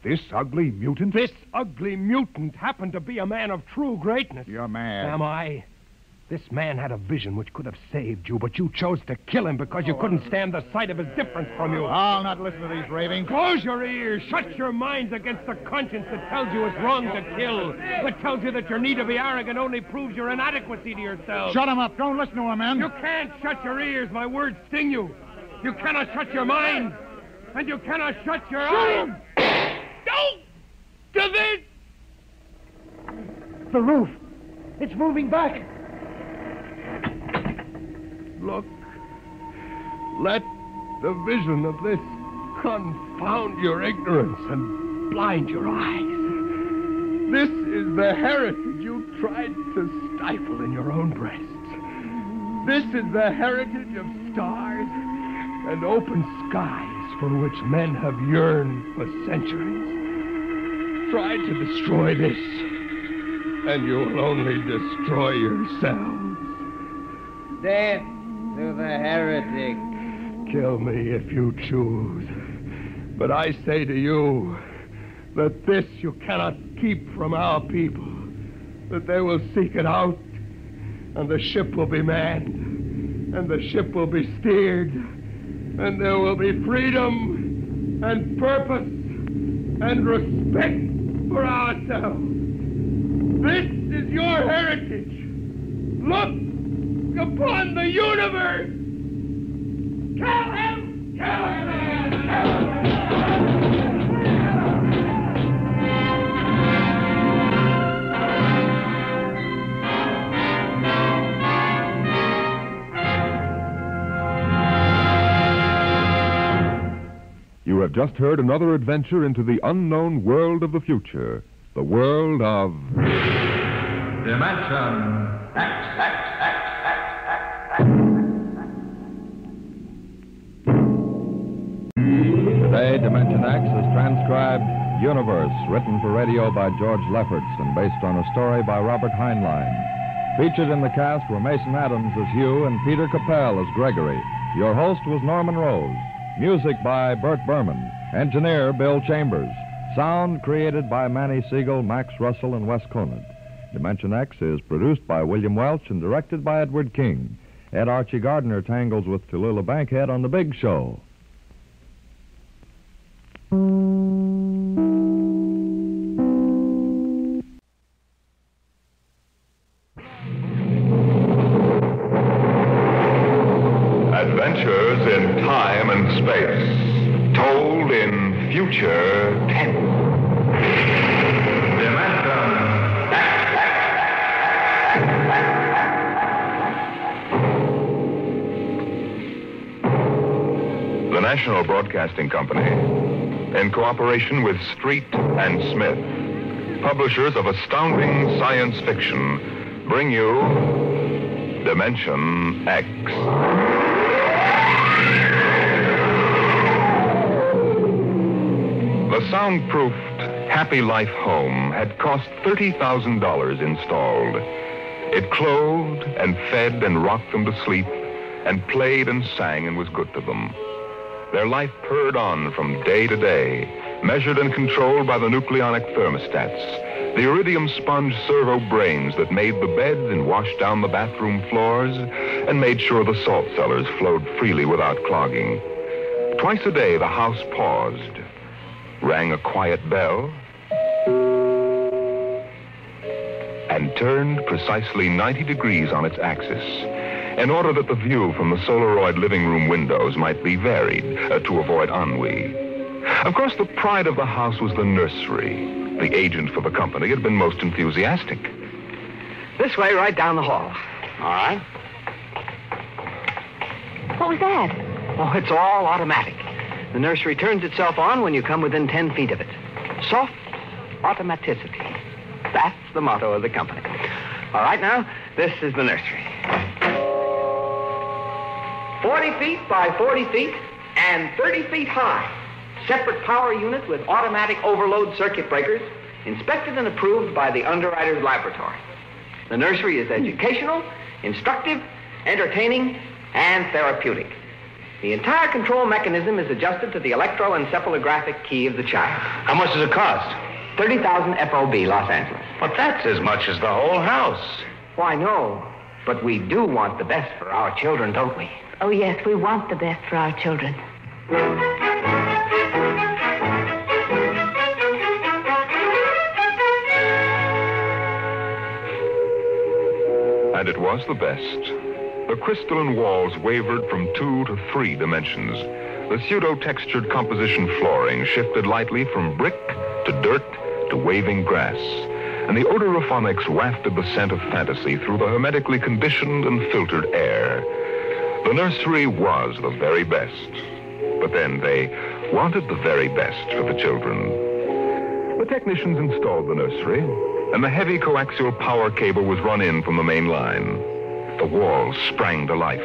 This ugly mutant? This ugly mutant happened to be a man of true greatness. You're mad. Am I? This man had a vision which could have saved you, but you chose to kill him because you couldn't stand the sight of his difference from you. I'll not listen to these ravings. Close your ears. Shut your minds against the conscience that tells you it's wrong to kill. That tells you that your need to be arrogant only proves your inadequacy to yourself. Shut him up. Don't listen to him, man. You can't shut your ears. My words sting you. You cannot shut your mind. And you cannot shut your eyes. Don't do this! The roof. It's moving back. Look. Let the vision of this confound your ignorance and blind your eyes. This is the heritage you tried to stifle in your own breasts. This is the heritage of stars and open skies for which men have yearned for centuries. Try to destroy this, and you will only destroy yourselves. Death to the heretic. Kill me if you choose. But I say to you that this you cannot keep from our people, that they will seek it out, and the ship will be manned, and the ship will be steered, and there will be freedom and purpose and respect for ourselves. This is your heritage. Look upon the universe. Kill him! Kill him! Kill him! You have just heard another adventure into the unknown world of the future, the world of... Dimension X. Today, Dimension X is transcribed Universe, written for radio by George Lefferts and based on a story by Robert Heinlein. Featured in the cast were Mason Adams as Hugh and Peter Capell as Gregory. Your host was Norman Rose. Music by Bert Berman. Engineer Bill Chambers. Sound created by Manny Siegel, Max Russell, and Wes Conant. Dimension X is produced by William Welch and directed by Edward King. Ed Archie Gardner tangles with Tallulah Bankhead on The Big Show. Adventures in time and space, told in future tense. The National Broadcasting Company, in cooperation with Street and Smith, publishers of astounding science fiction, bring you Dimension X. The soundproofed Happy Life home had cost $30,000 installed. It clothed and fed and rocked them to sleep and played and sang and was good to them. Their life purred on from day to day, measured and controlled by the nucleonic thermostats, the iridium sponge servo brains that made the beds and washed down the bathroom floors and made sure the salt cellars flowed freely without clogging. Twice a day, the house paused, rang a quiet bell, and turned precisely 90 degrees on its axis, in order that the view from the Solaroid living room windows might be varied to avoid ennui. Of course, the pride of the house was the nursery. The agent for the company had been most enthusiastic. This way, right down the hall. All right. What was that? Oh, it's all automatic. The nursery turns itself on when you come within 10 feet of it. Soft automaticity. That's the motto of the company. All right, now, this is the nursery. 40 feet by 40 feet and 30 feet high. Separate power unit with automatic overload circuit breakers, inspected and approved by the underwriter's laboratory. The nursery is educational, instructive, entertaining, and therapeutic. The entire control mechanism is adjusted to the electroencephalographic key of the child. How much does it cost? 30,000 FOB, Los Angeles. But that's as much as the whole house. Why, no. But we do want the best for our children, don't we? Oh, yes, we want the best for our children. And it was the best. The crystalline walls wavered from 2 to 3 dimensions. The pseudo-textured composition flooring shifted lightly from brick to dirt to waving grass. And the odorophonics wafted the scent of fantasy through the hermetically conditioned and filtered air. The nursery was the very best. But then they wanted the very best for the children. The technicians installed the nursery, and the heavy coaxial power cable was run in from the main line. The walls sprang to life,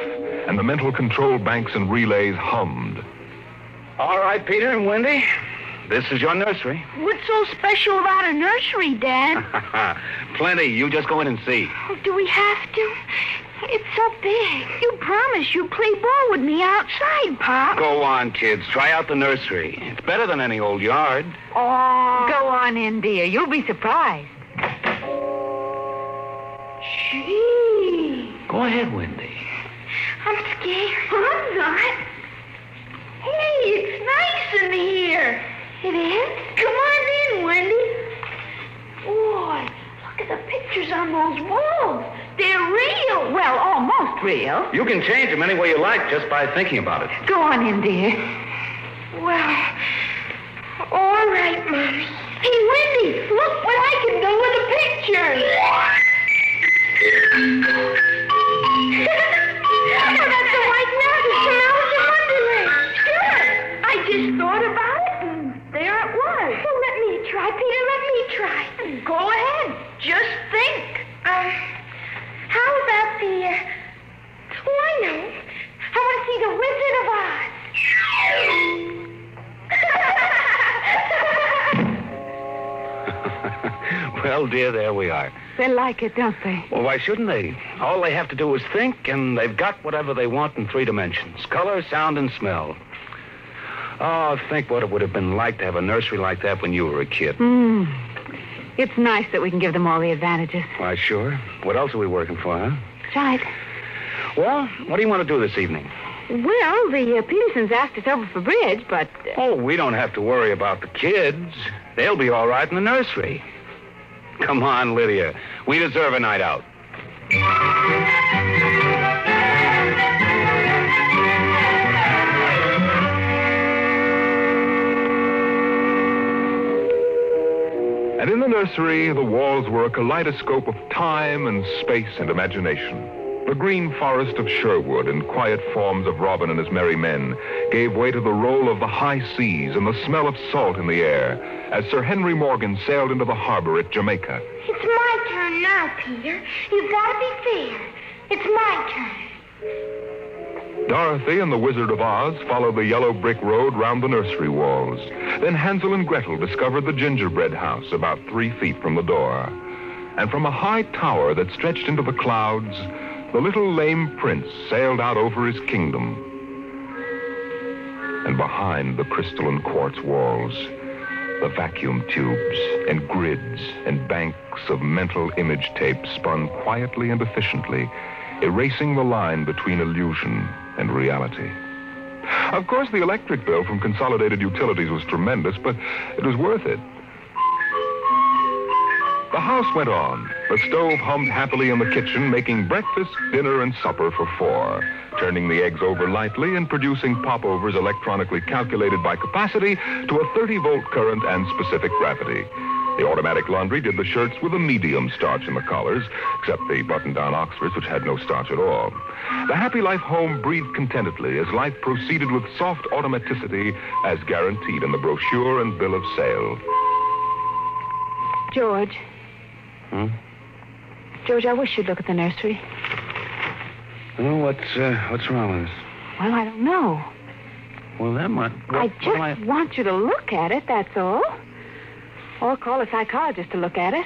and the mental control banks and relays hummed. All right, Peter and Wendy, this is your nursery. What's so special about a nursery, Dad? Plenty. You just go in and see. Oh, do we have to? It's so big. You promised you'd play ball with me outside, Pop. Go on, kids. Try out the nursery. It's better than any old yard. Oh. Go on in, dear. You'll be surprised. Gee. Go ahead, Wendy. I'm scared. I'm not. Hey, it's nice in here. It is? Come on in, Wendy. Boy, look at the pictures on those walls. They're real. Well, almost real. You can change them any way you like just by thinking about it. Go on in, dear. Well, all right, Mommy. Hey, Wendy, look what I can do with the pictures. Oh, that's a white mouse from Alice in Wonderland. Sure. I just thought about it, and there it was. Well, let me try, Peter. Let me try. Go ahead. Just think. How about the... Oh, I know. I want to see the Wizard of Oz. Well, dear, there we are. They like it, don't they? Well, why shouldn't they? All they have to do is think, and they've got whatever they want in 3 dimensions. Color, sound, and smell. Oh, think what it would have been like to have a nursery like that when you were a kid. It's nice that we can give them all the advantages. Why, sure. What else are we working for, huh? That's right. Well, what do you want to do this evening? Well, the Petersons asked us over for bridge, but... Oh, we don't have to worry about the kids. They'll be all right in the nursery. Come on, Lydia. We deserve a night out. And in the nursery, the walls were a kaleidoscope of time and space and imagination. The green forest of Sherwood and quiet forms of Robin and his merry men gave way to the roll of the high seas and the smell of salt in the air as Sir Henry Morgan sailed into the harbor at Jamaica. It's my turn now, Peter. You've got to be fair. It's my turn. Dorothy and the Wizard of Oz followed the yellow brick road round the nursery walls. Then Hansel and Gretel discovered the gingerbread house about 3 feet from the door. And from a high tower that stretched into the clouds, the little lame prince sailed out over his kingdom. And behind the crystal and quartz walls, the vacuum tubes and grids and banks of mental image tape spun quietly and efficiently, erasing the line between illusion and reality. Of course, the electric bill from Consolidated Utilities was tremendous, but it was worth it. The house went on. The stove hummed happily in the kitchen, making breakfast, dinner, and supper for 4, turning the eggs over lightly and producing popovers electronically calculated by capacity to a 30-volt current and specific gravity. The automatic laundry did the shirts with a medium starch in the collars, except the button-down Oxfords, which had no starch at all. The Happy Life home breathed contentedly as life proceeded with soft automaticity as guaranteed in the brochure and bill of sale. George. George, I wish you'd look at the nursery. Well, what's wrong with it? Well, I don't know. Well, that might... I just want you to look at it, that's all. Or call a psychologist to look at it.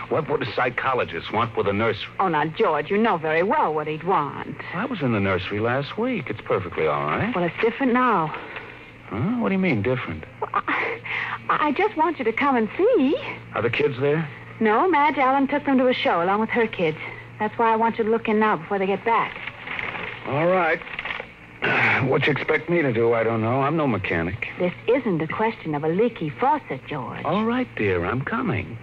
What would a psychologist want with a nursery? Oh, now, George, you know very well what he'd want. I was in the nursery last week. It's perfectly all right. Well, it's different now. Huh? What do you mean, different? Well, I just want you to come and see. Are the kids there? No, Madge Allen took them to a show along with her kids. That's why I want you to look in now before they get back. All right. What you expect me to do, I don't know. I'm no mechanic. This isn't a question of a leaky faucet, George. All right, dear, I'm coming.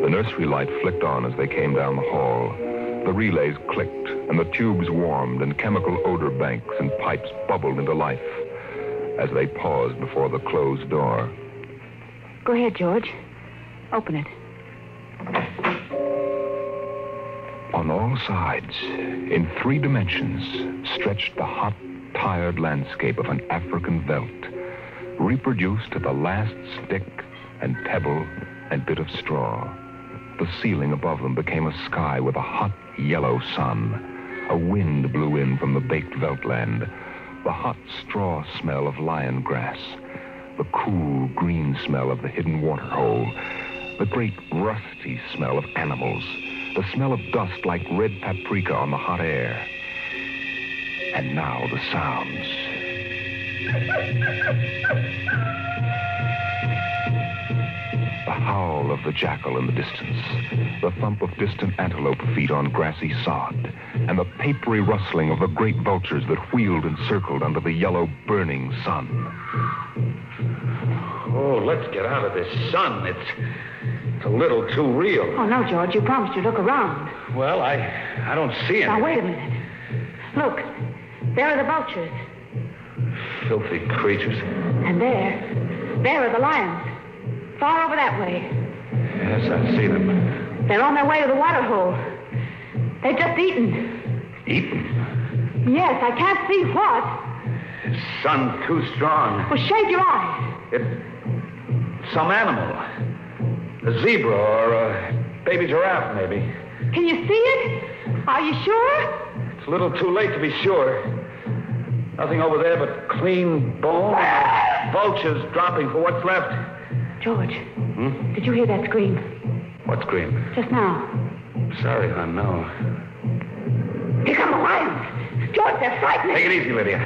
The nursery light flicked on as they came down the hall. The relays clicked, and the tubes warmed, and chemical odor banks and pipes bubbled into life as they paused before the closed door. Go ahead, George. Open it. On all sides, in 3 dimensions, stretched the hot, tired landscape of an African veldt, reproduced to the last stick and pebble and bit of straw. The ceiling above them became a sky with a hot, yellow sun. A wind blew in from the baked veldtland. The hot straw smell of lion grass. The cool, green smell of the hidden waterhole. The great, rusty smell of animals. The smell of dust like red paprika on the hot air. And now the sounds. The howl of the jackal in the distance, the thump of distant antelope feet on grassy sod, and the papery rustling of the great vultures that wheeled and circled under the yellow, burning sun. Oh, let's get out of this sun. It's a little too real. Oh, no, George. You promised you'd look around. Well, I don't see anything. Now, wait a minute. Look. There are the vultures. Filthy creatures. And there are the lions. Far over that way. Yes, I see them. They're on their way to the water hole. They've just eaten. Eaten? Yes, I can't see what. The sun's too strong. Well, shade your eyes. It's some animal. A zebra or a baby giraffe, maybe. Can you see it? Are you sure? It's a little too late to be sure. Nothing over there but clean bone. Vultures dropping for what's left. George, did you hear that scream? What scream? Just now. Sorry, hon, no. Here come the lions. George, they're frightening. Take it easy, Lydia.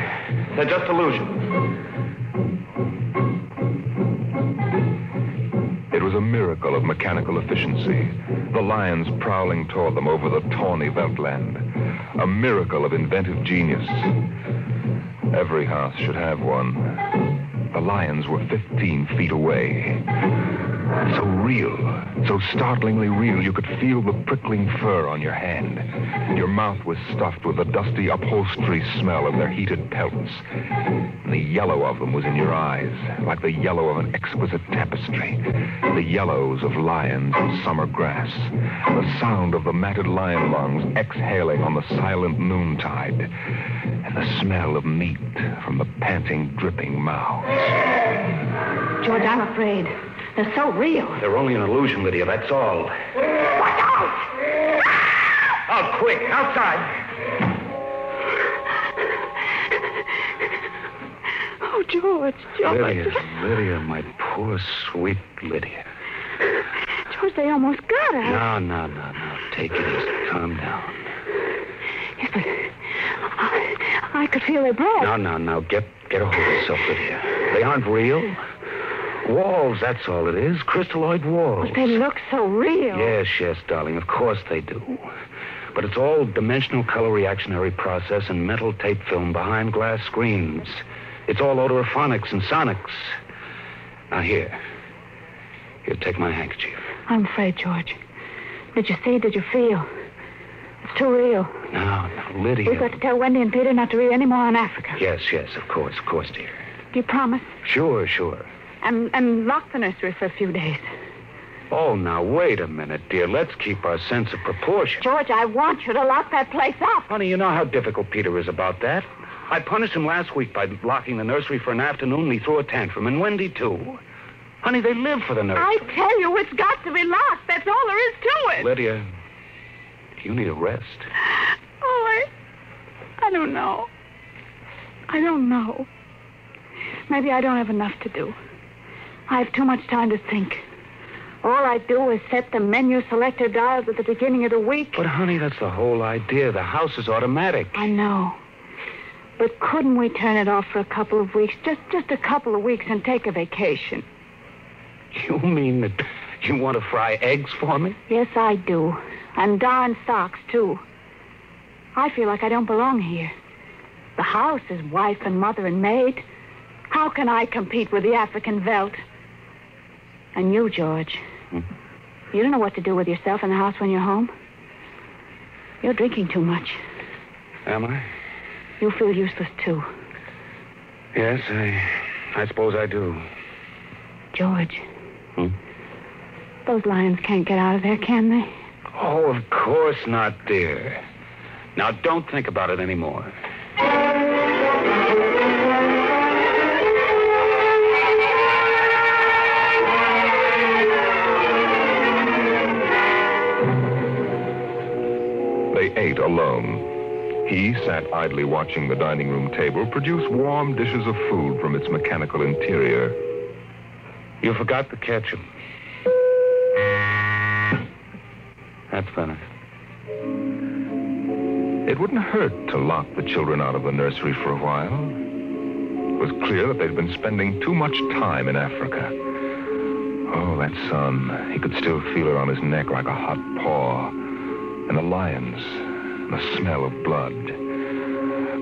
They're just illusions. It was a miracle of mechanical efficiency. The lions prowling toward them over the tawny veldtland. A miracle of inventive genius. Every house should have one. The lions were 15 feet away. So real, so startlingly real, you could feel the prickling fur on your hand. Your mouth was stuffed with the dusty upholstery smell of their heated pelts. And the yellow of them was in your eyes, like the yellow of an exquisite tapestry. The yellows of lions in summer grass. The sound of the matted lion lungs exhaling on the silent noontide. And the smell of meat from the panting, dripping mouths. George, I'm afraid. They're so real. They're only an illusion, Lydia, that's all. Watch out! Out, quick, outside! Oh, George. Lydia, my poor, sweet Lydia. George, they almost got her. No. Take it easy. Calm down. Yes, but I could feel their breath. No. Get a hold of yourself, Lydia. They aren't real. Walls, that's all it is. Crystalloid walls. But they look so real. Yes, darling. Of course they do. But it's all dimensional color reactionary process and mental tape film behind glass screens. It's all odorophonics and sonics. Now, here, take my handkerchief. I'm afraid, George. Did you see? Did you feel? It's too real. No, Lydia. We've got to tell Wendy and Peter not to read any more on Africa. Yes, of course, dear. Do you promise? Sure. And lock the nursery for a few days. Oh, now, wait a minute, dear. Let's keep our sense of proportion. George, I want you to lock that place up. Honey, you know how difficult Peter is about that. I punished him last week by locking the nursery for an afternoon, and he threw a tantrum, and Wendy, too. Honey, they live for the nursery. I tell you, it's got to be locked. That's all there is to it. Lydia, you need a rest. Oh, I don't know. Maybe I don't have enough to do. I have too much time to think. All I do is set the menu selector dials at the beginning of the week. But, honey, that's the whole idea. The house is automatic. I know. But couldn't we turn it off for a couple of weeks? Just a couple of weeks and take a vacation. You mean that you want to fry eggs for me? Yes, I do. And darn socks, too. I feel like I don't belong here. The house is wife and mother and maid. How can I compete with the African Veldt? And you, George, you don't know what to do with yourself in the house when you're home. You're drinking too much. Am I? You feel useless, too. Yes, I suppose I do. George. Those lions can't get out of there, can they? Oh, of course not, dear. Now, don't think about it anymore. They ate alone. He sat idly watching the dining room table produce warm dishes of food from its mechanical interior. You forgot the ketchup. That's better. It wouldn't hurt to lock the children out of the nursery for a while. It was clear that they'd been spending too much time in Africa. Oh, that sun. He could still feel it on his neck like a hot paw. And the lions, and the smell of blood.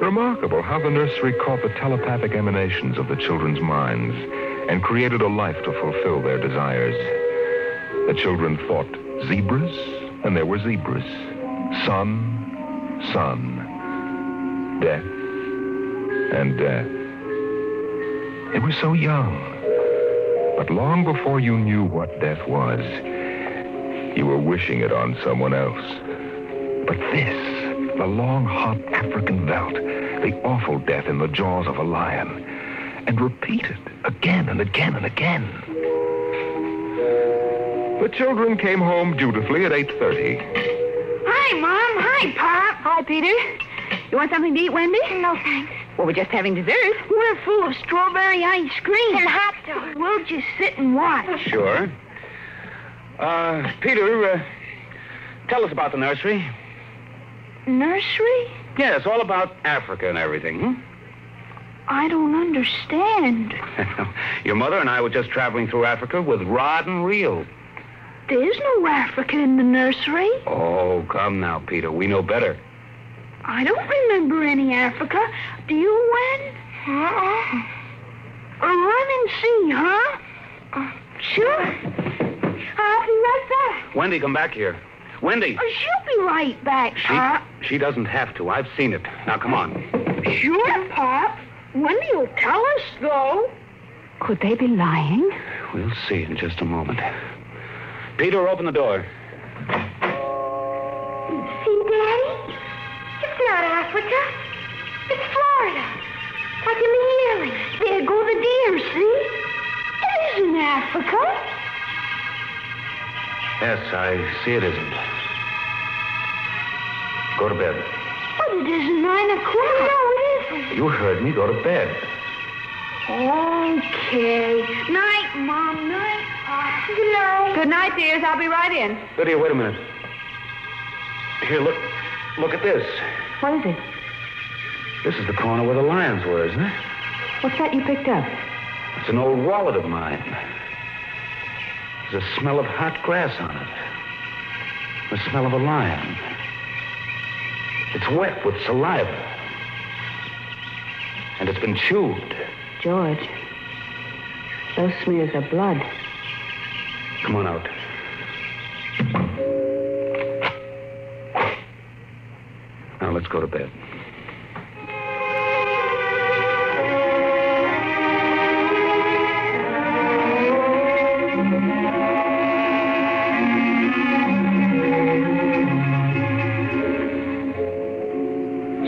Remarkable how the nursery caught the telepathic emanations of the children's minds and created a life to fulfill their desires. The children thought zebras, and there were zebras. Sun, death, and death. They were so young. But long before you knew what death was, you were wishing it on someone else. But this, the long, hot African Veldt, the awful death in the jaws of a lion, and repeated again and again and again. The children came home dutifully at 8:30. Hi, Mom. Hi, Pop. Hi, Peter. You want something to eat, Wendy? No, thanks. Well, we're just having dessert. We're full of strawberry ice cream. And hot dogs. We'll just sit and watch. Sure. Peter, tell us about the nursery. Nursery? Yes, all about Africa and everything. I don't understand. Your mother and I were just traveling through Africa with rod and reel. There's no Africa in the nursery. Oh, come now, Peter. We know better. I don't remember any Africa. Do you, Wen? Run and see, huh? Sure. Wendy, come back here. Wendy! She'll be right back, Pop. She doesn't have to. I've seen it. Now, come on. Sure, Pop. Wendy will tell us, though. Could they be lying? We'll see in just a moment. Peter, open the door. See, Daddy? It's not Africa. It's Florida. Like in the yearling. There go the deer, see? It isn't Africa. Yes, I see it isn't. Go to bed. But it isn't 9 o'clock. No, it isn't. You heard me. Go to bed. Okay. Night, Mom. Night, Pop. Good night. Good night, dears. I'll be right in. Lydia, wait a minute. Here, look at this. What is it? This is the corner where the lions were, isn't it? What's that you picked up? It's an old wallet of mine. There's a smell of hot grass on it. The smell of a lion. It's wet with saliva. And it's been chewed. George, those smears are blood. Come on out. Now, let's go to bed.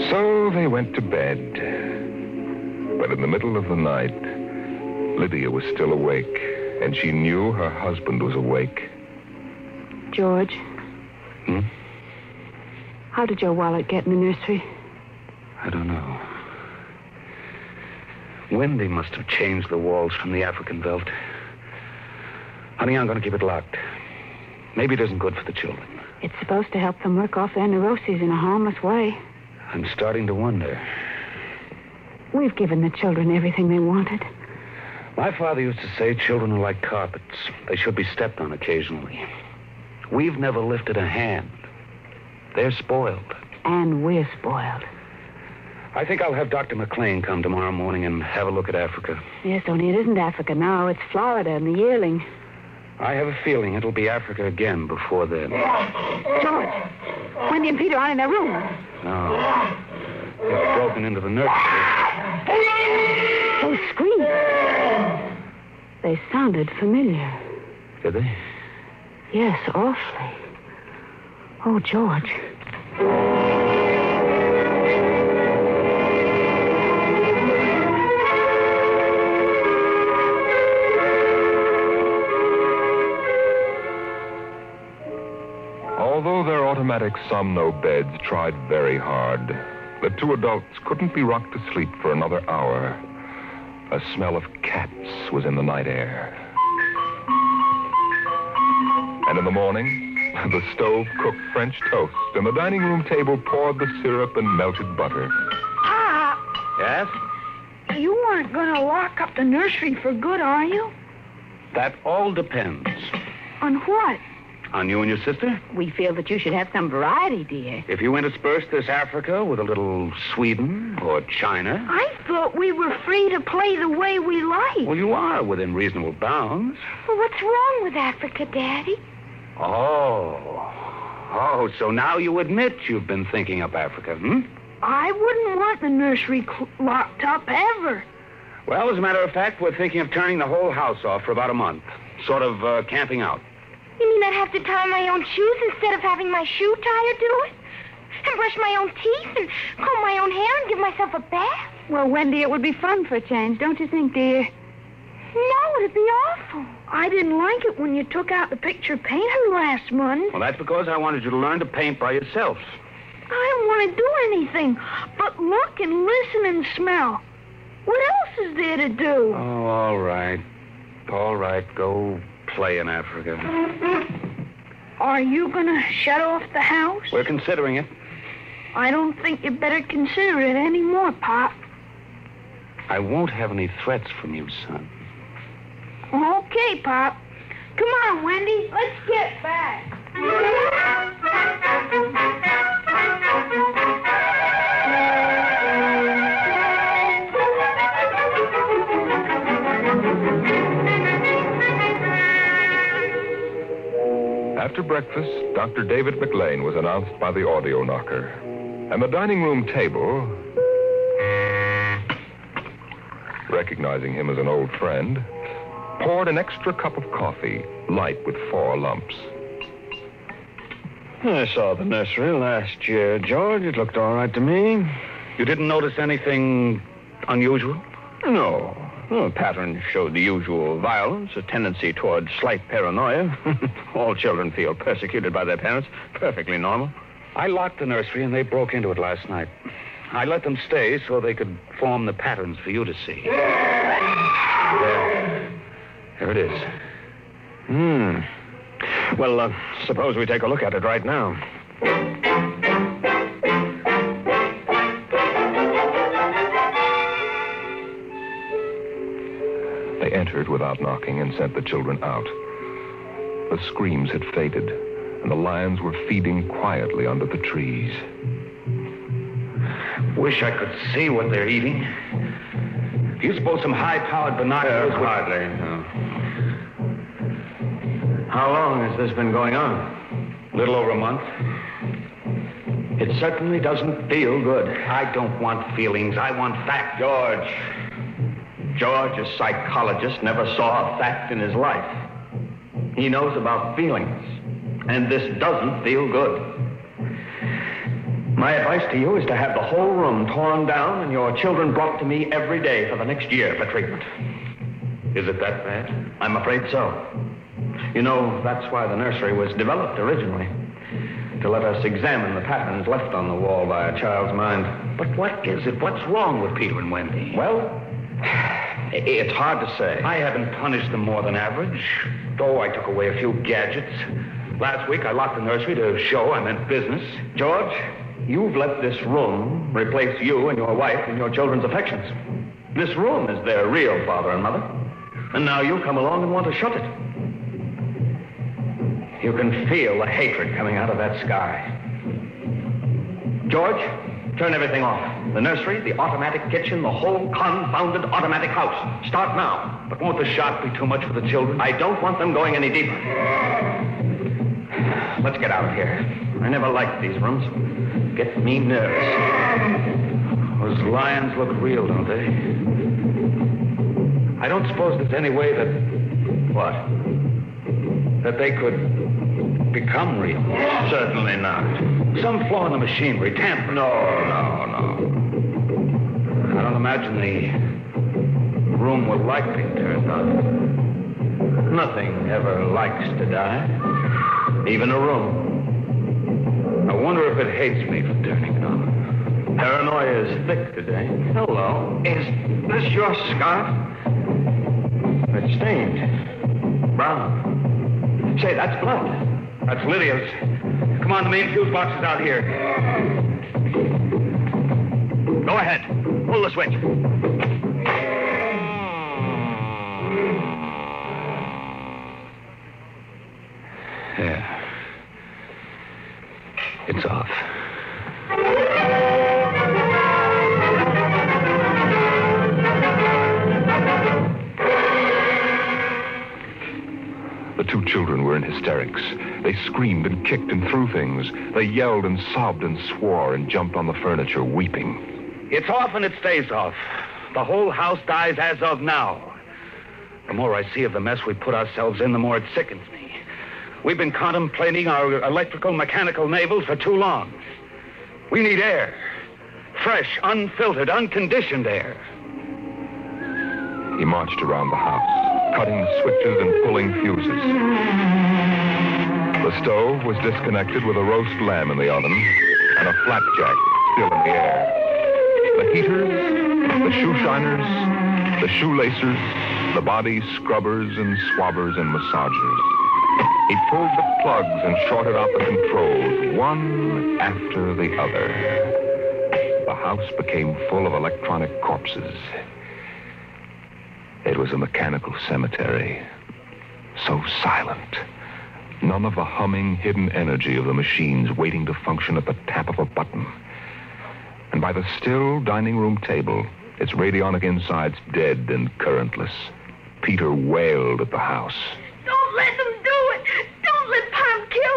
So they went to bed. But in the middle of the night, Lydia was still awake, and she knew her husband was awake. George. Hmm? How did your wallet get in the nursery? I don't know. Wendy must have changed the walls from the African Veldt. Honey, I'm going to keep it locked. Maybe it isn't good for the children. It's supposed to help them work off their neuroses in a harmless way. I'm starting to wonder. We've given the children everything they wanted. My father used to say children are like carpets. They should be stepped on occasionally. We've never lifted a hand. They're spoiled. And we're spoiled. I think I'll have Dr. McLean come tomorrow morning and have a look at Africa. Yes, only it isn't Africa now. It's Florida and the yearling. I have a feeling it'll be Africa again before then. George, Wendy and Peter aren't in their room. No. They've broken into the nursery. Those screams. They sounded familiar. Did they? Yes, awfully. Oh, George. Although their automatic Somno beds tried very hard, the two adults couldn't be rocked to sleep for another hour. A smell of cats was in the night air. And in the morning, the stove cooked French toast, and the dining room table poured the syrup and melted butter. Pop, Yes? you aren't going to lock up the nursery for good, are you? That all depends. On what? On you and your sister? We feel that you should have some variety, dear. If you intersperse this Africa with a little Sweden or China... I thought we were free to play the way we like. Well, you are within reasonable bounds. Well, what's wrong with Africa, Daddy? Oh, so now you admit you've been thinking up Africa, hmm? I wouldn't want the nursery locked up ever. Well, as a matter of fact, we're thinking of turning the whole house off for about a month. Sort of camping out. You mean I'd have to tie my own shoes instead of having my shoe tire do it? And brush my own teeth and comb my own hair and give myself a bath? Well, Wendy, it would be fun for a change, don't you think, dear? No, it'd be awful. I didn't like it when you took out the picture painter last month. Well, that's because I wanted you to learn to paint by yourself. I don't want to do anything but look and listen and smell. What else is there to do? Oh, all right. All right, go play in Africa. Are you going to shut off the house? We're considering it. I don't think you better consider it anymore, Pop. I won't have any threats from you, son. Okay, Pop. Come on, Wendy. Let's get back. After breakfast, Dr. David McLean was announced by the audio knocker. And the dining room table, recognizing him as an old friend, poured an extra cup of coffee, light with 4 lumps. I saw the nursery last year, George. It looked all right to me. You didn't notice anything unusual? No. The pattern showed the usual violence, a tendency toward slight paranoia. All children feel persecuted by their parents. Perfectly normal. I locked the nursery and they broke into it last night. I let them stay so they could form the patterns for you to see. There it is. Well, suppose we take a look at it right now. They entered without knocking and sent the children out. The screams had faded, and the lions were feeding quietly under the trees. Wish I could see what they're eating. Do you suppose some high-powered binoculars would... Hardly, no. How long has this been going on? A little over a month. It certainly doesn't feel good. I don't want feelings. I want fact. George, a psychologist, never saw a fact in his life. He knows about feelings, and this doesn't feel good. My advice to you is to have the whole room torn down and your children brought to me every day for the next year for treatment. Is it that bad? I'm afraid so. You know, that's why the nursery was developed originally, to let us examine the patterns left on the wall by a child's mind. But what is it? What's wrong with Peter and Wendy? Well, it's hard to say. I haven't punished them more than average. Oh, I took away a few gadgets. Last week, I locked the nursery to show I meant business. George, you've let this room replace you and your wife and your children's affections. This room is their real father and mother. And now you come along and want to shut it. You can feel the hatred coming out of that sky. George, turn everything off. The nursery, the automatic kitchen, the whole confounded automatic house. Start now. But won't the shock be too much for the children? I don't want them going any deeper. Let's get out of here. I never liked these rooms. Get me nervous. Those lions look real, don't they? I don't suppose there's any way that... What? That they could become real. Certainly not. Some flaw in the machinery, tamper. No. I don't imagine the room will like being turned on. Nothing ever likes to die. Even a room. I wonder if it hates me for turning it on. Paranoia is thick today. Hello. Is this your scarf? It's stained. Brown. Say, that's blood. That's Lydia's. Come on, the main fuse box is out here. Go ahead. Pull the switch. There. It's off. The 2 children were in hysterics. They screamed and kicked and threw things. They yelled and sobbed and swore and jumped on the furniture, weeping. It's off and it stays off. The whole house dies as of now. The more I see of the mess we put ourselves in, the more it sickens me. We've been contemplating our electrical, mechanical navels for too long. We need air. Fresh, unfiltered, unconditioned air. He marched around the house, cutting the switches and pulling fuses. The stove was disconnected with a roast lamb in the oven and a flapjack still in the air. The heaters, the shoe shiners, the shoelacers, the body scrubbers and swabbers and massagers. He pulled the plugs and shorted out the controls, one after the other. The house became full of electronic corpses. It was a mechanical cemetery, so silent. None of the humming, hidden energy of the machines waiting to function at the tap of a button. And by the still dining room table, its radionic insides dead and currentless, Peter wailed at the house. Don't let them do it! Don't let Pom kill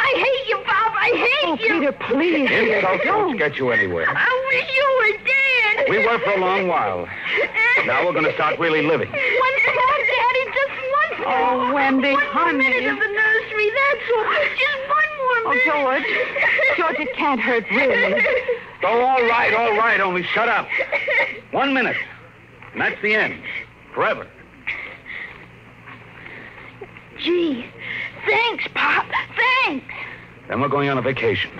I hate you, Bob. I hate you. Peter, please. Insults won't get you anywhere. I wish you were dead. We were for a long while. Now we're going to start really living. One more, Daddy. Just one more. Oh, Wendy, honey. 1 minute of the nursery. That's all. Just one more minute. Oh, George, it can't hurt, really. Oh, all right. Only shut up. 1 minute. And that's the end. Forever. Gee, thanks, Pop. Thanks. Then we're going on a vacation.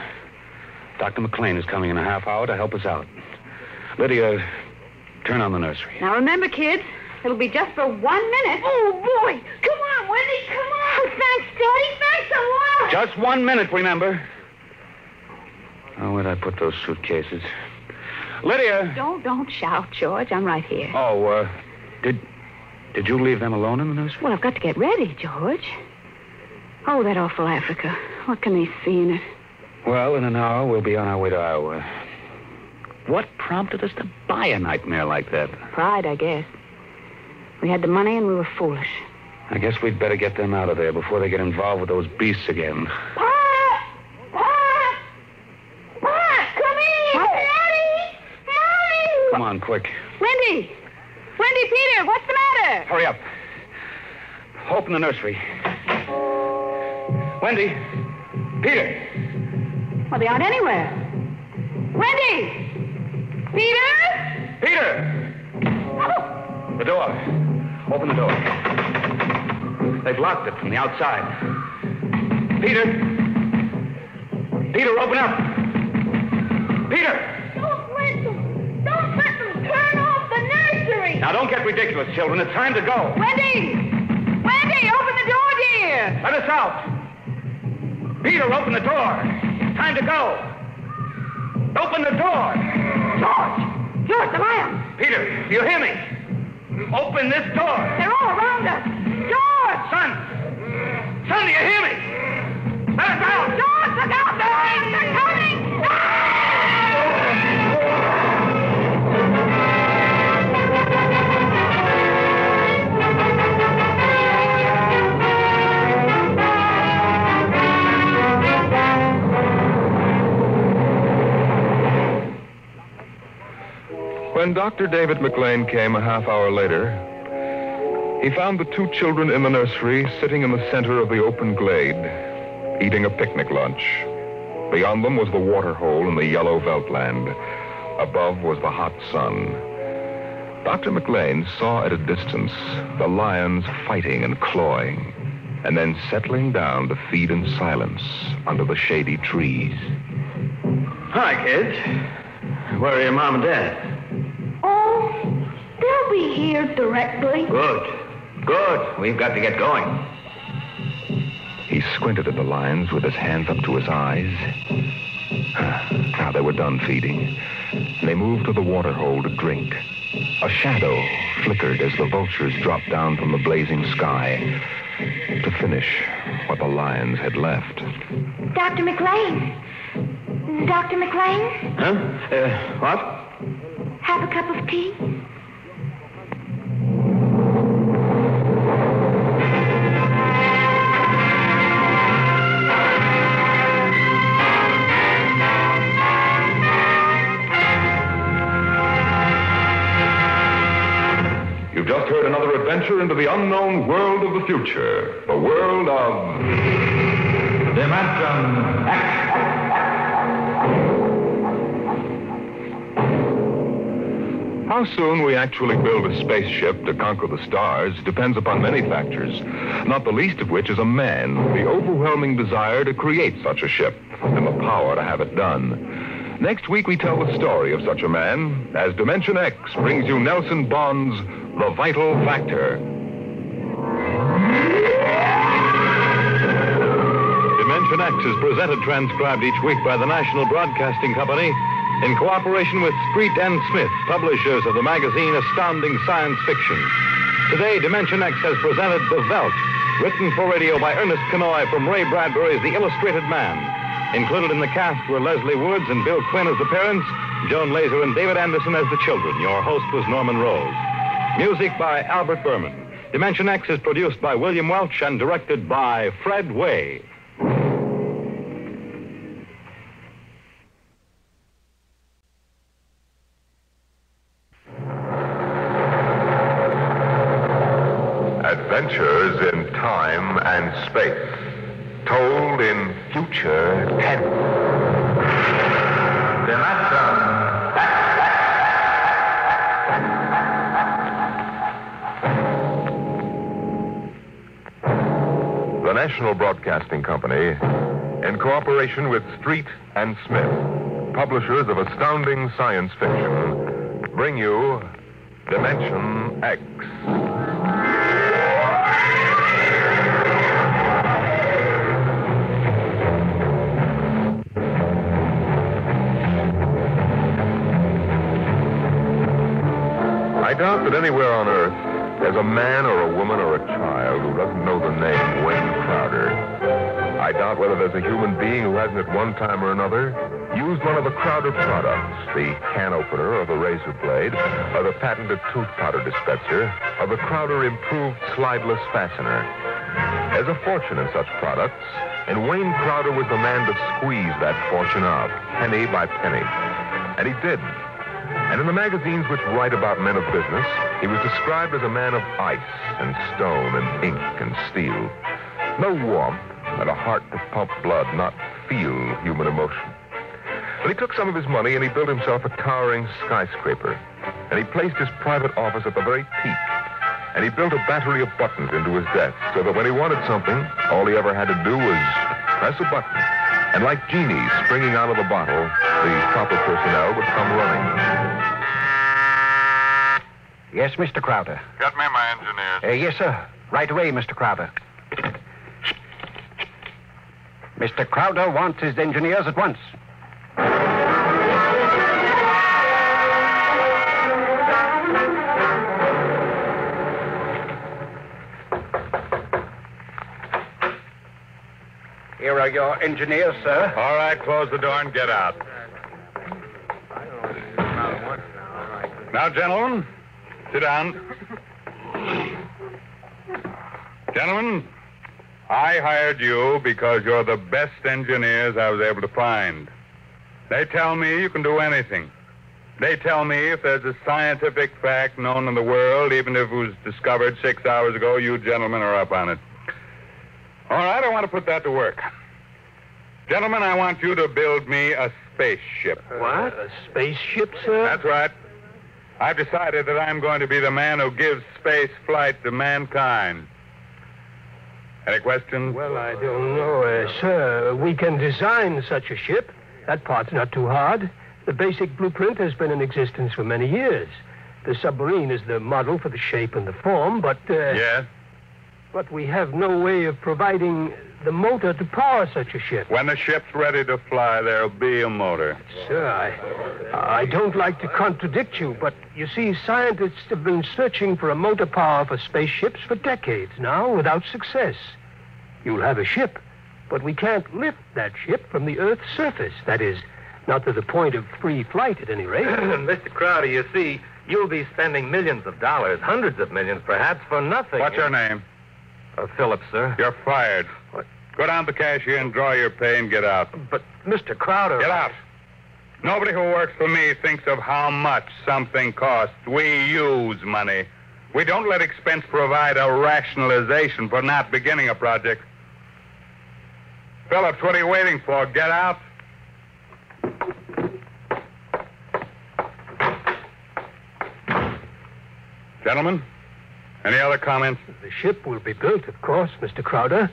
Dr. McLean is coming in a half hour to help us out. Lydia, turn on the nursery. Now, remember, kids, it'll be just for 1 minute. Oh, boy. Come on, Wendy. Come on. Oh, thanks, Daddy. Thanks a lot. Just 1 minute, remember. Oh, where'd I put those suitcases? Lydia! Don't shout, George. I'm right here. Oh, did you leave them alone in the nursery? Well, I've got to get ready, George. Oh, that awful Africa. What can they see in it? Well, in an hour, we'll be on our way to Iowa. What prompted us to buy a nightmare like that? Pride, I guess. We had the money and we were foolish. I guess we'd better get them out of there before they get involved with those beasts again. Pop! Come in! Daddy! Mommy! Come on, quick. Wendy! Peter, what's the matter? Hurry up. Open the nursery. Wendy! Peter! Well, they aren't anywhere. Wendy! Peter! Peter! Oh. The door. Open the door. They've locked it from the outside. Peter! Peter, open up! Peter! Don't let them turn off the nursery! Now, don't get ridiculous, children. It's time to go. Wendy! Open the door, dear! Let us out! Peter, open the door. Time to go. Open the door. George, the lions! Peter, do you hear me? Open this door. They're all around us. George! Son, do you hear me? Let us out! George, look out! They're coming! When Dr. David McLean came a half hour later, he found the two children in the nursery sitting in the center of the open glade, eating a picnic lunch. Beyond them was the water hole in the yellow Veldt land. Above was the hot sun. Dr. McLean saw at a distance the lions fighting and clawing, and then settling down to feed in silence under the shady trees. Hi, kids. Where are your mom and dad? Oh, they'll be here directly. Good. We've got to get going. He squinted at the lions with his hands up to his eyes. Now they were done feeding. They moved to the water hole to drink. A shadow flickered as the vultures dropped down from the blazing sky to finish what the lions had left. Dr. McLean. Dr. McLean? Huh? What? Have a cup of tea? You've just heard another adventure into the unknown world of the future. The world of... Dimension X. How soon we actually build a spaceship to conquer the stars depends upon many factors, not the least of which is a man, the overwhelming desire to create such a ship, and the power to have it done. Next week, we tell the story of such a man as Dimension X brings you Nelson Bond's The Vital Factor. Dimension X is presented transcribed each week by the National Broadcasting Company in cooperation with Street and Smith, publishers of the magazine Astounding Science Fiction. Today, Dimension X has presented The Veldt, written for radio by Ernest Kenoy from Ray Bradbury's The Illustrated Man. Included in the cast were Leslie Woods and Bill Quinn as the parents, Joan Laser and David Anderson as the children. Your host was Norman Rose. Music by Albert Berman. Dimension X is produced by William Welch and directed by Fred Way. Adventures in time and space, told in future tense. The National Broadcasting Company, in cooperation with Street and Smith, publishers of astounding science fiction, bring you Dimension X. I doubt that anywhere on Earth there's a man or a woman or a child who doesn't know the name Wayne Crowder. I doubt whether there's a human being who hasn't at one time or another used one of the Crowder products, the can opener or the razor blade, or the patented tooth powder dispenser, or the Crowder improved slideless fastener. There's a fortune in such products, and Wayne Crowder was the man to squeeze that fortune out, penny by penny. And he did. And in the magazines which write about men of business, he was described as a man of ice and stone and ink and steel. No warmth, and a heart to pump blood, not feel human emotion. But he took some of his money and he built himself a towering skyscraper. And he placed his private office at the very peak. And he built a battery of buttons into his desk so that when he wanted something, all he ever had to do was press a button. And like genies springing out of the bottle, the proper personnel would come running. Yes, Mr. Crowder. Get me my engineers. Yes, sir. Right away, Mr. Crowder. Mr. Crowder wants his engineers at once. Here are your engineers, sir. All right, close the door and get out. Now, gentlemen, sit down. Gentlemen, I hired you because you're the best engineers I was able to find. They tell me you can do anything. They tell me if there's a scientific fact known in the world, even if it was discovered 6 hours ago, you gentlemen are up on it. All right, I want to put that to work. Gentlemen, I want you to build me a spaceship. What? A spaceship, sir? That's right. I've decided that I'm going to be the man who gives space flight to mankind. Any questions? Well, I don't know, sir. We can design such a ship. That part's not too hard. The basic blueprint has been in existence for many years. The submarine is the model for the shape and the form, but... Yes? But we have no way of providing the motor to power such a ship. When the ship's ready to fly, there'll be a motor. Sir, I don't like to contradict you, but you see, scientists have been searching for a motor power for spaceships for decades now without success. You'll have a ship, but we can't lift that ship from the Earth's surface. That is, not to the point of free flight, at any rate. Mr. Crowder, you see, you'll be spending millions of dollars, hundreds of millions, perhaps, for nothing. What's your name? Phillips, sir. You're fired. What? Go down to the cashier and draw your pay and get out. But, Mr. Crowder... Get out. Nobody who works for me thinks of how much something costs. We use money. We don't let expense provide a rationalization for not beginning a project. Phillips, what are you waiting for? Get out. Gentlemen, any other comments? The ship will be built, of course, Mr. Crowder,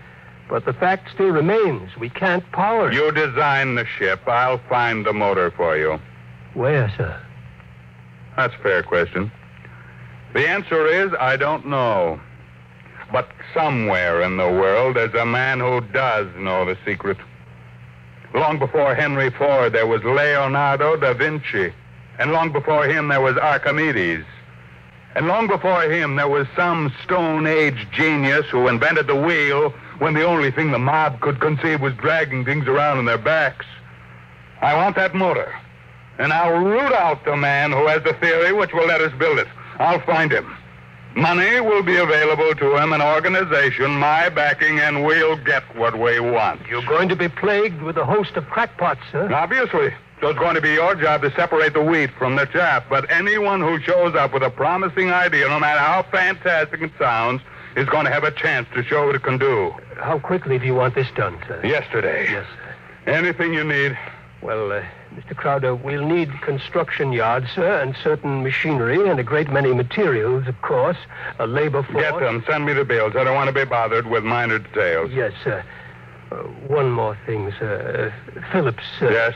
but the fact still remains. We can't power it. You design the ship. I'll find the motor for you. Where, sir? That's a fair question. The answer is, I don't know. But somewhere in the world, there's a man who does know the secret. Long before Henry Ford, there was Leonardo da Vinci. And long before him, there was Archimedes. And long before him, there was some Stone Age genius who invented the wheel when the only thing the mob could conceive was dragging things around on their backs. I want that motor. And I'll root out the man who has the theory which will let us build it. I'll find him. Money will be available to him, an organization, my backing, and we'll get what we want. You're going to be plagued with a host of crackpots, sir. Obviously. So it's going to be your job to separate the wheat from the chaff. But anyone who shows up with a promising idea, no matter how fantastic it sounds, is going to have a chance to show what it can do. How quickly do you want this done, sir? Yesterday. Yes, sir. Anything you need. Well, Mr. Crowder, we'll need construction yards, sir, and certain machinery and a great many materials, of course. A labor force. Get them. Send me the bills. I don't want to be bothered with minor details. Yes, sir. One more thing, sir. Phillips, sir. Yes?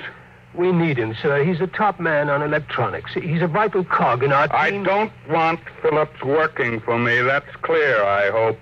We need him, sir. He's a top man on electronics. He's a vital cog in our team. I don't want Phillips working for me. That's clear, I hope.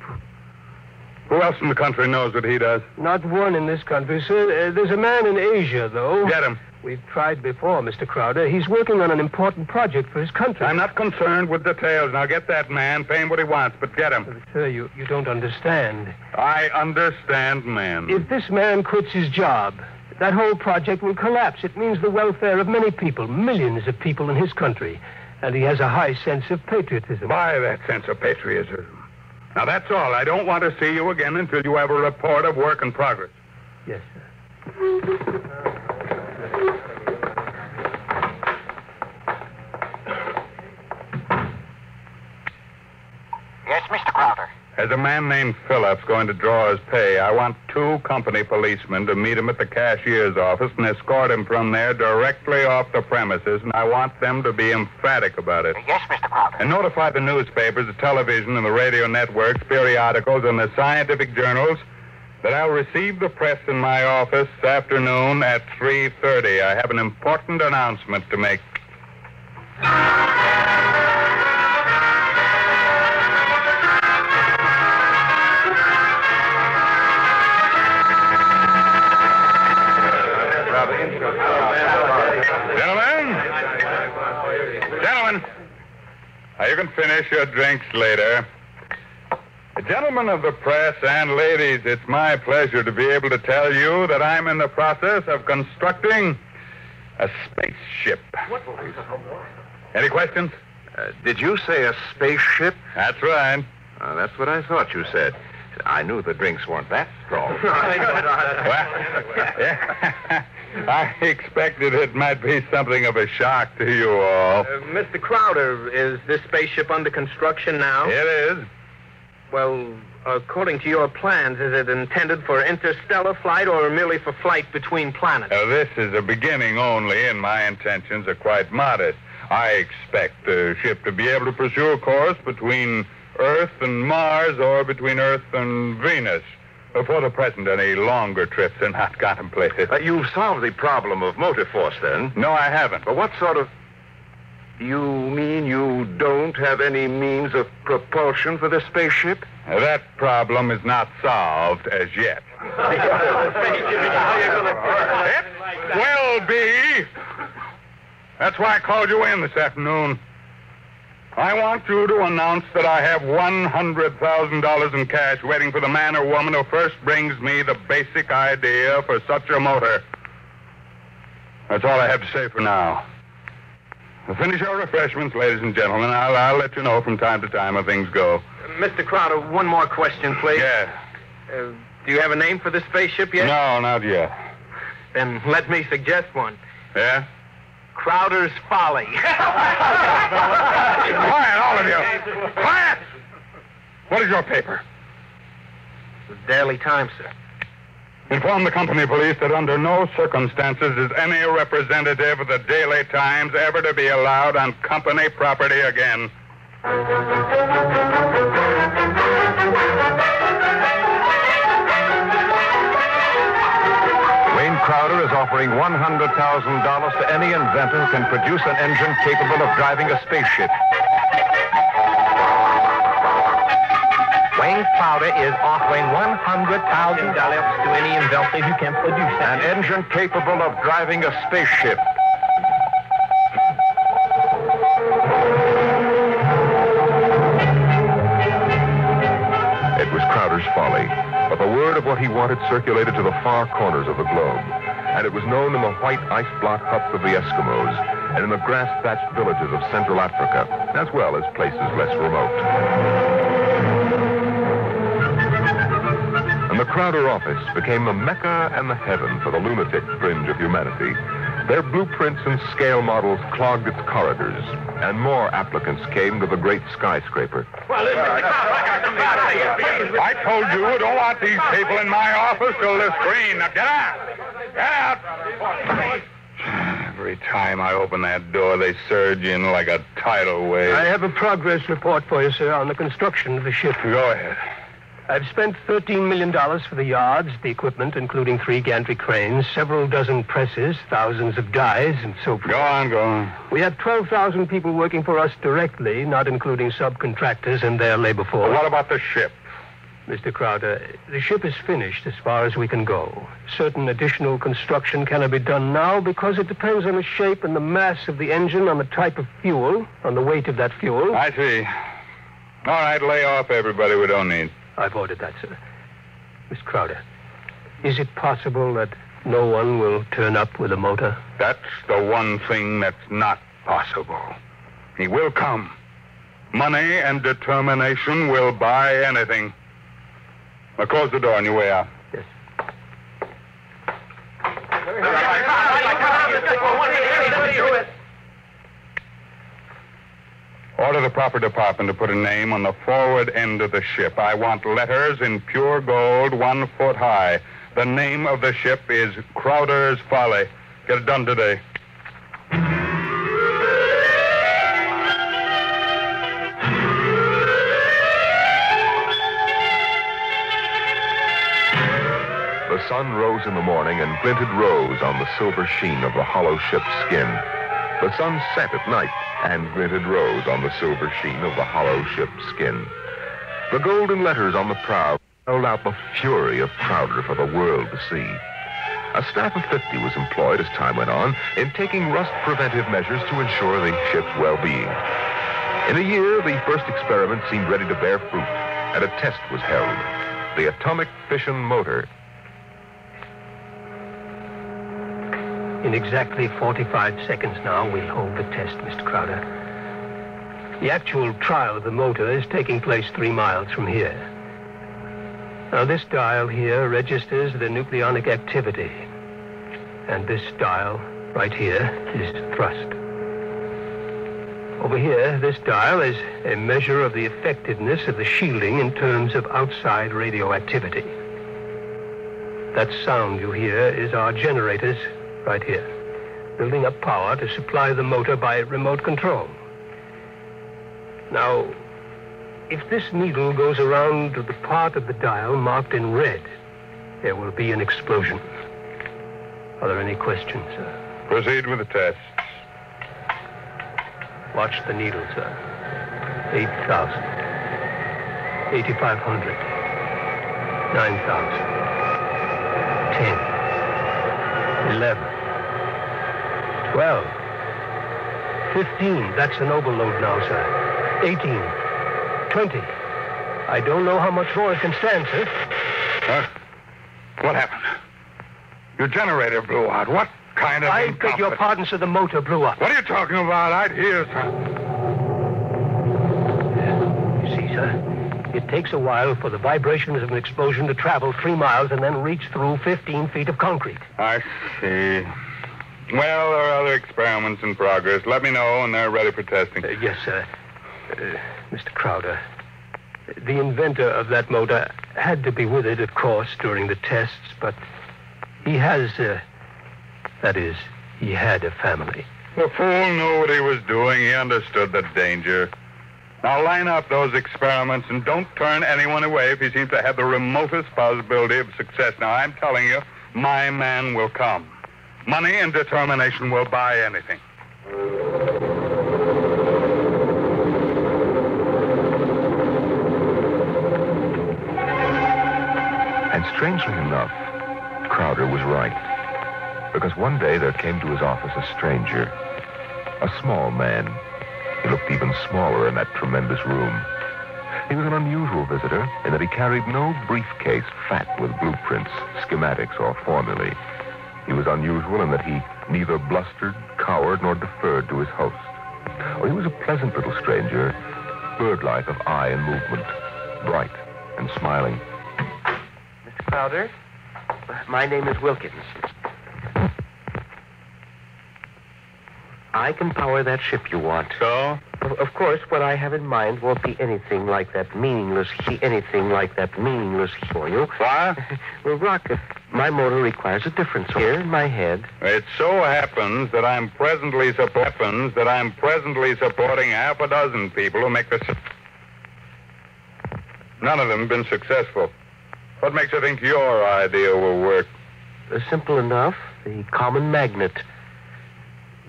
Who else in the country knows what he does? Not one in this country, sir. There's a man in Asia, though. Get him. We've tried before, Mr. Crowder. He's working on an important project for his country. I'm not concerned with details. Now get that man, pay him what he wants, but get him. Sir, you don't understand. I understand, man. If this man quits his job, that whole project will collapse. It means the welfare of many people, millions of people in his country. And he has a high sense of patriotism. By that sense of patriotism. Now, that's all. I don't want to see you again until you have a report of work in progress. Yes, sir. Yes, Mr. Crowder. As a man named Phillips going to draw his pay, I want 2 company policemen to meet him at the cashier's office and escort him from there directly off the premises, and I want them to be emphatic about it. Yes, Mr. Crowder. And notify the newspapers, the television, and the radio networks, periodicals, and the scientific journals that I'll receive the press in my office this afternoon at 3:30. I have an important announcement to make. Gentlemen, you can finish your drinks later. Gentlemen of the press and ladies, it's my pleasure to be able to tell you that I'm in the process of constructing a spaceship. Any questions? Did you say a spaceship? That's right. That's what I thought you said. I knew the drinks weren't that strong. I expected it might be something of a shock to you all. Mr. Crowder, is this spaceship under construction now? It is. Well, according to your plans, is it intended for interstellar flight or merely for flight between planets? This is a beginning only, and my intentions are quite modest. I expect the ship to be able to pursue a course between Earth and Mars or between Earth and Venus. For the present, any longer trips are not contemplated. You've solved the problem of motor force, then? No, I haven't. But what sort of... You mean you don't have any means of propulsion for the spaceship? That problem is not solved as yet. It will be. That's why I called you in this afternoon. I want you to announce that I have $100,000 in cash waiting for the man or woman who first brings me the basic idea for such a motor. That's all I have to say for now. Finish your refreshments, ladies and gentlemen. I'll let you know from time to time how things go. Mr. Crowder, one more question, please. Yeah. Do you have a name for the spaceship yet? No, not yet. Then let me suggest one. Yeah? Crowder's Folly. Quiet, all of you. Quiet! What is your paper? The Daily Times, sir. Inform the company police that under no circumstances is any representative of the Daily Times ever to be allowed on company property again. Wayne Crowder is offering $100,000 to any inventor who can produce an engine capable of driving a spaceship. Wayne Crowder is offering $100,000 to any inventor who can produce an engine capable of driving a spaceship. It was Crowder's Folly, but the word of what he wanted circulated to the far corners of the globe, and it was known in the white ice block huts of the Eskimos and in the grass-thatched villages of Central Africa, as well as places less remote. And the Crowder office became the Mecca and the heaven for the lunatic fringe of humanity. Their blueprints and scale models clogged its corridors, and more applicants came to the great skyscraper. Well, listen, I got something out of I told you I don't want these people in my office till they're screened. Now get out! Get out! Every time I open that door, they surge in like a tidal wave. I have a progress report for you, sir, on the construction of the ship. Go ahead. I've spent $13 million for the yards, the equipment, including 3 gantry cranes, several dozen presses, thousands of dies, and so forth. Go on. We have 12,000 people working for us directly, not including subcontractors and their labor force. Well, what about the ship? Mr. Crowder, the ship is finished as far as we can go. Certain additional construction cannot be done now because it depends on the shape and the mass of the engine, on the type of fuel, on the weight of that fuel. I see. All right, lay off everybody we don't need. I've ordered that, sir. Miss Crowder, is it possible that no one will turn up with a motor? That's the one thing that's not possible. He will come. Money and determination will buy anything. Now close the door on your way out. Yes. Order the proper department to put a name on the forward end of the ship. I want letters in pure gold 1 foot high. The name of the ship is Crowder's Folly. Get it done today. The sun rose in the morning and glinted rose on the silver sheen of the hollow ship's skin. The sun set at night and glinted rose on the silver sheen of the hollow ship's skin. The golden letters on the prow held out the fury of Crowder for the world to see. A staff of 50 was employed as time went on in taking rust-preventive measures to ensure the ship's well-being. In a year, the first experiment seemed ready to bear fruit, and a test was held. The atomic fission motor. In exactly 45 seconds now, we'll hold the test, Mr. Crowder. The actual trial of the motor is taking place 3 miles from here. Now, this dial here registers the nucleonic activity. And this dial, right here, is thrust. Over here, this dial is a measure of the effectiveness of the shielding in terms of outside radioactivity. That sound you hear is our generators right here, building up power to supply the motor by remote control. Now, if this needle goes around to the part of the dial marked in red, there will be an explosion. Are there any questions, sir? Proceed with the tests. Watch the needle, sir. 8,000. 8,500. 9,000. 10. 11. 12. 15. That's an overload now, sir. 18. 20. I don't know how much more it can stand, sir. What happened? Your generator blew out. What kind of... I beg your pardon, sir. The motor blew up. What are you talking about? I'd hear, sir. You see, sir, it takes a while for the vibrations of an explosion to travel 3 miles and then reach through 15 feet of concrete. I see. Well, there are other experiments in progress. Let me know when they're ready for testing. Yes, sir. Mr. Crowder, the inventor of that motor had to be with it, of course, during the tests, but he has, that is, he had a family. The fool knew what he was doing. He understood the danger. Now line up those experiments and don't turn anyone away if he seems to have the remotest possibility of success. Now, I'm telling you, my man will come. Money and determination will buy anything. And strangely enough, Crowder was right. Because one day there came to his office a stranger, a small man. He looked even smaller in that tremendous room. He was an unusual visitor in that he carried no briefcase fat with blueprints, schematics, or formulae. He was unusual in that he neither blustered, cowered, nor deferred to his host. Oh, he was a pleasant little stranger, bird-like of eye and movement, bright and smiling. Mr. Crowder, my name is Wilkins. I can power that ship you want. So? Of course, what I have in mind won't be anything like that meaningless for you. What? Well, Rocket, my motor requires a difference here in my head. It so happens that I'm presently supporting half a dozen people who make this. None of them have been successful. What makes you think your idea will work? Simple enough. The common magnet.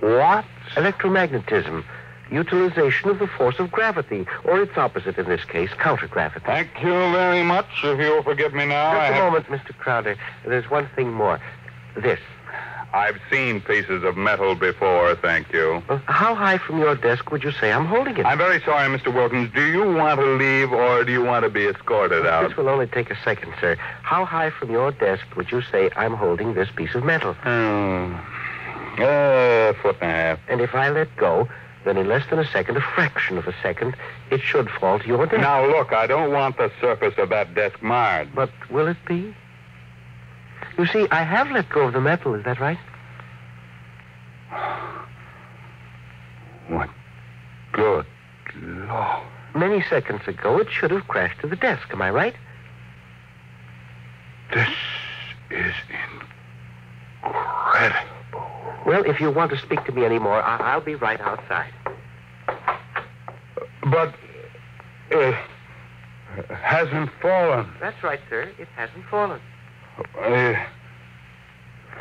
What? Electromagnetism. Utilization of the force of gravity, or its opposite in this case, countergravity. Thank you very much. If you'll forgive me now. Just a moment, Mr. Crowder. There's one thing more. This. I've seen pieces of metal before, thank you. How high from your desk would you say I'm holding it? I'm very sorry, Mr. Wilkins. Do you want to leave, or do you want to be escorted out? This will only take a second, sir. How high from your desk would you say I'm holding this piece of metal? A foot and a half. And if I let go, then in less than a second, a fraction of a second, it should fall to your desk. Now, look, I don't want the surface of that desk marred. But will it be? You see, I have let go of the metal, is that right? What? Good Lord. Many seconds ago, it should have crashed to the desk, am I right? This is incredible. Well, if you want to speak to me anymore, I'll be right outside. But it hasn't fallen. That's right, sir. It hasn't fallen. It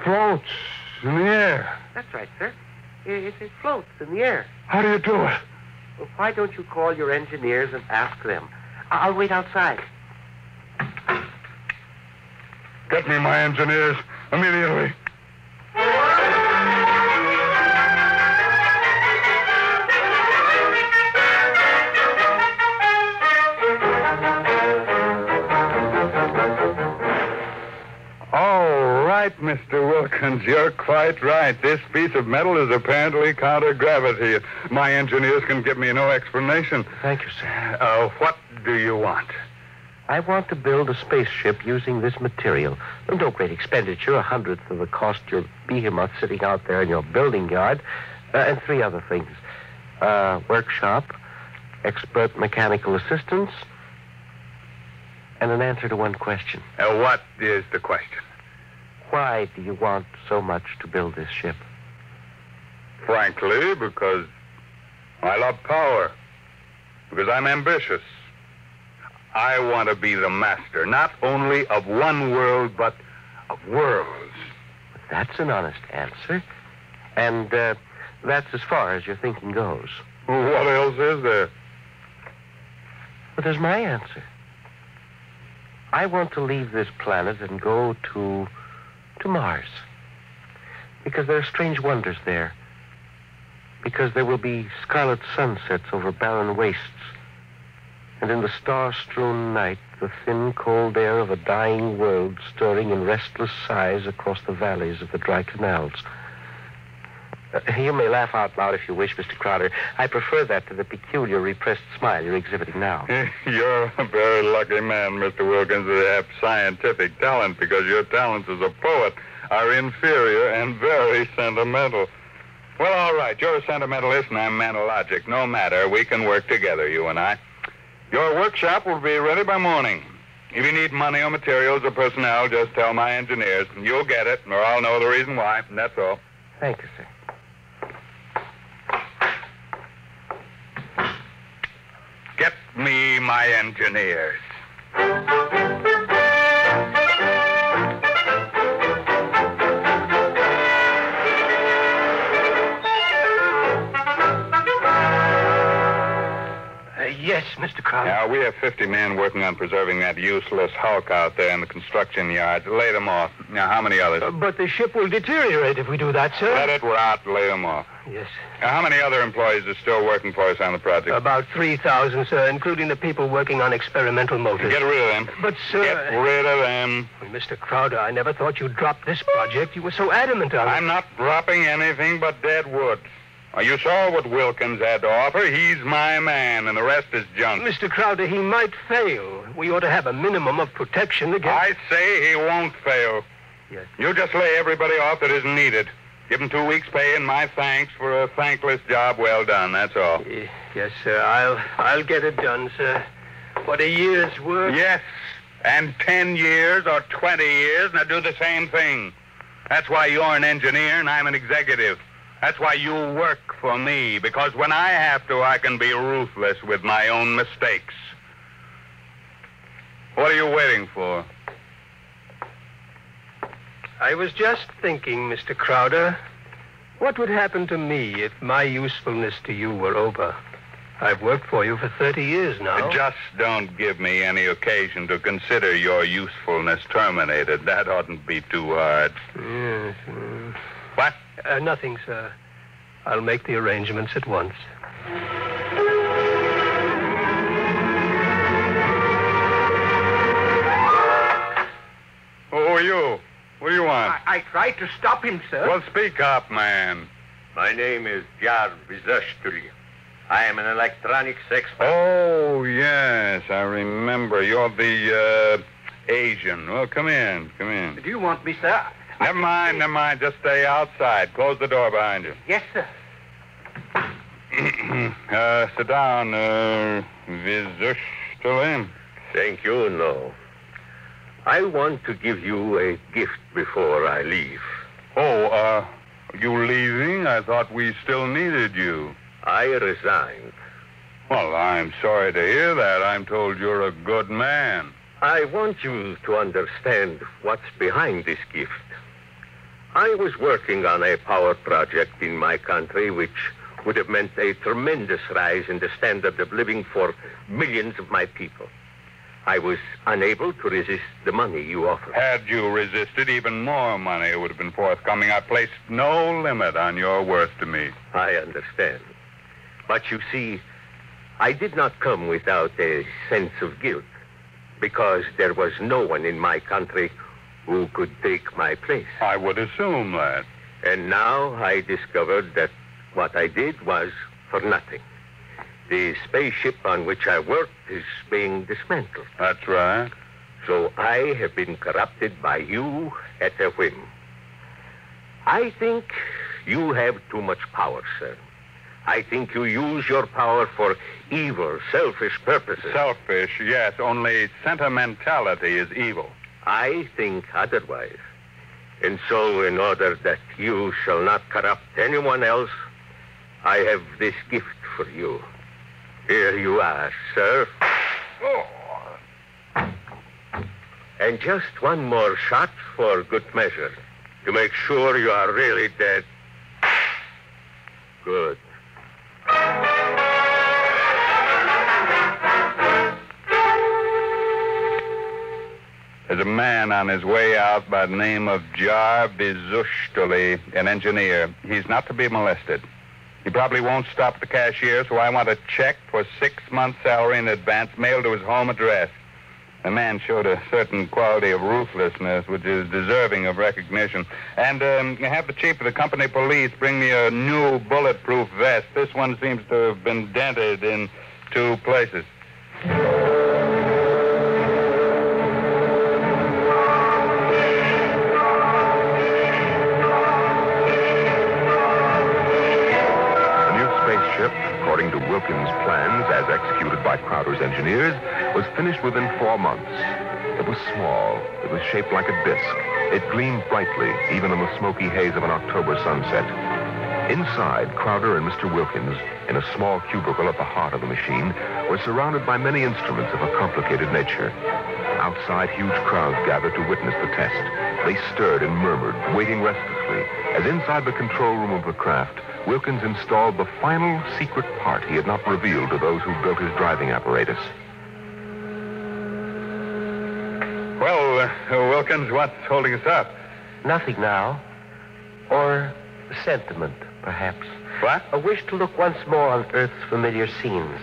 floats in the air. That's right, sir. It floats in the air. How do you do it? Well, why don't you call your engineers and ask them? I'll wait outside. Get me my engineers immediately. Mr. Wilkins, you're quite right. This piece of metal is apparently counter-gravity. My engineers can give me no explanation. Thank you, sir. What do you want? I want to build a spaceship using this material. No great expenditure, 1/100th of the cost your behemoth sitting out there in your building yard, and 3 other things. Workshop, expert mechanical assistance, and an answer to one question. What is the question? Why do you want so much to build this ship? Frankly, because I love power. Because I'm ambitious. I want to be the master, not only of one world, but of worlds. That's an honest answer. And that's as far as your thinking goes. What else is there? But there's my answer. I want to leave this planet and go to Mars. Because there are strange wonders there. Because there will be scarlet sunsets over barren wastes. And in the star-strewn night, the thin, cold air of a dying world stirring in restless sighs across the valleys of the dry canals. You may laugh out loud if you wish, Mr. Crowder. I prefer that to the peculiar repressed smile you're exhibiting now. You're a very lucky man, Mr. Wilkins, to have scientific talent, because your talents as a poet are inferior and very sentimental. Well, all right, you're a sentimentalist and I'm mentalogic. No matter, we can work together, you and I. Your workshop will be ready by morning. If you need money or materials or personnel, just tell my engineers. You'll get it, or I'll know the reason why. That's all. Thank you, sir. Get me my engineers. Yes, Mr. Crowder. Now, we have 50 men working on preserving that useless hulk out there in the construction yards. Lay them off. Now, how many others? But the ship will deteriorate if we do that, sir. Let it rot. Lay them off. Yes. Now, how many other employees are still working for us on the project? About 3,000, sir, including the people working on experimental motors. Get rid of them. But, sir... Get rid of them. Well, Mr. Crowder, I never thought you'd drop this project. You were so adamant on it. I'm not dropping anything but dead wood. You saw what Wilkins had to offer. He's my man, and the rest is junk. Mr. Crowder, he might fail. We ought to have a minimum of protection against... I say he won't fail. Yes. You just lay everybody off that isn't needed. Give him 2 weeks' pay and my thanks for a thankless job well done, that's all. Yes, sir. I'll get it done, sir. What a year's work. Yes, and 10 years or 20 years, now do the same thing. That's why you're an engineer and I'm an executive. That's why you work for me, because when I have to, I can be ruthless with my own mistakes. What are you waiting for? I was just thinking, Mr. Crowder, what would happen to me if my usefulness to you were over? I've worked for you for 30 years now. Just don't give me any occasion to consider your usefulness terminated. That oughtn't be too hard. Yes. What? Nothing, sir. I'll make the arrangements at once. Who are you? What do you want? I tried to stop him, sir. Well, speak up, man. My name is DrGrimshawsSanitorium. I am an electronics expert. Oh, yes, I remember. You're the, Asian. Well, come in. Do you want me, sir? Never mind. Just stay outside. Close the door behind you. Yes, sir. Sit down, Vizushtali. Thank you, no. I want to give you a gift before I leave. Oh, you leaving? I thought we still needed you. I resigned. Well, I'm sorry to hear that. I'm told you're a good man. I want you to understand what's behind this gift. I was working on a power project in my country which would have meant a tremendous rise in the standard of living for millions of my people. I was unable to resist the money you offered. Had you resisted, even more money would have been forthcoming. I placed no limit on your worth to me. I understand. But you see, I did not come without a sense of guilt, because there was no one in my country who could take my place. I would assume that. And now I discovered that what I did was for nothing. The spaceship on which I worked is being dismantled. That's right. So I have been corrupted by you at a whim. I think you have too much power, sir. I think you use your power for evil, selfish purposes. Selfish, yes. Only sentimentality is evil. I think otherwise. And so, in order that you shall not corrupt anyone else, I have this gift for you. Here you are, sir. Oh. And just one more shot for good measure, to make sure you are really dead. Good. There's a man on his way out by the name of Vizushtali, an engineer. He's not to be molested. He probably won't stop at the cashier, so I want a check for 6 months' salary in advance mailed to his home address. The man showed a certain quality of ruthlessness which is deserving of recognition. And have the chief of the company police bring me a new bulletproof vest. This one seems to have been dented in 2 places. According to Wilkins' plans, as executed by Crowder's engineers, was finished within 4 months. It was small. It was shaped like a disc. It gleamed brightly, even in the smoky haze of an October sunset. Inside, Crowder and Mr. Wilkins, in a small cubicle at the heart of the machine, were surrounded by many instruments of a complicated nature. Outside, huge crowds gathered to witness the test. They stirred and murmured, waiting restlessly, as inside the control room of the craft, Wilkins installed the final secret part he had not revealed to those who built his driving apparatus. Well, Wilkins, what's holding us up? Nothing now. Or sentiment, perhaps. What? A wish to look once more on Earth's familiar scenes.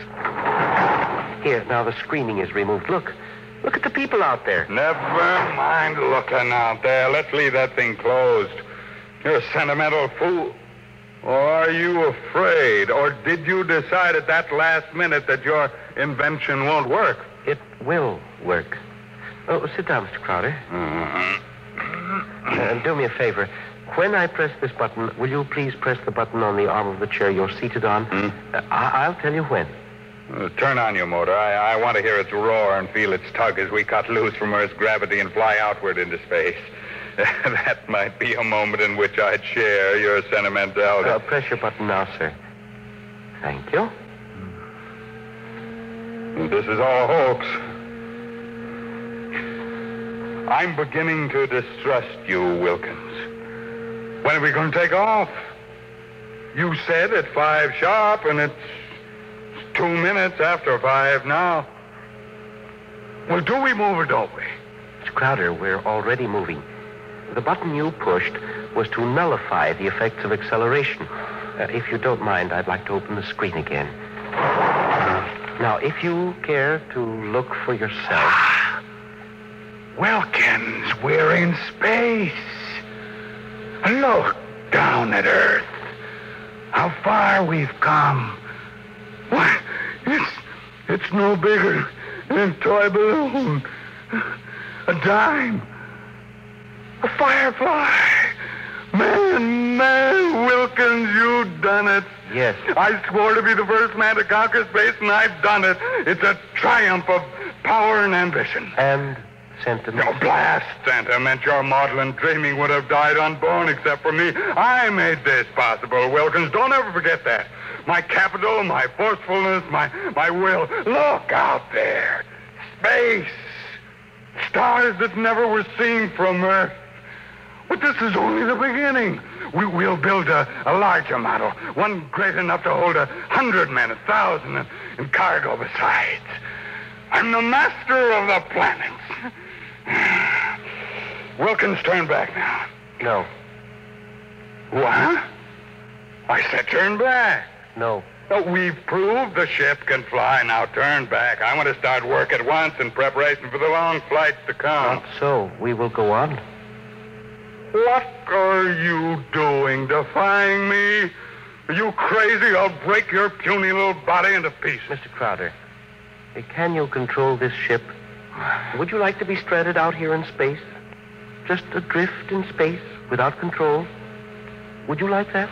Here, now the screening is removed. Look at the people out there. Never mind looking out there. Let's leave that thing closed. You're a sentimental fool. Or are you afraid? Or did you decide at that last minute that your invention won't work? It will work. Oh, sit down, Mr. Crowder. And do me a favor. When I press this button, will you please press the button on the arm of the chair you're seated on? I'll tell you when. Turn on your motor. I want to hear its roar and feel its tug as we cut loose from Earth's gravity and fly outward into space. That might be a moment in which I'd share your sentimentality. Press your button now, sir. Thank you. This is all a hoax. I'm beginning to distrust you, Wilkins. When are we going to take off? You said at 5 sharp, and it's 2 minutes after 5 now. Well, do we move or don't we? Mr. Crowder, we're already moving. The button you pushed was to nullify the effects of acceleration. If you don't mind, I'd like to open the screen again. Now, if you care to look for yourself... Wilkins, we're in space. Look down at Earth. How far we've come. Why, it's no bigger than a toy balloon. A dime. A firefly. Man, Wilkins, you done it. Yes. I swore to be the first man to conquer space, and I've done it. It's a triumph of power and ambition. And sentiment? No, blast sentiment. Your maudlin dreaming would have died unborn except for me. I made this possible, Wilkins. Don't ever forget that. My capital, my forcefulness, my will. Look out there. Space. Stars that never were seen from Earth. But this is only the beginning. We'll build a larger model, one great enough to hold 100 men, 1,000, and cargo besides. I'm the master of the planets. Wilkins, turn back now. No. What? I said turn back. No. We've proved the ship can fly. Now turn back. I want to start work at once in preparation for the long flights to come. Not so. We will go on. What are you doing, defying me? Are you crazy? I'll break your puny little body into pieces. Mr. Crowder, can you control this ship? Would you like to be stranded out here in space? Just adrift in space without control? Would you like that?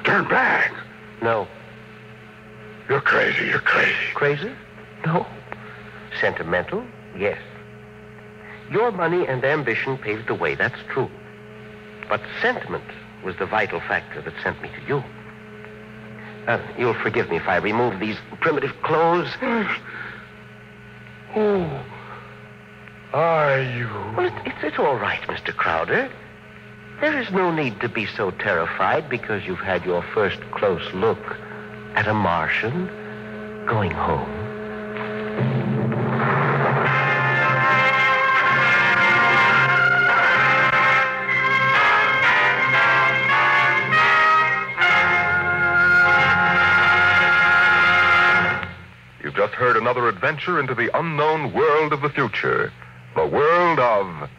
Turn back. No. You're crazy. You're crazy. Crazy? No. Sentimental? Yes. Your money and ambition paved the way, that's true. But sentiment was the vital factor that sent me to you. You'll forgive me if I remove these primitive clothes. Who are you? Well, it's all right, Mr. Crowder. There is no need to be so terrified because you've had your first close look at a Martian going home. You've just heard another adventure into the unknown world of the future. The world of...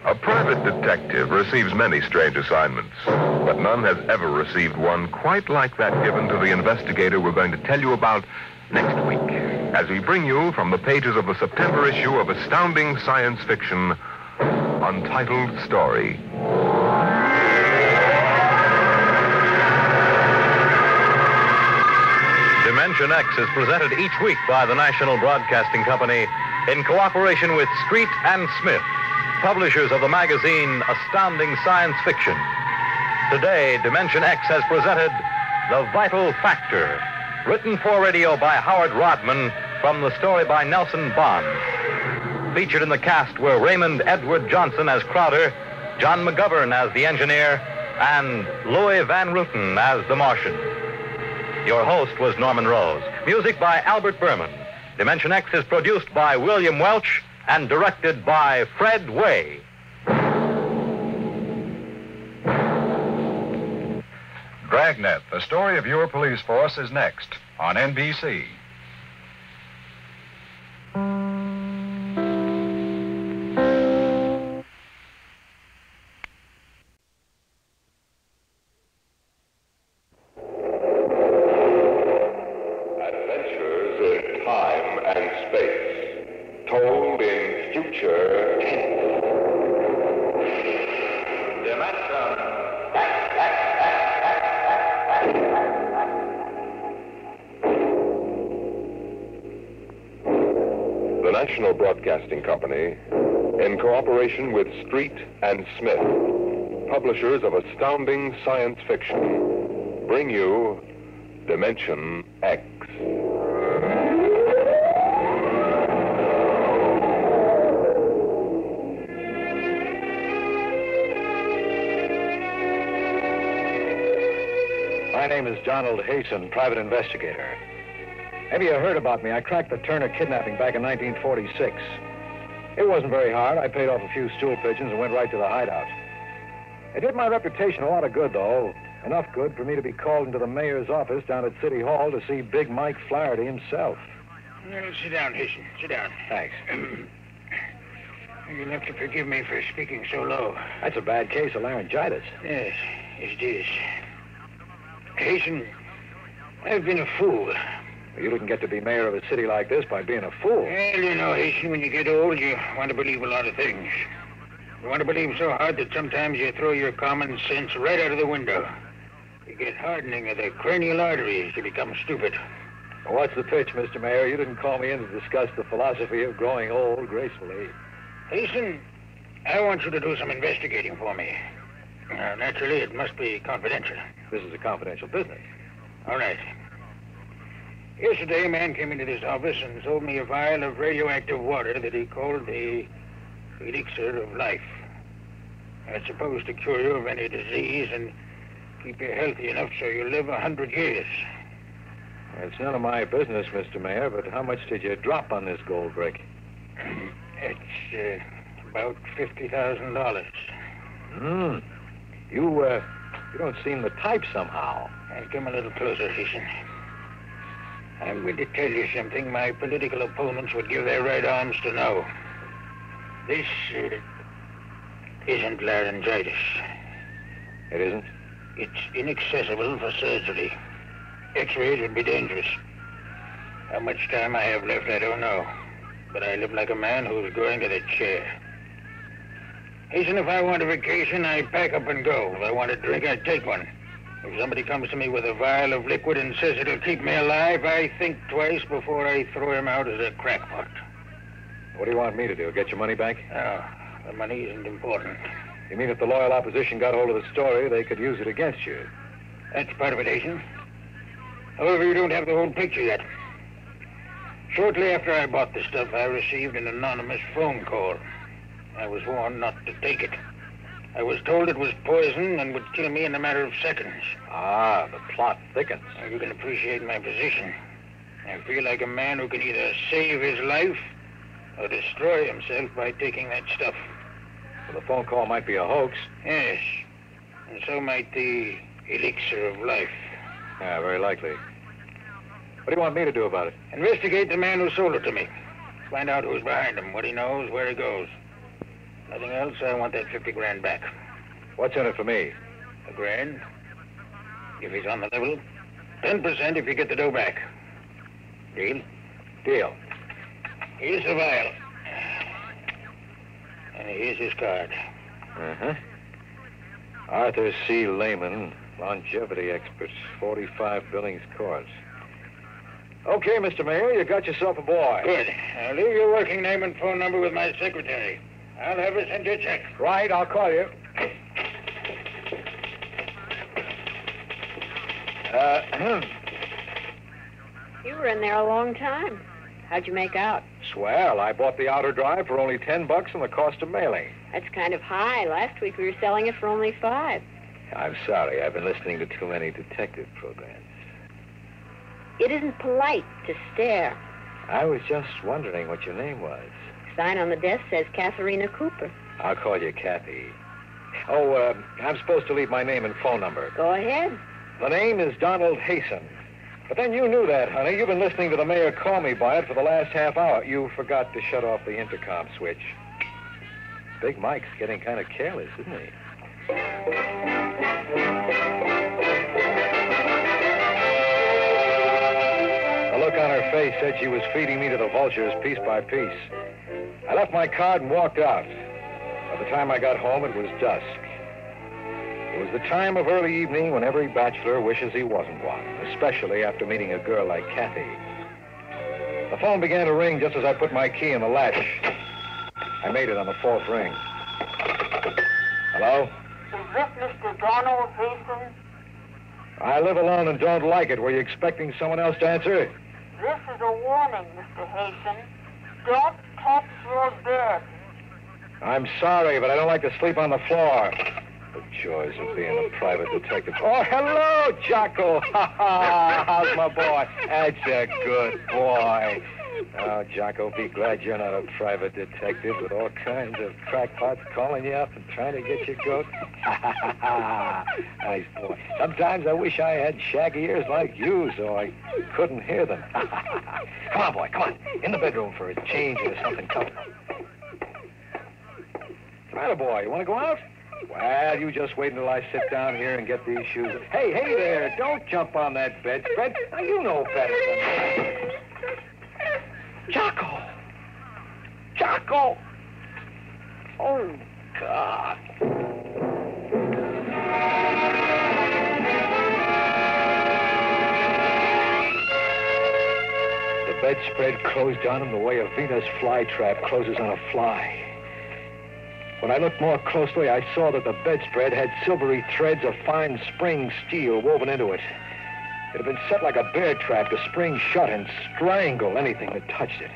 A private detective receives many strange assignments, but none has ever received one quite like that given to the investigator we're going to tell you about next week, as we bring you from the pages of the September issue of astounding science fiction, Untitled Story. Dimension X is presented each week by the National Broadcasting Company in cooperation with Street and Smith, publishers of the magazine Astounding Science Fiction. Today, Dimension X has presented The Vital Factor, written for radio by Howard Rodman from the story by Nelson Bond. Featured in the cast were Raymond Edward Johnson as Crowder, John McGovern as the engineer, and Louis Van Ruten as the Martian. Your host was Norman Rose. Music by Albert Berman. Dimension X is produced by William Welch and directed by Fred Way. Dragnet, the story of your police force, is next on NBC. The National Broadcasting Company, in cooperation with Street and Smith, publishers of astounding science fiction, bring you Dimension X. My name is Donald Hasten, private investigator. Maybe you heard about me. I cracked the Turner kidnapping back in 1946. It wasn't very hard. I paid off a few stool pigeons and went right to the hideout. It did my reputation a lot of good, though. Enough good for me to be called into the mayor's office down at City Hall to see Big Mike Flaherty himself. Well, sit down, Hasten. Sit down. Thanks. You'll have to forgive me for speaking so low. That's a bad case of laryngitis. Yes, it is. Hasten, I've been a fool. You didn't get to be mayor of a city like this by being a fool. Well, you know, Hasten, when you get old, you want to believe a lot of things. You want to believe so hard that sometimes you throw your common sense right out of the window. You get hardening of the cranial arteries. You become stupid. Well, what's the pitch, Mr. Mayor? You didn't call me in to discuss the philosophy of growing old gracefully. Hasten, I want you to do some investigating for me. Naturally, it must be confidential. This is a confidential business. All right. Yesterday, a man came into this office and sold me a vial of radioactive water that he called the elixir of life. It's supposed to cure you of any disease and keep you healthy enough so you live 100 years. It's none of my business, Mr. Mayor, but how much did you drop on this gold brick? It's about $50,000. You don't seem the type somehow. Come a little closer, Hasten. I'm going to tell you something my political opponents would give their right arms to know. This isn't laryngitis. It isn't? It's inaccessible for surgery. X-rays would be dangerous. How much time I have left, I don't know. But I live like a man who's going to the chair. Hasten, if I want a vacation, I pack up and go. If I want a drink, I take one. If somebody comes to me with a vial of liquid and says it'll keep me alive, I think twice before I throw him out as a crackpot. What do you want me to do? Get your money back? No, the money isn't important. You mean if the loyal opposition got hold of the story, they could use it against you? That's part of it, Hasten. However, you don't have the whole picture yet. Shortly after I bought the stuff, I received an anonymous phone call. I was warned not to take it. I was told it was poison and would kill me in a matter of seconds. Ah, the plot thickens. You can appreciate my position. I feel like a man who can either save his life or destroy himself by taking that stuff. Well, the phone call might be a hoax. Yes, and so might the elixir of life. Yeah, very likely. What do you want me to do about it? Investigate the man who sold it to me. Find out who's behind him, what he knows, where he goes. Nothing else, I want that 50 grand back. What's in it for me? $1 grand. If he's on the level. 10% if you get the dough back. Deal? Deal. Here's the vial. And here's his card. Uh-huh. Arthur C. Lehman, longevity expert, 45 Billings Court. Okay, Mr. Mayor, you got yourself a boy. Good. I'll leave your working name and phone number with my secretary. I'll have her send you a check. Right, I'll call you. You were in there a long time. How'd you make out? Swell. I bought the outer drive for only $10 and the cost of mailing. That's kind of high. Last week we were selling it for only $5. I'm sorry. I've been listening to too many detective programs. It isn't polite to stare. I was just wondering what your name was. Sign on the desk says Katharina Cooper. I'll call you Kathy. Oh, I'm supposed to leave my name and phone number. Go ahead. The name is Donald Hasten. But then you knew that, honey. You've been listening to the mayor call me by it for the last half hour. You forgot to shut off the intercom switch. Big Mike's getting kind of careless, isn't he? The look on her face said she was feeding me to the vultures piece by piece. I left my card and walked out. By the time I got home, it was dusk. It was the time of early evening when every bachelor wishes he wasn't one, especially after meeting a girl like Kathy. The phone began to ring just as I put my key in the latch. I made it on the fourth ring. Hello? Is this Mr. Donald Hastings? I live alone and don't like it. Were you expecting someone else to answer? This is a warning, Mr. Hastings. Don't touch your bed. I'm sorry, but I don't like to sleep on the floor. The joys of being a private detective. Oh, hello, Jocko. How's my boy? That's a good boy. Oh, Jocko, be glad you're not a private detective with all kinds of crackpots calling you up and trying to get your goat. Nice boy. Sometimes I wish I had shaggy ears like you so I couldn't hear them. Come on, boy, come on. In the bedroom for a change or something coming. What's the matter, boy? You want to go out? Well, you just wait until I sit down here and get these shoes. Hey there, don't jump on that bedspread. Now, you know better than that. Jocko! Jocko! Oh, God. The bedspread closed on him the way a Venus flytrap closes on a fly. When I looked more closely, I saw that the bedspread had silvery threads of fine spring steel woven into it. It had been set like a bear trap to spring shut and strangle anything that touched it.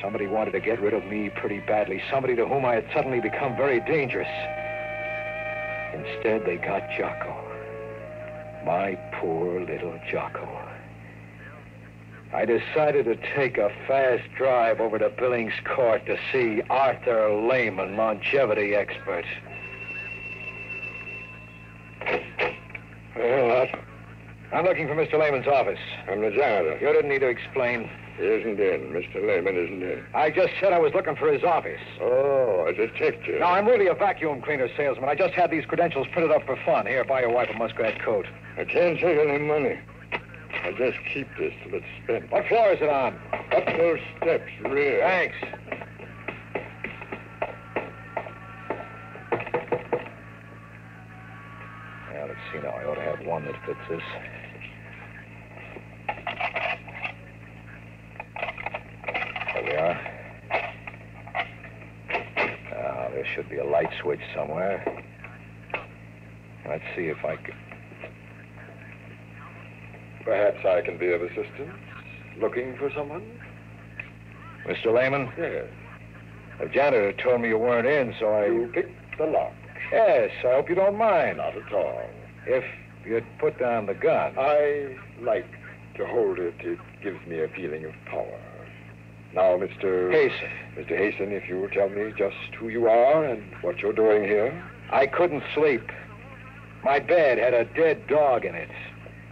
Somebody wanted to get rid of me pretty badly, somebody to whom I had suddenly become very dangerous. Instead, they got Jocko. My poor little Jocko. I decided to take a fast drive over to Billings Court to see Arthur Lehman, longevity expert. Well, what? I'm looking for Mr. Lehman's office. I'm the janitor. You didn't need to explain. He isn't in. Mr. Lehman isn't in. I just said I was looking for his office. Oh, a detective. No, I'm really a vacuum cleaner salesman. I just had these credentials printed up for fun. Here, buy your wife a muskrat coat. I can't take any money. I'll just keep this till it's spent. What floor is it on? Up those steps, rear. Thanks. Now, let's see now. I ought to have one that fits this. There we are. Now, there should be a light switch somewhere. Let's see if I can... Perhaps I can be of assistance. Looking for someone? Mr. Lehman? Yes. The janitor told me you weren't in, so I... You picked the lock. Yes, I hope you don't mind. Not at all. If you'd put down the gun. I like to hold it. It gives me a feeling of power. Now, Mr. Hasten. Mr. Hasten, if you will tell me just who you are and what you're doing here. I couldn't sleep. My bed had a dead dog in it.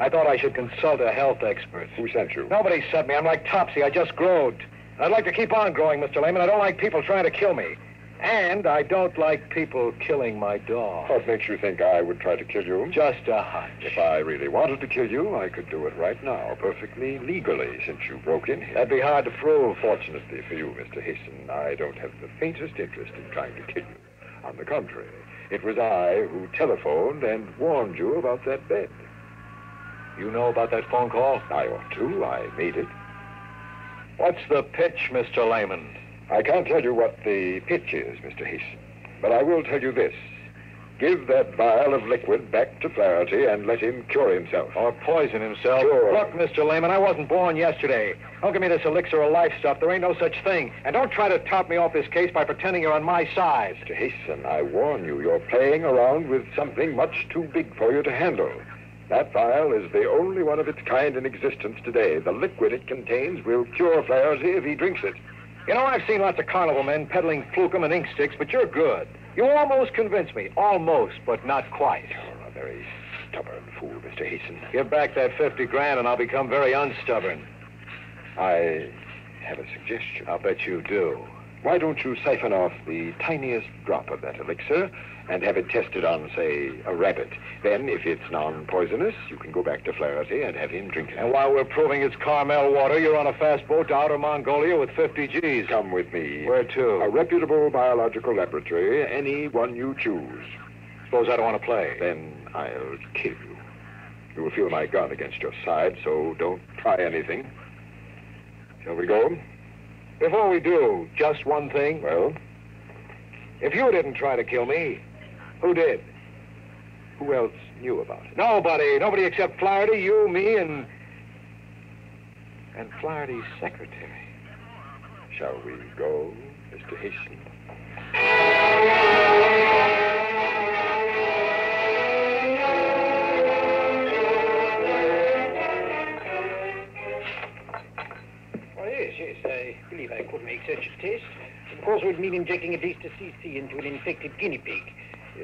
I thought I should consult a health expert. Who sent you? Nobody sent me. I'm like Topsy. I just growed. I'd like to keep on growing, Mr. Lehman. I don't like people trying to kill me. And I don't like people killing my dog. What makes you think I would try to kill you? Just a hunch. If I really wanted to kill you, I could do it right now, perfectly legally, since you broke in here. That'd be hard to prove. Fortunately for you, Mr. Hasten, I don't have the faintest interest in trying to kill you. On the contrary, it was I who telephoned and warned you about that bed. You know about that phone call? I ought to. I made it. What's the pitch, Mr. Lehman? I can't tell you what the pitch is, Mr. Hasten, but I will tell you this. Give that vial of liquid back to Flaherty and let him cure himself. Or poison himself. Sure. Look, Mr. Lehman, I wasn't born yesterday. Don't give me this elixir of life stuff. There ain't no such thing. And don't try to top me off this case by pretending you're on my side. Mr. Hasten, I warn you, you're playing around with something much too big for you to handle. That vial is the only one of its kind in existence today. The liquid it contains will cure Flaherty if he drinks it. You know, I've seen lots of carnival men peddling flukum and ink sticks, but you're good. You almost convinced me. Almost, but not quite. You're a very stubborn fool, Mr. Hasten. Give back that 50 grand and I'll become very unstubborn. I have a suggestion. I'll bet you do. Why don't you siphon off the tiniest drop of that elixir and have it tested on, say, a rabbit? Then, if it's non-poisonous, you can go back to Flaherty and have him drink it. And while we're proving it's Carmel water, you're on a fast boat to Outer Mongolia with 50 G's. Come with me. Where to? A reputable biological laboratory, any one you choose. Suppose I don't want to play. Then I'll kill you. You will feel my gun against your side, so don't try anything. Shall we go? Before we do, just one thing. Well? If you didn't try to kill me, who did? Who else knew about it? Nobody. Nobody except Flaherty, you, me, and Flaherty's secretary. Shall we go, Mr. Hasten? Yes, I believe I could make such a test. Of course, it would mean injecting at least a cc into an infected guinea pig.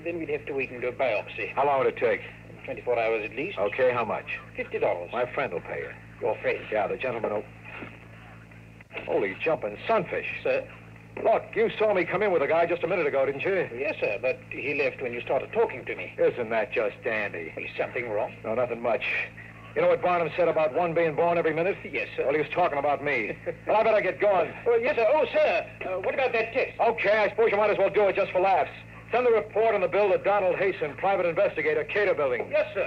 Then we'd have to wait and do a biopsy. How long would it take? 24 hours at least. Okay, how much? $50. My friend will pay you. Your friend? Yeah, the gentleman will... Holy jumping sunfish. Sir? Look, you saw me come in with a guy just a minute ago, didn't you? Yes, sir, but he left when you started talking to me. Isn't that just dandy? Is something wrong? No, nothing much. You know what Barnum said about one being born every minute? Yes, sir. Well, he was talking about me. Well, I better get going. Oh, yes, sir. Oh, sir, what about that test? Okay, I suppose you might as well do it just for laughs. Send the report on the bill to Donald Hasten, private investigator, Cater Building. Yes, sir.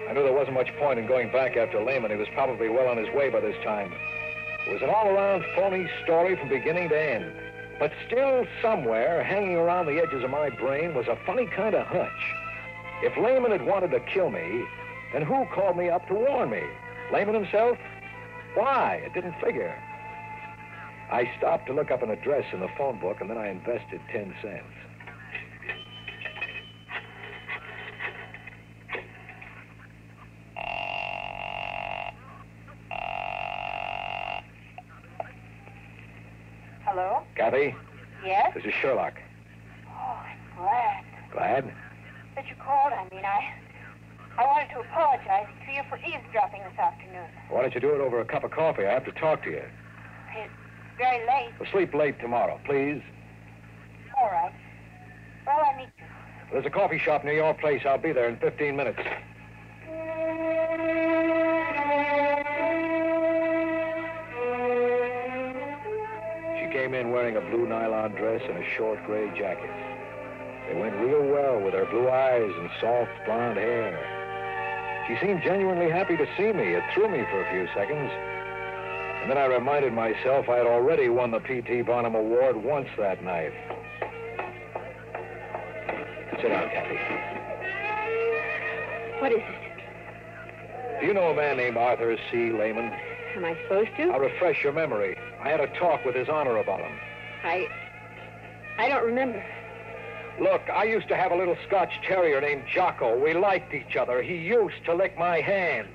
I knew there wasn't much point in going back after Lehman. He was probably well on his way by this time. It was an all-around phony story from beginning to end. But still somewhere, hanging around the edges of my brain, was a funny kind of hunch. If Lehman had wanted to kill me, then who called me up to warn me? Lehman himself? Why? It didn't figure. I stopped to look up an address in the phone book, and then I invested 10 cents. Hello? Kathy? Yes? This is Sherlock. Oh, I'm glad Glad? that you called. I wanted to apologize to you for eavesdropping this afternoon. Why don't you do it over a cup of coffee? I have to talk to you. It's very late. Well, sleep late tomorrow, please. All right. Well, I meet you. There's a coffee shop near your place. I'll be there in 15 minutes. She came in wearing a blue nylon dress and a short gray jacket. They went real well with her blue eyes and soft blonde hair. She seemed genuinely happy to see me. It threw me for a few seconds. And then I reminded myself I had already won the P.T. Barnum Award once that night. Sit down, Kathy. What is it? Do you know a man named Arthur C. Lehman? Am I supposed to? I'll refresh your memory. I had a talk with His Honor about him. I don't remember. Look, I used to have a little Scotch terrier named Jocko. We liked each other. He used to lick my hand.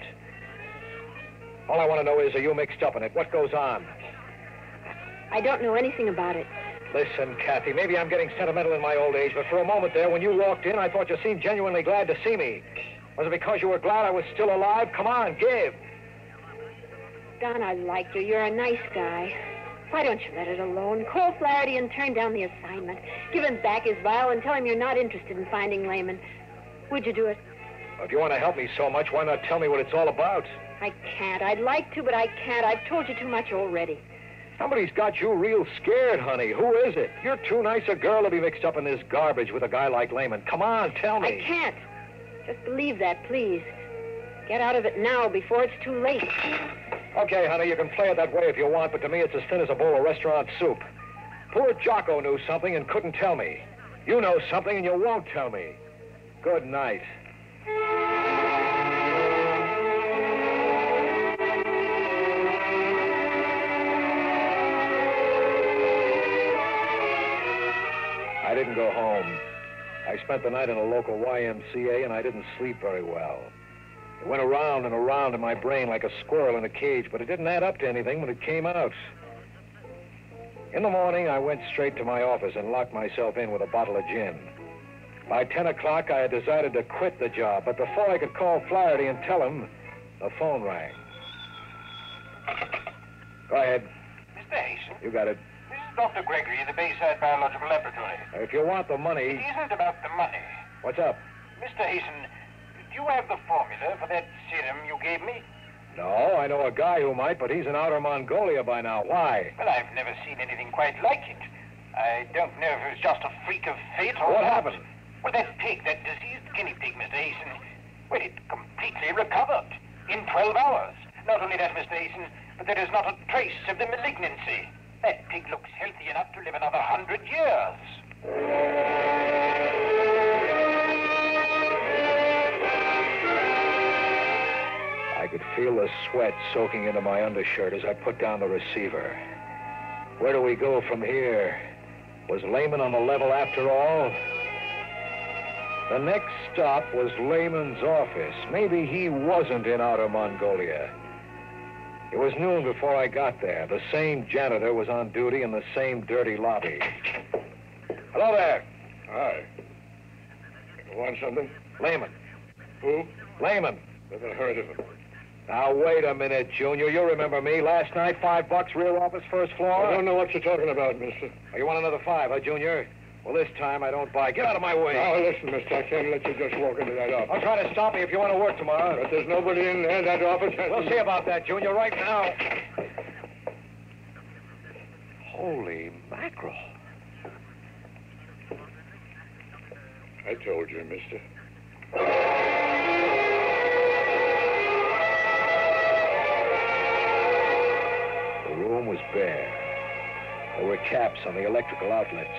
All I want to know is, are you mixed up in it? What goes on? I don't know anything about it. Listen, Kathy, maybe I'm getting sentimental in my old age, but for a moment there, when you walked in, I thought you seemed genuinely glad to see me. Was it because you were glad I was still alive? Come on, give. Don, I liked you. You're a nice guy. Why don't you let it alone? Call Flaherty and turn down the assignment. Give him back his vial and tell him you're not interested in finding Lehman. Would you do it? Well, if you want to help me so much, why not tell me what it's all about? I can't. I'd like to, but I can't. I've told you too much already. Somebody's got you real scared, honey. Who is it? You're too nice a girl to be mixed up in this garbage with a guy like Lehman. Come on, tell me. I can't. Just believe that, please. Get out of it now before it's too late. Okay, honey, you can play it that way if you want, but to me it's as thin as a bowl of restaurant soup. Poor Jocko knew something and couldn't tell me. You know something and you won't tell me. Good night. I didn't go home. I spent the night in a local YMCA, and I didn't sleep very well. It went around and around in my brain like a squirrel in a cage, but it didn't add up to anything when it came out. In the morning, I went straight to my office and locked myself in with a bottle of gin. By 10 o'clock, I had decided to quit the job, but before I could call Flaherty and tell him, the phone rang. Go ahead. Mr. Hasten? You got it. This is Dr. Gregory of the Bayside Biological Laboratory. If you want the money... It isn't about the money. What's up? Mr. Hasten, do you have the formula for that serum you gave me? No, I know a guy who might, but he's in outer Mongolia by now. Why? Well, I've never seen anything quite like it. I don't know if it was just a freak of fate or What not. happened? Well, that pig, that diseased guinea pig, Mr. Hasten, well, it completely recovered in 12 hours. Not only that, Mr. Hasten, but there is not a trace of the malignancy. That pig looks healthy enough to live another 100 years. I could feel the sweat soaking into my undershirt as I put down the receiver. Where do we go from here? Was Lehman on the level after all? The next stop was Lehman's office. Maybe he wasn't in outer Mongolia. It was noon before I got there. The same janitor was on duty in the same dirty lobby. Hello there. Hi. You want something? Lehman. Who? Lehman. Never heard of him. Now, wait a minute, Junior. You remember me. Last night, $5, rear office, first floor. I don't know what you're talking about, mister. Oh, you want another 5, huh, Junior? Well, this time I don't buy. Get out of my way. Now, listen, mister, I can't let you just walk into that office. I'll try to stop me if you want to work tomorrow. But there's nobody in there. That office has... We'll see about that, Junior, right now. Holy mackerel. I told you, mister. The room was bare. There were caps on the electrical outlets.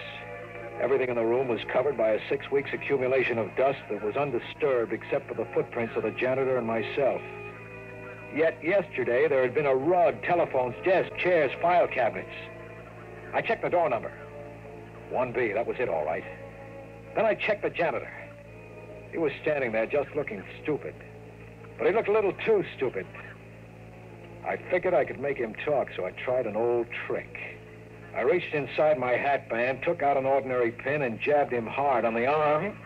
Everything in the room was covered by a 6 weeks accumulation of dust that was undisturbed except for the footprints of the janitor and myself. Yet yesterday there had been a rug, telephones, desks, chairs, file cabinets. I checked the door number. 1B, that was it, all right. Then I checked the janitor. He was standing there just looking stupid. But he looked a little too stupid. I figured I could make him talk, so I tried an old trick. I reached inside my hat band, took out an ordinary pin, and jabbed him hard on the arm.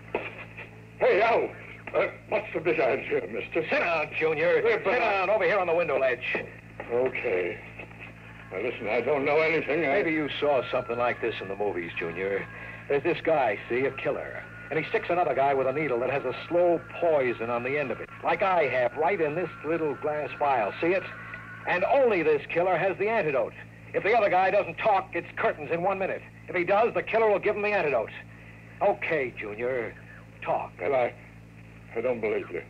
Hey, Al! What's the big idea, mister? Sit down, Junior. Sit down, over here on the window ledge. Okay. Now, listen, I don't know anything. Maybe you saw something like this in the movies, Junior. There's this guy, see, a killer. And he sticks another guy with a needle that has a slow poison on the end of it, like I have, right in this little glass vial. See it? And only this killer has the antidote. If the other guy doesn't talk, it's curtains in 1 minute. If he does, the killer will give him the antidote. Okay, Junior, talk. Well, I don't believe you.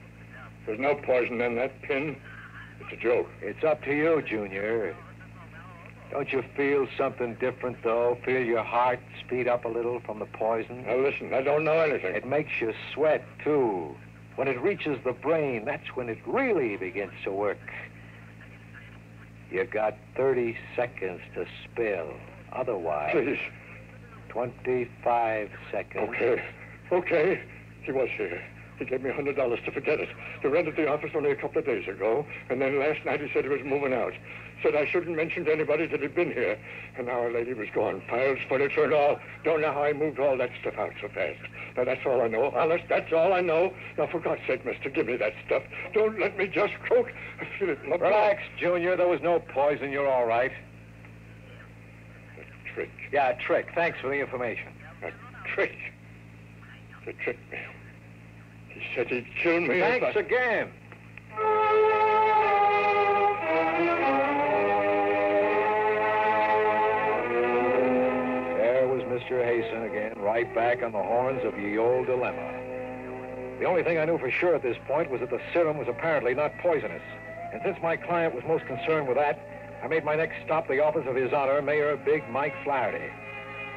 There's no poison in that pin. It's a joke. It's up to you, Junior. Don't you feel something different, though? Feel your heart speed up a little from the poison? Now, listen, I don't know anything. It makes you sweat, too. When it reaches the brain, that's when it really begins to work. You got 30 seconds to spill. Otherwise... Please. 25 seconds. Okay. He was here. He gave me $100 to forget it. He rented the office only a couple of days ago, and then last night he said he was moving out. Said I shouldn't mention to anybody that he'd been here. And now our lady was gone. Files, furniture, and all. Don't know how I moved all that stuff out so fast. Now, that's all I know. Honest, that's all I know. Now, for God's sake, mister, give me that stuff. Don't let me just croak. I feel it in my blood. Relax, Junior. There was no poison. You're all right. A trick. Yeah, a trick. Thanks for the information. A trick. To trick me. He said he'd kill me. Thanks again. There was Mr. Hasten again, right back on the horns of ye old dilemma. The only thing I knew for sure at this point was that the serum was apparently not poisonous. And since my client was most concerned with that, I made my next stop the office of His Honor, Mayor Big Mike Flaherty.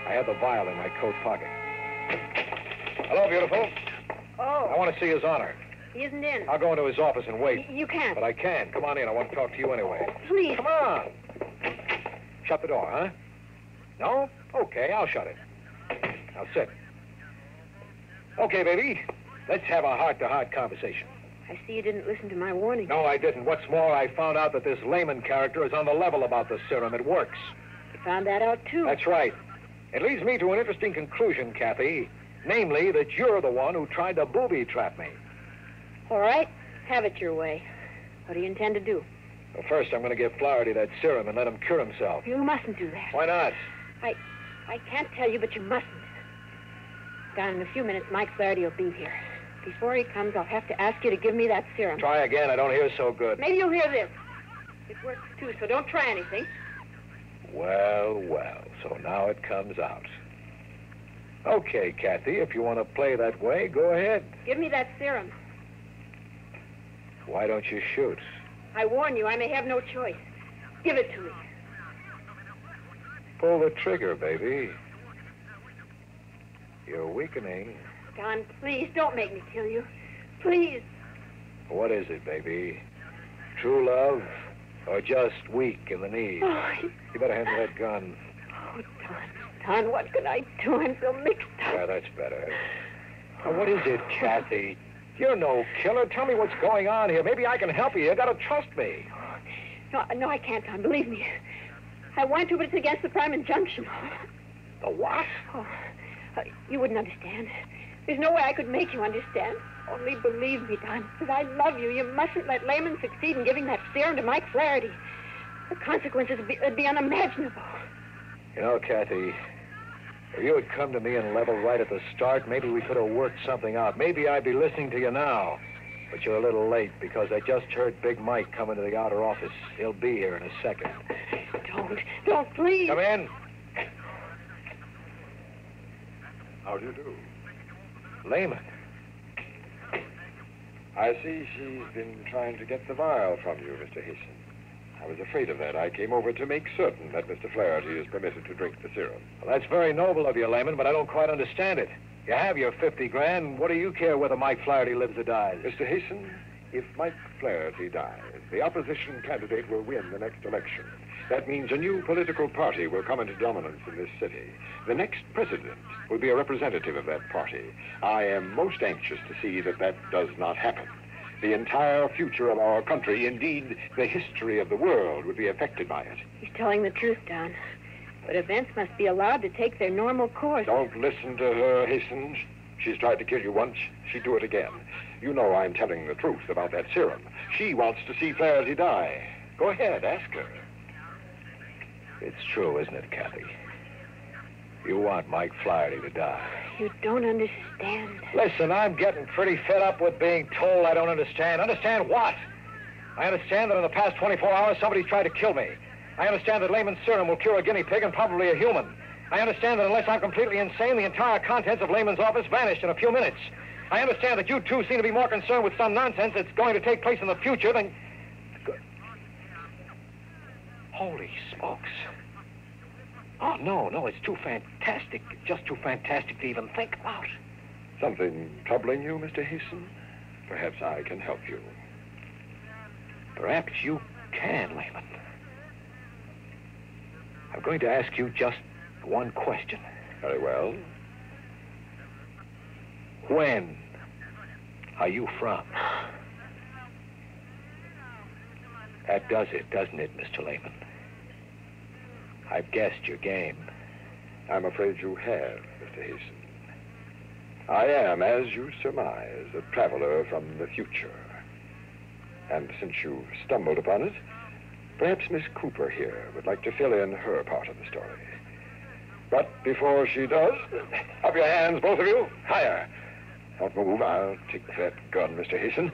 I had the vial in my coat pocket. Hello, beautiful. Oh. I want to see His Honor. He isn't in. I'll go into his office and wait. You can't. But I can. Come on in. I want to talk to you anyway. Please. Come on. Shut the door, huh? No? Okay, I'll shut it. Now sit. Okay, baby. Let's have a heart-to-heart conversation. I see you didn't listen to my warning. No, I didn't. What's more, I found out that this layman character is on the level about the serum. It works. You found that out, too. That's right. It leads me to an interesting conclusion, Kathy. Namely, that you're the one who tried to booby-trap me. All right. Have it your way. What do you intend to do? Well, first, I'm going to give Flaherty that serum and let him cure himself. You mustn't do that. Why not? I can't tell you, but you mustn't. Down in a few minutes, Mike Flaherty will be here. Before he comes, I'll have to ask you to give me that serum. Try again. I don't hear so good. Maybe you'll hear this. It works, too, so don't try anything. Well, well. So now it comes out. Okay, Kathy, if you want to play that way, go ahead. Give me that serum. Why don't you shoot? I warn you, I may have no choice. Give it to me. Pull the trigger, baby. You're weakening. Don, please, don't make me kill you. Please. What is it, baby? True love or just weak in the knees? Oh, You better hand me that gun. Oh, Don, what can I do? I'm so mixed up. Yeah, that's better. Now, what is it, Kathy? You're no killer. Tell me what's going on here. Maybe I can help you. You gotta trust me. No, I can't, Don. Believe me. I want to, but it's against the prime injunction. The what? Oh, you wouldn't understand. There's no way I could make you understand. Only believe me, Don, because I love you. You mustn't let Lehman succeed in giving that serum to Mike Flaherty. The consequences would be unimaginable. You know, Kathy, if you had come to me and leveled right at the start, maybe we could have worked something out. Maybe I'd be listening to you now. But you're a little late because I just heard Big Mike come into the outer office. He'll be here in a second. Don't, please. Come in. How do you do? Lehman. I see she's been trying to get the vial from you, Mr. Hasten. I was afraid of that. I came over to make certain that Mr. Flaherty is permitted to drink the serum. Well, that's very noble of you, Lehman, but I don't quite understand it. You have your 50 grand. What do you care whether Mike Flaherty lives or dies? Mr. Hasten, if Mike Flaherty dies, the opposition candidate will win the next election. That means a new political party will come into dominance in this city. The next president will be a representative of that party. I am most anxious to see that that does not happen. The entire future of our country, indeed, the history of the world, would be affected by it. He's telling the truth, Don. But events must be allowed to take their normal course. Don't listen to her, Hasten. She's tried to kill you once. She'd do it again. You know I'm telling the truth about that serum. She wants to see Flaherty die. Go ahead, ask her. It's true, isn't it, Kathy? You want Mike Flaherty to die. You don't understand. Listen, I'm getting pretty fed up with being told I don't understand. Understand what? I understand that in the past 24 hours, somebody's tried to kill me. I understand that Lehman's serum will cure a guinea pig and probably a human. I understand that unless I'm completely insane, the entire contents of Lehman's office vanished in a few minutes. I understand that you two seem to be more concerned with some nonsense that's going to take place in the future than... Holy smokes. Oh, no, it's too fantastic. Just too fantastic to even think about. Something troubling you, Mr. Hasten? Perhaps I can help you. Perhaps you can, Lehman. I'm going to ask you just one question. Very well. When are you from? That does it, doesn't it, Mr. Lehman? I've guessed your game. I'm afraid you have, Mr. Hasten. I am, as you surmise, a traveler from the future. And since you've stumbled upon it, perhaps Miss Cooper here would like to fill in her part of the story. But before she does, up your hands, both of you. Higher. Don't move. I'll take that gun, Mr. Hasten.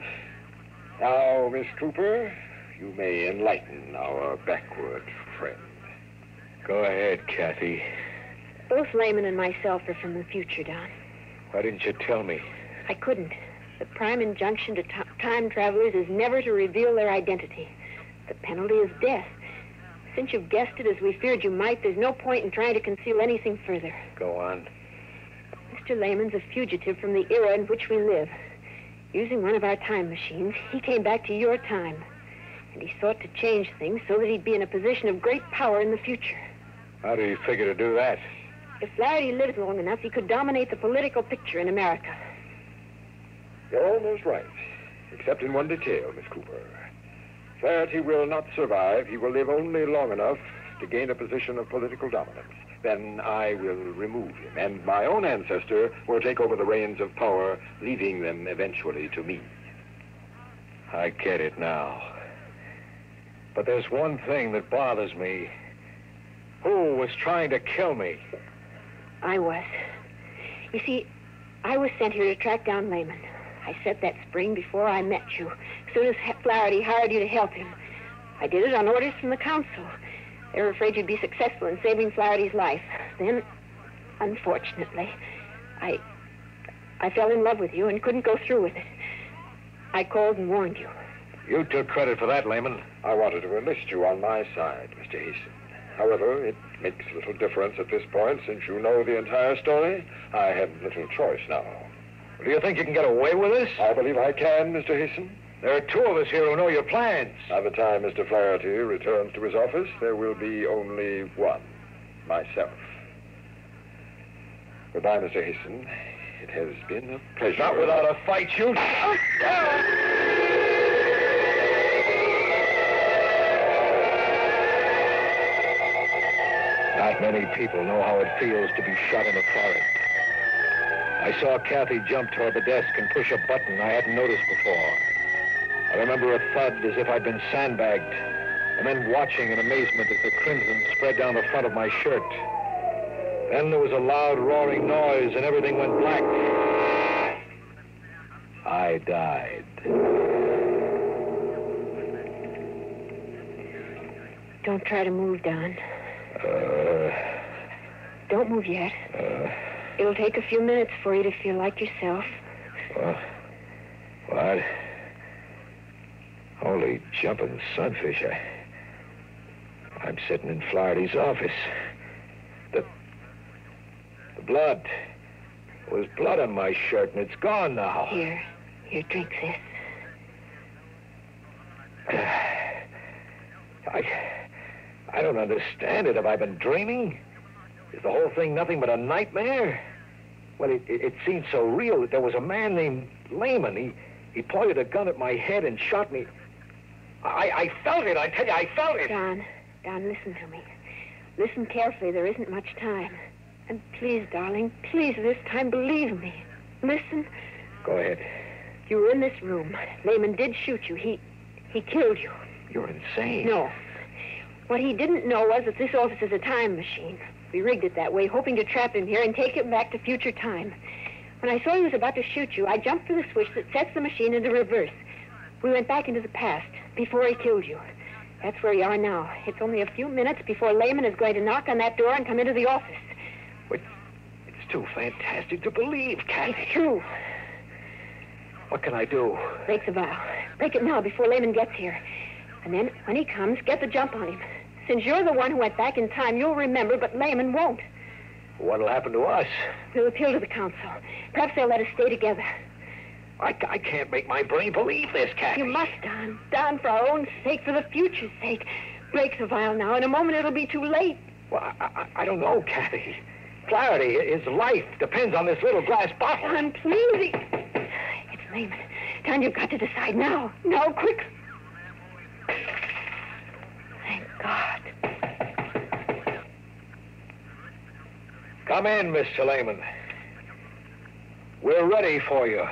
Now, Miss Cooper, you may enlighten our backward friend. Go ahead, Kathy. Both Lehman and myself are from the future, Don. Why didn't you tell me? I couldn't. The prime injunction to time travelers is never to reveal their identity. The penalty is death. Since you've guessed it as we feared you might, there's no point in trying to conceal anything further. Go on. Mr. Lehman's a fugitive from the era in which we live. Using one of our time machines, he came back to your time. And he sought to change things so that he'd be in a position of great power in the future. How do you figure to do that? If Flaherty lived long enough, he could dominate the political picture in America. You're almost right, except in one detail, Miss Cooper. Flaherty will not survive. He will live only long enough to gain a position of political dominance. Then I will remove him, and my own ancestor will take over the reins of power, leaving them eventually to me. I get it now. But there's one thing that bothers me. Who was trying to kill me? I was. You see, I was sent here to track down Lehman. I set that spring before I met you, as soon as Flaherty hired you to help him. I did it on orders from the council. They were afraid you'd be successful in saving Flaherty's life. Then, unfortunately, I fell in love with you and couldn't go through with it. I called and warned you. You took credit for that, Lehman. I wanted to enlist you on my side, Mr. Heason. However, it makes little difference at this point. Since you know the entire story, I have little choice now. Do you think you can get away with this? I believe I can, Mr. Heason. There are two of us here who know your plans. By the time Mr. Flaherty returns to his office, there will be only one, myself. Goodbye, Mr. Heason. It has been a pleasure. Not without a fight, you... Not many people know how it feels to be shot in the forehead. I saw Kathy jump toward the desk and push a button I hadn't noticed before. I remember a thud as if I'd been sandbagged, and then watching in amazement as the crimson spread down the front of my shirt. Then there was a loud roaring noise and everything went black. I died. Don't try to move, Don. Don't move yet. It'll take a few minutes for you to feel like yourself. What? Holy jumping sunfish. I'm sitting in Flaherty's office. The blood. There was blood on my shirt, and it's gone now. Here, drink this. I don't understand it. Have I been dreaming? Is the whole thing nothing but a nightmare? Well, it seemed so real that there was a man named Lehman. He pointed a gun at my head and shot me. I felt it. I tell you, I felt it. Don, listen to me. Listen carefully. There isn't much time. And please, darling, please, this time, believe me. Listen. Go ahead. You were in this room. Lehman did shoot you. He killed you. You're insane. No. What he didn't know was that this office is a time machine. We rigged it that way, hoping to trap him here and take him back to future time. When I saw he was about to shoot you, I jumped for the switch that sets the machine into reverse. We went back into the past, before he killed you. That's where you are now. It's only a few minutes before Lehman is going to knock on that door and come into the office. It's too fantastic to believe, Kathy. It's true. What can I do? Break the vow. Break it now before Lehman gets here. And then, when he comes, get the jump on him. Since you're the one who went back in time, you'll remember, but Lehman won't. What'll happen to us? We'll appeal to the council. Perhaps they'll let us stay together. I can't make my brain believe this, Kathy. You must, Don. Don, for our own sake, for the future's sake. Break the vial now. In a moment, it'll be too late. Well, I don't know, Kathy. Flaherty, his life depends on this little glass bottle. Don, please. It's Lehman. Don, you've got to decide now. Now, quick. Thank God. Come in, Mr. Lehman. We're ready for you.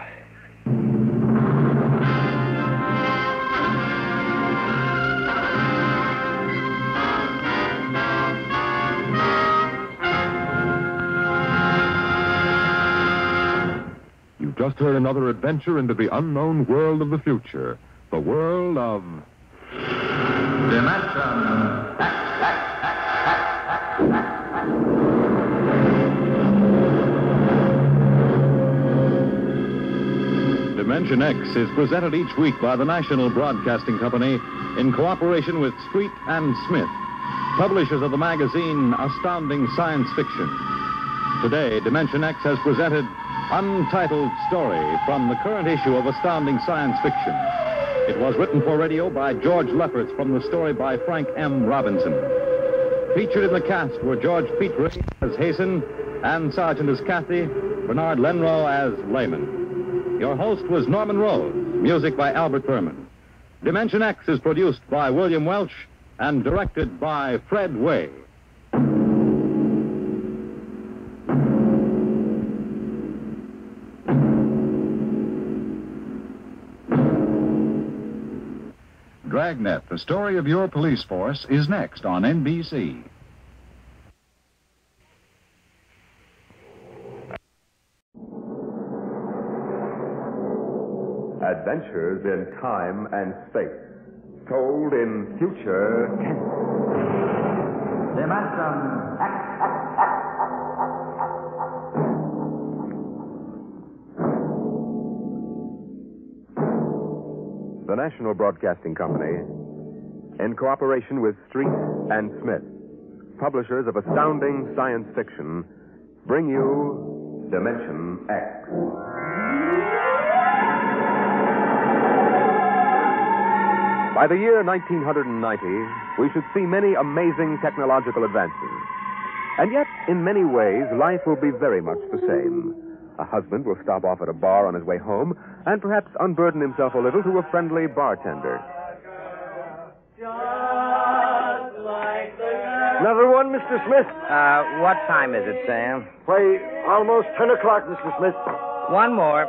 You've just heard another adventure into the unknown world of the future. The world of... Dimension X is presented each week by the National Broadcasting Company in cooperation with Street and Smith, publishers of the magazine Astounding Science Fiction. Today, Dimension X has presented Untitled Story from the current issue of Astounding Science Fiction. It was written for radio by George Lefferts from the story by Frank M. Robinson. Featured in the cast were George Petrie as Hasten, Ann Sargent as Kathy, Bernard Lenrow as Lehman. Your host was Norman Rose, music by Albert Berman. Dimension X is produced by William Welch and directed by Fred Way. Dragnet, the story of your police force, is next on NBC. Adventures in Time and Space. Told in future tense. The National Broadcasting Company, in cooperation with Street and Smith, publishers of astounding science fiction, bring you Dimension X. By the year 1990, we should see many amazing technological advances. And yet, in many ways, life will be very much the same. A husband will stop off at a bar on his way home and perhaps unburden himself a little to a friendly bartender. Another one, Mr. Smith? What time is it, Sam? Why, almost 10 o'clock, Mr. Smith. One more.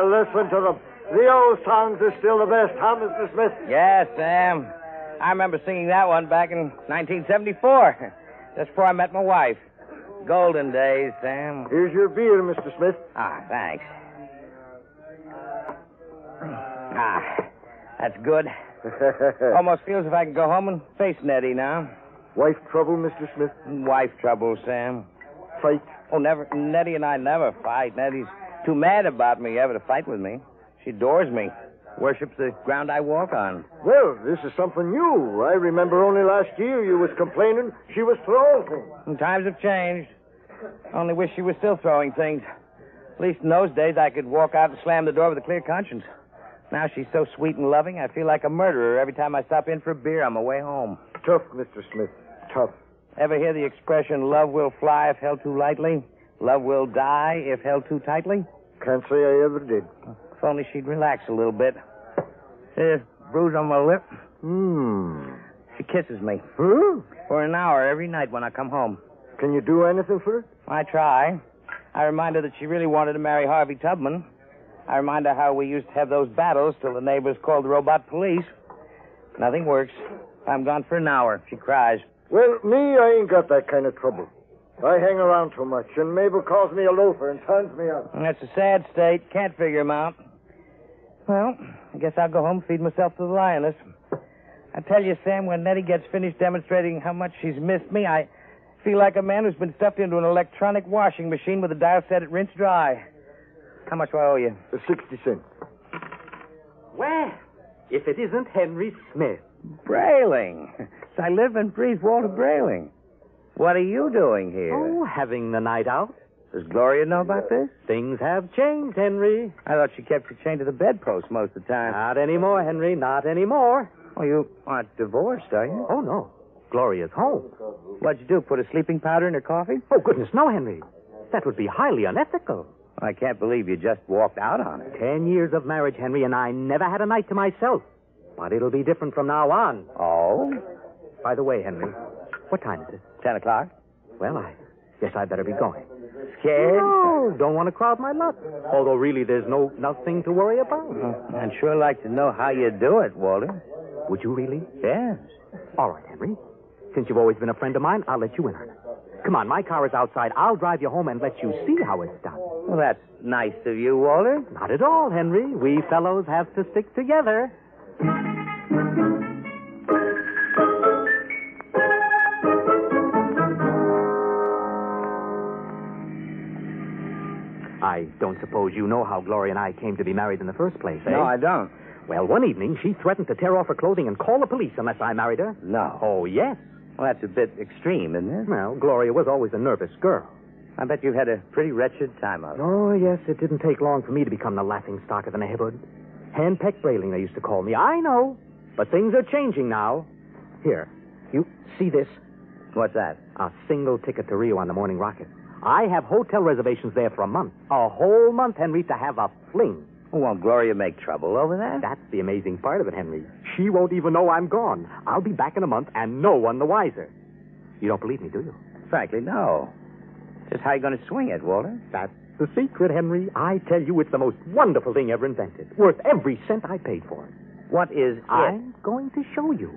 Listen to them. The old songs are still the best, huh, Mr. Smith? Yes, Sam. I remember singing that one back in 1974, just before I met my wife. Golden days, Sam. Here's your beer, Mr. Smith. Ah, thanks. That's good. Almost feels if I can go home and face Nettie now. Wife trouble, Mr. Smith? Wife trouble, Sam. Fight? Oh, never. Nettie and I never fight. Nettie's too mad about me ever to fight with me. She adores me. Worships the ground I walk on. Well, this is something new. I remember only last year you was complaining she was throwing things. And times have changed. Only wish she was still throwing things. At least in those days I could walk out and slam the door with a clear conscience. Now she's so sweet and loving, I feel like a murderer every time I stop in for a beer on my way home. Tough, Mr. Smith. Tough. Ever hear the expression, love will fly if held too lightly? Love will die if held too tightly? Can't say I ever did. If only she'd relax a little bit. See this bruise on my lip? She kisses me. For an hour every night when I come home. Can you do anything for her? I try. I remind her that she really wanted to marry Harvey Tubman. I remind her how we used to have those battles till the neighbors called the robot police. Nothing works. I'm gone for an hour. She cries. Well, me, I ain't got that kind of trouble. I hang around too much, and Mabel calls me a loafer and turns me up. That's a sad state. Can't figure him out. Well, I guess I'll go home and feed myself to the lioness. I tell you, Sam, when Nettie gets finished demonstrating how much she's missed me, I feel like a man who's been stuffed into an electronic washing machine with a dial set at rinse dry. How much do I owe you? 60 cents. Well, if it isn't Henry Smith. Brayling. I live and breathe Walter Brayling. What are you doing here? Oh, having the night out. Does Gloria know about this? Things have changed, Henry. I thought she kept you chained to the bedpost most of the time. Not anymore, Henry. Not anymore. Oh, you aren't divorced, are you? Oh, no. Gloria's home. What'd you do, put a sleeping powder in her coffee? Oh, goodness, no, Henry. That would be highly unethical. I can't believe you just walked out on her. 10 years of marriage, Henry, and I never had a night to myself. But it'll be different from now on. Oh? By the way, Henry, what time is it? 10 o'clock. Well, I guess I'd better be going. Scared? No, don't want to crowd my luck. Although, really, there's nothing to worry about. I'd sure like to know how you do it, Walter. Would you really? Yes. All right, Henry. Since you've always been a friend of mine, I'll let you in on it. Come on, my car is outside. I'll drive you home and let you see how it's done. Well, that's nice of you, Walter. Not at all, Henry. We fellows have to stick together. I don't suppose you know how Gloria and I came to be married in the first place, eh? No, I don't. Well, one evening, she threatened to tear off her clothing and call the police unless I married her. No. Oh, yes. Well, that's a bit extreme, isn't it? Well, Gloria was always a nervous girl. I bet you've had a pretty wretched time of it. Oh, yes, it didn't take long for me to become the laughing stock of the neighborhood. Hand-pecked Brayling, they used to call me. I know, but things are changing now. Here, you see this? What's that? A single ticket to Rio on the morning rocket. I have hotel reservations there for a month. A whole month, Henry, to have a fling. Won't Gloria make trouble over that? That's the amazing part of it, Henry. She won't even know I'm gone. I'll be back in a month, and no one the wiser. You don't believe me, do you? Frankly, no. Just how are you going to swing it, Walter? That's the secret, Henry. I tell you, it's the most wonderful thing ever invented. Worth every cent I paid for it. What is it? I'm going to show you.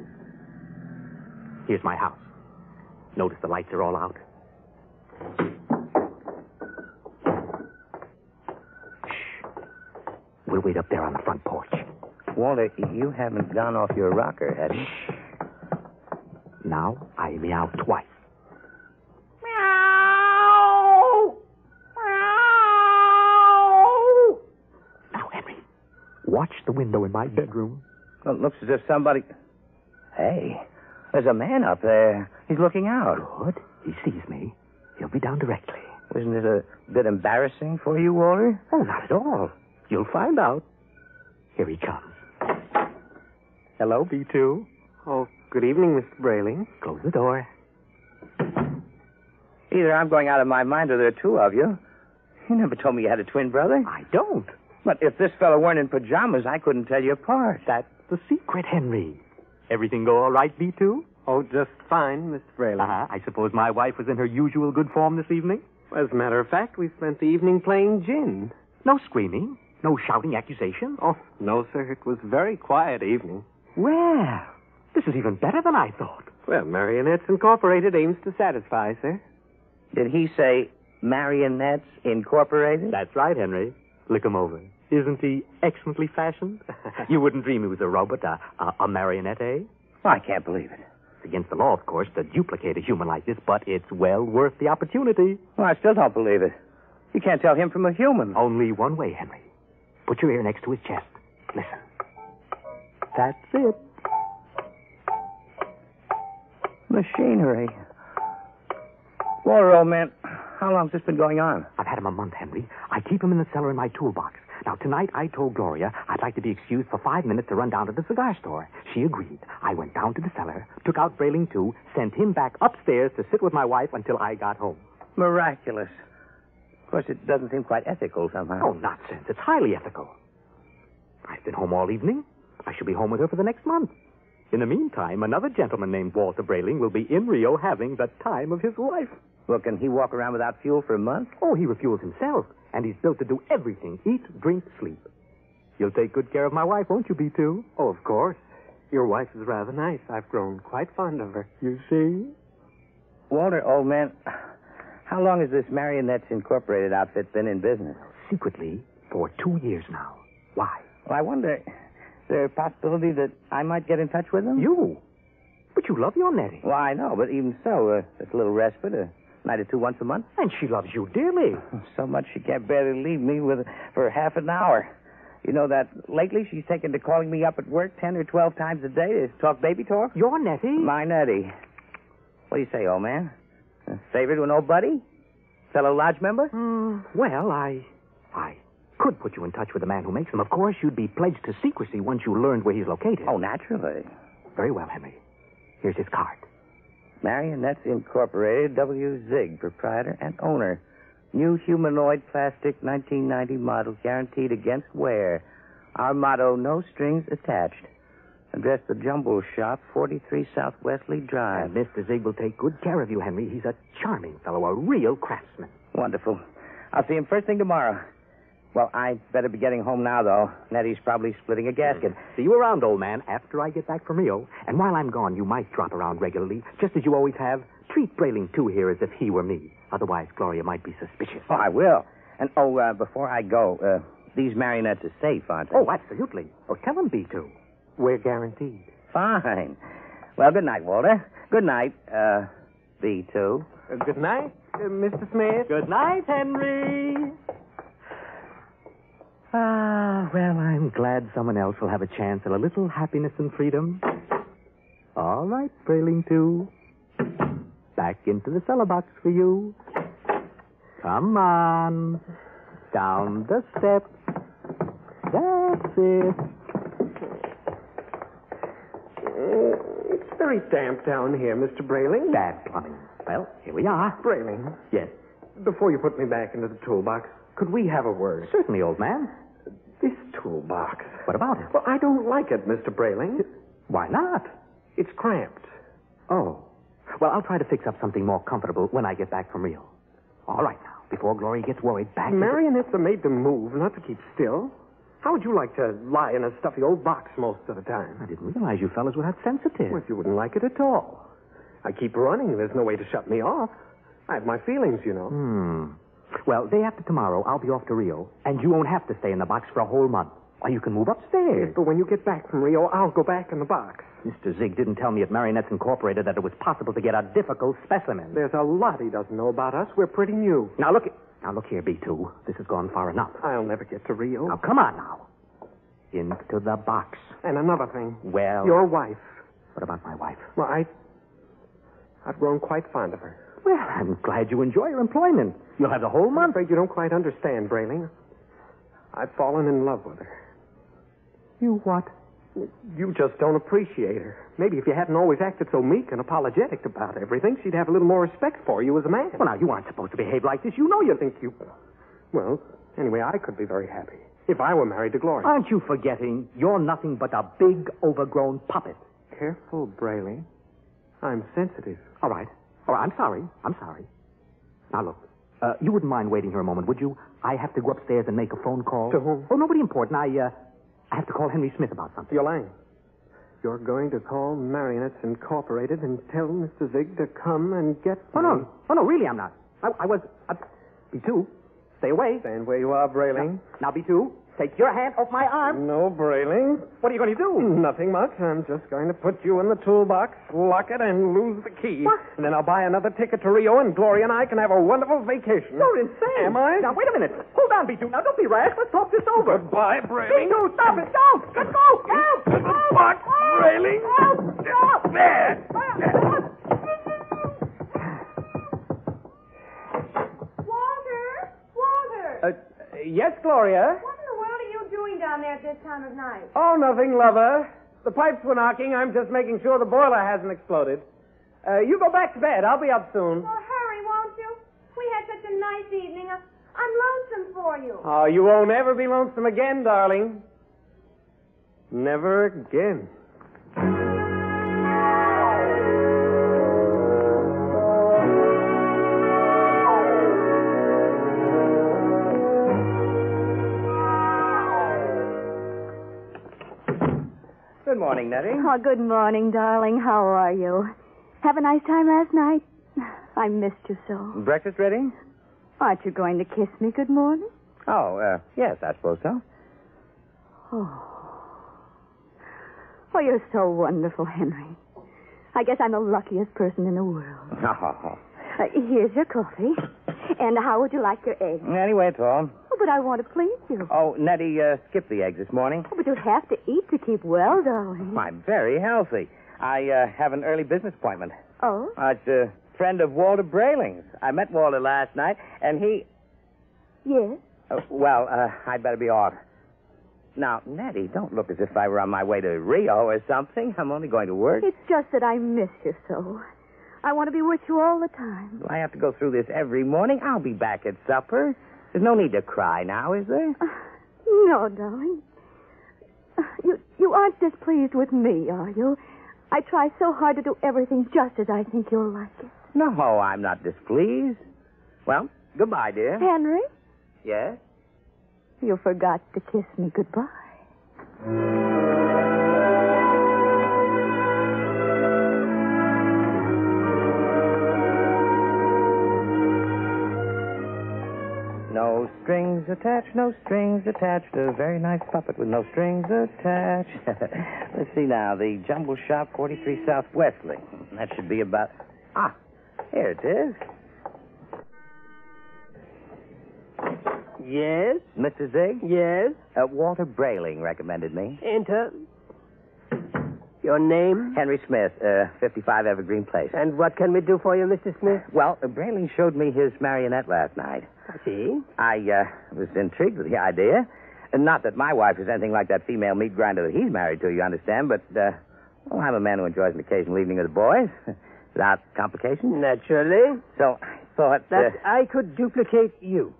Here's my house. Notice the lights are all out. we'll wait up there on the front porch. Walter, you haven't gone off your rocker, have you? Now, I meow twice. Meow! Meow! Now, Henry, watch the window in my bedroom. Well, it looks as if somebody... Hey, there's a man up there. He's looking out. Good. He sees me. He'll be down directly. Isn't it a bit embarrassing for you, Walter? Oh, not at all. You'll find out. Here he comes. Hello, B2. Oh, good evening, Mr. Brayling. Close the door. Either I'm going out of my mind or there are two of you. You never told me you had a twin brother. I don't. But if this fellow weren't in pajamas, I couldn't tell you apart. That's the secret, Henry. Everything go all right, B2? Oh, just fine, Mr. Brayling. I suppose my wife was in her usual good form this evening? As a matter of fact, we spent the evening playing gin. No screaming? No shouting accusations? Oh, no, sir. It was a very quiet evening. Well, this is even better than I thought. Well, Marrionettes Incorporated aims to satisfy, sir. Did he say Marrionettes Incorporated? That's right, Henry. Look him over. Isn't he excellently fashioned? You wouldn't dream he was a robot, a marionette, eh? Well, I can't believe it. It's against the law, of course, to duplicate a human like this, but it's well worth the opportunity. Well, I still don't believe it. You can't tell him from a human. Only one way, Henry. Put your ear next to his chest. Listen. That's it. Machinery. Walter, old man, how long's this been going on? I've had him a month, Henry. I keep him in the cellar in my toolbox. Now, tonight I told Gloria I'd like to be excused for 5 minutes to run down to the cigar store. She agreed. I went down to the cellar, took out Brayling too, sent him back upstairs to sit with my wife until I got home. Miraculous. Of course, it doesn't seem quite ethical somehow. Oh, nonsense. It's highly ethical. I've been home all evening. I shall be home with her for the next month. In the meantime, another gentleman named Walter Brayling will be in Rio having the time of his life. Well, can he walk around without fuel for a month? Oh, he refuels himself, and he's built to do everything. Eat, drink, sleep. You'll take good care of my wife, won't you, B2? Oh, of course. Your wife is rather nice. I've grown quite fond of her. You see? Walter, old man, how long has this Marrionettes Incorporated outfit been in business? Secretly, for 2 years now. Why? Well, I wonder, is there a possibility that I might get in touch with them? You? But you love your Nettie. Well, I know, but even so, it's a little respite, a night or two once a month. And she loves you dearly. So much she can't barely leave me for half an hour. You know that lately she's taken to calling me up at work 10 or 12 times a day to talk baby talk? Your Nettie? My Nettie. What do you say, old man? A favor to an old buddy? Fellow lodge member? Well, I could put you in touch with the man who makes them. Of course, you'd be pledged to secrecy once you learned where he's located. Oh, naturally. Very well, Henry. Here's his card. Marrionettes Incorporated, W. Zig, proprietor and owner. New humanoid plastic 1990 model, guaranteed against wear. Our motto, no strings attached. Address the Jumble Shop, 43 South Wesley Drive. And Mr. Zig will take good care of you, Henry. He's a charming fellow, a real craftsman. Wonderful. I'll see him first thing tomorrow. Well, I'd better be getting home now, though. Nettie's probably splitting a gasket. See you around, old man, after I get back from Rio. And while I'm gone, you might drop around regularly, just as you always have. Treat Brayling, too, here as if he were me. Otherwise, Gloria might be suspicious. Oh, I will. And, before I go, these marionettes are safe, aren't they? Oh, absolutely. Oh, tell them, B2. We're guaranteed. Fine. Well, good night, Walter. Good night, B2. Good night, Mr. Smith. Good night, Henry. Well, I'm glad someone else will have a chance at a little happiness and freedom. All right, Brayling, too. Back into the cellar box for you. Come on. Down the steps. That's it. It's very damp down here, Mr. Brayling. Bad plumbing. Well, here we are. Brayling. Yes. Before you put me back into the toolbox, could we have a word? Certainly, old man. This toolbox. What about it? Well, I don't like it, Mr. Brayling. Why not? It's cramped. Oh. Well, I'll try to fix up something more comfortable when I get back from Rio. All right, now, before Gloria gets worried, back Marionettes are made to move, not to keep still. How would you like to lie in a stuffy old box most of the time? I didn't realize you fellas were that sensitive. Well, you wouldn't like it at all. I keep running. There's no way to shut me off. I have my feelings, you know. Well, day after tomorrow, I'll be off to Rio, and you won't have to stay in the box for a whole month. Why, you can move upstairs. Yes, but when you get back from Rio, I'll go back in the box. Mr. Zig didn't tell me at Marrionettes Incorporated that it was possible to get a difficult specimen. There's a lot he doesn't know about us. We're pretty new. Now, look here, B2. This has gone far enough. I'll never get to Rio. Now, come on now. Into the box. And another thing. Well... Your wife. What about my wife? Well, I've grown quite fond of her. Well, I'm glad you enjoy your employment. You'll have the whole month. I'm afraid you don't quite understand, Brayling. I've fallen in love with her. You what? You just don't appreciate her. Maybe if you hadn't always acted so meek and apologetic about everything, she'd have a little more respect for you as a man. Well, now, you aren't supposed to behave like this. You know you think you... Well, anyway, I could be very happy if I were married to Gloria. Aren't you forgetting you're nothing but a big, overgrown puppet? Careful, Brayling. I'm sensitive. All right. I'm sorry. Now, look, you wouldn't mind waiting here a moment, would you? I have to go upstairs and make a phone call. To whom? Oh, nobody important. I have to call Henry Smith about something. You're lying. You're going to call Marrionettes Incorporated and tell Mr. Zig to come and get me. Oh, no, really, I'm not. I was... B2, stay away. Stand where you are, Brayling. Now, B2, take your hand off my arm. No, Brayling. What are you going to do? Nothing much. I'm just going to put you in the toolbox, lock it, and lose the key. What? And then I'll buy another ticket to Rio, and Gloria and I can have a wonderful vacation. You're insane. Am I? Now, wait a minute. Hold on, B2. Now, don't be rash. Let's talk this over. Goodbye, Brayling. B2, stop it. Don't. Let go. Help. To the box, Brayling. Help. Stop. There. Walter! Yes, Gloria? What in the world are you doing down there at this time of night? Oh, nothing, lover. The pipes were knocking. I'm just making sure the boiler hasn't exploded. You go back to bed. I'll be up soon. Well, hurry, won't you? We had such a nice evening. I'm lonesome for you. Oh, you won't ever be lonesome again, darling. Never again. Good morning, Nettie. Oh, good morning, darling. How are you? Have a nice time last night? I missed you so. Breakfast ready? Aren't you going to kiss me good morning? Oh, yes, I suppose so. Oh, you're so wonderful, Henry. I guess I'm the luckiest person in the world. Oh. Here's your coffee. And how would you like your eggs? Anyway, it's all. Oh, but I want to please you. Oh, Nettie, skipped the eggs this morning. Oh, but you have to eat to keep well, darling. I'm very healthy. I have an early business appointment. Oh? It's a friend of Walter Brayling's. I met Walter last night, and he... Yes? I'd better be off. Now, Nettie, don't look as if I were on my way to Rio or something. I'm only going to work. It's just that I miss you so. I want to be with you all the time. Do I have to go through this every morning? I'll be back at supper. There's no need to cry now, is there? No, darling. You aren't displeased with me, are you? I try so hard to do everything just as I think you'll like it. No, I'm not displeased. Well, goodbye, dear. Henry? Yes? You forgot to kiss me goodbye. No strings attached, no strings attached. A very nice puppet with no strings attached. Let's see now. The Jumble Shop, 43 South Wesley. That should be about... here it is. Yes? Mr. Zig? Yes? Walter Brayling recommended me. Enter. Your name? Henry Smith, 55 Evergreen Place. And what can we do for you, Mr. Smith? Well, Brayling showed me his marionette last night. I see. I was intrigued with the idea. Not that my wife is anything like that female meat grinder that he's married to, you understand, but, I'm a man who enjoys an occasional evening with the boys, without complications. Naturally. So I thought... That I could duplicate you.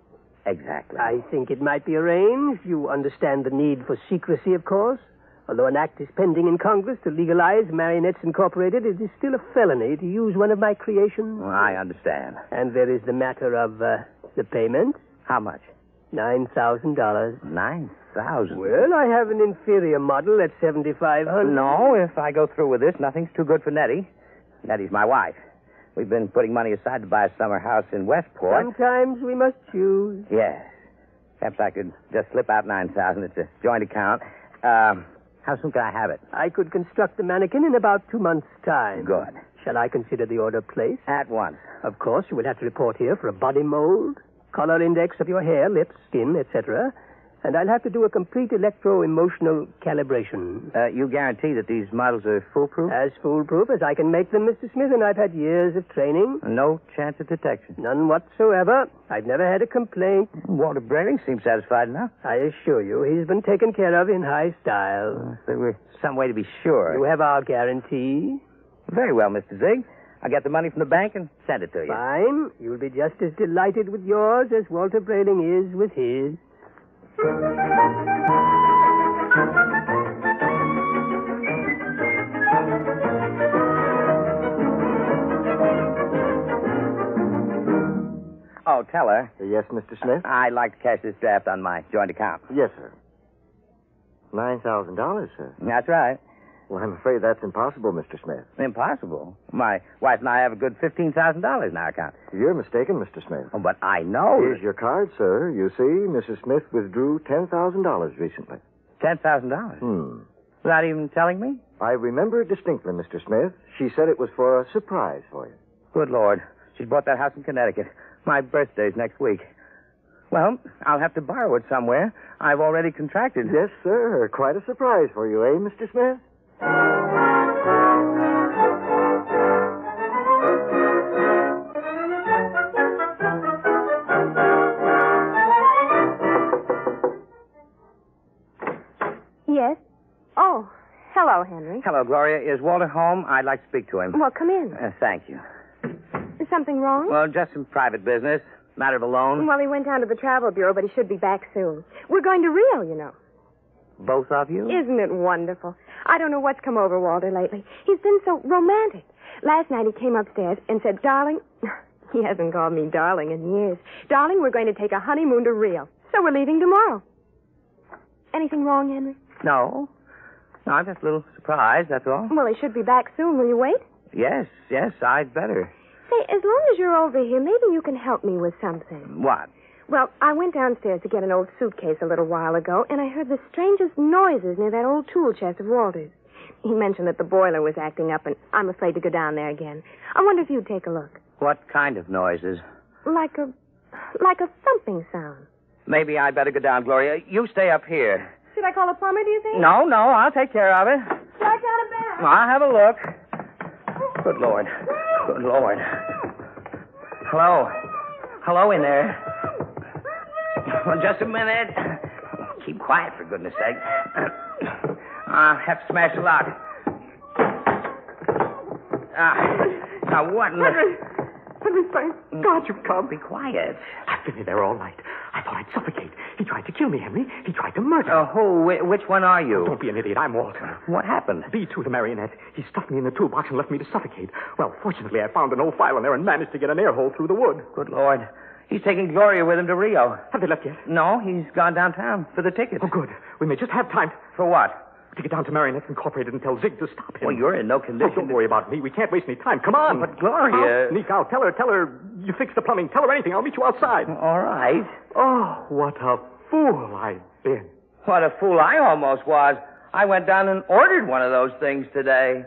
Exactly. I think it might be arranged. You understand the need for secrecy, of course. Although an act is pending in Congress to legalize Marionettes Incorporated, it is still a felony to use one of my creations. Well, I understand. And there is the matter of the payment. How much? $9,000. $9,000? Well, I have an inferior model at $7,500. No, if I go through with this, nothing's too good for Nettie. Nettie's my wife. We've been putting money aside to buy a summer house in Westport. Sometimes we must choose. Yes. Perhaps I could just slip out 9,000. It's a joint account. How soon can I have it? I could construct the mannequin in about 2 months' time. Good. Shall I consider the order placed? At once. Of course, you will have to report here for a body mold, color index of your hair, lips, skin, etc. And I'll have to do a complete electro-emotional calibration. You guarantee that these models are foolproof? As foolproof as I can make them, Mr. Smith, and I've had years of training. No chance of detection? None whatsoever. I've never had a complaint. Walter Brayling seems satisfied enough. I assure you, he's been taken care of in high style. There was some way to be sure. You have our guarantee. Very well, Mr. Zig. I'll get the money from the bank and send it to you. Fine. You'll be just as delighted with yours as Walter Brayling is with his. Oh, tell her. Yes, Mr. Smith? I'd like to cash this draft on my joint account. Yes, sir. $9,000, sir. That's right. Well, I'm afraid that's impossible, Mr. Smith. Impossible? My wife and I have a good $15,000 in our account. You're mistaken, Mr. Smith. Oh, but I know. Here's your card, sir. You see, Mrs. Smith withdrew $10,000 recently. $10,000? Without even telling me? I remember it distinctly, Mr. Smith. She said it was for a surprise for you. Good Lord. She's bought that house in Connecticut. My birthday's next week. Well, I'll have to borrow it somewhere. I've already contracted. Yes, sir. Quite a surprise for you, eh, Mr. Smith? Yes? Oh, hello, Henry. Hello, Gloria. Is Walter home? I'd like to speak to him. Well, come in. Thank you. Is something wrong? Well, just some private business. Matter of a loan. Well, he went down to the travel bureau, but he should be back soon. We're going to Rio, you know. Both of you? Isn't it wonderful? I don't know what's come over Walter lately. He's been so romantic. Last night he came upstairs and said, darling, he hasn't called me darling in years. Darling, we're going to take a honeymoon to Rio. So we're leaving tomorrow. Anything wrong, Henry? No. No, I'm just a little surprised, that's all. Well, he should be back soon. Will you wait? Yes, I'd better. Say, as long as you're over here, maybe you can help me with something. What? Well, I went downstairs to get an old suitcase a little while ago, and I heard the strangest noises near that old tool chest of Walter's. He mentioned that the boiler was acting up, and I'm afraid to go down there again. I wonder if you'd take a look. What kind of noises? Like a thumping sound. Maybe I'd better go down, Gloria. You stay up here. Should I call a plumber, do you think? No, I'll take care of it. Right down a bed. I'll have a look. Good Lord. Hello in there. Well, just a minute. Keep quiet, for goodness sake. I'll have to smash the lock. Now, what in the... Henry, thank God you've come. Be quiet. I've been in there all night. I thought I'd suffocate. He tried to kill me, Henry. He tried to murder me. Who? Which one are you? Don't be an idiot. I'm Walter. What happened? B2, the marionette. He stuffed me in the toolbox and left me to suffocate. Well, fortunately, I found an old file in there and managed to get an air hole through the wood. Good Lord. He's taking Gloria with him to Rio. Have they left yet? No, he's gone downtown for the tickets. Oh, good. We may just have time. For what? To get down to Marrionettes Incorporated and tell Zig to stop him. Well, you're in no condition. Oh, don't worry about me. We can't waste any time. Come on. But Gloria... I'll sneak out. Tell her you fixed the plumbing. Tell her anything. I'll meet you outside. All right. Oh, what a fool I've been. What a fool I almost was. I went down and ordered one of those things today.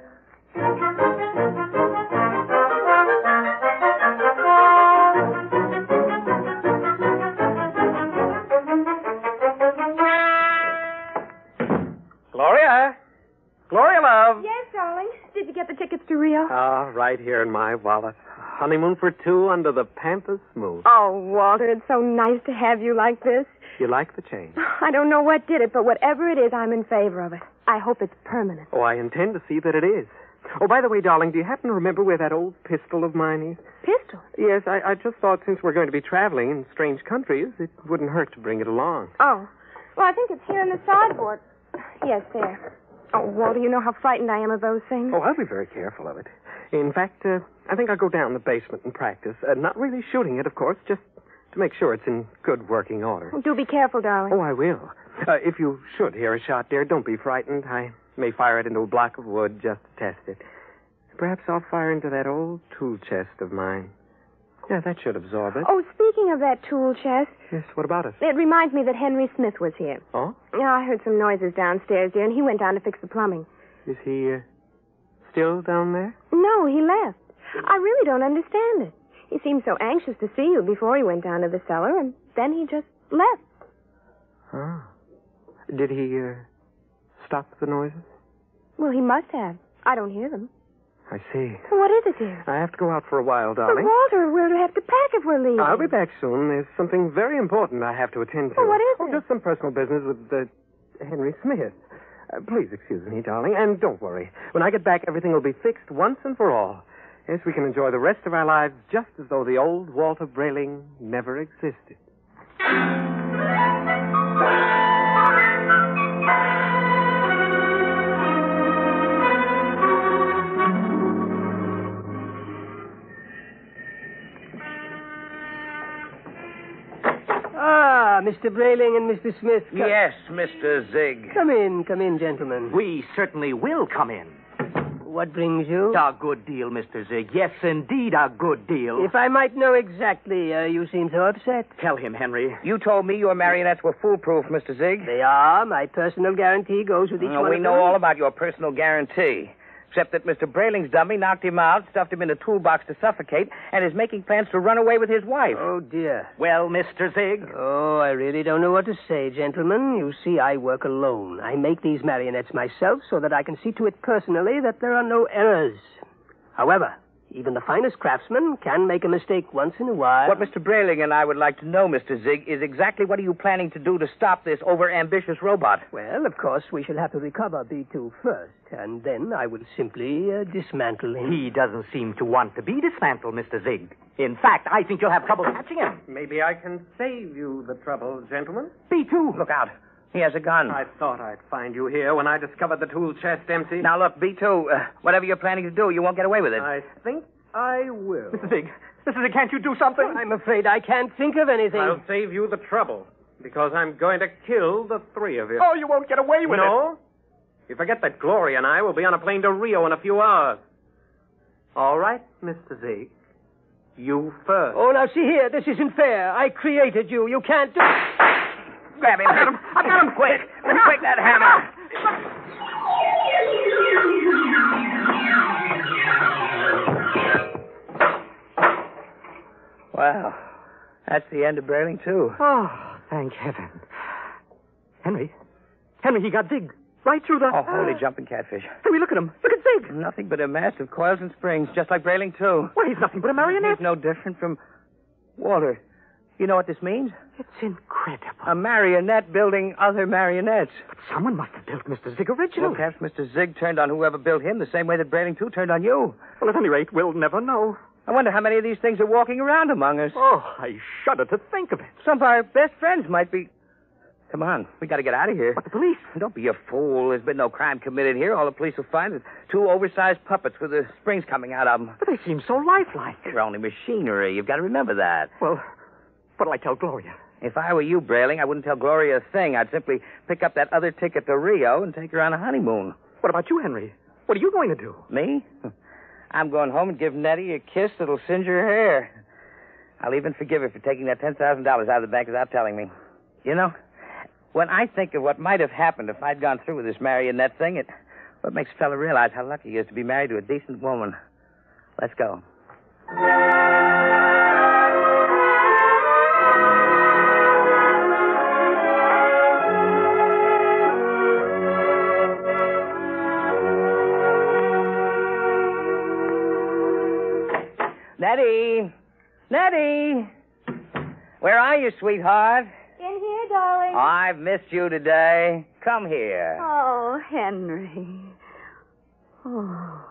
Gloria, love. Yes, darling. Did you get the tickets to Rio? Right here in my wallet. Honeymoon for two under the pampas moon. Oh, Walter, it's so nice to have you like this. You like the change? I don't know what did it, but whatever it is, I'm in favor of it. I hope it's permanent. Oh, I intend to see that it is. Oh, by the way, darling, do you happen to remember where that old pistol of mine is? Pistol? Yes, I just thought since we're going to be traveling in strange countries, it wouldn't hurt to bring it along. Oh. Well, I think it's here in the sideboard. Yes, there. Oh, Walter, you know how frightened I am of those things. Oh, I'll be very careful of it. In fact, I think I'll go down the basement and practice. Not really shooting it, of course, just to make sure it's in good working order. Do be careful, darling. Oh, I will. If you should hear a shot, dear, don't be frightened. I may fire it into a block of wood just to test it. Perhaps I'll fire into that old tool chest of mine. Yeah, that should absorb it. Oh, speaking of that tool chest, Yes, what about it? it reminds me that Henry Smith was here. Oh? Yeah, I heard some noises downstairs, dear, and he went down to fix the plumbing. Is he still down there? No, he left. I really don't understand it. He seemed so anxious to see you before he went down to the cellar, and then he just left. Oh. Did he stop the noises? Well, he must have. I don't hear them. I see. What is it, dear? I have to go out for a while, But, darling. Walter, we'll have to pack if we're leaving. I'll be back soon. There's something very important I have to attend to. Well, what is it? Just some personal business with Henry Smith. Please excuse me, darling, and don't worry. When I get back, everything will be fixed once and for all. Yes, we can enjoy the rest of our lives just as though the old Walter Brayling never existed. Ah, Mr. Brayling and Mr. Smith. Yes, Mr. Zig. Come in, gentlemen. We certainly will come in. What brings you? A good deal, Mr. Zig. Yes, indeed, a good deal. If I might know exactly, you seem so upset. Tell him, Henry. You told me your marionettes were foolproof, Mr. Zig. They are. My personal guarantee goes with each one We of know them. all about your personal guarantee. Except that Mr. Brayling's dummy knocked him out, stuffed him in a toolbox to suffocate, and is making plans to run away with his wife. Oh, dear. Well, Mr. Zig? Oh, I really don't know what to say, gentlemen. You see, I work alone. I make these marionettes myself so that I can see to it personally that there are no errors. However, even the finest craftsman can make a mistake once in a while. What Mr. Brayling and I would like to know, Mr. Zig, is exactly what are you planning to do to stop this over-ambitious robot? Well, of course, we shall have to recover B2 first, and then I will simply dismantle him. He doesn't seem to want to be dismantled, Mr. Zig. In fact, I think you'll have trouble catching him. Maybe I can save you the trouble, gentlemen. B2. Look out. He has a gun. I thought I'd find you here when I discovered the tool chest empty. Now, look, B2, whatever you're planning to do, you won't get away with it. I think I will. Mr. Zig, can't you do something? I'm afraid I can't think of anything. I'll save you the trouble, because I'm going to kill the three of you. Oh, you won't get away with it. No? You forget that Gloria and I will be on a plane to Rio in a few hours. All right, Mr. Zig. You first. Oh, now, see here. This isn't fair. I created you. You can't do... Grab him. I got him. Quick. Quick, that hammer. Wow. That's the end of Brayling, too. Oh, thank heaven. Henry, he got Zig right through the... Oh, holy jumping catfish. Henry, look at him. Look at Zig. Nothing but a mass of coils and springs, just like Brayling, too. Why, he's nothing but a marionette. He's no different from... Walter, you know what this means? It's incredible. A marionette building other marionettes. But someone must have built Mr. Zig originally. Well, perhaps Mr. Zig turned on whoever built him the same way that Brayling, too, turned on you. Well, at any rate, we'll never know. I wonder how many of these things are walking around among us. Oh, I shudder to think of it. Some of our best friends might be... Come on, we got to get out of here. But the police? Don't be a fool. There's been no crime committed here. All the police will find is two oversized puppets with the springs coming out of them. But they seem so lifelike. They're only machinery. You've got to remember that. Well, what'll I tell Gloria? If I were you, Brayling, I wouldn't tell Gloria a thing. I'd simply pick up that other ticket to Rio and take her on a honeymoon. What about you, Henry? What are you going to do? Me? I'm going home and give Nettie a kiss that'll singe her hair. I'll even forgive her for taking that $10,000 out of the bank without telling me. You know, when I think of what might have happened if I'd gone through with this marionette thing, what makes a fella realize how lucky he is to be married to a decent woman. Let's go. Nettie! Where are you, sweetheart? In here, darling. I've missed you today. Come here. Oh, Henry. Oh,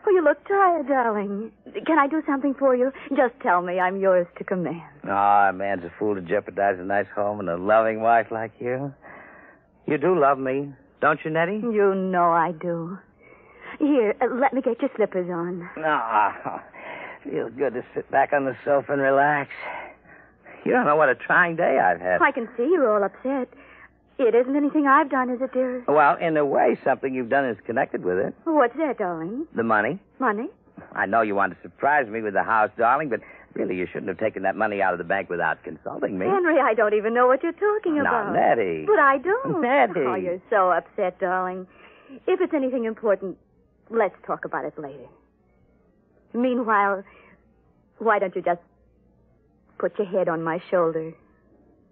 you look tired, darling. Can I do something for you? Just tell me. I'm yours to command. Oh, a man's a fool to jeopardize a nice home and a loving wife like you. You do love me, don't you, Nettie? You know I do. Here, let me get your slippers on. Oh, feels good to sit back on the sofa and relax. You don't know what a trying day I've had. I can see you're all upset. It isn't anything I've done, is it, dearest? Well, in a way, something you've done is connected with it. What's that, darling? The money. Money? I know you want to surprise me with the house, darling, but really you shouldn't have taken that money out of the bank without consulting me. Henry, I don't even know what you're talking about. Now, Nettie. But I don't. Nettie. Oh, you're so upset, darling. If it's anything important, let's talk about it later. Meanwhile, why don't you just put your head on my shoulder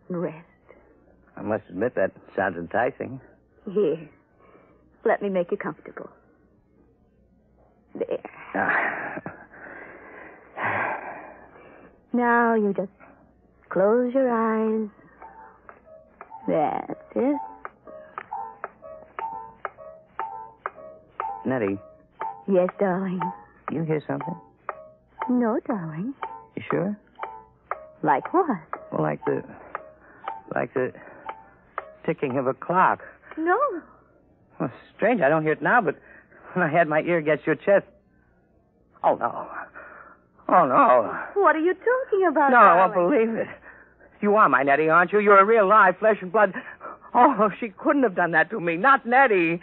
and rest? I must admit that sounds enticing. Here, let me make you comfortable. There. Now you just close your eyes. That's it. Nettie. Yes, darling. You hear something? No, darling. You sure? Like what? Well, like the ticking of a clock. No. Well, strange. I don't hear it now, but when I had my ear against your chest. Oh, no. Oh, no. What are you talking about, No, I darling? won't believe it. You are my Nettie, aren't you? You're a real live flesh and blood. Oh, she couldn't have done that to me. Not Nettie.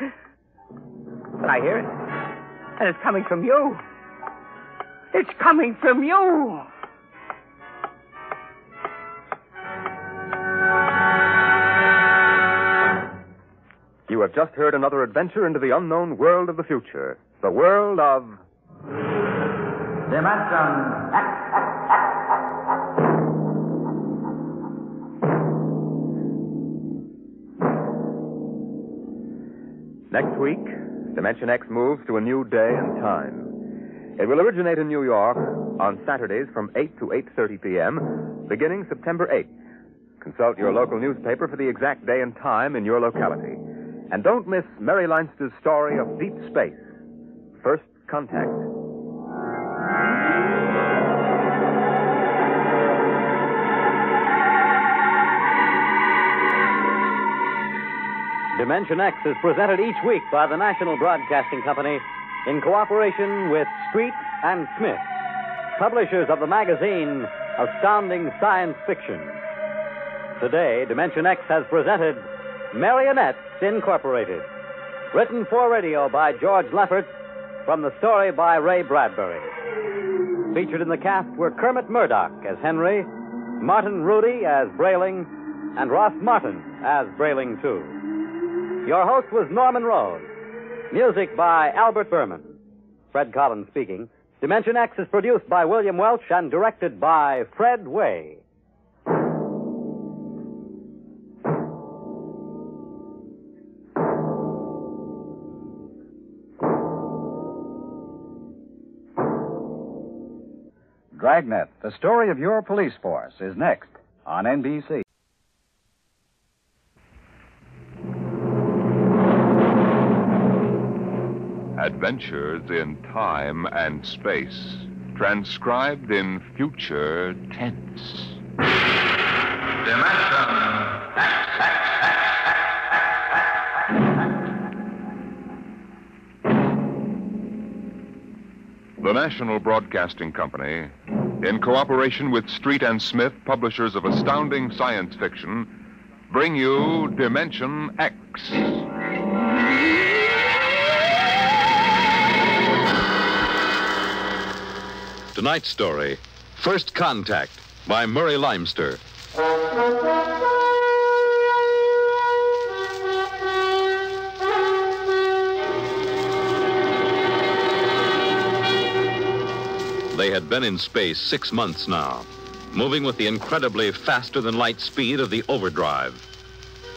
But I hear it. And it's coming from you. It's coming from you. You have just heard another adventure into the unknown world of the future. The world of... Dimension X. Next week, Dimension X moves to a new day and time. It will originate in New York on Saturdays from 8 to 8:30 p.m., beginning September 8th. Consult your local newspaper for the exact day and time in your locality. And don't miss Mary Leinster's story of deep space, First Contact. Dimension X is presented each week by the National Broadcasting Company in cooperation with Street and Smith, publishers of the magazine Astounding Science Fiction. Today, Dimension X has presented Marrionettes Incorporated, written for radio by George Lefferts, from the story by Ray Bradbury. Featured in the cast were Kermit Murdoch as Henry, Martin Rudy as Brayling, and Ross Martin as Brayling, too. Your host was Norman Rose. Music by Albert Berman. Fred Collins speaking. Dimension X is produced by William Welch and directed by Fred Way. Dragnet, the story of your police force, is next on NBC. Adventures in Time and Space, transcribed in future tense. The National Broadcasting Company, in cooperation with Street and Smith, publishers of astounding science fiction, bring you Dimension X. Tonight's story, First Contact, by Murray Leinster. They had been in space 6 months now, moving with the incredibly faster-than-light speed of the overdrive.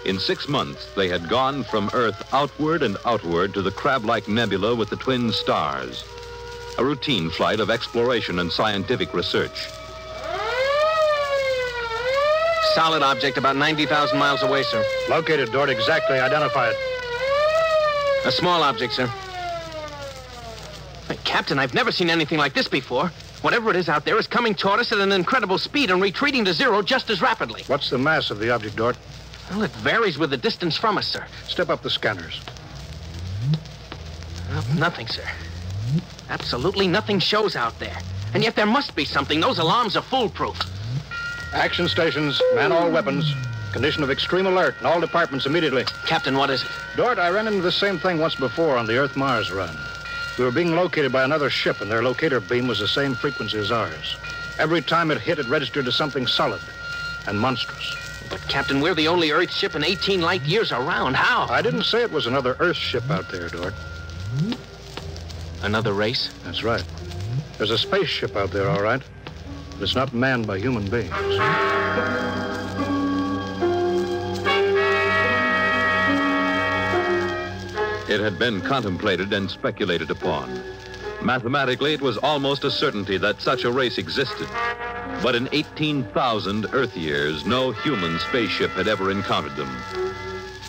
In 6 months, they had gone from Earth outward and outward to the crab-like nebula with the twin stars. A routine flight of exploration and scientific research. Solid object about 90,000 miles away, sir. Located, Dort. Exactly. Identify it. A small object, sir. Hey, Captain, I've never seen anything like this before. Whatever it is out there is coming toward us at an incredible speed and retreating to zero just as rapidly. What's the mass of the object, Dort? Well, it varies with the distance from us, sir. Step up the scanners. Nothing, sir. Absolutely nothing shows out there. And yet there must be something. Those alarms are foolproof. Action stations, man all weapons. Condition of extreme alert in all departments immediately. Captain, what is it? Dort, I ran into the same thing once before on the Earth-Mars run. We were being located by another ship, and their locator beam was the same frequency as ours. Every time it hit, it registered as something solid and monstrous. But, Captain, we're the only Earth ship in 18 light years around. How? I didn't say it was another Earth ship out there, Dort. Another race? That's right. There's a spaceship out there, all right. But it's not manned by human beings. It had been contemplated and speculated upon. Mathematically, it was almost a certainty that such a race existed. But in 18,000 Earth years, no human spaceship had ever encountered them.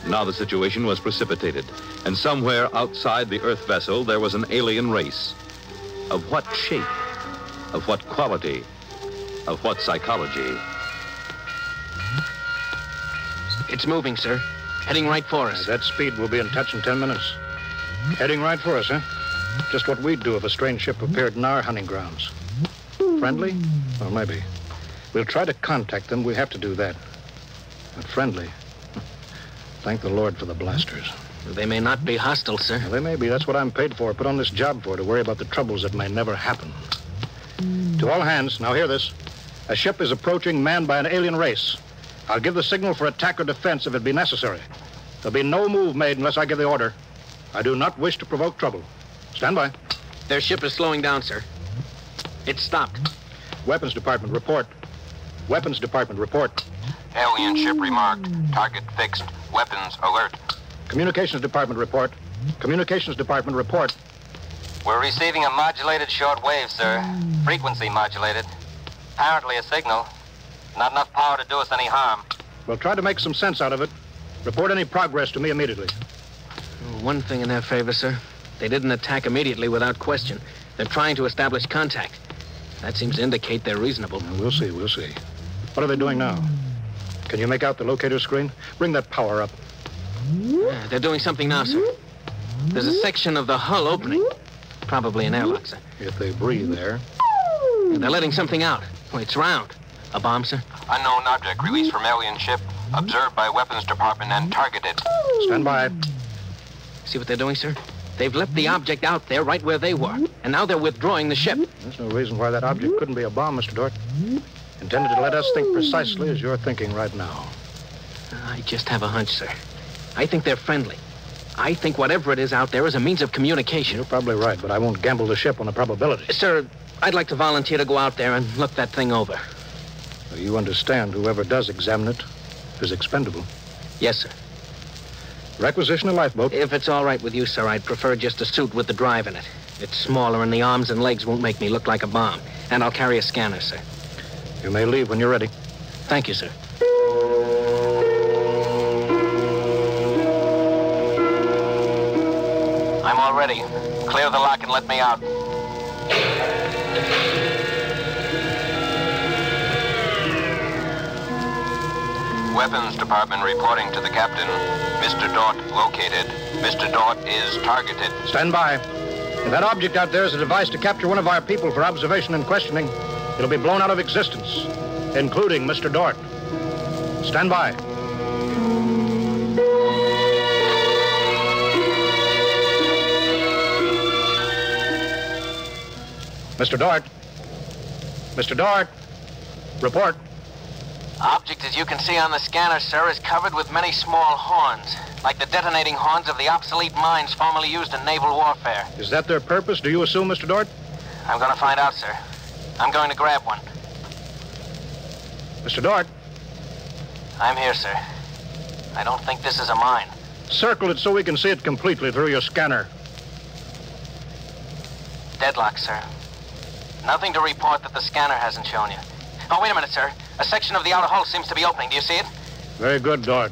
Now the situation was precipitated, and somewhere outside the Earth vessel, there was an alien race. Of what shape? Of what quality? Of what psychology? It's moving, sir. Heading right for us. At that speed, we'll be in touch in 10 minutes. Heading right for us, huh? Just what we'd do if a strange ship appeared in our hunting grounds. Friendly? Well, maybe. We'll try to contact them. We have to do that. But friendly? Thank the Lord for the blasters. They may not be hostile, sir. Well, they may be. That's what I'm paid for. Put on this job for, to worry about the troubles that may never happen. To all hands, now hear this. A ship is approaching manned by an alien race. I'll give the signal for attack or defense if it be necessary. There'll be no move made unless I give the order. I do not wish to provoke trouble. Stand by. Their ship is slowing down, sir. It's stopped. Weapons Department, report. Weapons Department, report. Alien ship remarked. Target fixed. Weapons alert. Communications Department, report. Communications Department, report. We're receiving a modulated short wave, sir. Frequency modulated. Apparently a signal. Not enough power to do us any harm. We'll try to make some sense out of it. Report any progress to me immediately. One thing in their favor, sir. They didn't attack immediately without question. They're trying to establish contact. That seems to indicate they're reasonable. We'll see, we'll see. What are they doing now? Can you make out the locator screen? Bring that power up. They're doing something now, sir. There's a section of the hull opening. Probably an airlock, sir. If they breathe there. They're letting something out. Oh, it's round. A bomb, sir? Unknown object released from alien ship. Observed by Weapons Department and targeted. Stand by. See what they're doing, sir? They've left the object out there right where they were. And now they're withdrawing the ship. There's no reason why that object couldn't be a bomb, Mr. Dort. Intended to let us think precisely as you're thinking right now. I just have a hunch, sir. I think they're friendly. I think whatever it is out there is a means of communication. You're probably right, but I won't gamble the ship on a probability. Sir, I'd like to volunteer to go out there and look that thing over. Well, you understand whoever does examine it is expendable. Yes, sir. Requisition a lifeboat. If it's all right with you, sir, I'd prefer just a suit with the drive in it. It's smaller and the arms and legs won't make me look like a bomb. And I'll carry a scanner, sir. You may leave when you're ready. Thank you, sir. I'm all ready. Clear the lock and let me out. Weapons Department reporting to the captain. Mr. Dort located. Mr. Dort is targeted. Stand by. If that object out there is a device to capture one of our people for observation and questioning, it'll be blown out of existence, including Mr. Dort. Stand by. Mr. Dort. Mr. Dort. Report. Object, as you can see on the scanner, sir, is covered with many small horns, like the detonating horns of the obsolete mines formerly used in naval warfare. Is that their purpose, do you assume, Mr. Dort? I'm going to find out, sir. I'm going to grab one. Mr. Dort. I'm here, sir. I don't think this is a mine. Circle it so we can see it completely through your scanner. Deadlock, sir. Nothing to report that the scanner hasn't shown you. Oh, wait a minute, sir. A section of the outer hull seems to be opening. Do you see it? Very good, Dort.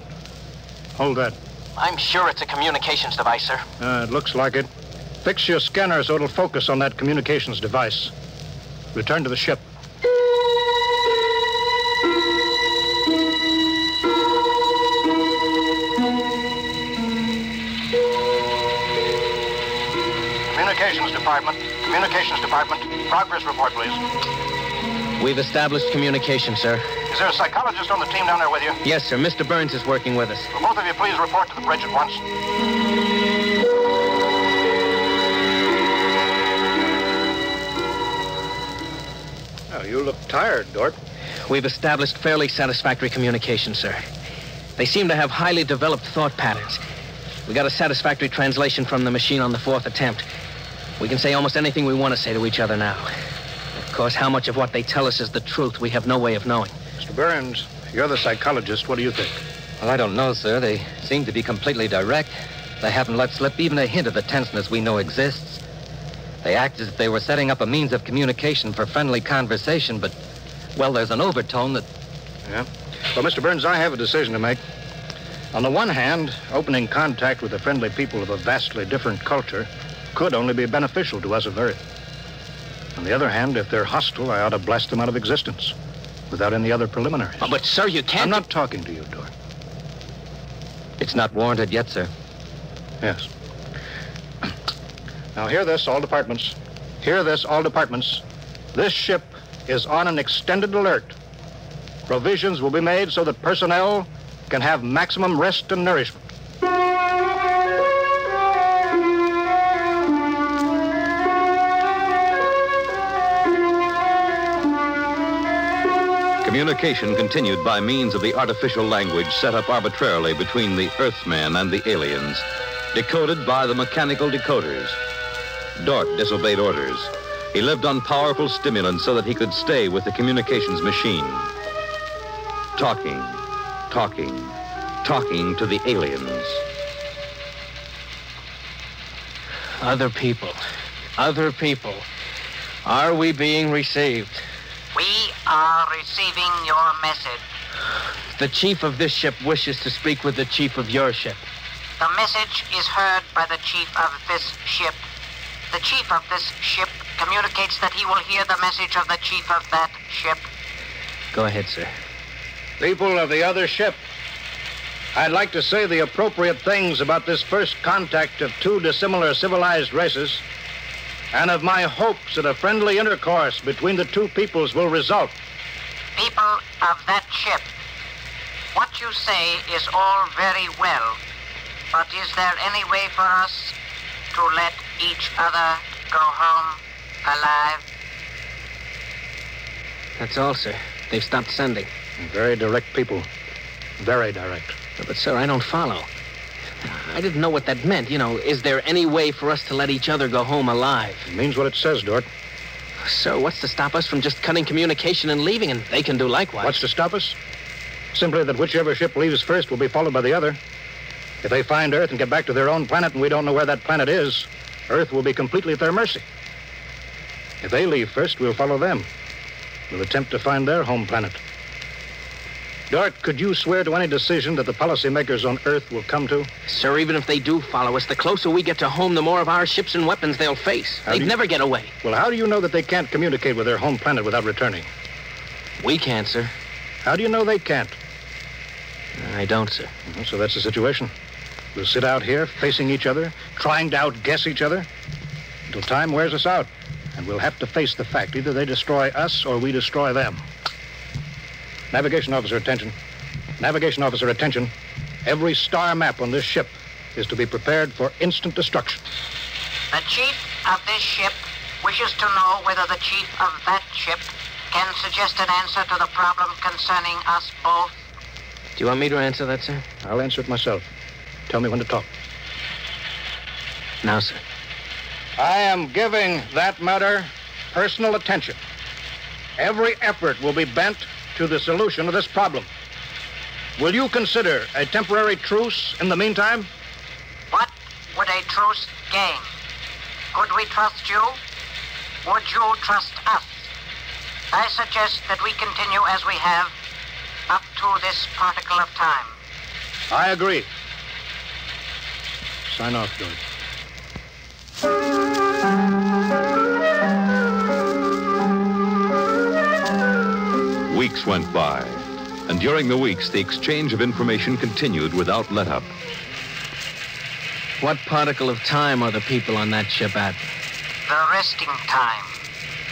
Hold that. I'm sure it's a communications device, sir. It looks like it. Fix your scanner so it'll focus on that communications device. Return to the ship. Communications Department. Communications Department. Progress report, please. We've established communication, sir. Is there a psychologist on the team down there with you? Yes, sir. Mr. Burns is working with us. Will both of you please report to the bridge at once? tired, Dort. We've established fairly satisfactory communication, sir. They seem to have highly developed thought patterns. We got a satisfactory translation from the machine on the 4th attempt. We can say almost anything we want to say to each other now. Of course, how much of what they tell us is the truth, we have no way of knowing. Mr. Burns, you're the psychologist. What do you think? Well, I don't know, sir. They seem to be completely direct. They haven't let slip even a hint of the tenseness we know exists. They act as if they were setting up a means of communication for friendly conversation, but, well, there's an overtone that... Yeah? Well, Mr. Burns, I have a decision to make. On the one hand, opening contact with the friendly people of a vastly different culture could only be beneficial to us of Earth. On the other hand, if they're hostile, I ought to blast them out of existence without any other preliminaries. Oh, but, sir, you can't... I'm not talking to you, Dort. It's not warranted yet, sir. Yes. Now, hear this, all departments. Hear this, all departments. This ship is on an extended alert. Provisions will be made so that personnel can have maximum rest and nourishment. Communication continued by means of the artificial language set up arbitrarily between the Earthmen and the aliens, decoded by the mechanical decoders. Dort disobeyed orders. He lived on powerful stimulants so that he could stay with the communications machine. Talking to the aliens. Other people. Are we being received? We are receiving your message. The chief of this ship wishes to speak with the chief of your ship. The message is heard by the chief of this ship. The chief of this ship communicates that he will hear the message of the chief of that ship. Go ahead, sir. People of the other ship, I'd like to say the appropriate things about this first contact of two dissimilar civilized races, and of my hopes that a friendly intercourse between the two peoples will result. People of that ship, what you say is all very well, but is there any way for us to let each other go home alive? That's all, sir. They've stopped sending. Very direct people. Very direct. But, sir, I don't follow. I didn't know what that meant. You know, is there any way for us to let each other go home alive? It means what it says, Dort. Sir, what's to stop us from just cutting communication and leaving, and they can do likewise? What's to stop us? Simply that whichever ship leaves first will be followed by the other. If they find Earth and get back to their own planet and we don't know where that planet is, Earth will be completely at their mercy. If they leave first, we'll follow them. We'll attempt to find their home planet. Dort, could you swear to any decision that the policymakers on Earth will come to? Sir, even if they do follow us, the closer we get to home, the more of our ships and weapons they'll face. They'd never get away. Well, how do you know that they can't communicate with their home planet without returning? We can't, sir. How do you know they can't? I don't, sir. So that's the situation. We'll sit out here, facing each other, trying to outguess each other, until time wears us out. And we'll have to face the fact, either they destroy us or we destroy them. Navigation officer, attention. Navigation officer, attention. Every star map on this ship is to be prepared for instant destruction. The chief of this ship wishes to know whether the chief of that ship can suggest an answer to the problem concerning us both. Do you want me to answer that, sir? I'll answer it myself. Tell me when to talk. Now, sir. I am giving that matter personal attention. Every effort will be bent to the solution of this problem. Will you consider a temporary truce in the meantime? What would a truce gain? Could we trust you? Would you trust us? I suggest that we continue as we have up to this particle of time. I agree. Sign off, George. Weeks went by, and during the weeks, the exchange of information continued without let-up. What particle of time are the people on that ship at? The resting time.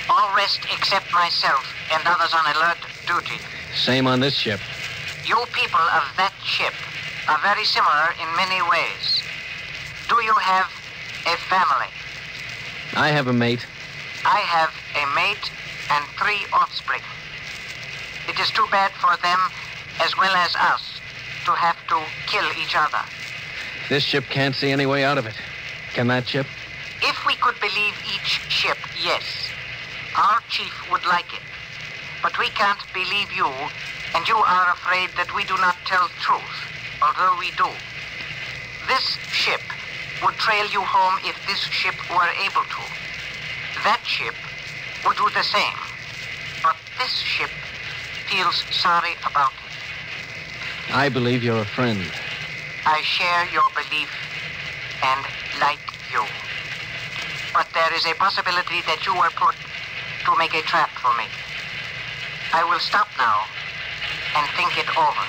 All rest except myself and others on alert duty. Same on this ship. You people of that ship are very similar in many ways. Do you have a family? I have a mate. I have a mate and 3 offspring. It is too bad for them, as well as us, to have to kill each other. This ship can't see any way out of it. Can that ship? If we could believe each ship, yes. Our chief would like it. But we can't believe you, and you are afraid that we do not tell truth, although we do. This ship would trail you home if this ship were able to. That ship would do the same. But this ship feels sorry about it. I believe you're a friend. I share your belief and like you. But there is a possibility that you were put to make a trap for me. I will stop now and think it over.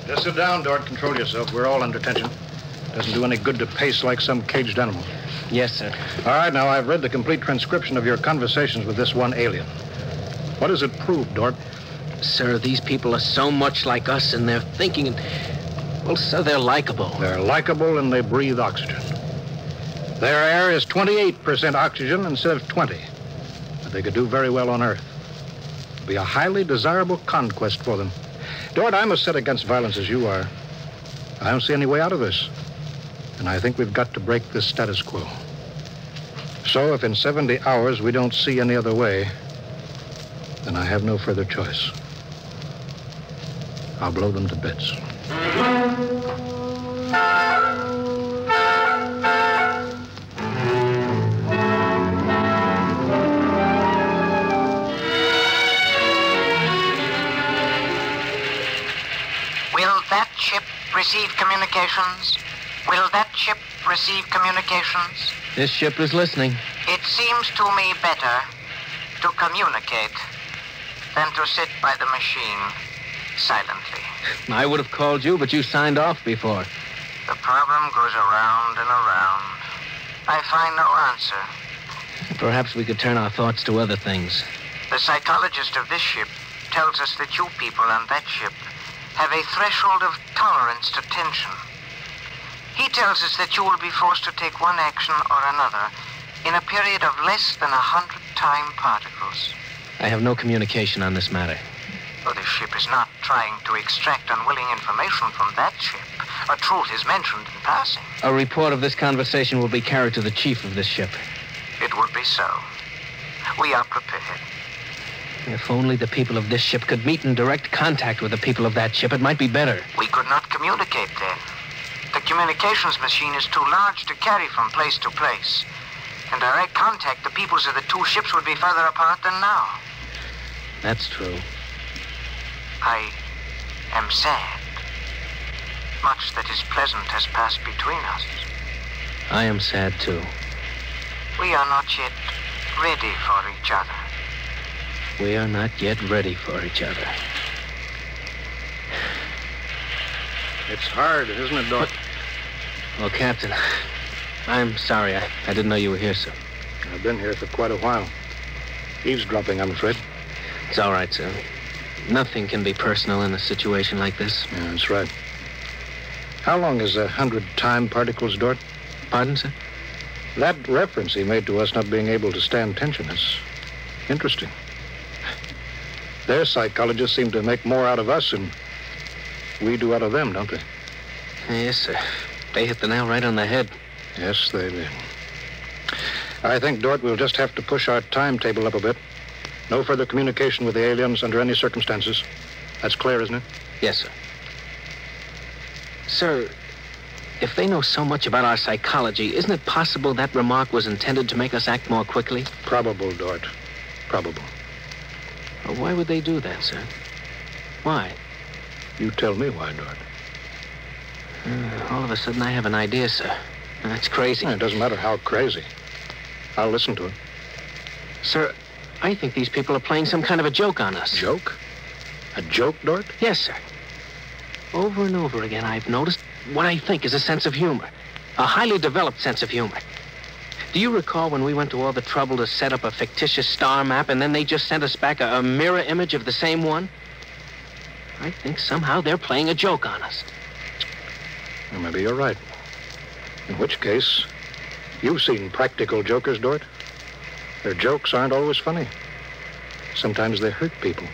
Just sit down, Dort. Control yourself. We're all under tension. Doesn't do any good to pace like some caged animal. Yes, sir. All right, now, I've read the complete transcription of your conversations with this one alien. What does it prove, Dort? Sir, these people are so much like us in their thinking. And, well, sir, they're likable. They're likable and they breathe oxygen. Their air is 28% oxygen instead of 20. But they could do very well on Earth. It'd be a highly desirable conquest for them. Dort, I'm as set against violence as you are. I don't see any way out of this. And I think we've got to break this status quo. So if in 70 hours we don't see any other way, then I have no further choice. I'll blow them to bits. Will that ship receive communications? Will that ship receive communications? This ship is listening. It seems to me better to communicate than to sit by the machine silently. I would have called you, but you signed off before. The problem goes around and around. I find no answer. Perhaps we could turn our thoughts to other things. The psychologist of this ship tells us that you people on that ship have a threshold of tolerance to tension. He tells us that you will be forced to take one action or another in a period of less than 100 time particles. I have no communication on this matter. Well, this ship is not trying to extract unwilling information from that ship. A truth is mentioned in passing. A report of this conversation will be carried to the chief of this ship. It would be so. We are prepared. If only the people of this ship could meet in direct contact with the people of that ship, it might be better. We could not communicate then. The communications machine is too large to carry from place to place. In direct contact, the peoples of the two ships would be further apart than now. That's true. I am sad. Much that is pleasant has passed between us. I am sad, too. We are not yet ready for each other. We are not yet ready for each other. It's hard, isn't it, Dort? Well, Captain, I'm sorry. I didn't know you were here, sir. I've been here for quite a while. Eavesdropping, I'm afraid. It's all right, sir. Nothing can be personal in a situation like this. Yeah, that's right. How long is 100 time particles, Dort? Pardon, sir? That reference he made to us not being able to stand tension is interesting. Their psychologists seem to make more out of us than we do out of them, don't they? Yes, sir. They hit the nail right on the head. Yes, they did. I think, Dort, we'll just have to push our timetable up a bit. No further communication with the aliens under any circumstances. That's clear, isn't it? Yes, sir. Sir, if they know so much about our psychology, isn't it possible that remark was intended to make us act more quickly? Probable, Dort. Probable. Well, why would they do that, sir? Why? You tell me why, Dort. All of a sudden, I have an idea, sir. That's crazy. It doesn't matter how crazy. I'll listen to it. Sir, I think these people are playing some kind of a joke on us. Joke? A joke, Dort? Yes, sir. Over and over again, I've noticed what I think is a sense of humor. A highly developed sense of humor. Do you recall when we went to all the trouble to set up a fictitious star map and then they just sent us back a mirror image of the same one? I think somehow they're playing a joke on us. Well, maybe you're right. In which case, you've seen practical jokers, Dort. Their jokes aren't always funny. Sometimes they hurt people.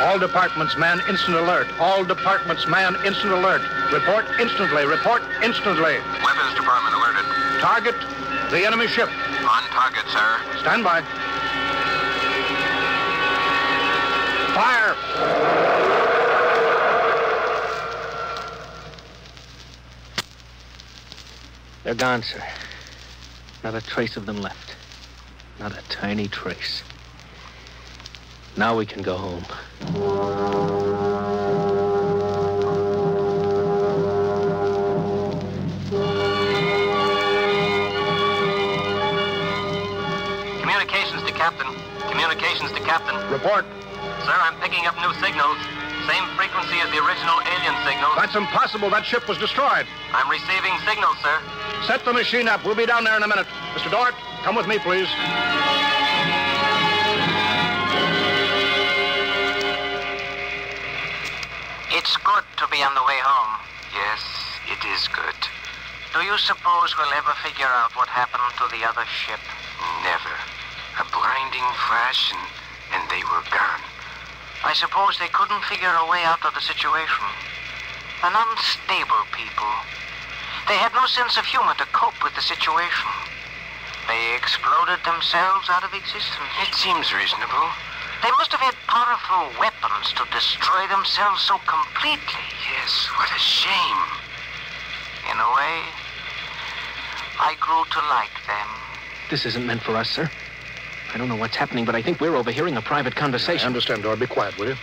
All departments, man, instant alert. All departments, man, instant alert. Report instantly. Report instantly. Weapons Department alerted. Target, the enemy ship. On target, sir. Stand by. Fire! They're gone, sir. Not a trace of them left. Not a tiny trace. Now we can go home. Communications to Captain. Communications to Captain. Report. Sir, I'm picking up new signals. Same frequency as the original alien signals. That's impossible. That ship was destroyed. I'm receiving signals, sir. Set the machine up. We'll be down there in a minute. Mr. Dort, come with me, please. It's good to be on the way home. Yes, it is good. Do you suppose we'll ever figure out what happened to the other ship? Never. A blinding flash and they were gone. I suppose they couldn't figure a way out of the situation. An unstable people. They had no sense of humor to cope with the situation. They exploded themselves out of existence. It seems reasonable. They must have had powerful weapons to destroy themselves so completely. Yes, what a shame. In a way, I grew to like them. This isn't meant for us, sir. I don't know what's happening, but I think we're overhearing a private conversation. I understand, Dort. Be quiet, will you?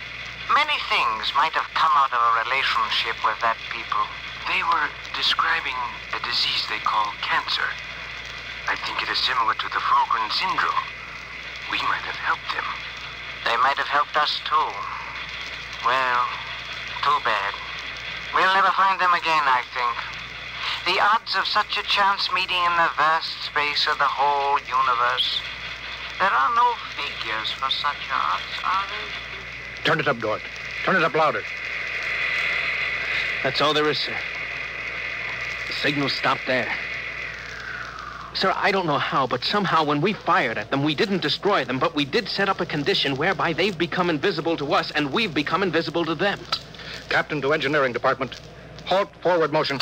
Many things might have come out of a relationship with that people. They were describing a disease they call cancer. I think it is similar to the Fulgren syndrome. We might have helped them. They might have helped us, too. Well, too bad. We'll never find them again, I think. The odds of such a chance meeting in the vast space of the whole universe. There are no figures for such odds, are there? Turn it up, Dort. Turn it up louder. That's all there is, sir. The signal stopped there. Sir, I don't know how, but somehow when we fired at them, we didn't destroy them, but we did set up a condition whereby they've become invisible to us and we've become invisible to them. Captain to Engineering Department. Halt forward motion.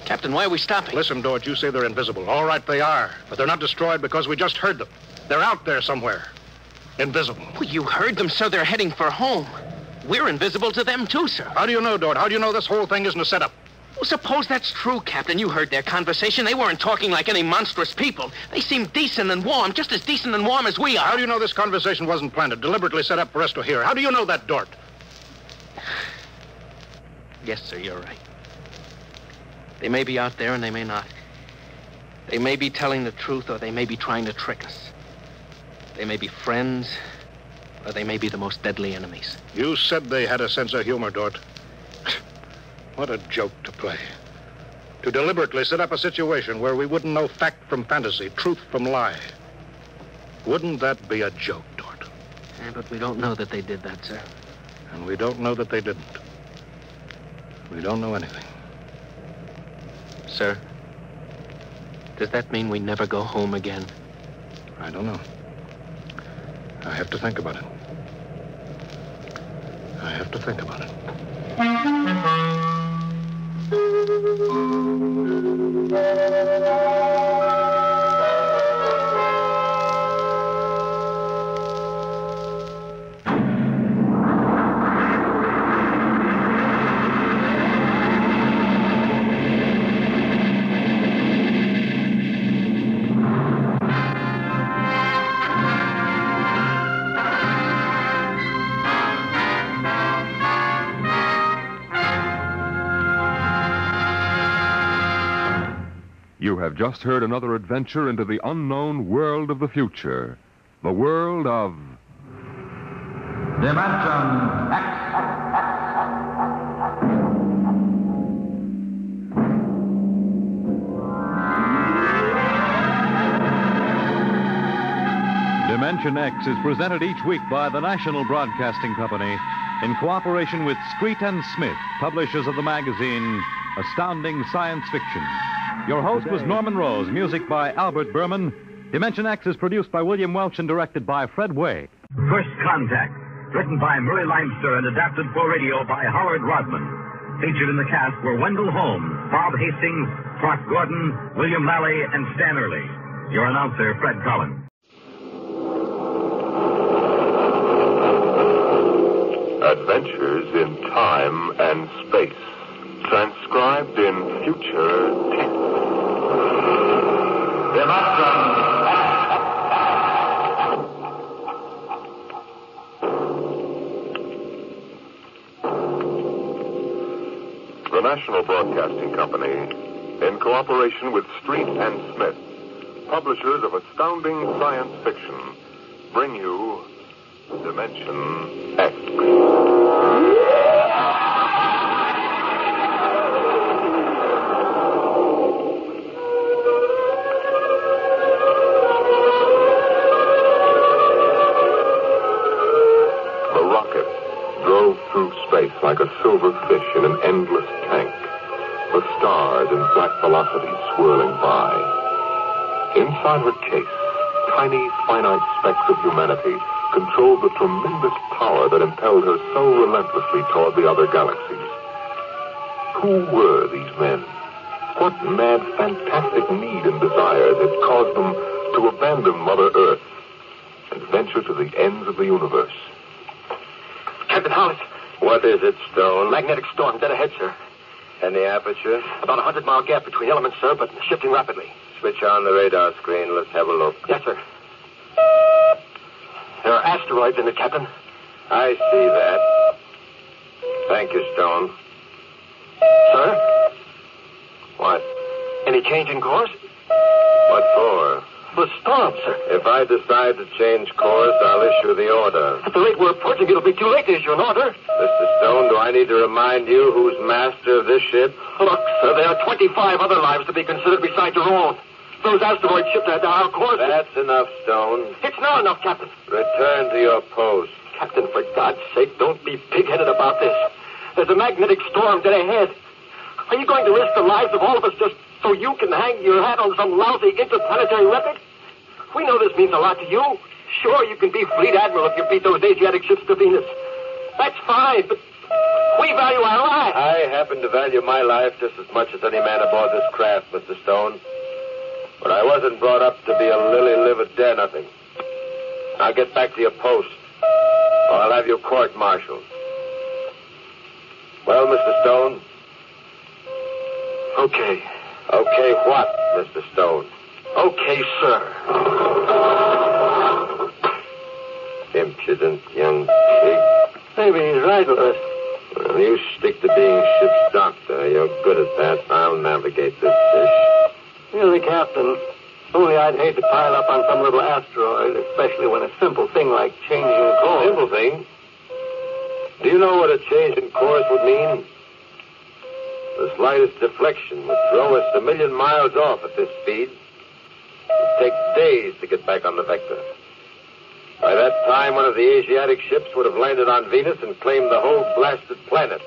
Captain, why are we stopping? Listen, Dort, you say they're invisible. All right, they are. But they're not destroyed because we just heard them. They're out there somewhere. Invisible. Well, you heard them, sir. They're heading for home. We're invisible to them, too, sir. How do you know, Dort? How do you know this whole thing isn't a setup? Well, suppose that's true, Captain. You heard their conversation. They weren't talking like any monstrous people. They seemed decent and warm, just as decent and warm as we are. How do you know this conversation wasn't planned, deliberately set up for us to hear? How do you know that, Dort? Yes, sir, you're right. They may be out there and they may not. They may be telling the truth or they may be trying to trick us. They may be friends or they may be the most deadly enemies. You said they had a sense of humor, Dort. What a joke to play. To deliberately set up a situation where we wouldn't know fact from fantasy, truth from lie. Wouldn't that be a joke, Dort? Yeah, but we don't know that they did that, sir. And we don't know that they didn't. We don't know anything. Sir, does that mean we never go home again? I don't know. I have to think about it. I have to think about it. You have just heard another adventure into the unknown world of the future. The world of... Dimension X. Dimension X is presented each week by the National Broadcasting Company in cooperation with Street and Smith, publishers of the magazine Astounding Science Fiction. Your host was Norman Rose, music by Albert Berman. Dimension X is produced by William Welch and directed by Fred Way. First Contact, written by Murray Leinster and adapted for radio by Howard Rodman. Featured in the cast were Wendell Holmes, Bob Hastings, Clark Gordon, William Lally, and Stan Early. Your announcer, Fred Collins. Adventures in Time and Space, transcribed in future tense. The National Broadcasting Company, in cooperation with Street and Smith, publishers of astounding science fiction, bring you Dimension X. The rocket drove through space like a silver fish in an endless tank, the stars in black velocity swirling by. Inside her case, tiny, finite specks of humanity controlled the tremendous power that impelled her so relentlessly toward the other galaxies. Who were these men? What mad, fantastic need and desire had caused them to abandon Mother Earth and venture to the ends of the universe? Captain Hollis. What is it, Stone? Magnetic storm dead ahead, sir. And the aperture? About 100-mile gap between elements, sir, but shifting rapidly. Switch on the radar screen. Let's have a look. Yes, sir. There are asteroids in it, Captain. I see that. Thank you, Stone. Sir? What? Any change in course? What for? The storm, sir. If I decide to change course, I'll issue the order. At the rate we're approaching, it'll be too late to issue an order. Mr. Stone, do I need to remind you who's master of this ship? Look, sir, there are 25 other lives to be considered besides your own. Those asteroids shipped at our course. That's enough, Stone. It's not enough, Captain. Return to your post. Captain, for God's sake, don't be pig-headed about this. There's a magnetic storm dead ahead. Are you going to risk the lives of all of us just so you can hang your hat on some lousy interplanetary record? We know this means a lot to you. Sure, you can be fleet admiral if you beat those Asiatic ships to Venus. That's fine, but we value our lives. I happen to value my life just as much as any man aboard this craft, Mr. Stone. But I wasn't brought up to be a lily-livered dare-nothing. Now get back to your post, or I'll have you court-martialed. Well, Mr. Stone? Okay. Okay what, Mr. Stone? Okay, sir. Impudent young pig. Maybe he's right, Lewis. Well, you stick to being ship's doctor. You're good at that. I'll navigate this fish. Really, Captain. Only I'd hate to pile up on some little asteroid, especially when a simple thing like changing course. Simple thing? Do you know what a change in course would mean? The slightest deflection would throw us 1,000,000 miles off at this speed. It'd take days to get back on the vector. By that time, one of the Asiatic ships would have landed on Venus and claimed the whole blasted planet.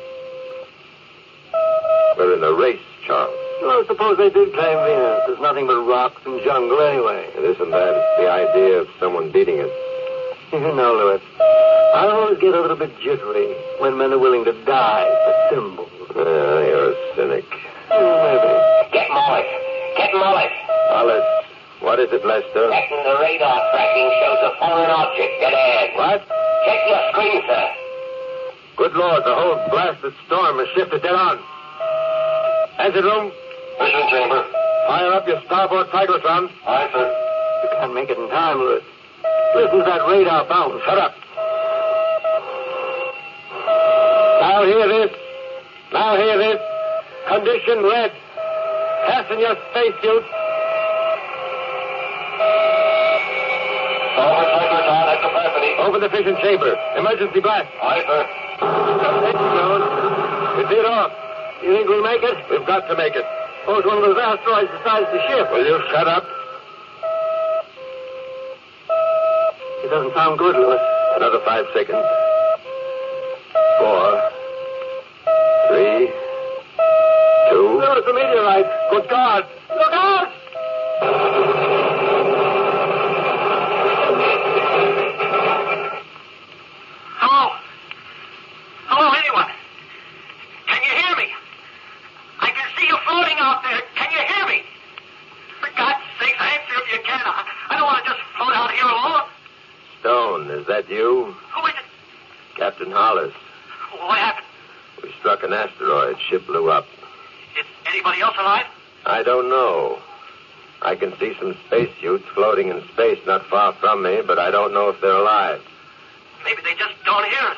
We're in a race, Charles. Well, suppose they did claim Venus. There's nothing but rocks and jungle anyway. It isn't that. It's the idea of someone beating us. You know, Lewis, I always get a little bit jittery when men are willing to die for symbols. You're a cynic. Maybe. Get Mullis. Get Mullis. Mullis. What is it, Lester? Captain, the radar tracking shows a foreign object dead ahead. What? Check your screen, sir. Good Lord, the whole blasted storm has shifted dead on. Engine room. Mission chamber. Fire up your starboard cyclotron. Aye, sir. You can't make it in time, Lewis. Listen to that radar bounce. Shut up. Now hear this. Now hear this. Condition red. Fasten your spacesuits. Forward cyclotron at capacity. Open the fission chamber. Emergency blast. Aye, sir. It's it off. You think we'll make it? We've got to make it. Suppose one of those asteroids decides to shift. Will you shut up? It doesn't sound good, Lewis. Another 5 seconds. 4, 3, 2. Lewis, the meteorite. Good God. Look out! Hello? Hello, anyone? Can you hear me? I can see you floating out there. Can you hear me? For God's sake, answer if you can. I don't want to just float out here alone. Stone, is that you? Who is it? Captain Hollis. What happened? We struck an asteroid. Ship blew up. Is anybody else alive? I don't know. I can see some spacesuits floating in space not far from me, but I don't know if they're alive. Maybe they just don't hear us.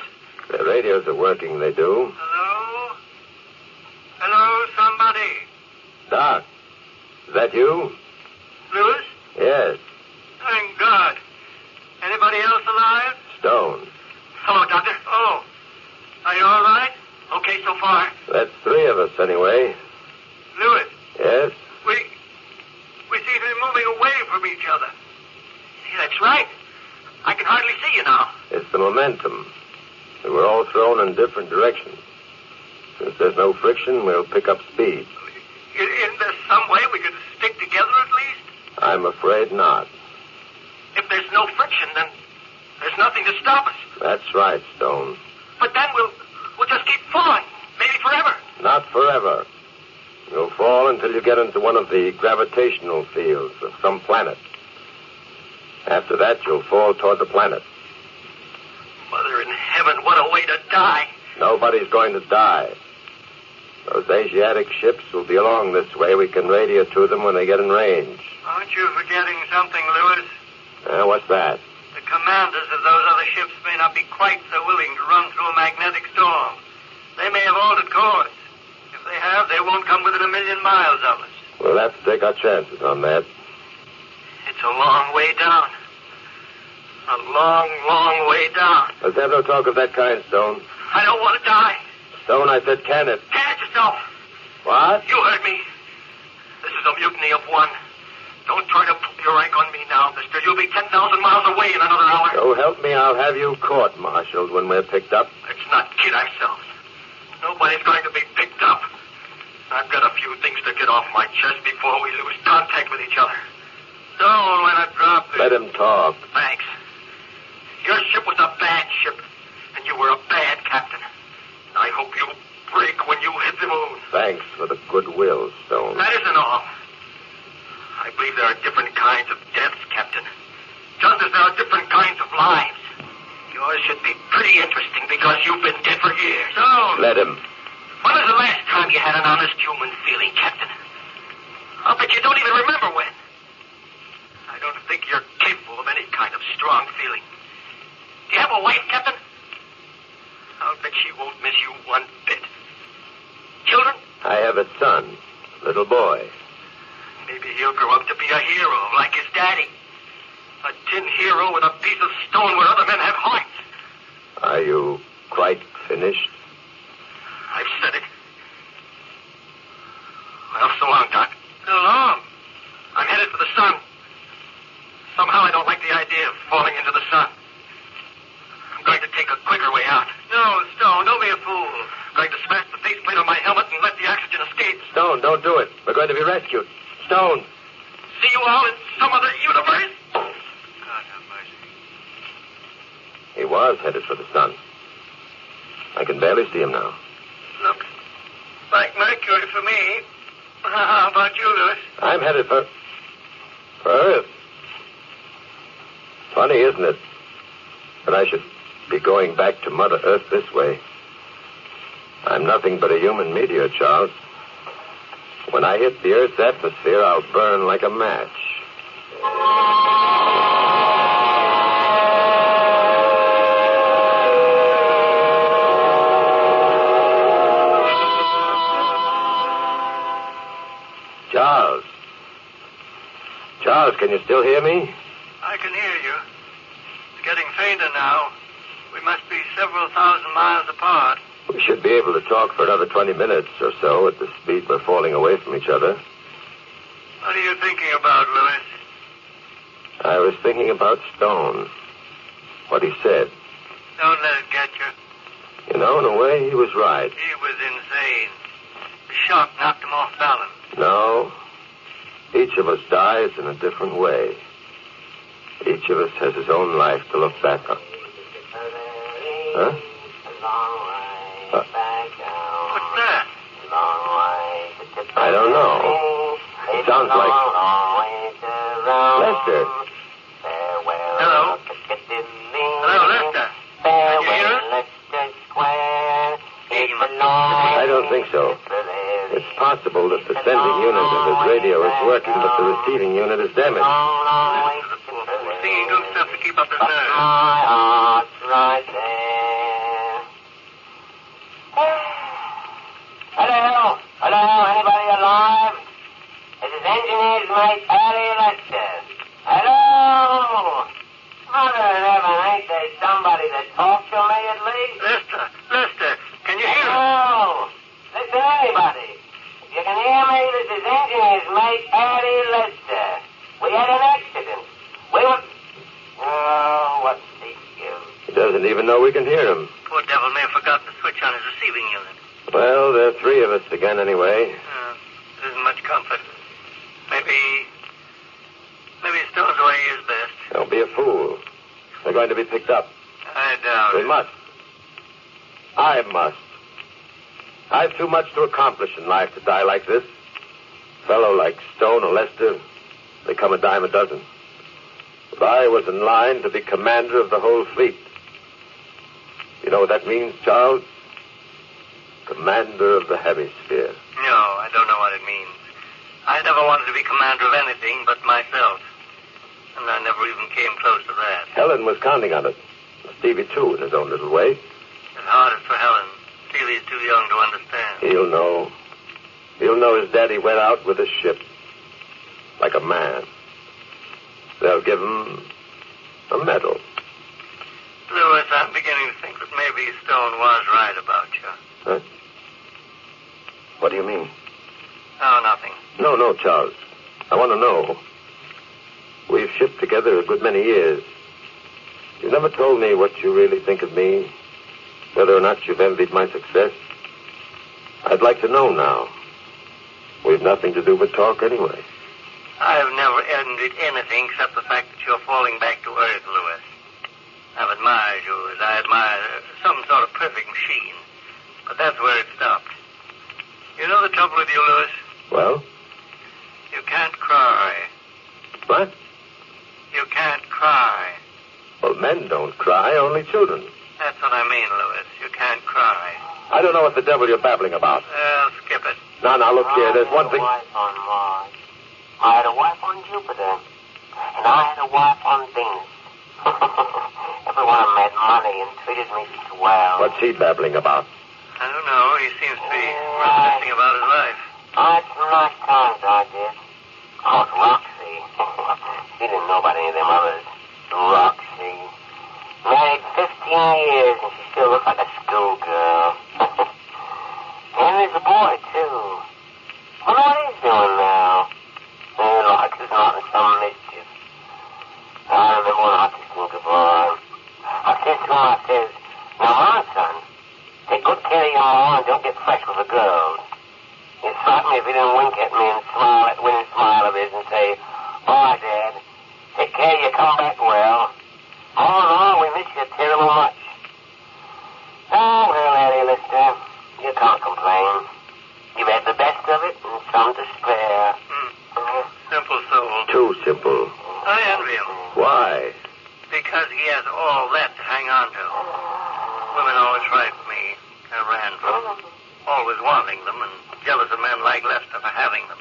Their radios are working, they do. Hello? Hello, somebody? Doc, is that you? Lewis? Yes. Thank God. Anybody else alive? Stone. Hello, Doctor. Oh. Are you all right? Okay so far. That's 3 of us, anyway. Lewis, Yes? we seem to be moving away from each other. That's right. I can hardly see you now. It's the momentum. We were all thrown in different directions. Since there's no friction, we'll pick up speed. Isn't there some way we could stick together at least? I'm afraid not. If there's no friction, then there's nothing to stop us. That's right, Stone. But then we'll just keep falling. Maybe forever. Not forever. You'll fall until you get into one of the gravitational fields of some planet. After that, you'll fall toward the planet. Mother in heaven, what a way to die. Nobody's going to die. Those Asiatic ships will be along this way. We can radio to them when they get in range. Aren't you forgetting something, Lewis? What's that? The commanders of those other ships may not be quite so willing to run through a magnetic storm. They may have altered course. If they have, they won't come within 1,000,000 miles of us. We'll have to take our chances on that. It's a long way down. A long, long way down. Let's have no talk of that kind, Stone. I don't want to die. Stone, I said, can it? Can it yourself. What? You heard me. This is a mutiny of one. Don't try to put your rank on me now, mister. You'll be 10,000 miles away in another hour. So help me, I'll have you court-martialed when we're picked up. Let's not kid ourselves. Nobody's going to be picked up. I've got a few things to get off my chest before we lose contact with each other. Don't let it drop. Let him talk. Thanks. Your ship was a bad ship, and you were a bad captain. I hope you break when you hit the moon. Thanks for the goodwill, Stone. That isn't all. I believe there are different kinds of deaths, Captain. Just as there are different kinds of lives. Yours should be pretty interesting because you've been dead for years. Stone! Let him. When was the last time you had an honest human feeling, Captain? I'll bet you don't even remember when. I don't think you're capable of any kind of strong feeling. Do you have a wife, Captain? I'll bet she won't miss you one bit. Children? I have a son, little boy. Maybe he'll grow up to be a hero like his daddy. A tin hero with a piece of stone where other men have hearts. Are you quite finished? I've said it. Well, so long, Doc. So long. I'm headed for the sun. Somehow I don't like the idea of falling into the sun. I'm going to take a quicker way out. No, Stone, don't be a fool. I'm going to smash the faceplate on my helmet and let the oxygen escape. Stone, don't do it. We're going to be rescued. Stone. See you all in some other universe? God have mercy. He was headed for the sun. I can barely see him now. Looks like Mercury for me. How about you, Lewis? I'm headed for Earth. Funny, isn't it? But I should be going back to Mother Earth this way. I'm nothing but a human meteor, Charles. When I hit the Earth's atmosphere, I'll burn like a match. Charles. Charles, can you still hear me? I can hear you. It's getting fainter now. We must be several thousand miles apart. We should be able to talk for another 20 minutes or so at the speed we're falling away from each other. What are you thinking about, Lewis? I was thinking about Stone. what he said. Don't let it get you. You know, in a way, he was right. He was insane. The shock knocked him off balance. No. Each of us dies in a different way. Each of us has his own life to look back on. Huh? What's that? I don't know. It sounds like... Lester. Hello? Hello, Lester. Can you hear us? I don't think so. It's possible that the sending unit of his radio is working, but the receiving unit is damaged. Singing good stuff to keep up his nerves. Right there. Hello? Hello? Anybody alive? This is Engineer's Mate Harry Lester. Hello? Mother of heaven, ain't there somebody that talks to me at least? Lester, can you hear us? No. Listen, anybody. If you can hear me, this is Engineer's Mate Harry Lester. We had an accident. We were... Oh, what's the use? He doesn't even know we can hear him. Poor devil may have forgotten to switch on his receiving unit. Well, there are three of us again anyway. Isn't much comfort. Maybe Stone's way is best. Don't be a fool. They're going to be picked up. I doubt We it. must. I must. I've too much to accomplish in life to die like this. A fellow like Stone or Lester, they come a dime a dozen. But I was in line to be commander of the whole fleet. You know what that means, Charles? Commander of the hemisphere. No, I don't know what it means. I never wanted to be commander of anything but myself. And I never even came close to that. Helen was counting on it. Stevie, too, in his own little way. It's hardest for Helen. Stevie's too young to understand. He'll know. He'll know his daddy went out with a ship. Like a man. They'll give him a medal. Louis, I'm beginning to think that maybe Stone was right about you. Huh? What do you mean? Oh, nothing. No, Charles. I want to know. We've shipped together a good many years. You never told me what you really think of me, whether or not you've envied my success. I'd like to know now. We've nothing to do but talk anyway. I've never envied anything except the fact that you're falling back to Earth, Louis. I've admired you as I admire some sort of perfect machine. But that's where it stopped. You know the trouble with you, Louis? Well? You can't cry. What? You can't cry. Well, men don't cry, only children. That's what I mean, Louis. You can't cry. I don't know what the devil you're babbling about. Well, skip it. Now, look here. There's one thing... I had a wife on Mars. I had a wife on Jupiter. And I had a wife on Venus. Every one of them had money and treated me swell. What's he babbling about? I don't know. He seems to be reminiscing about his life. I had some nice times, I did. Oh, it's Roxy. She didn't know about any of them others. Roxy. Married 15 years and she still looks like a schoolgirl. And there's a boy, too. I wonder what he's doing now. Like he's not in some mischief. I remember when I kissed him goodbye. I said to him, I says, now, my son, take good care of your mom and don't get fresh with the girls. He'd slap me if he didn't wink at me and smile that winning smile of his and say, all right, Dad, take care of you, come back well. All in all, we miss you terrible much. Oh, well, Eddie, Lister, you can't complain. You've had the best of it and some to spare. Simple soul. Too simple. I envy him. Why? Because he has all that to hang on to. Women always frightened me. I ran from them. Always wanting them and jealous of men like Lester for having them.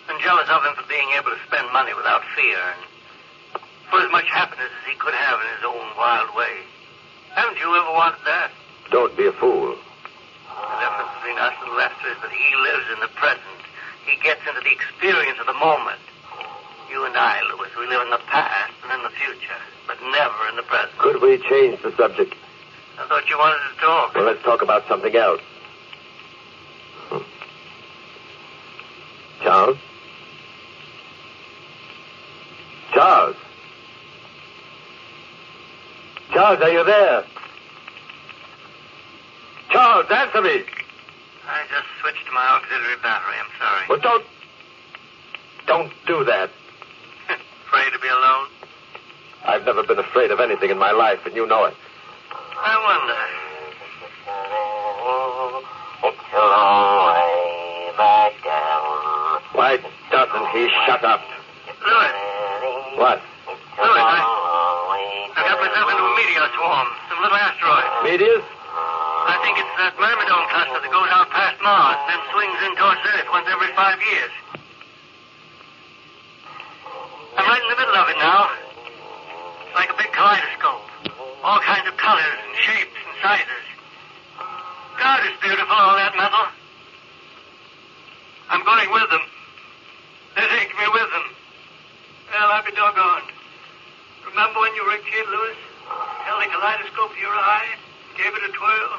And jealous of him for being able to spend money without fear and for as much happiness as he could have in his own wild way. Haven't you ever wanted that? Don't be a fool. The difference between us and Lester is that he lives in the present. He gets into the experience of the moment. You and I, Louis, we live in the past and in the future, but never in the present. Could we change the subject? I thought you wanted to talk. Well, let's talk about something else. Charles? Charles? Charles, are you there? Charles, answer me. I just switched to my auxiliary battery. I'm sorry. Well, don't do that. Afraid to be alone? I've never been afraid of anything in my life, and you know it. I wonder. It's a long way back down. Why doesn't he shut up? Louis. What? Louis, I got myself into a meteor swarm. Some little asteroid. Meteors? I think it's that Myrmidon cluster that goes out past Mars, then swings in towards Earth once every 5 years. I'm right in the middle of it now. It's like a big kaleidoscope. All kinds of colors and shapes and sizes. God, it's beautiful, all that metal. I'm going with them. They take me with them. Well, I'll be doggone. Remember when you were a kid, Louis? Held a kaleidoscope to your eye, gave it a twirl?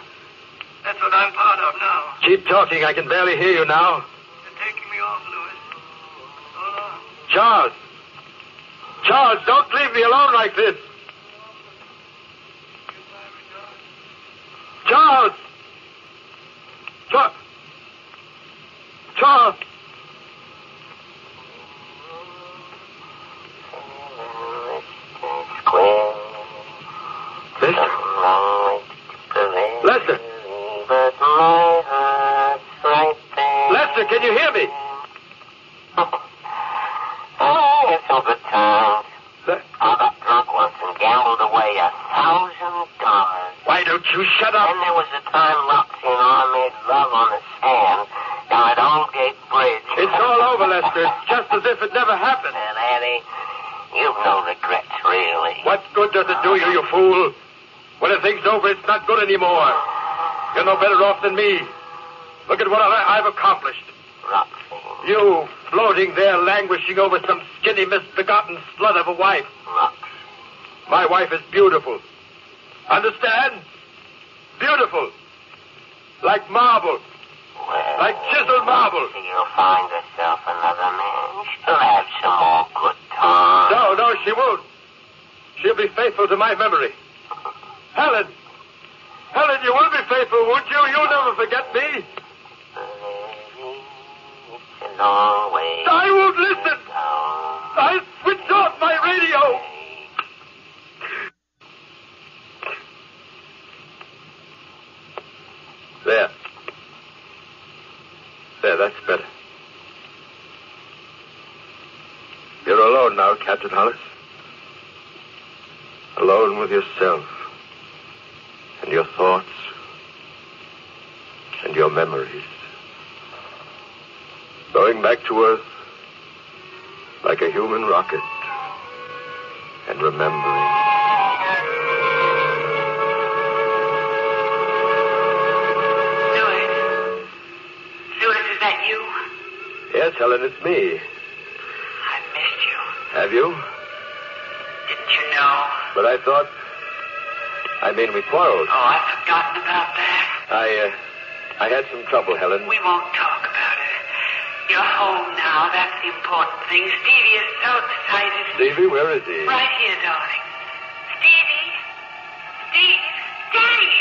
That's what I'm part of now. Keep talking. I can barely hear you now. They're taking me off, Louis. So long. Charles! Charles, don't leave me alone like this. Charles! Charles! Lester! Lester, can you hear me? Oh, it's all good times. I got drunk once and gambled away $1,000. Why don't you shut up? Then there was the time Roxy and I made love on the sand down at Aldgate Bridge. It's all over, Lester. It's just as if it never happened. And Eddie, you've no regrets, really. What good does it do you, you fool? When the thing's over, it's not good anymore. You're no better off than me. Look at what I've accomplished. Roxy. You floating there, languishing over some skinny, misbegotten slut of a wife. Roxy. My wife is beautiful. Understand? Beautiful. Like marble. Well, like chiseled marble. You'll find herself another man. She'll have some more good times. No, she won't. She'll be faithful to my memory. Helen, you will be faithful, won't you? You'll never forget me. It's a long way. I won't listen. I'll switch off my radio. There, that's better. You're alone now, Captain Hollis. Alone with yourself. And your thoughts. And your memories. Going back to Earth like a human rocket. And remembering. Louis, is that you? Yes, Helen, it's me. I've missed you. Have you? Didn't you know? But I thought... we quarreled. Oh, I've forgotten about that. I had some trouble, Helen. We won't talk about it. You're home now. That's the important thing. Stevie is so excited. Stevie, where is he? Right here, darling. Stevie? Steve? Daddy!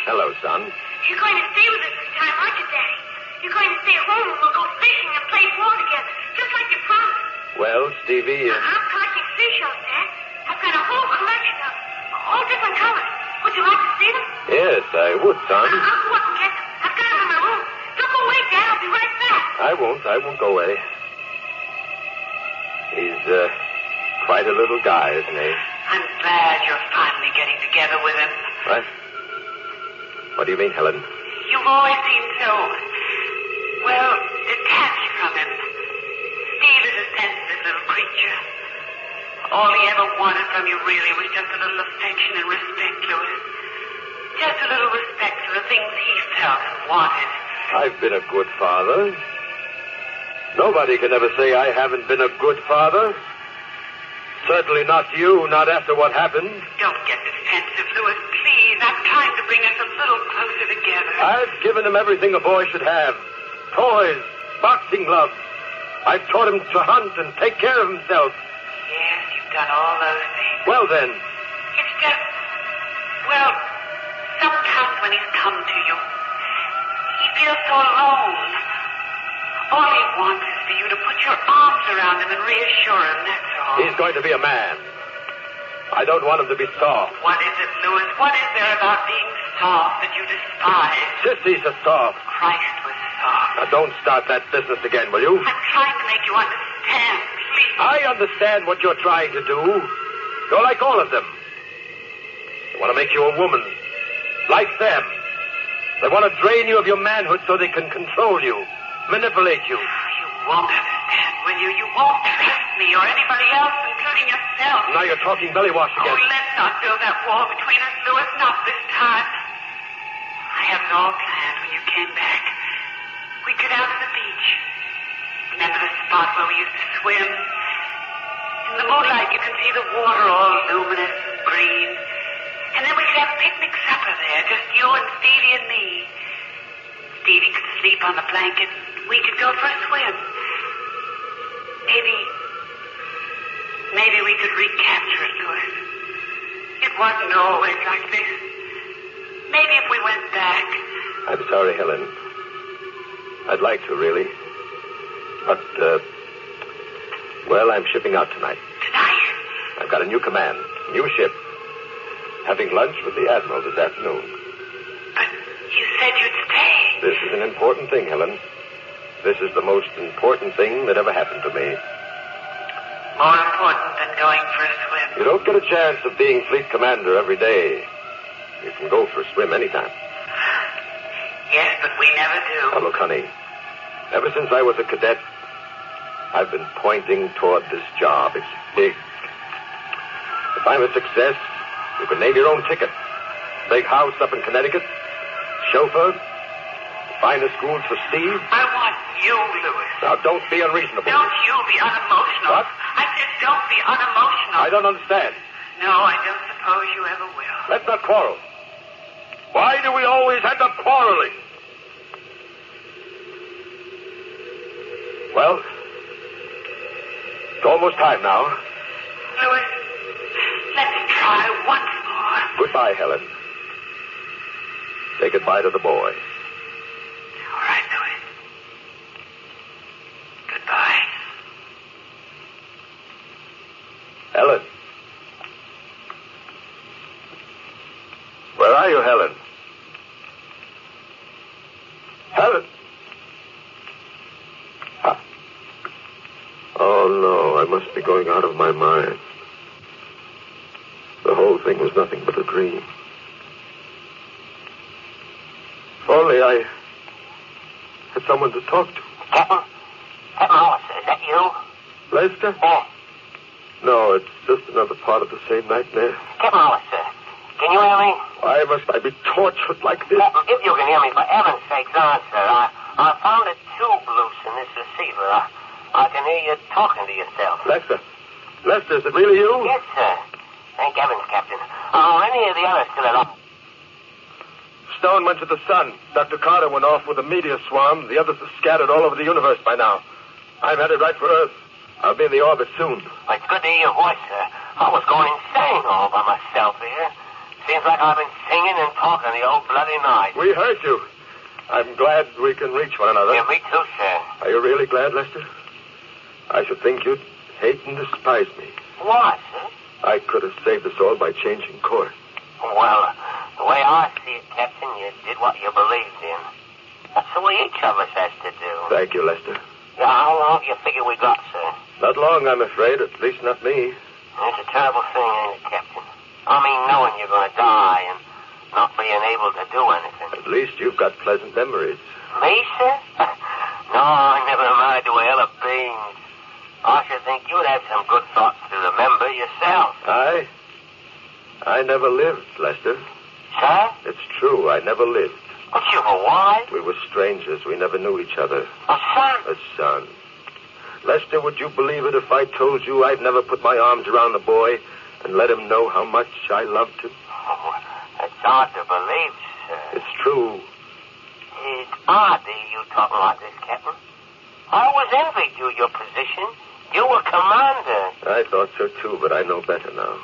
Hello, son. You're going to stay with us this time, aren't you, Daddy? You're going to stay home and we'll go fishing and play ball together, just like you promised. Well, Stevie... I'm collecting seashells, Dad. I've got a whole collection of all different colors. Would you like to see them? Yes, I would, son. I'll go up and get them. I've got them in my room. Don't go away, Dad. I'll be right back. I won't go away. He's, quite a little guy, isn't he? I'm glad you're finally getting together with him. What? What do you mean, Helen? You've always seemed so, detached from him. Steve is a sensitive little creature. All he ever wanted from you really was just a little affection and respect, Louis. Just a little respect for the things he felt and wanted. I've been a good father. Nobody can ever say I haven't been a good father. Certainly not you, not after what happened. Don't get defensive, Louis, please. I'm trying to bring us a little closer together. I've given him everything a boy should have. Toys, boxing gloves. I've taught him to hunt and take care of himself. Yes, you've done all those things. Well, then. It's just come to you. He feels so alone. All he wants is for you to put your arms around him and reassure him, that's all. He's going to be a man. I don't want him to be soft. What is it, Louis? What is there about being soft that you despise? Sissy's are soft. Christ was soft. Now, don't start that business again, will you? I'm trying to make you understand, please. I understand what you're trying to do. You're like all of them. They want to make you a woman. Like them. They want to drain you of your manhood so they can control you. Manipulate you. You won't understand, will you? You won't trust me or anybody else, including yourself. Now you're talking belly wash again. Oh, let's not build that wall between us, Louis. Not this time. I had it all planned when you came back. We'd get out to the beach. Remember the spot where we used to swim? In the moonlight, you can see the water all luminous and green. And then we could have a picnic supper there, just you and Stevie and me. Stevie could sleep on the blanket. We could go for a swim. Maybe we could recapture it, Louis. It wasn't always like this. Maybe if we went back. I'm sorry, Helen. I'd like to, really. But, well, I'm shipping out tonight. Tonight? I've got a new command, new ship. Having lunch with the Admiral this afternoon. But you said you'd stay. This is an important thing, Helen. This is the most important thing that ever happened to me. More important than going for a swim. You don't get a chance of being fleet commander every day. You can go for a swim anytime. Yes, but we never do. Now, look, honey. Ever since I was a cadet, I've been pointing toward this job. It's big. If I'm a success, you can name your own ticket. Big house up in Connecticut. Chauffeur. Finest schools for Steve. I want you, Louis. Now, don't be unreasonable. Don't you be unemotional. What? I said don't be unemotional. I don't understand. No, I don't suppose you ever will. Let's not quarrel. Why do we always end up quarreling? Well, it's almost time now. Louis, let's try once more. Goodbye, Helen. Say goodbye to the boy. All right, Louis. Goodbye. Helen. Where are you, Helen? Helen? Ah. Oh, no, I must be going out of my mind. The whole thing was nothing but a dream. If only I had someone to talk to. Captain Hollister, is that you? Lester? Yeah. No, it's just another part of the same nightmare. Captain Hollister, can you hear me? Why must I be tortured like this? Captain, if you can hear me, for heaven's sakes, answer. I found a tube loose in this receiver. I can hear you talking to yourself. Lester, is it really you? Yes, sir. Thank heavens, Captain. Are any of the others still alive? Stone went to the sun. Dr. Carter went off with a meteor swarm. The others are scattered all over the universe by now. I'm headed right for Earth. I'll be in the orbit soon. Well, it's good to hear your voice, sir. I was going insane all by myself here. Seems like I've been singing and talking the old bloody night. We heard you. I'm glad we can reach one another. Yeah, me too, sir. Are you really glad, Lester? I should think you'd hate and despise me. Why, sir? I could have saved us all by changing course. Well, the way I see it, Captain, you did what you believed in. That's the way each of us has to do. Thank you, Lester. Yeah, how long do you figure we got, sir? Not long, I'm afraid. At least not me. It's a terrible thing, ain't it, Captain? I mean, knowing you're going to die and not being able to do anything. At least you've got pleasant memories. Me, sir? No, I never married to a hell of beans. I should think you'd have some good thoughts to remember yourself. I never lived, Lester. Sir? It's true, I never lived. But you were wise. We were strangers. We never knew each other. A son? A son. Lester, would you believe it if I told you I'd never put my arms around the boy and let him know how much I loved him? Oh, it's hard to believe, sir. It's true. It's odd to hear you talking like this, Captain. I always envied you your position. You were commander. I thought so, too, but I know better now.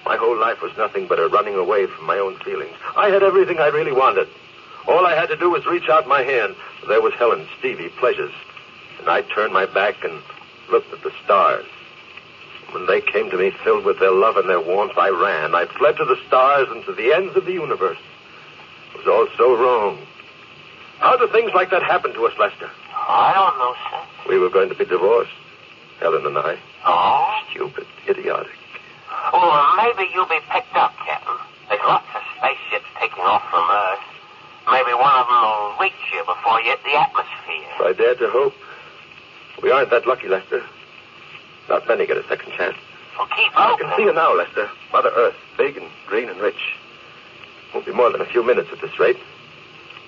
My whole life was nothing but a running away from my own feelings. I had everything I really wanted. All I had to do was reach out my hand. There was Helen, Stevie, Pleasures. And I turned my back and looked at the stars. When they came to me filled with their love and their warmth, I ran. I fled to the stars and to the ends of the universe. It was all so wrong. How do things like that happen to us, Lester? I don't know, sir. We were going to be divorced, Helen and I. Oh? Stupid, idiotic. Well, maybe you'll be picked up, Captain. There's lots of spaceships taking off from Earth. Maybe one of them will reach you before you hit the atmosphere. If I dare to hope. We aren't that lucky, Lester. Not many get a second chance. Well, keep I hoping. can see her now, Lester. Mother Earth, big and green and rich. Won't be more than a few minutes at this rate.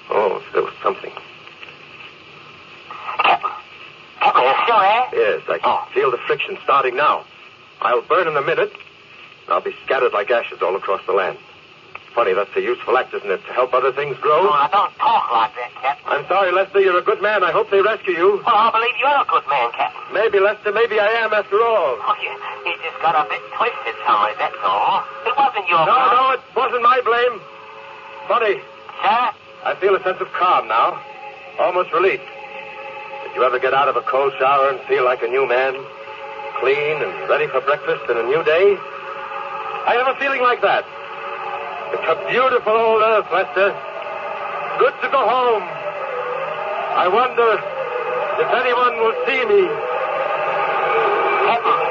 Oh, if there was something. Captain, you still there? Yes, I can feel the friction starting now. I'll burn in a minute, and I'll be scattered like ashes all across the land. Funny, that's a useful act, isn't it, to help other things grow? Oh, now don't talk like that, Captain. I'm sorry, Lester, you're a good man. I hope they rescue you. Well, I believe you're a good man, Captain. Maybe, Lester, maybe I am after all. Oh, you just got a bit twisted somewhere, that's all. It wasn't your fault. No, it wasn't my blame. Funny. Sir? I feel a sense of calm now. Almost relief. Did you ever get out of a cold shower and feel like a new man? Clean and ready for breakfast and a new day? I have a feeling like that. It's a beautiful old Earth, Lester. Good to go home. I wonder if anyone will see me. Captain!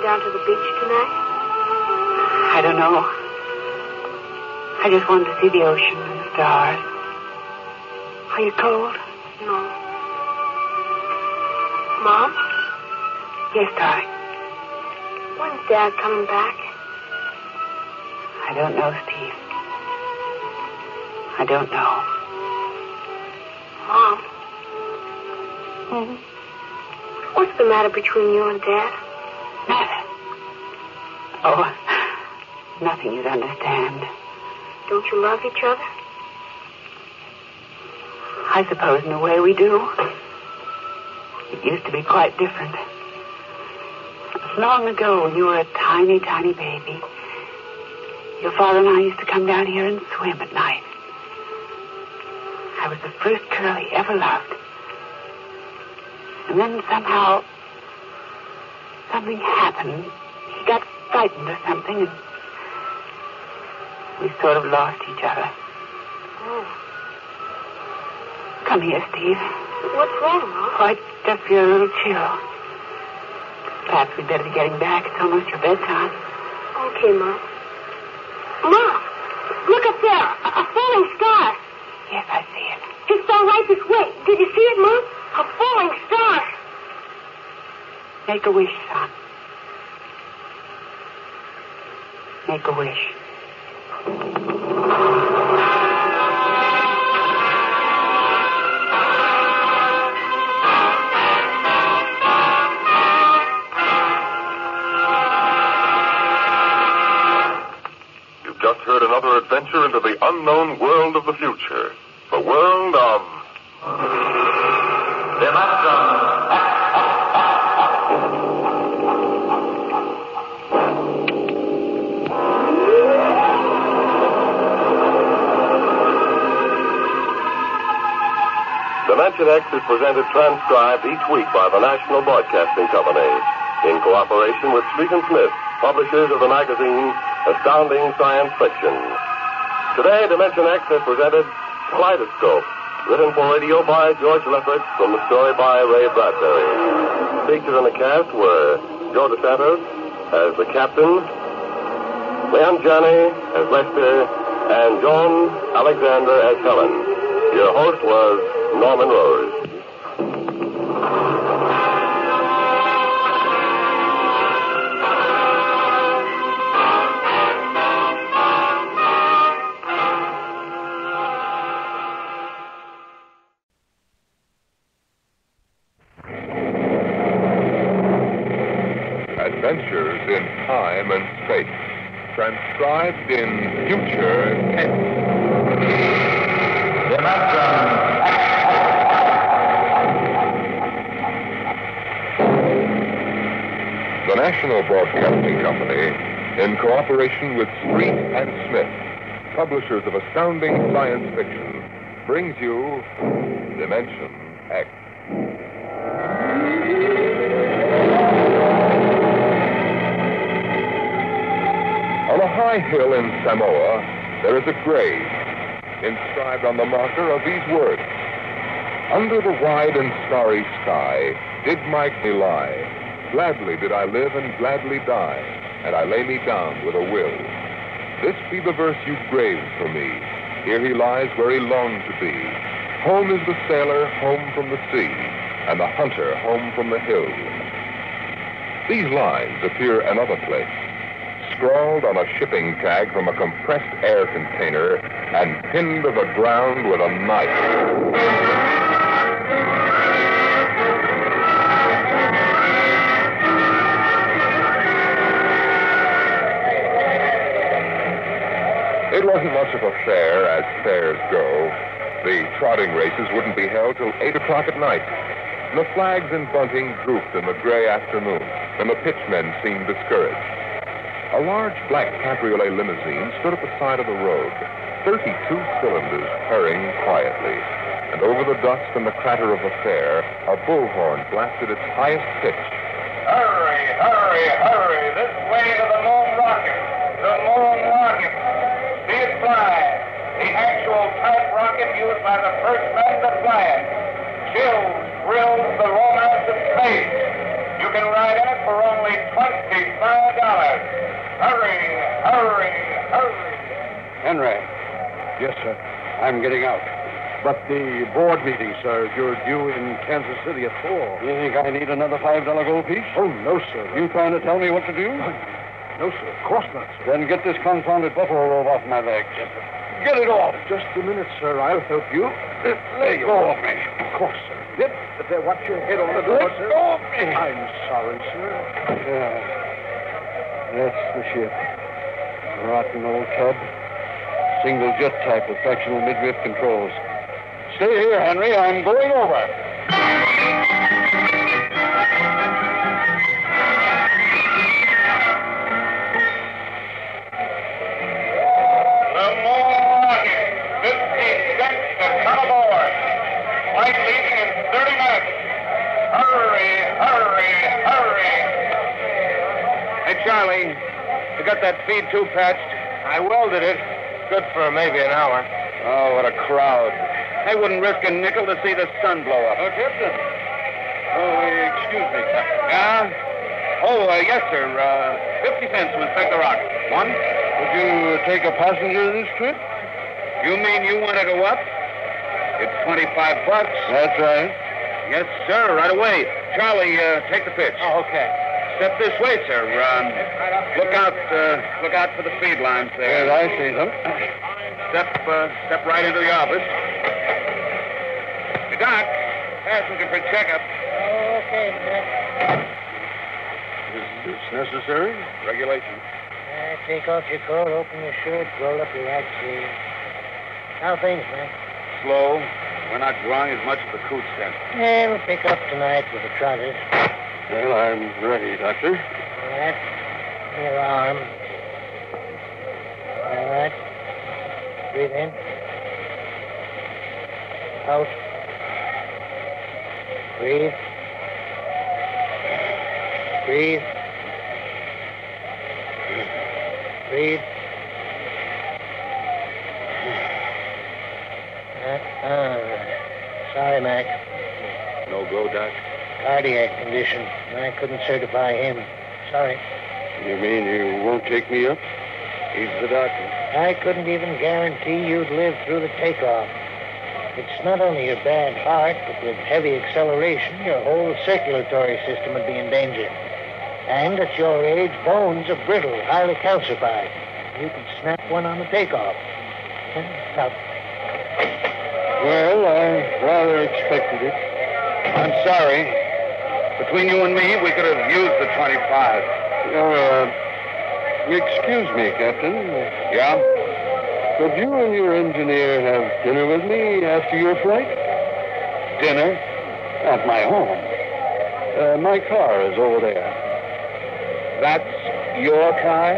Down to the beach tonight? I don't know. I just wanted to see the ocean and the stars. Are you cold? No. Mom? Yes, darling. When's Dad coming back? I don't know, Steve. I don't know. Mom? What's the matter between you and Dad? Matter? Oh, nothing you'd understand. Don't you love each other? I suppose in a way we do. It used to be quite different. Long ago, when you were a tiny, tiny baby, your father and I used to come down here and swim at night. I was the first girl he ever loved. And then somehow something happened. He got frightened or something, and we sort of lost each other. Oh. Come here, Steve. What's wrong, Mom? Oh, I just feel a little chill. Perhaps we'd better be getting back. It's almost your bedtime. Okay, Mom. Mom, look up there. A falling star. Yes, I see it. It fell right this way. Did you see it, Mom? A falling star. Make a wish, son. Make a wish. You've just heard another adventure into the unknown world of the future. The world of... Dimension X is presented transcribed each week by the National Broadcasting Company in cooperation with Street & Smith, publishers of the magazine Astounding Science Fiction. Today, Dimension X has presented Kaleidoscope, written for radio by George Lefferts from the story by Ray Bradbury. Featured in the cast were Joe DeSantos as the captain, Leon Janney as Lester, and Joan Alexander as Helen. Your host was Norman Rose. Adventures in Time and Space. Transcribed in future tense. The National Broadcasting Company, in cooperation with Street and Smith, publishers of astounding science fiction, brings you Dimension X. On a high hill in Samoa, there is a grave inscribed on the marker of these words: "Under the wide and starry sky did my me lie. Gladly did I live and gladly die, and I lay me down with a will. This be the verse you graved for me. Here he lies where he longed to be. Home is the sailor home from the sea, and the hunter home from the hills." These lines appear another place, scrawled on a shipping tag from a compressed air container and pinned to the ground with a knife. It wasn't much of a fair, as fairs go. The trotting races wouldn't be held till 8 o'clock at night. The flags and bunting drooped in the gray afternoon, and the pitchmen seemed discouraged. A large black cabriolet limousine stood at the side of the road, 32 cylinders purring quietly. And over the dust and the clatter of the fair, a bullhorn blasted its highest pitch. Hurry, hurry, hurry, this way to the moon rocket. The moon rocket. See it fly. The actual type rocket used by the first men to fly it. Chills, thrills, the romance of space. You can ride in it for only $25. Hurry, hurry, hurry. Henry. Yes, sir. I'm getting out. But the board meeting, sir, you're due in Kansas City at 4. You think I need another $5 gold piece? Oh, no, sir. You trying to tell me what to do? No, sir. Of course not, sir. Then get this confounded buffalo robe off my legs. Get it off. Just a minute, sir. I'll help you. Let go of me. Of course, sir. Watch your head on the door, sir. Let go of me. I'm sorry, sir. Yeah. That's the ship. Rotten old tub. Single jet type with fractional midriff controls. Stay here, Henry. I'm going over. The moon rocket. 50 cents to come aboard. Flight leaving in 30 minutes. Hurry, hurry, hurry. Hey, Charlie. You got that feed tube patched? I welded it. Good for maybe an hour. Oh, what a crowd. I wouldn't risk a nickel to see the sun blow up. Oh, Tipton. Oh, excuse me, Captain. Yeah? Oh, yes, sir. 50 cents to inspect the rocket. One. Would you take a passenger this trip? You mean you want to go up? It's $25. That's right. Yes, sir. Right away. Charlie, take the pitch. Oh, okay. Step this way, sir. Look out for the feed lines there. Yes, I see them. Step right into the office. Hey, Doc, passenger for checkup. Okay, Doc. Is this necessary? Regulation. Take off your coat, open your shirt, roll up your right sleeve. How things, man? Slow. We're not drawing as much as the coot tent. Yeah, we'll pick up tonight with the trotters. Well, I'm ready, Doctor. All right. Your arm. All right. Breathe in. Out. Breathe. Breathe. Breathe. Sorry, Mac. No go, Doc? Cardiac condition. I couldn't certify him. Sorry. You mean you won't take me up? He's the doctor. I couldn't even guarantee you'd live through the takeoff. It's not only your bad heart, but with heavy acceleration, your whole circulatory system would be in danger. And at your age, bones are brittle, highly calcified. You could snap one on the takeoff. Now, Well, I rather expected it. I'm sorry. Between you and me, we could have used the 25. Excuse me, Captain. Yeah? Could you and your engineer have dinner with me after your flight? Dinner? At my home. My car is over there. That's your car?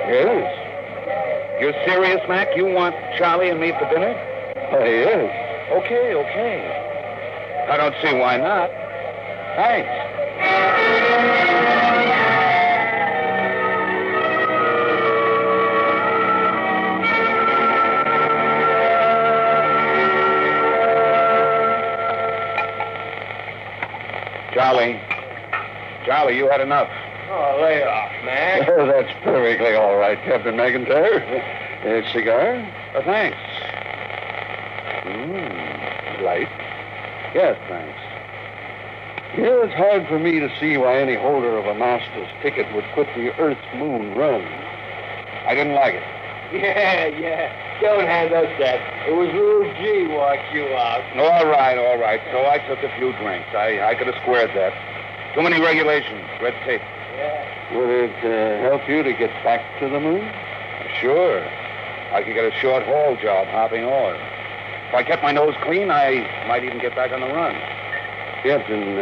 Yes. You're serious, Mac? You want Charlie and me for dinner? Yes. Okay. I don't see why not. Thanks. Charlie, you had enough. Oh, lay off, Mac. Oh, that's perfectly all right, Captain McIntyre. A cigar? Thanks. Light? Yes, thanks. Yeah, it's hard for me to see why any holder of a master's ticket would quit the Earth-Moon run. I didn't like it. Yeah. Don't hand us that. It was little G walked you out. All right. So I took a few drinks. I could have squared that. Too many regulations, red tape. Yeah. Would it help you to get back to the moon? Sure. I could get a short-haul job hopping oil. If I kept my nose clean, I might even get back on the run. Captain,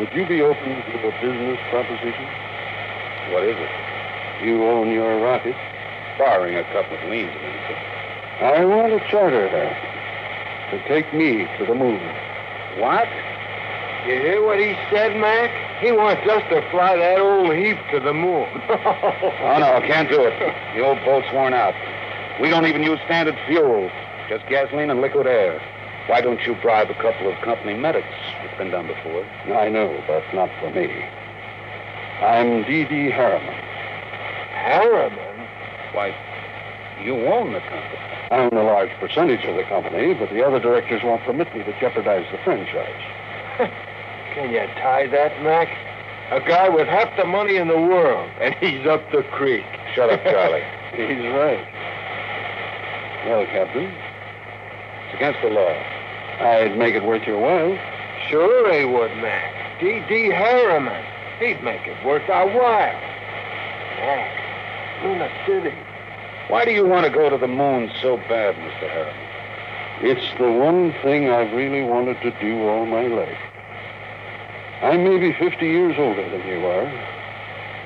would you be open to a business proposition? What is it? You own your rocket, barring a couple of liens and anything. I want to charter her to take me to the moon. What? You hear what he said, Mac? He wants us to fly that old heap to the moon. Oh, no, can't do it. The old boat's worn out. We don't even use standard fuel, just gasoline and liquid air. Why don't you bribe a couple of company medics? It's been done before. I know, but not for me. I'm D.D. Harriman. Harriman? Why, you own the company. I own a large percentage of the company, but the other directors won't permit me to jeopardize the franchise. Can you tie that, Mac? A guy with half the money in the world, and he's up the creek. Shut up, Charlie. He's right. Well, Captain, it's against the law. I'd make it worth your while. Sure he would, Mac. D.D. Harriman. He'd make it worth our while. Mac, in the city. Why do you want to go to the moon so bad, Mr. Harriman? It's the one thing I've really wanted to do all my life. I'm maybe 50 years older than you are.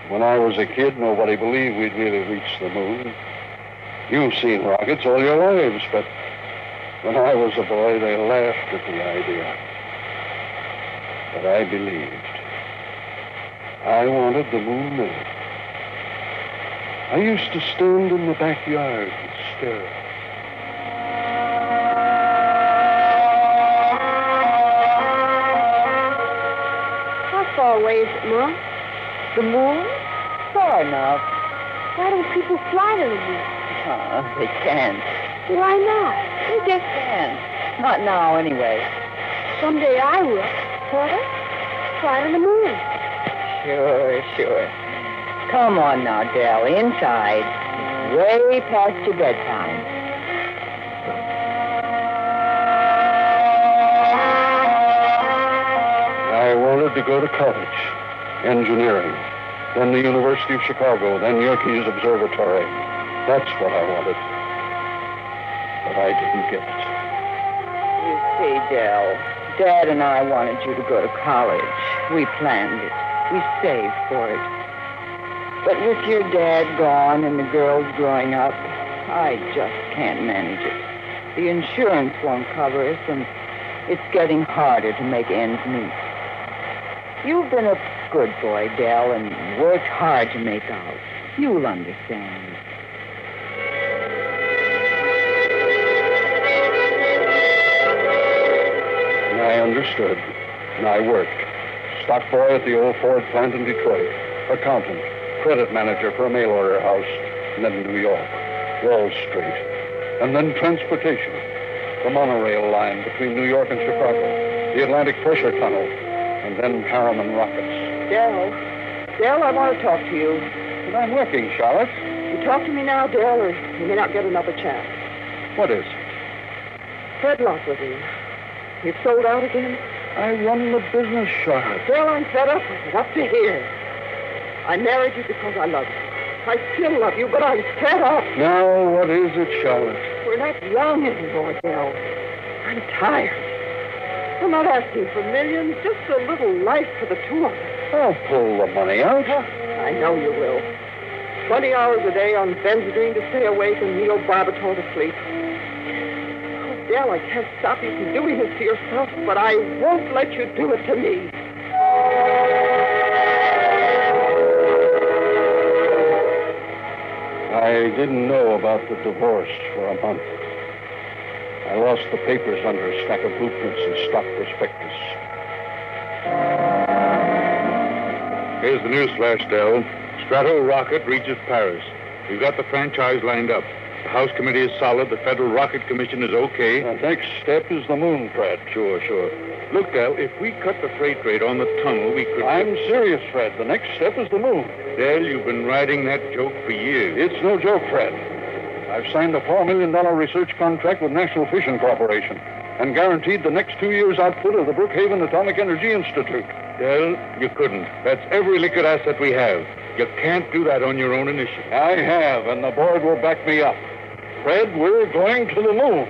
When I was a kid, nobody believed we'd really reach the moon. You've seen rockets all your lives, but when I was a boy, they laughed at the idea. But I believed. I wanted the moon made. I used to stand in the backyard and stare. How far away is it, Mom? The moon? Far enough. Why don't people fly to the moon? Oh, they can't. Why not? They just can't. Not now, anyway. Someday I will. What? Fly to the moon. Sure. Come on now, Dell. Inside. Way past your bedtime. I wanted to go to college. Engineering. Then the University of Chicago. Then Yerkes Observatory. That's what I wanted. But I didn't get it. You see, Dell, Dad and I wanted you to go to college. We planned it. We saved for it. But with your dad gone and the girls growing up, I just can't manage it. The insurance won't cover us, and it's getting harder to make ends meet. You've been a good boy, Dell, and worked hard to make out. You'll understand. I understood, and I worked. Stock boy at the old Ford plant in Detroit. Accountant. Credit manager for a mail-order house. And then New York. Wall Street. And then transportation. The monorail line between New York and Chicago. The Atlantic pressure tunnel. And then Harriman rockets. Dell, I want to talk to you. But I'm working, Charlotte. You talk to me now, Dell, or you may not get another chance. What is? Fred Lockwood. You've sold out again? I run the business, Charlotte. Dell, I'm fed up with it. Up to here. I married you because I love you. I still love you, but I'm fed up. Now, what is it, Charlotte? We're not young anymore, Del. I'm tired. I'm not asking for millions, just a little life for the two of us. I'll pull the money out. I know you will. 20 hours a day on benzodrine to stay awake and neobarbital to sleep. Oh, Del, I can't stop you from doing this to yourself, but I won't let you do it to me. I didn't know about the divorce for a month. I lost the papers under a stack of blueprints and stock prospectus. Here's the news flash, Del. Strato rocket reaches Paris. We've got the franchise lined up. The House Committee is solid. The Federal Rocket Commission is okay. The next step is the moon, Fred. Sure. Look, Del, if we cut the freight rate on the tunnel, we could... I'm serious, Fred. The next step is the moon. Del, you've been riding that joke for years. It's no joke, Fred. I've signed a $4 million research contract with National Fission Corporation and guaranteed the next 2 years' output of the Brookhaven Atomic Energy Institute. Del, you couldn't. That's every liquid asset we have. You can't do that on your own initiative. I have, and the board will back me up. Fred, we're going to the moon.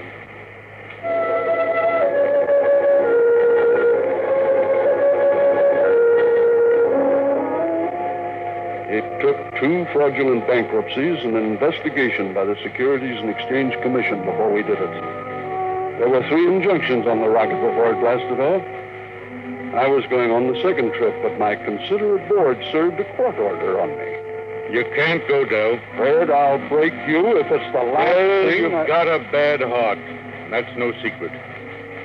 It took 2 fraudulent bankruptcies and an investigation by the Securities and Exchange Commission before we did it. There were 3 injunctions on the rocket before it blasted off. I was going on the second trip, but my considerate board served a court order on me. You can't go, Del. Fred, I'll break you if it's the last thing. You've got a bad heart. That's no secret.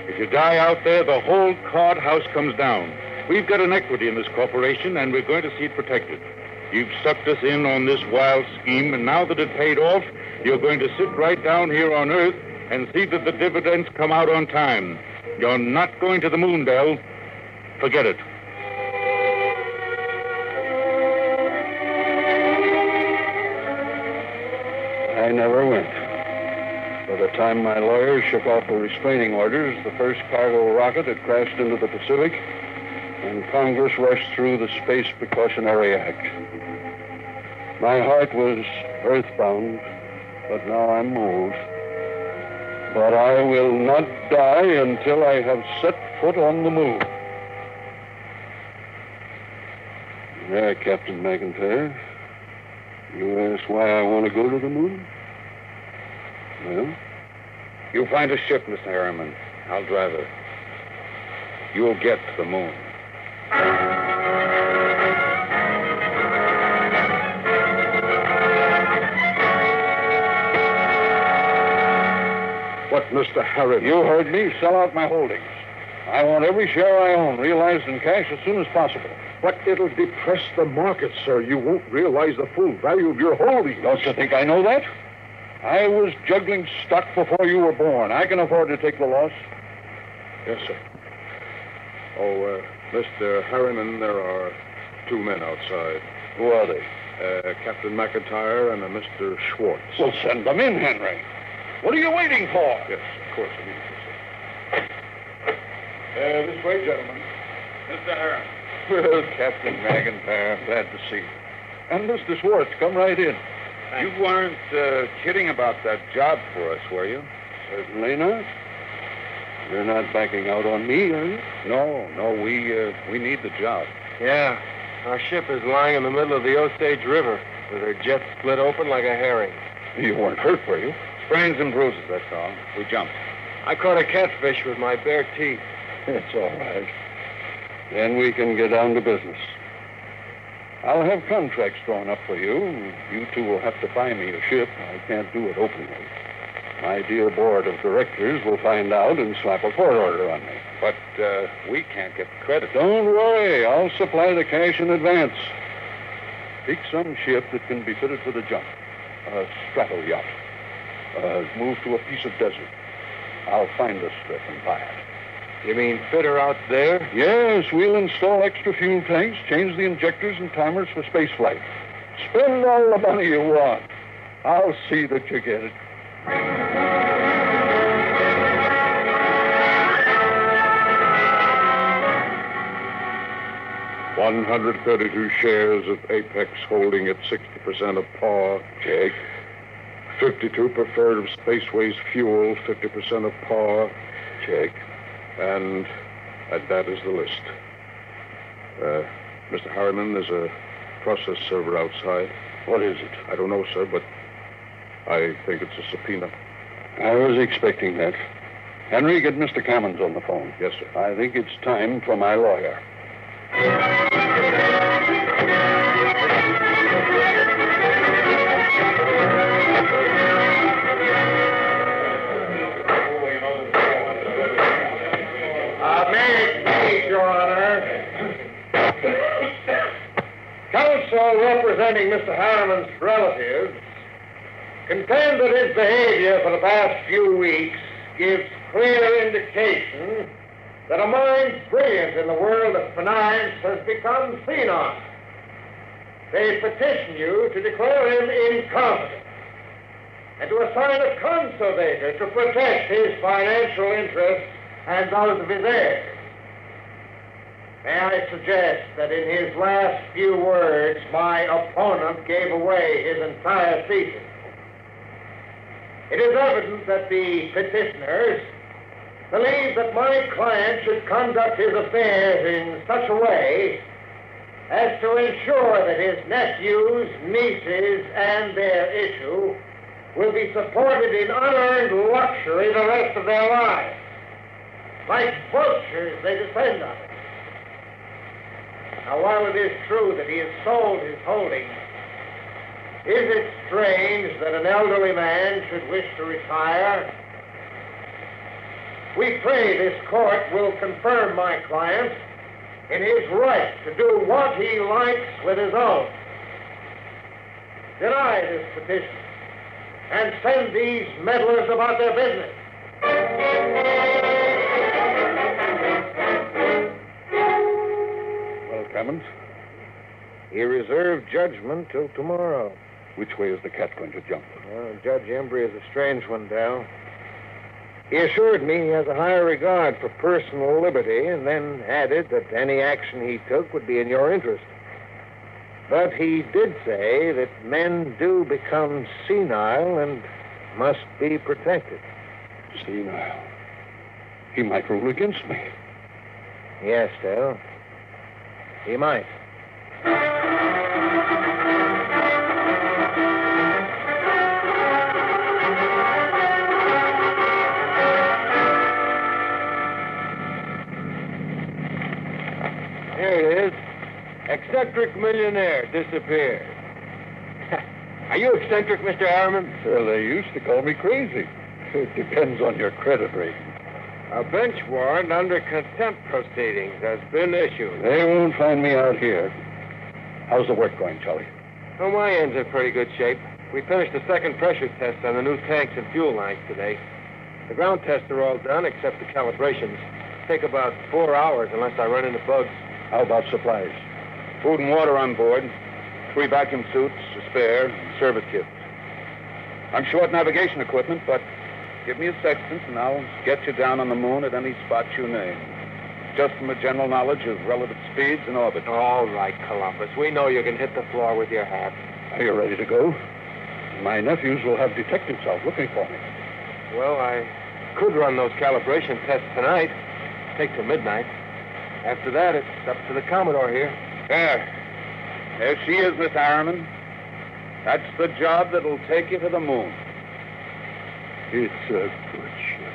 If you die out there, the whole card house comes down. We've got an equity in this corporation, and we're going to see it protected. You've sucked us in on this wild scheme, and now that it paid off, you're going to sit right down here on Earth and see that the dividends come out on time. You're not going to the moon, Del. Forget it. I never went. By the time my lawyers shook off the restraining orders, the first cargo rocket had crashed into the Pacific, and Congress rushed through the Space Precautionary Act. My heart was earthbound, but now I'm moved. But I will not die until I have set foot on the moon. There, Captain McIntyre. You asked why I want to go to the moon? Well? You find a ship, Mr. Harriman. I'll drive her. You'll get to the moon. What, Mr. Harriman? You heard me. Sell out my holdings. I want every share I own realized in cash as soon as possible. But it'll depress the market, sir. You won't realize the full value of your holdings. Don't you think I know that? I was juggling stock before you were born. I can afford to take the loss. Yes, sir. Oh, Mr. Harriman, there are 2 men outside. Who are they? Captain McIntyre and a Mr. Schwartz. Well, send them in, Henry. What are you waiting for? Yes, of course, immediately, sir. This way, gentlemen. Mr. Harriman. Well, Captain McIntyre, I'm glad to see you. And Mr. Schwartz, come right in. You weren't kidding about that job for us, were you? Certainly not. You're not backing out on me, are you? No, we need the job. Yeah. Our ship is lying in the middle of the Osage River with her jets split open like a herring. You weren't hurt, were you? Sprains and bruises, that's all. We jumped. I caught a catfish with my bare teeth. It's all right. Then we can get down to business. I'll have contracts drawn up for you. You two will have to buy me a ship. I can't do it openly. My dear board of directors will find out and slap a court order on me. But we can't get credit. Don't worry. I'll supply the cash in advance. Pick some ship that can be fitted for the jump. A straddle yacht. Move to a piece of desert. I'll find a strip and buy it. You mean fit her out there? Yes, we'll install extra fuel tanks, change the injectors and timers for space flight. Spend all the money you want. I'll see that you get it. 132 shares of Apex holding at 60% of par. Check. 52 preferred of Spaceways Fuel, 50% of par. Check. And that is the list. Mr. Harriman, there's a process server outside. What is it? I don't know, sir, but I think it's a subpoena. I was expecting that. Henry, get Mr. Cammons on the phone. Yes, sir. I think it's time for my lawyer. May, Your Honor. Counsel representing Mr. Harriman's relatives contend that his behavior for the past few weeks gives clear indication that a mind brilliant in the world of finance has become senile. They petition you to declare him incompetent and to assign a conservator to protect his financial interests and those of his heirs. May I suggest that in his last few words, my opponent gave away his entire thesis. It is evident that the petitioners believe that my client should conduct his affairs in such a way as to ensure that his nephews, nieces, and their issue will be supported in unearned luxury the rest of their lives. Like vultures, they depend on it. Now, while it is true that he has sold his holdings, is it strange that an elderly man should wish to retire? We pray this court will confirm my client in his right to do what he likes with his own. Deny this petition and send these meddlers about their business. Well, Cammons? He reserved judgment till tomorrow. Which way is the cat going to jump? Well, Judge Embry is a strange one, Dal. He assured me he has a higher regard for personal liberty and then added that any action he took would be in your interest. But he did say that men do become senile and must be protected. Senile? He might rule against me. Yes, Dale. He might. Here it is. Eccentric millionaire disappeared. Are you eccentric, Mr. Harriman? Well, they used to call me crazy. It depends on your credit rating. A bench warrant under contempt proceedings has been issued. They won't find me out here. How's the work going, Charlie? Well, my end's in pretty good shape. We finished the second pressure test on the new tanks and fuel lines today. The ground tests are all done except the calibrations. Take about 4 hours unless I run into bugs. How about supplies? Food and water on board. 3 vacuum suits, a spare, and service kits. I'm short navigation equipment, but give me a sextant and I'll get you down on the moon at any spot you name. Just from a general knowledge of relative speeds and orbit. All right, Columbus. We know you can hit the floor with your hat. Are you ready to go? My nephews will have detectives out looking for me. Well, I could run those calibration tests tonight. Take till midnight. After that, it's up to the Commodore here. There she is, Miss Harriman. That's the job that'll take you to the moon. It's a good ship.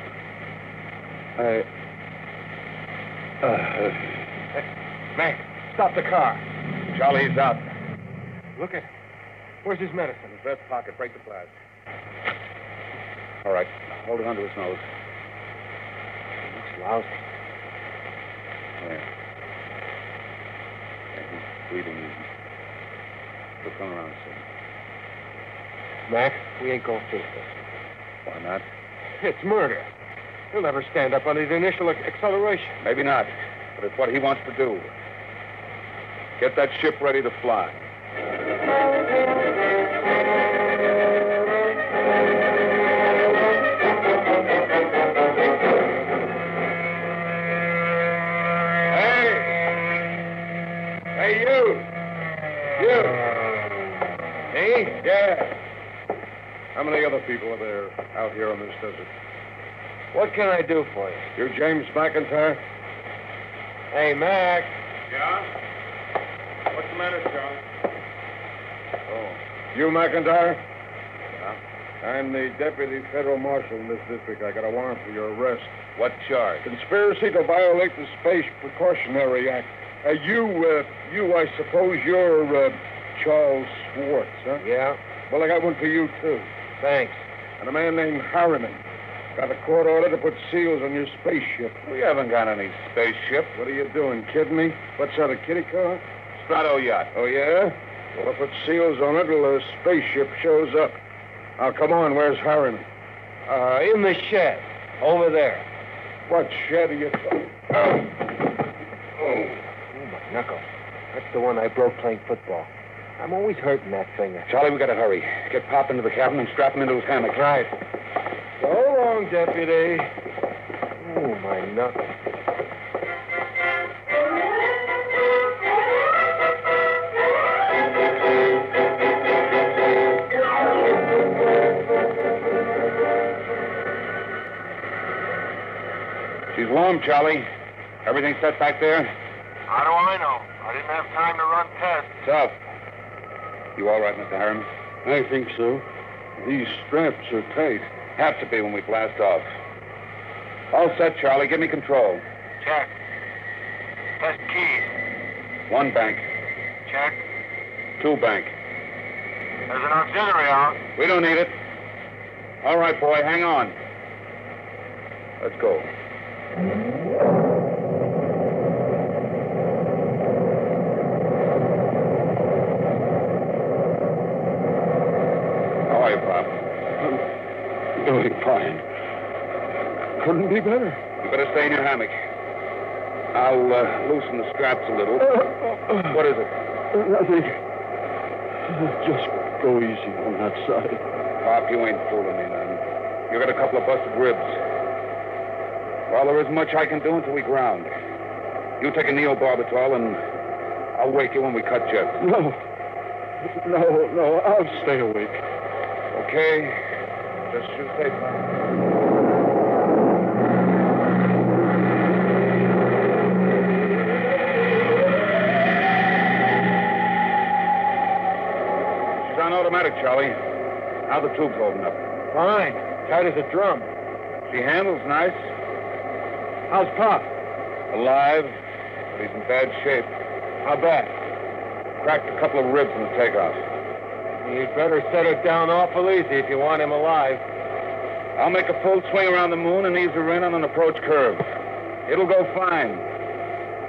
Mac, stop the car. Charlie's out. Look at him. Where's his medicine? In his vest pocket. Break the flask. All right. Hold it under his nose. He looks lousy. Yeah, he's breathing easy. We'll come around soon. Mac, we ain't gonna face this. Why not? It's murder. He'll never stand up under the initial acceleration. Maybe not, but it's what he wants to do. Get that ship ready to fly. Hey, you. You. Me? Yeah. How many other people are there out here on this desert? What can I do for you? You James McIntyre? Hey, Mac. Yeah? What's the matter, Charlie? Oh. You McIntyre? Yeah. I'm the deputy federal marshal in this district. I got a warrant for your arrest. What charge? Conspiracy to violate the Space Precautionary Act. You, I suppose you're, Charles Schwartz, huh? Yeah. Well, I got one for you, too. Thanks. And a man named Harriman. Got a court order to put seals on your spaceship. We haven't got any spaceship. What are you doing, kidding me? What's that, a kiddie car? Strato yacht. Oh, yeah? Well, I put seals on it till the spaceship shows up. Now, come on, where's Harriman? In the shed. Over there. What shed are you talking? Oh, my knuckle. That's the one I broke playing football. I'm always hurting that finger. Charlie, we gotta hurry. Get Pop into the cabin and strap him into his hammock. Right. So long, Deputy. Oh, my knuckle. She's warm, Charlie. Everything set back there? How do I know? I didn't have time to run tests. Tough. You all right, Mr. Harriman? I think so. These straps are tight. Have to be when we blast off. All set, Charlie. Give me control. Check. Test keys. 1 bank. Check. 2 bank. There's an auxiliary out. We don't need it. All right, boy, hang on. Let's go. How are you, Pop? I'm doing fine. Couldn't be better. You better stay in your hammock. I'll loosen the straps a little. What is it? Nothing. Just go easy on that side. Pop, you ain't fooling me, man. You got a couple of busted ribs. Well, there isn't much I can do until we ground. You take a neobarbital, and I'll wake you when we cut jets. No, I'll stay awake. Okay. Just you safe, man. She's on automatic, Charlie. How the tube's holding up? Fine. Tight as a drum. She handles nice. How's Pop? Alive, but he's in bad shape. How bad? Cracked a couple of ribs in the takeoff. You'd better set it down awful easy if you want him alive. I'll make a full swing around the moon and ease her in on an approach curve. It'll go fine.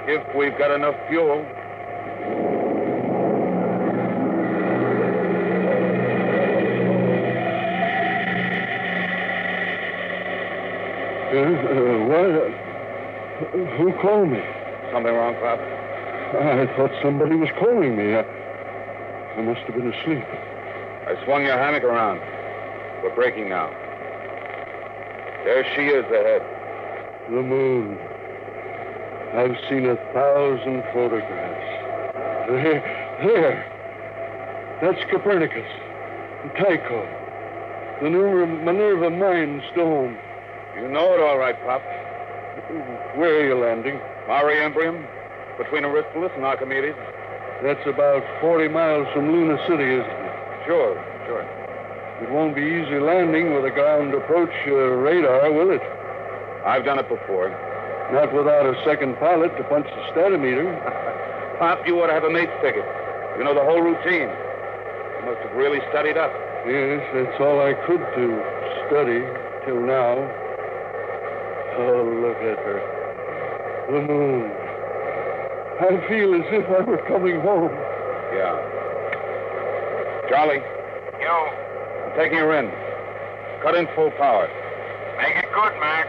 If we've got enough fuel. What? Who called me? Something wrong, Pop? I thought somebody was calling me. I must have been asleep. I swung your hammock around. We're breaking now. There she is ahead. The moon. I've seen 1,000 photographs. There. That's Copernicus. Tycho. The Minerva Mine Stone. You know it all right, Pop. Where are you landing? Marrionettes, between Aristoteles and Archimedes. That's about 40 miles from Luna City, isn't it? Sure. It won't be easy landing with a ground approach radar, will it? I've done it before. Not without a second pilot to punch the statometer. Pop, you ought to have a mate's ticket. You know the whole routine. You must have really studied up. Yes, that's all I could do. Study till now. Oh, look at her. The moon. I feel as if I were coming home. Yeah. Charlie. Yo. I'm taking her in. Cut in full power. Make it good, Mac.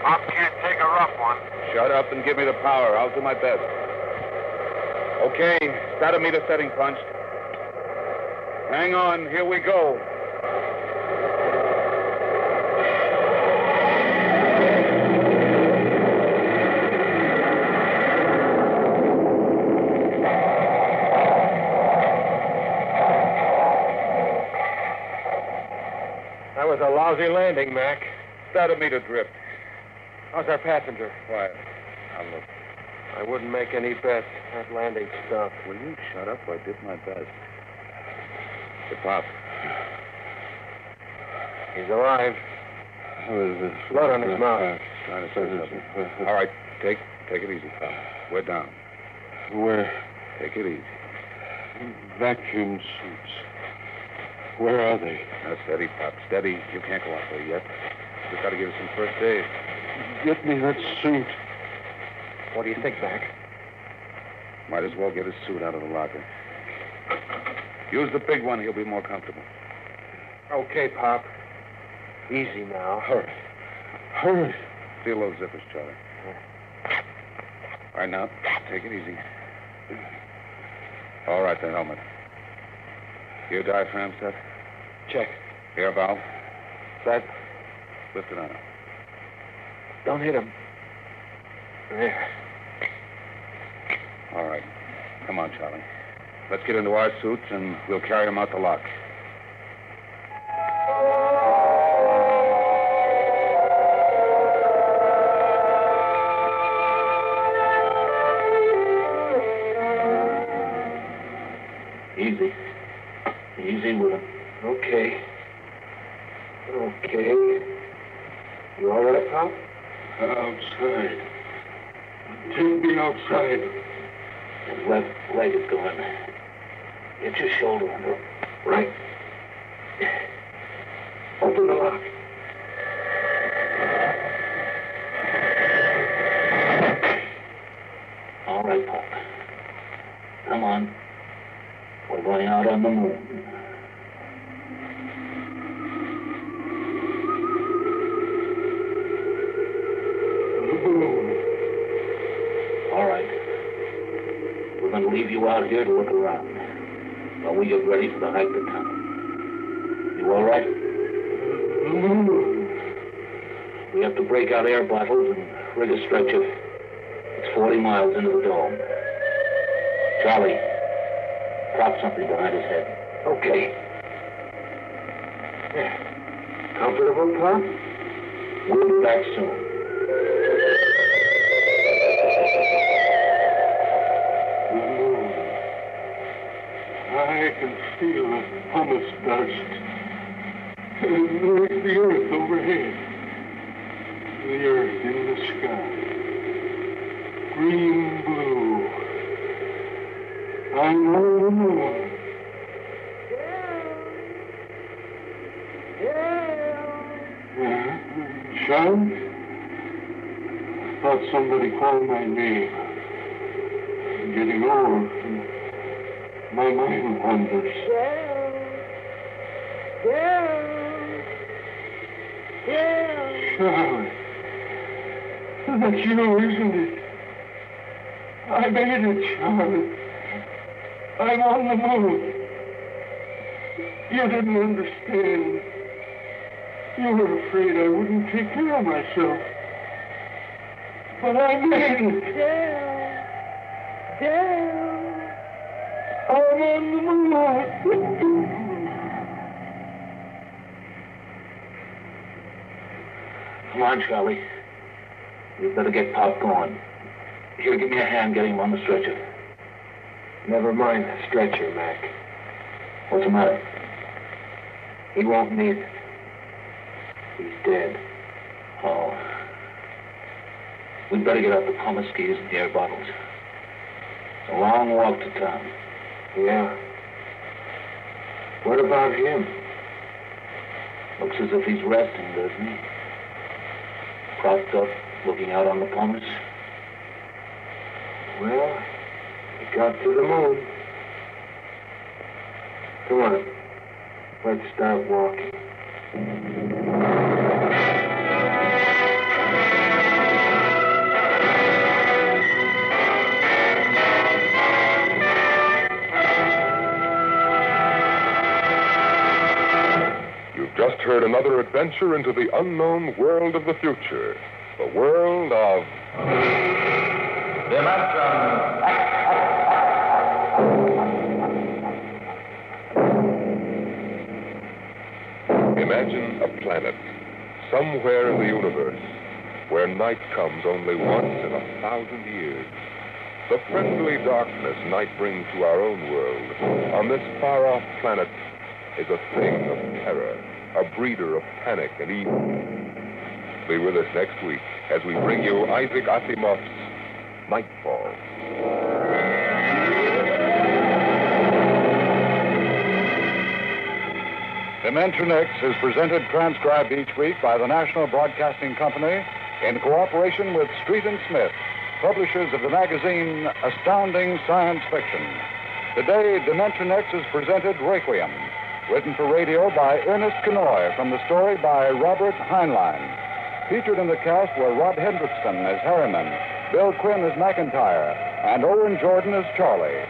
Pop can't take a rough one. Shut up and give me the power. I'll do my best. Okay, statometer setting punched. Hang on, here we go. How's he landing, Mac? About a meter drift. How's our passenger? Quiet. Now look. I wouldn't make any bets. That landing stunk. Will you shut up? I did my best. Hey, Pop. He's alive. Blood on his mouth. Trying to say something. All right, take it easy, Pop. We're down. Where? Take it easy. Vacuum suits. Where are they? Now, steady, Pop. Steady. You can't go out there yet. We've got to give you some first aid. Get me that suit. What do you think, Mac? Might as well get his suit out of the locker. Use the big one. He'll be more comfortable. Okay, Pop. Easy now. Hurry. Hurry. Feel those zippers, Charlie. All right, now, take it easy. All right, the helmet. Ear diaphragm set? Check. Air valve? Set. Lift it on. Don't hit him. There. All right. Come on, Charlie. Let's get into our suits, and we'll carry him out the lock. Easy. Easy with him. Okay. You all right, Pop? Outside. Take me outside. His left leg is going. Get your shoulder under him. Right. Open the lock. All right, Pop. Come on. We're going out on the moon. All right. We're going to leave you out here to look around while we get ready for the hike to town. You all right? We have to break out air bottles and rig a stretcher. It's 40 miles into the dome. Charlie, prop something behind his head. Okay. Comfortable, Pop? We'll be back soon. I can feel the pumice dust. There's the earth overhead. The earth in the sky. Green, blue. I know the moon. Sean? I thought somebody called my name. I'm getting old. My mind wanders. Charlotte. That's you, isn't it? I made it, Charlotte. I'm on the moon. You didn't understand. You were afraid I wouldn't take care of myself. But I made it. Dale. I'm on the moon. Come on, Charlie. We'd better get Pop going. Here, give me a hand getting him on the stretcher. Never mind the stretcher, Mac. What's the matter? He won't need it. He's dead. Oh. We'd better get out the pumice skis and the air bottles. It's a long walk to town. Yeah. What about him? Looks as if he's resting, doesn't he? Propped up, looking out on the pumice. Well, he got to the moon. Come on. Let's start walking. You've just heard another adventure into the unknown world of the future. The world of... Imagine a planet somewhere in the universe where night comes only once in 1,000 years. The friendly darkness night brings to our own world on this far-off planet is a thing of terror, a breeder of panic and evil. Be with us next week as we bring you Isaac Asimov's Nightfall. Dimension X is presented transcribed each week by the National Broadcasting Company in cooperation with Street and Smith, publishers of the magazine Astounding Science Fiction. Today, Dimension X is presented Requiem, written for radio by Ernest Kenoy from the story by Robert Heinlein. Featured in the cast were Rod Hendrickson as Harriman, Bill Quinn as McIntyre, and Owen Jordan as Charlie.